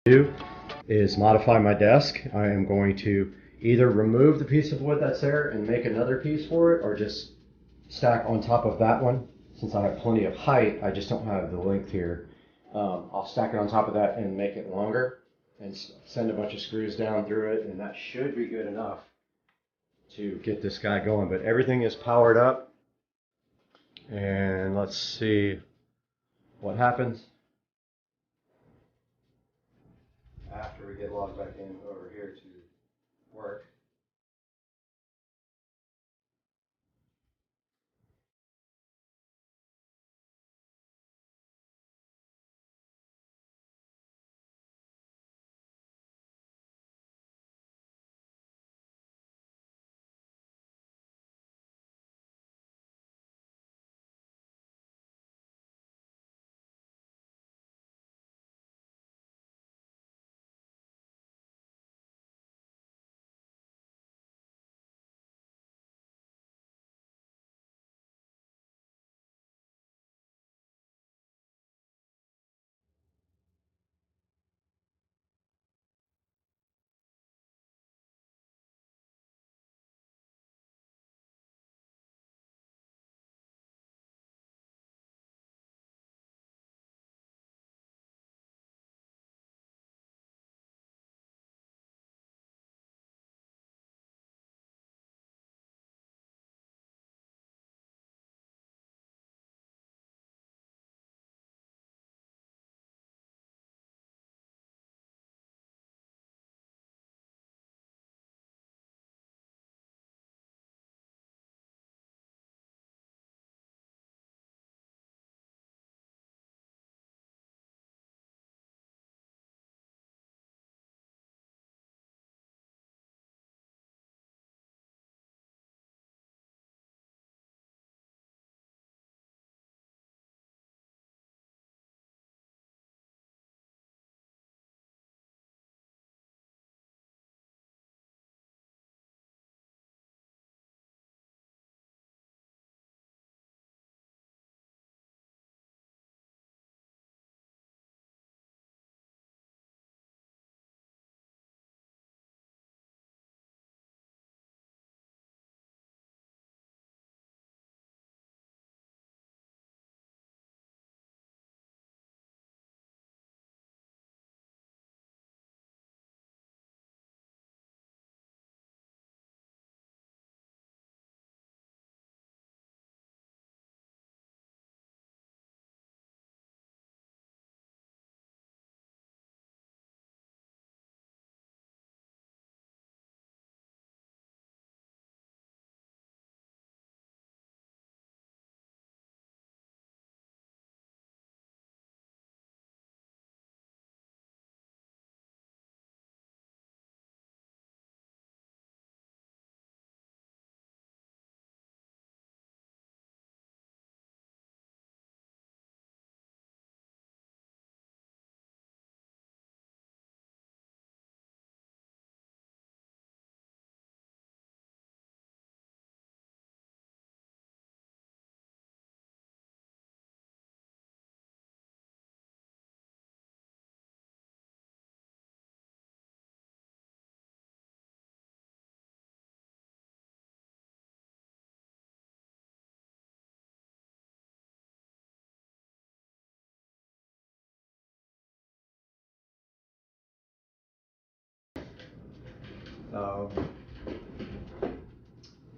do is modify my desk. I am going to either remove the piece of wood that's there and make another piece for it, or just stack on top of that one. Since I have plenty of height, I just don't have the length here. I'll stack it on top of that and make it longer and send a bunch of screws down through it, and that should be good enough to get this guy going. But everything is powered up, and let's see what happens after we get logged back in over here to work.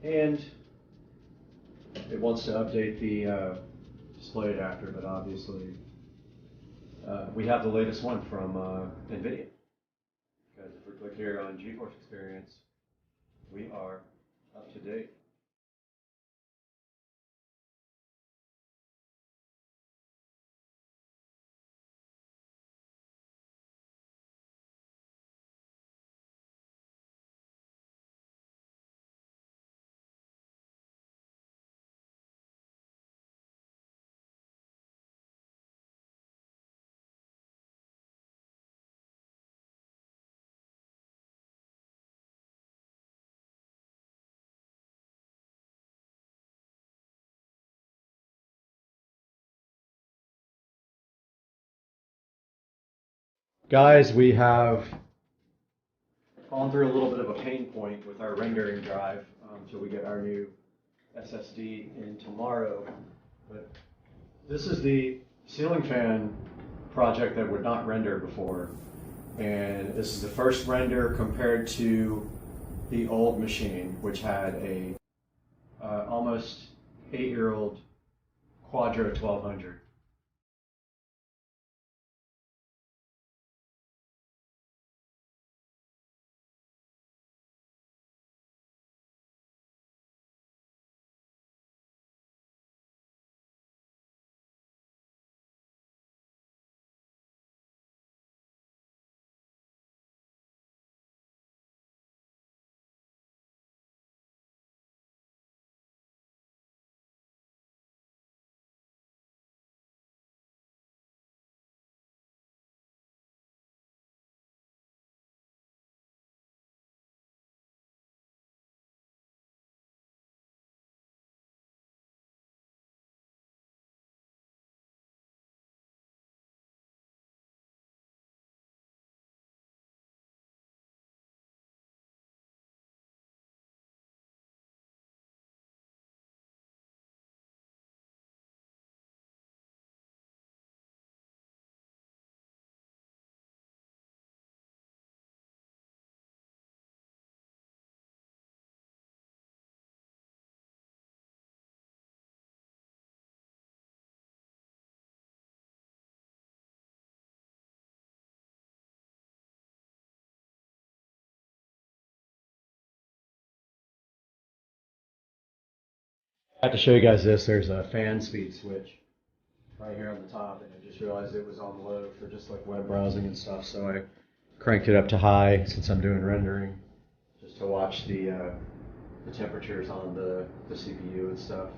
And it wants to update the display adapter, but obviously we have the latest one from NVIDIA. Because if we click here on GeForce Experience, we are up to date. Guys, we have gone through a little bit of a pain point with our rendering drive until we get our new SSD in tomorrow. But this is the ceiling fan project that would not render before. And this is the first render compared to the old machine, which had a almost 8-year-old Quadro 1200. I have to show you guys this. There's a fan speed switch right here on the top, and I just realized it was on low for just like web browsing and stuff, so I cranked it up to high since I'm doing rendering, just to watch the temperatures on the CPU and stuff.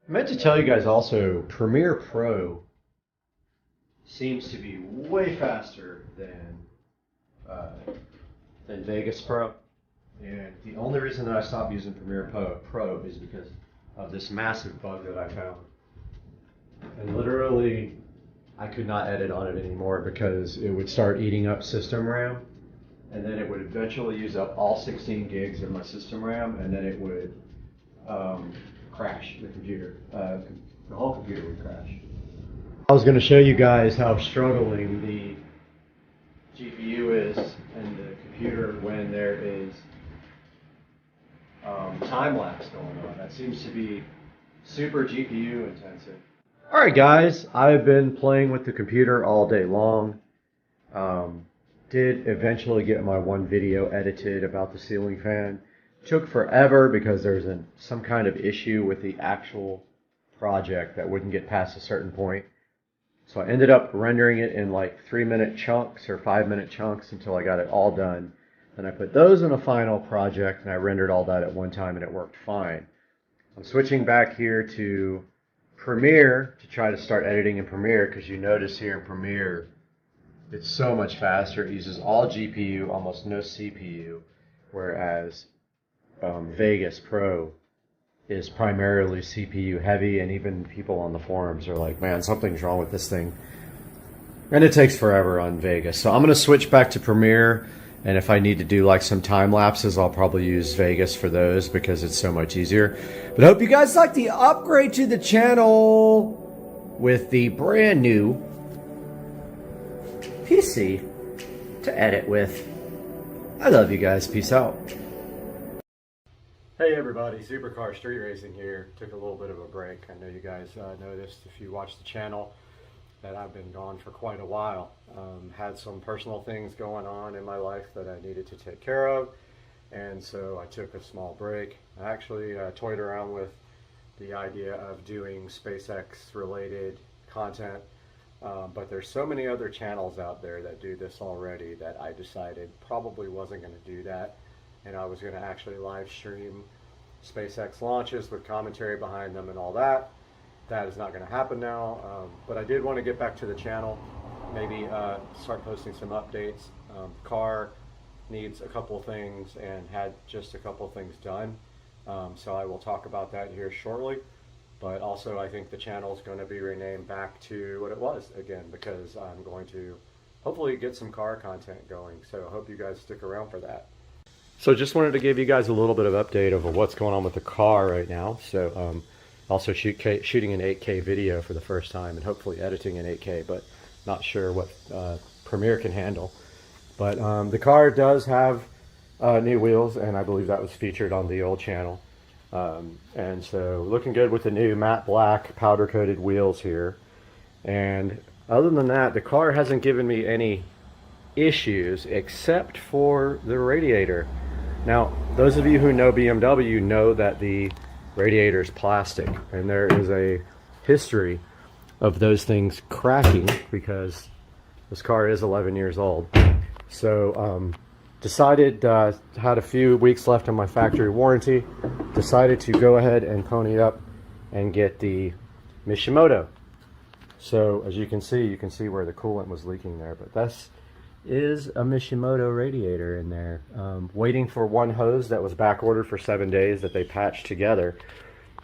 I meant to tell you guys also, Premiere Pro seems to be way faster than Vegas Pro. And the only reason that I stopped using Premiere Pro is because of this massive bug that I found. And literally, I could not edit on it anymore because it would start eating up system RAM. And then it would eventually use up all 16 gigs of my system RAM, and then it would crash the computer. The whole computer would crash. I was going to show you guys how struggling the GPU is and the computer when there is time lapse going on. That seems to be super GPU intensive. Alright guys, I've been playing with the computer all day long. Did eventually get my one video edited about the ceiling fan. Took forever because there's some kind of issue with the actual project that wouldn't get past a certain point. So I ended up rendering it in like 3-minute chunks or 5-minute chunks until I got it all done. Then I put those in a final project and I rendered all that at one time and it worked fine. I'm switching back here to Premiere to try to start editing in Premiere, because you notice here in Premiere It's so much faster. It uses all GPU, almost no CPU, whereas Vegas Pro is primarily CPU heavy, and even people on the forums are like, man, something's wrong with this thing. And it takes forever on Vegas. So I'm going to switch back to Premiere, and if I need to do like some time lapses, I'll probably use Vegas for those because it's so much easier. But I hope you guys like the upgrade to the channel with the brand new PC to edit with. I love you guys. Peace out. Hey everybody, Supercar Street Racing here. Took a little bit of a break. I know you guys noticed if you watch the channel that I've been gone for quite a while. Had some personal things going on in my life that I needed to take care of, and so I took a small break. I actually toyed around with the idea of doing SpaceX related content, but there's so many other channels out there that do this already that I decided probably wasn't going to do that, and I was going to actually live stream SpaceX launches with commentary behind them and all that. That is not going to happen now, but I did want to get back to the channel, maybe start posting some updates. Car needs a couple things and had just a couple things done, so I will talk about that here shortly. But also I think the channel is going to be renamed back to what it was again, because I'm going to hopefully get some car content going, so I hope you guys stick around for that. So just wanted to give you guys a little bit of update over what's going on with the car right now. So also shooting an 8K video for the first time and hopefully editing in 8K, but not sure what Premiere can handle. But the car does have new wheels, and I believe that was featured on the old channel. And so looking good with the new matte black powder coated wheels here. And other than that, the car hasn't given me any issues except for the radiator. Now, those of you who know BMW know that the radiator is plastic, and there is a history of those things cracking because this car is 11 years old. So decided, had a few weeks left on my factory warranty, decided to go ahead and pony up and get the Mishimoto. So as you can see where the coolant was leaking there, but that's is a Mishimoto radiator in there. Waiting for one hose that was back ordered for 7 days that they patched together,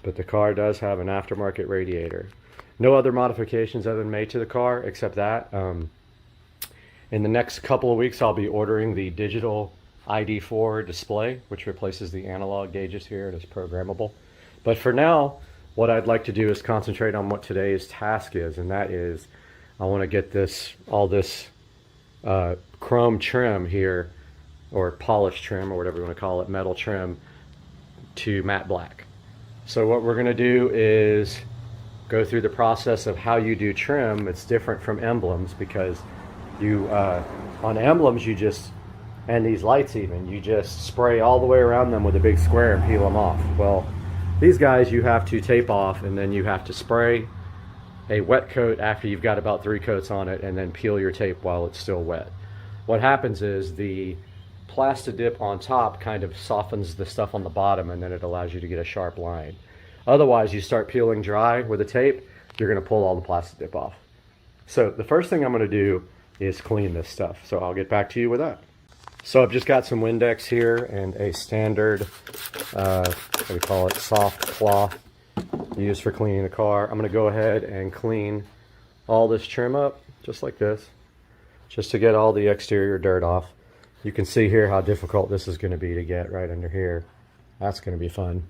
but the car does have an aftermarket radiator. No other modifications have been made to the car except that. In the next couple of weeks I'll be ordering the digital ID4 display, which replaces the analog gauges here and is programmable. But for now, what I'd like to do is concentrate on what today's task is, and that is I want to get all this chrome trim here, or polished trim, or whatever you want to call it, metal trim, to matte black. So what we're going to do is go through the process of how you do trim. It's different from emblems because you on emblems you just, and these lights even, you just spray all the way around them with a big square and peel them off. Well, these guys you have to tape off, and then you have to spray a wet coat after you've got about 3 coats on it, and then peel your tape while it's still wet. What happens is the Plastidip on top kind of softens the stuff on the bottom, and then it allows you to get a sharp line. Otherwise, you start peeling dry with a tape, you're going to pull all the Plastidip off. So the first thing I'm going to do is clean this stuff. So I'll get back to you with that. So I've just got some Windex here and a standard, what do we call it, soft cloth used for cleaning the car. I'm going to go ahead and clean all this trim up just like this, just to get all the exterior dirt off. You can see here how difficult this is going to be to get right under here. That's going to be fun.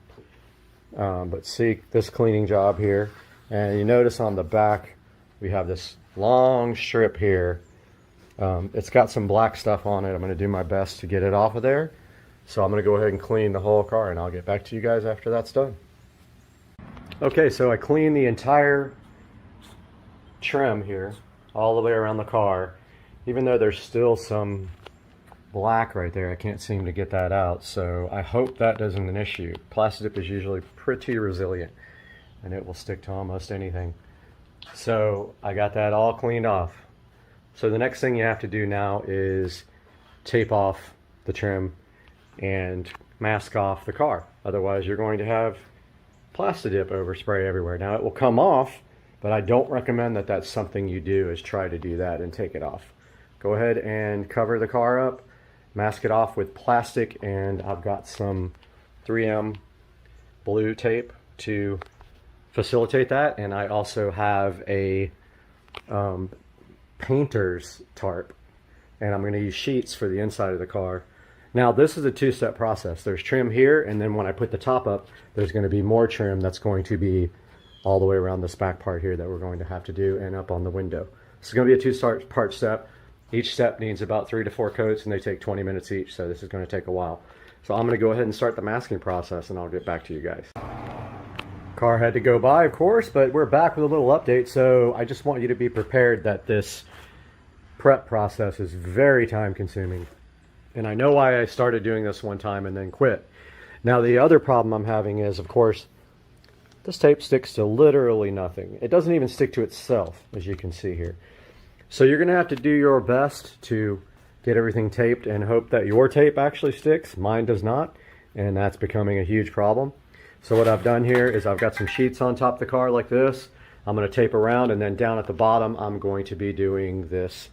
But see this cleaning job here, and you notice on the back we have this long strip here. It's got some black stuff on it. I'm going to do my best to get it off of there. So I'm going to go ahead and clean the whole car, and I'll get back to you guys after that's done. Okay, so I cleaned the entire trim here all the way around the car. Even though there's still some black right there, I can't seem to get that out, so I hope that isn't an issue. Plastidip is usually pretty resilient and it will stick to almost anything. So I got that all cleaned off. So the next thing you have to do now is tape off the trim and mask off the car. Otherwise you're going to have Plastidip overspray everywhere. Now it will come off, but I don't recommend that that's something you do, is try to do that and take it off. go ahead and cover the car up, mask it off with plastic, and I've got some 3M blue tape to facilitate that, and I also have a painter's tarp, and I'm going to use sheets for the inside of the car. Now this is a two-step process. There's trim here, and then when I put the top up, there's going to be more trim that's going to be all the way around this back part here that we're going to have to do, and up on the window. This is going to be a two-part step. Each step needs about 3 to 4 coats, and they take 20 minutes each, so this is going to take a while. So I'm going to go ahead and start the masking process, and I'll get back to you guys. Car had to go by, of course, but we're back with a little update. So I just want you to be prepared that this prep process is very time consuming. And I know why I started doing this one time and then quit. Now the other problem I'm having is, of course, this tape sticks to literally nothing. It doesn't even stick to itself, as you can see here. So you're going to have to do your best to get everything taped and hope that your tape actually sticks. Mine does not, and that's becoming a huge problem. So what I've done here is I've got some sheets on top of the car like this. I'm going to tape around, and then down at the bottom I'm going to be doing this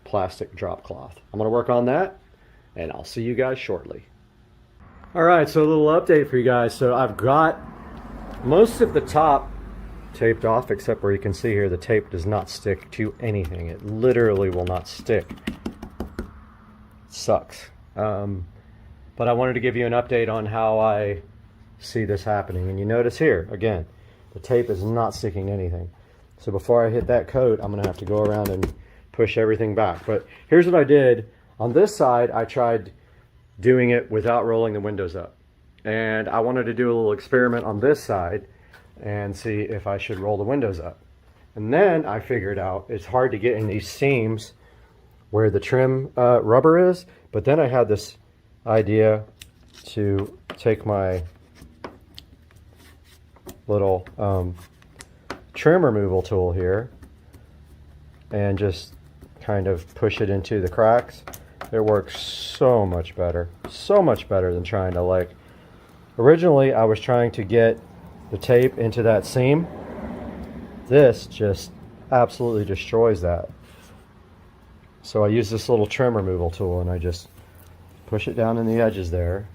plastic drop cloth. I'm going to work on that, and I'll see you guys shortly. Alright, so a little update for you guys. So I've got most of the top taped off, except where you can see here the tape does not stick to anything. It literally will not stick. It sucks. But I wanted to give you an update on how I see this happening. And you notice here, again, the tape is not sticking to anything. So before I hit that coat, I'm going to have to go around and push everything back. But here's what I did. On this side, I tried doing it without rolling the windows up. And I wanted to do a little experiment on this side and see if I should roll the windows up. And then I figured out it's hard to get in these seams where the trim rubber is. But then I had this idea to take my little trim removal tool here and just kind of push it into the cracks. It works so much better than trying to, like, originally I was trying to get the tape into that seam. This just absolutely destroys that. So I use this little trim removal tool and I just push it down in the edges there.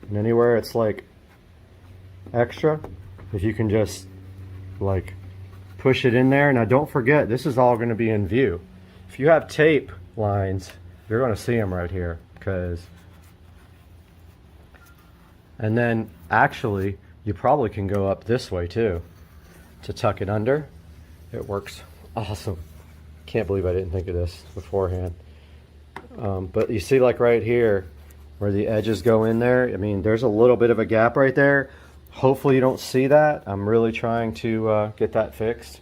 And anywhere it's like extra, if you can just like push it in there. Now don't forget, this is all going to be in view. If you have tape lines, you're going to see them right here, and then actually you probably can go up this way too to tuck it under. It works awesome. Can't believe I didn't think of this beforehand. But you see, like right here where the edges go in there, I mean, there's a little bit of a gap right there. Hopefully you don't see that. I'm really trying to get that fixed.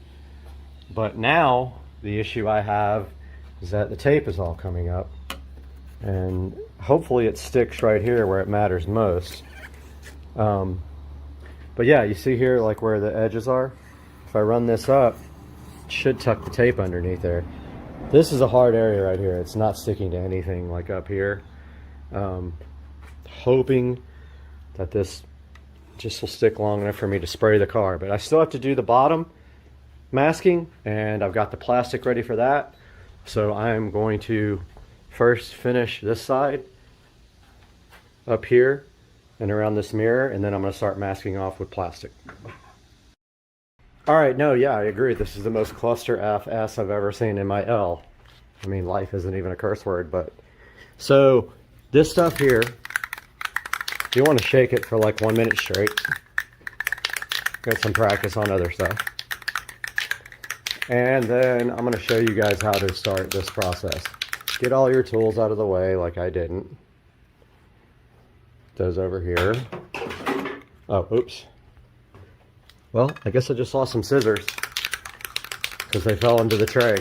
But now the issue I have is that the tape is all coming up, and hopefully it sticks right here where it matters most. But yeah, you see here like where the edges are. If I run this up, it should tuck the tape underneath there. This is a hard area right here. It's not sticking to anything like up here. Hoping that this just will stick long enough for me to spray the car, but I still have to do the bottom masking, and I've got the plastic ready for that. So I'm going to first finish this side up here and around this mirror, and then I'm going to start masking off with plastic. Alright, no, yeah, I agree. This is the most cluster FS I've ever seen in my L. I mean, life isn't even a curse word, but... So, this stuff here, you want to shake it for like 1 minute straight. Get some practice on other stuff. And then I'm going to show you guys how to start this process. Get all your tools out of the way like I didn't. Those over here. Oh, oops. Well, I guess I just lost some scissors because they fell into the tray.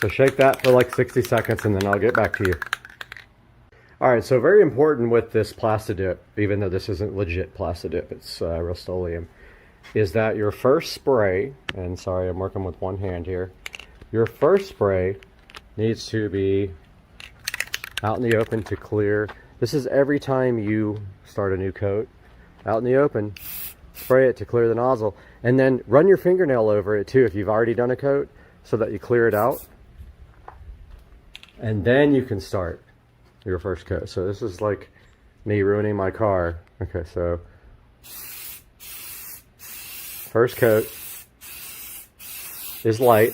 So shake that for like 60 seconds and then I'll get back to you. Alright, so very important with this Plastidip, even though this isn't legit Plastidip, it's Rust-Oleum, is that your first spray, and sorry I'm working with one hand here, your first spray needs to be out in the open to clear. This is every time you start a new coat. Out in the open, spray it to clear the nozzle, and then run your fingernail over it too if you've already done a coat, so that you clear it out, and then you can start your first coat. So this is like me ruining my car. Okay, so first coat is light.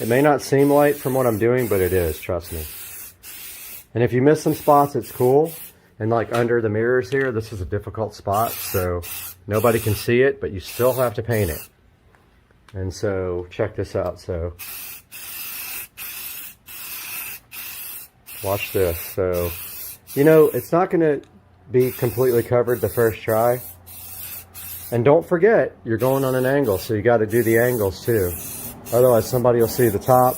It may not seem light from what I'm doing, but it is, trust me. And if you miss some spots, it's cool. And like under the mirrors here, this is a difficult spot, so nobody can see it, but you still have to paint it. And so check this out. So watch this. So, you know, it's not going to be completely covered the first try. And don't forget, you're going on an angle, so you got to do the angles too. Otherwise, somebody will see the top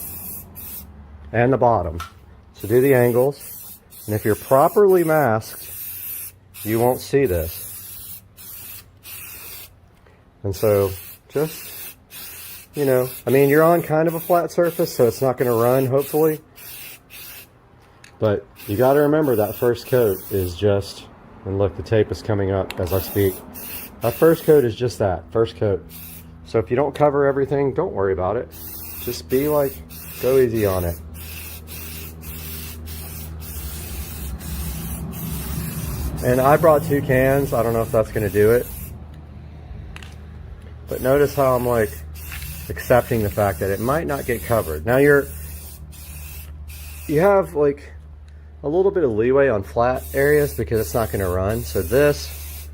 and the bottom. So do the angles. And if you're properly masked, you won't see this. And so just, you know, I mean, you're on kind of a flat surface, so it's not going to run, hopefully. But you got to remember that first coat is just, and look, the tape is coming up as I speak. That first coat is just that, first coat. So if you don't cover everything, don't worry about it. Just be like, go easy on it. And I brought 2 cans. I don't know if that's going to do it. But notice how I'm like accepting the fact that it might not get covered. Now you have like a little bit of leeway on flat areas because it's not going to run. So this,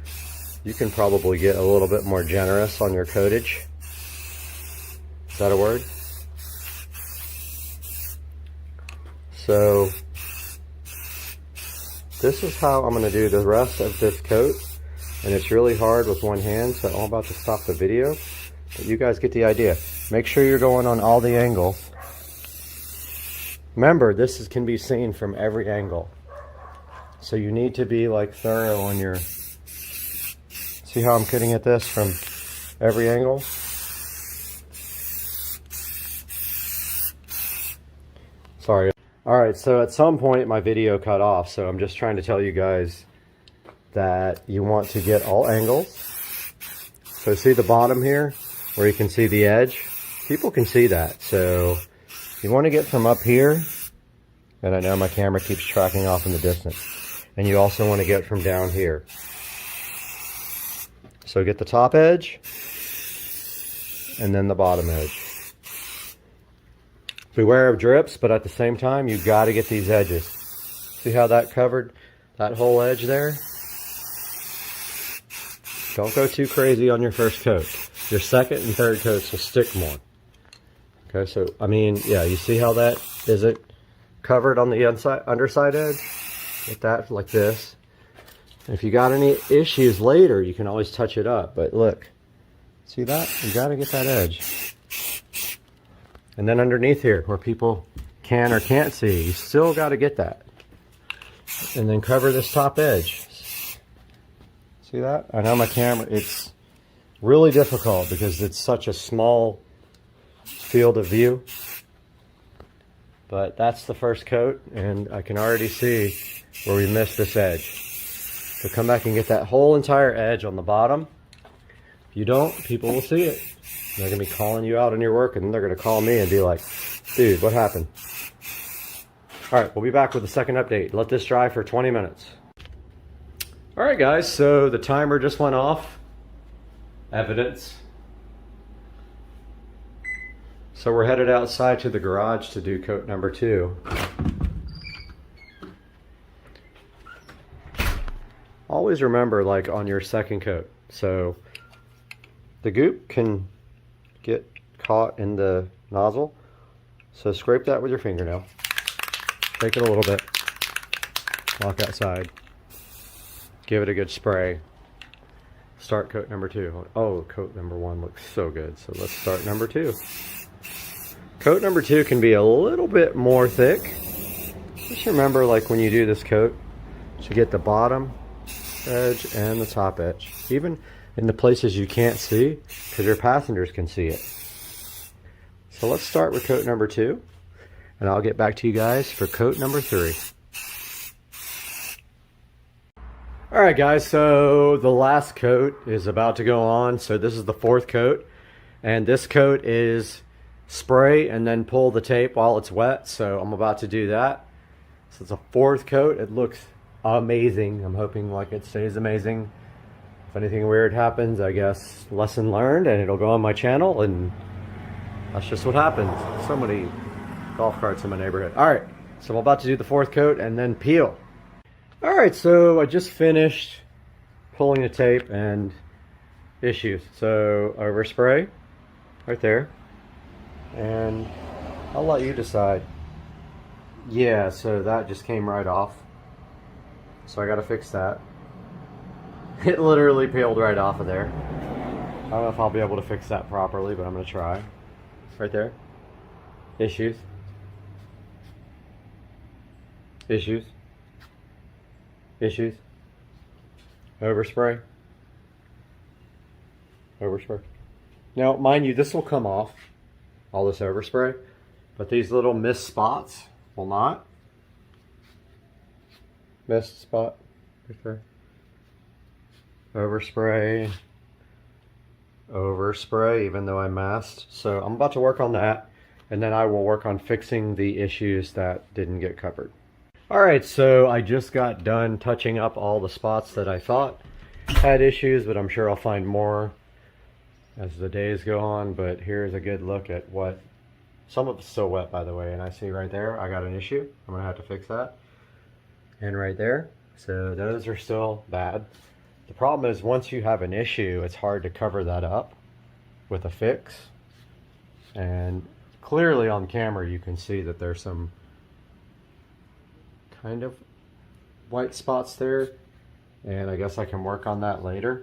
you can probably get a little bit more generous on your coatage. Is that a word? So this is how I'm going to do the rest of this coat. And it's really hard with one hand, so I'm about to stop the video. But you guys get the idea. Make sure you're going on all the angles. Remember, this can be seen from every angle. So you need to be like thorough on your... See how I'm cutting at this from every angle? Sorry. Alright, so at some point my video cut off, so I'm just trying to tell you guys that you want to get all angles. So see the bottom here, where you can see the edge? People can see that, so you want to get from up here, and I know my camera keeps tracking off in the distance, and you also want to get from down here. So get the top edge, and then the bottom edge. Beware of drips, but at the same time, you've got to get these edges. See how that covered that whole edge there? Don't go too crazy on your first coat. Your second and third coats will stick more. Okay, so, I mean, yeah, you see how that isn't covered on the underside edge? Get that like this. If you got any issues later, you can always touch it up. But look, see that? You got to get that edge. And then underneath here, where people can or can't see, you still got to get that. And then cover this top edge. See that? I know my camera, it's really difficult because it's such a small field of view. But that's the first coat, and I can already see where we missed this edge. So come back and get that whole entire edge on the bottom. If you don't, people will see it. They're going to be calling you out on your work, and they're going to call me and be like, dude, what happened? All right, we'll be back with the second update. Let this dry for 20 minutes. All right, guys, so the timer just went off. Evidence. So we're headed outside to the garage to do coat number 2. Always remember, like, on your second coat. So the goop can get caught in the nozzle. So scrape that with your fingernail. Shake it a little bit. Walk outside. Give it a good spray. Start coat number 2. Oh, coat number 1 looks so good. So let's start number 2. Coat number 2 can be a little bit more thick. Just remember, like, when you do this coat, to get the bottom edge and the top edge. Even in the places you can't see, because your passengers can see it. So let's start with coat number 2, and I'll get back to you guys for coat number 3. All right, guys, so the last coat is about to go on. So this is the 4th coat, and this coat is spray and then pull the tape while it's wet. So I'm about to do that. So it's a 4th coat. It looks amazing. I'm hoping like it stays amazing. If anything weird happens, I guess lesson learned, and it'll go on my channel, and that's just what happens. So many golf carts in my neighborhood. All right, so I'm about to do the 4th coat and then peel. All right, so I just finished pulling the tape and issues. So overspray right there, and I'll let you decide. Yeah, so that just came right off. So I gotta fix that. It literally peeled right off of there. I don't know if I'll be able to fix that properly, but I'm gonna try. Right there. Issues. Issues. Issues. Overspray. Overspray. Now, mind you, this will come off, all this overspray, but these little missed spots will not. Missed spot. Right there. Overspray. Overspray, even though I masked. So I'm about to work on that, and then I will work on fixing the issues that didn't get covered. Alright, so I just got done touching up all the spots that I thought had issues, but I'm sure I'll find more as the days go on. But here's a good look at what, some of it's still wet by the way, and I see right there I got an issue. I'm gonna have to fix that. And right there, so those are still bad. The problem is once you have an issue, it's hard to cover that up with a fix. And clearly on camera you can see that there's some kind of white spots there, and I guess I can work on that later.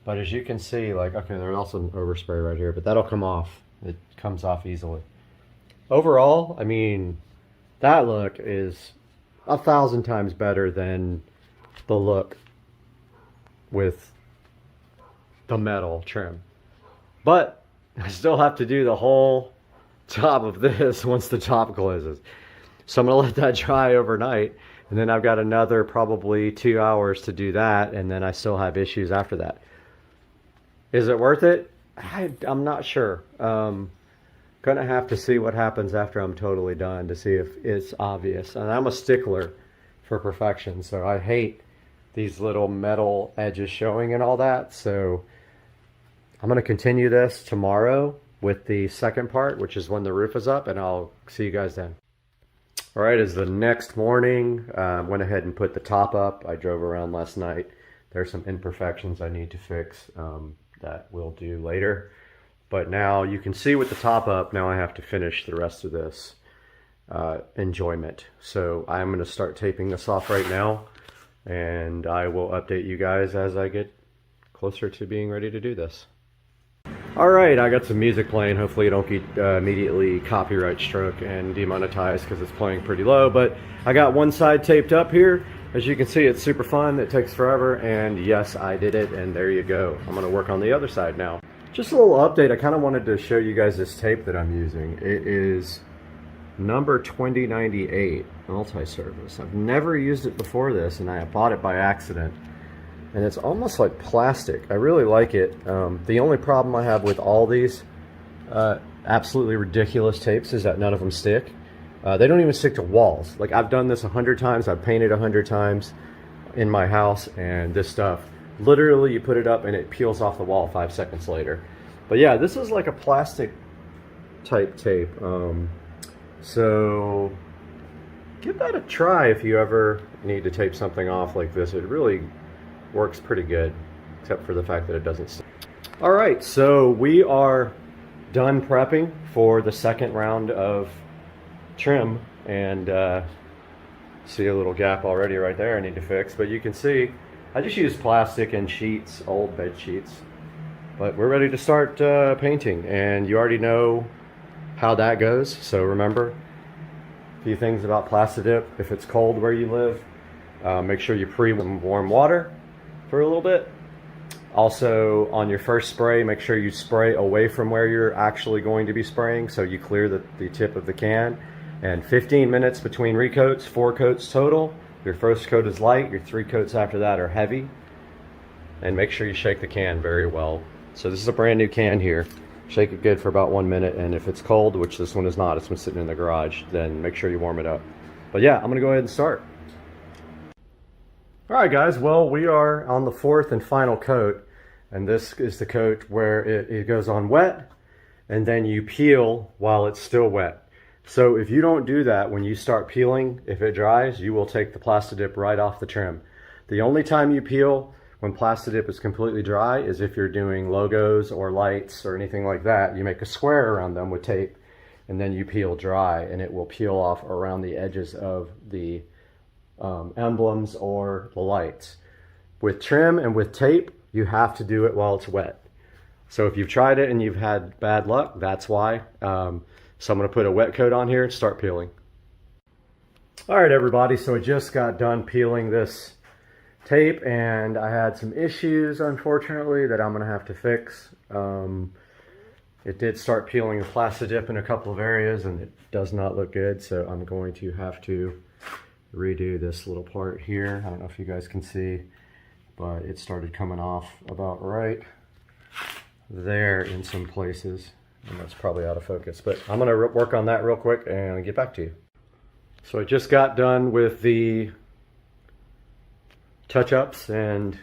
But as you can see, like, okay, there's also an overspray right here, but that'll come off. It comes off easily. Overall, I mean, that look is 1,000 times better than the look with the metal trim. But I still have to do the whole top of this once the top closes. So I'm gonna let that dry overnight, and then I've got another probably 2 hours to do that, and then I still have issues after that. Is it worth it? I'm not sure. Gonna have to see what happens after I'm totally done to see if it's obvious. And I'm a stickler for perfection, so I hate these little metal edges showing and all that. So I'm gonna continue this tomorrow with the second part, which is when the roof is up, and I'll see you guys then. All right, it's the next morning. Went ahead and put the top up. I drove around last night. There's some imperfections I need to fix that we'll do later. But now you can see with the top up, now I have to finish the rest of this enjoyment. So I'm gonna start taping this off right now, and I will update you guys as I get closer to being ready to do this. All right, I got some music playing. Hopefully you don't get immediately copyright struck and demonetized because it's playing pretty low, but I got one side taped up here. As you can see, it's super fun. It takes forever, and yes, I did it, and there you go. I'm gonna work on the other side now. Just a little update. I kind of wanted to show you guys this tape that I'm using. It is number 2098 multi-surface. I've never used it before this, and I bought it by accident. And it's almost like plastic. I really like it. The only problem I have with all these absolutely ridiculous tapes is that none of them stick. They don't even stick to walls. Like, I've done this 100 times. I've painted 100 times in my house, and this stuff, literally you put it up and it peels off the wall 5 seconds later. But yeah, this is like a plastic type tape. So give that a try if you ever need to tape something off like this. It really works pretty good, except for the fact that it doesn't stick. All right, so we are done prepping for the second round of trim, and see a little gap already right there I need to fix. But you can see I just use plastic and sheets, old bed sheets. But we're ready to start painting, and you already know how that goes. So remember a few things about Plastidip. If it's cold where you live, make sure you pre-warm water for a little bit. Also, on your first spray, make sure you spray away from where you're actually going to be spraying, so you clear the tip of the can. And 15 minutes between recoats, 4 coats total, Your first coat is light, your 3 coats after that are heavy. And make sure you shake the can very well. So this is a brand new can here. Shake it good for about 1 minute, and if it's cold, which this one is not, it's been sitting in the garage, then make sure you warm it up. But yeah, I'm gonna go ahead and start. All right guys, well, we are on the 4th and final coat, and this is the coat where it goes on wet, and then you peel while it's still wet. So if you don't do that when you start peeling, if it dries, you will take the Plastidip right off the trim. The only time you peel when Plastidip is completely dry is if you're doing logos or lights or anything like that. You make a square around them with tape, and then you peel dry, and it will peel off around the edges of the emblems or the lights. With trim and with tape, you have to do it while it's wet. So if you've tried it and you've had bad luck, that's why. So I'm going to put a wet coat on here and start peeling. All right, everybody, so I just got done peeling this tape, and I had some issues, unfortunately, that I'm going to have to fix. It did start peeling the Plastidip in a couple of areas, and it does not look good, so I'm going to have to redo this little part here. I don't know if you guys can see, but it started coming off about right there in some places, and that's probably out of focus, but I'm going to work on that real quick and get back to you. So I just got done with the touch-ups, and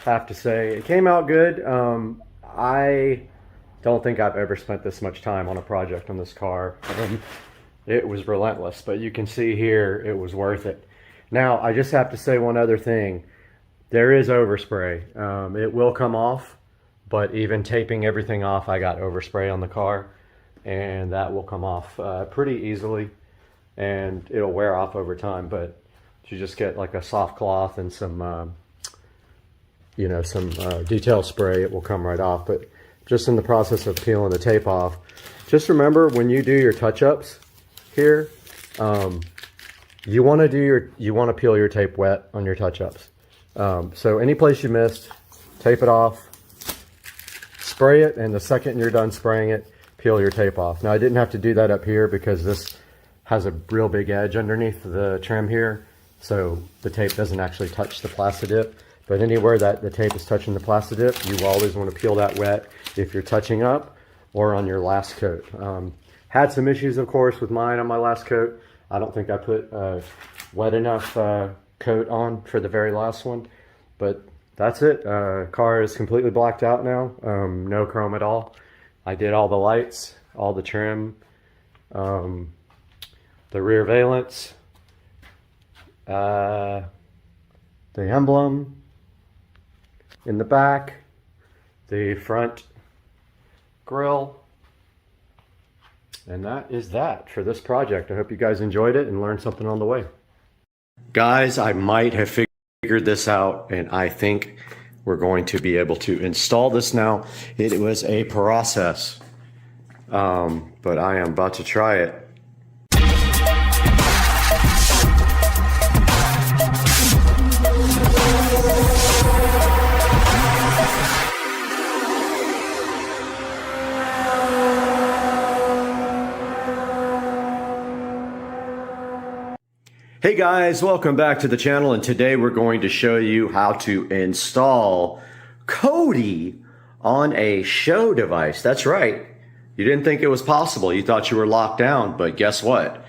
have to say it came out good. I don't think I've ever spent this much time on a project on this car. It was relentless, but you can see here it was worth it. Now I just have to say one other thing. There is overspray. It will come off, but even taping everything off, I got overspray on the car, and that will come off pretty easily, and it'll wear off over time. But you just get like a soft cloth and some, you know, some detail spray, it will come right off. But just in the process of peeling the tape off, just remember when you do your touch-ups here, you want to peel your tape wet on your touch-ups. So any place you missed, tape it off, spray it, and the second you're done spraying it, peel your tape off. Now I didn't have to do that up here because this has a real big edge underneath the trim here, so the tape doesn't actually touch the Plastidip. But anywhere that the tape is touching the Plastidip, you always want to peel that wet if you're touching up or on your last coat. Had some issues, of course, with mine on my last coat. I don't think I put wet enough coat on for the very last one, but that's it. Car is completely blacked out now. No chrome at all. I did all the lights, all the trim, the rear valence, the emblem in the back, the front grille, and that is that for this project. I hope you guys enjoyed it and learned something on the way. Guys, I might have figured this out, and I think we're going to be able to install this now. It was a process, but I am about to try it. Hey guys, welcome back to the channel, and today we're going to show you how to install Kodi on a show device. That's right. You didn't think it was possible. You thought you were locked down, but guess what?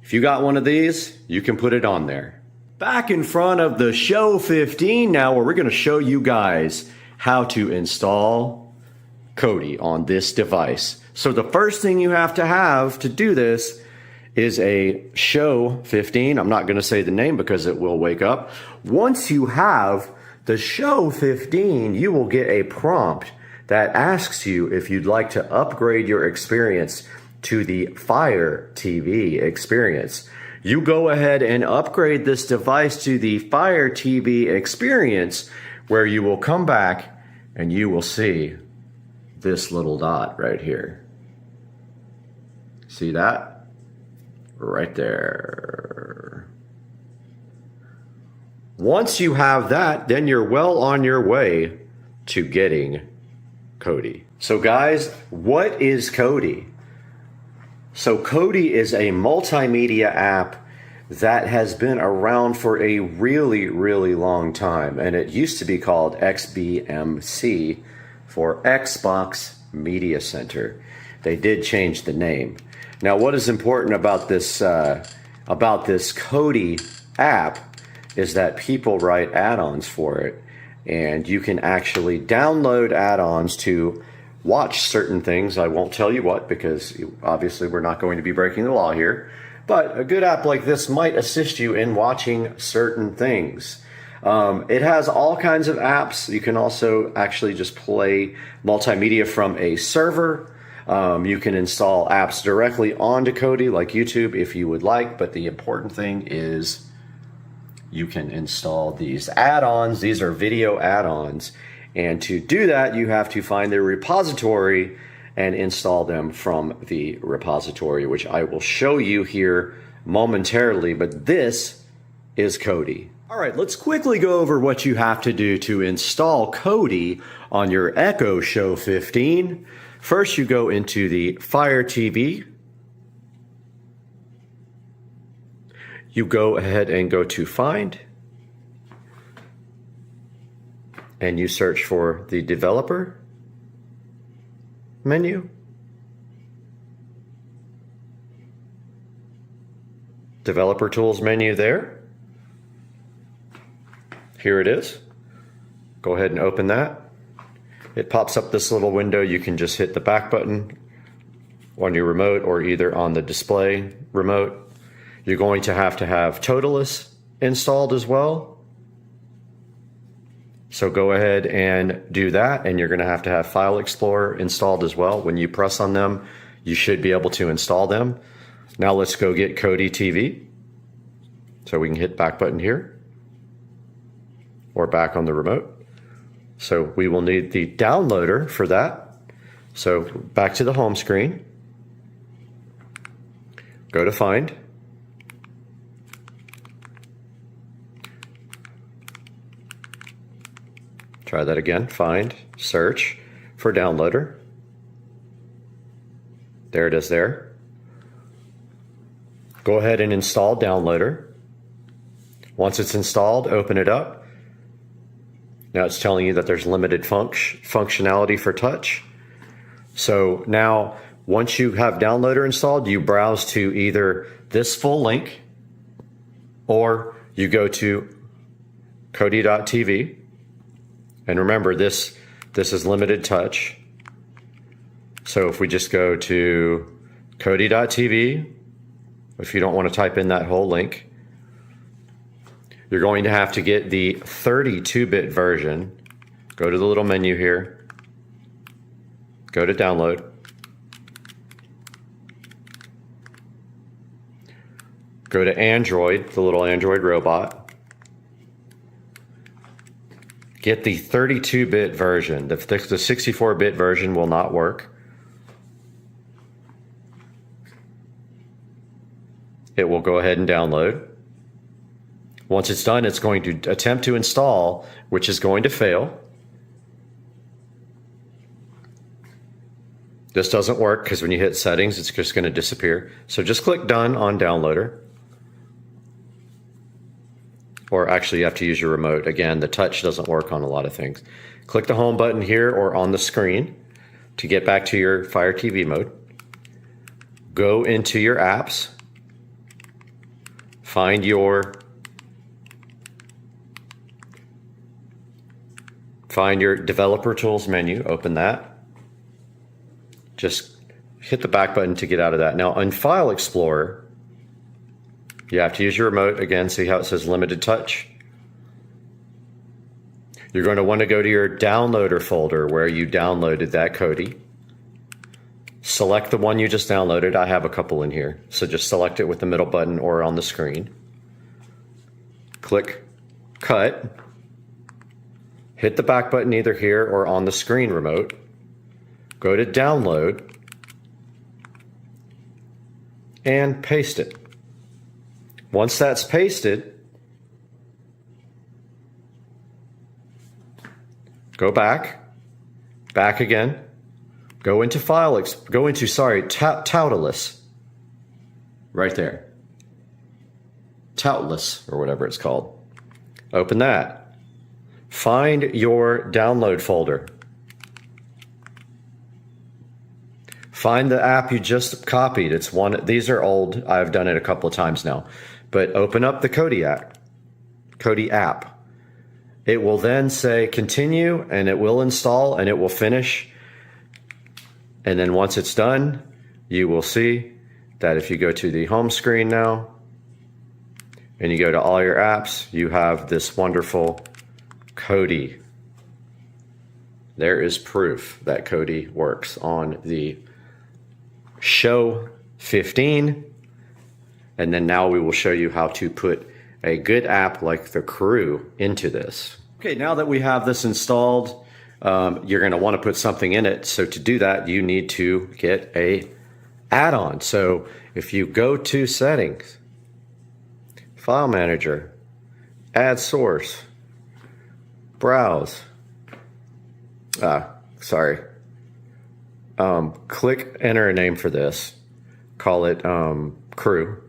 If you got one of these, you can put it on there. Back in front of the Show 15 now, where we're going to show you guys how to install Kodi on this device. So the first thing you have to do this is a Show 15. I'm not going to say the name because it will wake up. Once you have the Show 15, you will get a prompt that asks you if you'd like to upgrade your experience to the Fire TV experience. You go ahead and upgrade this device to the Fire TV experience, where you will come back and you will see this little dot right here. See that? Right there. Once you have that, then you're well on your way to getting Kodi. So guys, what is Kodi? So Kodi is a multimedia app that has been around for a really, really long time. And it used to be called XBMC for Xbox Media Center. They did change the name. Now, what is important about this Kodi app is that people write add-ons for it, and you can actually download add-ons to watch certain things. I won't tell you what, because obviously we're not going to be breaking the law here. But a good app like this might assist you in watching certain things. It has all kinds of apps. You can also actually just play multimedia from a server. You can install apps directly onto Kodi, like YouTube, if you would like. But the important thing is you can install these add-ons. These are video add-ons. And to do that, you have to find the repository and install them from the repository, which I will show you here momentarily. But this is Kodi. All right, let's quickly go over what you have to do to install Kodi on your Echo Show 15. First, you go into the Fire TV. You go ahead and go to Find. And you search for the Developer menu. Developer Tools menu there. Here it is. Go ahead and open that. It pops up this little window. You can just hit the back button on your remote or either on the display remote. You're going to have Toolless installed as well. So go ahead and do that, and you're going to have File Explorer installed as well. When you press on them, you should be able to install them. Now let's go get Kodi TV. So we can hit back button here or back on the remote. So we will need the downloader for that. So back to the home screen. Go to Find. Try that again. Find, search for downloader. There it is there. Go ahead and install downloader. Once it's installed, open it up. Now it's telling you that there's limited functionality for touch. So now, once you have downloader installed, you browse to either this full link or you go to Kodi.tv. And remember, this is limited touch. So if we just go to Kodi.tv, if you don't want to type in that whole link, you're going to have to get the 32-bit version. Go to the little menu here. Go to download. Go to Android, the little Android robot. Get the 32-bit version. The 64-bit version will not work. It will go ahead and download. Once it's done, it's going to attempt to install, which is going to fail. This doesn't work because when you hit settings, it's just going to disappear. So just click done on downloader. Or actually, you have to use your remote. Again, the touch doesn't work on a lot of things. Click the home button here or on the screen to get back to your Fire TV mode. Go into your apps. Find your Developer Tools menu. Open that. Just hit the back button to get out of that. Now, on File Explorer, you have to use your remote. Again, see how it says limited touch? You're going to want to go to your downloader folder where you downloaded that Kodi. Select the one you just downloaded. I have a couple in here. So just select it with the middle button or on the screen. Click Cut. Hit the back button either here or on the screen remote. Go to Download and paste it. Once that's pasted, go back again, go into Toolless, right there. Toolless, or whatever it's called. Open that. Find your download folder. Find the app you just copied. It's one, these are old. I've done it a couple of times now. But open up the Kodi app. It will then say continue, and it will install, and it will finish. And then once it's done, you will see that if you go to the home screen now, and you go to all your apps, you have this wonderful Kodi. There is proof that Kodi works on the Show 15. And then now we will show you how to put a good app like the Crew into this. Okay, now that we have this installed, you're going to want to put something in it. So to do that, you need to get a add-on. So if you go to Settings, File Manager, Add Source, Browse, click enter a name for this, call it Crew,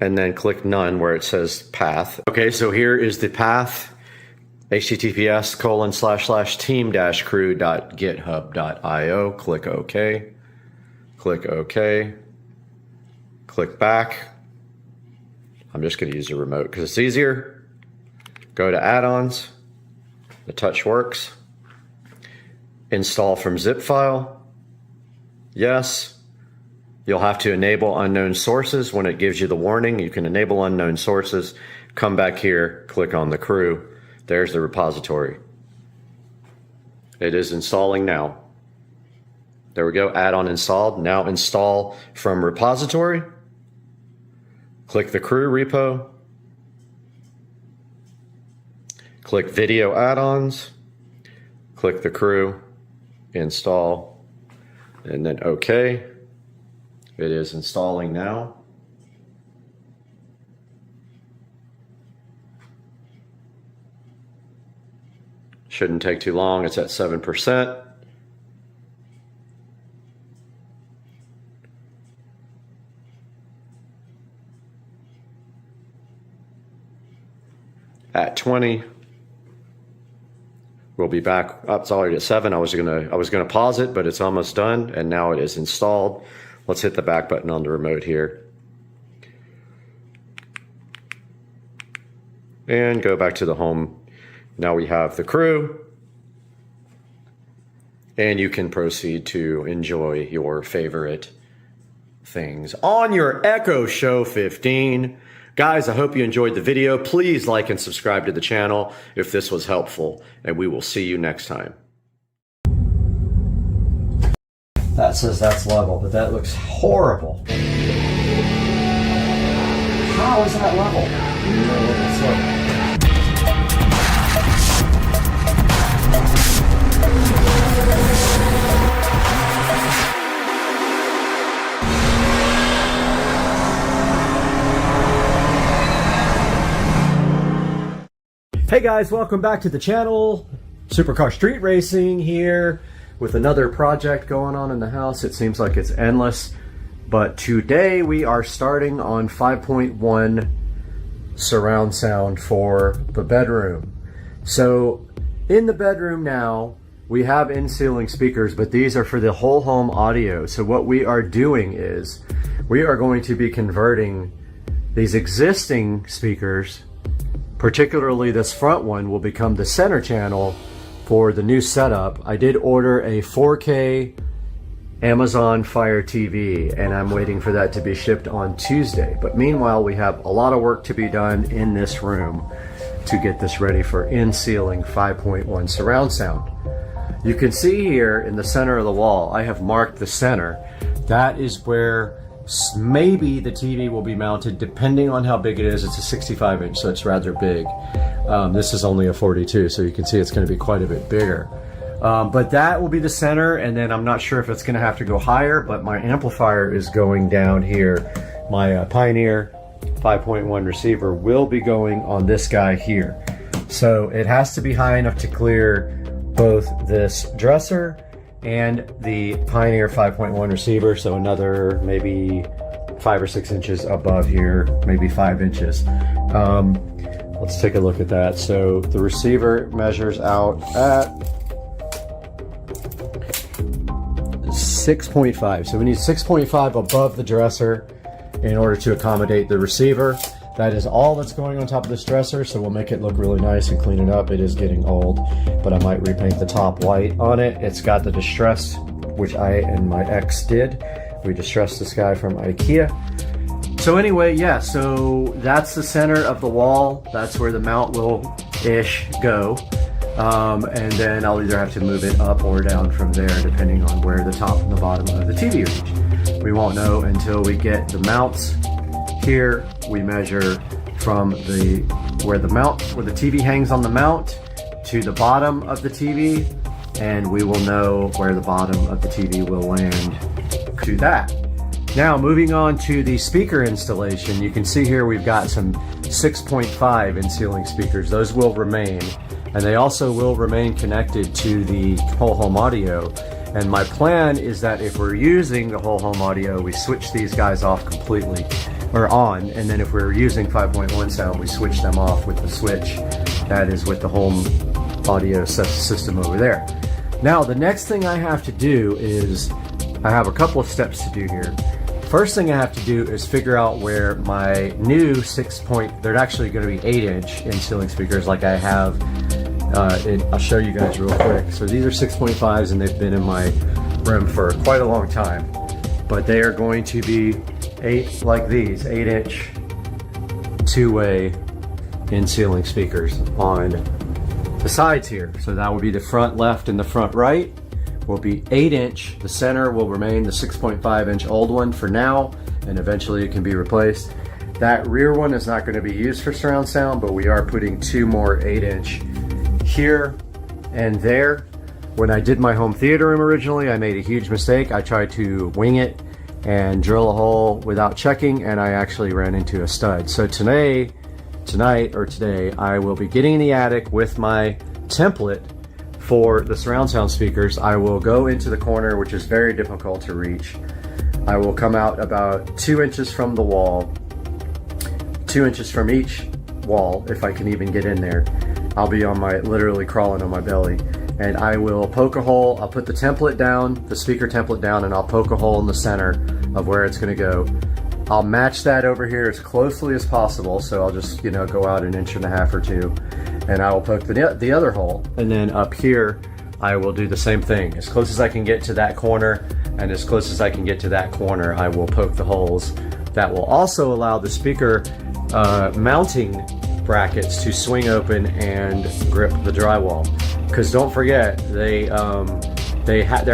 and then click none where it says path. Okay, so here is the path, https://team-crew.github.io. Click OK, click OK, click back. I'm just going to use the remote because it's easier. Go to add-ons, the touch works. Install from zip file, yes. You'll have to enable unknown sources. When it gives you the warning, you can enable unknown sources. Come back here, click on the Crew. There's the repository. It is installing now. There we go, add-on installed. Now install from repository. Click the Crew repo. Click video add-ons. Click the Crew, install, and then OK. It is installing now. Shouldn't take too long. It's at 7%. At 20. We'll be back. Oh, it's already at 7. I was gonna pause it, but it's almost done, and now it is installed. Let's hit the back button on the remote here. And go back to the home. Now we have the Crew. And you can proceed to enjoy your favorite things on your Echo Show 15. Guys, I hope you enjoyed the video. Please like and subscribe to the channel if this was helpful, and we will see you next time. That says that's level, but that looks horrible. How is that level? Hey guys, welcome back to the channel. Supercar Street Racing here with another project going on in the house. It seems like it's endless, but today we are starting on 5.1 surround sound for the bedroom. So in the bedroom now, we have in-ceiling speakers, but these are for the whole home audio. So what we are doing is we are going to be converting these existing speakers, particularly this front one, will become the center channel for the new setup. I did order a 4K Amazon Fire TV, and I'm waiting for that to be shipped on Tuesday. But meanwhile, we have a lot of work to be done in this room to get this ready for in-ceiling 5.1 surround sound. You can see here in the center of the wall, I have marked the center. That is where maybe the TV will be mounted, depending on how big it is. It's a 65 inch, so it's rather big. This is only a 42, so you can see it's going to be quite a bit bigger. But that will be the center, and then I'm not sure if it's going to have to go higher, but my amplifier is going down here. My Pioneer 5.1 receiver will be going on this guy here. So it has to be high enough to clear both this dresser and the Pioneer 5.1 receiver, so another maybe 5 or 6 inches above here, maybe 5 inches. Let's take a look at that. So the receiver measures out at 6.5. So we need 6.5 above the dresser in order to accommodate the receiver. That is all that's going on top of this dresser, so we'll make it look really nice and clean it up. It is getting old, but I might repaint the top white on it. It's got the distress, which I and my ex did. We distressed this guy from IKEA. So anyway, yeah, so that's the center of the wall. That's where the mount will-ish go. And then I'll either have to move it up or down from there, depending on where the top and the bottom of the TV reach. We won't know until we get the mounts. Here we measure from where the TV hangs on the mount to the bottom of the TV, and we will know where the bottom of the TV will land to that. Now moving on to the speaker installation, you can see here we've got some 6.5 in ceiling speakers. Those will remain, and they also will remain connected to the whole home audio. And my plan is that if we're using the whole home audio, we switch these guys off completely, or on, and then if we're using 5.1 sound, we switch them off with the switch that is with the home audio system over there. Now the next thing I have to do is, I have a couple of steps to do here. First thing I have to do is figure out where my new they're actually going to be 8-inch in ceiling speakers like I have. I'll show you guys real quick. So these are 6.5s and they've been in my room for quite a long time. But they are going to be 8-inch two-way in ceiling speakers on the sides here. So that will be the front left and the front right will be 8-inch. The center will remain the 6.5-inch old one for now, and eventually it can be replaced. That rear one is not going to be used for surround sound, but we are putting 2 more 8-inch here and there. When I did my home theater room originally, I made a huge mistake. I tried to wing it and drill a hole without checking, and I actually ran into a stud. So today, I will be getting in the attic with my template for the surround sound speakers. I will go into the corner, which is very difficult to reach. I will come out about 2 inches from the wall, 2 inches from each wall, if I can even get in there. I'll be literally crawling on my belly. And I will poke a hole. I'll put the template down, the speaker template down, and I'll poke a hole in the center of where it's gonna go. I'll match that over here as closely as possible, so I'll just, go out 1.5 inches or 2, and I will poke the other hole. And then up here, I will do the same thing. As close as I can get to that corner, and as close as I can get to that corner, I will poke the holes. That will also allow the speaker mounting brackets to swing open and grip the drywall. Because don't forget, there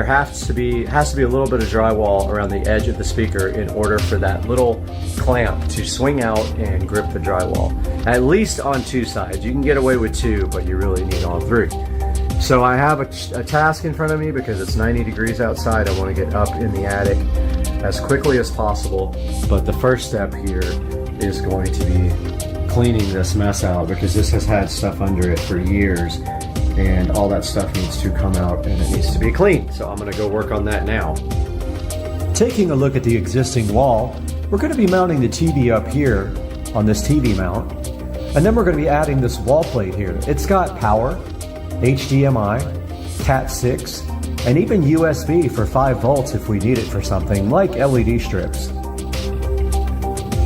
has to be a little bit of drywall around the edge of the speaker in order for that little clamp to swing out and grip the drywall. At least on 2 sides. You can get away with 2, but you really need all 3. So I have a task in front of me because it's 90 degrees outside. I want to get up in the attic as quickly as possible. But the first step here is going to be cleaning this mess out, because this has had stuff under it for years. And all that stuff needs to come out and it needs to be cleaned. So I'm gonna go work on that now. Taking a look at the existing wall, we're gonna be mounting the TV up here on this TV mount. And then we're gonna be adding this wall plate here. It's got power, HDMI, Cat 6, and even USB for 5 volts if we need it for something like LED strips.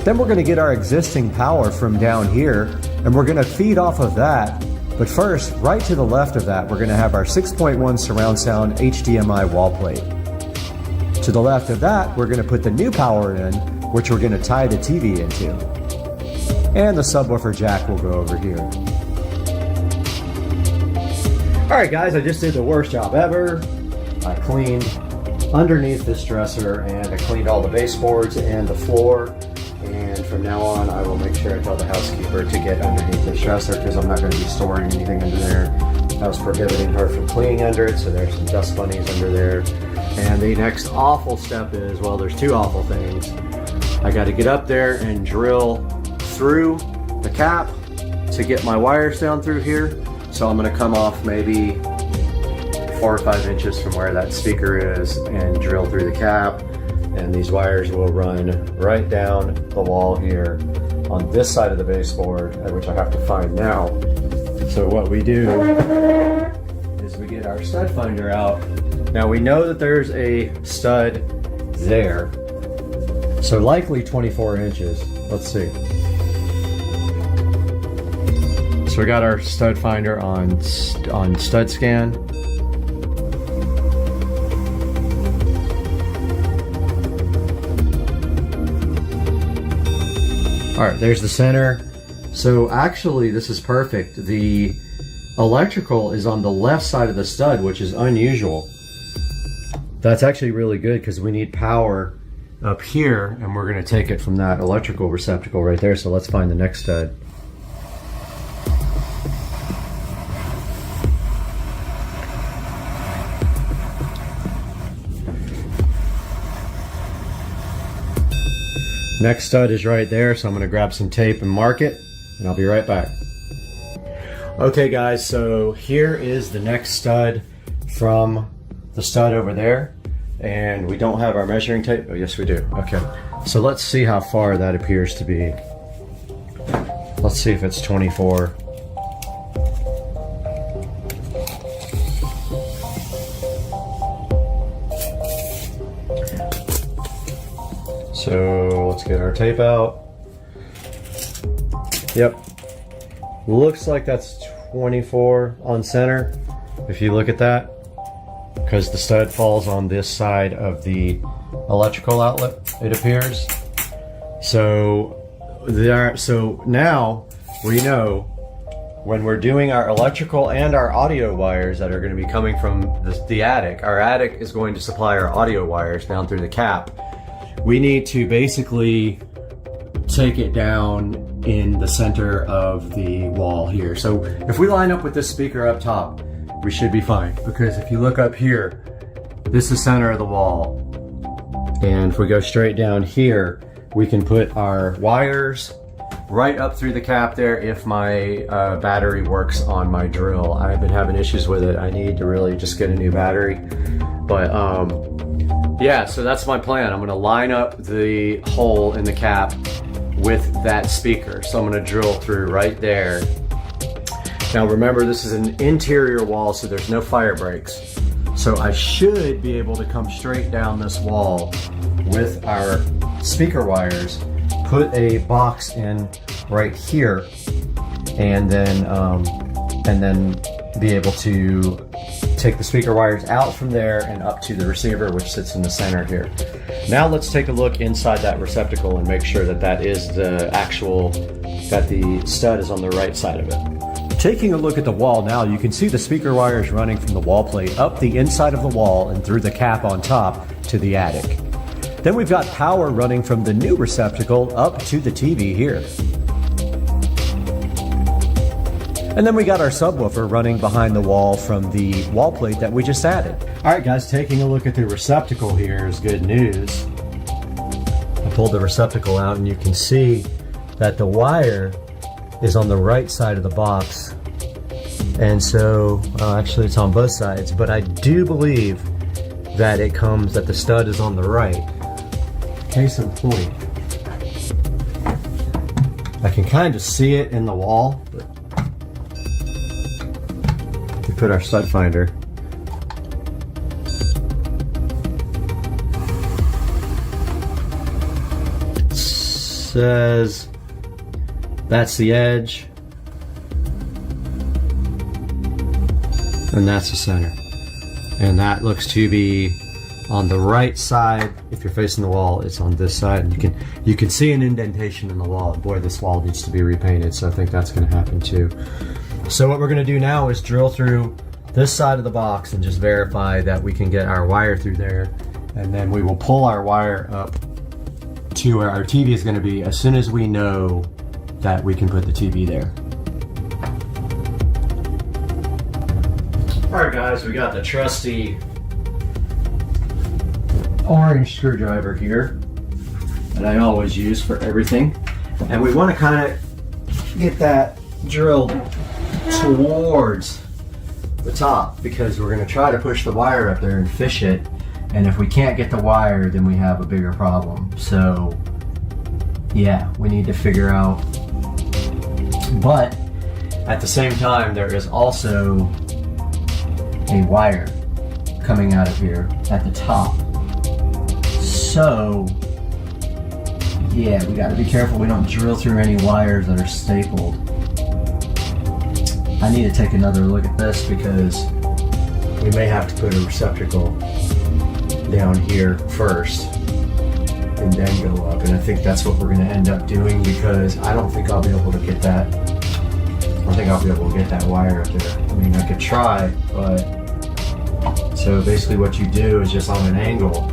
Then we're gonna get our existing power from down here, and we're gonna feed off of that. But first, right to the left of that, we're going to have our 6.1 surround sound HDMI wall plate. To the left of that, we're going to put the new power in, which we're going to tie the TV into. And the subwoofer jack will go over here. Alright guys, I just did the worst job ever. I cleaned underneath this dresser, and I cleaned all the baseboards and the floor. And from now on, I will make sure I tell the housekeeper to get underneath this dresser, because I'm not going to be storing anything under there. I was prohibiting her from cleaning under it, so there's some dust bunnies under there. And the next awful step is, well, there's 2 awful things. I got to get up there and drill through the cap to get my wires down through here. So I'm going to come off maybe 4 or 5 inches from where that speaker is and drill through the cap. And these wires will run right down the wall here on this side of the baseboard, which I have to find now. So what we do is we get our stud finder out. Now we know that there's a stud there, so likely 24 inches. Let's see. So we got our stud finder on stud scan. All right, there's the center. So actually this is perfect. The electrical is on the left side of the stud, which is unusual. That's actually really good because we need power up here, and we're gonna take it from that electrical receptacle right there. So let's find the next stud. Next stud is right there, so I'm gonna grab some tape and mark it, and I'll be right back. Okay guys, so here is the next stud from the stud over there, and we don't have our measuring tape. Oh yes we do. Okay, so let's see how far that appears to be. Let's see if it's 24. So let's get our tape out. Yep, looks like that's 24 on center if you look at that, because the stud falls on this side of the electrical outlet, it appears. So now we know when we're doing our electrical and our audio wires that are going to be coming from the attic. Our attic is going to supply our audio wires down through the cap. We need to basically take it down in the center of the wall here. So if we line up with this speaker up top, we should be fine, because if you look up here, this is the center of the wall. And if we go straight down here, we can put our wires right up through the cap there if my battery works on my drill. I've been having issues with it. I need to really just get a new battery. But yeah, so that's my plan. I'm gonna line up the hole in the cap with that speaker. So I'm gonna drill through right there. Now remember, this is an interior wall, so there's no fire breaks. So I should be able to come straight down this wall with our speaker wires, put a box in right here, and then be able to take the speaker wires out from there and up to the receiver, which sits in the center here. Now let's take a look inside that receptacle and make sure that that is the stud is on the right side of it. Taking a look at the wall now, you can see the speaker wires running from the wall plate up the inside of the wall and through the cap on top to the attic. Then we've got power running from the new receptacle up to the TV here. And then we got our subwoofer running behind the wall from the wall plate that we just added. All right guys, taking a look at the receptacle here is good news. I pulled the receptacle out and you can see that the wire is on the right side of the box. And so, actually it's on both sides, but I do believe that that the stud is on the right. Case in point, I can kind of see it in the wall, but we put our stud finder. It says that's the edge, and that's the center, and that looks to be on the right side. If you're facing the wall, it's on this side, and you can see an indentation in the wall. Boy, this wall needs to be repainted, so I think that's going to happen too. So what we're going to do now is drill through this side of the box and just verify that we can get our wire through there, and then we will pull our wire up to where our TV is going to be as soon as we know that we can put the TV there. Alright guys, we got the trusty orange screwdriver here that I always use for everything, and we want to kind of get that drilled towards the top because we're gonna try to push the wire up there and fish it. And if we can't get the wire, then we have a bigger problem. So yeah, we need to figure out. But at the same time, there is also a wire coming out of here at the top. So yeah, we gotta be careful we don't drill through any wires that are stapled. I need to take another look at this because we may have to put a receptacle down here first and then go up. And I think that's what we're gonna end up doing because I don't think I'll be able to get that. I don't think I'll be able to get that wire up there. I mean, I could try, but so basically what you do is just on an angle,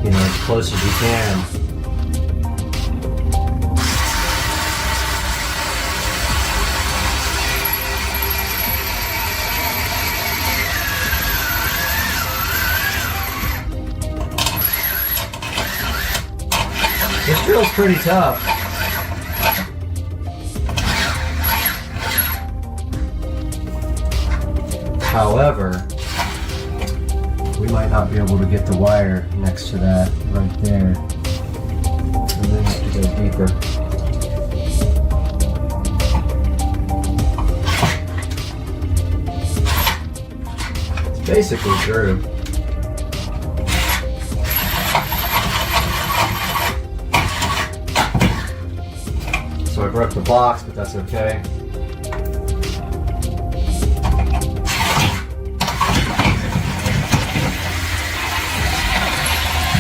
you know, as close as you can. This drill's pretty tough. However, we might not be able to get the wire next to that right there. We may have to go deeper. It's basically through. So I broke the box, but that's okay.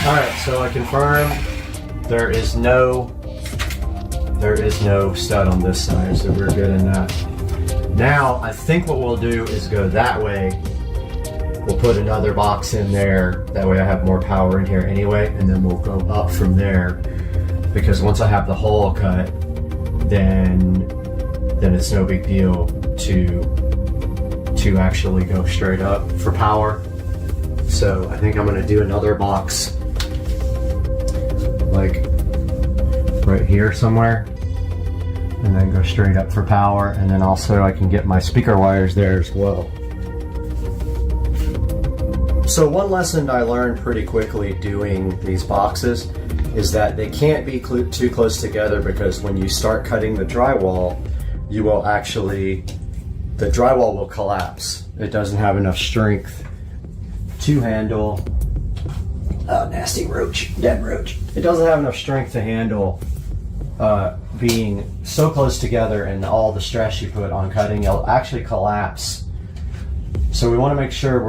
Alright, so I confirmed there is no stud on this side, so we're good in that. Now, I think what we'll do is go that way. We'll put another box in there, that way I have more power in here anyway, and then we'll go up from there. Because once I have the hole cut, then it's no big deal to actually go straight up for power. So I think I'm gonna do another box like right here somewhere and then go straight up for power, and then also I can get my speaker wires there as well. So one lesson I learned pretty quickly doing these boxes is that they can't be too close together, because when you start cutting the drywall, you will actually, the drywall will collapse. It doesn't have enough strength to handle, oh, nasty roach, dead roach. It doesn't have enough strength to handle being so close together, and all the stress you put on cutting, it'll actually collapse. So we want to make sure we're